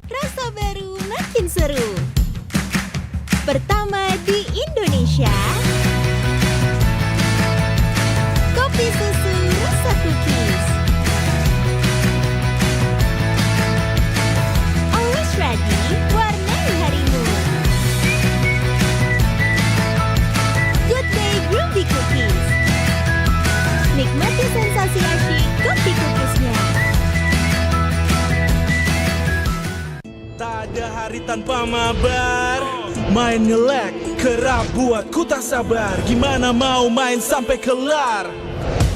Rasa baru makin seru. Pertama di Indonesia. Kopi susu rasa cookies. Always ready, warnai harimu. Good day groovy cookies. Nikmati sensasi asyik kopi cookiesnya.
Tak ada hari tanpa mabar. Main nge-lag, kerap buat ku tak sabar. Gimana mau main sampai kelar?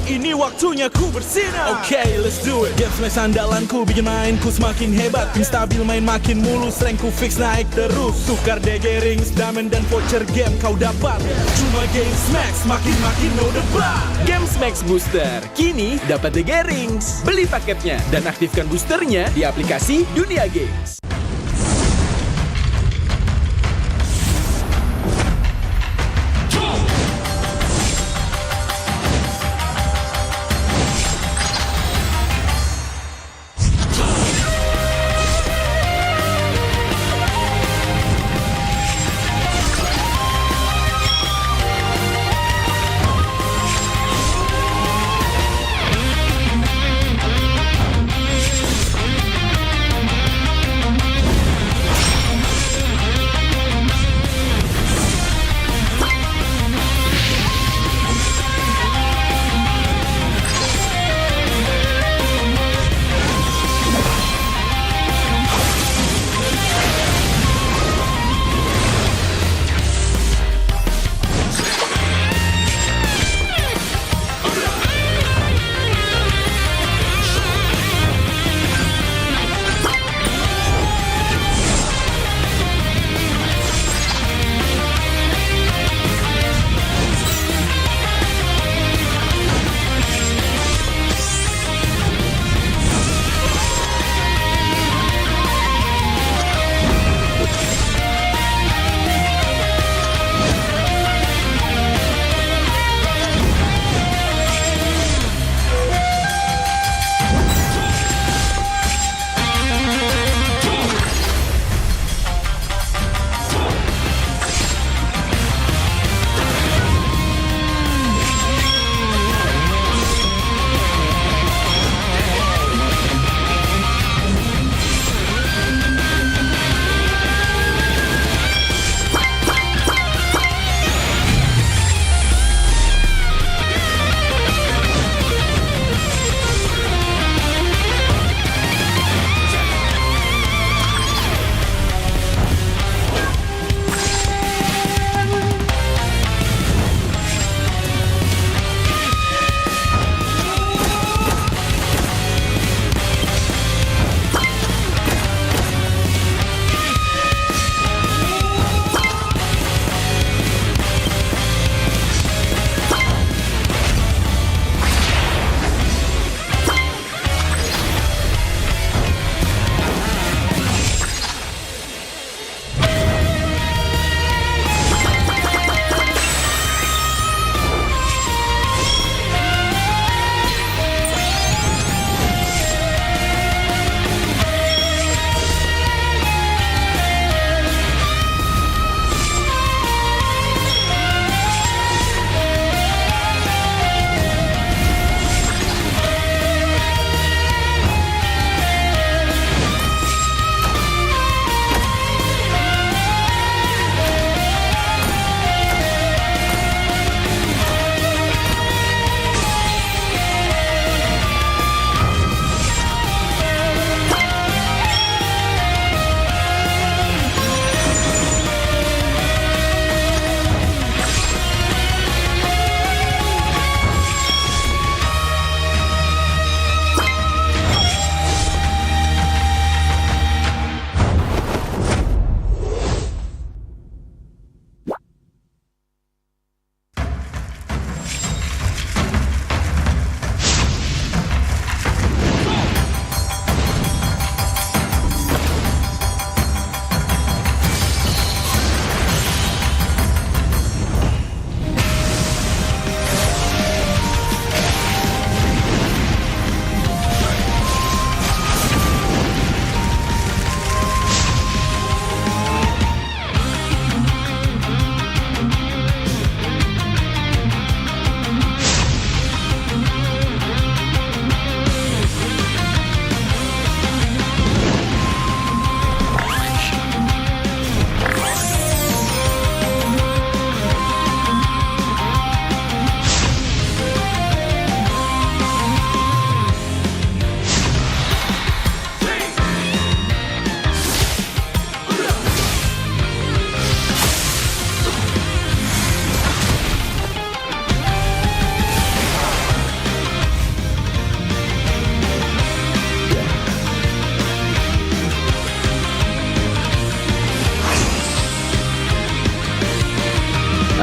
Ini waktunya ku bersinar. Okay, let's do it. Game smash andalanku bikin mainku semakin hebat. Pin stabil main makin mulus, rankku fix naik terus. Tukar DG rings, diamond dan voucher game kau dapat. Cuma Game Smash makin no debat.
Game Max Booster, kini dapat DG Rings. Beli paketnya dan aktifkan boosternya di aplikasi Dunia Games.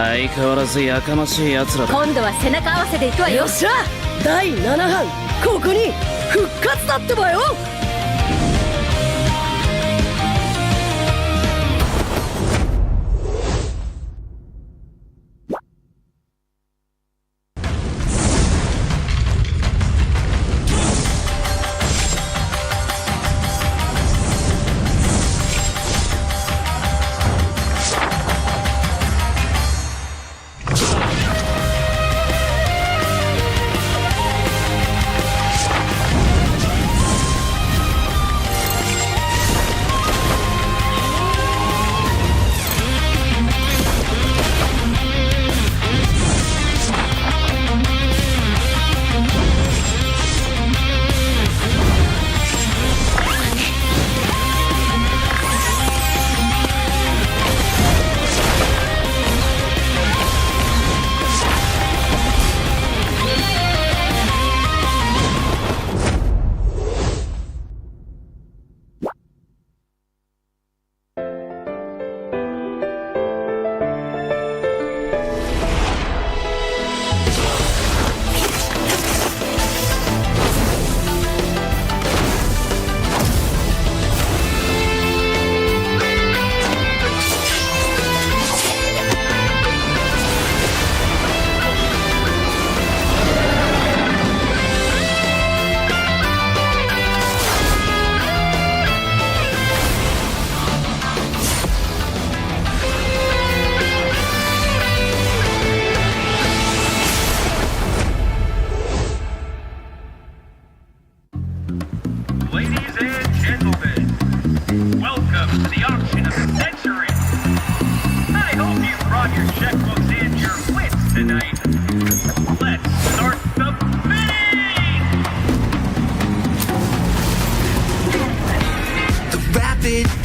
相変わらずやかましい奴らだ。
今度は背中合わせでいくわよ。
よっしゃ第7班ここに復活だってばよ。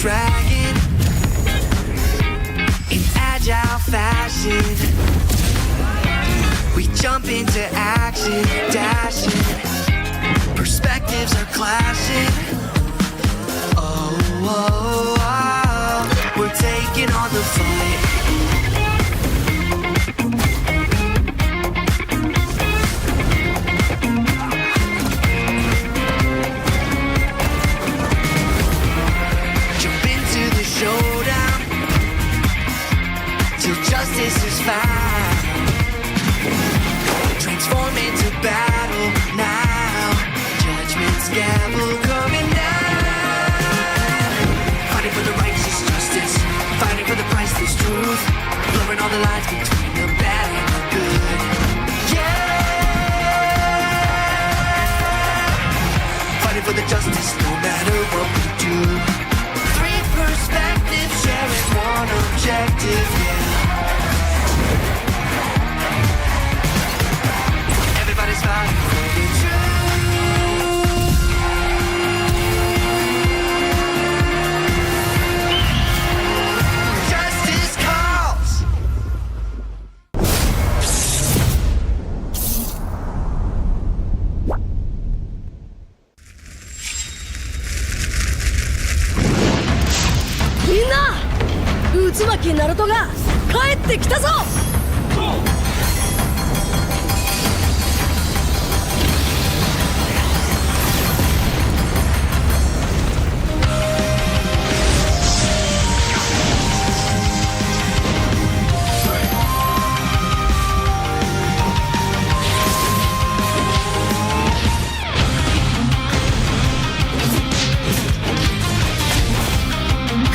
Dragon in agile fashion, we jump into action, dashing, perspectives are clashing. Oh, oh, oh, we're taking on the fight. Showdown till justice is found. Transform into battle now. Judgment's gavel coming down. Fighting for the righteous justice, fighting for the priceless truth, blurring all the lines between the bad and the good. Yeah, fighting for the justice no matter what we do. Perspective, sharing one objective, yeah. Everybody's fighting for the truth. Justice calls.
Minna! 渦巻きナルトが帰ってきたぞ。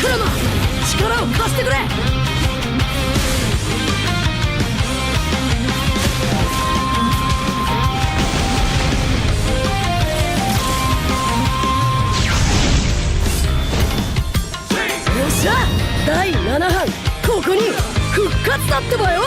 クラマ力を貸してくれ。よっしゃ第7班ここに復活だってばよ。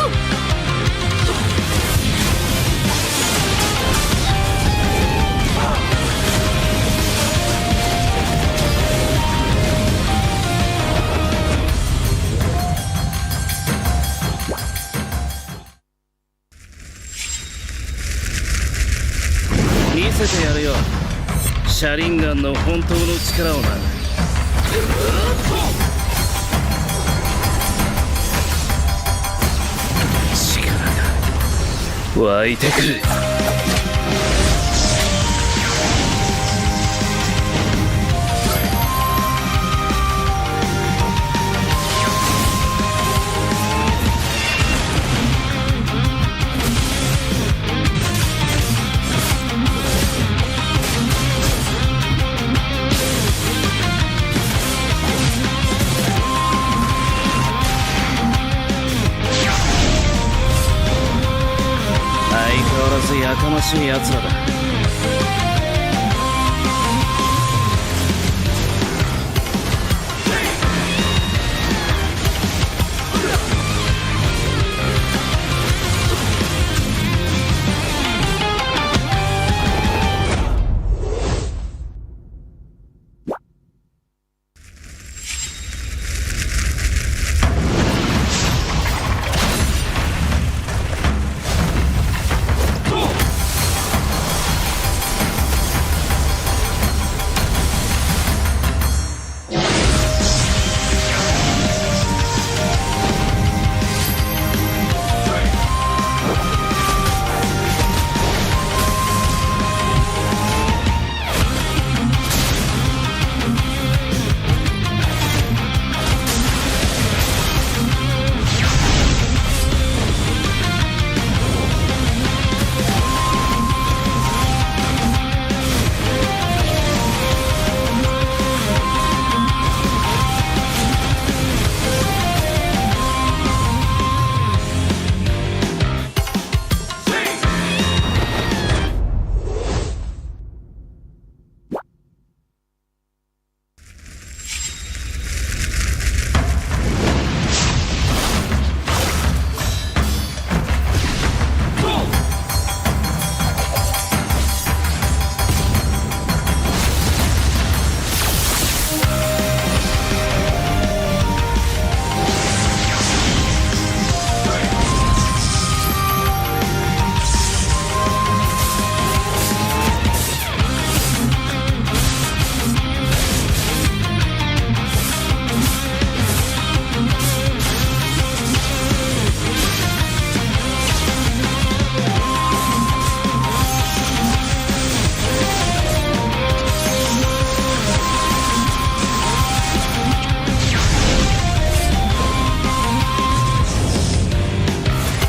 見せてやるよ、シャリンガンの本当の力をな。湧いてくる。やかましい奴らだ。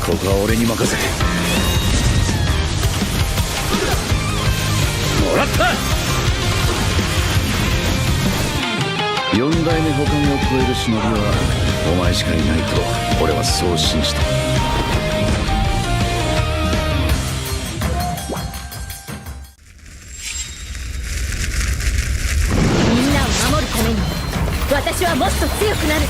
ここは俺に任せて。もらった。4代目他を超える忍びはお前しかいないと俺はそう信じた。
みんなを守るために私はもっと強くなる。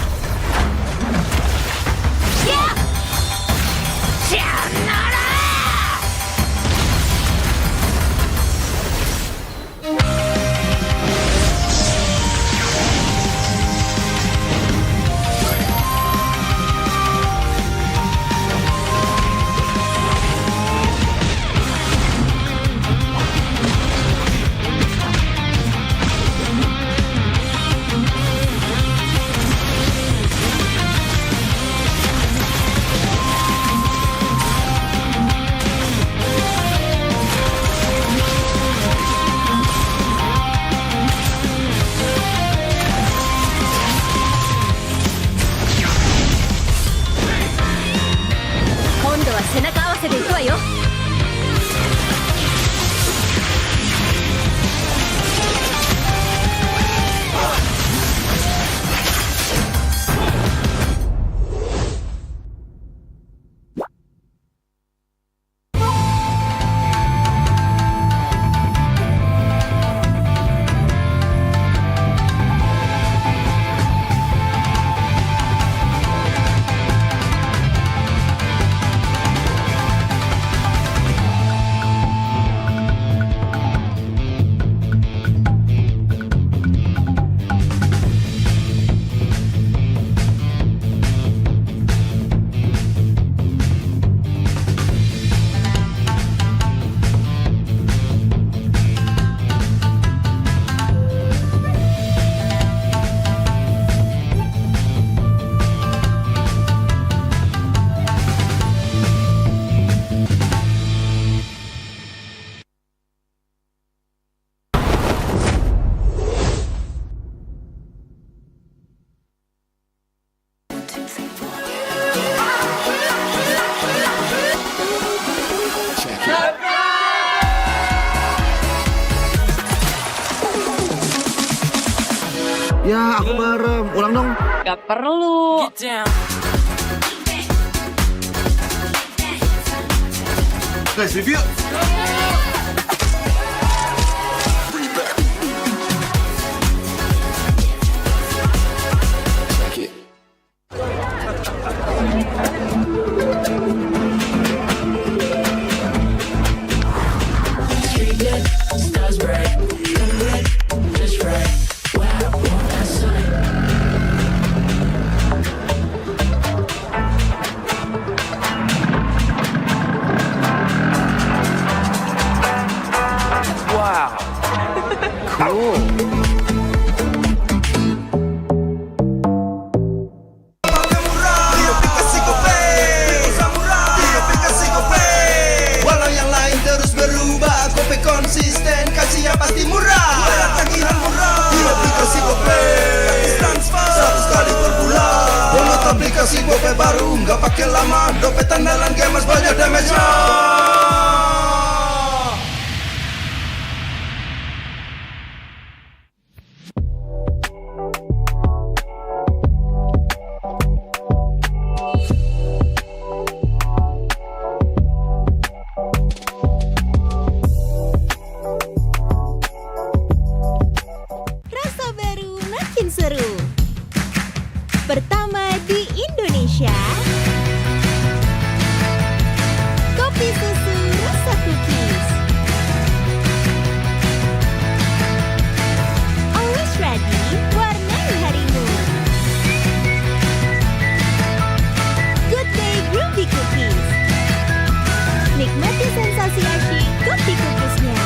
Ya, aku merem. Ulang dong.
Gak perlu.
Guys, review. Walau yang lain terus berubah, Gope konsisten, kasih yang pasti murah. Bayar tagihan murah di aplikasi Gope, gratis transfer 100 kali per bulan. Download aplikasi Gope baru, nggak pakai lama. Dompet andalan gamers banyak damage-nya.
Rasa baru makin seru. Pertama di Indonesia. Kopi susu rasa cookies. Always ready, warnai harimu. Good day groovy cookies. Nikmati sensasi asyik kopi cookiesnya.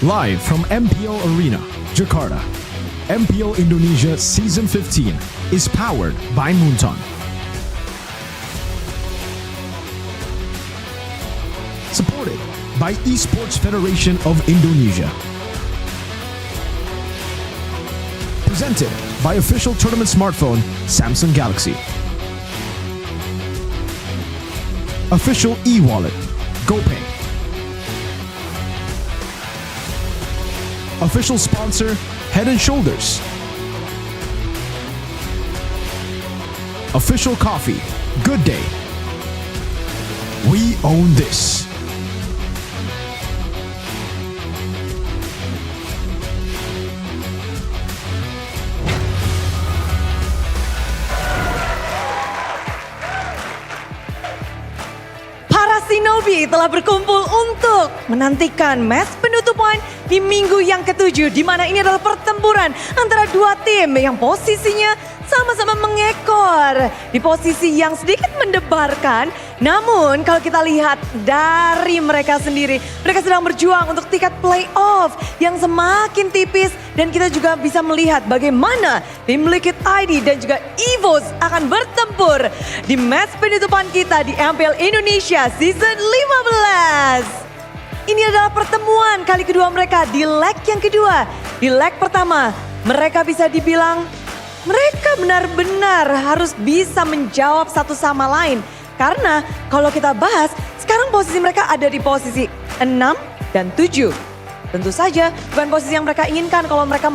Live from MPL Arena, Jakarta, MPL Indonesia Season 15 is powered by Moonton. Supported by Esports Federation of Indonesia. Presented by official tournament smartphone Samsung Galaxy. Official e-wallet GoPay. Official sponsor Head & Shoulders. Official coffee Good Day. We own this.
Para Shinobi telah berkumpul untuk menantikan match penutupan di minggu yang ke-7, di mana ini adalah pertempuran antara dua tim yang posisinya sama-sama mengekor di posisi yang sedikit mendebarkan. Namun kalau kita lihat dari mereka sendiri, mereka sedang berjuang untuk tiket playoff yang semakin tipis, dan kita juga bisa melihat bagaimana tim Liquid ID dan juga EVOS akan bertempur di match penutupan kita di MPL Indonesia Season 15. Ini adalah pertemuan kali kedua mereka di leg yang kedua. Di leg pertama, mereka bisa dibilang mereka benar-benar harus bisa menjawab satu sama lain. Karena kalau kita bahas, sekarang posisi mereka ada di posisi 6 dan 7. Tentu saja bukan posisi yang mereka inginkan kalau mereka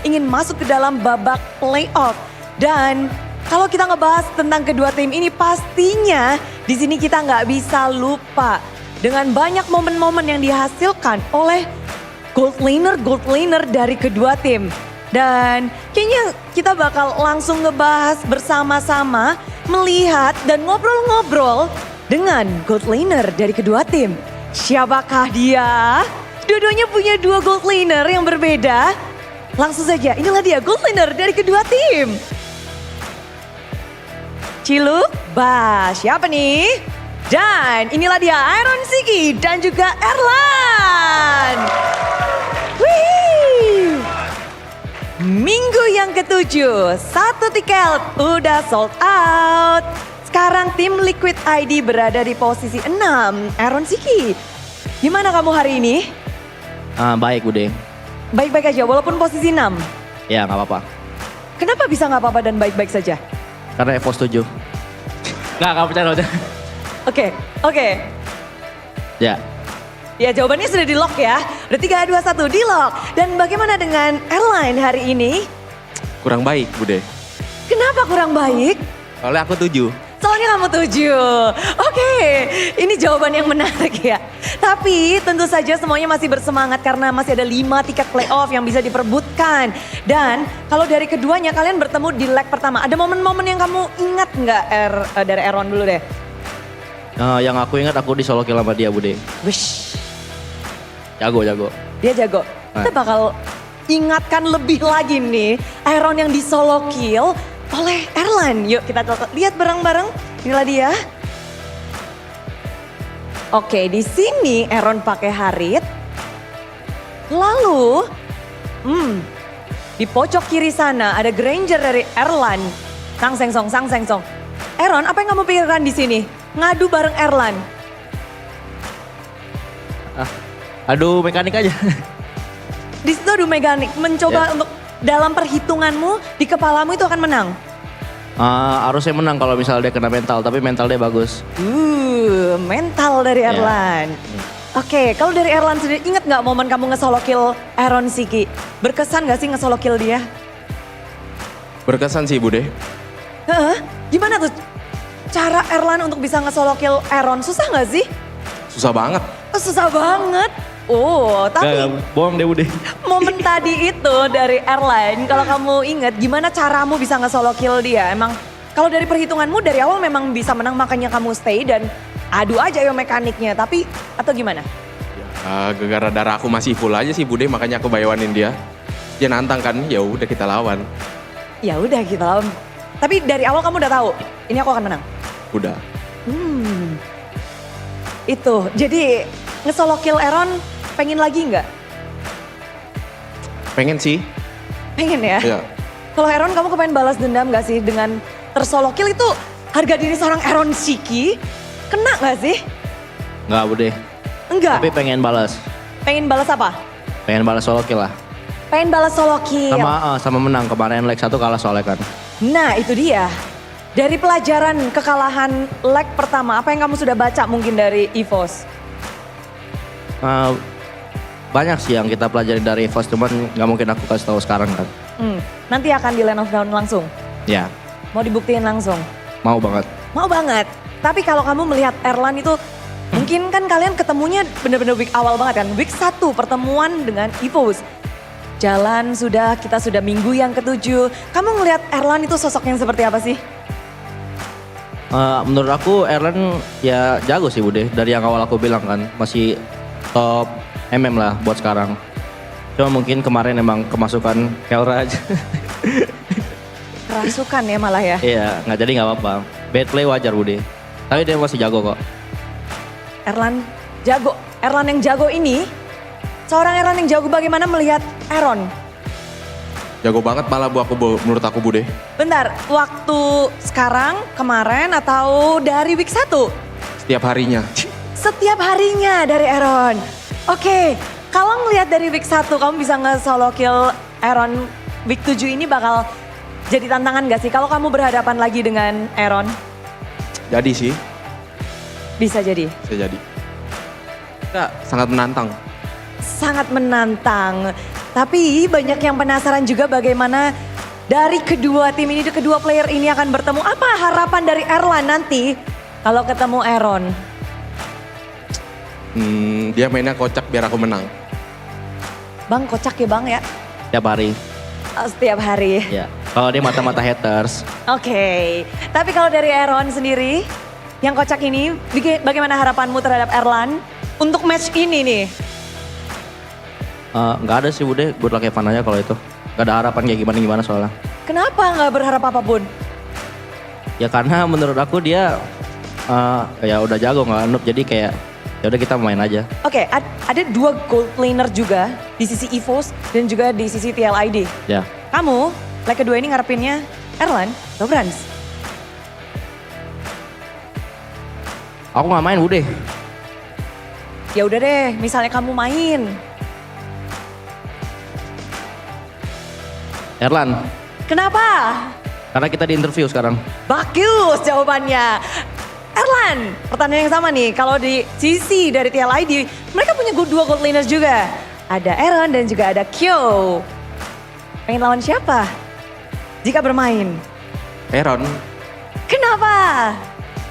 ingin masuk ke dalam babak playoff. Dan kalau kita ngebahas tentang kedua tim ini, pastinya di sini kita nggak bisa lupa dengan banyak momen-momen yang dihasilkan oleh gold laner dari kedua tim. Dan kayaknya kita bakal langsung ngebahas bersama-sama, melihat dan ngobrol-ngobrol dengan gold laner dari kedua tim. Siapakah dia? Dua-duanya punya dua gold laner yang berbeda. Langsung saja, inilah dia gold laner dari kedua tim. Cilu, siapa nih? Dan inilah dia Iron Siki dan juga Erlan. Wih. Minggu yang ke-7, satu tiket udah sold out. Sekarang tim Liquid ID berada di posisi 6. Aaron Siki, gimana kamu hari ini?
Baik Bude.
Baik-baik aja walaupun posisi 6?
Ya nggak apa-apa.
Kenapa bisa nggak apa-apa dan baik-baik saja?
Karena Evo setuju. Nggak percaya udah.
Oke.
Ya.
Ya jawabannya sudah di lock ya. Udah 3, 2, 1 di lock. Dan bagaimana dengan airline hari ini?
Kurang baik Bude.
Kenapa kurang baik?
Soalnya aku 7.
Soalnya kamu 7. Oke, ini jawaban yang menarik ya. Tapi tentu saja semuanya masih bersemangat karena masih ada 5 tiket playoff yang bisa diperbutkan. Dan kalau dari keduanya kalian bertemu di leg pertama. Ada momen-momen yang kamu ingat nggak dari Aaron dulu deh?
Yang aku ingat aku di solo kill sama dia Bude.
Wish.
Jago.
Dia jago. Kita bakal ingatkan lebih lagi nih Aaron yang di solo kill oleh Erlan. Yuk kita lihat bareng-bareng. Inilah dia. Oke, di sini Aaron pakai Harit. Lalu, di pojok kiri sana ada Granger dari Erlan. Sang seng song. Aaron, apa yang kamu pikirkan di sini? Ngadu bareng Erlan.
Aduh mekanik aja.
Di situ adu mekanik, mencoba untuk dalam perhitunganmu di kepalamu itu akan menang.
Harusnya menang kalau misalnya dia kena mental, tapi mental dia bagus.
Mental dari Erlan. Oke, kalau dari Erlan sendiri ingat nggak momen kamu nge-solo kill Aaron Siki? Berkesan nggak sih nge-solo kill dia?
Berkesan sih Bude.
Gimana tuh cara Erlan untuk bisa nge-solo kill Aaron? Susah nggak sih?
Susah banget.
Susah banget. Tapi
bohong deh Bude.
momen tadi itu dari Airline, kalau kamu ingat gimana caramu bisa nge-solo kill dia? Emang kalau dari perhitunganmu dari awal memang bisa menang makanya kamu stay dan adu aja ya mekaniknya, tapi atau gimana?
Gara-gara darah aku masih full aja sih Bude, makanya aku bayawanin dia. Dia nantang kan, ya udah kita lawan.
Ya udah kita lawan. Tapi dari awal kamu udah tahu, ini aku akan menang?
Udah.
Itu, jadi nge-solo kill Aaron pengen lagi nggak?
Pengen sih.
Pengen ya?
Iya.
Kalau Aaron, kamu kepengen balas dendam gak sih dengan tersolo kill itu harga diri seorang Aaron Shiki? Kena gak sih?
Enggak, Bude.
Enggak?
Tapi pengen balas.
Pengen balas apa?
Pengen balas solo kill lah.
Pengen balas solo kill.
Sama menang kemarin leg 1 kalah soalnya kan.
Nah itu dia. Dari pelajaran kekalahan leg pertama, apa yang kamu sudah baca mungkin dari EVOS?
Banyak sih yang kita pelajari dari EVOS, cuman nggak mungkin aku kasih tahu sekarang kan.
Nanti akan di Land of Dawn langsung?
Ya,
Mau dibuktiin langsung?
mau banget.
Mau banget. Tapi kalau kamu melihat Erlan itu, mungkin kan kalian ketemunya bener-bener week awal banget kan. Week 1 pertemuan dengan EVOS. Jalan kita sudah minggu yang ke-7. Kamu ngelihat Erlan itu sosok yang seperti apa sih?
Menurut aku Erlen ya jago sih Bude. Dari yang awal aku bilang kan, masih top MM lah buat sekarang. Cuma mungkin kemarin emang kemasukan Kelra aja.
Kerasukan ya malah ya?
Iya, nggak jadi nggak apa-apa. Bad play wajar Bude. Tapi dia masih jago kok.
Erlan jago. Erlan yang jago ini, seorang Erlan yang jago bagaimana melihat Aaron?
Jago banget malah menurut aku Bude.
Bentar, waktu sekarang, kemarin, atau dari week 1?
Setiap harinya.
Setiap harinya dari Aaron. Oke, kalau ngelihat dari week 1 kamu bisa nge-solo kill Aaron, week 7 ini bakal jadi tantangan gak sih kalau kamu berhadapan lagi dengan Aaron?
Jadi sih.
Bisa jadi?
Bisa jadi. Ya, sangat menantang.
Sangat menantang. Tapi banyak yang penasaran juga bagaimana dari kedua tim ini, kedua player ini akan bertemu. Apa harapan dari Erlan nanti kalau ketemu Aaron?
Dia mainnya kocak biar aku menang.
Bang, kocak ya bang ya?
Setiap hari.
Oh, setiap hari.
Ya. Kalau dia mata-mata haters.
Oke. Tapi kalau dari Aaron sendiri, yang kocak ini, bagaimana harapanmu terhadap Erlan untuk match ini nih?
Nggak ada sih Bude, good luck Evan aja kalau itu. Gak ada harapan kayak gimana-gimana soalnya.
Kenapa nggak berharap apapun?
Ya karena menurut aku dia ya udah jago nggak noob, jadi kayak ya udah kita main aja.
Oke, ada 2 gold laner juga di sisi EVOS dan juga di sisi TLID.
Ya.
Kamu, leg kedua ini ngarepinnya Erlan atau Brans?
Aku nggak main Bude.
Ya udah deh, misalnya kamu main.
Erlan.
Kenapa?
Karena kita di interview sekarang.
Bagus jawabannya. Erlan, pertanyaan yang sama nih. Kalau di sisi dari TLID, mereka punya 2 gold laners juga. Ada Aaron dan juga ada Kyo. Pengen lawan siapa jika bermain?
Aaron.
Kenapa?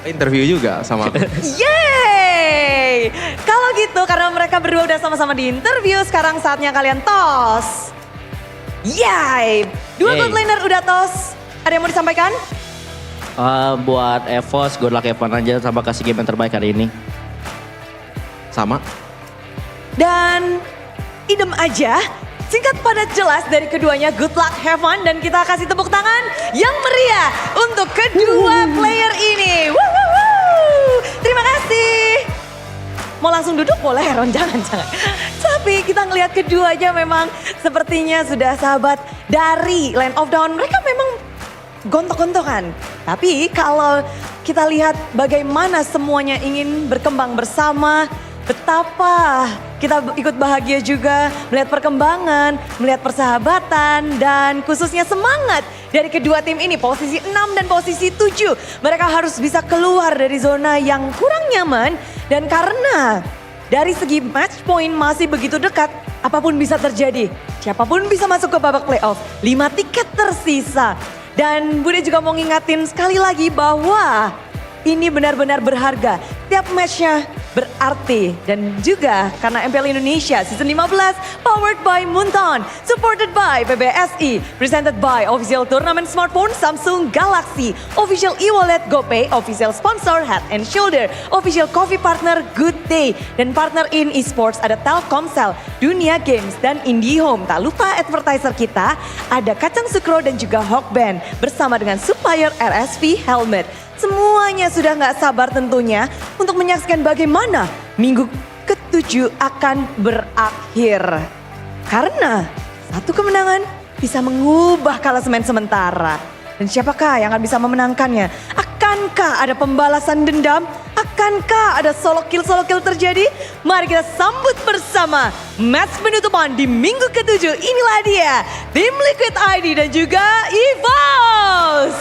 Interview juga sama aku.
Yeay! Kalau gitu karena mereka berdua udah sama-sama di interview, sekarang saatnya kalian tos. Yay! 2 gold laner udah tos. Ada yang mau disampaikan?
Buat EVOS, good luck Evan aja sama kasih game yang terbaik hari ini.
Sama.
Dan idem aja, singkat padat jelas dari keduanya, good luck, have fun, dan kita kasih tepuk tangan yang meriah untuk kedua player ini. Terima kasih. Mau langsung duduk boleh, Ron? Jangan. Tapi kita ngelihat keduanya memang sepertinya sudah sahabat dari Land of Dawn. Mereka memang gontok-gontokan. Tapi kalau kita lihat bagaimana semuanya ingin berkembang bersama, betapa kita ikut bahagia juga melihat perkembangan, melihat persahabatan, dan khususnya semangat dari kedua tim ini. Posisi 6 dan posisi 7. Mereka harus bisa keluar dari zona yang kurang nyaman. Dan karena dari segi match point masih begitu dekat, apapun bisa terjadi. Siapapun bisa masuk ke babak playoff. 5 tiket tersisa. Dan Bude juga mau ngingatin sekali lagi bahwa ini benar-benar berharga. Setiap matchnya berarti. Dan juga karena MPL Indonesia Season 15 powered by Moonton, supported by PBSI, presented by official turnamen smartphone Samsung Galaxy, official e-wallet GoPay, official sponsor Head and Shoulder, official coffee partner Good Day, dan partner in esports ada Telkomsel, Dunia Games, dan IndiHome. Tak lupa advertiser kita ada Kacang Sukro dan juga Hawkband bersama dengan supplier RSV Helmet. Semuanya sudah nggak sabar tentunya untuk menyaksikan bagaimana minggu ke-7 akan berakhir. Karena Satu kemenangan bisa mengubah klasemen sementara. Dan siapakah yang akan bisa memenangkannya? Akankah ada pembalasan dendam? Akankah ada solo kill terjadi? Mari kita sambut bersama match penutupan di minggu ke-7. Inilah dia, tim Liquid ID dan juga EVOS.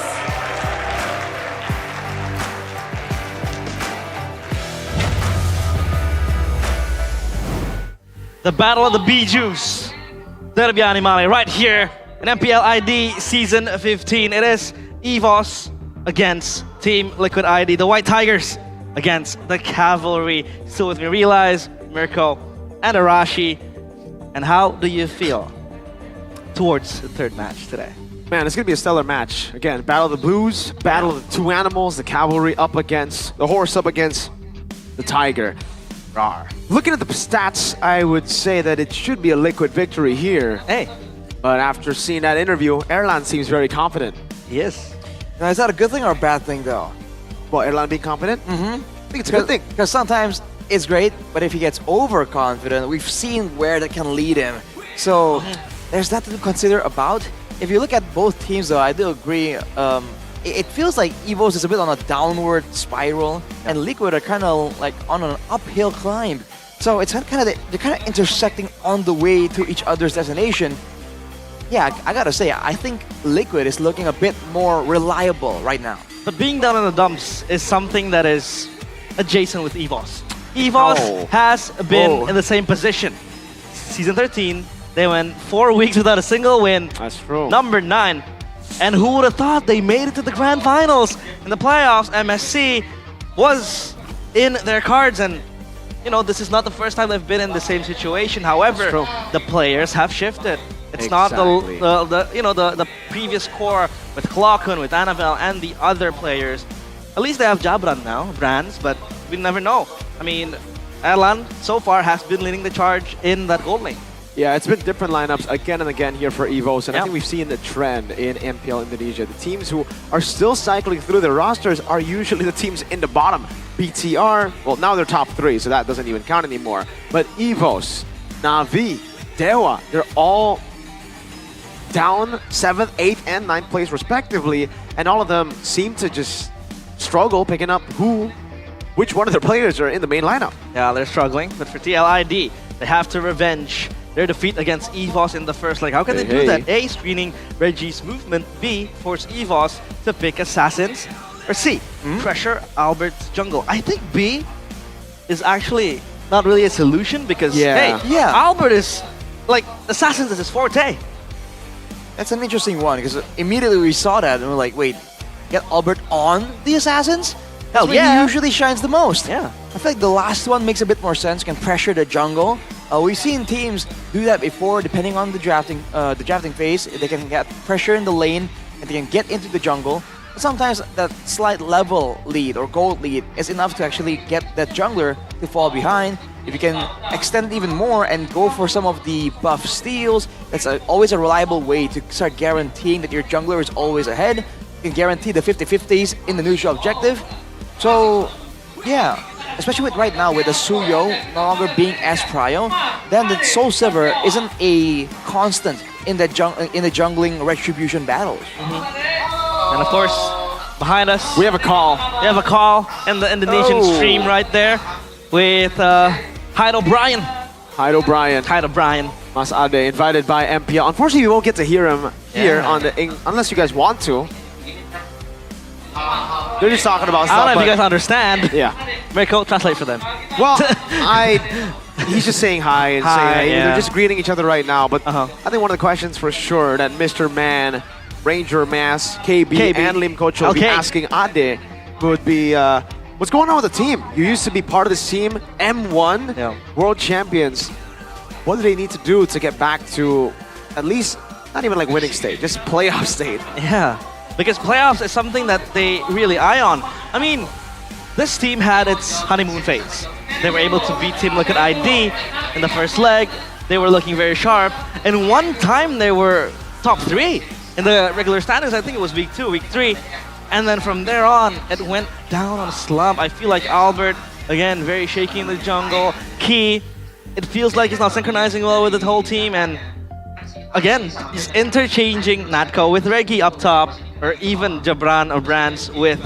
The Battle of the Bijus. Derby Animale right here in MPL ID Season 15. It is EVOS against Team Liquid ID, the White Tigers against the Cavalry. Still with me, Realize, Mirko, and Arashi. And how do you feel towards the third match today?
Man, it's going to be a stellar match. Again, Battle of the Blues, Battle of the two animals, the Cavalry up against, the horse up against the Tiger. Rawr. Looking at the stats, I would say that it should be a Liquid victory here.
Hey.
But after seeing that interview, Erlan seems very confident.
He is.
Now, is that a good thing or a bad thing, though?
Well, Erlan being confident?
Mm-hmm.
I think it's a good thing.
Because sometimes it's great, but if he gets overconfident, we've seen where that can lead him. So there's that to consider about. If you look at both teams, though, I do agree. It feels like EVOS is a bit on a downward spiral, and Liquid are kind of like on an uphill climb. So it's kind of they're kind of intersecting on the way to each other's destination. Yeah, I gotta say, I think Liquid is looking a bit more reliable right now.
But being down in the dumps is something that is adjacent with EVOS. EVOS has been in the same position. Season 13, they went 4 weeks without a single win.
That's true.
Number 9. And who would have thought they made it to the grand finals? In the playoffs, MSC was in their cards, and you know, this is not the first time they've been in the same situation. However, the players have shifted. It's not the previous core with Clockun, with Annabelle, and the other players. At least they have Jabran now, Brands, but we never know. I mean, Erlan so far has been leading the charge in that gold lane.
Yeah, it's been different lineups again and again here for EVOS, and I think we've seen the trend in MPL Indonesia. The teams who are still cycling through their rosters are usually the teams in the bottom. BTR, well, now they're top 3, so that doesn't even count anymore. But EVOS, Na'Vi, Dewa, they're all down 7th, 8th, and 9th place respectively, and all of them seem to just struggle picking up which one of their players are in the main lineup.
Yeah, they're struggling, but for TLID, they have to revenge their defeat against EVOS in the first leg. How can they do that? A, screening Reggie's movement. B, force EVOS to pick assassins. Or C, pressure Albert's jungle. I think B is actually not really a solution because, hey, Albert is, like, assassins is his forte.
That's an interesting one because immediately we saw that and we're like, wait, get Albert on the assassins? That's where he usually shines the most.
Yeah.
I feel like the last one makes a bit more sense, can pressure the jungle. We've seen teams do that before, depending on the drafting phase. They can get pressure in the lane and they can get into the jungle. But sometimes that slight level lead or gold lead is enough to actually get that jungler to fall behind. If you can extend it even more and go for some of the buff steals, that's always a reliable way to start guaranteeing that your jungler is always ahead. You can guarantee the 50-50s in the neutral objective. So, yeah, especially with right now with the Suyo no longer being as prio, then the Soul Silver isn't a constant in the jungling retribution battles.
And of course, behind us,
we have a call.
We have a call in the Indonesian stream right there with Hyde O'Brien.
Hyde O'Brien. Mas Ade, invited by MPL. Unfortunately, we won't get to hear him here on the unless you guys want to. They're just talking about stuff.
I don't know if you guys understand.
Yeah.
Mirko, translate for them.
Well, he's just saying hi and saying hey. They're just greeting each other right now. But I think one of the questions for sure that Mr. Man, Ranger Mass, KB, and Lim Coach will be asking Ade would be, what's going on with the team? You used to be part of this team, M1, World Champions. What do they need to do to get back to at least, not even like winning state, just playoff state?
Yeah. Because playoffs is something that they really eye on. I mean, this team had its honeymoon phase. They were able to beat Team Liquid ID in the first leg. They were looking very sharp. And one time they were top 3 in the regular standings. I think it was week 2, week 3. And then from there on, it went down on a slump. I feel like Albert, again, very shaky in the jungle. Key, it feels like he's not synchronizing well with the whole team. And again, he's interchanging Natko with Reggie up top, or even Jabran or Brands with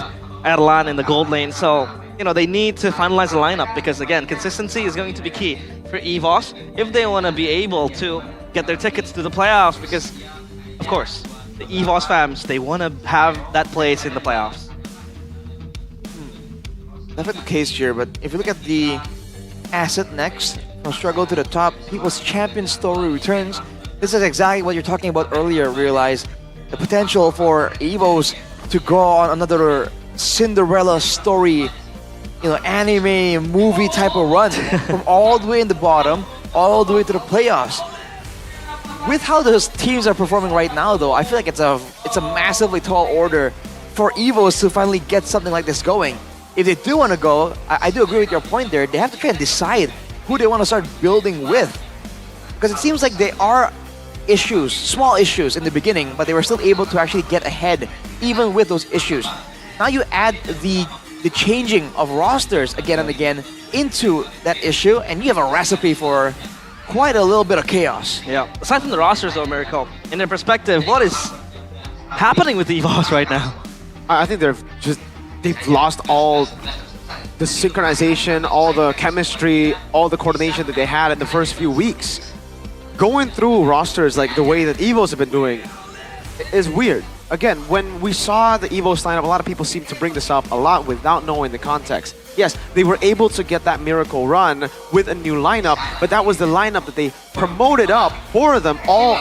Erlan in the gold lane. So, you know, they need to finalize the lineup because, again, consistency is going to be key for EVOS if they want to be able to get their tickets to the playoffs because, of course, the EVOS fans, they want to have that place in the playoffs.
Definitely the case here, but if you look at the asset next, from struggle to the top, people's champion story returns. This is exactly what you're talking about earlier, realize the potential for EVOS to go on another Cinderella story, you know, anime, movie type of run from all the way in the bottom, all the way to the playoffs. With how those teams are performing right now though, I feel like it's a massively tall order for EVOS to finally get something like this going. If they do want to go, I do agree with your point there, they have to try and decide who they want to start building with. Because it seems like there are issues, small issues in the beginning, but they were still able to actually get ahead even with those issues. Now you add the changing of rosters again and again into that issue, and you have a recipe for quite a little bit of chaos.
Yeah. Aside from the rosters though, Miracle, in their perspective, what is happening with EVOS right now?
I think they've lost all the synchronization, all the chemistry, all the coordination that they had in the first few weeks. Going through rosters like the way that EVOS have been doing is weird. Again, when we saw the EVOS lineup, a lot of people seem to bring this up a lot without knowing the context. Yes, they were able to get that miracle run with a new lineup, but that was the lineup that they promoted up for them all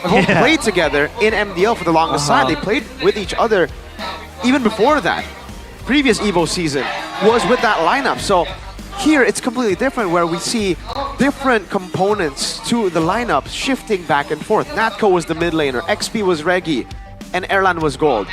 played together in MDL for the longest time. They played with each other even before that. Previous EVO season was with that lineup. So here it's completely different where we see different components to the lineup shifting back and forth. Natko was the mid laner, XP was Reggie, and Erlan was gold.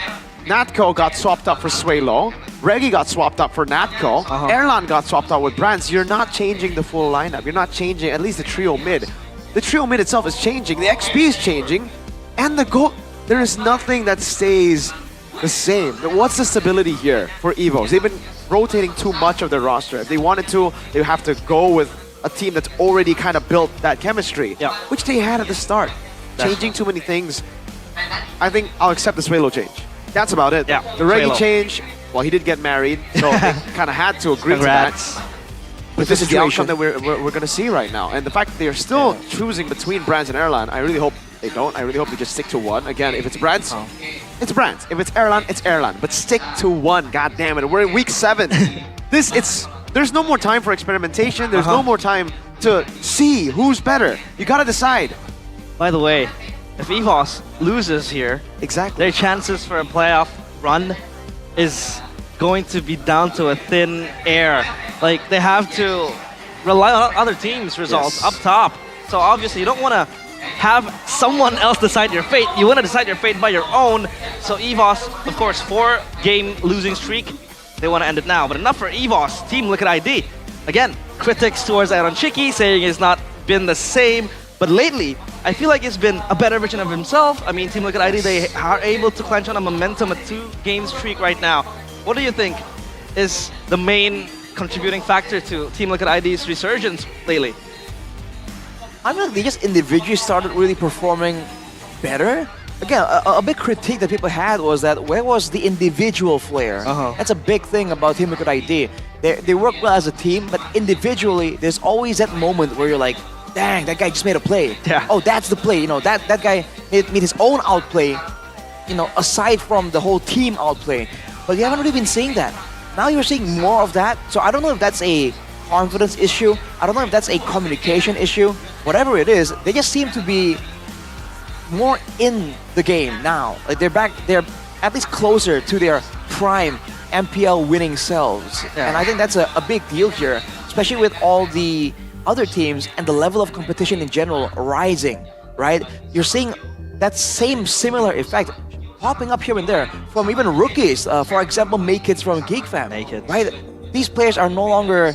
Natko got swapped up for Swaylo, Reggie got swapped up for Natko, Erlan got swapped out with Brands. You're not changing the full lineup. You're not changing at least the trio mid. The trio mid itself is changing, the XP is changing, and the gold. There is nothing that stays the same. What's the stability here for EVOS? They've been rotating too much of their roster. If they wanted to, they would have to go with a team that's already kind of built that chemistry, which they had at the start. Changing too many things. I think I'll accept the Swaylo change. That's about it.
Yeah,
the Reggie
Swaylo
change, well, he did get married, so they kind of had to agree to that. But this is the outcome that we're going to see right now. And the fact that they're still choosing between Brands and Erlan, I really hope they don't. I really hope they just stick to one. Again, if it's Brands, it's Brands. If it's Erlan, it's Erlan. But stick to one, god damn it. We're in week 7. There's no more time for experimentation. There's no more time to see who's better. You gotta decide.
By the way, if EVOS loses here, their chances for a playoff run is going to be down to a thin air. Like, they have to rely on other teams' results up top. So obviously you don't want to have someone else decide your fate. You want to decide your fate by your own. So EVOS, of course, 4-game losing streak. They want to end it now. But enough for EVOS. Team Liquid ID. Again, critics towards Aaron Chiki saying it's not been the same. But lately, I feel like it's been a better version of himself. I mean, Team Liquid ID, they are able to clench on a momentum, a 2-game streak right now. What do you think is the main contributing factor to Team Liquid ID's resurgence lately?
I mean, they just individually started really performing better. Again, a big critique that people had was that where was the individual flair? That's a big thing about Team Liquid ID. They work well as a team, but individually, there's always that moment where you're like, dang, that guy just made a play. Oh, that's the play. You know, that guy made his own outplay, you know, aside from the whole team outplay. But you haven't really been seeing that. Now you're seeing more of that. So I don't know if that's a confidence issue. I don't know if that's a communication issue. Whatever it is, they just seem to be more in the game now. Like they're at least closer to their prime MPL winning selves. And I think that's a big deal here, especially with all the other teams and the level of competition in general rising, right? You're seeing that same similar effect popping up here and there from even rookies. For example, Makeits from GeekFam, right? These players are no longer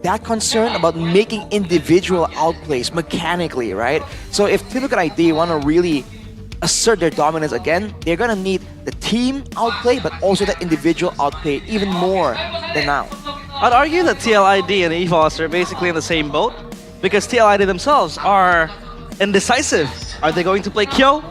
that concerned about making individual outplays mechanically, right? So if Team Liquid ID want to really assert their dominance again, they're gonna need the team outplay, but also that individual outplay even more than now.
I'd argue that TLID and EVOS are basically in the same boat because TLID themselves are indecisive Are they going to play Kyo?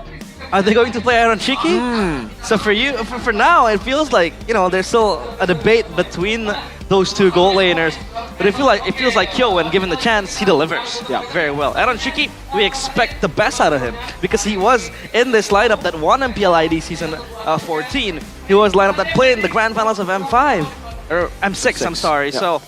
Are they going to play Aaron Shiki? So for you, for now, it feels like, you know, there's still a debate between those two gold laners. But it feels like Kyo, when given the chance, he delivers. Yeah, very well. Aaron Shiki, we expect the best out of him because he was in this lineup that won MPL ID season 14. He was lineup that played in the grand finals of M5 or M6. I'm sorry.
Yeah.
So,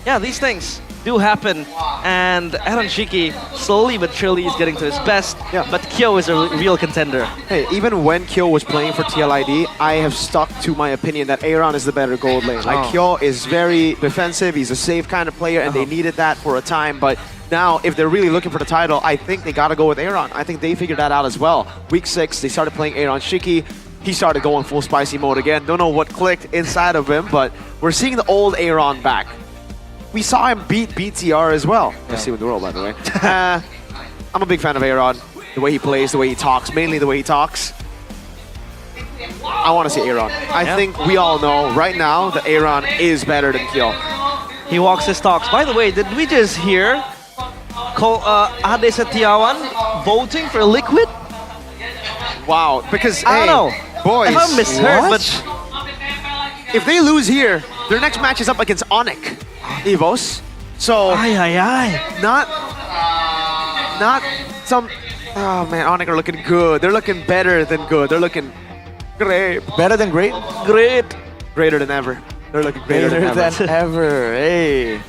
yeah, these things do happen, and Aaron Shiki slowly but surely is getting to his best.
Yeah.
But Kyo is a real contender.
Hey, even when Kyo was playing for TLID, I have stuck to my opinion that Aaron is the better gold lane. Like, Kyo is very defensive, he's a safe kind of player, and they needed that for a time, but now, if they're really looking for the title, I think they gotta go with Aaron. I think they figured that out as well. Week 6, they started playing Aaron Shiki. He started going full spicy mode again. Don't know what clicked inside of him, but we're seeing the old Aaron back. We saw him beat BTR as well. Let's see with the world, by the way. I'm a big fan of Aaron. The way he plays, the way he talks, mainly the way he talks. I want to see Aaron. I think we all know right now that Aaron is better than Kyo.
He walks his talks. By the way, did we just hear Ade Setiawan voting for Liquid?
Wow, because,
I don't know.
Boys,
if I misheard, but
if they lose here, their next match is up against Onyx Evos. So not some. Oh man, Onyx are looking good. They're looking better than good. They're looking great.
Better than great?
Great.
Greater than ever. They're looking greater
than ever. Hey.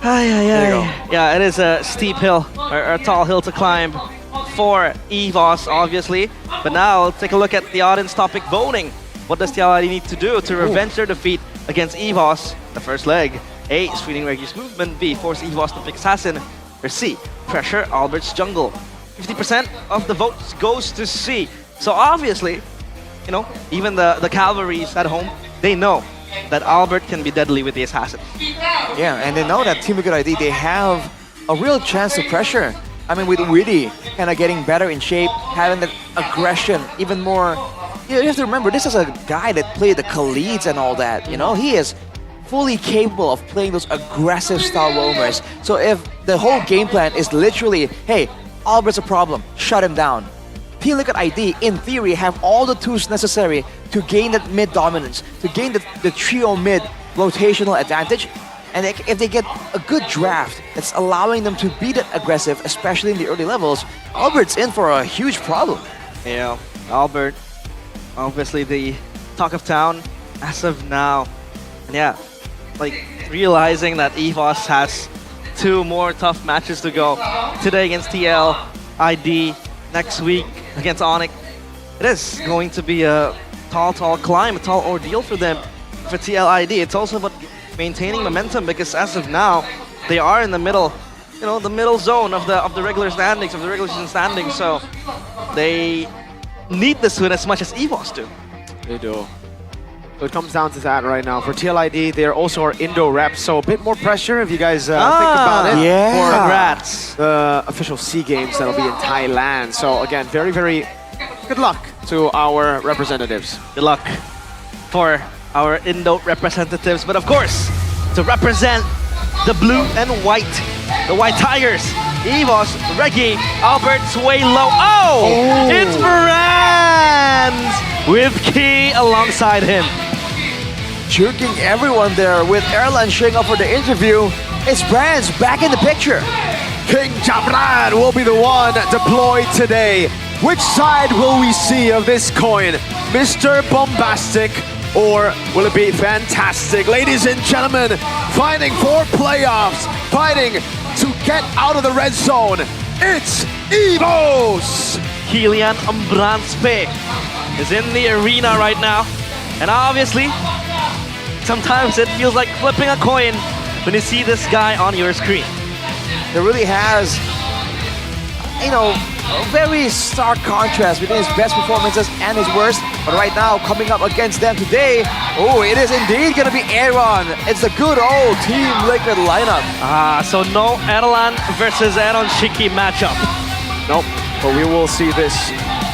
Yeah, it is a steep hill, or a tall hill to climb for EVOS, obviously. But now, take a look at the audience topic voting. What does TLID need to do to revenge their defeat against EVOS? The first leg. A. Screening Reggie's movement. B. Force EVOS to pick Assassin. Or C. Pressure Albert's jungle. 50% of the votes goes to C. So obviously, you know, even the cavalries at home, they know that Albert can be deadly with the Assassin.
Yeah, and they know that Team Liquid ID, they have a real chance to pressure. I mean, with Witty kind of getting better in shape, having that aggression even more. You have to remember, this is a guy that played the Khalids and all that, you know? He is fully capable of playing those aggressive style roamers. So if the whole game plan is literally, hey, Albert's a problem, shut him down. Team Liquid ID, in theory, have all the tools necessary to gain that mid dominance, to gain the trio mid rotational advantage. And if they get a good draft that's allowing them to be that aggressive, especially in the early levels, Albert's in for a huge problem.
Yeah, Albert, obviously the talk of town as of now. And yeah, like realizing that EVOS has 2 more tough matches to go. Today against TL, ID, next week against Onyx. It is going to be a tall climb, a tall ordeal for them, for TLID. It's also about maintaining momentum because as of now, they are in the middle, you know, the middle zone of the regular standings, of the regular season standings. So they need this win as much as EVOS do.
They do. So it comes down to that right now. For TLID, they're also our Indo reps, so a bit more pressure if you guys think about it.
Yeah.
Congrats.
The official SEA Games that'll be in Thailand. So again, very, very good luck to our representatives.
Good luck for our Indo representatives, but of course, to represent the blue and white, the White Tigers, EVOS, Reggie, Albert, Sway Low. Oh! It's Brand with Key alongside him.
Juking everyone there with Erlan showing up for the interview. It's Brand's back in the picture.
King Jabran will be the one deployed today. Which side will we see of this coin? Mr. Bombastic, or will it be fantastic? Ladies and gentlemen, fighting for playoffs, fighting to get out of the red zone, it's EVOS!
Kilian Ambranspe is in the arena right now. And obviously, sometimes it feels like flipping a coin when you see this guy on your screen.
It really has, you know, a very stark contrast between his best performances and his worst. But right now, coming up against them today, oh, it is indeed going to be Aaron. It's the good old Team Liquid lineup.
So no Erlan versus Aaron Shiki matchup.
Nope, but we will see this.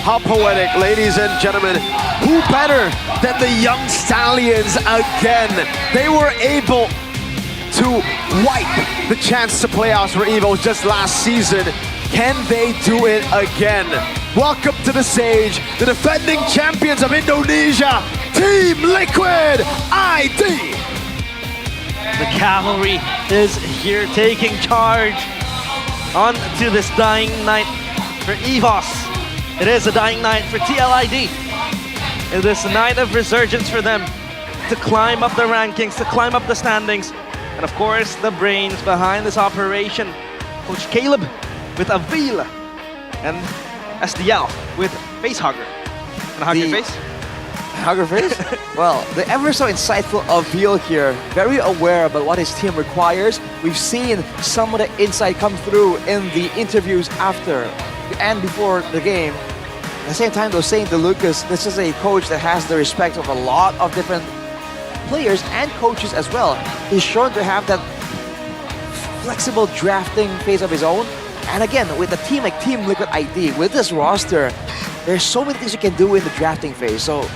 How poetic, ladies and gentlemen. Who better than the young Stallions again? They were able to wipe the chance to playoffs for EVOS just last season. Can they do it again? Welcome to the stage, the defending champions of Indonesia, Team Liquid ID.
The cavalry is here taking charge on to this dying night for EVOS. It is a dying night for TLID. It is a night of resurgence for them to climb up the rankings, to climb up the standings. And of course, the brains behind this operation, Coach Caleb with Avil and SDL with Facehugger. And hug your face?
Hugger face? Well, the ever so insightful Avil here, very aware about what his team requires. We've seen some of the insight come through in the interviews after and before the game. At the same time, though, saying to Lucas, this is a coach that has the respect of a lot of different players and coaches as well. He's shown to have that flexible drafting phase of his own. And again, with a team like Team Liquid ID, with this roster, there's so many things you can do in the drafting phase. So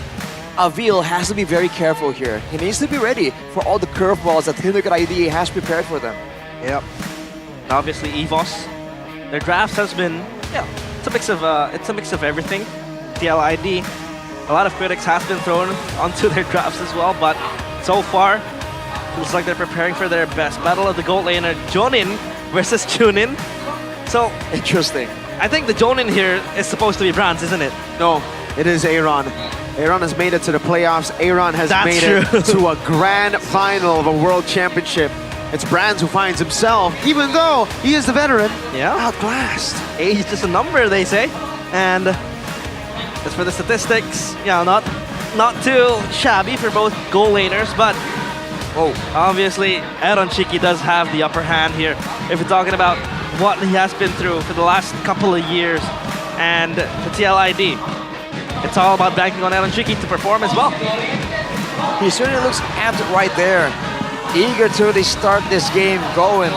Avil has to be very careful here. He needs to be ready for all the curveballs that Team Liquid ID has prepared for them.
Yep. And obviously, EVOS, their draft has been, yeah, it's a mix of everything. TLID, a lot of critics have been thrown onto their drafts as well, but so far, it looks like they're preparing for their best battle of the gold laner, Jonin versus Chunin. So
interesting.
I think the Jonin here is supposed to be Brands, isn't it?
No, it is Aaron. Aaron has made it to the playoffs. Aaron has made it to a grand final of a world championship. It's Brands who finds himself, even though he is the veteran, outclassed.
Age is just a number, they say. And as for the statistics, yeah, not too shabby for both goal laners, but obviously Aaron Chiki does have the upper hand here. If we're talking about what he has been through for the last couple of years, and for TLID, it's all about banking on Aaron Chiki to perform as well.
He certainly looks amped right there. Eager to really start this game going,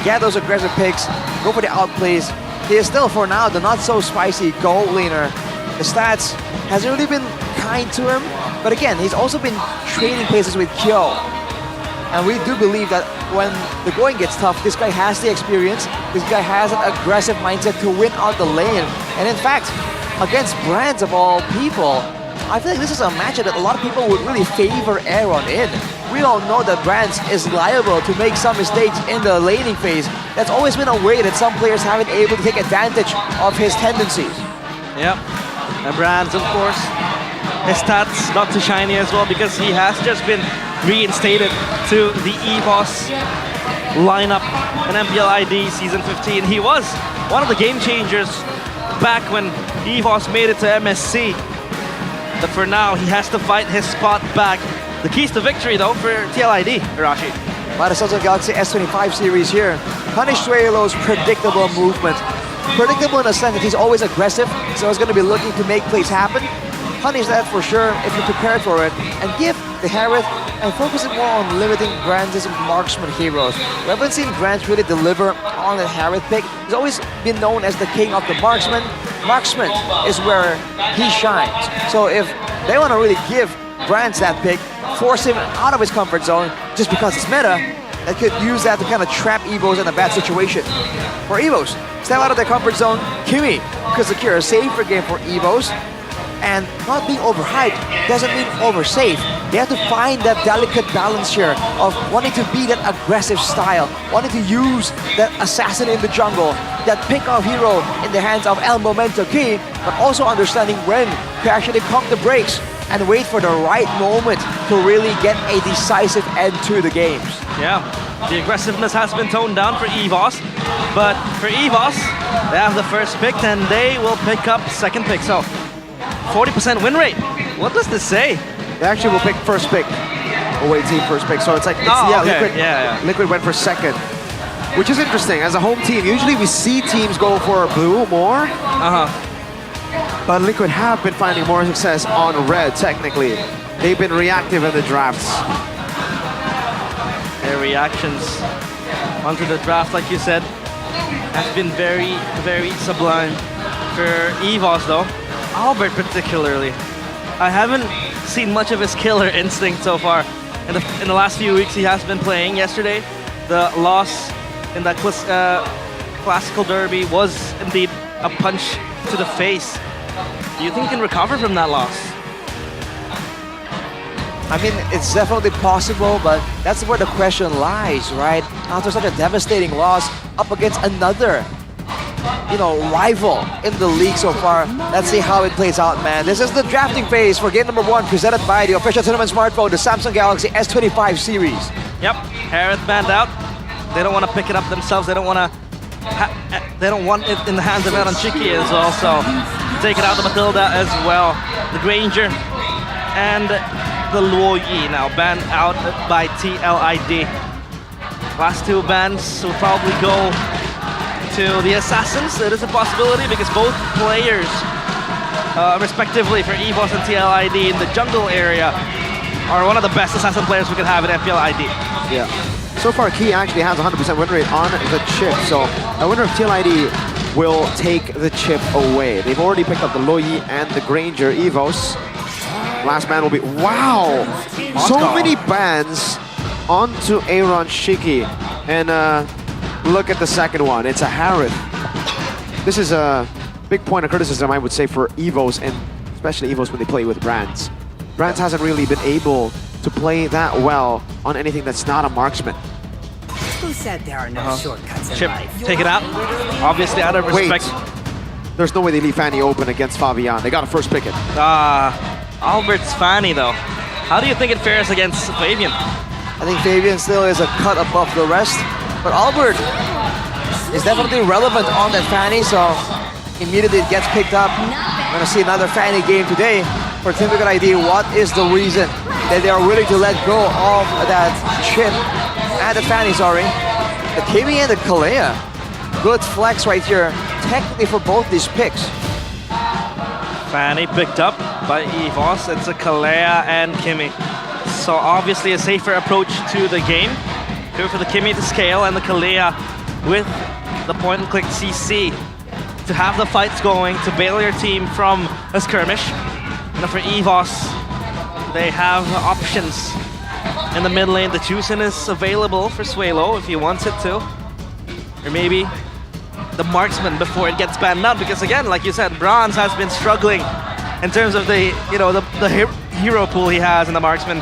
get those aggressive picks, go for the outplays. He is still, for now, the not-so-spicy gold laner. The stats hasn't really been kind to him, but again, he's also been trading places with Kyo. And we do believe that when the going gets tough, this guy has the experience, this guy has an aggressive mindset to win out the lane. And in fact, against Brands of all people, I feel like this is a matchup that a lot of people would really favor Aaron in. We all know that Brands is liable to make some mistakes in the laning phase. That's always been a way that some players haven't been able to take advantage of his tendencies.
Yep, and Brands, of course, his stats not too shiny as well because he has just been reinstated to the EVOS lineup in MPL ID Season 15. He was one of the game changers back when EVOS made it to MSC. But for now, he has to fight his spot back. The keys to victory, though, for TLID, Hirashi.
By the Samsung Galaxy S25 series here, Punish Suelo's predictable movement. Predictable in the sense that he's always aggressive, so he's going to be looking to make plays happen. Punish that for sure if you're prepared for it, and give the Harith and focus it more on limiting Brands' marksman heroes. We haven't seen Brands really deliver on the Harith pick. He's always been known as the king of the marksman. Marksman is where he shines. So if they want to really give Brands that pick, force him out of his comfort zone just because it's meta, that could use that to kind of trap EVOs in a bad situation. For EVOs, step out of their comfort zone, Kimi, because secure a safer game for EVOs. And not being overhyped doesn't mean oversafe. They have to find that delicate balance here of wanting to be that aggressive style, wanting to use that assassin in the jungle, that pick-off hero in the hands of El Momento Key, but also understanding when to actually pump the brakes and wait for the right moment to really get a decisive end to the games.
Yeah, the aggressiveness has been toned down for EVOS, but for EVOS, they have the first pick and they will pick up second pick. So 40% win rate. What does this say?
They actually will pick first pick. Away team first pick. So it's like,
okay.
Liquid went for second. Which is interesting. As a home team, usually we see teams go for blue more. But Liquid have been finding more success on red, technically. They've been reactive in the drafts.
Their reactions onto the draft, like you said, have been very, very sublime. For EVOS though, Albert particularly, I haven't seen much of his killer instinct so far. In the last few weeks he has been playing. Yesterday, the loss in that classical derby was indeed a punch to the face. Do you think you can recover from that loss?
I mean, it's definitely possible, but that's where the question lies, right? After such a devastating loss up against another, rival in the league so far. Let's see how it plays out, man. This is the drafting phase for game number 1, presented by the official tournament smartphone, the Samsung Galaxy S25 series.
Yep, Harith banned out. They don't want to pick it up themselves. They don't want to. They don't want it in the hands of Aaron Chiki as well. So take it out to Matilda as well. The Granger and the Luo Yi now banned out by TLID. Last 2 bans will probably go to the Assassins. It is a possibility because both players, respectively for EVOS and TLID in the jungle area, are one of the best Assassin players we could have in MPL ID.
Yeah. So far, Key actually has 100% win rate on the chip, so I wonder if TLID will take the chip away. They've already picked up the Loyi and the Granger EVOS. Last ban will be... Wow! So many bans onto Aaron Shiki. And look at the second one. It's a Harith. This is a big point of criticism, I would say, for EVOS, and especially EVOS when they play with Brands. Brands hasn't really been able to play that well on anything that's not a marksman.
Who said there are no shortcuts in
Chip,
life?
take it out. Obviously out of respect.
Wait. There's no way they leave Fanny open against Fabian. They got to first pick it.
Albert's Fanny though. How do you think it fares against Fabian?
I think Fabian still is a cut above the rest, but Albert is definitely relevant on that Fanny, so immediately it gets picked up. We're gonna see another Fanny game today for Team Liquid ID. What is the reason that they are willing to let go of that chip and the Fanny, sorry. The Kimi and the Kalea. Good flex right here, technically for both these picks.
Fanny picked up by EVOS. It's a Kalea and Kimi. So obviously a safer approach to the game. Go for the Kimi to scale and the Kalea with the point and click CC to have the fights going, to bail your team from a skirmish. And for EVOS, they have options in the mid lane. The Juicin is available for Suelo if he wants it to. Or maybe the marksman before it gets banned out, because again, like you said, Bronze has been struggling in terms of the hero pool he has in the marksman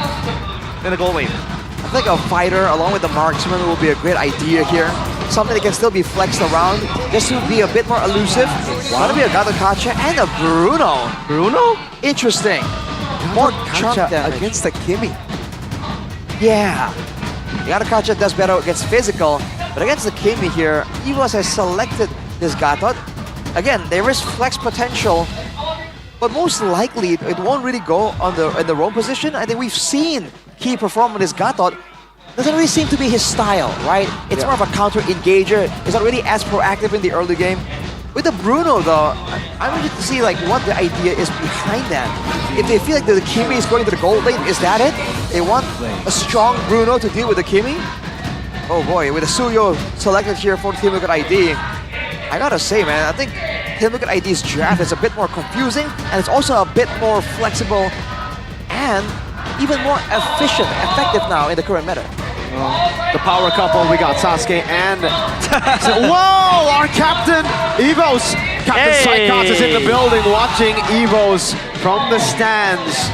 in the gold lane.
I think a fighter along with the marksman will be a great idea here. Something that can still be flexed around just to be a bit more elusive. Gonna be a Gato-Kacha and a Bruno.
Bruno?
Interesting. More chunk
against the Kimi.
Yeah. Gato-Kacha does better against physical, but against the Kimi here, EVOS has selected this Gatot. Again, there is flex potential, but most likely it won't really go on in the roam position. I think we've seen Key perform on this Gatot. Doesn't really seem to be his style, right? It's more of a counter engager. It's not really as proactive in the early game. With the Bruno though, I'm interested to see like what the idea is behind that. If they feel like the Kimi is going to the gold lane, is that it? They want a strong Bruno to deal with the Kimi? Oh boy, with the Suyo selected here for Team Liquid ID, I gotta say, man, I think Team Liquid ID's draft is a bit more confusing, and it's also a bit more flexible and even more efficient, effective now in the current meta.
The power couple, we got Sasuke and... Whoa! Our captain, EVOS! Captain Psychots is in the building watching EVOS from the stands.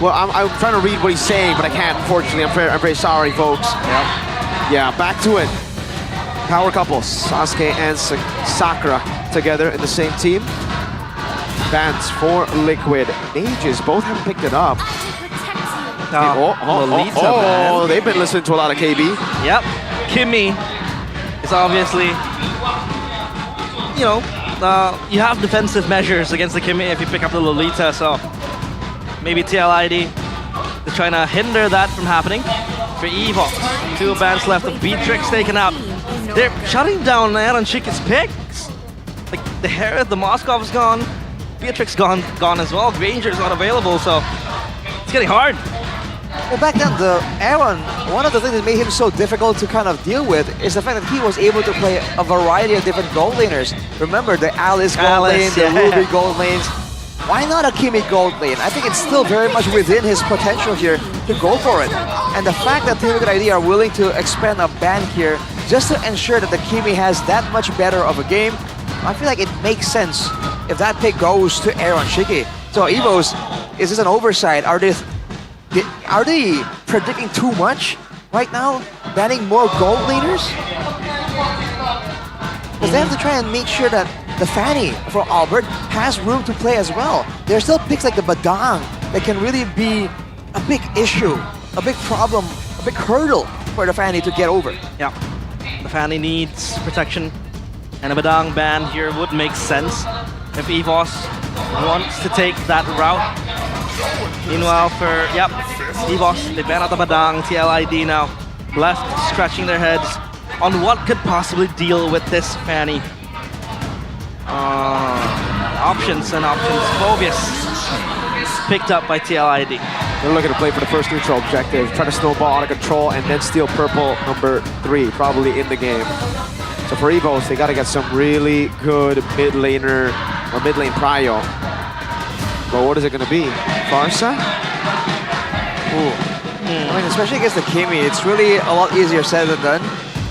Well, I'm trying to read what he's saying, but I can't, unfortunately. I'm very sorry, folks. Yeah, back to it. Power couple, Sasuke and Sakura together in the same team. Bans for Liquid. Mages both have picked it up. They've been listening to a lot of KB.
Yep, Kimi is obviously, you have defensive measures against the Kimi if you pick up the Lolita, so maybe TLID is trying to hinder that from happening. For EVOS, 2 bans left of Beatrix taken out. They're shutting down Aaron Chiki's picks. Like the Harith, the Moskov is gone, Beatrix gone as well, Granger's not available, so it's getting hard.
Well, back then, Aaron, one of the things that made him so difficult to kind of deal with is the fact that he was able to play a variety of different gold laners. Remember the Alice gold lane, the Ruby gold lanes. Why not a Kimi gold lane? I think it's still very much within his potential here to go for it. And the fact that Team Liquid ID are willing to expand a ban here just to ensure that the Kimi has that much better of a game, I feel like it makes sense if that pick goes to Aaron Shiki. So EVOS, is this an oversight? Are they predicting too much right now? Banning more gold leaders? Because they have to try and make sure that the Fanny for Albert has room to play as well. There are still picks like the Badang that can really be a big issue, a big problem, a big hurdle for the Fanny to get over.
Yeah, the Fanny needs protection, and a Badang ban here would make sense if EVOS wants to take that route. Meanwhile for, EVOS, they ban out the Badang, TLID now left scratching their heads on what could possibly deal with this Fanny. Options and options. Phobius picked up by TLID.
They're looking to play for the first neutral objective, try to snowball out of control and then steal purple number 3, probably in the game. So for EVOS, they gotta get some really good mid laner or mid lane prio. But what is it gonna be? Farsa?
I mean, especially against the Kimi, it's really a lot easier said than done.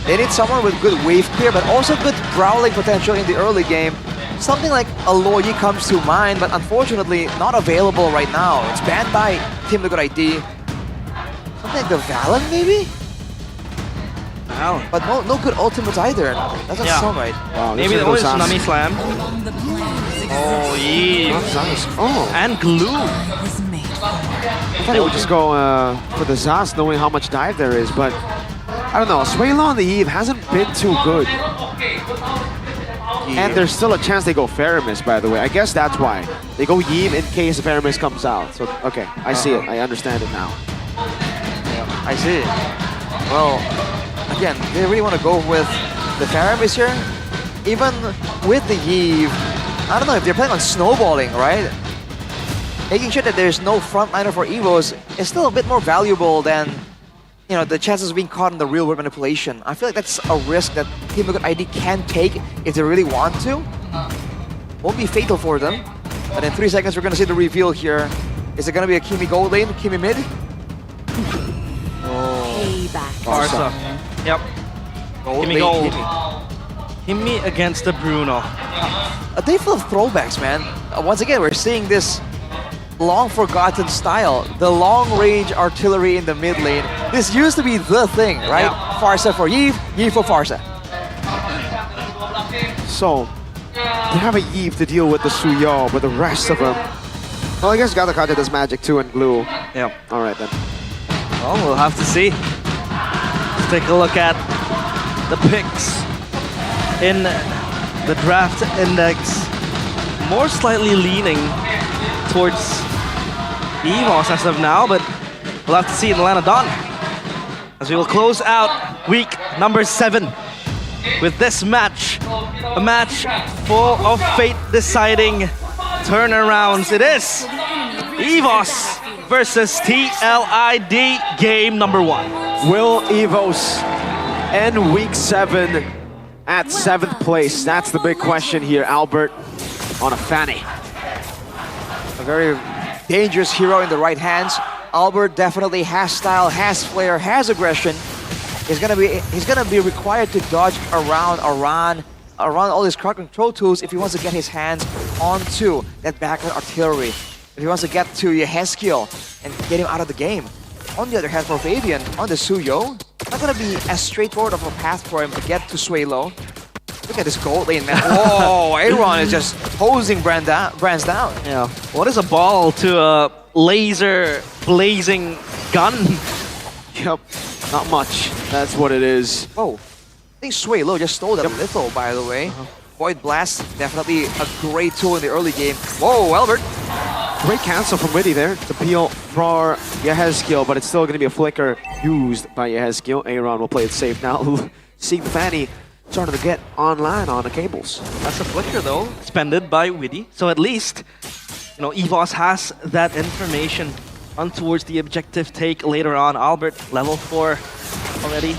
They need someone with good wave clear, but also good brawling potential in the early game. Something like a Loyi comes to mind, but unfortunately not available right now. It's banned by Team Liquid ID. Something like the Valen, maybe?
Valen.
But no good ultimates either. That doesn't sound right.
Wow,
maybe the only Tsunami Slam. Oh, yeah.
Oh.
And Glue.
I thought he would just go for the Zas, knowing how much dive there is, but I don't know. Suelo on the Eve hasn't been too good. And there's still a chance they go Faramis, by the way. I guess that's why. They go Yeem in case Faramis comes out. So, okay, I see it. I understand it now.
Yeah, I see it. Well, again, they really want to go with the Faramis here. Even with the Eve, I don't know if they're playing on snowballing, right? Making sure that there's no frontliner for EVOS is still a bit more valuable than, you know, the chances of being caught in the real world manipulation. I feel like that's a risk that Team Liquid ID can take if they really want to. Won't be fatal for them. But in 3 seconds, we're going to see the reveal here. Is it going to be a Kimi gold lane, Kimi mid?
Farsa. Yep. Kimi gold. Kimi against the Bruno.
A day full of throwbacks, man. Once again, we're seeing this long forgotten style, the long range artillery in the mid lane. This used to be the thing, right?
Yeah.
Farsa for Eve, Eve for Farsa.
So, they have a Eve to deal with the Suyo, but the rest of them... Well, I guess Gadakata does magic too and glue.
Yeah.
Alright then.
Well, we'll have to see. Let's take a look at the picks in the draft index. More slightly leaning towards EVOS as of now, but we'll have to see in Atlanta Dawn as we will close out week number 7 with this match. A match full of fate-deciding turnarounds. It is EVOS versus TLID game number 1.
Will EVOS end week 7 at 7th place? That's the big question here, Albert, on a Fanny.
A very dangerous hero in the right hands. Albert definitely has style, has flair, has aggression. He's gonna be required to dodge around all his crowd control tools if he wants to get his hands onto that backline artillery. If he wants to get to Yehezkiel and get him out of the game. On the other hand, for Fabian, on the Suyo, not gonna be as straightforward of a path for him to get to Suelo. Look at this gold lane, man. Whoa, Aaron is just hosing Brands down.
Yeah. What is a ball to a laser blazing gun?
Yep, not much. That's what it is.
Oh, I think Suelo just stole that lethal, by the way. Void Blast, definitely a great tool in the early game. Whoa, Albert.
Great cancel from Witty there to peel for Yehezkiel, but it's still going to be a flicker used by Yehezkiel. Aaron will play it safe now. Seeing Fanny starting to get online on the cables.
That's a flicker though, expended by Witty. So at least, you know, EVOS has that information on towards the objective take later on. Albert, level 4 already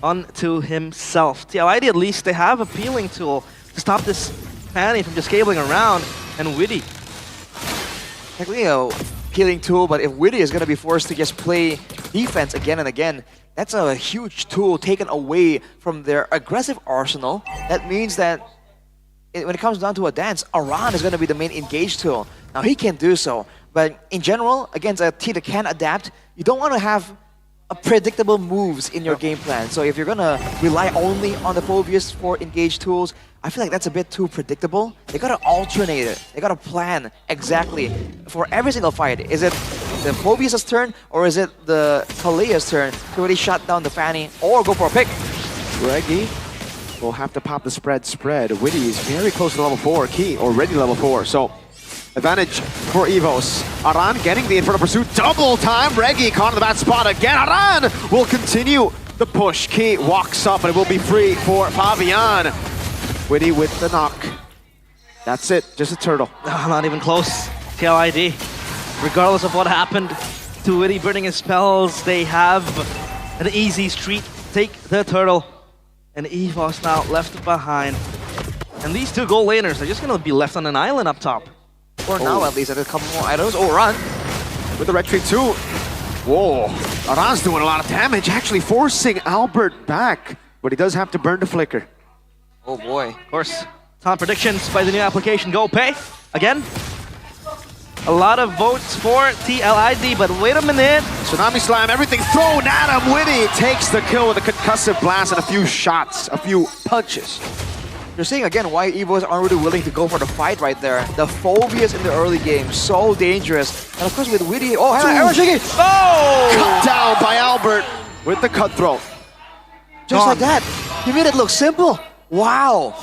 onto himself. TLID, at least they have a peeling tool to stop this Fanny from just cabling around, and Witty.
Technically a peeling tool, but if Witty is going to be forced to just play defense again and again, that's a huge tool taken away from their aggressive arsenal. That means that when it comes down to a dance, Aran is going to be the main engage tool. Now he can do so, but in general, against a team that can adapt, you don't want to have predictable moves in your game plan. So if you're going to rely only on the Phobius for engage tools, I feel like that's a bit too predictable. They got to alternate it. They got to plan exactly for every single fight. Is it the Phobius' turn, or is it the Kalia's turn to really shut down the Fanny or go for a pick?
Reggie will have to pop the spread. Witty is very close to level 4. Key already level 4. So advantage for Evos. Aran getting the Inferno Pursuit double time. Reggie caught in the bad spot again. Aran will continue the push. Key walks up and it will be free for Fabian. Witty with the knock. That's it, just a turtle.
Not even close. TLID. Regardless of what happened to Witty burning his spells, they have an easy streak. Take the turtle. And Evos now left behind. And these two gold laners are just going to be left on an island up top.
For now, at least, and a couple more items. Oh, Aran
with the red tree too. Whoa, Aran's doing a lot of damage, actually forcing Albert back. But he does have to burn the flicker.
Oh boy.
Of course, time predictions by the new application Go Pay. Again, a lot of votes for TLID, but wait a minute.
Tsunami Slam, everything thrown at him. Witty takes the kill with a concussive blast and a few shots, a few punches.
You're seeing again why Evos aren't really willing to go for the fight right there. The Phobius in the early game, so dangerous. And of course with Witty, oh, Aaron Shiki!
Oh!
Cut down by Albert with the cutthroat.
Just like that. He made it look simple. Wow.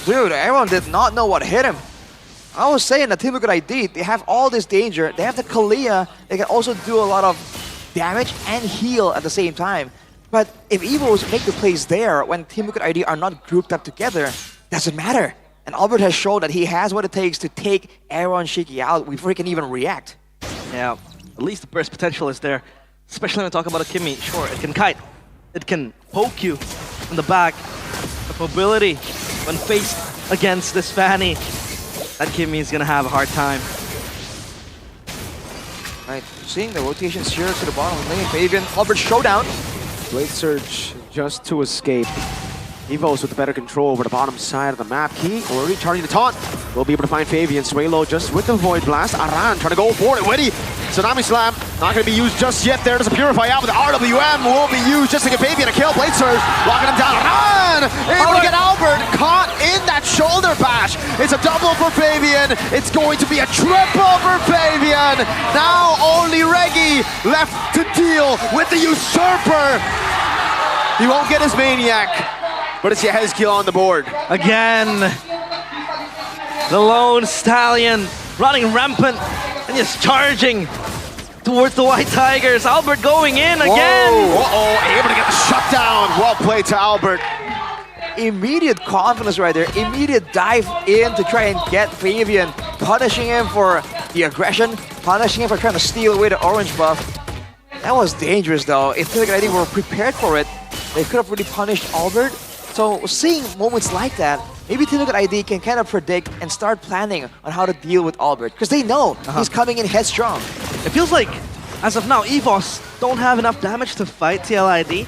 Dude, everyone did not know what hit him. I was saying that Team Liquid ID, they have all this danger. They have the Kalia. They can also do a lot of damage and heal at the same time. But if Evos make the plays there when Team Liquid ID are not grouped up together, doesn't matter. And Albert has shown that he has what it takes to take Aaron Shiki out before he can even react.
Yeah, at least the burst potential is there. Especially when we talk about a Kimmy. Sure, it can kite. It can poke you in the back. But mobility, when faced against this Fanny, that Kimmy is going to have a hard time.
Right, seeing the rotations here to the bottom lane. Fabian, Albert showdown.
Blade Surge just to escape. Evos with better control over the bottom side of the map. Key already charging the taunt. Will be able to find Fabian. Swalo just with the Void Blast. Aran trying to go for it. Witty. Tsunami Slam not going to be used just yet. There does a Purify out, but the RWM will be used just to get Fabian a kill. Blade Surge locking him down. Aran able to get Albert caught in that shoulder bash. It's a double for Fabian. It's going to be a triple for Fabian. Now only Reggie left to deal with the Usurper. He won't get his Maniac, but it's Yehezkiel on the board.
Again, the lone stallion running rampant and just charging towards the White Tigers. Albert going in again.
Whoa, uh-oh, able to get the shutdown. Well played to Albert.
Immediate confidence right there. Immediate dive in to try and get Fabian, punishing him for the aggression, punishing him for trying to steal away the orange buff. That was dangerous though. If Team Liquid ID were prepared for it, they could have really punished Albert. So seeing moments like that, maybe Team Liquid ID can kind of predict and start planning on how to deal with Albert. Because they know he's coming in headstrong.
It feels like, as of now, Evos don't have enough damage to fight TLID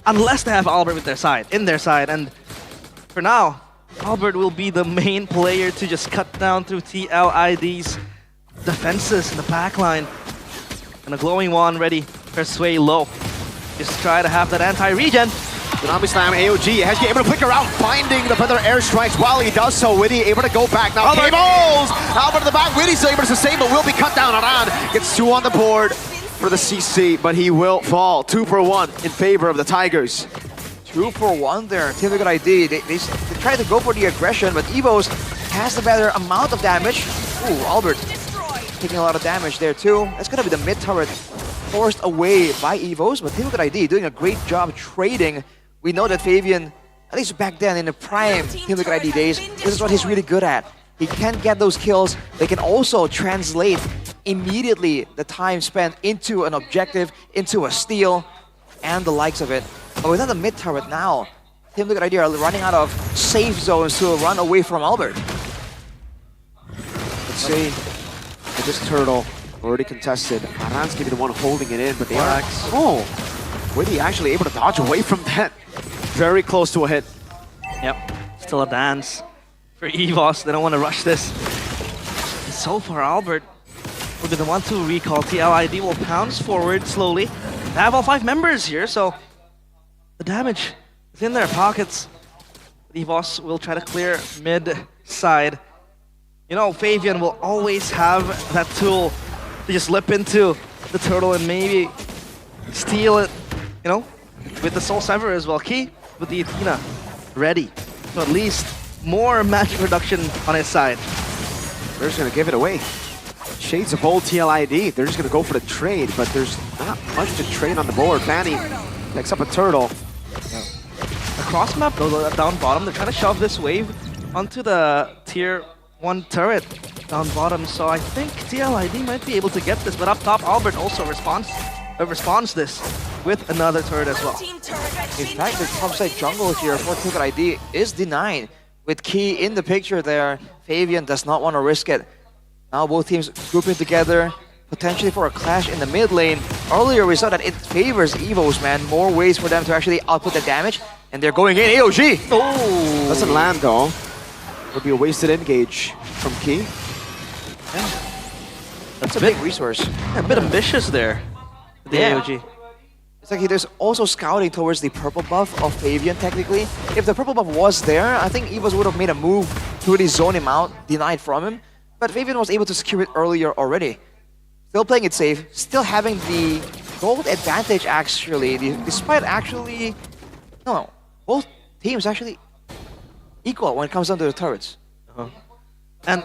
unless they have Albert with their side, in their side. And for now, Albert will be the main player to just cut down through TLID's defenses in the backline. And a glowing one ready for Sway Low. Just try to have that anti-regen.
Tsunami Slam, AOG, Hedge able to flicker out, finding the feather airstrikes while he does so. Witty able to go back now. Cables! Albert in the back, Witty still able to sustain, but will be cut down. Aran gets 2 on the board for the CC, but he will fall. 2 for 1 in favor of the Tigers.
2 for 1 there. Team Liquid ID, they try to go for the aggression, but Evos has the better amount of damage. Ooh, Albert taking a lot of damage there too. That's gonna be the mid turret forced away by Evos, but Team Liquid ID doing a great job trading. We know that Fabian, at least back then in the prime Team Liquid ID days, this is what he's really good at. He can get those kills. They can also translate immediately the time spent into an objective, into a steal, and the likes of it. But without the mid turret now, Team Liquid ID are running out of safe zones to run away from Albert.
Let's see if this turtle already contested. Aran's gonna be the one holding it in, but they are... Oh! Witty actually able to dodge away from that. Very close to a hit.
Yep, still a dance for EVOS. They don't want to rush this. And so far, Albert will be the one to recall. TLID will pounce forward slowly. They have all 5 members here, so the damage is in their pockets. EVOS will try to clear mid side. You know, Fabian will always have that tool to just slip into the turtle and maybe steal it, you know, with the Soul Sever as well. Key with the Athena ready. So at least more magic reduction on his side.
They're just gonna give it away. Shades of old TLID. They're just gonna go for the trade, but there's not much to trade on the board. Fanny picks up a turtle.
Across map, though, down bottom, they're trying to shove this wave onto the tier 1 turret down bottom. So I think TLID might be able to get this, but up top, Albert also responds this with another turret as well.
In fact, the topside jungle here for Ticket ID is denied. With Key in the picture there, Fabian does not want to risk it. Now both teams grouping together, potentially for a clash in the mid lane. Earlier we saw that it favors EVOs, man. More ways for them to actually output the damage. And they're going in, AOG!
Oh! Doesn't land though. Would be a wasted engage from Key.
Yeah. That's a big resource.
A bit ambitious there, the AOG.
It's like there's also scouting towards the purple buff of Fabian, technically. If the purple buff was there, I think EVOs would have made a move to really zone him out, denied from him. But Fabian was able to secure it earlier already. Still playing it safe, still having the gold advantage actually, despite actually... No, both teams actually equal when it comes down to the turrets.
And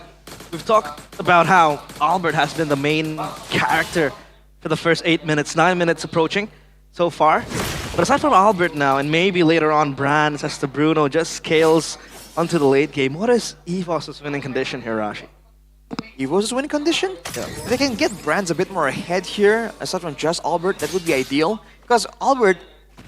we've talked about how Albert has been the main character for the first 8 minutes, 9 minutes approaching so far. But aside from Albert now, and maybe later on Brands as the Bruno just scales onto the late game, what is EVOS' winning condition here, Rashi?
EVOS' winning condition? Yeah. If they can get Brands a bit more ahead here, aside from just Albert, that would be ideal. Because Albert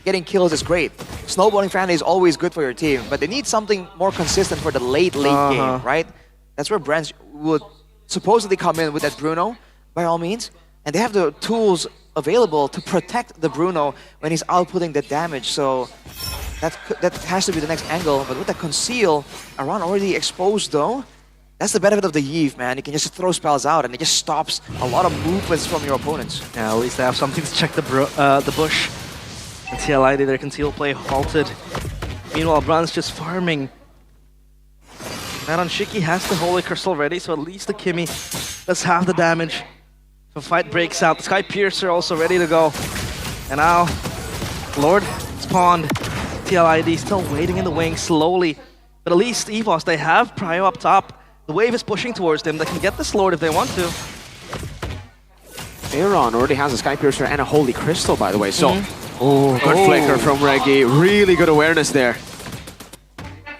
getting kills is great. Snowballing fan is always good for your team, but they need something more consistent for the late game, right? That's where Brands would supposedly come in with that Bruno, by all means. And they have the tools available to protect the Bruno when he's outputting the damage, so that has to be the next angle. But with the conceal, Aran already exposed though. That's the benefit of the Yeve, man. You can just throw spells out and it just stops a lot of movements from your opponents.
Yeah, at least they have something to check the bush. And TLID, their conceal play halted. Meanwhile, Bran's just farming. Shiki has the Holy Crystal ready, so at least the Kimi does have the damage. The fight breaks out. The Sky Piercer also ready to go. And now, Lord spawned. TLID still waiting in the wings slowly. But at least EVOS, they have Prio up top. The wave is pushing towards them. They can get this Lord if they want to.
Aaron already has a Sky Piercer and a Holy Crystal, by the way. So, good flicker from Reggie. Really good awareness there.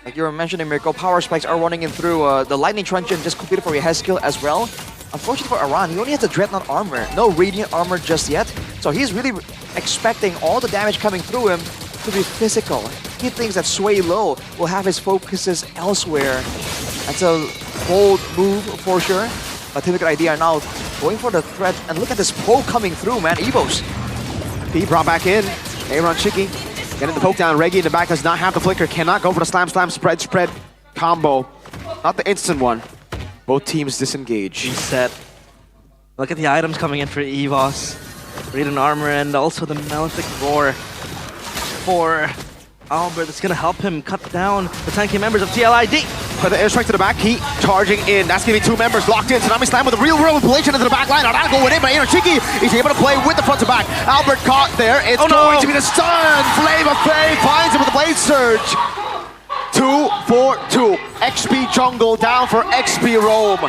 Like you were mentioning, Mirko, power spikes are running in through. The Lightning Truncheon just completed for Yehezkiel as well. Unfortunately for Aran, he only has the Dreadnought armor. No Radiant armor just yet. So he's really expecting all the damage coming through him to be physical. He thinks that Sway Low will have his focuses elsewhere. That's a bold move for sure. But Typical ID are now going for the threat. And look at this poke coming through, man. EVOS.
He brought back in. Aaron Shiki getting the poke down. Reggie in the back does not have the flicker. Cannot go for the slam spread combo. Not the instant one. Both teams disengage.
Reset. Look at the items coming in for EVOS. Radiant armor and also the Malefic Roar for Albert. That's gonna help him cut down the tanky members of TLID.
But the airstrike to the back, Heat charging in. That's gonna be 2 members locked in. Tsunami Slam with a real manipulation into the back line. Not going in, but Chiki, he's able to play with the front to back. Albert caught there. It's going to be the stun. Flame of Fae finds him with the Blade Surge. 2-4-2. XP Jungle down for XP Rome.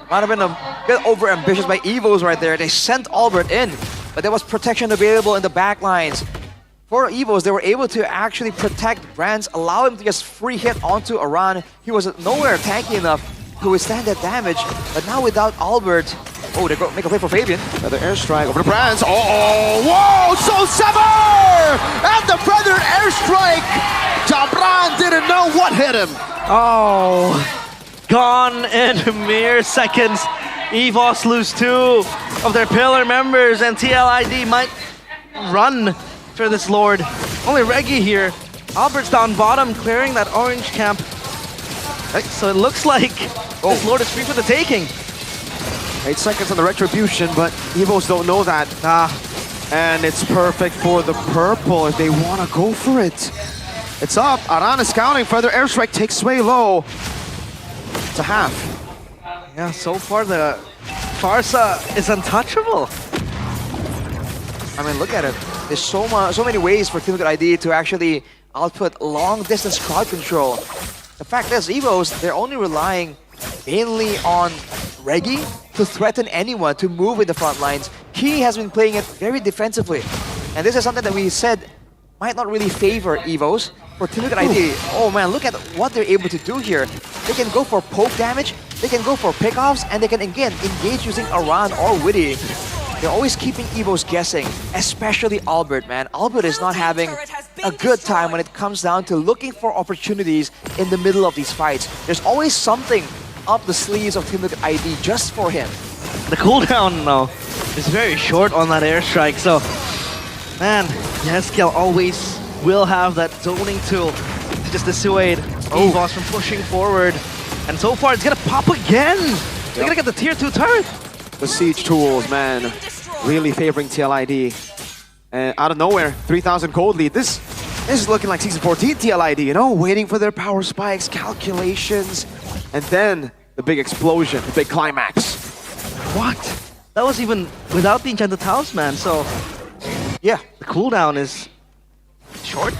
Might have been a bit over-ambitious by EVOs right there. They sent Albert in, but there was protection available in the back lines. For EVOs, they were able to actually protect Brands, allow him to just free hit onto Aran. He was nowhere tanky enough to withstand that damage, but now without Albert... Oh, they go make a play for Fabian.
Another airstrike over to Brands. Oh, whoa! Soul Sever! And the feathered airstrike! Jabran didn't know what hit him.
Oh, gone in mere seconds. EVOS lose 2 of their pillar members, and TLID might run for this Lord. Only Reggie here. Albert's down bottom, clearing that orange camp. Right, so it looks like this Lord is free for the taking.
8 seconds on the retribution, but Evos don't know that. And it's perfect for the purple if they want to go for it. It's up. Aran is scouting. Further airstrike takes Sway low to half.
Yeah, so far the Farsa is untouchable.
I mean, look at it. There's so many ways for Team Liquid ID to actually output long-distance crowd control. The fact is, Evos, they're only relying mainly on Reggie to threaten anyone to move in the front lines. Key has been playing it very defensively. And this is something that we said might not really favor Evos. For Team Liquid ID, oh man, look at what they're able to do here. They can go for poke damage, they can go for pickoffs, and they can again engage using Aran or Witty. They're always keeping Evos guessing, especially Albert, man. Albert is not having a good time when it comes down to looking for opportunities in the middle of these fights. There's always something up the sleeves of Team Liquid ID just for him.
The cooldown now is very short on that airstrike, so man, Yeskiel always will have that zoning tool to just dissuade Evos from pushing forward. And so far, it's gonna pop again. They're gonna get the tier 2 turret.
The siege tools, man, really favoring TLID. And out of nowhere, 3,000 gold lead. This is looking like Season 14 TLID, you know, waiting for their power spikes, calculations, and then the big explosion, the big climax.
What? That was even without the Enchanted Talisman, so
yeah,
the cooldown is short.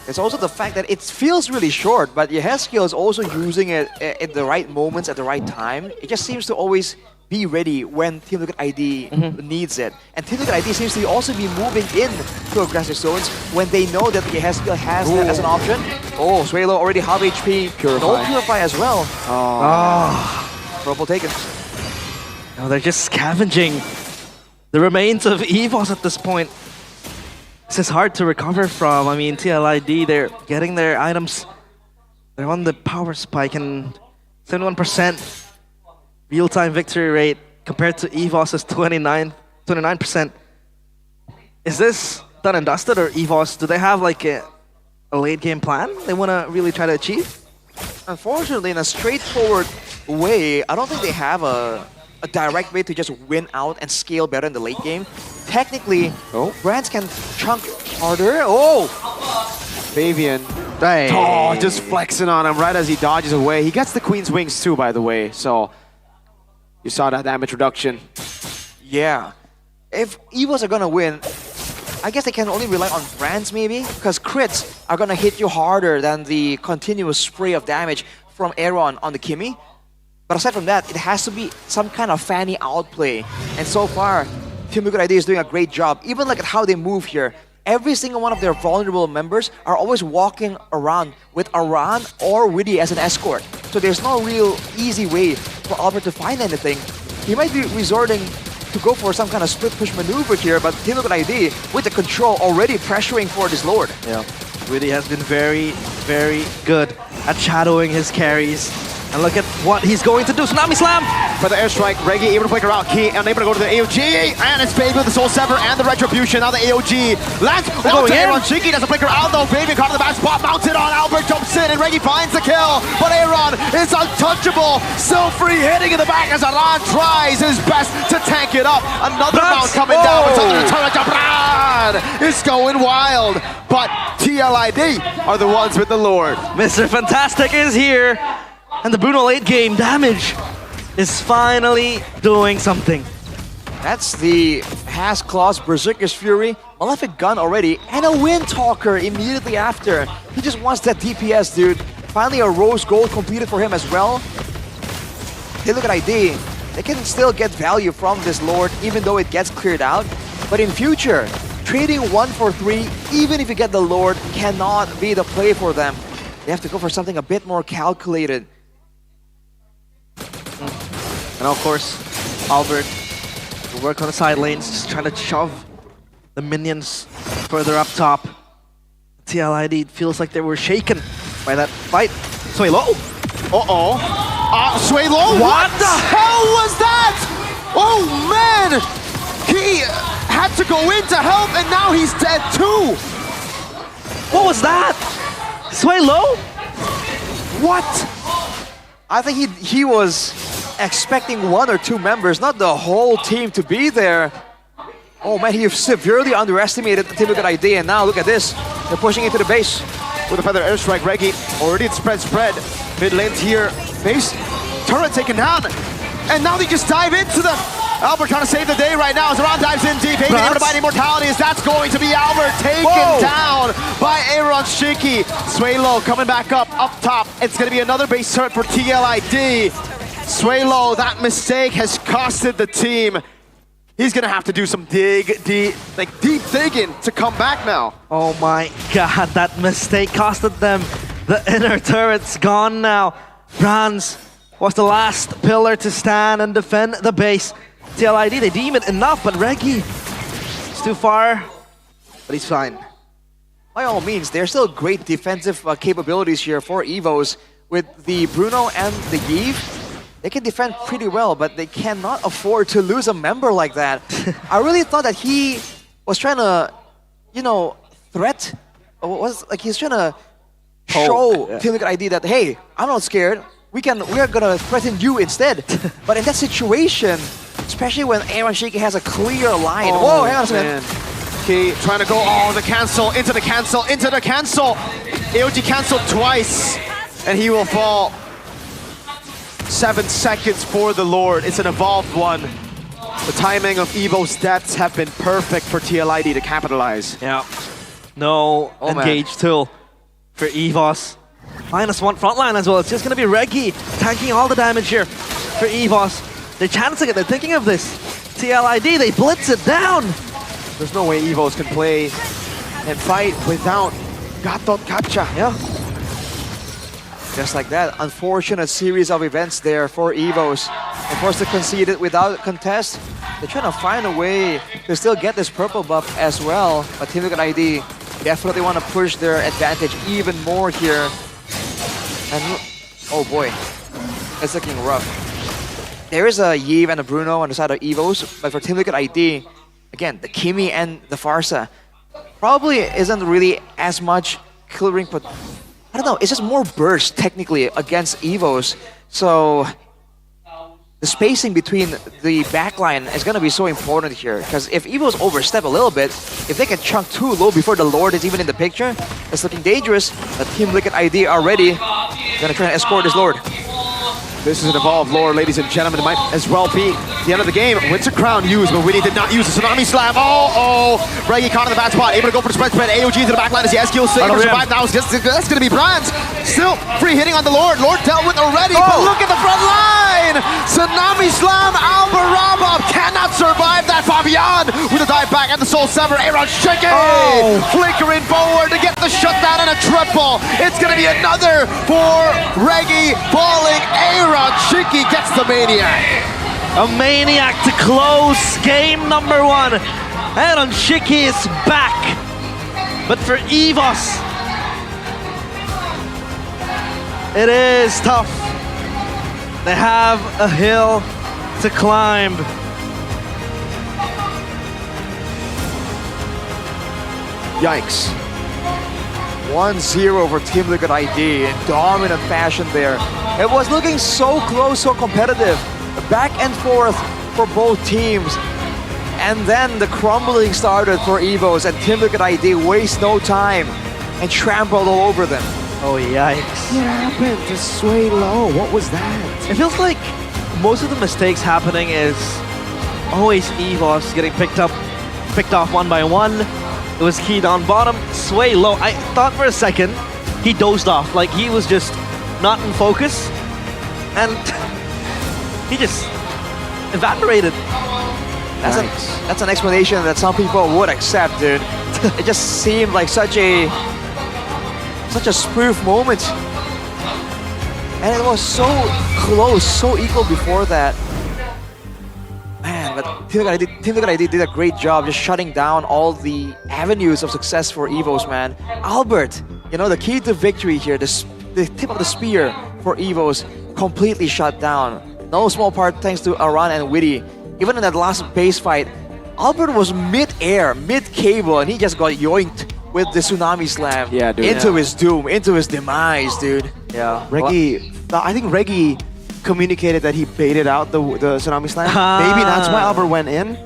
It's also the fact that it feels really short, but Yeskiel is also using it at the right moments, at the right time. It just seems to always be ready when Team Liquid ID needs it. And Team Liquid ID seems to also be moving in to aggressive zones when they know that Yeskiel has that as an option. Oh, Swalo already half HP.
Purify.
No Purify as well. Purple taken.
No, they're just scavenging the remains of EVOS at this point. This is hard to recover from. I mean, TLID, they're getting their items. They're on the power spike and 71% real-time victory rate compared to EVOS's 29%. Is this done and dusted, or EVOS, do they have like a late-game plan they want to really try to achieve?
Unfortunately, in a straightforward way, I don't think they have a direct way to just win out and scale better in the late game. Technically, brands can chunk harder.
Fabian. Oh, just flexing on him right as he dodges away. He gets the Queen's Wings too, by the way, so you saw that damage reduction.
Yeah. If EVOS are gonna win, I guess they can only rely on brands maybe, because crits are gonna hit you harder than the continuous spray of damage from Aaron on the Kimmy. But aside from that, it has to be some kind of Fanny outplay. And so far, Team Liquid ID is doing a great job. Even look at how they move here. Every single one of their vulnerable members are always walking around with Aran or Witty as an escort. So there's no real easy way for Albert to find anything. He might be resorting to go for some kind of split push maneuver here, but Team Liquid ID, with the control, already pressuring for this Lord.
Yeah, Witty has been very, very good at shadowing his carries. And look at what he's going to do. Tsunami Slam!
For the airstrike, Reggie able to flicker out. Key unable to go to the AOG. And it's Fabian with the Soul Sever and the Retribution. Now the AOG lands onto Aaron. Shinky doesn't flicker out though. Fabian caught in the back spot. Mounted on. Albert jumps in and Reggie finds the kill. But Aaron is untouchable. Still free hitting in the back as Aran tries his best to tank it up. Another mount coming down. It's under the turret. Aran is going wild. But TLID are the ones with the Lord.
Mr. Fantastic is here. And the Bruno late game damage is finally doing something.
That's the Has Claws, Berserker's Fury, Malefic Gun already, and a Wind Talker immediately after. He just wants that DPS, dude. Finally a Rose Gold completed for him as well. Hey, look at ID. They can still get value from this Lord even though it gets cleared out. But in future, trading 1 for 3, even if you get the Lord, cannot be the play for them. They have to go for something a bit more calculated.
And of course, Albert will work on the side lanes, just trying to shove the minions further up top. TLID feels like they were shaken by that fight. Sway low.
Sway low? What the hell was that? Oh man! He had to go in to help and now he's dead too!
What was that? Sway low?
What?
I think he was expecting 1 or 2 members, not the whole team to be there. Oh man, he severely underestimated Team Liquid ID, and now look at this. They're pushing into the base.
With a feather airstrike, Reggie already spread. Mid lane here, base, turret taken down. And now they just dive into them. Albert trying to save the day right now as Aron dives in deep. Ain't able to buy any mortalities. That's going to be Albert taken down by Aaron Shiki. Swaylo coming back up top. It's going to be another base turret for TLID. Swaylo, that mistake has costed the team. He's going to have to do some deep digging to come back now.
Oh my god, that mistake costed them. The inner turret's gone now. Bronze was the last pillar to stand and defend the base. TLID, they deem it enough, but Reggie is too far, but he's fine. By all means, there's still great defensive capabilities here for EVOs. With the Bruno and the Yves, they can defend pretty well, but they cannot afford to lose a member like that. I really thought that he was trying to, you know, threat, he's trying to show Team Liquid ID that, hey, I'm not scared. We are gonna threaten you instead. But in that situation, especially when Aaron Shiki has a clear line. Whoa, hang on a second.
Okay, trying to go, into the cancel. AOG canceled twice, and he will fall. 7 seconds for the Lord. It's an evolved one. The timing of Evo's deaths have been perfect for TLID to capitalize.
Yeah. No engage tool for EVOS. -1 frontline as well. It's just gonna be Reggie tanking all the damage here for EVOS. They're chancing it, they're thinking of this. TLID, they blitz it down.
There's no way EVOs can play and fight without Gatot Kacha.
Yeah. Just like that, unfortunate series of events there for EVOs. And forced to concede it without contest. They're trying to find a way to still get this purple buff as well. But Team Liquid ID definitely want to push their advantage even more here. And oh boy, it's looking rough. There is a Yves and a Bruno on the side of EVOs, but for Team Liquid ID, again, the Kimi and the Farsa probably isn't really as much clearing, but I don't know, it's just more burst technically against EVOs. So the spacing between the backline is going to be so important here, because if EVOs overstep a little bit, if they can chunk too low before the Lord is even in the picture, it's looking dangerous. But Team Liquid ID are ready. Gonna try and escort this Lord.
This is an evolved Lord, ladies and gentlemen. It might as well be the end of the game. Winter Crown used, but Winnie did not use the Tsunami Slam. Reggie caught in the bad spot, able to go for the spread. AOG to the back line as the SQ Saber survived. Now that's going to be Brands. Still free hitting on the Lord. Lord dealt with already, but look at the front line. Tsunami Slam, Albaraba cannot survive that. Fabian with a dive back and the Soul Sever. Aaron Shiki flickering forward to get the shutdown and a triple. It's going to be another for Reggie falling. Aaron Shiki gets the Maniac.
A Maniac to close game number 1. Aaron Shiki is back. But for EVOS, it is tough. They have a hill to climb.
Yikes. 1-0 for Team Liquid ID in dominant fashion there.
It was looking so close, so competitive. Back and forth for both teams. And then the crumbling started for EVOs, and Team Liquid ID waste no time and trampled all over them. Oh, yikes.
What happened to Sway Low? What was that?
It feels like most of the mistakes happening is always EVOS getting picked off one by one. It was keyed on bottom, Sway Low. I thought for a second he dozed off, like he was just not in focus, and he just evaporated. That's an explanation that some people would accept, dude. It just seemed like such a spoof moment. And it was so close, so equal before that. Man, but Team Liquid ID did a great job just shutting down all the avenues of success for EVOs, man. Albert, you know, the key to victory here, the tip of the spear for EVOs, completely shut down. No small part thanks to Aran and Witty. even in that last base fight, Albert was mid-air, mid-cable, and he just got yoinked with the Tsunami Slam into his doom, into his demise, dude.
Yeah. Reggie, I think Reggie communicated that he baited out the Tsunami Slam. Maybe that's why Albert went in.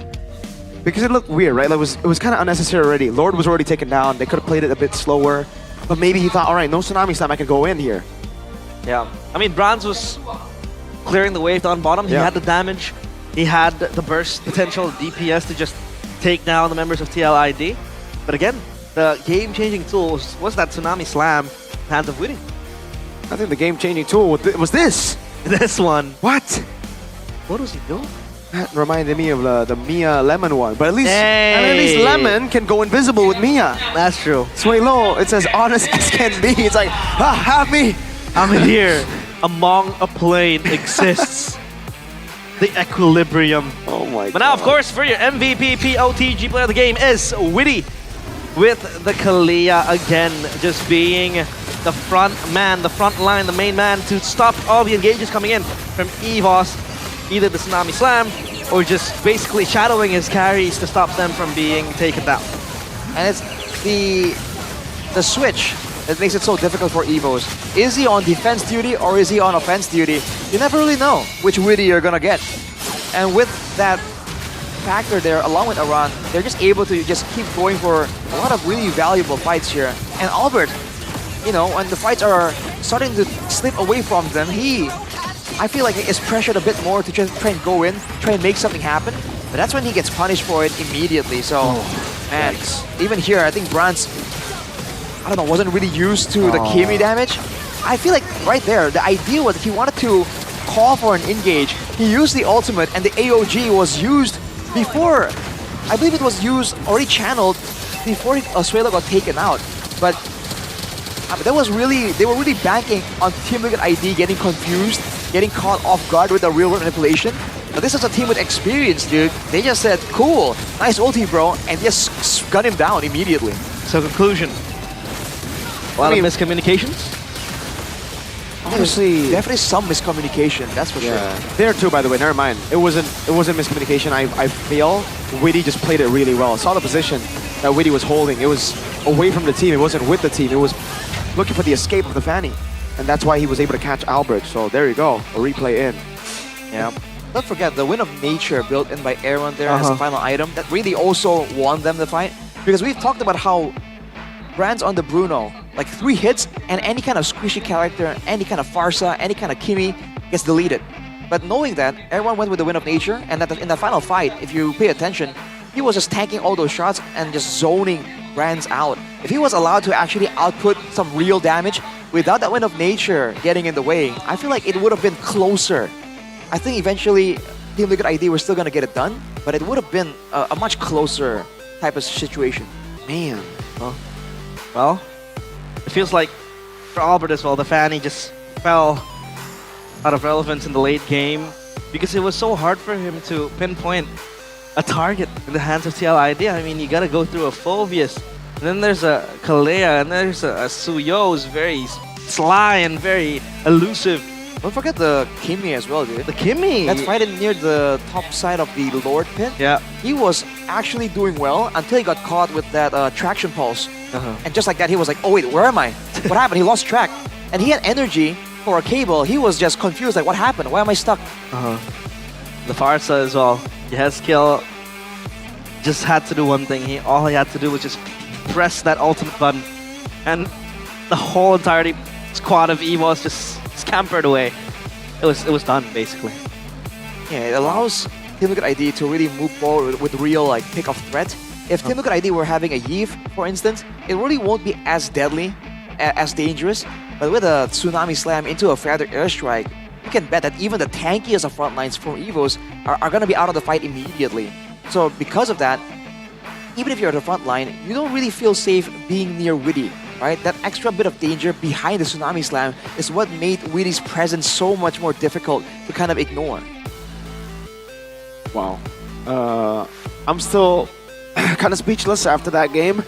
Because it looked weird, right? Like it was kind of unnecessary already. Lord was already taken down. They could have played it a bit slower. But maybe he thought, all right, no Tsunami Slam, I can go in here.
Yeah. I mean, Bronze was clearing the wave down bottom. He had the damage. He had the burst potential, DPS to just take down the members of TLID. But again, the game-changing tool was that Tsunami Slam, Hands of Witty.
I think the game-changing tool was this.
This one.
What?
What was he doing?
That reminded me of the Mia Lemon one. But at least Lemon can go invisible with Mia.
That's true.
Suelo, it's as honest as can be. It's like, have me.
I'm here. Among a plane exists the equilibrium.
Oh my god.
But now, of course, for your MVP POTG player of the game is Witty, with the Kalia again just being the front man, the front line, the main man to stop all the engages coming in from EVOS, either the Tsunami Slam or just basically shadowing his carries to stop them from being taken down.
And it's the switch that makes it so difficult for EVOs. Is he on defense duty or is he on offense duty? You never really know which Witty you're gonna get. And with that factor there, along with Aran, they're just able to just keep going for a lot of really valuable fights here. And Albert, you know, when the fights are starting to slip away from them, I feel like he is pressured a bit more to just try and go in, try and make something happen. But that's when he gets punished for it immediately. So, man, even here, I think Brant's, I don't know, wasn't really used to the Kimi damage. I feel like right there, the idea was if he wanted to call for an engage, he used the ultimate and the AOG was used before. I believe it was used, already channeled before Suelo got taken out. But that was really, they were really banking on Team Liquid ID getting confused, getting caught off guard with the real-world manipulation. But this is a team with experience, dude. They just said, cool, nice ulti, bro, and just gun him down immediately.
So conclusion, a lot of miscommunications?
Honestly, definitely some miscommunication, that's for sure.
There too, by the way, never mind. It wasn't miscommunication. I feel Witty just played it really well. Saw the position that Witty was holding. It was away from the team. It wasn't with the team. It was looking for the escape of the Fanny. And that's why he was able to catch Albert. So there you go, a replay in.
Yeah. Don't forget the Wind of Nature built in by Aaron there as the final item. That really also won them the fight. Because we've talked about how brands on the Bruno, like 3 hits and any kind of squishy character, any kind of Farsa, any kind of Kimi gets deleted. But knowing that, everyone went with the Wind of Nature, and that in the final fight, if you pay attention, he was just tanking all those shots and just zoning brands out. If he was allowed to actually output some real damage without that Wind of Nature getting in the way, I feel like it would have been closer. I think eventually Team Liquid ID were still gonna get it done, but it would have been a much closer type of situation.
Man.
Well, it feels like for Albert as well, the Fanny just fell out of relevance in the late game because it was so hard for him to pinpoint a target in the hands of TLID. I mean, you gotta go through a Phobius, and then there's a Kalea, and there's a Suyo who's very sly and very elusive.
Don't forget the Kimi as well, dude.
The Kimi!
That's fighting near the top side of the Lord pit.
Yeah.
He was actually doing well until he got caught with that traction pulse. And just like that, he was like, oh wait, where am I? What happened? He lost track. And he had energy for a cable. He was just confused, like what happened? Why am I stuck?
The Farsa as well. He has skill. Just had to do one thing. All he had to do was just press that ultimate button. And the whole entirety squad of EVOs just scampered away. It was done, basically.
Yeah, it allows Team Liquid ID to really move forward with real like pick of threat. If Team Liquid ID were having a Yeeve, for instance, it really won't be as deadly, as dangerous. But with a Tsunami Slam into a Feather Airstrike, you can bet that even the tankiest of frontlines from EVOs are going to be out of the fight immediately. So because of that, even if you're at the front line, you don't really feel safe being near Witty, right? That extra bit of danger behind the Tsunami Slam is what made Witty's presence so much more difficult to kind of ignore.
Wow. I'm still kind of speechless after that game.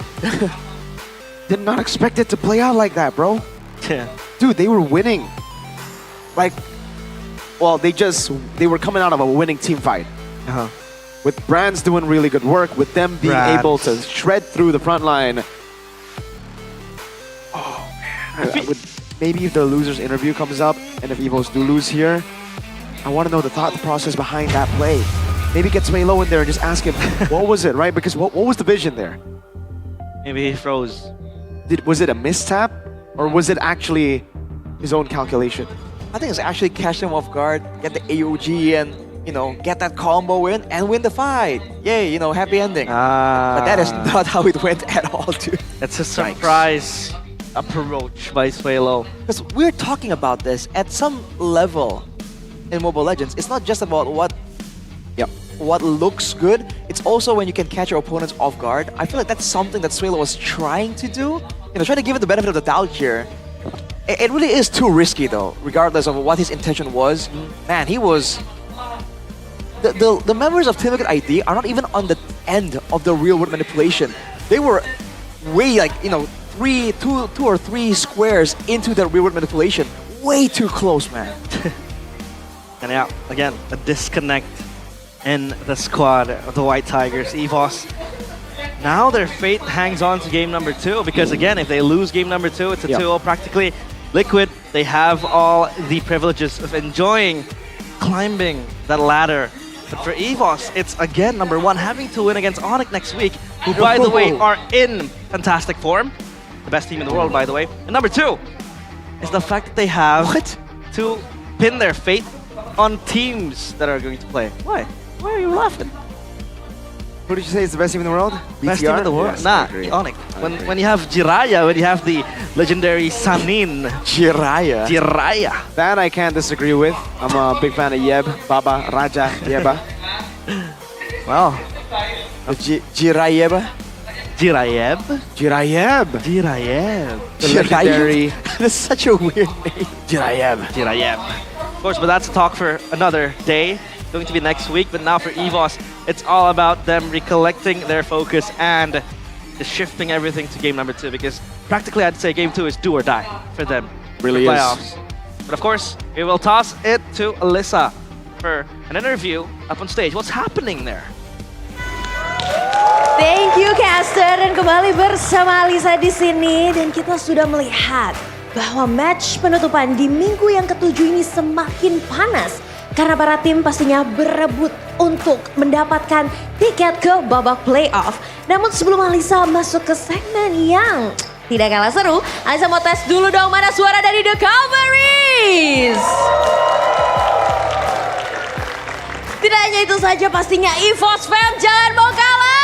Did not expect it to play out like that, bro.
Yeah.
Dude, they were winning. Like, well, they were coming out of a winning team fight. With Brands doing really good work, with them being able to shred through the front line. Oh man, I would, maybe if the loser's interview comes up, and if Evos do lose here, I want to know the thought process behind that play. Maybe get Swaylo in there and just ask him, what was it, right? Because what was the vision there?
Maybe he froze.
Was it a mistap, or was it actually his own calculation?
I think it's actually catch him off guard, get the AOG and, you know, get that combo in and win the fight. Yay, you know, happy ending. But that is not how it went at all, dude.
It's a surprise approach by Swaylo.
Because we're talking about this at some level in Mobile Legends. It's not just about what looks good. It's also when you can catch your opponents off guard. I feel like that's something that Swaylo was trying to do. You know, trying to give it the benefit of the doubt here. It really is too risky though, regardless of what his intention was. Man, he was... The members of Team Liquid ID are not even on the end of the real world manipulation. They were way like, you know, two or three squares into the real world manipulation. Way too close, man.
And yeah, again, a disconnect in the squad of the White Tigers. EVOS, now their fate hangs on to game number 2, because again, if they lose game number 2, it's a 2-0 practically. Liquid, they have all the privileges of enjoying climbing that ladder. But for EVOS, it's again number 1, having to win against Onyx next week, who by the way are in fantastic form. The best team in the world, by the way. And number 2 is the fact that they have to pin their fate on teams that are going to play. Why? Why are you laughing?
Who did you say is the best team in the world? BTR?
Best team in the world?
Yes,
nah, Onyx. When you have Jiraiya, when you have the legendary Sanin.
Jiraiya. That I can't disagree with. I'm a big fan of Yeb, Baba, Raja, Yeba.
Well,
Jiraiya.
Jirayeb?
Jirayeb.
Jirayeb.
The legendary.
That's such a weird name.
Jirayeb.
Jirayeb. Of course, but that's a talk for another day. It's going to be next week, but now for EVOS, it's all about them recollecting their focus and just shifting everything to game number 2, because practically I'd say game 2 is do or die for them.
Really
for
is.
playoffs. But of course, we will toss it to Alyssa for an interview up on stage. What's happening there?
Thank you, Caster, dan kembali bersama Alisa di sini, dan kita sudah melihat bahwa match penutupan di minggu yang ke-7 ini semakin panas karena para tim pastinya berebut untuk mendapatkan tiket ke babak playoff. Namun sebelum Alisa masuk ke segmen yang tidak kalah seru, Alisa mau tes dulu dong mana suara dari The Cavalries. Tidak hanya itu saja, pastinya EVOS fam jangan mau kalah.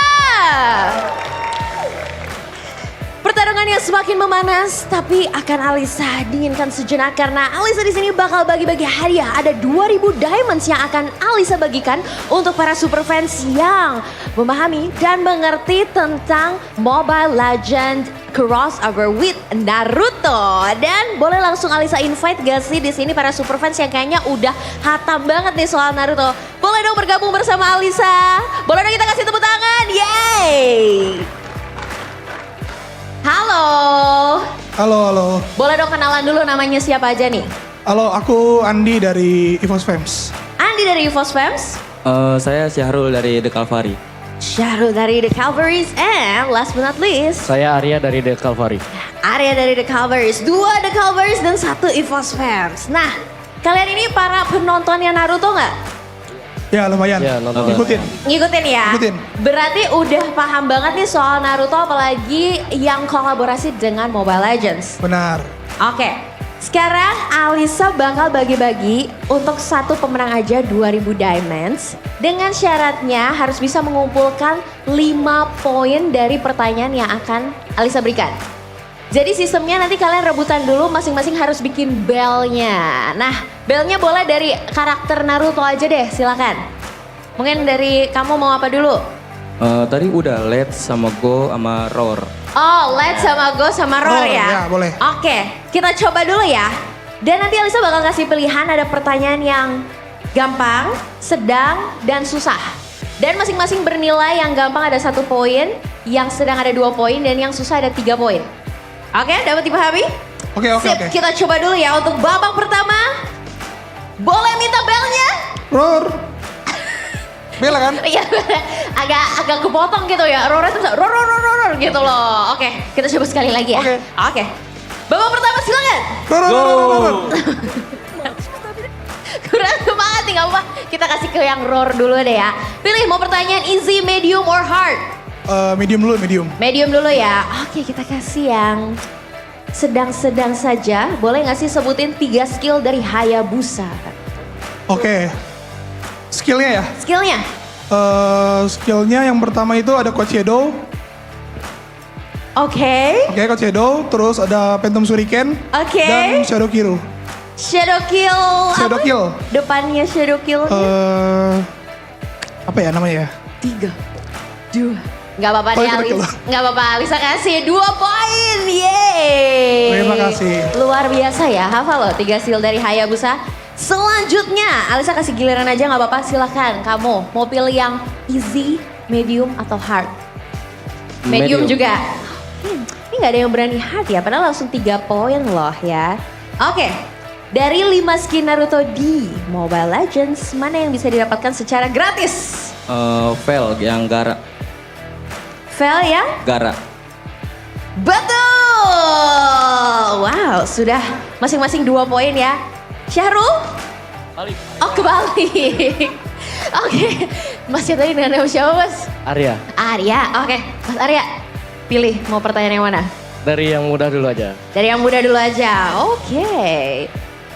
Pertarungan yang semakin memanas, tapi akan Alisa dinginkan sejenak karena Alisa di sini bakal bagi-bagi hadiah. Ada 2000 diamonds yang akan Alisa bagikan untuk para super fans yang memahami dan mengerti tentang Mobile Legends crossover with Naruto. Dan boleh langsung Alisa invite gak sih di sini para super fans yang kayaknya udah hatam banget nih soal Naruto. Boleh dong bergabung bersama Alisa. Boleh dong kita kasih tepuk tangan. Yeay. Halo.
Halo.
Boleh dong kenalan dulu namanya siapa aja nih?
Halo, aku Andi dari EVOS Fams.
Andi dari EVOS Fams?
Saya Syahrul dari The Cavalry.
Syahrul dari The Cavalries, and last but not least,
Saya Arya dari The Cavalry.
Arya dari The Cavalries. 2 The Cavalries dan 1 EVOS Fams. Nah, kalian ini para penontonnya Naruto nggak?
Ya lumayan, ngikutin.
Ngikutin ya?
Ngikutin.
Berarti udah paham banget nih soal Naruto, apalagi yang kolaborasi dengan Mobile Legends.
Benar.
Oke, sekarang Alisa bakal bagi-bagi untuk satu pemenang aja 2000 diamonds. Dengan syaratnya harus bisa mengumpulkan 5 poin dari pertanyaan yang akan Alisa berikan. Jadi sistemnya nanti kalian rebutan dulu, masing-masing harus bikin bellnya. Nah, bellnya boleh dari karakter Naruto aja deh, silakan. Mungkin dari kamu mau apa dulu?
Tadi udah Let's sama Go sama Roar.
Oh, Let's sama Go sama Roar ya?
Ya, boleh.
Oke, kita coba dulu ya. Dan nanti Alisa bakal kasih pilihan, ada pertanyaan yang gampang, sedang, dan susah. Dan masing-masing bernilai, yang gampang ada 1 poin, yang sedang ada 2 poin, dan yang susah ada 3 poin. Oke, dapat dipahami?
Oke.
Kita coba dulu ya untuk babak pertama. Boleh minta belnya?
Roar. Bella kan?
Iya, agak kepotong gitu ya. Roro itu bisa ror gitu loh. Oke, kita coba sekali lagi ya. Oke. Babak pertama silakan.
Ror.
Kurang semangat nih, gak apa-apa. Kita kasih ke yang roar dulu deh ya. Pilih mau pertanyaan easy, medium, or hard?
Medium dulu, medium.
Medium dulu ya. Oke, kita kasih yang sedang-sedang saja. Boleh gak sih sebutin 3 skill dari Hayabusa?
Oke. Skillnya ya?
Skillnya?
Skillnya yang pertama itu ada Coach Shadow.
Oke.
Oke, Coach Shadow. Terus ada Phantom Shuriken.
Oke.
Dan Shadow Kill.
Shadow Kill.
Shadow
apa?
Kill.
Depannya Shadow Kill.
Apa ya namanya ya?
3, 2. Gak apa-apa
Oh,
nih
itu
Alis.
betul.
Gak apa-apa, Alisa kasih 2 poin. Yeay.
Terima kasih.
Luar biasa ya, hafal loh 3 skill dari Hayabusa. Selanjutnya, Alisa kasih giliran aja gak apa-apa, silahkan. Kamu mau pilih yang easy, medium, atau hard? Medium juga. Ini gak ada yang berani hard ya, padahal langsung 3 poin loh ya. Oke, dari 5 skin Naruto di Mobile Legends, mana yang bisa didapatkan secara gratis?
Vel yang Gara.
Vel yang?
Gara.
Betul! Wow, sudah masing-masing 2 poin ya. Syahrul?
Balik.
Oh, kebalik. Oke, Mas tadi dengan nama siapa, Mas?
Arya.
Arya, oke. Mas Arya, pilih mau pertanyaan yang mana?
Dari yang mudah dulu aja.
Dari yang mudah dulu aja, oke.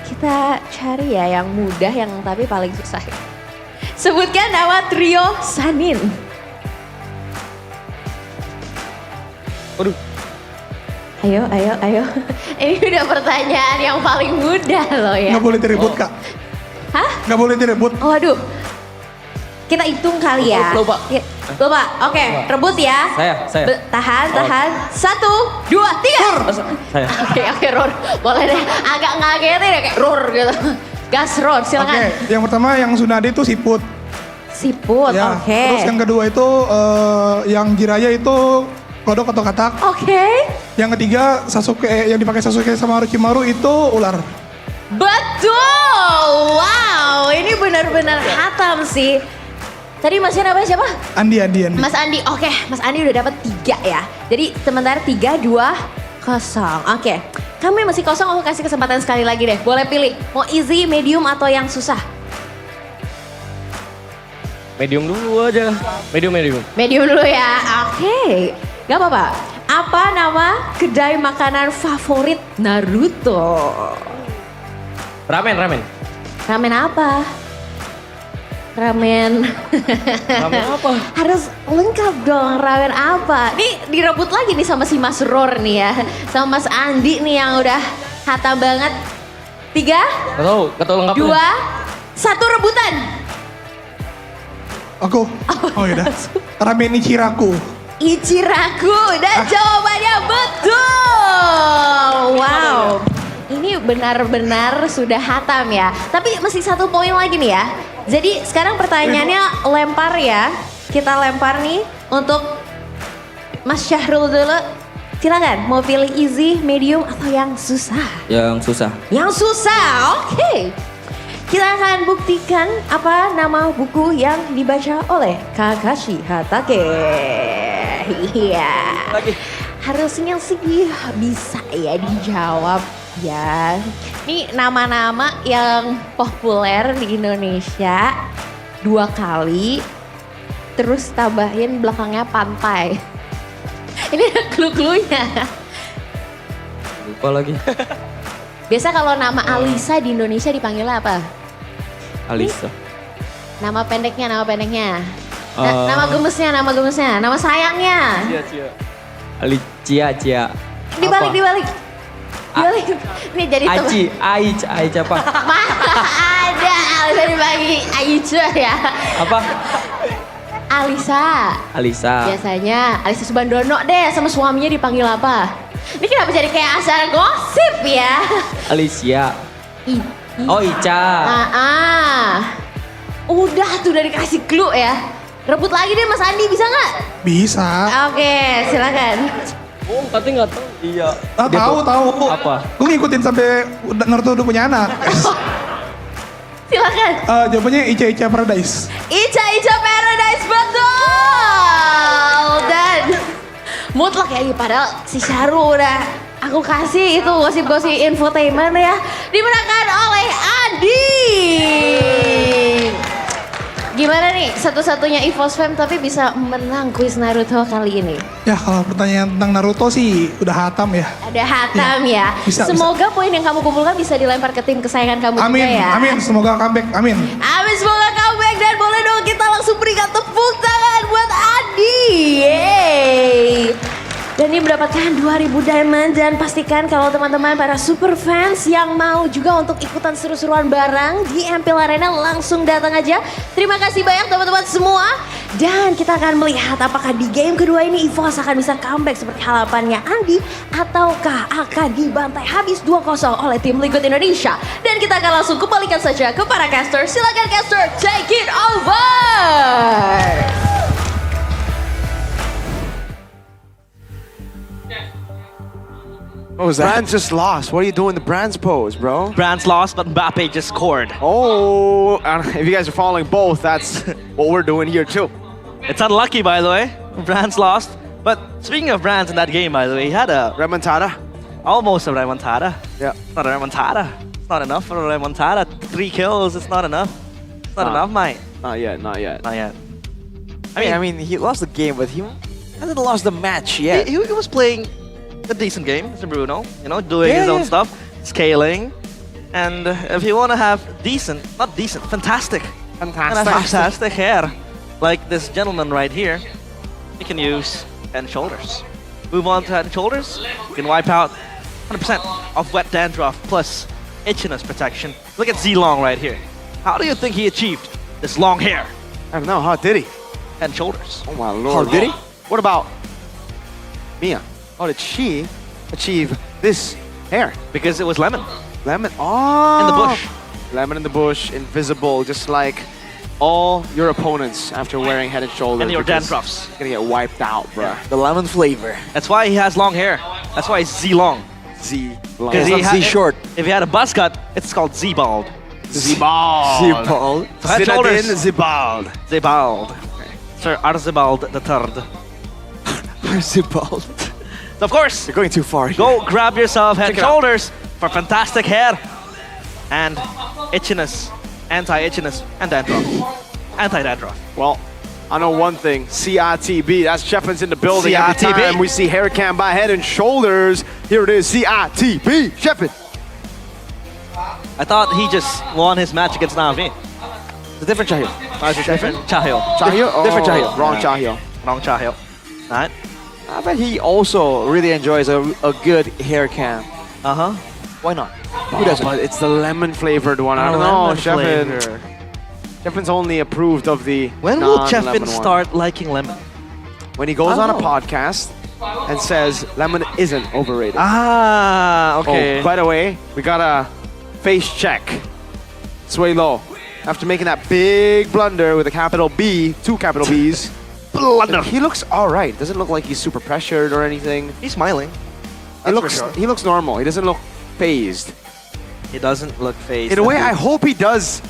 Kita cari ya yang mudah, yang tapi paling susah. Sebutkan nama trio Sanin.
Waduh.
Ayo. Ini udah pertanyaan yang paling mudah loh ya.
Nggak boleh diribut, Kak.
Hah?
Nggak boleh diribut.
Waduh. Kita hitung kali ya.
Lupa.
Lupa, oke. Rebut ya.
Saya.
Tahan. 1, 2, 3.
Saya.
Oke, Ror. Boleh deh. Agak ngagetin ya kayak Ror gitu. Gas Ror, silakan.
Oke, yang pertama yang Tsunade itu Siput.
Siput,
Ya,
oke.
Terus yang kedua itu yang Jiraiya itu kodok atau katak.
Oke.
Yang ketiga Sasuke yang dipakai Sasuke sama Orochimaru itu ular.
Betul. Wow, ini benar-benar hatam sih. Tadi masih nama siapa?
Andi.
Mas Andi. Oke, Mas Andi udah dapat 3 ya. Jadi sementara 3, 2, 0. Oke. Kamu yang masih kosong, aku kasih kesempatan sekali lagi deh. Boleh pilih, mau easy, medium, atau yang susah?
Medium dulu aja. Medium.
Medium dulu ya, oke. Gak apa-apa. Apa nama kedai makanan favorit Naruto?
Ramen.
Ramen apa? Ramen
apa?
Harus lengkap dong, ramen apa? Nih direbut lagi nih sama si Mas Ror nih ya. Sama Mas Andi nih yang udah hatam banget. 3,
Gak tau lengkapnya.
2, 1 rebutan.
Aku. Oh yaudah. Ramen Ichiraku.
Ichiraku dan jawabannya betul. Wow. Ini benar-benar sudah hatam ya. Tapi masih 1 poin lagi nih ya. Jadi sekarang pertanyaannya lempar ya. Kita lempar nih untuk Mas Syahrul dulu. Silakan mau pilih easy, medium, atau yang susah?
Yang susah.
Yang susah, oke. Kita akan buktikan apa nama buku yang dibaca oleh Kakashi Hatake. Iya. Harusnya sih bisa ya dijawab ya. Ini nama-nama yang populer di Indonesia 2 kali. Terus tambahin belakangnya pantai. Ini ada clue-cluenya.
Lupa lagi.
Biasa kalau nama Alisa di Indonesia dipanggilnya apa?
Alisa.
Nama pendeknya. Nama gemesnya, nama sayangnya.
Cia.
Dibalik. Ini jadi
Aici apa?
Ada Alisa dibagi Aici ya.
Apa?
Alisa. Biasanya Alisa Subandono deh, sama suaminya dipanggil apa? Ini kenapa jadi kayak acara gosip ya?
Alicia. Oh, Ica.
Udah tuh udah dikasih clue ya. Rebut lagi deh Mas Andi, bisa nggak?
Bisa.
Oke, silakan.
Oh, katanya nggak tahu. Iya.
Tahu.
Apa?
Gue ngikutin sampai Naruto udah punya anak.
Silakan.
Jawabannya Ica Paradise.
Ica Paradise, betul. Dan mutlak ya, padahal si Syaru udah aku kasih itu gosip-gosip infotainment ya. Dimenangkan oleh Adi. Gimana nih satu-satunya EVOS Fam tapi bisa menang kuis Naruto kali ini?
Ya kalau pertanyaan tentang Naruto sih udah hatam ya.
Ada hatam ya. Semoga poin yang kamu kumpulkan bisa dilempar ke tim kesayangan kamu juga ya.
Amin, semoga comeback, amin.
Amin, semoga comeback dan boleh dong kita langsung berikan tepuk tangan buat Adi. Yeay. Dan ini mendapatkan 2000 diamond dan pastikan kalau teman-teman para super fans yang mau juga untuk ikutan seru-seruan bareng di MPL Arena langsung datang aja. Terima kasih banyak teman-teman semua. Dan kita akan melihat apakah di game kedua ini EVOS akan bisa comeback seperti harapannya Andi ataukah akan dibantai habis 2-0 oleh tim Liquid Indonesia. Dan kita akan langsung kembalikan saja ke para caster. Silakan caster, take it over.
What was that? Brands just lost. What are you doing the Brands pose, bro?
Brands lost, but Mbappe just scored.
Oh, if you guys are following both, that's what we're doing here too.
It's unlucky, by the way. Brands lost. But speaking of Brands in that game, by the way, he had a
remontada.
Almost a remontada.
Yeah.
It's not a remontada. It's not enough for a remontada. 3 kills, it's not enough. It's not enough, mate.
Not yet.
Not yet.
I mean, he lost the game, but he hasn't lost the match yet.
He was playing a decent game, Mr. Bruno. You know, doing his own stuff, scaling. And if you want to have fantastic hair, like this gentleman right here, you can use Head and Shoulders. Move on to Head and Shoulders, you can wipe out 100% of wet dandruff plus itchiness protection. Look at Z-Long right here. How do you think he achieved this long hair?
I don't know, how did he?
Head and Shoulders.
Oh my lord.
How did he?
What about Mia? How did she achieve this hair?
Because it was lemon.
Lemon, oh!
In the bush.
Lemon in the bush, invisible, just like all your opponents after wearing Head and Shoulders.
And your dandruffs.
Gonna get wiped out, bruh.
Yeah, the lemon flavor.
That's why he has long hair. That's why it's Z-Long.
Z-Long.
Because
Z-short.
If he had a buzz cut, it's called Z-bald.
Z-Bald.
Z-bald.
So Head and Shoulders.
Z-Bald.
Z-bald. Sir Arzebald III.
Arzebald.
So of course,
you're going too far.
Go grab yourself Head and Shoulders for fantastic hair and itchiness, anti-itchiness, and dandruff. Anti-dandruff.
Well, I know one thing, CITB, that's Shefflin's in the building. Every
CITB.
time we see hair cam by Head and Shoulders, here it is, CITB, Shefflin.
I thought he just won his match against Navi.
It's a different Chahil.
It's a different Chahil.
Chahil? Oh,
different Chahil.
Wrong Chahil.
Wrong Chahil. Right?
I bet he also really enjoys a good hair cam.
Uh-huh.
Why not? Who doesn't?
But it's the lemon flavored one. I don't know, Shefflin. Shefflin's only approved of the
When will
non-lemon
Shefflin
one.
start liking lemon?
When he goes on a podcast and says lemon isn't overrated.
Ah, okay.
Oh, by the way, we got a face check. Sway low. After making that big blunder with a capital B, 2 capital B's.
Blunder.
He looks all right. Doesn't look like he's super pressured or anything.
He's smiling.
He looks normal. He doesn't look phased.
He doesn't look phased.
In a way, I hope he does.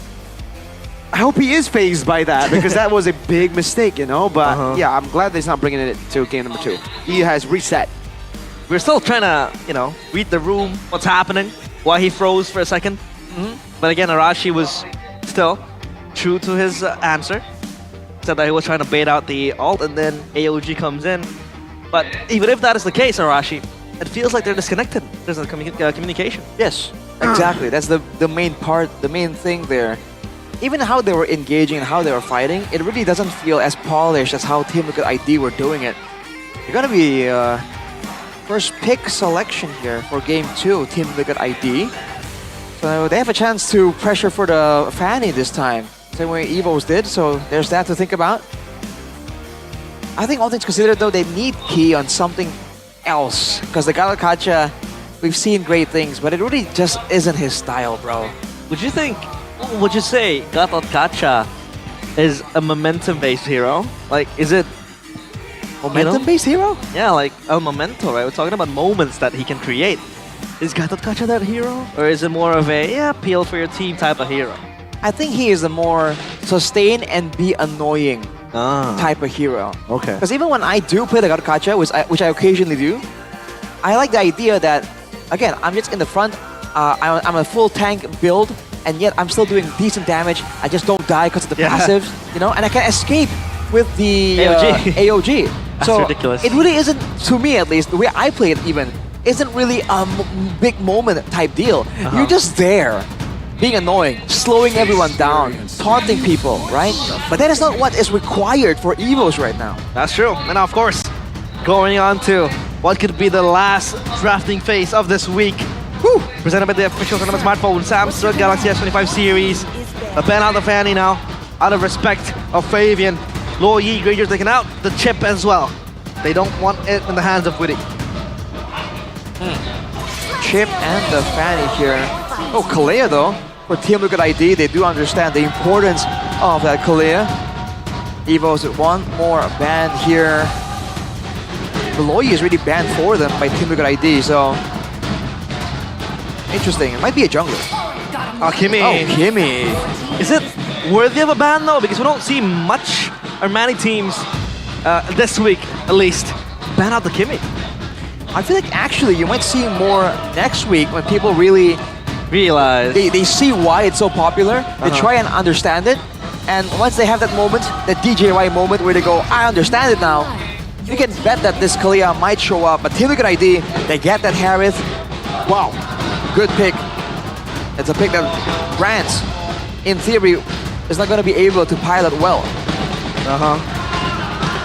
I hope he is phased by that because that was a big mistake, you know. But yeah, I'm glad that he's not bringing it to game number 2. He has reset.
We're still trying to, you know, read the room, what's happening, why he froze for a second. But again, Arashi was still true to his answer. Said that he was trying to bait out the ult and then AOG comes in. But even if that is the case, Arashi, it feels like they're disconnected. There's a communication.
Yes, exactly. That's the main part, the main thing there. Even how they were engaging and how they were fighting, it really doesn't feel as polished as how Team Liquid ID were doing it. You're gonna be first pick selection here for game 2, Team Liquid ID. So they have a chance to pressure for the Fanny this time. Same way Evos did, so there's that to think about. I think all things considered though, they need key on something else. Because the Galakacha, we've seen great things, but it really just isn't his style, bro.
Would you say Gatot Kacha is a momentum-based hero? Like, is it...
Momentum-based hero?
Yeah, like El Momento, right? We're talking about moments that he can create. Is Gatot Kacha that hero? Or is it more of a, yeah, peel for your team type of hero?
I think he is a more sustain and be annoying type of hero.
Okay.
Because even when I do play the God Gacha, which I occasionally do, I like the idea that, again, I'm just in the front, I'm a full tank build, and yet I'm still doing decent damage. I just don't die because of the passives, you know, and I can escape with the AOG.
That's
so
ridiculous.
It really isn't, to me at least, the way I play it even, isn't really a big moment type deal. You're just there, being annoying, slowing everyone down, taunting people, right? But that is not what is required for EVOs right now.
That's true. And of course, going on to what could be the last drafting phase of this week. Woo! Presented by the official tournament smartphone, Samsung Galaxy S25 series. A ban out of Fanny now, out of respect of Fabian. Luo Yi Granger taking out the chip as well. They don't want it in the hands of Witty.
Chip and the Fanny here. Oh, Kalea though. For Team Liquid ID, they do understand the importance of that Kalea. Evo's one more ban here. Luo Yi is really banned for them by Team Liquid ID, so interesting. It might be a jungler.
Oh, Kimmy.
Oh, Kimmy.
Is it worthy of a ban though? Because we don't see much or many teams this week, at least, ban out the Kimmy.
I feel like actually you might see more next week when people really
realize.
They see why it's so popular. They try and understand it. And once they have that moment, that DJY moment where they go, I understand it now, you can bet that this Kalea might show up. But Team Liquid ID, they get that Harith. Wow, good pick. It's a pick that Brands, in theory, is not going to be able to pilot well.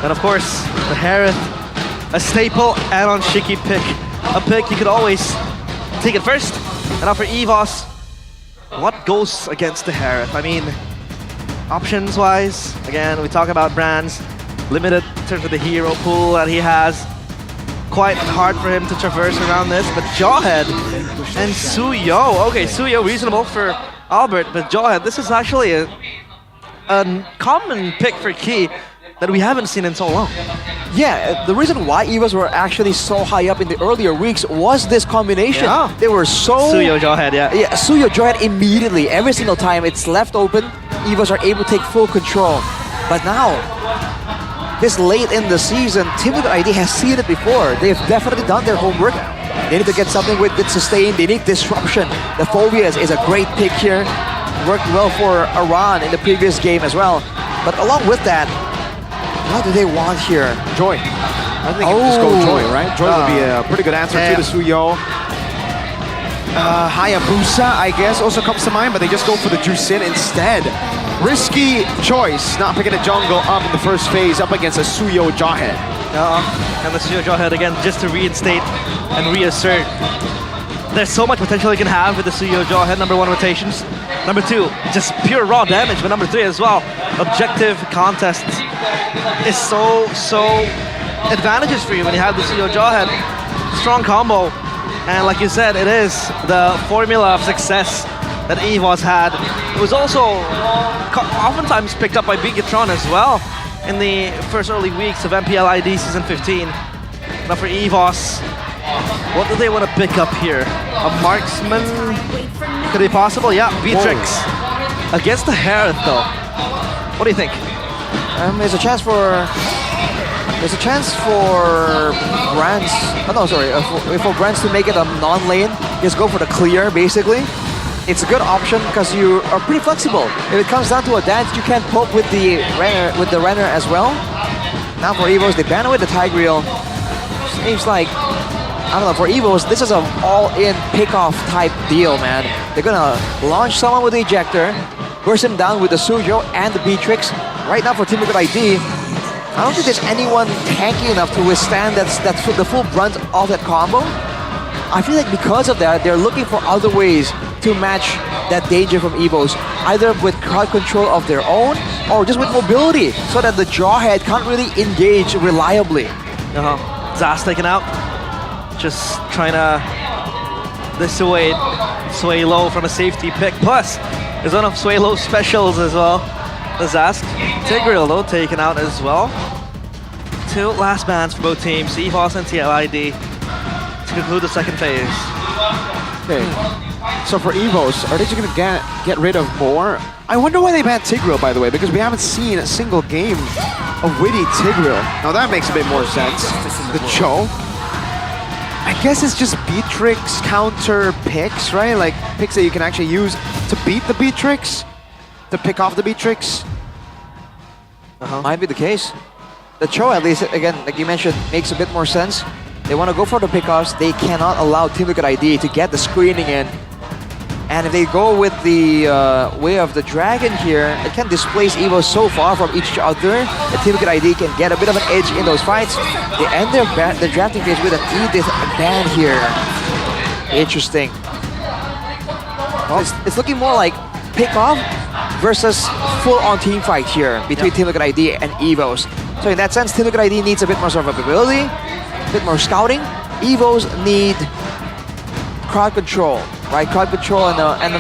And of course, the Harith, a staple add-on Shiki pick. A pick you could always take it first. And now for EVOS, what goes against the Harith? I mean, options-wise, again, we talk about Brands, limited in terms of the hero pool that he has. Quite hard for him to traverse around this, but Jawhead and Suyo. Okay, Suyo reasonable for Albert, but Jawhead, this is actually a common pick for Key that we haven't seen in so long.
Yeah, the reason why EVOs were actually so high up in the earlier weeks was this combination.
Yeah.
They were so...
Suyo Jawhead, yeah.
Yeah, Suyo Jawhead immediately. Every single time it's left open, EVOs are able to take full control. But now, this late in the season, Team Liquid ID has seen it before. They've definitely done their homework. They need to get something with good sustain. They need disruption. The Phobias is a great pick here. Worked well for Aran in the previous game as well. But along with that, what do they want here?
Joy. I think just go Joy, right? Joy would be a pretty good answer to the Suyo. Hayabusa, I guess, also comes to mind, but they just go for the Jusin instead. Risky choice, not picking a jungle up in the first phase up against a Suyo Jawhead.
And the Suyo Jawhead again, just to reinstate and reassert. There's so much potential you can have with the Suyo Jawhead, number 1 rotations. Number 2, just pure raw damage, but number 3 as well, objective contests is so advantageous for you when you have the Suyo Jawhead. Strong combo, and like you said, it is the formula of success that EVOS had. It was also oftentimes picked up by Bigatron as well in the first early weeks of MPL ID Season 15. Now for EVOS, what do they want to pick up here? A marksman? Could it be possible? Yeah, Beatrix. Against the Harith though. What do you think?
There's a chance for Brands. Oh no, sorry. For Brands to make it a non-lane, just go for the clear basically. It's a good option because you are pretty flexible. If it comes down to a dance, you can poke with the runner as well. Now for EVOs, they ban away the Tigreal. Seems like, I don't know, for EVOs, this is an all-in pick-off type deal, man. They're gonna launch someone with the ejector, burst him down with the Sujo and the Beatrix. Right now for Team Liquid ID, I don't think there's anyone tanky enough to withstand the full brunt of that combo. I feel like because of that, they're looking for other ways to match that danger from EVOs, either with crowd control of their own or just with mobility, so that the Jawhead can't really engage reliably.
Zas taken out, just trying to dissuade Sway Low from a safety pick. Plus, there's one of Sway Low's specials as well. The Zask. Tigreal though taken out as well. 2 last bans for both teams, EVOS and TLID, to conclude the second phase.
Okay.
So for Evos, are they just gonna get rid of more? I wonder why they banned Tigreal, by the way, because we haven't seen a single game of Witty Tigreal. Now that makes a bit more sense. The Cho. I guess it's just Beatrix counter picks, right? Like picks that you can actually use to beat the Beatrix, to pick off the Beatrix.
Might be the case. The Cho, at least, again, like you mentioned, makes a bit more sense. They want to go for the pickoffs. They cannot allow Team Liquid ID to get the screening in. And if they go with the way of the Dragon here, it can displace Evo so far from each other that Team Liquid ID can get a bit of an edge in those fights. They end their drafting phase with an Edith ban here. Interesting. Well, it's looking more like pick-off versus full-on team fight here between Team Liquid ID and Evos. So in that sense, Team Liquid ID needs a bit more survivability, a bit more scouting. Evos need crowd control, right? Crowd control and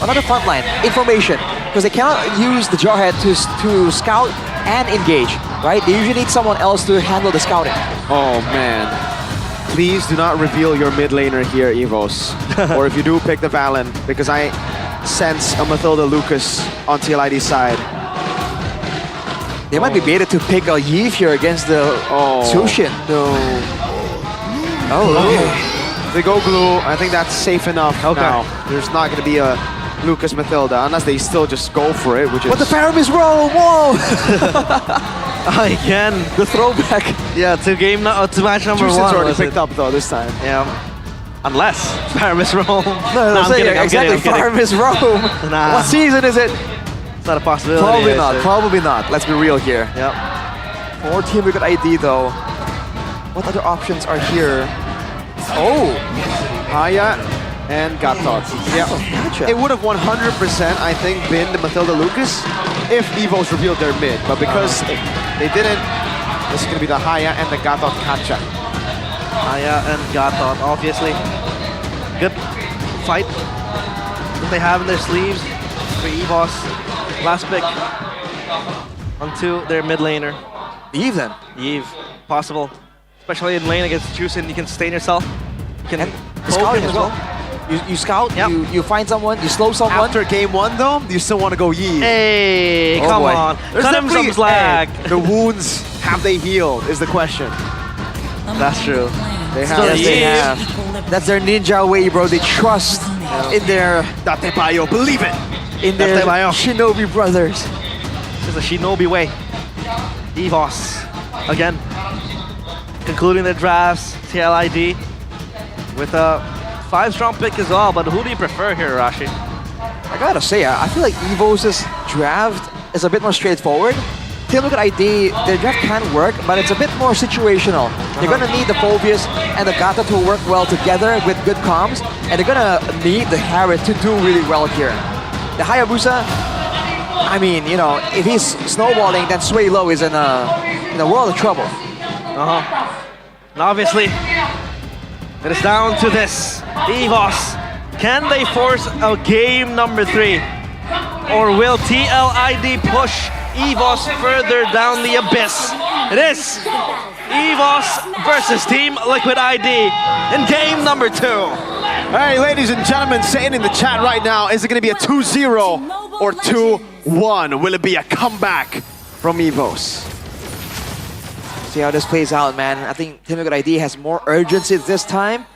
another front line, information. Because they cannot use the Jarhead to scout and engage, right? They usually need someone else to handle the scouting.
Oh man. Please do not reveal your mid laner here, Evos. Or if you do, pick the Valen, because I sense a Mathilda Lucas on TLID's side.
They might be baited to pick a Yves here against the Sushin.
No.
Oh, okay.
They go blue. I think that's safe enough now. There's not going to be a Lucas Mathilda, unless they still just go for it, which is...
But the Faramis roll! Whoa!
Again,
the throwback.
Yeah, to match number
Justin's
one.
already picked up though this time.
Yeah. Unless Faramis roam.
No, I'm kidding, exactly, Faramis roam.
Nah.
What season is it?
It's not a possibility.
Probably not, probably not. Let's be real here.
Yep.
For Team Liquid ID though, what other options are here? Oh!
Haya and Gatot. Yeah,
gotcha.
It would have 100%, I think, been the Mathilda Lucas if Evos revealed their mid, but because they didn't, this is going to be the Haya and the Gatot Kacha.
Haya and Gatot, obviously. Good fight that they have in their sleeves for Evos. Last pick onto their mid laner.
Yves then?
Yves, possible. Especially in lane against Juicin, you can stain yourself. You can
scouting as well. You scout, you find someone, you slow someone.
After game one though, you still want to go Yves.
Hey, come on. Cut him some slack.
The wounds, have they healed is the question.
That's true.
They have. Yes, they have. That's their ninja way, bro. They trust in their
Datebayo, believe it.
In their shinobi brothers.
This is a shinobi way. Evos, again, concluding their drafts, TLID, with a 5-strong pick as well, but who do you prefer here, Arashi?
I gotta say, I feel like Evos' draft is a bit more straightforward. Team Liquid ID, their draft can work, but it's a bit more situational. They're gonna need the Phobius and the Gata to work well together with good comms, and they're gonna need the Harriet to do really well here. The Hayabusa, I mean, you know, if he's snowballing, then Sway Low is in a world of trouble.
And obviously, it is down to this. Evos, can they force a game number 3? Or will TLID push Evos further down the abyss? It is Evos versus Team Liquid ID in game number 2.
Hey, ladies and gentlemen, saying in the chat right now, is it going to be a 2-0 or 2-1? Will it be a comeback from Evos?
See how this plays out, man. I think Team Liquid ID has more urgency this time.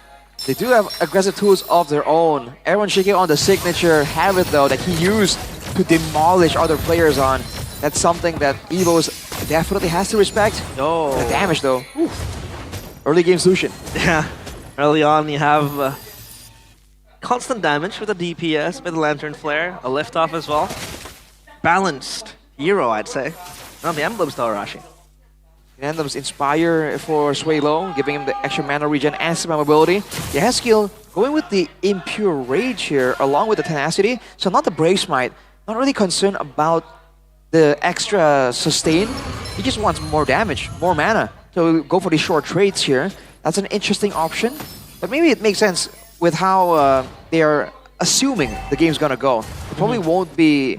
They do have aggressive tools of their own. Everyone shaking on the signature habit, though, that he used to demolish other players on. That's something that Evos definitely has to respect.
Oh.
The damage, though. Early game Sushin.
Yeah. Early on, you have constant damage with a DPS, with a Lantern Flare, a liftoff as well. Balanced hero, I'd say. Now the emblems, though, Arashi.
Emblems inspire for Sway Low, giving him the extra mana regen and survivability. Yehezkiel going with the Impure Rage here, along with the Tenacity. So not the Brave Smite. Not really concerned about the extra sustain. He just wants more damage, more mana. So go for these short trades here. That's an interesting option. But maybe it makes sense with how they are assuming the game's gonna go. It probably won't be...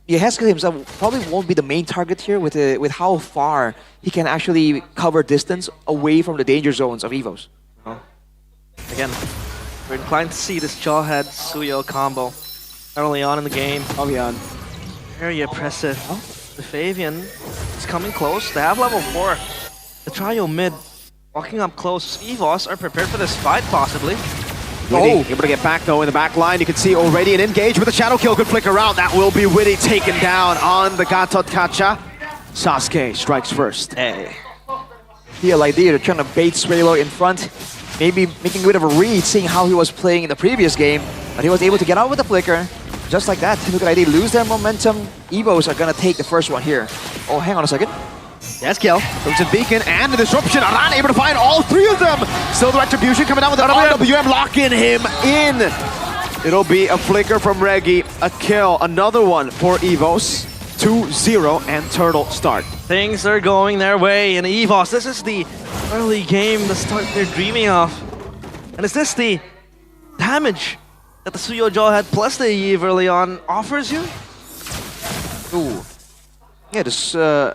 Yehezkiel himself probably won't be the main target here with how far he can actually cover distance away from the danger zones of Evos.
Again, We're inclined to see this Jawhead Suyo combo early on in the game.
Early on.
Very oppressive. The Fabian is coming close. They have level 4. The trio mid walking up close. EVOS are prepared for this fight, possibly.
Witty able to get back though in the back line. You can see already an engage with a shadow kill. Good flicker out. That will be Witty taken down on the Gatot Kacha. Sasuke strikes first.
Hey. MPL ID, they're trying to bait Swalo in front. Maybe making a bit of a read, seeing how he was playing in the previous game. But he was able to get out with the flicker. Just like that, Team Liquid ID lose their momentum. Evos are gonna take the first one here. Oh, hang on a second.
Yes, kill. Crimson Beacon and the disruption. Aran able to find all three of them. Still the retribution coming down with the RWM, locking him in. It'll be a flicker from Reggie, a kill, another one for Evos. 2-0 and Turtle start.
Things are going their way in EVOS. This is the early game, the start they're dreaming of. And is this the damage that the Suyo Jawhead plus the Eve early on offers you?
Ooh. Yeah, this, the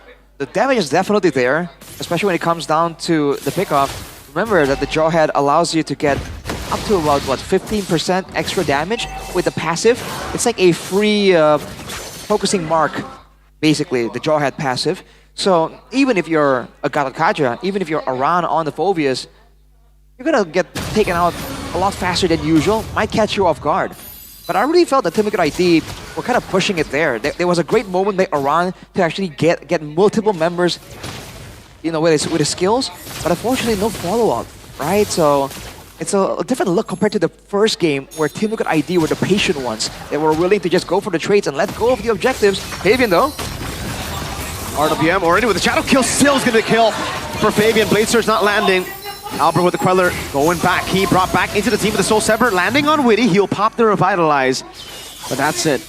damage is definitely there, especially when it comes down to the pickoff. Remember that the Jawhead allows you to get up to about, what, 15% extra damage with the passive. It's like a free focusing mark, basically, the Jawhead passive. So even if you're a Gatot, even if you're Aran on the Phobias, you're gonna get taken out a lot faster than usual, might catch you off guard. But I really felt that Team Liquid ID were kind of pushing it there. There was a great moment by Aran to actually get multiple members, you know, with his skills, but unfortunately no follow-up, right? So it's a different look compared to the first game where Team Liquid ID were the patient ones. They were willing to just go for the trades and let go of the objectives. Fabian though.
RWM already with the shadow kill, still is gonna kill for Fabian. Blade Surge not landing. Albert with the Queller going back. He brought back into the team with the Soul Sever, landing on Witty. He'll pop the Revitalize, but that's it.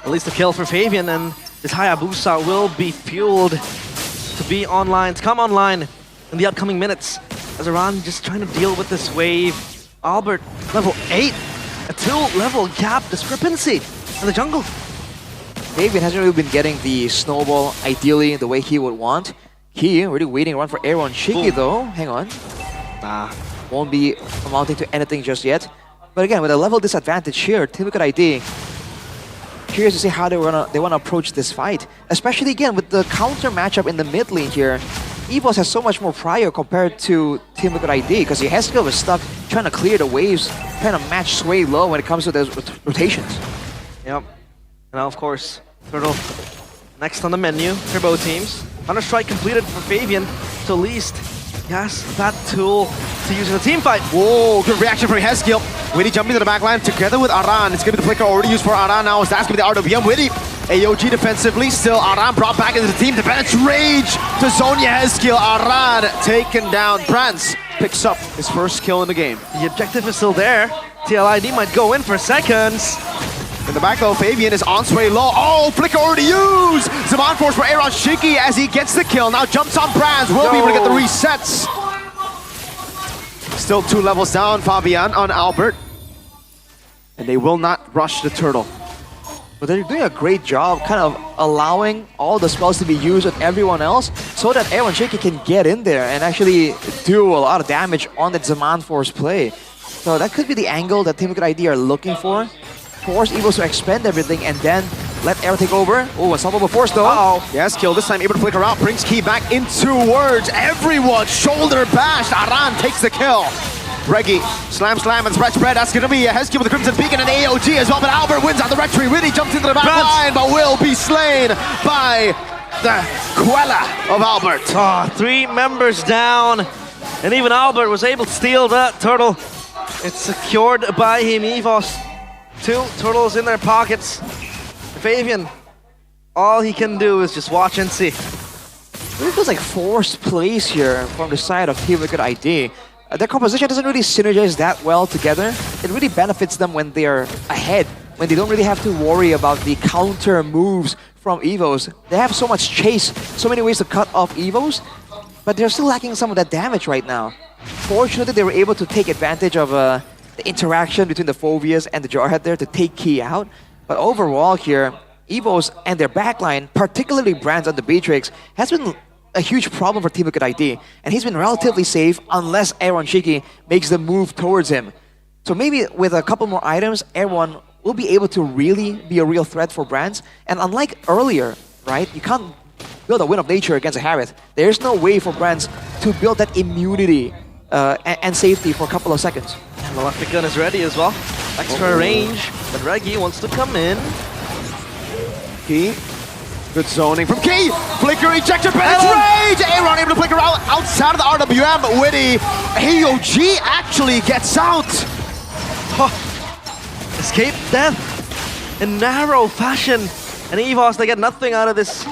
At least a kill for Fabian, and this Hayabusa will be fueled to be online, to come online in the upcoming minutes. As Aran just trying to deal with this wave. Albert, level 8, a 2-level gap discrepancy in the jungle.
Fabian hasn't really been getting the snowball ideally the way he would want. He already waiting around for Aaron Shiki though. Hang on. Won't be amounting to anything just yet. But again, with a level disadvantage here, Team Liquid ID curious to see how they want to approach this fight. Especially again with the counter matchup in the mid lane here. EVOS has so much more prior compared to Team Liquid ID because Heskel was stuck trying to clear the waves, trying to match Sway low when it comes to those rotations.
Yep. And of course, Turtle next on the menu, Turbo teams. Counter-Strike completed for Fabian, so at least he has that tool to use in a team fight.
Whoa, good reaction from Heskel. Witty jumping to the back line together with Aran. It's going to be the flicker already used for Aran now. That's going to be the RWM. Witty, AOG defensively, still Aran brought back into the team. Defense rage to Zonya Heskel. Aran taken down. Brands picks up his first kill in the game.
The objective is still there. TLID might go in for seconds.
In the back though, Fabian is on Sway low. Oh, flicker already used! Zaman Force for Aaron Shiki as he gets the kill. Now jumps on Brands, will be able to get the resets. Still 2 levels down, Fabian on Albert. And they will not rush the Turtle.
But they're doing a great job kind of allowing all the spells to be used on everyone else so that Aaron Shiki can get in there and actually do a lot of damage on that Zaman Force play. So that could be the angle that Team Liquid ID are looking for. Force Evos to expend everything and then let Air take over. Oh, unstoppable force though.
Uh-oh. Yes, kill this time able to flicker out. Brings Key back into words. Everyone shoulder bashed. Aran takes the kill. Reggie, slam and spread. That's gonna be a Hesky with the Crimson Beacon and AOG as well. But Albert wins on the retreat. Witty jumps into the back line, but will be slain by the Quella of Albert.
Oh, 3 members down. And even Albert was able to steal that Turtle. It's secured by him, EVOS. 2 Turtles in their pockets. Fabian, all he can do is just watch and see.
It really feels like forced plays here from the side of Team Liquid ID. Their composition doesn't really synergize that well together. It really benefits them when they are ahead, when they don't really have to worry about the counter moves from Evos. They have so much chase, so many ways to cut off Evos, but they're still lacking some of that damage right now. Fortunately, they were able to take advantage of the interaction between the Phobias and the Jarhead there to take Key out. But overall here, Evos and their backline, particularly Brands on the Beatrix, has been a huge problem for Team Liquid ID. And he's been relatively safe unless Aaron Shiki makes the move towards him. So maybe with a couple more items, everyone will be able to really be a real threat for brands. And unlike earlier, right, you can't build a win of nature against a Harith. There's no way for brands to build that immunity and safety for a couple of seconds.
And the electric gun is ready as well. Extra range, but Reggie wants to come in.
Key. Good zoning from Key. Flicker ejector penetrate. Aaron able to flicker out outside of the RWM, but Witty. AOG actually gets out.
Escape death in narrow fashion. And EVOS, they get nothing out of this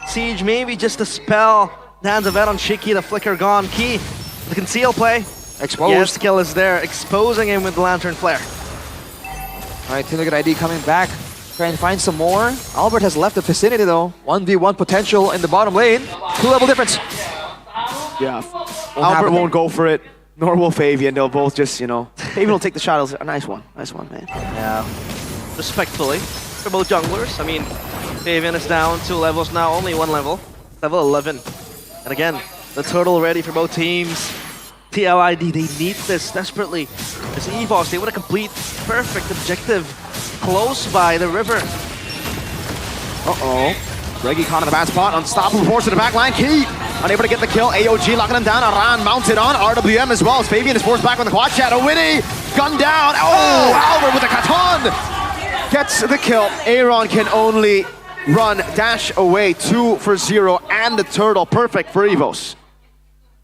siege. Maybe just a spell. The hands of Aaron Shiki, the flicker gone. Key, the conceal play.
Exposed.
Yes, skill is there, exposing him with the Lantern Flare.
All right, Team Liquid ID coming back. Try and find some more. Albert has left the vicinity though. 1v1 potential in the bottom lane. 2-level difference.
Yeah, Albert won't go for it, nor will Fabian. They'll both just, you know, Fabian will take the shot. A nice one, man.
Yeah, respectfully for both junglers. I mean, Fabian is down 2 levels now, only 1 level, level 11. And again, the turtle ready for both teams. TLID, they need this desperately. As EVOS, they want to complete perfect objective close by the river.
Reggie caught in the bad spot. Unstoppable force to the back line. Key unable to get the kill. AOG locking him down. Aran mounted on. RWM as well as Fabian is forced back on the quad shadow. Winnie gunned down. Oh, Albert with a katon gets the kill. Aaron can only run, dash away. 2 for 0 and the turtle. Perfect for EVOS.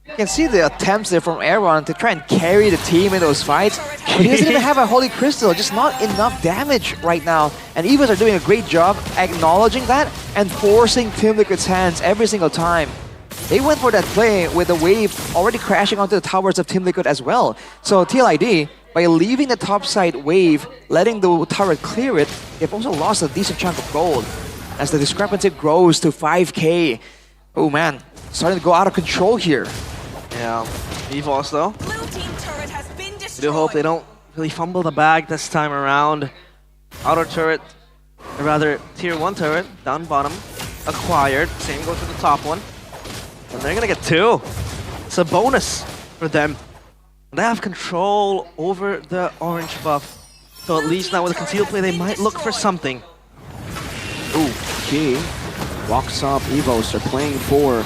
You can see the attempts there from Aaron to try and carry the team in those fights. But he doesn't even have a Holy Crystal, just not enough damage right now. And EVOS are doing a great job acknowledging that and forcing Team Liquid's hands every single time. They went for that play with the wave already crashing onto the towers of Team Liquid as well. So TLID, by leaving the topside wave, letting the turret clear it, they've also lost a decent chunk of gold. As the discrepancy grows to 5k. Oh man, starting to go out of control here.
Yeah, EVOS though. I do hope they don't really fumble the bag this time around. Outer turret, or rather tier 1 turret, down bottom, acquired. Same goes for the top one. And they're gonna get 2. It's a bonus for them. They have control over the orange buff. So at least now with a concealed play, they might look for something.
Ooh, Key walks up. EVOS are playing for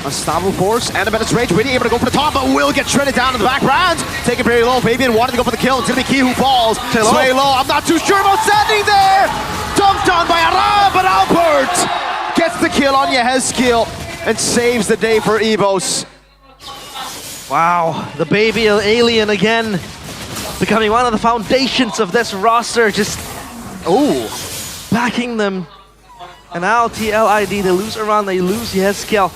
Unstoppable force and a Menace Rage. Witty able to go for the top, but will get shredded down in the background. Taking very low. Fabian wanted to go for the kill. It's gonna be Key who falls. Sway low. I'm not too sure about standing there. Dumped on by Aram, but Albert gets the kill on Yehezkiel and saves the day for EVOS.
Wow, the baby alien again, becoming one of the foundations of this roster. Just, backing them. And now TLID, they lose Aran, they lose Yehezkiel.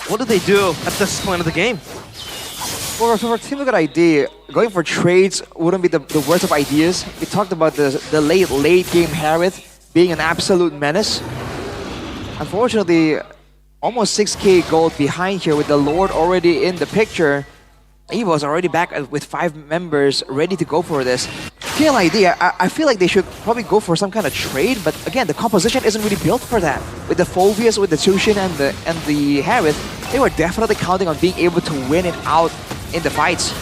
What do they do at this point of the game?
For Team Liquid ID, going for trades wouldn't be the worst of ideas. We talked about the late game Harith being an absolute menace. Unfortunately, almost 6k gold behind here with the Lord already in the picture. EVO's already back with 5 members ready to go for this. TLID, I feel like they should probably go for some kind of trade, but again, the composition isn't really built for that. With the Phobias, with the Tushin and the Harith, they were definitely counting on being able to win it out in the fights.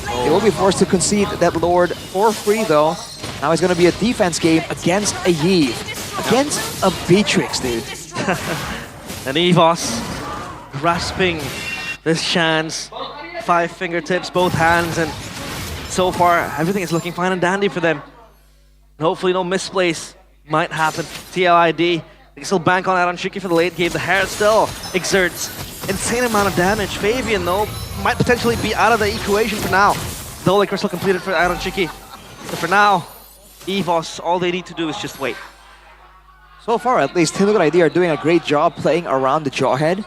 They will be forced to concede that Lord for free though. Now it's going to be a defense game against a Yi. Against a Beatrix, dude.
And EVOS grasping this chance. 5 fingertips, both hands, and so far everything is looking fine and dandy for them. And hopefully no misplays might happen. TLID, they can still bank on Aaron Shiki for the late game. The hair still exerts insane amount of damage. Fabian though might potentially be out of the equation for now. The Holy Crystal completed for Aaron Shiki. But for now, EVOS, all they need to do is just wait.
So far at least, Team Liquid ID are doing a great job playing around the Jawhead.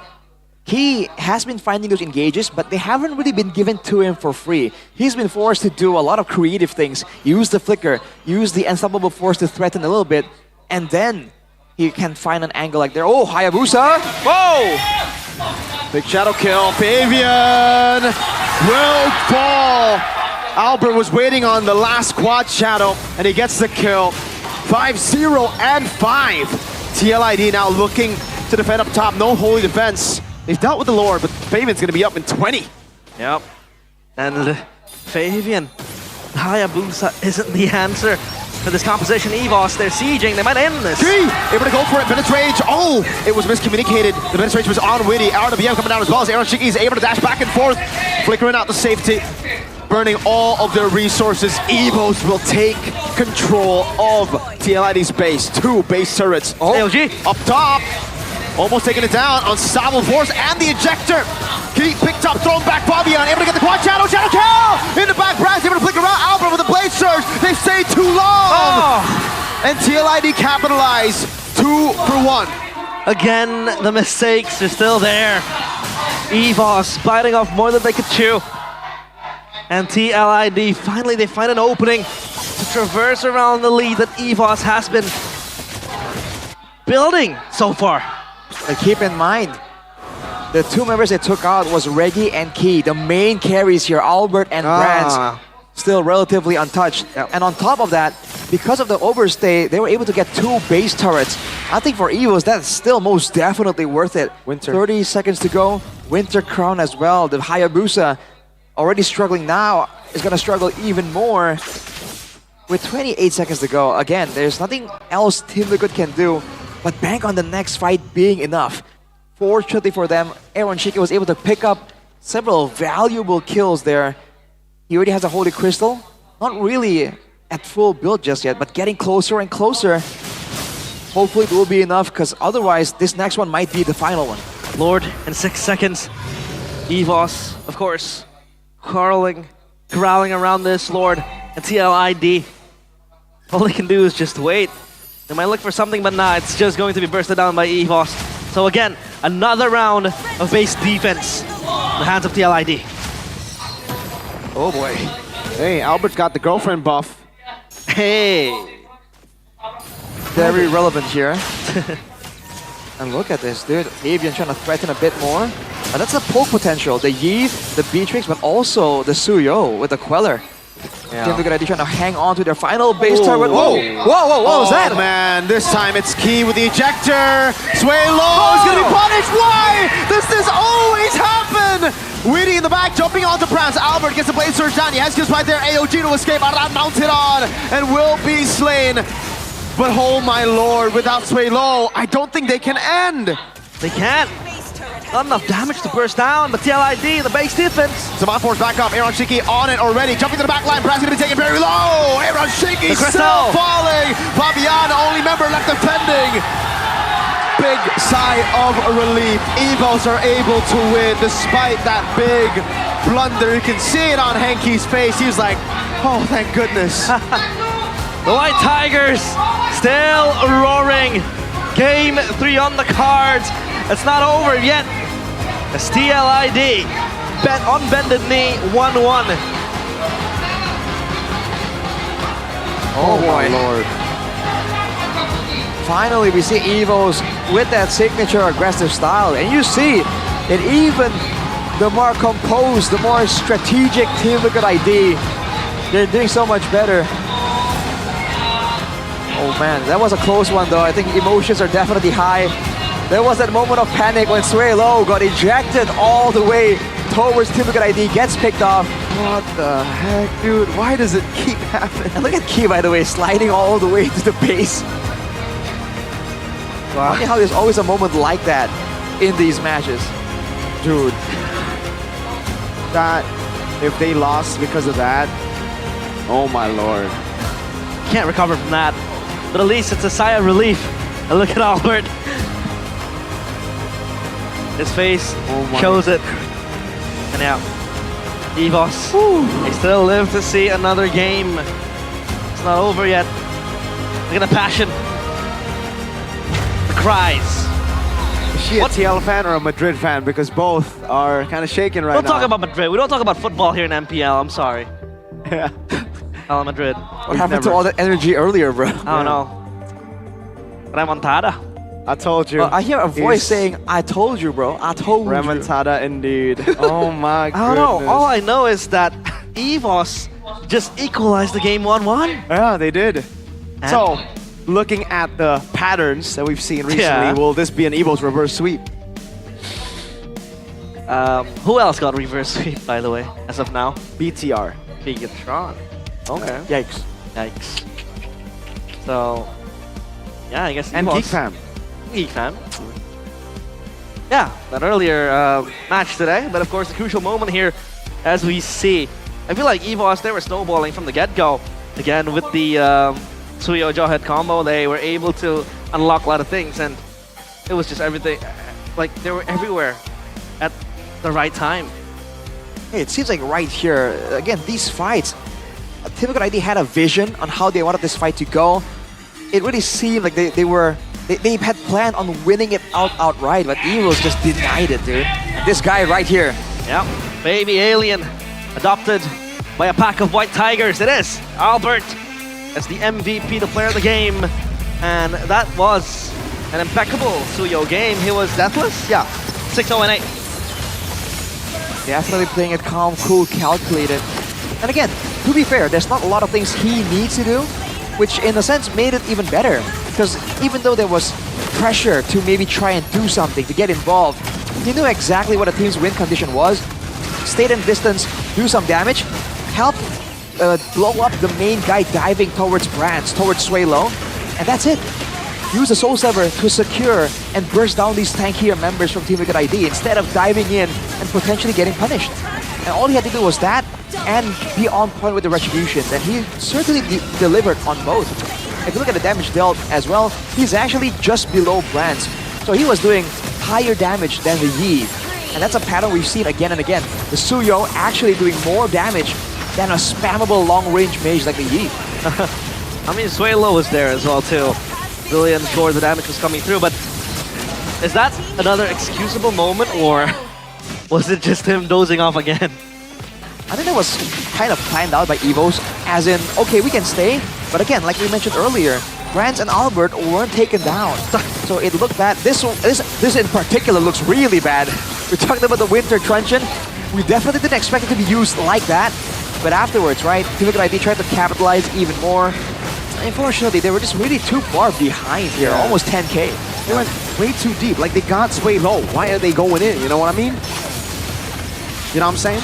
He has been finding those engages, but they haven't really been given to him for free. He's been forced to do a lot of creative things. Use the flicker, use the unstoppable force to threaten a little bit, and then he can find an angle like there. Oh, Hayabusa!
Whoa! Big shadow kill. Fabian will fall. Albert was waiting on the last quad shadow, and he gets the kill. 5-0 and 5. TLID now looking to defend up top. No holy defense. They've dealt with the Lord, but Fabian's going to be up in 20.
Yep. And Fabian Hayabusa isn't the answer for this composition. EVOS, they're sieging, they might end this.
Key, able to go for it, Bennett's Rage. Oh, it was miscommunicated. The Bennett's Rage was on Witty. RWM coming down as well as Aaron Shiki is able to dash back and forth, flickering out the safety, burning all of their resources. EVOS will take control of TLID's base. 2 base turrets. Oh,
AOG
up top. Almost taking it down. Unstoppable force and the ejector. Key picked up, thrown back. Fabian able to get the quad shadow kill! In the back, Brass able to flick around. Albert with the blade surge. They stayed too long! And TLID capitalize 2 for 1.
Again, the mistakes are still there. EVOS biting off more than they could chew. And TLID, finally they find an opening to traverse around the lead that EVOS has been building so far.
And keep in mind, the 2 members they took out was Reggie and Key, the main carries here, Albert and Brands, still relatively untouched. And on top of that, because of the overstay, they were able to get 2 base turrets. I think for EVOS, that's still most definitely worth it.
Winter.
30 seconds to go, Winter Crown as well. The Hayabusa already struggling now is going to struggle even more. With 28 seconds to go, again, there's nothing else Team Liquid can do but bank on the next fight being enough. Fortunately for them, Aaron Shiki was able to pick up several valuable kills there. He already has a Holy Crystal. Not really at full build just yet, but getting closer and closer. Hopefully it will be enough, because otherwise this next one might be the final one.
Lord, in 6 seconds. EVOS, of course, growling around this Lord. And TLID, all they can do is just wait. They might look for something, but nah, it's just going to be bursted down by EVOS. So again, another round of base defense in the hands of TLID.
Oh boy. Hey, Albert's got the girlfriend buff.
Hey.
Very relevant here. And look at this, dude. Avian trying to threaten a bit more. And that's the poke potential. The Yeeth, the Beatrix, but also the Suyo with the Queller.
Yeah.
Team Liquid trying to hang on to their final base turret.
Whoa,
What was that?
Man, this time it's Key with the ejector. Sway low is gonna be punished. Why does this always happen? Weedy in the back, jumping onto Browns. Albert gets the blade surge down. He has just right there. AOG to escape. Aran mounted on and will be slain. But oh my lord, without Sway low, I don't think they can end.
They can't. Not enough damage to burst down, but TLID, the base defense.
Saman Force back up, Aaron Shiki on it already, jumping to the back line, Brad's gonna be taken very low! Aaron Shiki still falling! Fabian, only member left defending! Big sigh of relief. EVOS are able to win despite that big blunder. You can see it on Henki's face. He's like, oh, thank goodness.
The White Tigers still roaring. Game 3 on the cards. It's not over yet. It's TLID on bended knee 1-1.
Oh boy.
Lord.
Finally, we see EVOS with that signature aggressive style. And you see that even the more composed, the more strategic Team Liquid ID, they're doing so much better. Oh man, that was a close one though. I think emotions are definitely high. There was that moment of panic when Sway Low got ejected all the way towards Team Liquid ID, gets picked off.
What the heck, dude? Why does it keep happening?
And look at Key, by the way, sliding all the way to the base. Wow. Funny how there's always a moment like that in these matches.
Dude. That, if they lost because of that, oh my lord.
Can't recover from that. But at least it's a sigh of relief. And look at Albert. His face shows it. And now, EVOS, they still live to see another game. It's not over yet. Look at the passion. The cries.
Is she a TL fan or a Madrid fan? Because both are kind of shaking right now.
Don't talk about Madrid. We don't talk about football here in MPL. I'm sorry.
Yeah.
Hala Madrid.
What happened to all that energy earlier, bro?
I don't know. Remontada.
I told you.
I hear a voice saying, I told you, bro. I told you.
Remontada indeed. Oh my goodness.
I don't know. All I know is that EVOS just equalized the game 1-1.
Yeah, they did.
And
so, looking at the patterns that we've seen recently, will this be an EVOS reverse sweep?
Who else got reverse sweep, by the way, as of now?
BTR.
Bigatron. Okay.
Yikes.
Yikes. So, yeah, I guess.
And
EVOS-
Geek Fam.
Geek Fam. Yeah, that earlier match today, but of course the crucial moment here, as we see, I feel like EVOS, they were snowballing from the get-go. Again, with the Suyo Jawhead combo, they were able to unlock a lot of things, and it was just everything, like they were everywhere at the right time.
Hey, it seems like right here, again, these fights, Team Liquid ID had a vision on how they wanted this fight to go. It really seemed like they had planned on winning it outright, but Evils just denied it, dude. And this guy right here.
Yeah, baby alien, adopted by a pack of white tigers. It is Albert. That's the MVP, the player of the game. And that was an impeccable Suyo game. He was deathless. Yeah, 6-0-8.
Definitely playing it calm, cool, calculated. And again, to be fair, there's not a lot of things he needs to do, which in a sense made it even better. Because even though there was pressure to maybe try and do something, to get involved, he knew exactly what a team's win condition was. Stayed in distance, do some damage, help blow up the main guy diving towards Brands, towards Suelo, and that's it. Use the Soul Sever to secure and burst down these tankier members from Team Liquid ID instead of diving in and potentially getting punished. And all he had to do was that and be on point with the retributions, and he certainly delivered on both. If you look at the damage dealt as well, he's actually just below Brands. So he was doing higher damage than the Yi. And that's a pattern we've seen again and again. The Suyo actually doing more damage than a spammable long-range mage like the Yi.
I mean, Suelo was there as well too. Really unsure the damage was coming through, but is that another excusable moment, or was it just him dozing off again?
I think that was kind of planned out by Evos, as in, okay, we can stay, but again, like we mentioned earlier, Brands and Albert weren't taken down, so it looked bad. This in particular looks really bad. We talked about the Winter Truncheon. We definitely didn't expect it to be used like that, but afterwards, right, Team Liquid ID tried to capitalize even more. Unfortunately, they were just really too far behind here, almost 10k.
They went way too deep, like they got sway low. Why are they going in, you know what I mean? You know what I'm saying?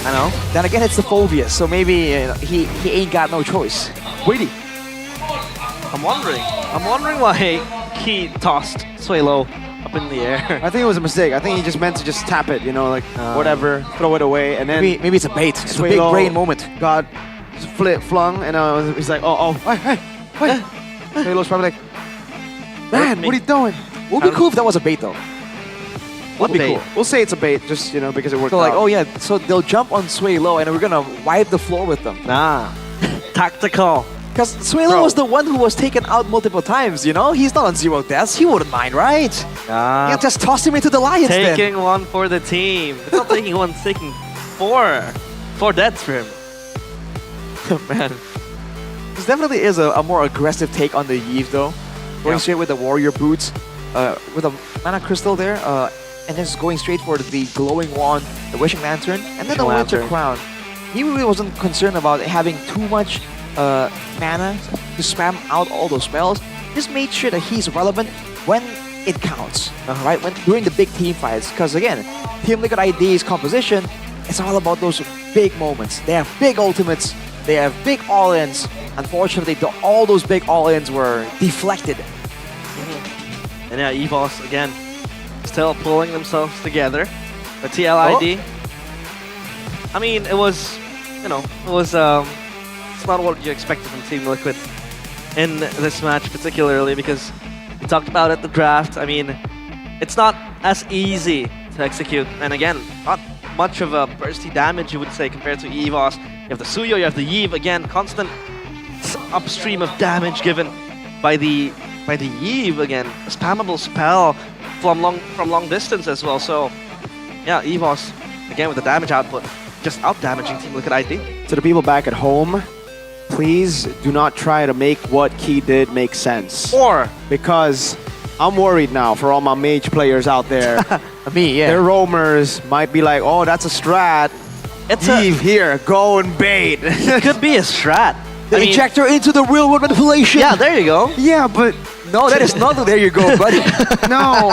I know. Then again, it's the Phobius, so maybe he ain't got no choice. Wait,
I'm wondering why he tossed Suelo up in the air.
I think it was a mistake. I think he just meant to just tap it, you know, like whatever, throw it away, and then
maybe it's a bait. It's a big brain moment.
Got flung, and he's like, hey. Suelo's probably like, man, what are you doing?
Would be cool if that was a bait though.
Would be cool. We'll say it's a bait, just because it worked
so
out.
like, oh yeah, so they'll jump on Suelo and we're gonna wipe the floor with them.
Nah, tactical.
Because Suelo was the one who was taken out multiple times, you know? He's not on 0 deaths, he wouldn't mind, right? Yeah, just toss him into the Lions
taking one for the team. It's not taking one, it's taking four. 4 deaths for him.
Man. This definitely is a more aggressive take on the Yves though. Going straight with the Warrior Boots, with a Mana Crystal there, and just going straight for the Glowing Wand, the Wishing Lantern, and then the Winter Crown. He really wasn't concerned about having too much mana to spam out all those spells. Just made sure that he's relevant when it counts, right? When during the big team fights, because again, Team Liquid ID's composition, it's all about those big moments. They have big ultimates, they have big all-ins. Unfortunately, all those big all-ins were deflected.
And yeah, EVOS again, still pulling themselves together. The TLID. I mean, it was, it's not what you expected from Team Liquid in this match particularly, because we talked about it, the draft. I mean, it's not as easy to execute. And again, not much of a bursty damage, you would say, compared to EVOS. You have the Suyo, you have the Yves, again, constant upstream of damage given by the Yves, again, a spammable spell from long distance as well. So yeah, EVOS again with the damage output, just out damaging Team Liquid ID.
To the people back at home, please do not try to make what Key did make sense. Because I'm worried now for all my mage players out there.
Me, yeah.
Their roamers might be like, oh, that's a strat.
It's
Yves, here, go and bait.
It could be a strat.
The injector into the real world manipulation.
Yeah, there you go.
Yeah, but
no, that is not. There you go, buddy.
No.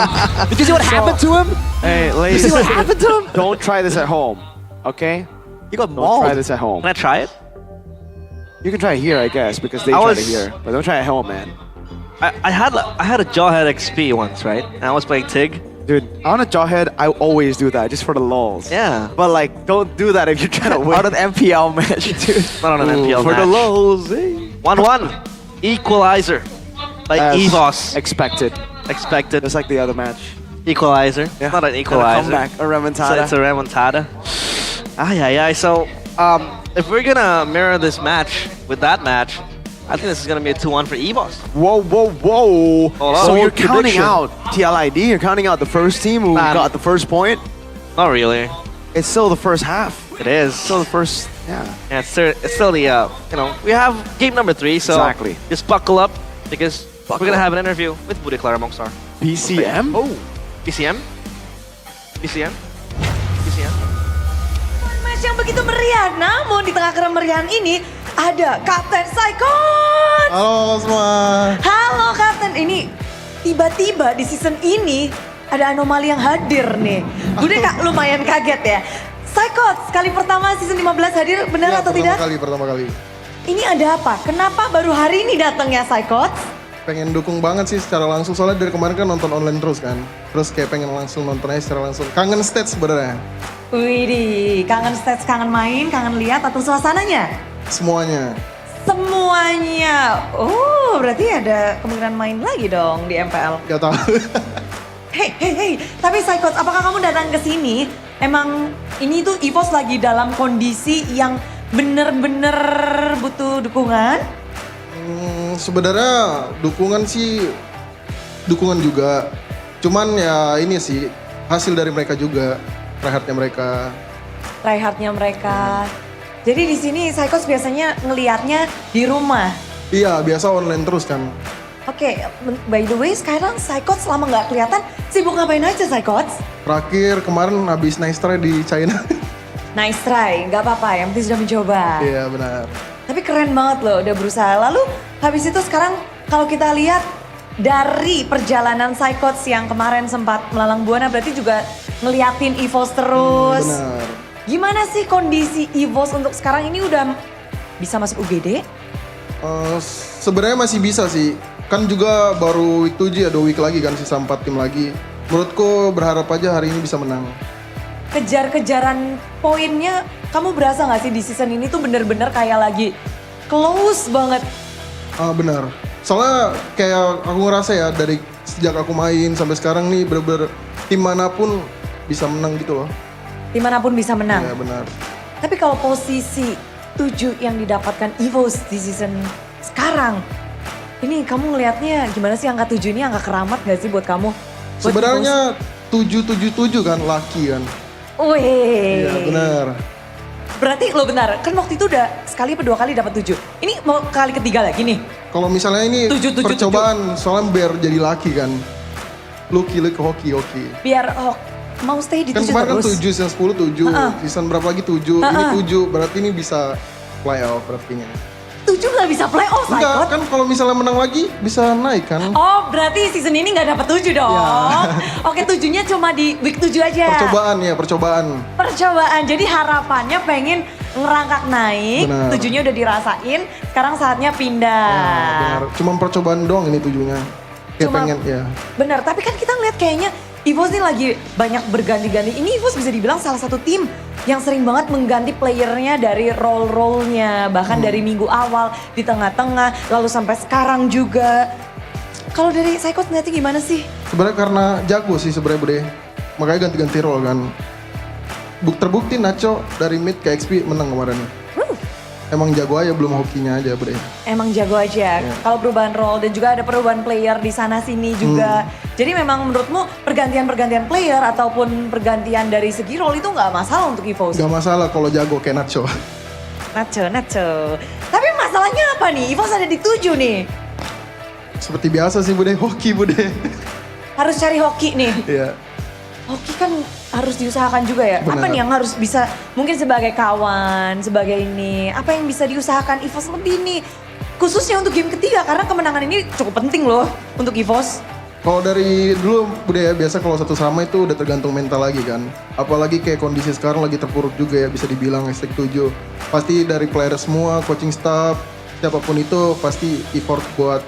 Did you see what happened to him?
Hey, ladies.
Did you see what happened to him?
Don't try this at home, okay?
You got
Don't
mauled.
try this at home.
Can I try it?
You can try it here, I guess, because they
I
tried
was-
it here. But don't try it at home, man.
I had a Jawhead XP once, right? And I was playing Tig.
Dude, on a Jawhead, I always do that, just for the lulls.
Yeah.
But like, don't do that if you're trying to win.
On an MPL match, dude.
Not on an MPL
For
match.
the lulls. eh?
1-1. Equalizer. By
As
EVOS.
Expected.
Expected.
Just like the other match.
Equalizer.
Yeah.
It's not an
And a
equalizer.
comeback, a remontada.
So it's a remontada. Ay. So, if we're gonna mirror this match with that match, I think this is gonna be a 2-1 for EVOS.
Whoa.
Hold on.
So you're
Bold
counting
prediction.
out TLID? You're counting out the first team who
Man.
got the first point?
Not really.
It's still the first half.
It is.
Still the first, yeah.
Yeah, it's still the, we have game number 3, so
Exactly.
just buckle up because we're gonna have an interview with Bude Clara Mongstar.
PCM?
Oh, PCM? PCM? PCM?
Match yang begitu meriah, namun di tengah kemeriahan ini ada Kapten Psychot.
Halo semua.
Halo Kapten, ini tiba-tiba di season ini ada anomali yang hadir nih. Bude Kak lumayan kaget ya. Psychot, sekali pertama season 15 hadir, benar
Ya,
atau tidak?
Pertama kali.
Ini ada apa? Kenapa baru hari ini datangnya Psychot?
Pengen dukung banget sih secara langsung, soalnya dari kemarin kan nonton online terus kan. Terus kayak pengen langsung nonton aja secara langsung. Kangen stats sebenarnya.
Widih, kangen stats, kangen main, kangen lihat atau suasananya?
Semuanya.
Semuanya. Oh, berarti ada kemungkinan main lagi dong di MPL.
Gak tahu.
Hey. Tapi Psychot, apakah kamu datang ke sini? Emang ini tuh EVOS lagi dalam kondisi yang bener-bener butuh dukungan?
Sebenarnya dukungan sih, dukungan juga. Cuman ya ini sih, hasil dari mereka juga. Tryhardnya mereka.
Tryhardnya mereka. Jadi di sini Psychot biasanya ngelihatnya di rumah.
Iya, biasa online terus kan.
Oke, by the way sekarang Psychot selama nggak kelihatan sibuk ngapain aja Psychot?
Terakhir kemarin habis nice try di China.
Nice try, nggak apa-apa, yang penting sudah mencoba.
Iya benar.
Tapi keren banget loh, udah berusaha. Lalu habis itu sekarang kalau kita lihat dari perjalanan Psychot yang kemarin sempat melalang buana, berarti juga ngeliatin EVOS terus.
Benar.
Gimana sih kondisi EVOS untuk sekarang ini udah bisa masuk UGD?
Sebenarnya masih bisa sih. Kan juga baru week 7 ya, 2 week lagi kan, sisa 4 tim lagi. Menurutku berharap aja hari ini bisa menang.
Kejar-kejaran poinnya, kamu berasa gak sih di season ini tuh bener-bener kayak lagi close banget?
Benar. Soalnya kayak aku ngerasa ya dari sejak aku main sampai sekarang nih bener-bener tim manapun bisa menang gitu loh.
Tim manapun bisa menang.
Iya benar.
Tapi kalau posisi 7 yang didapatkan EVOS di season sekarang, ini kamu ngelihatnya gimana sih angka 7 ini, angka keramat gak sih buat kamu? Buat
Sebenarnya 777 kan lucky kan.
Wih.
Iya benar.
Berarti lo benar, kan waktu itu udah sekali apa 2 kali dapat 7. Ini mau kali ketiga lagi nih.
Kalau misalnya ini
7.
percobaan, soalnya biar jadi lucky kan. Lucky hoki.
Biar mau stay di 7
Kan kemarin kan
terus.
7, season 10 7, season berapa lagi 7, ini 7, berarti ini bisa playoff berartinya.
7 gak bisa playoff,
Enggak,
Psychot.
kan kalau misalnya menang lagi bisa naik kan.
Oh, berarti season ini gak dapat 7 dong. Oke, 7-nya cuma di week 7 aja.
Percobaan.
Percobaan. Jadi harapannya pengen ngerangkak naik,
Benar.
7-nya udah dirasain, sekarang saatnya pindah.
Benar. Cuma percobaan doang ini 7-nya. Kayak
Cuma-
pengen ya.
Benar, tapi kan kita ngeliat kayaknya EVOS nih lagi banyak berganti-ganti. Ini EVOS bisa dibilang salah satu tim yang sering banget mengganti playernya dari role-role-nya. Bahkan dari minggu awal, di tengah-tengah, lalu sampai sekarang juga. Kalau dari Psychot ngeliatnya gimana sih?
Sebenarnya karena jago sih sebenarnya Bude. Makanya ganti-ganti role kan. Terbukti Nacho dari mid ke XP menang kemarin. Emang jago aja, belum hokinya aja Bude.
Emang jago aja. Kalau perubahan role dan juga ada perubahan player di sana sini juga. Jadi memang menurutmu pergantian-pergantian player ataupun pergantian dari segi role itu nggak masalah untuk EVOS?
Gak masalah kalau jago kayak Nacho.
Nacho. Tapi masalahnya apa nih? EVOS ada di 7 nih.
Seperti biasa sih Bude, hoki Bude.
Harus cari hoki nih.
Iya.
Hoki kan harus diusahakan juga ya. Apa
Benar.
nih yang harus bisa, mungkin sebagai kawan, sebagai ini, apa yang bisa diusahakan EVOS lebih nih? Khususnya untuk game ketiga, karena kemenangan ini cukup penting loh untuk EVOS.
Kalau dari dulu udah ya biasa kalau satu sama itu udah tergantung mental lagi kan. Apalagi kayak kondisi sekarang lagi terpuruk juga ya bisa dibilang #7. Pasti dari player semua, coaching staff, siapapun itu pasti effort buat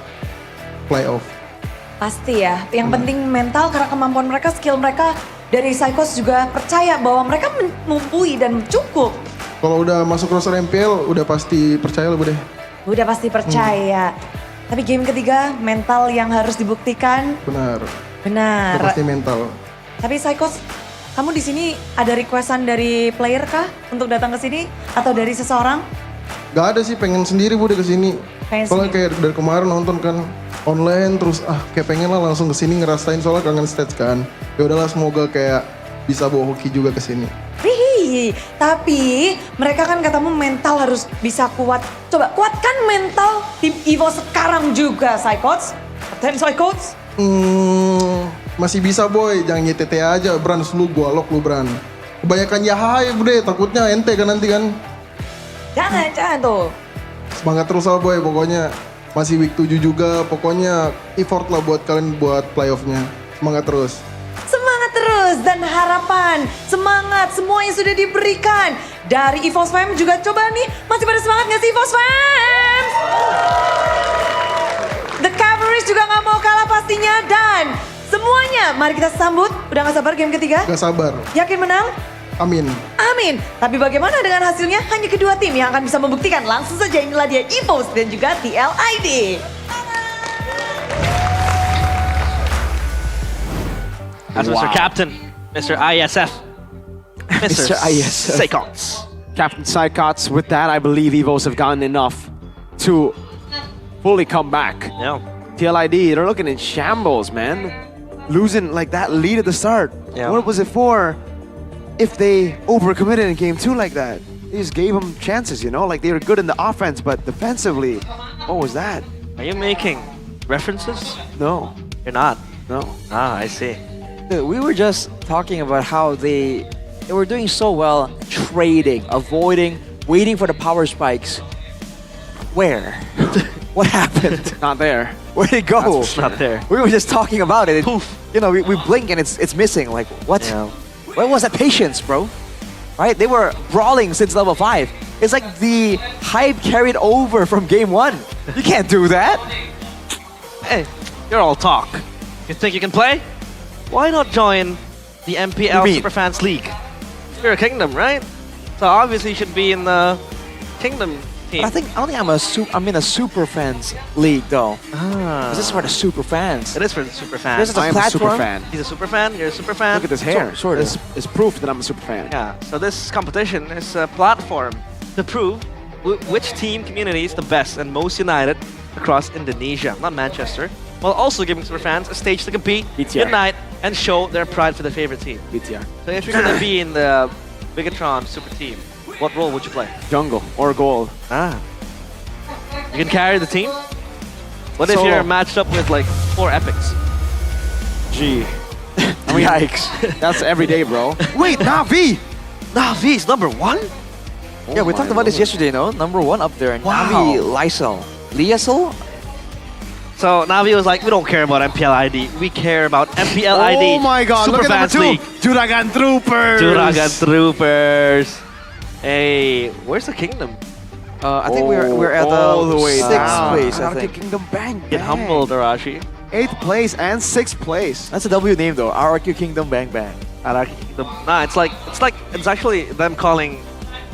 playoff.
Pasti ya, yang penting mental karena kemampuan mereka, skill mereka dari Psychos juga percaya bahwa mereka mumpuni dan cukup.
Kalau udah masuk roster MPL udah pasti percaya lo deh.
Udah pasti percaya. Tapi game ketiga mental yang harus dibuktikan.
Benar.
Benar.
Udah pasti mental.
Tapi Psychos, kamu di sini ada requestan dari player kah untuk datang ke sini atau dari seseorang?
Gak ada sih, pengen sendiri bude kesini. Soalnya kayak dari kemarin nonton kan online terus kayak pengen lah langsung kesini ngerasain soalnya kangen stage kan. Ya udahlah semoga kayak bisa bawa hoki juga kesini.
Wih, tapi mereka kan katamu mental harus bisa kuat. Coba kuatkan mental tim Evo sekarang juga, Psychots. Kapten Psychots.
Masih bisa boy, jangan YTT aja, Bran. Lu gua lock lu, Bran. Kebanyakan yahai bude, takutnya ente kan nanti kan.
Jangan tuh.
Semangat terus lah boy, pokoknya masih week 7 juga, pokoknya effort lah buat kalian buat playoffnya. Semangat terus.
Semangat terus dan harapan, semangat semua yang sudah diberikan. Dari EVOS Fam juga coba nih, masih pada semangat gak sih EVOS Fam? The Cavalry juga gak mau kalah pastinya dan semuanya mari kita sambut. Udah gak sabar game ketiga?
Gak sabar.
Yakin menang?
Amin.
Amin. Tapi bagaimana dengan hasilnya? Hanya kedua tim yang akan bisa membuktikan. Langsung saja inilah dia EVOS dan juga TLID.
That's Mr. Captain, Mr. ISF, Mr.
ISF.
Psychots.
Captain Psychots, with that, I believe Evos have gotten enough to fully come back.
Yeah.
TLID, they're looking in shambles, man. Losing like that lead at the start.
Yeah.
What was it for if they overcommitted in game 2 like that? They just gave them chances, you know? Like they were good in the offense, but defensively, what was that?
Are you making references?
No.
You're not?
No.
Ah, I see.
Dude, we were just talking about how they were doing so well trading, avoiding, waiting for the power spikes. Where? What happened?
Not there.
Where'd it go?
It's not there.
We were just talking about it.
Poof.
You know, we blink and it's missing. Like, what?
Yeah.
Where was that patience, bro? Right? They were brawling since level 5. It's like the hype carried over from game 1. You can't do that.
Hey, you're all talk. You think you can play? Why not join the MPL Superfans League? You're a Kingdom, right? So obviously you should be in the Kingdom team.
But I don't think I'm in a super fans league though.
Ah.
This is for the super fans.
It is for the super fans.
This is a
I'm a
platform.
super fan.
He's a super fan, you're a super fan.
Look at this hair.
Sort of.
This is proof that I'm a super fan.
Yeah, so this competition is a platform to prove which team community is the best and most united across Indonesia, not Manchester, while also giving super fans a stage to compete,
BTR.
unite, and show their pride for their favorite team.
BTR.
So if you're gonna be in the Bigatron super team, what role would you play?
Jungle or gold.
Ah. You can carry the team? What if
Solo.
you're matched up with like 4 epics?
Gee. I mean,
Yikes.
that's every day, bro. Wait, Navi!
Navi's number 1?
Yeah, we talked about this yesterday, no? Number 1 up there.
Wow.
Navi Lysel. Liesel?
So Navi was like, we don't care about MPL ID. We care about MPL ID.
Oh my god, look at number
Superfans
2.
League.
Juragan Troopers!
Juragan Troopers. Hey, where's the Kingdom?
I think we're at
all the way
6th
down.
place, I
Anarchy
think.
Kingdom Bang
Get
Bang.
humbled, Arashi.
8th place and 6th place.
That's a W name though. RRQ Kingdom Bang Bang.
Araki Kingdom. Nah, it's actually them calling,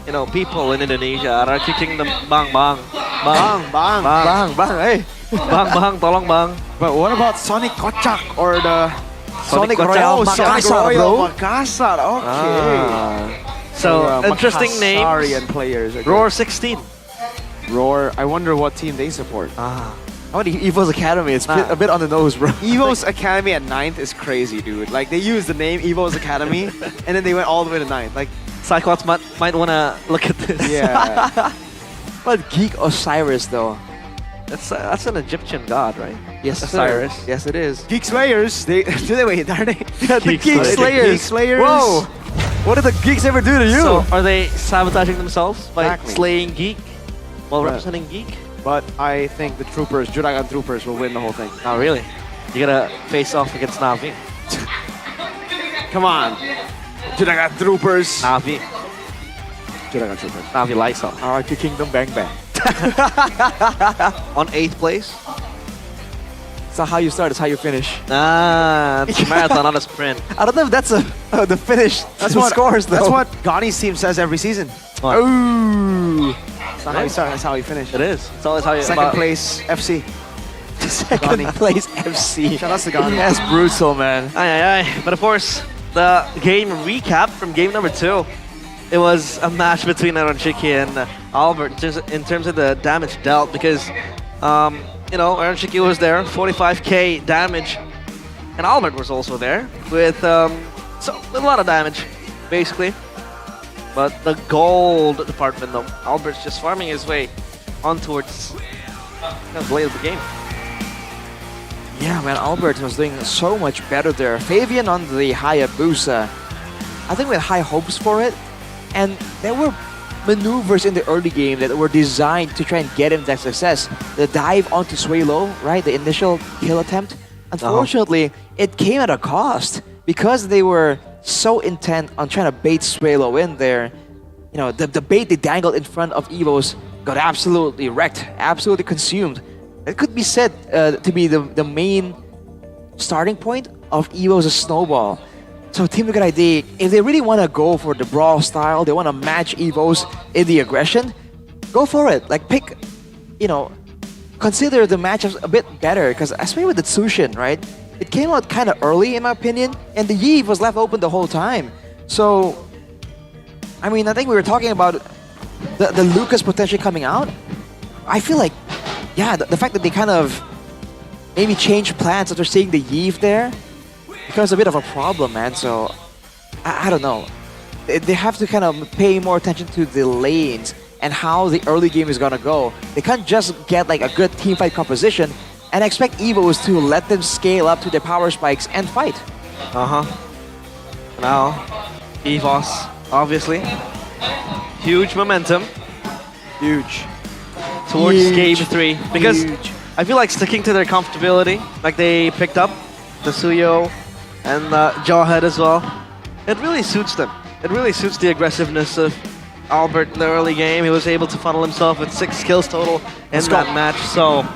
you know, people in Indonesia. Araki Kingdom Bang Bang.
Bang, bang,
Bang, bang, hey.
Bang Bang, tolong Bang.
But what about Sonic Kocak or the
Sonic
Kocak?
Royal
Oh, Sonic
Makassar,
Royal
bro.
Makassar. Okay.
So, interesting names.
Makassarian players. I guess.
Roar 16.
Roar. I wonder what team they support.
How about Evo's Academy? It's a bit on the nose, bro.
Evo's Academy at 9th is crazy, dude. Like, they used the name Evo's Academy, and then they went all the way to 9th. Like,
Cyclops might want to look at this.
yeah.
But Geek Osiris though.
That's an Egyptian god, right?
Yes,
Osiris.
sir. Yes, it is.
Geek Slayers. They wait, are they?
The
Geek
Geek
Slayers.
Slayers.
Geek Slayers.
Whoa! What did the geeks ever do to you?
So, are they sabotaging themselves by
Exactly.
slaying Geek while
Right.
representing Geek?
But I think the Troopers, Juragan Troopers, will win the whole thing.
Oh, really? You gotta face off against Navi.
Come on. Dude, I got troopers.
Navi.
Dude, I got troopers.
Navi lights up.
RRQ Kingdom bang bang.
On 8th place.
It's not how you start, it's how you finish.
Nah, it's a marathon, not a sprint.
I don't know if that's the finish.
That's
the
what
scores though.
That's what Ghani's team says every season.
What?
Ooh. It's not how you start, that's how you finish.
It is. It's always how you...
Second place, FC.
Second place FC.
Shout out to Ghani.
That's brutal, man.
Aye, aye, aye. But of course, the game recap from game number 2. It was a match between Aronchiki and Albert in terms of the damage dealt because, you know, Aronchiki was there, 45k damage, and Albert was also there with a lot of damage, basically. But the gold department, though, Albert's just farming his way on towards the blade of the game.
Yeah, man, Albert was doing so much better there. Fabian on the Hayabusa. I think we had high hopes for it. And there were maneuvers in the early game that were designed to try and get him that success. The dive onto Suelo, right? The initial kill attempt. Unfortunately, it came at a cost. Because they were so intent on trying to bait Suelo in there, you know, the bait they dangled in front of Evos got absolutely wrecked, absolutely consumed. It could be said to be the main starting point of Evo's snowball. So Team Liquid ID, if they really want to go for the brawl style, they want to match Evos in the aggression, go for it. Like pick, you know, consider the matchups a bit better because especially with the Tsushin, right? It came out kind of early in my opinion and the Eve was left open the whole time. So, I mean, I think we were talking about the Lucas potentially coming out. I feel like, yeah, the fact that they kind of maybe changed plans after seeing the Eve there becomes a bit of a problem, man. So, I don't know. They have to kind of pay more attention to the lanes and how the early game is gonna go. They can't just get like a good teamfight composition and expect Evos to let them scale up to their power spikes and fight.
Now, Evos, obviously. Huge momentum.
Huge.
Towards
Huge.
game 3. Because
Huge.
I feel like sticking to their comfortability, like they picked up the Suyo and Jawhead as well, it really suits them. It really suits the aggressiveness of Albert in the early game. He was able to funnel himself with 6 kills total in that match. So,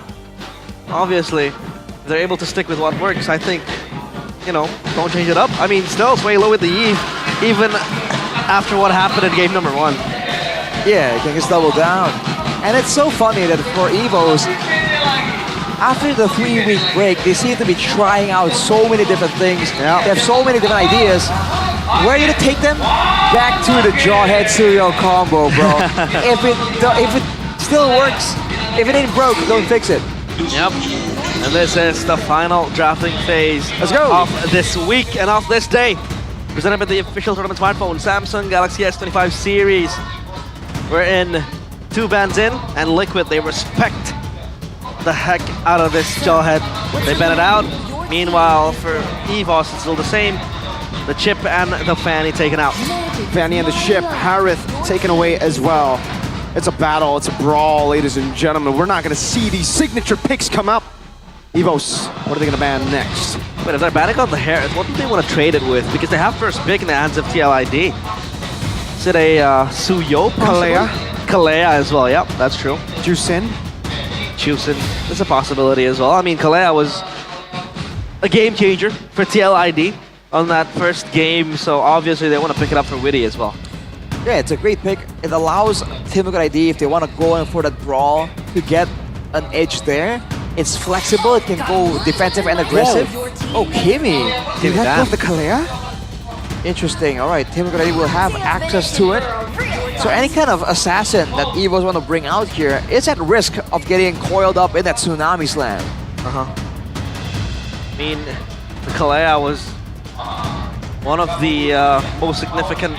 obviously, if they're able to stick with what works, I think, you know, don't change it up. I mean, still sway low with the Eve, even after what happened in game number 1.
Yeah, you can just double down. And it's so funny that for Evos, after the 3-week break, they seem to be trying out so many different things. They have so many different ideas. Where are you gonna take them? Back to the Jawhead Suyo combo, bro. if it still works, if it ain't broke, don't fix it.
Yep. And this is the final drafting phase of this week and of this day. Presented by the official tournament smartphone, Samsung Galaxy S25 series. We're in 2 bands in, and Liquid, they respect the heck out of this Jawhead. They ban it out. Meanwhile, for EVOS, it's still the same. The chip and the Fanny taken out.
Fanny and the ship, Harith taken away as well. It's a battle, it's a brawl, ladies and gentlemen. We're not gonna see these signature picks come up. EVOS, what are they gonna ban next?
But if they're banning out the Harith, what do they want to trade it with? Because they have first pick in the hands of TLID. Is it a Suyo?
Kalea.
Kalea as well, yep, that's true.
Jusin.
Jusin, there's a possibility as well. I mean, Kalea was a game changer for TLID on that first game, so obviously they want to pick it up for Witty as well.
Yeah, it's a great pick. It allows Team Liquid ID, if they want to go in for that brawl, to get an edge there. It's flexible, it can go defensive and aggressive. Oh, Kimmy. Did that go with the Kalea? Interesting. All right, Team Liquid ID will have access to it. So any kind of assassin that EVOs want to bring out here is at risk of getting coiled up in that Tsunami Slam.
I mean, the Kalea was one of the most significant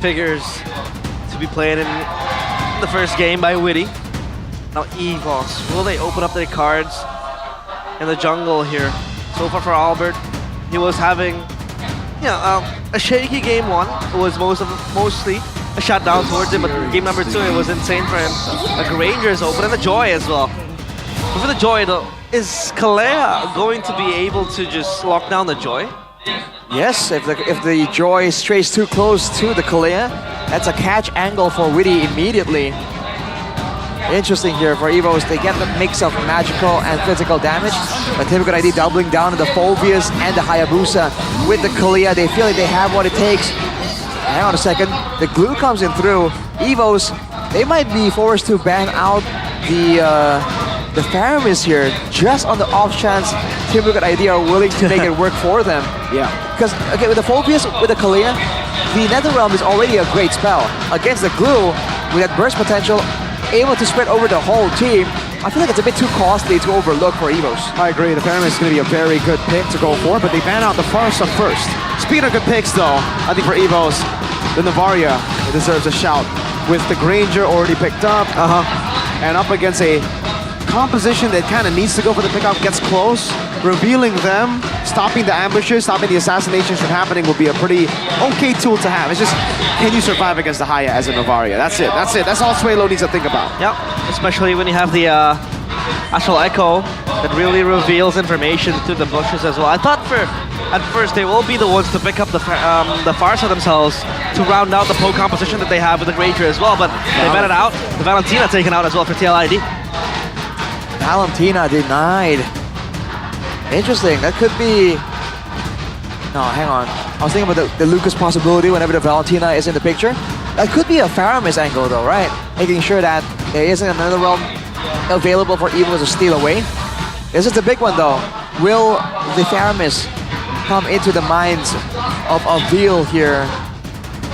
figures to be played in the first game by Witty. Now EVOS, will they open up their cards in the jungle here? So far for Albert, he was having a shaky game 1. It was mostly a shutdown towards him, but game number 2 it was insane for him. A Granger is open and a Joy as well. But for the Joy though, is Kalea going to be able to just lock down the Joy?
Yes, if the Joy strays too close to the Kalea, that's a catch angle for Witty immediately. Interesting here for EVOs. They get the mix of magical and physical damage. But Team Liquid ID doubling down on the Phobias and the Hayabusa with the Kalea. They feel like they have what it takes. Hang on a second. The glue comes in through. EVOs, they might be forced to ban out the Faramis here just on the off chance Team Liquid ID are willing to make it work for them.
Yeah.
Because, okay, with the Phobias, with the Kalea, the Netherrealm is already a great spell. Against the glue, with that burst potential, able to spread over the whole team, I feel like it's a bit too costly to overlook for EVOs.
I agree, the Faramis is going to be a very good pick to go for, but they ban out the Farsa first. Speaking of good picks though, I think for EVOs, the Navaria deserves a shout. With the Granger already picked up, and up against a composition that kind of needs to go for the pickup, gets close, revealing them, stopping the ambushes, stopping the assassinations from happening will be a pretty okay tool to have. It's just, can you survive against the Haya as a Novaria? That's it, that's it. That's all Suelo needs to think about.
Yeah, especially when you have the Astral Echo that really reveals information through the bushes as well. I thought at first they will be the ones to pick up the Farsa themselves to round out the poke composition that they have with the Granger as well, but they banned it out. The Valentina taken out as well for TLID.
Valentina denied. Interesting, that could be... No, hang on. I was thinking about the Lucas possibility whenever the Valentina is in the picture. That could be a Faramis angle though, right? Making sure that there isn't another realm available for EVOs to steal away. This is the big one though. Will the Faramis come into the minds of Avil here?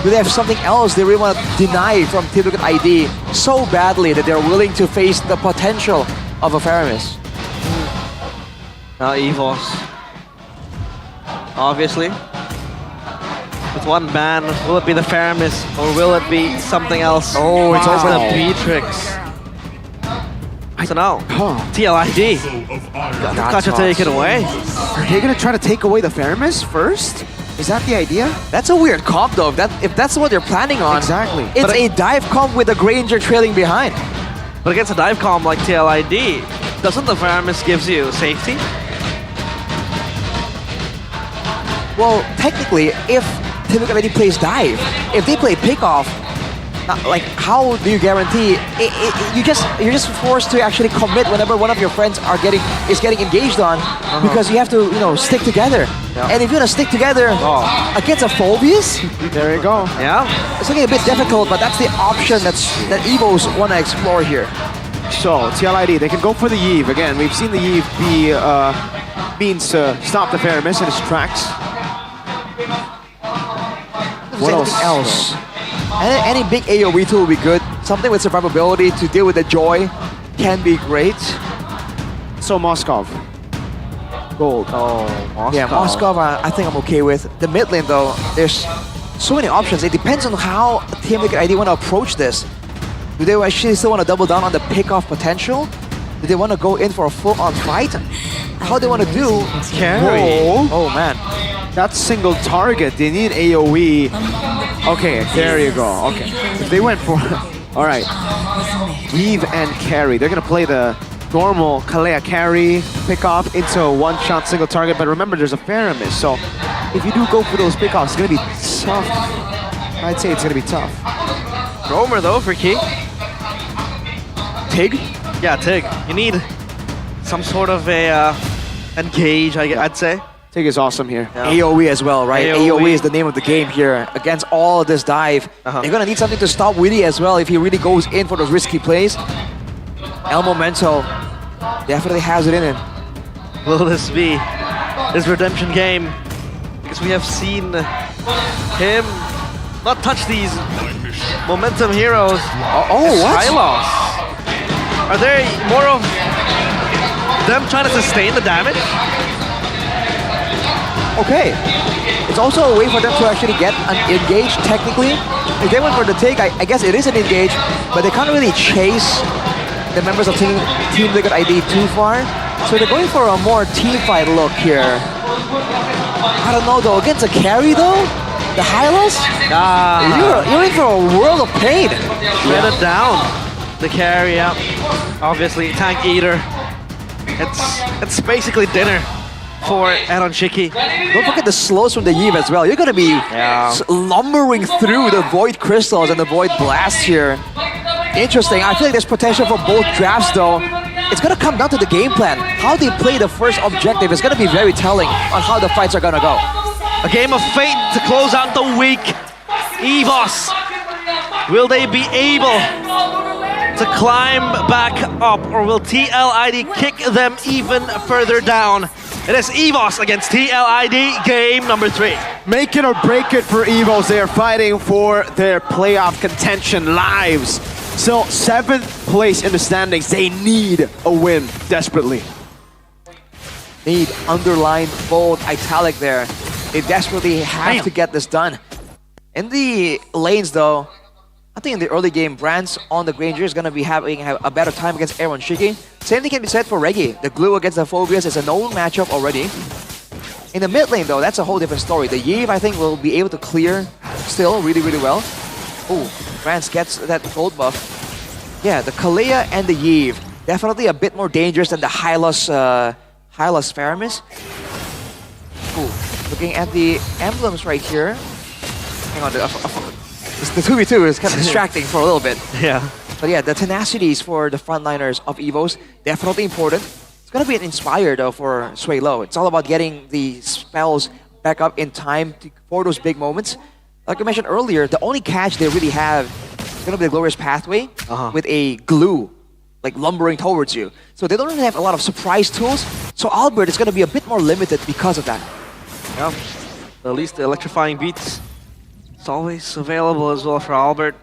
Do they have something else they really want to deny from Team Liquid ID so badly that they're willing to face the potential of a Faramis?
EVOs. Obviously. With one ban, will it be the Faramis or will it be something else?
Oh, it's
over
over.
the Beatrix. So now, TLID. Got to take it away.
Are they going to try to take away the Faramis first? Is that the idea?
That's a weird comp though. If that's what they're planning on.
Exactly.
It's a dive comp with a Granger trailing behind.
But against a dive comp like TLID, doesn't the Faramis gives you safety?
Well, technically, if Team Liquid ID plays dive, if they play pickoff, like how do you guarantee? You're just forced to actually commit whenever one of your friends is getting engaged on, because you have to stick together. Yeah. And if you're gonna stick together against a Phobias,
there you go.
Yeah,
it's looking a bit difficult, but that's the option that EVOs want to explore here.
So TLID, they can go for the Yeve again. We've seen the Yeve be means to stop the Faramis in his tracks.
What else? Any big AoE tool will be good. Something with survivability to deal with the Joy can be great.
So Moskov. Gold.
Oh, Moskov.
Yeah, Moskov I think I'm okay with. The mid lane though, there's so many options. It depends on how Team Liquid ID want to approach this. Do they actually still want to double down on the pick-off potential? Do they want to go in for a full-on fight? How they want to do?
Carry.
Oh man.
That's single target. They need AoE. Okay, there you go. Okay. If they went for... All right. Weave and carry. They're going to play the normal Kalea carry, pick off into a one-shot single target. But remember, there's a Faramis. So if you do go for those pick-offs, it's going to be tough. I'd say it's going to be tough.
Roamer, though, for Key.
Tig?
Yeah, Tig. You need some sort of a engage, I'd say.
Tig is awesome here.
Yeah. AoE as well, right? AoE is the name of the game here. Against all of this dive, they're gonna need something to stop Witty as well if he really goes in for those risky plays. El Momento definitely has it in him.
Will this be his redemption game? Because we have seen him not touch these momentum heroes.
What?
Hylos. Are there more of them trying to sustain the damage?
Okay. It's also a way for them to actually get an engage technically. If they went for the take, I guess it is an engage, but they can't really chase the members of Team Liquid ID too far. So they're going for a more team fight look here. I don't know though, against a carry though? The Hylos? You're in for a world of pain.
Shred it down. The carry out. Obviously, Tank Eater. It's basically dinner for Aaron Shiki.
Don't forget the slows from the Eve as well. You're gonna be lumbering through the Void Crystals and the Void Blast here. Interesting. I feel like there's potential for both drafts though. It's gonna come down to the game plan. How they play the first objective is gonna be very telling on how the fights are gonna go.
A game of fate to close out the week. EVOS, will they be able to climb back up, or will TLID kick them even further down? It is EVOS against TLID, game number 3.
Make it or break it for EVOS. They are fighting for their playoff contention lives. So 7th place in the standings. They need a win desperately.
Need underline, bold, italic there. They desperately have to get this done. In the lanes though, I think in the early game, Brands on the Granger is going to be having a better time against Aaron Shiki. Same thing can be said for Reggie. The glue against the Phobias is a known matchup already. In the mid lane though, that's a whole different story. The Yeve, I think, will be able to clear still really, really well. Ooh, Brands gets that gold buff. Yeah, the Kalea and the Yeve, definitely a bit more dangerous than the Hylos Faramis. Ooh, looking at the emblems right here. Hang on, the 2v2 is kind of distracting for a little bit.
Yeah.
But yeah, the tenacities for the frontliners of EVOS, definitely important. It's going to be an inspire though for Sway Low. It's all about getting the spells back up in time for those big moments. Like I mentioned earlier, the only catch they really have is going to be the Glorious Pathway with a glue like lumbering towards you. So they don't really have a lot of surprise tools. So Albert is going to be a bit more limited because of that.
Yeah, at least the electrifying beats. It's always available as well for Albert.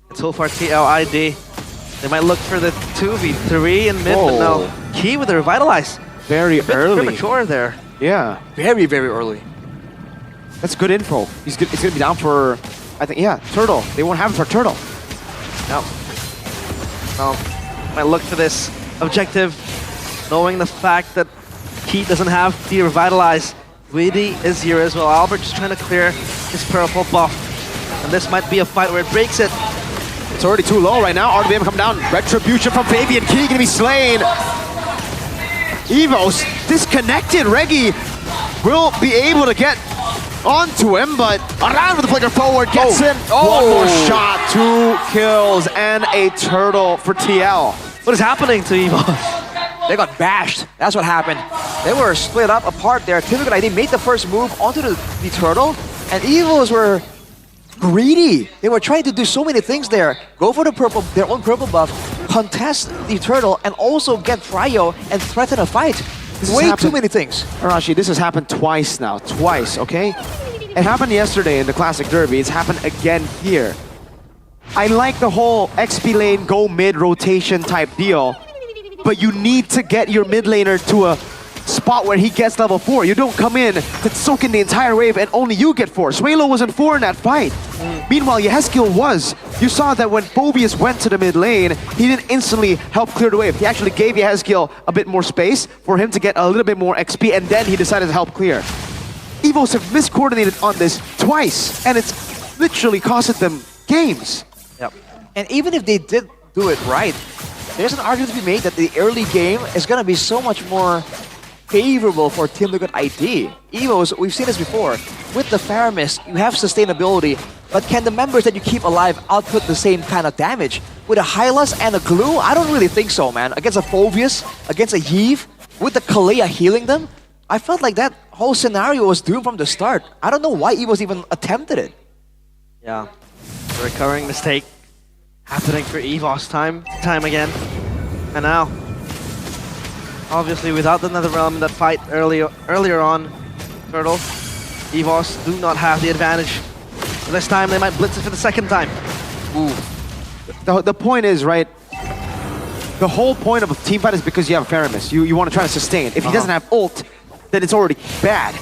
And so far, TLID, they might look for the 2v3 in mid, but no. Key with the Revitalize.
Very early.
Premature there.
Yeah.
Very, very early.
That's good info. He's going to be down for, I think, yeah, Turtle. They won't have it for Turtle.
No. No. Might look for this objective, knowing the fact that Key doesn't have the Revitalize. Witty is here as well. Albert just trying to clear his purple buff. And this might be a fight where it breaks it.
It's already too low right now. RWM come down. Retribution from Fabian. Key gonna be slain. EVOS disconnected. Reggie will be able to get onto him, but around with the flicker forward gets him. One more shot, 2 kills, and a turtle for TL.
What is happening to EVOS?
They got bashed. That's what happened. They were split up apart there. Typical ID made the first move onto the turtle, and EVOS were greedy. They were trying to do so many things there. Go for the purple, their own purple buff, contest the turtle, and also get Prio and threaten a fight. Way too many things.
Arashi, this has happened twice now. Twice, okay? It happened yesterday in the Classic Derby. It's happened again here. I like the whole XP lane go mid rotation type deal, but you need to get your mid laner to a spot where he gets level 4. You don't come in to soak in the entire wave and only you get 4. Swalo wasn't 4 in that fight. Meanwhile, Yehezkiel was. You saw that when Phobius went to the mid lane, he didn't instantly help clear the wave. He actually gave Yehezkiel a bit more space for him to get a little bit more XP, and then he decided to help clear. EVOS have miscoordinated on this twice, and it's literally costed them games.
Yep. And even if they did do it right, there's an argument to be made that the early game is going to be so much more favorable for Team Liquid ID. EVOS, we've seen this before. With the Faramis, you have sustainability, but can the members that you keep alive output the same kind of damage? With a Hylas and a Glue, I don't really think so, man. Against a Phobius, against a Yeve, with the Kalea healing them, I felt like that whole scenario was doomed from the start. I don't know why EVOS even attempted it.
Yeah, a recurring mistake happening for EVOS time again. And now, obviously without the Netherrealm in that fight earlier on, Turtle, EVOS do not have the advantage. So this time they might blitz it for the second time.
Ooh. The point is, right, the whole point of a team fight is because you have a Faramis. You want to try to sustain. If he doesn't have ult, then it's already bad.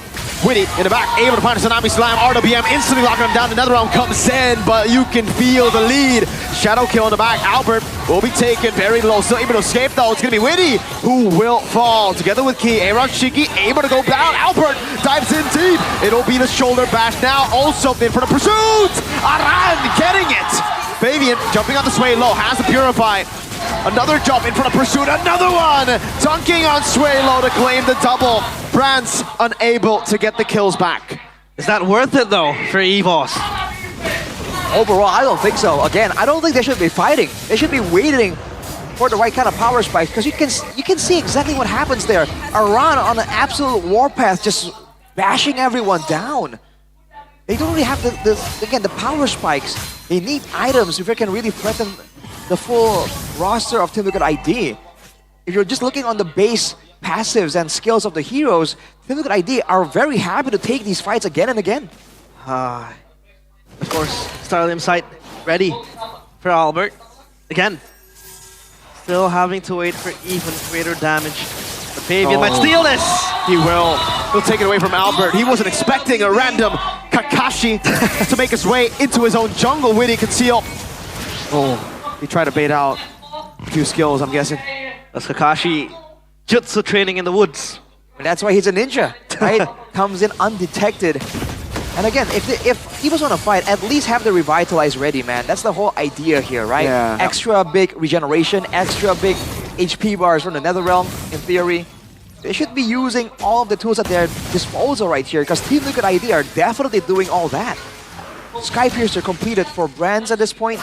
Witty in the back, able to find a Tsunami Slam. RWM instantly locking him down. Another round comes in, but you can feel the lead. Shadow kill in the back. Albert will be taken very low. Still able to escape though. It's going to be Witty who will fall. Together with Key, Aaron Shiki able to go down. Albert dives in deep. It'll be the shoulder bash now. Also in front of pursuit. Aran getting it. Fabian jumping on the sway low. Has to purify. Another jump in front of Pursuit. Another one! Dunking on Suelo to claim the double. Brands unable to get the kills back.
Is that worth it though for EVOS?
Overall, I don't think so. Again, I don't think they should be fighting. They should be waiting for the right kind of power spike, because you can see exactly what happens there. Aran on an absolute warpath, just bashing everyone down. They don't really have the power spikes. They need items if they can really threaten the full roster of Team Liquid ID. If you're just looking on the base passives and skills of the heroes, Team Liquid ID are very happy to take these fights again and again.
Of course, Starlium Sight ready for Albert. Again, still having to wait for even greater damage. But Fabian might steal this!
He will. He'll take it away from Albert. He wasn't expecting a random Kakashi to make his way into his own jungle. Winnie conceal. Oh, he tried to bait out a few skills, I'm guessing.
That's Kakashi jutsu training in the woods.
And that's why he's a ninja, right? Comes in undetected. And again, if he was on a fight, at least have the Revitalize ready, man. That's the whole idea here, right?
Yeah.
Extra big regeneration, extra big HP bars from the Netherrealm, in theory. They should be using all of the tools at their disposal right here, because Team Liquid ID are definitely doing all that. Skypiercer completed for Brands at this point,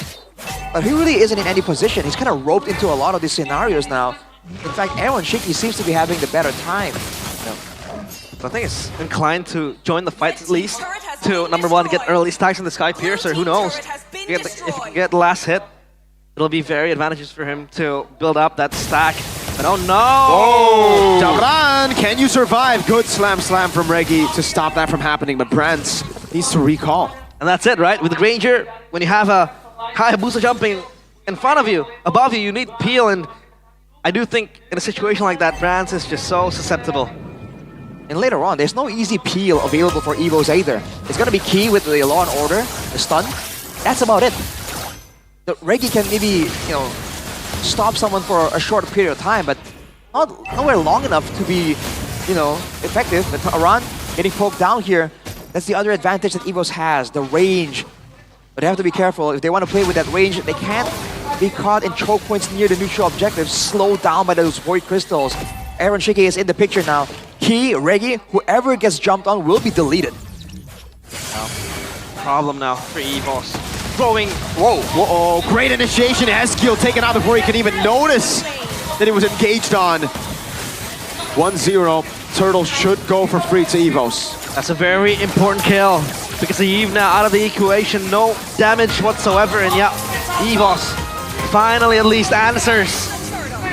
but he really isn't in any position. He's kind of roped into a lot of these scenarios now. In fact, Aaron Shiki seems to be having the better time.
So I think it's inclined to join the fight at least to, number one, get early stacks on the Skypiercer. Who knows? If you get the last hit, it'll be very advantageous for him to build up that stack. But oh no!
Oh! Dabran, can you survive? Good slam from Reggie to stop that from happening, but Brands needs to recall.
And that's it, right? With the Granger, when you have a Hayabusa jumping in front of you, above you, you need peel, and I do think in a situation like that, Brands is just so susceptible.
And later on, there's no easy peel available for EVOs either. It's gonna be key with the Law and Order, the stun. That's about it. The Reggie can maybe, stop someone for a short period of time, but nowhere long enough to be, effective. But Aran getting poked down here, that's the other advantage that EVOs has, the range. But they have to be careful. If they want to play with that range, they can't be caught in choke points near the neutral objectives, slowed down by those Void Crystals. Aaron Shiki is in the picture now. Key, Reggie, whoever gets jumped on will be deleted.
Problem now for EVOS. Throwing.
Whoa, great initiation. Eskiel taken out before he can even notice that he was engaged on. 1-0. Turtle should go for free to EVOS.
That's a very important kill, because the Eve now out of the equation, no damage whatsoever, and yeah, EVOS finally at least answers.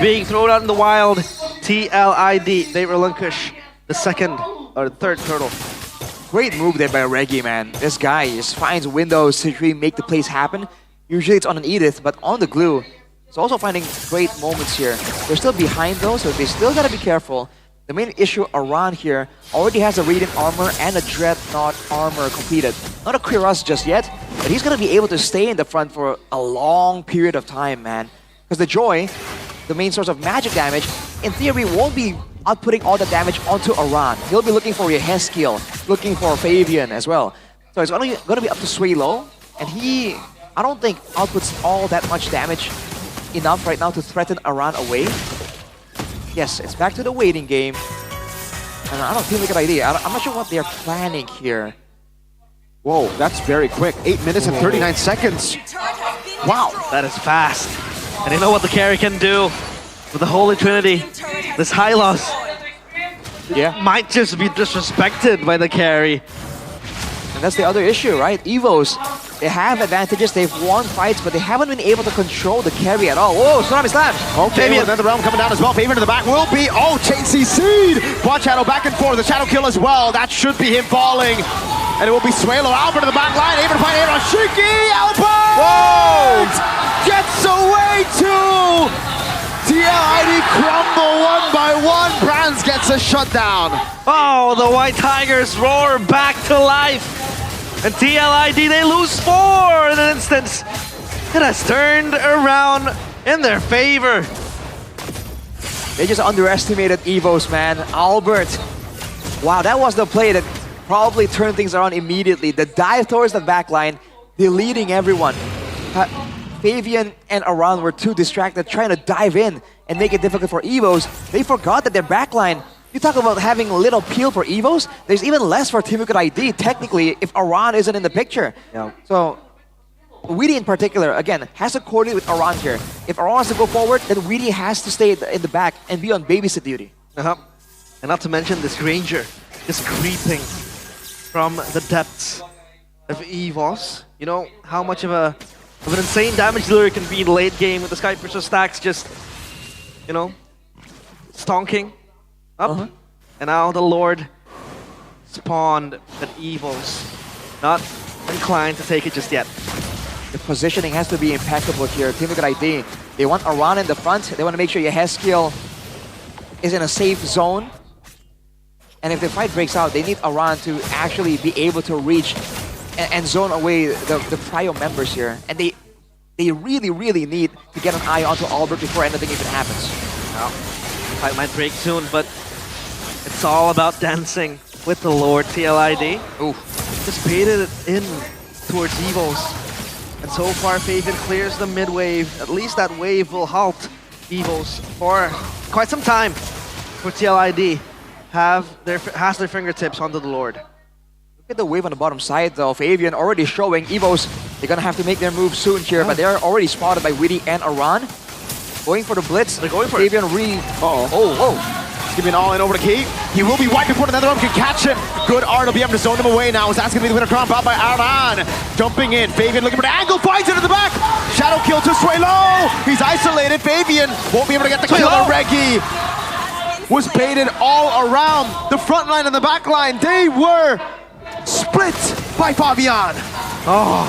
Being thrown out in the wild, TLID, they relinquish the second or the third turtle.
Great move there by Reggie, man. This guy just finds windows to really make the plays happen. Usually it's on an Edith, but on the glue. He's also finding great moments here. They're still behind though, so they still gotta be careful. The main issue around here already has a Radiant armor and a Dreadnought armor completed. Not a Quiros just yet, but he's gonna be able to stay in the front for a long period of time, man. Because the Joy, the main source of magic damage, in theory won't be outputting all the damage onto Aran. He'll be looking for Yeheskiel, looking for Fabian as well. So it's only gonna be up to Suelo, and he, I don't think, outputs all that much damage enough right now to threaten Aran away. Yes, it's back to the waiting game. And I don't feel like an idea. I'm not sure what they're planning here.
Whoa, that's very quick. 8 minutes and 39 seconds. Wow.
That is fast. And you know what the carry can do with the Holy Trinity. This Hylos might just be disrespected by the carry.
And that's the other issue, right? EVOs, they have advantages, they've won fights, but they haven't been able to control the carry at all. Whoa, Tsunami Slam!
Okay, well, another realm coming down as well. Fabian to the back will be, Chain Seed! Quad Shadow back and forth, the Shadow Kill as well. That should be him falling. And it will be Suelo, Albert in the back line, able to find Aaron Shiki! Albert!
Whoa!
Gets away too! TLID crumble 1 by 1. Brands gets a shutdown.
Oh, the White Tigers roar back to life. And TLID, they lose 4 in an instance. It has turned around in their favor.
They just underestimated EVOs, man. Albert. Wow, that was the play that probably turned things around immediately. The dive towards the backline, deleting everyone. Fabian and Aran were too distracted trying to dive in and make it difficult for Evos. They forgot that their backline, you talk about having little peel for Evos, there's even less for Team Liquid ID technically if Aran isn't in the picture.
Yeah.
So Weedy in particular, again, has to coordinate with Aran here. If Aran wants to go forward, then Weedy has to stay in the back and be on babysit duty.
And not to mention this Ranger is creeping from the depths of EVOS. You know how much of an insane damage dealer can be in late game with the Sky Pressure stacks just, you know, stonking up. And now the Lord spawned at EVOS. Not inclined to take it just yet.
The positioning has to be impeccable here. Team Liquid ID, they want Aran in the front. They want to make sure Yehezkiel is in a safe zone. And if the fight breaks out, they need Aran to actually be able to reach and zone away the Prio members here. And they really, really need to get an eye onto Albert before anything even happens.
Well, fight might break soon, but it's all about dancing with the Lord. TLID.
Ooh.
Just baited it in towards EVOS. And so far, Fabian clears the mid wave. At least that wave will halt EVOS for quite some time. For TLID, has their fingertips onto the Lord.
Look at the wave on the bottom side though. Fabian already showing EVOS. They're gonna have to make their move soon here, but they're already spotted by Weedy and Aran. Going for the blitz.
They're going for
Fabian
it.
He's giving all in over to Key. He will be wiped before the NetherRealm can catch him. Good art will be able to zone him away now. That's going to be the winner crown found by Aran. Jumping in. Fabian looking for the angle. Finds it in the back. Shadow kill to Sway Low. He's isolated. Fabian won't be able to get the kill. Reggie was baited all around. The front line and the back line, they were split by Fabian.
Oh,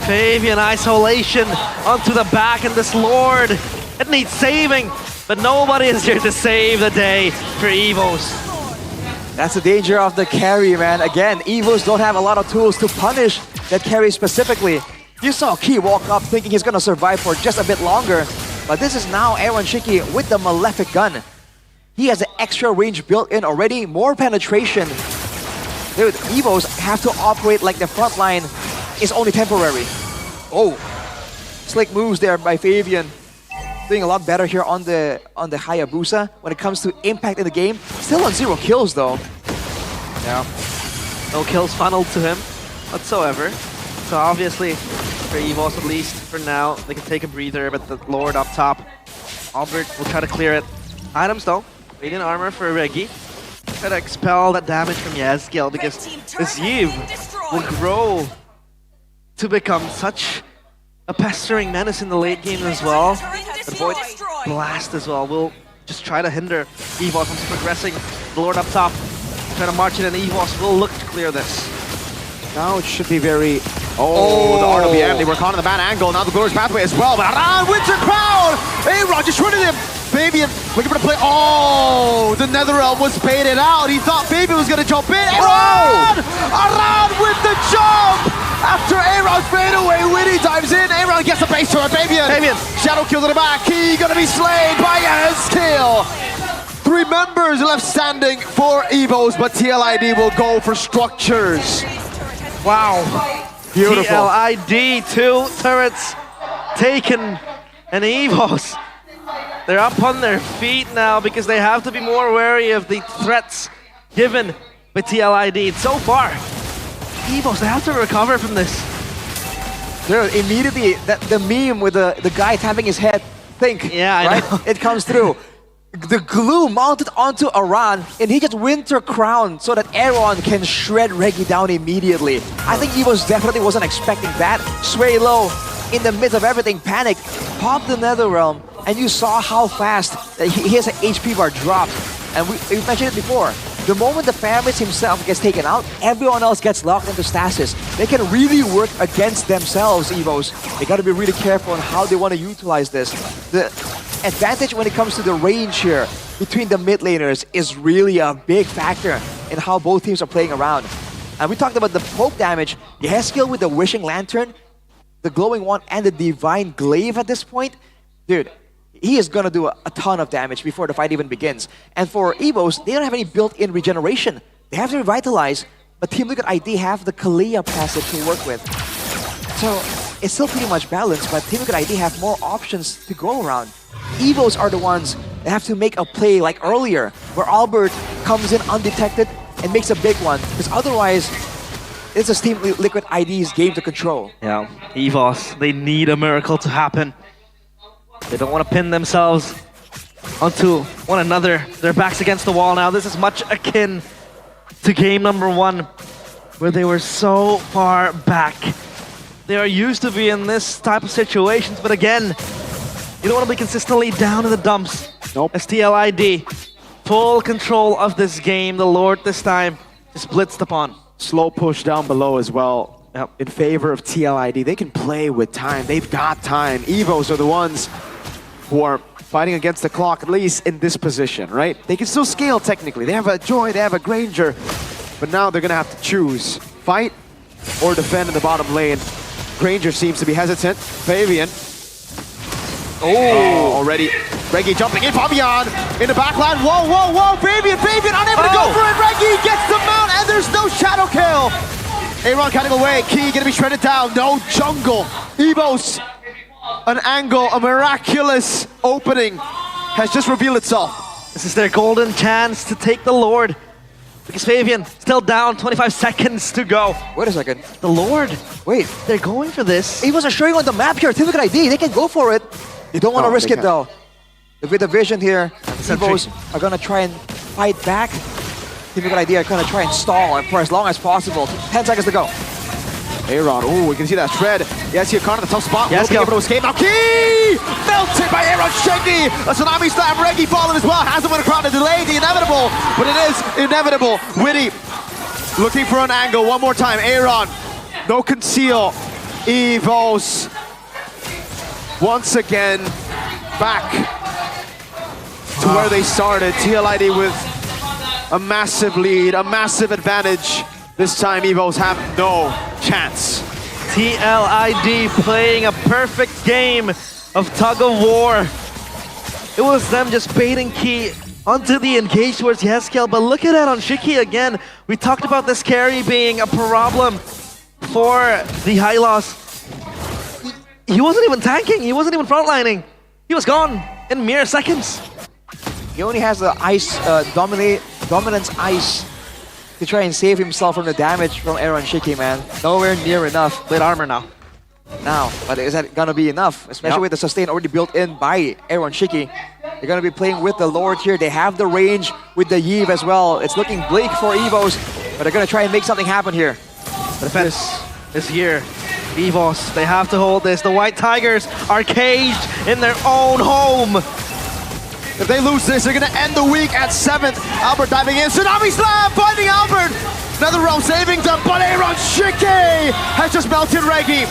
Fabian isolation onto the back, and this Lord, it needs saving. But nobody is here to save the day for EVOS.
That's the danger of the carry, man. Again, EVOS don't have a lot of tools to punish that carry specifically. You saw Key walk up thinking he's gonna survive for just a bit longer. But this is now Aaron Shiki with the Malefic gun. He has an extra range built in already, more penetration. Dude, EVOS have to operate like the front line is only temporary. Oh, slick moves there by Fabian. Doing a lot better here on the Hayabusa when it comes to impact in the game. Still on 0 kills though.
Yeah. No kills funneled to him whatsoever. So obviously, for EVOS at least, for now, they can take a breather, but the Lord up top, Albert will try to clear it. Items though, radiant armor for Reggie. Try to expel that damage from Yehezkiel because this Yves will grow to become such a pestering menace in the late game as well. The Void Blast as well will just try to hinder EVOS from progressing. The Lord up top, trying to march in, and EVOS will look to clear this.
Now it should be very... the RWM, they were caught in the bad angle. Now the Glorious Pathway as well, but Aran wins the crown! A-Rod just shredded him! Fabian looking for the play. Oh, the NetherRealm was baited out. He thought Fabian was going to jump in. Aran! Aran with the jump! After A-Rod's fade away, Winnie dives in. A-Rod gets the base turret. Fabian. Shadow kill to the back. He gonna be slain by Yehezkiel. 3 members left standing for EVOS, but TLID will go for structures. Wow. Beautiful.
TLID, 2 turrets taken, and EVOS, they're up on their feet now because they have to be more wary of the threats given by TLID. So far, EVOS, they have to recover from this.
Dude, immediately, the meme with the guy tapping his head, think,
I know.
It comes through. The glue mounted onto Aran, and he just winter crown so that Aaron can shred Reggie down immediately. I think EVOS definitely wasn't expecting that. Sway Low, in the midst of everything, panicked, popped the NetherRealm, and you saw how fast that his HP bar dropped. And we mentioned it before. The moment the Famous himself gets taken out, everyone else gets locked into stasis. They can really work against themselves, EVOS. They gotta be really careful on how they want to utilize this. The advantage when it comes to the range here between the mid laners is really a big factor in how both teams are playing around. And we talked about the poke damage. Yehezkiel with the Wishing Lantern, the Glowing Wand, and the Divine Glaive at this point. Dude, he is gonna do a ton of damage before the fight even begins. And for EVOS, they don't have any built-in regeneration. They have to revitalize, but Team Liquid ID have the Kalia passive to work with. So it's still pretty much balanced, but Team Liquid ID have more options to go around. Evos are the ones that have to make a play like earlier, where Albert comes in undetected and makes a big one, because otherwise, it's a Team Liquid ID's game to control.
Yeah, EVOS, they need a miracle to happen. They don't want to pin themselves onto one another. Their backs against the wall now. This is much akin to game number 1, where they were so far back. They are used to be in this type of situations, but again, you don't want to be consistently down in the dumps.
Nope.
As TLID, full control of this game. The Lord this time is blitzed upon.
Slow push down below as well.
Yep.
In favor of TLID. They can play with time. They've got time. Evos are the ones who are fighting against the clock, at least in this position, right? They can still scale technically. They have a Joy, they have a Granger, but now they're gonna have to choose. Fight or defend in the bottom lane. Granger seems to be hesitant. Fabian. Oh, already. Reggie jumping in, Fabian in the backline. Whoa, whoa, whoa, Fabian unable to go for it. Reggie gets the mount and there's no shadow kill. Aaron cutting away, Key gonna be shredded down. No jungle. Evos, an angle, a miraculous opening has just revealed itself.
This is their golden chance to take the Lord. Because Fabian still down, 25 seconds to go.
Wait a second.
The Lord.
Wait.
They're going for this.
Evos are showing on the map here. Team Liquid ID, they can go for it. They don't want to risk it though. With the vision here, Evos are going to try and fight back. Team Liquid ID are going to try and stall for as long as possible. 10 seconds to go.
Aaron, oh, we can see that shred. Yes, here, Connor in the tough spot.
Yes,
able to escape now. Key! Melted by Aaron Shaky. A tsunami slam. Reggie falling as well. Has him with a crowd to delay the inevitable, but it is inevitable. Witty looking for an angle one more time. Aaron, no conceal. Evos once again back to where they started. TLID with a massive lead, a massive advantage. This time Evos have no chance.
TLID playing a perfect game of tug of war. It was them just baiting Key onto the engage towards Yeskel, but look at that on Shiki again. We talked about this carry being a problem for the Hylos. He wasn't even tanking, he wasn't even frontlining. He was gone in mere seconds.
He only has the ice, dominance ice to try and save himself from the damage from Aaron Shiki, man. Nowhere near enough.
Plate armor now.
But is that gonna be enough? Especially with the sustain already built in by Aaron Shiki. They're gonna be playing with the Lord here. They have the range with the Yve as well. It's looking bleak for Evos, but they're gonna try and make something happen here.
The defense is here. Evos, they have to hold this. The White Tigers are caged in their own home.
If they lose this, they're gonna end the week at 7th. Albert diving in, Tsunami Slam, finding Albert. Another round saving them, but Aaron Shiki has just melted Reggie.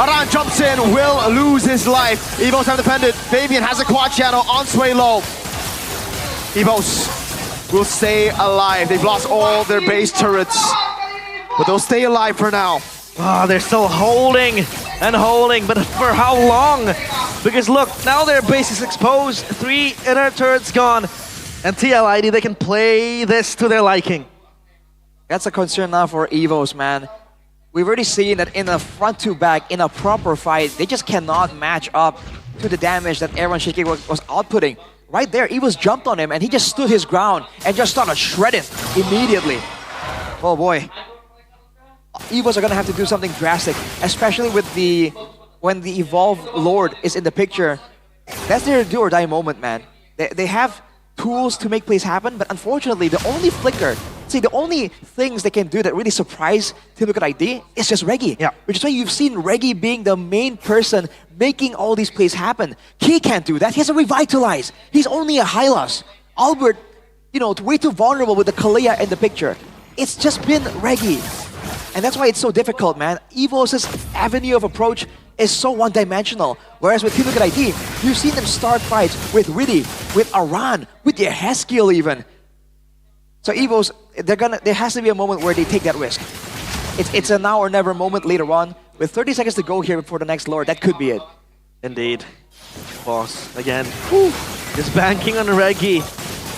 Aran jumps in, will lose his life. Evos have defended. Fabian has a quad shadow on Sway Low. Evos will stay alive. They've lost all their base turrets, but they'll stay alive for now.
Oh, they're still holding and holding, but for how long? Because look, now their base is exposed, 3 inner turrets gone, and TLID, they can play this to their liking.
That's a concern now for Evos, man. We've already seen that in a front to back, in a proper fight, they just cannot match up to the damage that Aaron Shiki was outputting. Right there, Evos jumped on him and he just stood his ground and just started shredding immediately. Oh boy. Evos are gonna have to do something drastic, especially with when the Evolved Lord is in the picture. That's their do or die moment, man. They have tools to make plays happen, but unfortunately, the only the only things they can do that really surprise Team Liquid ID is just Reggie.
Yeah.
Which is why you've seen Reggie being the main person making all these plays happen. He can't do that. He has a Revitalize. He's only a Hylos. Albert, way too vulnerable with the Kalea in the picture. It's just been Reggie. And that's why it's so difficult, man. Evos' avenue of approach is so one-dimensional. Whereas with Team Liquid ID, you've seen them start fights with Riddy, with Aran, with their Haskill even. So Evos, there has to be a moment where they take that risk. It's a now or never moment later on. With 30 seconds to go here before the next Lord, that could be it.
Indeed. Boss, again, is banking on Reggie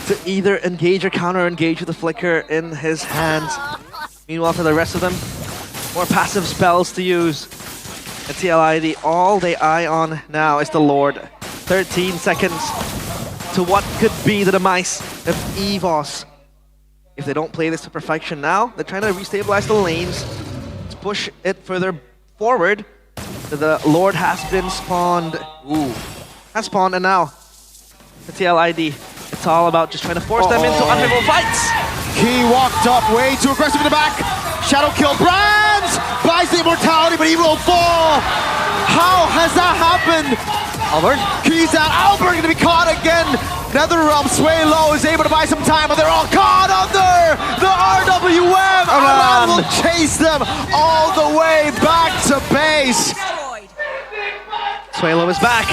to either engage or counter-engage with the Flicker in his hands. Meanwhile, for the rest of them, more passive spells to use. And TLID, all they eye on now is the Lord. 13 seconds to what could be the demise of EVOS. If they don't play this to perfection now, they're trying to restabilize the lanes, to push it further forward. The Lord has been spawned. Ooh, has spawned, and now the TLID. It's all about just trying to force them into unfavorable fights.
He walked up way too aggressive in the back. Shadow kill. Brands buys the immortality, but he will fall. How has that happened?
Albert?
Keys out. Albert gonna be caught again. NetherRealm, Sway Low is able to buy some time, but they're all caught under the RWM. Aran will chase them all the way back to base.
Sway Low is back.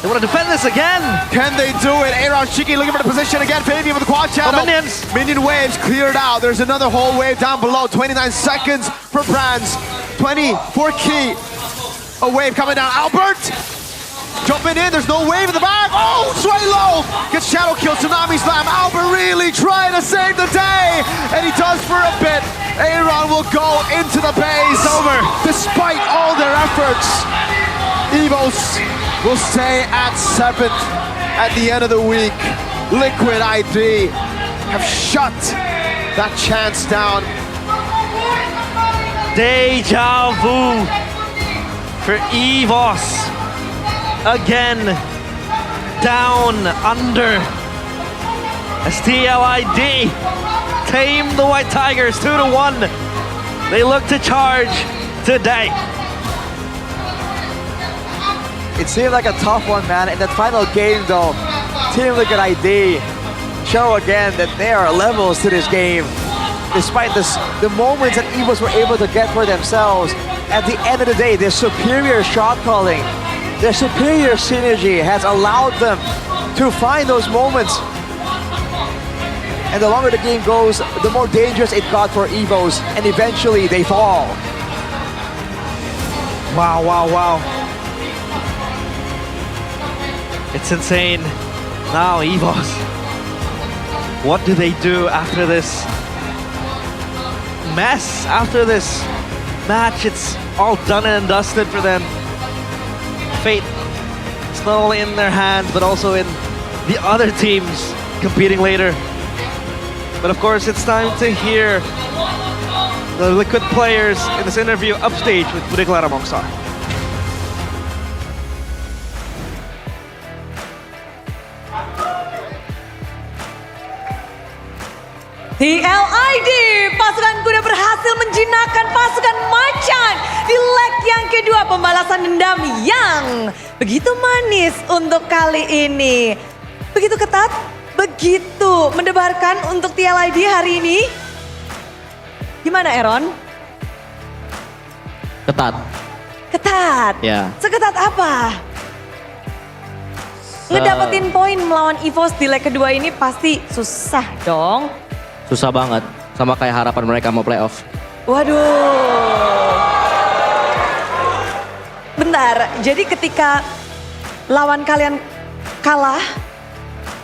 They want to defend this again.
Can they do it? Aaron Shiki looking for the position again. Fabian with the quad channel.
Minions.
Minion waves cleared out. There's another whole wave down below. 29 seconds for Brands. 20 for Key. A wave coming down. Albert jumping in. There's no wave in the back. Oh, Sway Low gets shadow kill. Tsunami slam. Albert really trying to save the day. And he does for a bit. Aaron will go into the base.
It's over.
Despite all their efforts, EVOS will stay at 7th at the end of the week. Liquid ID have shut that chance down.
Deja vu for EVOS. Again, down under. As TLID tame the White Tigers 2-1. They look to charge today.
It seemed like a tough one, man. In that final game, though, Team Liquid ID show again that there are levels to this game. Despite the moments that EVOS were able to get for themselves, at the end of the day, their superior shot calling, their superior synergy has allowed them to find those moments. And the longer the game goes, the more dangerous it got for EVOS, and eventually they fall.
Wow, wow, wow. It's insane. Now EVOS, what do they do after this mess? After this match, it's all done and dusted for them. Fate is not only in their hands, but also in the other teams competing later. But of course, it's time to hear the Liquid players in this interview upstage with Bude Clara Mongsar.
TLID, pasukan kuda berhasil menjinakkan pasukan macan di leg yang kedua, pembalasan dendam yang begitu manis untuk kali ini. Begitu ketat, begitu mendebarkan untuk TLID hari ini. Gimana Aaron?
Ketat.
Ketat?
Ya.
Seketat apa? Ngedapetin poin melawan EVOS di leg kedua ini pasti susah dong.
Susah banget, sama kayak harapan mereka mau playoff.
Waduh. Bentar, jadi ketika lawan kalian kalah,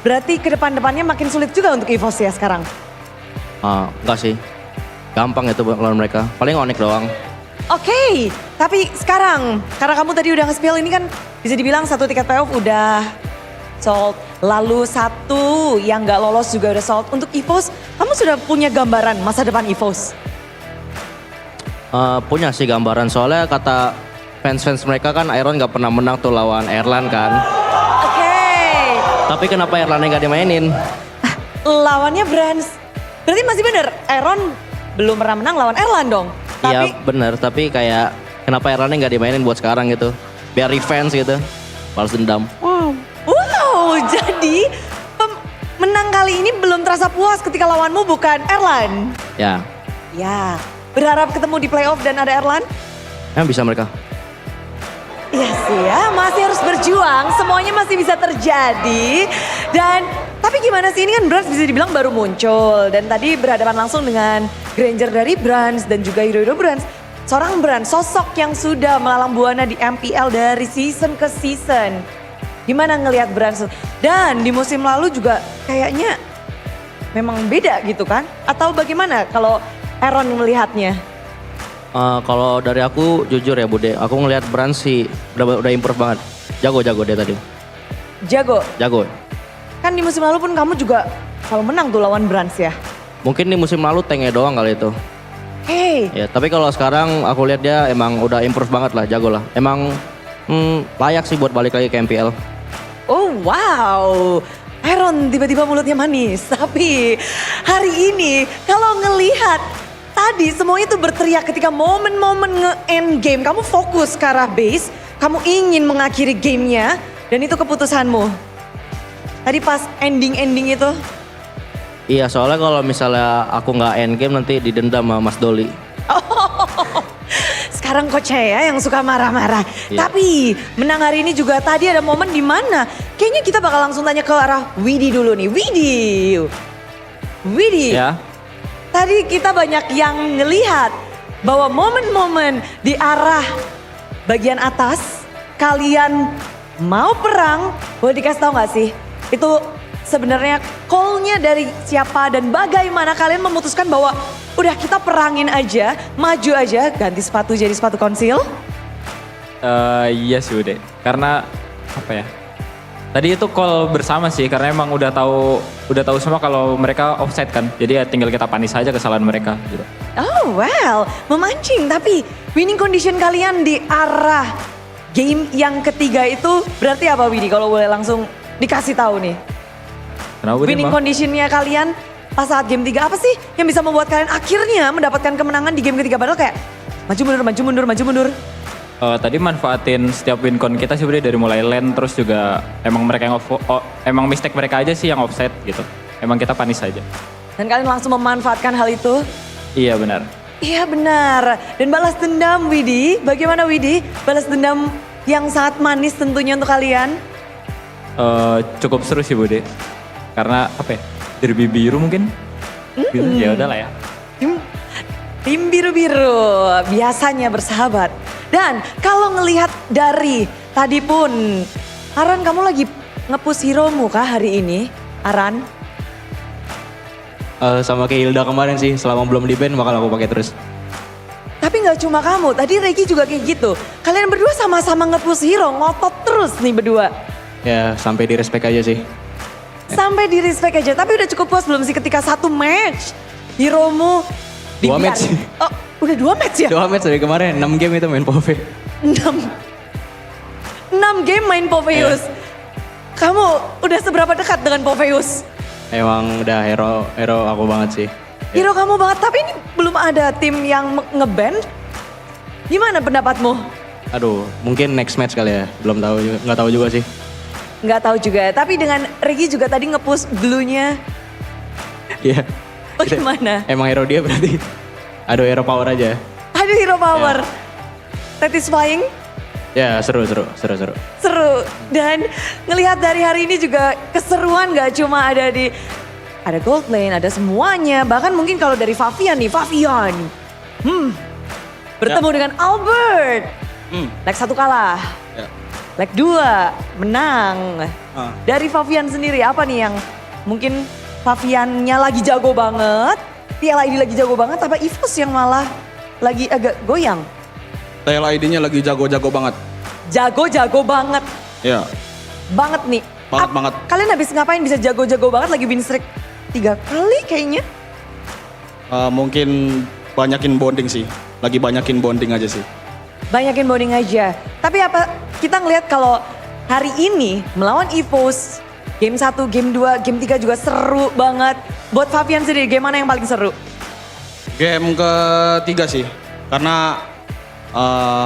berarti ke depan-depannya makin sulit juga untuk EVOS ya sekarang?
Enggak sih, gampang itu lawan mereka, paling Onyx doang.
Oke, tapi sekarang, karena kamu tadi udah nge-spill ini kan bisa dibilang satu tiket playoff udah sold. Lalu satu yang nggak lolos juga udah sold. Untuk EVOS, kamu sudah punya gambaran masa depan EVOS?
Punya sih gambaran, soalnya kata fans-fans mereka kan Iron nggak pernah menang tuh lawan Erlan kan.
Oke.
Tapi kenapa Erlannya nggak dimainin?
Lawannya Brands. Berarti masih bener, Iron belum pernah menang lawan Erlan dong?
Iya bener, tapi kayak kenapa Erlannya nggak dimainin buat sekarang gitu. Biar revenge gitu, balas dendam.
Wow, jadi menang kali ini belum terasa puas ketika lawanmu bukan Erlan?
Ya.
Ya, berharap ketemu di playoff dan ada Erlan?
Bisa mereka.
Iya sih ya, masih harus berjuang, semuanya masih bisa terjadi. Dan tapi gimana sih, ini kan Brands bisa dibilang baru muncul. Dan tadi berhadapan langsung dengan Granger dari Brands dan juga hero-hero Brands. Seorang Brands, sosok yang sudah melalang buana di MPL dari season ke season. Gimana ngelihat Brands? Dan di musim lalu juga kayaknya memang beda gitu kan? Atau bagaimana kalau Aaron melihatnya?
Kalau dari aku jujur ya Bude, aku ngelihat Brand sih udah improve banget. Jago dia tadi.
Jago. Kan di musim lalu pun kamu juga kalau menang tuh lawan Brands ya.
Mungkin di musim lalu tanknya doang kali itu.
Hey.
Ya, tapi kalau sekarang aku lihat dia emang udah improve banget lah, jago lah. Emang layak sih buat balik lagi ke MPL.
Oh wow. Iron tiba-tiba mulutnya manis. Tapi hari ini kalau ngelihat tadi semuanya tuh berteriak ketika momen-momen nge-end game. Kamu fokus ke arah base, kamu ingin mengakhiri gamenya dan itu keputusanmu. Tadi pas ending-ending itu.
Iya, soalnya kalau misalnya aku nggak end game nanti didendam sama Mas Doli.
Sekarang coach ya yang suka marah-marah.
Iya.
Tapi menang hari ini juga tadi ada momen di mana kayaknya kita bakal langsung tanya ke arah Widi dulu nih. Widi.
Ya.
Tadi kita banyak yang ngelihat bahwa momen-momen di arah bagian atas kalian mau perang. Boleh dikasih tahu nggak sih? Itu sebenarnya call-nya dari siapa dan bagaimana kalian memutuskan bahwa udah kita perangin aja, maju aja, ganti sepatu jadi sepatu konsil?
Iya sih Ude, karena apa ya? Tadi itu call bersama sih, karena emang udah tahu semua kalau mereka offside kan, jadi ya tinggal kita panis aja kesalahan mereka gitu.
Oh well, memancing. Tapi winning condition kalian di arah game yang ketiga itu berarti apa Widi? Kalau boleh langsung dikasih tahu nih.
Kenapa,
Winning conditionnya kalian pas saat game 3 apa sih yang bisa membuat kalian akhirnya mendapatkan kemenangan di game ketiga? Padahal kayak maju mundur.
Tadi manfaatin setiap win con kita sebenarnya dari mulai lane terus juga emang mereka yang emang mistake mereka aja sih yang offset gitu. Emang kita panis aja.
Dan kalian langsung memanfaatkan hal itu?
Iya benar.
Iya benar. Dan balas dendam Widi, bagaimana Widi? Balas dendam yang sangat manis tentunya untuk kalian.
Cukup seru sih Bude. Karena apa ya? Derby biru mungkin. Gitu, ya udahlah ya.
Tim biru-biru biasanya bersahabat. Dan kalau ngelihat dari tadi pun, Aran kamu lagi nge-push hero-mu kah hari ini? Aran?
Sama kayak Hilda kemarin sih, selama belum di ban bakal aku pakai terus.
Tapi nggak cuma kamu, tadi Regi juga kayak gitu. Kalian berdua sama-sama nge-push hero, ngotot terus nih berdua.
Ya sampai di respect aja sih.
Sampai di respect aja, tapi udah cukup puas belum sih ketika satu match hero-mu
2 match sih.
Oh, udah 2 match ya?
2 match dari kemarin, 6 game itu main PoV.
6 game main Poveus. Kamu udah seberapa dekat dengan Poveus?
Emang udah hero aku banget sih.
Hero kamu banget, tapi ini belum ada tim yang nge-ban. Gimana pendapatmu?
Aduh, mungkin next match kali ya. Belum tahu, nggak tahu juga sih.
Nggak tahu juga, tapi dengan Regi juga tadi nge-push blue-nya.
Iya.
Oh gimana?
Emang hero dia berarti. Aduh, hero power aja.
Aduh, hero power. Satisfying?
Ya, seru.
Seru. Dan ngelihat dari hari ini juga keseruan gak cuma ada gold lane, ada semuanya. Bahkan mungkin kalau dari Favian nih, bertemu dengan Albert. Leg 1 kalah. Leg 2 menang. Dari Favian sendiri apa nih yang mungkin Faviannya lagi jago banget, MPL ID lagi jago banget, apa EVOS yang malah lagi agak goyang?
MPL ID-nya lagi jago-jago banget.
Jago-jago banget.
Iya.
Banget nih.
Banget.
Kalian habis ngapain bisa jago-jago banget lagi win streak 3 kali kayaknya?
Mungkin banyakin bonding sih. Lagi banyakin bonding aja sih.
Banyakin bonding aja. Tapi apa kita ngelihat kalau hari ini melawan EVOS, game 1, game 2, game 3 juga seru banget. Buat Favian sendiri, game mana yang paling seru?
Game ketiga sih. Karena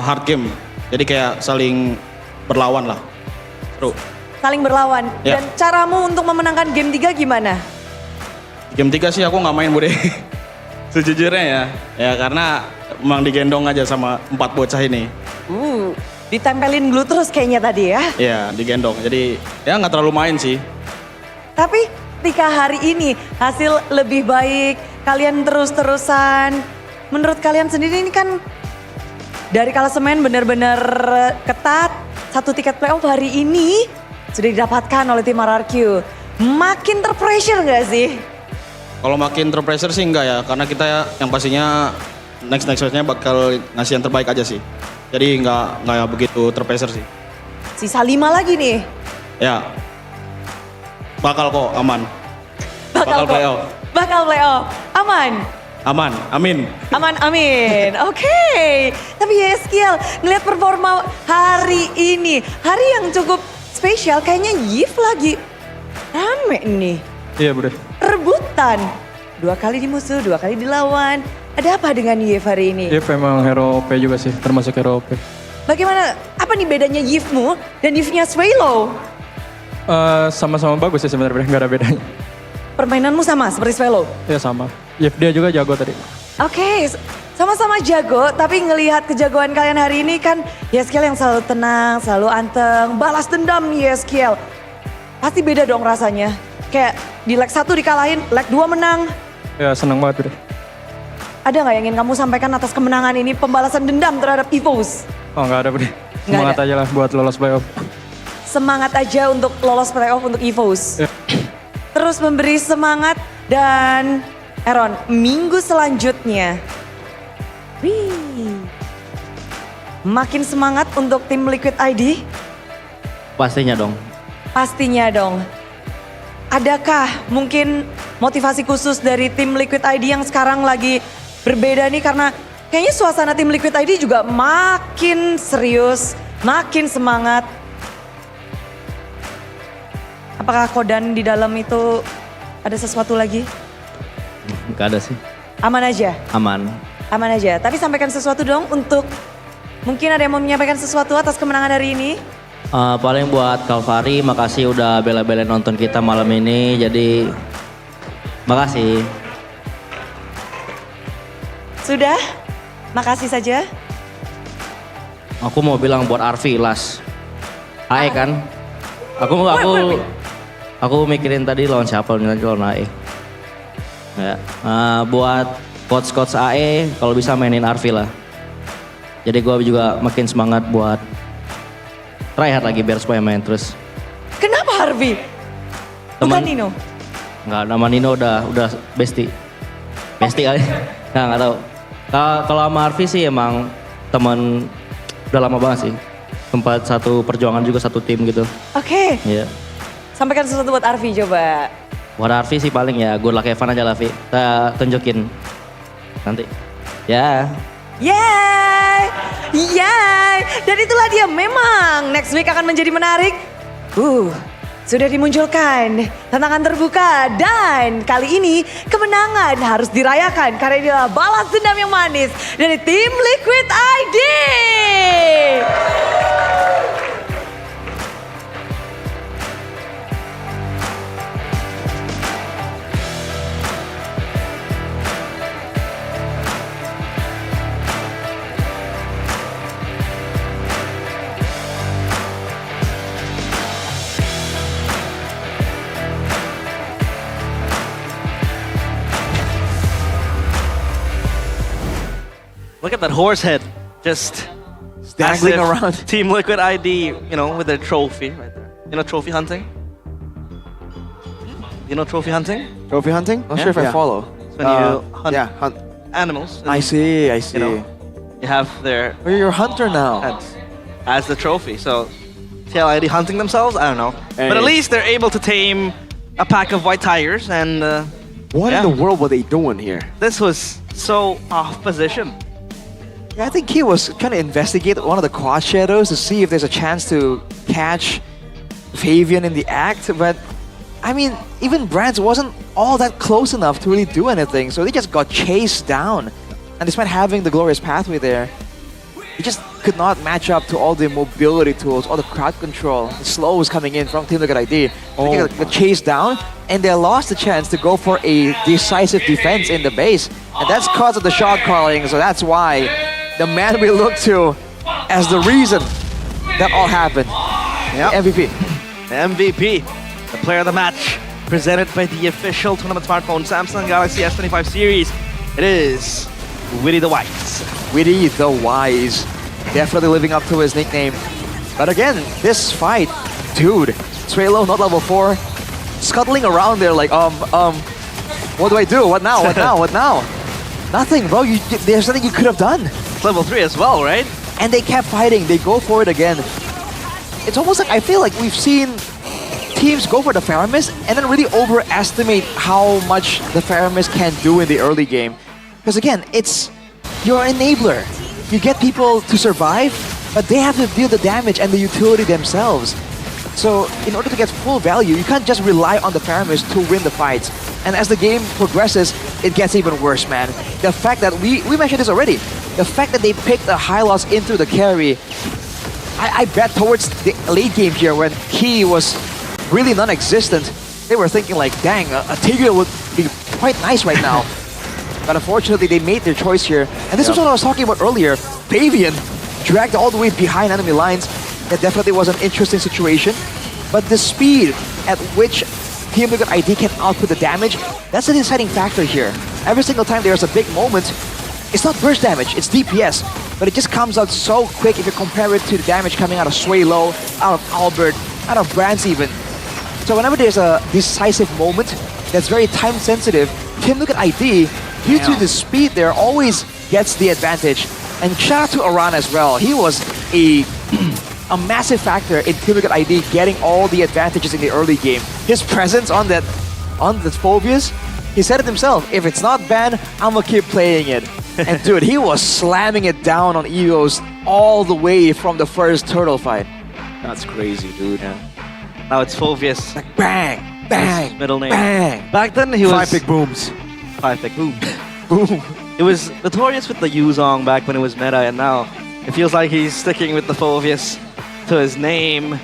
hard game. Jadi kayak saling berlawan lah. Seru.
Saling berlawan.
Ya.
Dan caramu untuk memenangkan game 3 gimana?
Game 3 sih aku nggak main Bude. Sejujurnya ya. Ya karena emang digendong aja sama 4 bocah ini.
Ditempelin glue terus kayaknya tadi ya.
Iya, digendong. Jadi ya nggak terlalu main sih.
Tapi ketika hari ini hasil lebih baik, kalian terus-terusan. Menurut kalian sendiri ini kan dari klasemen benar-benar ketat. 1 tiket playoff hari ini sudah didapatkan oleh tim RRQ. Makin terpressure nggak sih?
Kalau makin terpressure sih enggak ya, karena kita yang pastinya next matchnya bakal ngasih yang terbaik aja sih. Jadi nggak begitu terpeser sih.
Sisa 5 lagi nih.
Ya, bakal kok aman.
Bakal
playoff.
Bakal playoff. Aman.
Aman, amin.
Aman, amin. Oke. Tapi Yeskiel, ngeliat performa hari ini. Hari yang cukup spesial, kayaknya Yif lagi rame nih.
Iya, Bude.
Rebutan. 2 kali di musuh, 2 kali dilawan. Ada apa dengan Yif hari ini?
Yif emang hero OP juga sih, termasuk hero OP.
Bagaimana, apa nih bedanya Yifmu dan Yifnya Swelo?
Sama-sama bagus sih sebenarnya, nggak ada bedanya.
Permainanmu sama seperti Swelo?
Iya sama. Yif dia juga jago tadi.
Oke, sama-sama jago, tapi ngelihat kejagoan kalian hari ini kan Yeskiel yang selalu tenang, selalu anteng, balas dendam nih Yeskiel. Pasti beda dong rasanya. Kayak di leg 1 dikalahin, leg 2 menang.
Ya seneng banget, Bude.
Ada nggak yang ingin kamu sampaikan atas kemenangan ini, pembalasan dendam terhadap EVOS?
Oh nggak ada, Bude. Semangat aja lah buat lolos playoff.
Semangat aja untuk lolos playoff untuk EVOS.
Ya.
Terus memberi semangat dan Aaron, minggu selanjutnya. Wih. Makin semangat untuk tim Liquid ID?
Pastinya dong.
Pastinya dong. Adakah mungkin motivasi khusus dari tim Liquid ID yang sekarang lagi berbeda nih karena kayaknya suasana tim Liquid ID juga makin serius, makin semangat. Apakah Kodan di dalam itu ada sesuatu lagi?
Gak ada sih.
Aman aja?
Aman.
Aman aja. Tapi sampaikan sesuatu dong untuk mungkin ada yang mau menyampaikan sesuatu atas kemenangan hari ini.
Paling buat Kalvari, makasih udah bela-belain nonton kita malam ini. Jadi makasih.
Sudah? Makasih saja.
Aku mau bilang buat Arfi last. AE kan? Aku mikirin tadi lawan siapa, nanti lawan AE. Ya, buat coach AE kalau bisa mainin Arfi lah. Jadi gue juga makin semangat buat try hard lagi biar supaya main terus.
Kenapa Harvey? Bukan Nino?
Enggak, nama Nino udah bestie. Bestie kali. Nggak tahu. Kalau sama Harvey sih emang teman udah lama banget sih. Tempat satu perjuangan juga satu tim gitu.
Oke.
Iya.
Sampaikan sesuatu buat Arfi coba.
Buat Arfi sih paling ya good luck Evan aja lah Vi. Kita tunjukin nanti. Ya.
Yeay! Yeay! Dan itulah dia memang next week akan menjadi menarik. Sudah dimunculkan tantangan terbuka dan kali ini kemenangan harus dirayakan karena ini adalah balas dendam yang manis dari tim Liquid ID.
Look at that horse head, just
dangling
as if
around.
Team Liquid ID, you know, with their trophy right there. You know trophy hunting? You know trophy hunting?
Trophy hunting? Not sure if I follow.
It's when you hunt animals.
I see.
You know, you have their...
Oh, you're a hunter now.
Heads as the trophy, so TLID hunting themselves? I don't know.
Hey.
But at least they're able to tame a pack of white tigers and...
what in the world were they doing here?
This was so off position.
Yeah, I think he was trying to investigate one of the quad shadows to see if there's a chance to catch Fabian in the act, but I mean, even Brands wasn't all that close enough to really do anything, so they just got chased down. And despite having the glorious pathway there, he just could not match up to all the mobility tools, all the crowd control, the slows coming in from Team Liquid ID. So they got chased down, and they lost the chance to go for a decisive defense in the base. And that's because of the shot calling, so that's why the man we look to as the reason that all happened.
Yep.
MVP.
The MVP, the player of the match, presented by the official tournament smartphone Samsung Galaxy S25 series. It is Witty the Wise.
Witty the Wise. Definitely living up to his nickname. But again, this fight, dude, Swalo not level 4, scuttling around there like, what do I do? What now? What now? What now? Nothing, bro. There's nothing you could have done.
Level 3 as well, right?
And they kept fighting. They go for it again. It's almost like I feel like we've seen teams go for the Faramis and then really overestimate how much the Faramis can do in the early game. Because again, it's your enabler. You get people to survive, but they have to deal the damage and the utility themselves. So in order to get full value, you can't just rely on the Faramis to win the fights. And as the game progresses, it gets even worse, man. The fact that we mentioned this already. The fact that they picked a Hylos into the carry, I bet towards the late game here when he was really non-existent, they were thinking like, dang, a Tigreal would be quite nice right now. But unfortunately, they made their choice here. And this is what I was talking about earlier. Fabian dragged all the way behind enemy lines. That definitely was an interesting situation. But the speed at which Team Liquid ID can output the damage, that's an deciding factor here. Every single time there's a big moment, it's not burst damage, it's DPS. But it just comes out so quick if you compare it to the damage coming out of Swaylo, out of Albert, out of Brands even. So whenever there's a decisive moment that's very time sensitive, Team Liquid ID, due to the speed there, always gets the advantage. And shout out to Aran as well. He was a massive factor in Team Liquid ID getting all the advantages in the early game. His presence on the Phobias, he said it himself, if it's not banned, I'm gonna keep playing it. And dude, he was slamming it down on Egos all the way from the first turtle fight.
That's crazy, dude.
Yeah. Now it's Phobius.
Like bang, bang,
his middle name.
Bang.
Back then he was
5 big booms.
5 big boom.
Boom.
It was notorious with the Yuzong back when it was meta, and now it feels like he's sticking with the Phobius to his name.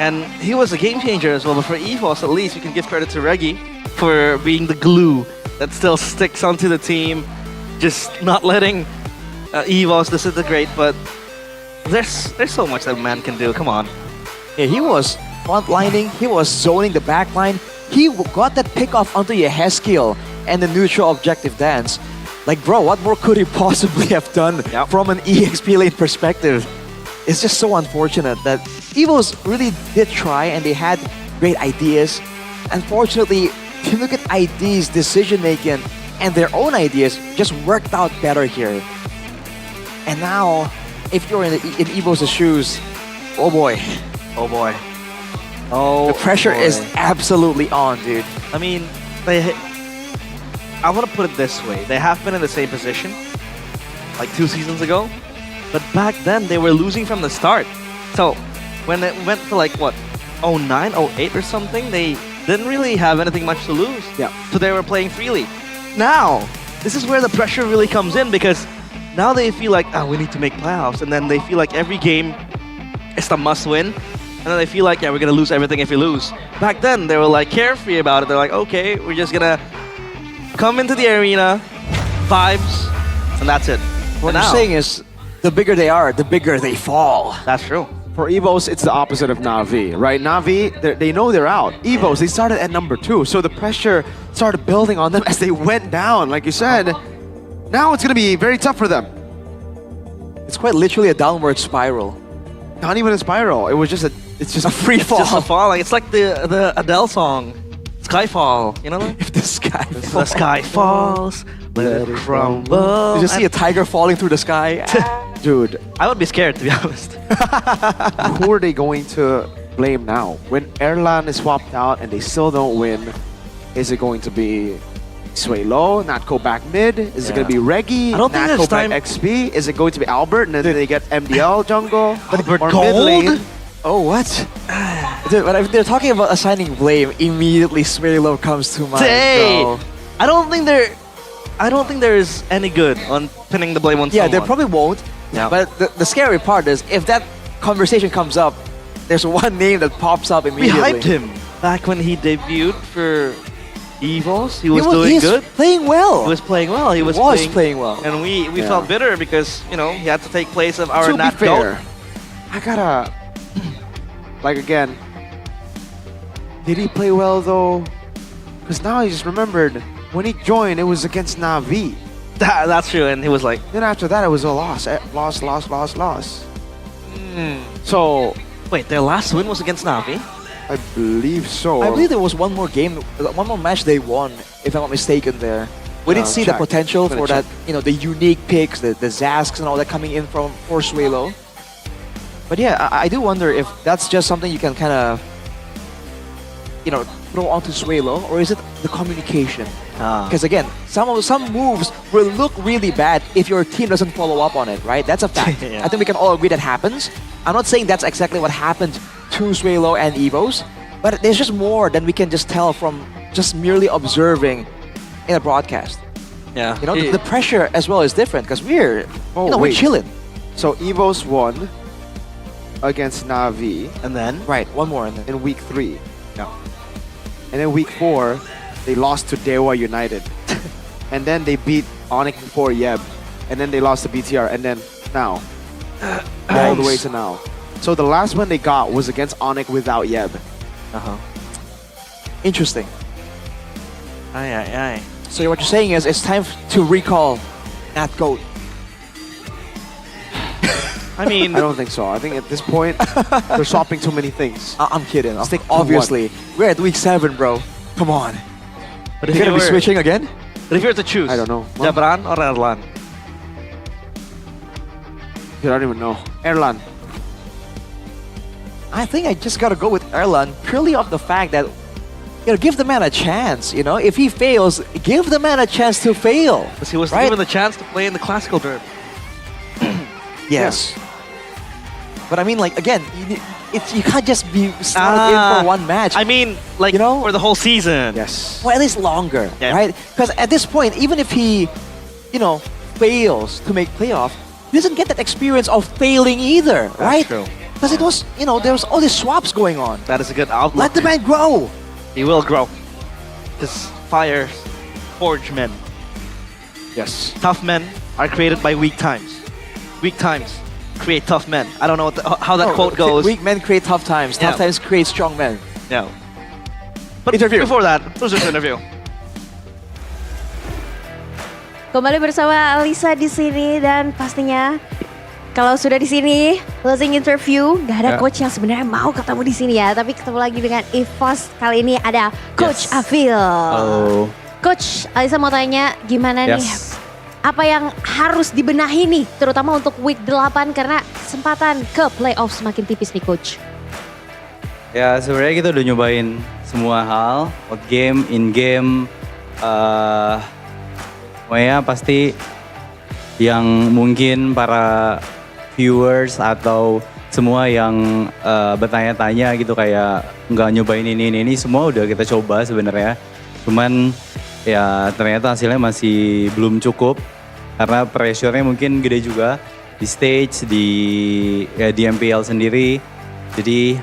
And he was a game changer as well, but for EVOS at least, we can give credit to Reggie for being the glue that still sticks onto the team, just not letting EVOS disintegrate. But there's so much that man can do, come on.
Yeah, he was frontlining, he was zoning the backline, he got that pick off onto Yehezkiel and the neutral objective dance. Like bro, what more could he possibly have done from an EXP lane perspective? It's just so unfortunate that EVOS really did try and they had great ideas. Unfortunately, if you look at ID's decision making and their own ideas just worked out better here. And now, if you're in EVOS' shoes, oh boy.
Oh boy. Oh,
the pressure is absolutely on, dude.
I mean, I want to put it this way. They have been in the same position like 2 seasons ago. But back then, they were losing from the start. So when it went to like, what, 09, 08 or something, they didn't really have anything much to lose.
Yeah.
So they were playing freely. Now, this is where the pressure really comes in because now they feel like, we need to make playoffs. And then they feel like every game is the must win. And then they feel like, we're going to lose everything if we lose. Back then, they were like carefree about it. They're like, okay, we're just going to come into the arena, vibes, and that's it.
What you're saying is, the bigger they are, the bigger they fall.
That's true.
For EVOS, it's the opposite of Na'Vi, right? Na'Vi, they know they're out. EVOS, they started at number 2, so the pressure started building on them as they went down. Like you said, now it's going to be very tough for them.
It's quite literally a downward spiral.
Not even a spiral. It was just it's just a free fall.
It's just a falling. It's like the Adele song, Skyfall. You know?
If the
sky falls, let it crumble.
You just see a tiger falling through the sky.
Dude,
I would be scared, to be honest.
Who are they going to blame now? When Erlan is swapped out and they still don't win, is it going to be Swaylo, Natko back mid? Is it going to be Reggie,
I don't think
Natko back
time.
XP? Is it going to be Albert and then they get MDL jungle?
Albert
or
Gold?
mid lane?
Oh, what? Dude, when they're talking about assigning blame, immediately Swaylo comes to mind.
Hey,
bro.
I don't think there is any good on pinning the blame on someone.
Yeah, they probably won't.
Yeah.
But the scary part is, if that conversation comes up, there's one name that pops up immediately.
We hyped him back when he debuted for EVOS. He was doing good.
Playing well.
He was playing well. He was
playing well.
And we felt bitter because, he had to take place of our
To be
Nat
fair,
Goat.
I gotta... Like again, did he play well though? Because now I just remembered, when he joined, it was against Na'Vi.
That's true, and he was like...
Then after that, it was a loss. Loss. So...
Wait, their last win was against Na'Vi?
I believe so.
I believe there was one more game, one more match they won, if I'm not mistaken there. We didn't see the
check.
potential
Gonna
for
check.
that, you know, the unique picks, the Zasks and all that coming in from for Swalo. But yeah, I do wonder if that's just something you can kind of, you know, throw onto Swalo, or is it the communication? Because again, some moves will look really bad if your team doesn't follow up on it, right? That's a fact.
Yeah.
I think we can all agree that happens. I'm not saying that's exactly what happened to Swalo and Evos, but there's just more than we can just tell from just merely observing in a broadcast.
Yeah.
You know, the pressure as well is different because we're,
Oh,
you know, we're
wait.
chilling.
So Evos won against Navi.
And then?
Right, one more. And then.
In week 3. Yeah. And then week 4, they lost to Dewa United. And then they beat Onyx before Yeb. And then they lost to BTR. And then now. All the way to now. So the last one they got was against Onyx without Yeb.
Interesting.
Aye.
So what you're saying is it's time to recall Nat Goat.
I mean,
I don't think so. I think at this point, they're swapping too many things.
I'm kidding.
Stick to
Obviously. We're at week 7, bro. Come on.
But
You're gonna be switching again?
But if you were to choose,
I don't know.
Jabran or Erlan?
I don't even know. Erlan.
I think I just gotta go with Erlan purely off the fact that, you know, give the man a chance. You know, if he fails, give the man a chance to fail.
Because he was
right?
given the chance to play in the classical derby.
Yes. But I mean, like, again, you can't just be slotted in for one match.
I mean, like,
you know,
for the whole season.
Yes.
Well, at least longer,
Yeah.
right? Because at this point, even if he, you know, fails to make playoff, he doesn't get that experience of failing either, right?
true.
Because it was, you know, there was all these swaps going on.
That is a good outlook.
Let the man grow.
He will grow. Because fire forge men.
Yes.
Tough men are created by weak times. Weak times create tough men. I don't know how that quote goes.
Weak men create tough times. Tough
Yeah.
times create strong men.
No. But
Interview.
before that, who's this interview?
Kembali bersama Alisa di sini dan pastinya kalau sudah di sini closing interview, nggak ada
Ya.
coach yang sebenarnya mau ketemu di sini ya, tapi ketemu lagi dengan EVOS. Kali ini ada Coach Afil.
Halo.
Coach, Alisa mau tanya gimana nih?
Yes.
Apa yang harus dibenahi nih, terutama untuk week 8 karena kesempatan ke playoff semakin tipis nih Coach.
Ya sebenarnya kita udah nyobain semua hal, out game, in game, pokoknya pasti yang mungkin para viewers atau semua yang bertanya-tanya gitu kayak nggak nyobain ini semua udah kita coba sebenarnya. Cuman ya ternyata hasilnya masih belum cukup karena pressure-nya mungkin gede juga di stage, di MPL sendiri. Jadi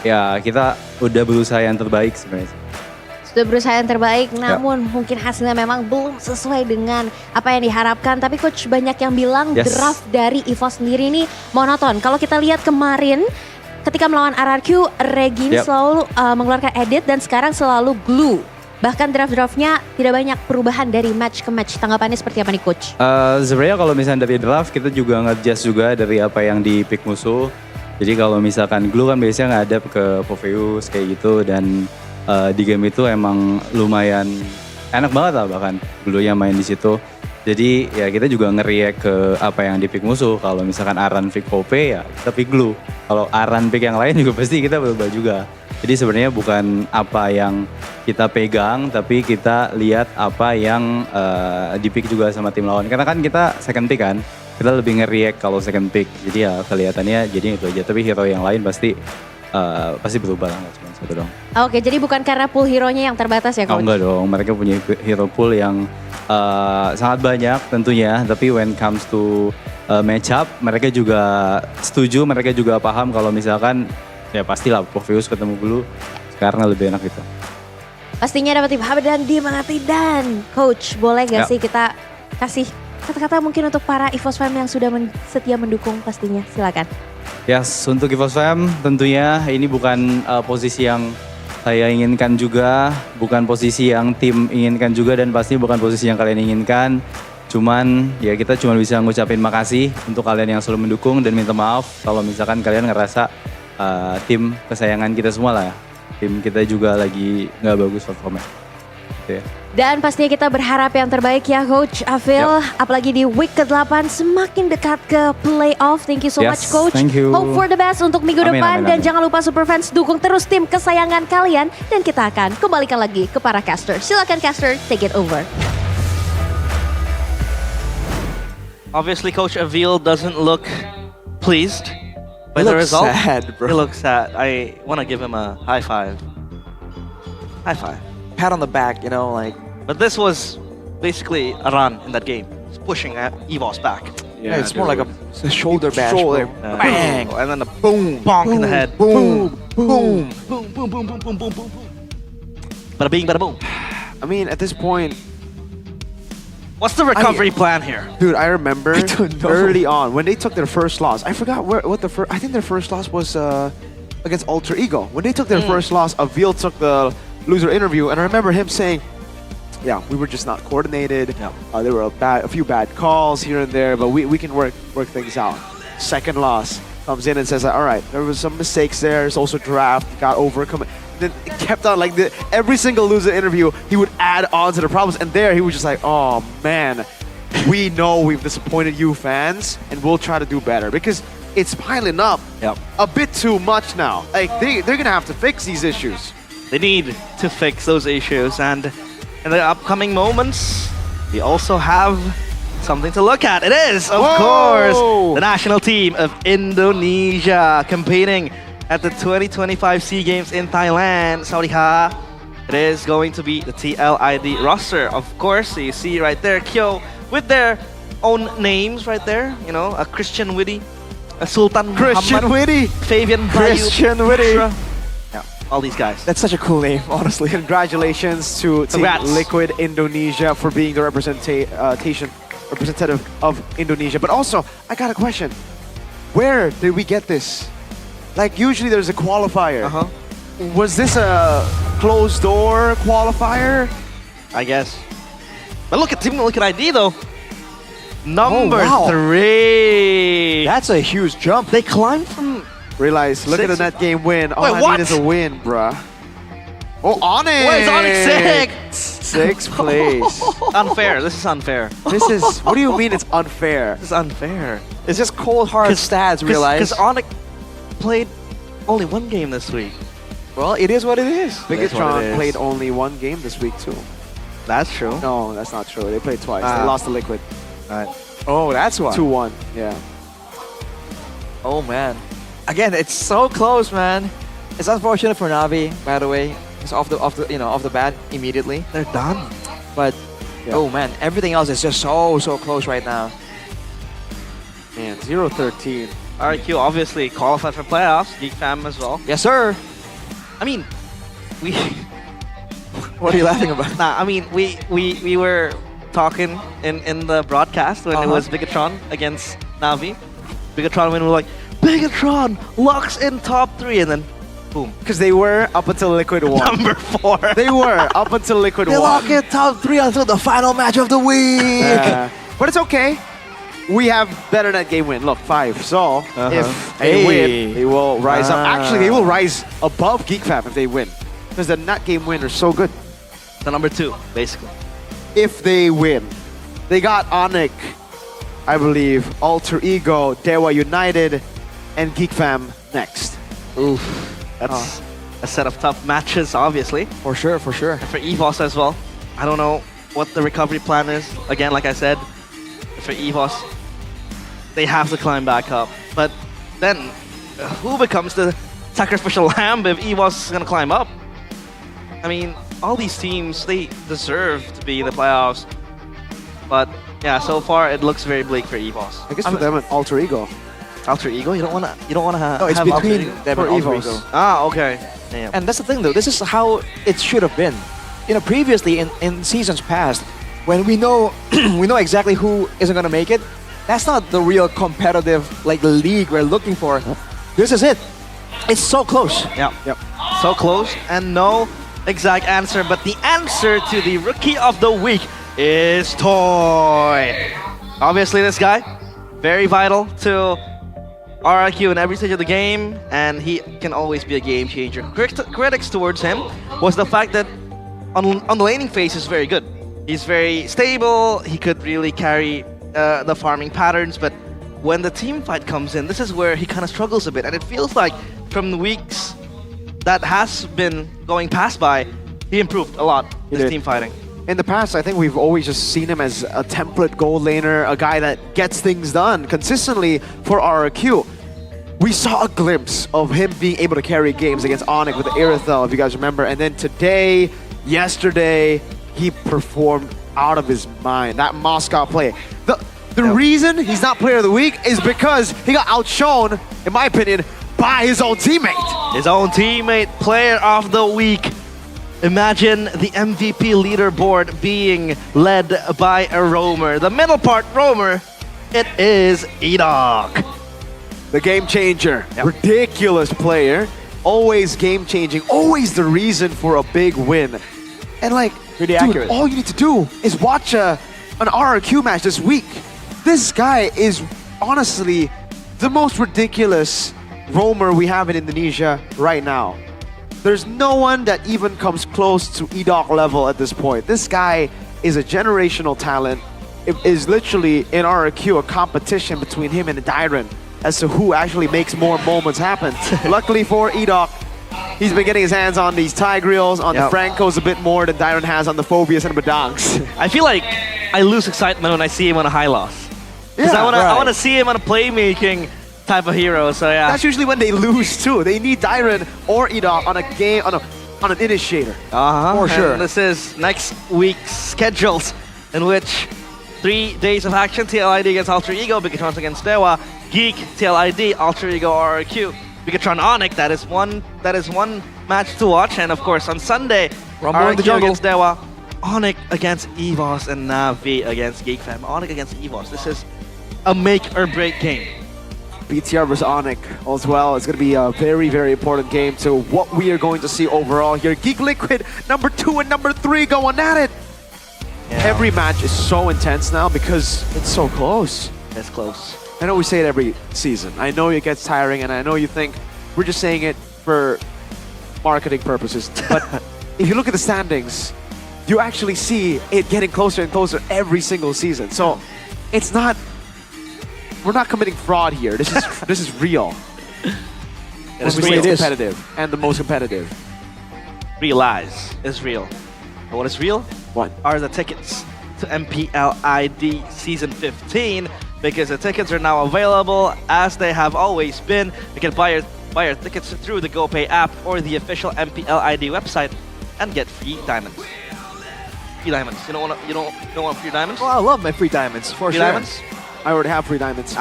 ya kita udah berusaha yang terbaik sebenarnya.
Sudah berusaha yang terbaik, namun mungkin hasilnya memang belum sesuai dengan apa yang diharapkan. Tapi Coach banyak yang bilang draft dari EVOS sendiri ini monoton. Kalau kita lihat kemarin ketika melawan RRQ, Regin selalu mengeluarkan edit dan sekarang selalu glue. Bahkan draft-draftnya tidak banyak perubahan dari match ke match. Tanggapannya seperti apa nih Coach?
Sebenarnya kalau misalnya dari draft kita juga nge-adjust juga dari apa yang di pick musuh. Jadi kalau misalkan glue kan biasanya ngadap ke Poveus kayak gitu dan di game itu emang lumayan enak banget lah bahkan glue-nya main di situ. Jadi ya kita juga nge-react ke apa yang di pick musuh. Kalau misalkan Aran pick OP ya kita pick glue. Kalau Aran pick yang lain juga pasti kita berubah juga. Jadi sebenarnya bukan apa yang kita pegang, tapi kita lihat apa yang di-pick juga sama tim lawan. Karena kan kita second pick kan, kita lebih nge-react kalau second pick. Jadi ya kelihatannya jadi itu aja. Tapi hero yang lain pasti berubah lah, nggak cuma satu dong.
Oke, jadi bukan karena pool hero-nya yang terbatas ya Coach?
Oh enggak dong, mereka punya hero pool yang sangat banyak tentunya. Tapi when comes to match up, mereka juga setuju, mereka juga paham kalau misalkan ya pastilah Poveus ketemu Blue karena lebih enak gitu.
Pastinya dapat dipahami dan dimengerti. Dan Coach, boleh gak sih kita kasih kata-kata mungkin untuk para EVOS fam yang sudah setia mendukung pastinya, silakan.
Yes, untuk EVOS fam tentunya ini bukan posisi yang saya inginkan juga, bukan posisi yang tim inginkan juga dan pasti bukan posisi yang kalian inginkan. Cuman ya kita cuma bisa ngucapin makasih untuk kalian yang selalu mendukung dan minta maaf kalau misalkan kalian ngerasa tim kesayangan kita semua lah ya. Tim kita juga lagi nggak bagus performanya. gitu ya.
Dan pastinya kita berharap yang terbaik ya Coach Afil. Apalagi di week ke-8 semakin dekat ke playoff. Thank you so much Coach.
Thank you.
Hope for the best untuk minggu depan. Dan jangan lupa Superfans dukung terus tim kesayangan kalian. Dan kita akan kembalikan lagi ke para caster. Silakan caster, take it over.
Obviously Coach Avil doesn't look pleased by the result.
Sad, bro.
He looks sad. I want to give him a high five. High five.
Pat on the back, you know, like.
But this was basically a run in that game. It's pushing EVOS back.
Yeah, it's more like a shoulder bash. Shoulder.
Bang! And then a boom, bonk in the head.
Boom, boom,
boom, boom, boom, boom, boom, boom, boom. Bada bing, bada boom.
I mean, at this point,
what's the recovery plan here?
Dude, I remember early on when they took their first loss. I forgot what the first. I think their first loss was against Alter Ego. When they took their first loss, Avil took the loser interview, and I remember him saying, "Yeah, we were just not coordinated. There were a few bad calls here and there, but we can work things out." Second loss comes in and says, "All right, there was some mistakes there. There's also draft got overcome." Then it kept on like every single loser interview, he would add on to the problems, and there he was just like, "Oh man, we know we've disappointed you fans, and we'll try to do better because it's piling up a bit too much now. Like they're gonna have to fix these issues."
They need to fix those issues, and in the upcoming moments, we also have something to look at. It is, of course, the national team of Indonesia competing at the 2025 SEA Games in Thailand. Saudi Ha. It is going to be the TLID roster. Of course, you see right there, Kyo with their own names right there. You know, a Christian Witty, a Sultan
Christian
Muhammad,
Witty,
Fabian Bayu,
Christian Witty.
Yeah, all these guys.
That's such a cool name, honestly.
Congratulations to Team
Congrats.
Liquid Indonesia for being the representative of Indonesia. But also, I got a question. Where did we get this? Like, usually there's a qualifier. Was this a closed door qualifier?
I guess. But look at Team Liquid ID though. Number 3.
That's a huge jump.
They climbed from.
Realize, look at the net game win. All I need is a win, bruh. Oh, Onyx!
Wait, it's Onyx
6th place.
Unfair. This is unfair.
This is, what do you mean it's unfair?
This is unfair.
It's just cold hard stats, realize.
Because Onyx played only one game this week.
Well, it is what it is.
Bigatron played only one game this week too.
That's true.
No, that's not true. They played twice. They lost to Liquid.
Oh, that's why.
2-1. Yeah.
Oh man. Again, it's so close, man. It's unfortunate for Navi, by the way. It's off the bat immediately.
They're done.
But oh man, everything else is just so close right now.
Man, 0-13.
RQ obviously qualified for playoffs. Geek Fam as well.
Yes, sir.
I mean, we.
What are you laughing about?
Nah, I mean we were talking in the broadcast when it was Bigatron against Navi. Bigatron when we were like, Bigatron locks in top 3, and then boom.
Because they were up until Liquid won.
Number 4.
They were up until Liquid
They
won.
lock in top 3 until the final match of the week.
But it's okay. We have better net game win. Look, 5. So if they win, they will rise up. Actually, they will rise above GeekFab if they win. Because the net game win are so good.
The number 2, basically.
If they win. They got Onyx, I believe, Alter Ego, Dewa United, and GeekFam next.
Oof. That's a set of tough matches, obviously.
For sure, for sure.
And for EVOS as well. I don't know what the recovery plan is. Again, like I said, for EVOS, they have to climb back up. But then, who becomes the sacrificial lamb if EVOS is going to climb up? I mean, all these teams, they deserve to be in the playoffs. But yeah, so far it looks very bleak for EVOS.
I guess for them, an Alter Ego.
Alter Ego? You don't want to have.
No, it's
have
between
Alter Ego?
them and Alter Ego.
Ah, okay. Damn.
And that's the thing, though. This is how it should have been. You know, previously in seasons past, when we know we know exactly who isn't gonna make it, that's not the real competitive league we're looking for. This is it. It's so close.
Yep. So close, and no exact answer, but the answer to the Rookie of the Week is Toy. Obviously, this guy, very vital to RRQ in every stage of the game, and he can always be a game changer. Critics towards him was the fact that on the laning phase is very good. He's very stable. He could really carry the farming patterns, but when the team fight comes in, this is where he kind of struggles a bit. And it feels like from the weeks that has been going past by, he improved a lot this team fighting.
In the past, I think we've always just seen him as a template gold laner, a guy that gets things done consistently for RRQ. We saw a glimpse of him being able to carry games against Onyx with the Irithel, if you guys remember. And then today, yesterday, he performed out of his mind. That Moscow play. The reason he's not player of the week is because he got outshone, in my opinion, by his own teammate.
His own teammate, player of the week. Imagine the MVP leaderboard being led by a roamer. The middle part roamer, it is Edok.
The game changer. Ridiculous player. Always game changing. Always the reason for a big win. And like,
pretty
dude,
accurate.
all you need to do is watch an RRQ match this week. This guy is honestly the most ridiculous roamer we have in Indonesia right now. There's no one that even comes close to Edok level at this point. This guy is a generational talent. It is literally in RRQ a competition between him and Dyron as to who actually makes more moments happen. Luckily for Edok, he's been getting his hands on these Tigreals, on the Francos a bit more than Dyron has on the Phobias and Badangs.
I feel like I lose excitement when I see him on a high loss. Because I want to see him on a playmaking type of hero, so yeah.
That's usually when they lose too. They need Dyron or Edok on a game, on an initiator. For sure.
And this is next week's schedules, in which 3 days of action, TLID against Alter Ego, Bigatron against Dewa, Geek, TLID, Alter Ego, RRQ, Bigatron Onyx, that is one match to watch, and of course on Sunday,
Rumble in the
RRQ
jungle
against Dewa, Onyx against EVOS, and Navi against Geek Fam. Onyx against EVOS, this is a make or break game.
BTR versus Onyx as well. It's going to be a very, very important game to what we are going to see overall here. Geek Liquid, number 2 and number 3 going at it. Yeah. Every match is so intense now because it's so close.
It's close.
I know we say it every season. I know it gets tiring, and I know you think we're just saying it for marketing purposes. But if you look at the standings, you actually see it getting closer and closer every single season. So it's not... We're not committing fraud here. This is real.
It's
competitive and the most competitive.
Realize is real. But what is real?
What?
Are the tickets to MPL ID Season 15, because the tickets are now available as they have always been. You can buy your tickets through the GoPay app or the official MPL ID website and get free diamonds. Free diamonds. You don't want free diamonds?
Oh, I love my free diamonds for
free
sure.
Diamonds?
I already have free diamonds.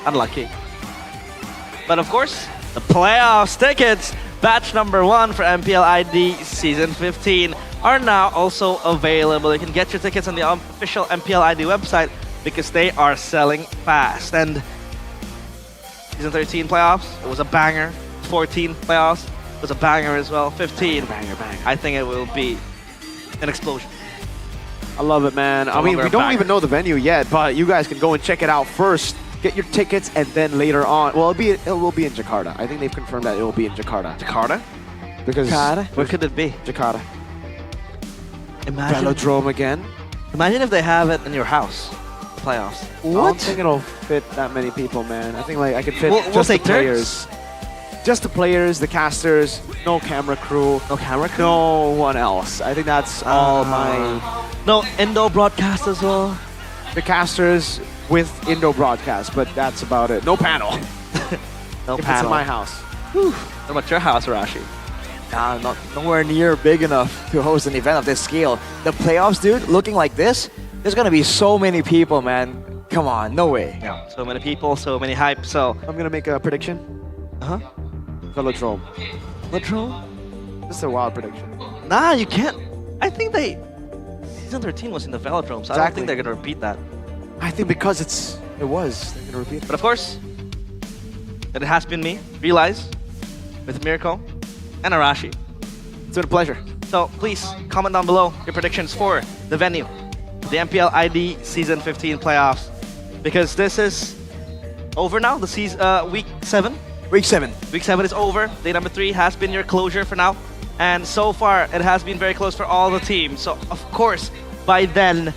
Unlucky. But of course, the playoffs tickets, batch number 1 for MPL ID Season 15 are now also available. You can get your tickets on the official MPL ID website because they are selling fast. And Season 13 playoffs, it was a banger. 14 playoffs was a banger as well. 15,
banger.
I think it will be an explosion.
I love it, man. I mean, we don't even know the venue yet, but you guys can go and check it out first. Get your tickets, and then later on, well, it will be in Jakarta. I think they've confirmed that it will be in Jakarta.
Jakarta?
Because
where could it be?
Jakarta.
Imagine
Velodrome again.
Imagine if they have it in your house. The playoffs.
I don't think it'll fit that many people, man. I think like I could fit
we'll
the
take
players. Just the players, the casters, no camera crew.
No camera crew?
No one else. I think that's all my...
No Indo broadcast as well?
The casters with Indo broadcast, but that's about it. No panel.
No
if
panel.
It's in my house.
Whew.
What about your house, Rashi?
Nah, nowhere near big enough to host an event of this scale. The playoffs, dude, looking like this, there's gonna be so many people, man. Come on, no way.
Yeah, so many people, so many hype, so...
I'm gonna make a prediction. Velodrome.
Velodrome?
This is a wild prediction.
Nah, you can't. I think Season 13 was in the Velodrome, so I don't think they're gonna repeat that.
I think because it was, they're gonna repeat it.
But of course, it has been me, Realize, with Mirko, and Arashi.
It's been a pleasure.
So please comment down below your predictions for the venue, the MPL ID Season 15 playoffs, because this is over now. The season, week 7.
Week 7.
Week 7 is over. Day number 3 has been your closure for now, And so far, it has been very close for all the teams. So, of course, by then,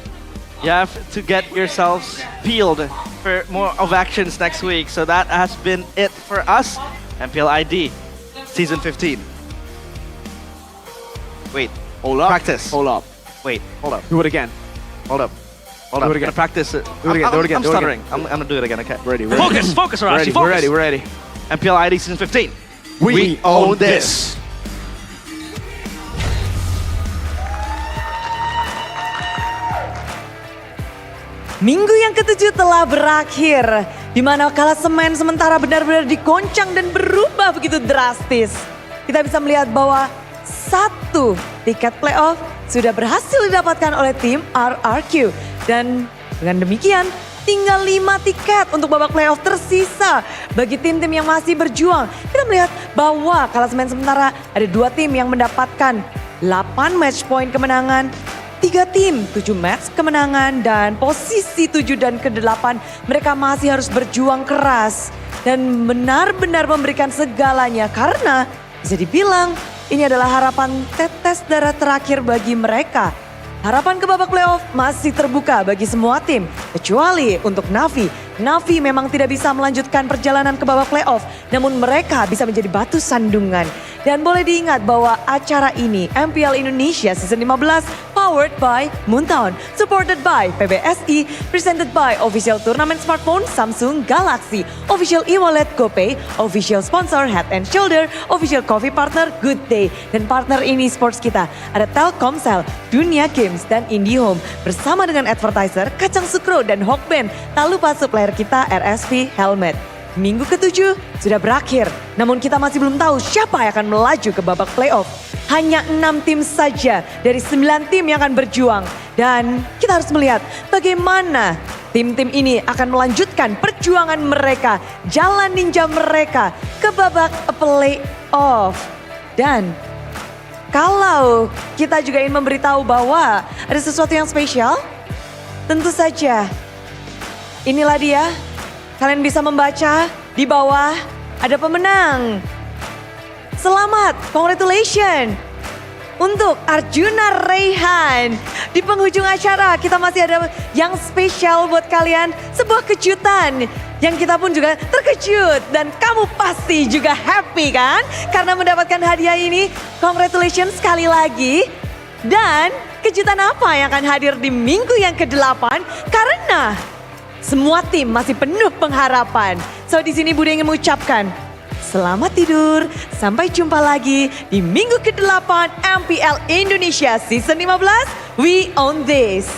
you have to get yourselves peeled for more of actions next week. So that has been it for us. MPL ID Season 15. Wait.
Hold up.
Practice.
Hold up.
Wait. Hold up.
Do it again.
Hold up. Hold
Do
up.
it again.
Gonna practice it.
Do it again. Do it again.
I'm
Do it
stuttering.
again.
I'm gonna do it again. Okay.
Ready.
Focus. Focus, Arashi.
Ready.
Focus.
We're ready. We're ready.
MPL ID Season 15.
We own this.
Minggu yang ke-7 telah berakhir, di mana klasemen sementara benar-benar dikoncang dan berubah begitu drastis. Kita bisa melihat bahwa 1 tiket playoff sudah berhasil didapatkan oleh tim RRQ. Dan dengan demikian, tinggal 5 tiket untuk babak playoff tersisa bagi tim-tim yang masih berjuang. Kita melihat bahwa klasemen sementara ada 2 tim yang mendapatkan 8 match point kemenangan, 3 tim, 7 match kemenangan, dan posisi 7 dan ke-8 mereka masih harus berjuang keras dan benar-benar memberikan segalanya karena bisa dibilang ini adalah harapan tetes darah terakhir bagi mereka. Harapan ke babak playoff masih terbuka bagi semua tim kecuali untuk Navi. Navi memang tidak bisa melanjutkan perjalanan ke babak playoff, namun mereka bisa menjadi batu sandungan. Dan boleh diingat bahwa acara ini MPL Indonesia Season 15 powered by Moontown, supported by PBSI, presented by official turnamen smartphone Samsung Galaxy, official e-wallet GoPay, official sponsor Head and Shoulder, official coffee partner Good Day, dan partner ini sports kita ada Telkomsel, Dunia Games, dan IndiHome bersama dengan advertiser Kacang Sukro dan Hawkband. Tak lupa supplier kita RSV Helmet. Minggu ke-7 sudah berakhir, namun kita masih belum tahu siapa yang akan melaju ke babak playoff. Hanya 6 tim saja dari 9 tim yang akan berjuang. Dan kita harus melihat bagaimana tim-tim ini akan melanjutkan perjuangan mereka, jalan ninja mereka ke babak playoff. Dan kalau kita juga ingin memberitahu bahwa ada sesuatu yang spesial, tentu saja inilah dia. Kalian bisa membaca di bawah ada pemenang. Selamat, congratulations untuk Arjuna Raihan. Di penghujung acara kita masih ada yang spesial buat kalian. Sebuah kejutan yang kita pun juga terkejut. Dan kamu pasti juga happy kan? Karena mendapatkan hadiah ini. Congratulations sekali lagi. Dan kejutan apa yang akan hadir di minggu yang ke-8? Karena semua tim masih penuh pengharapan. So di sini Bude ingin mengucapkan selamat tidur. Sampai jumpa lagi di minggu ke-8 MPL Indonesia Season 15. We own this.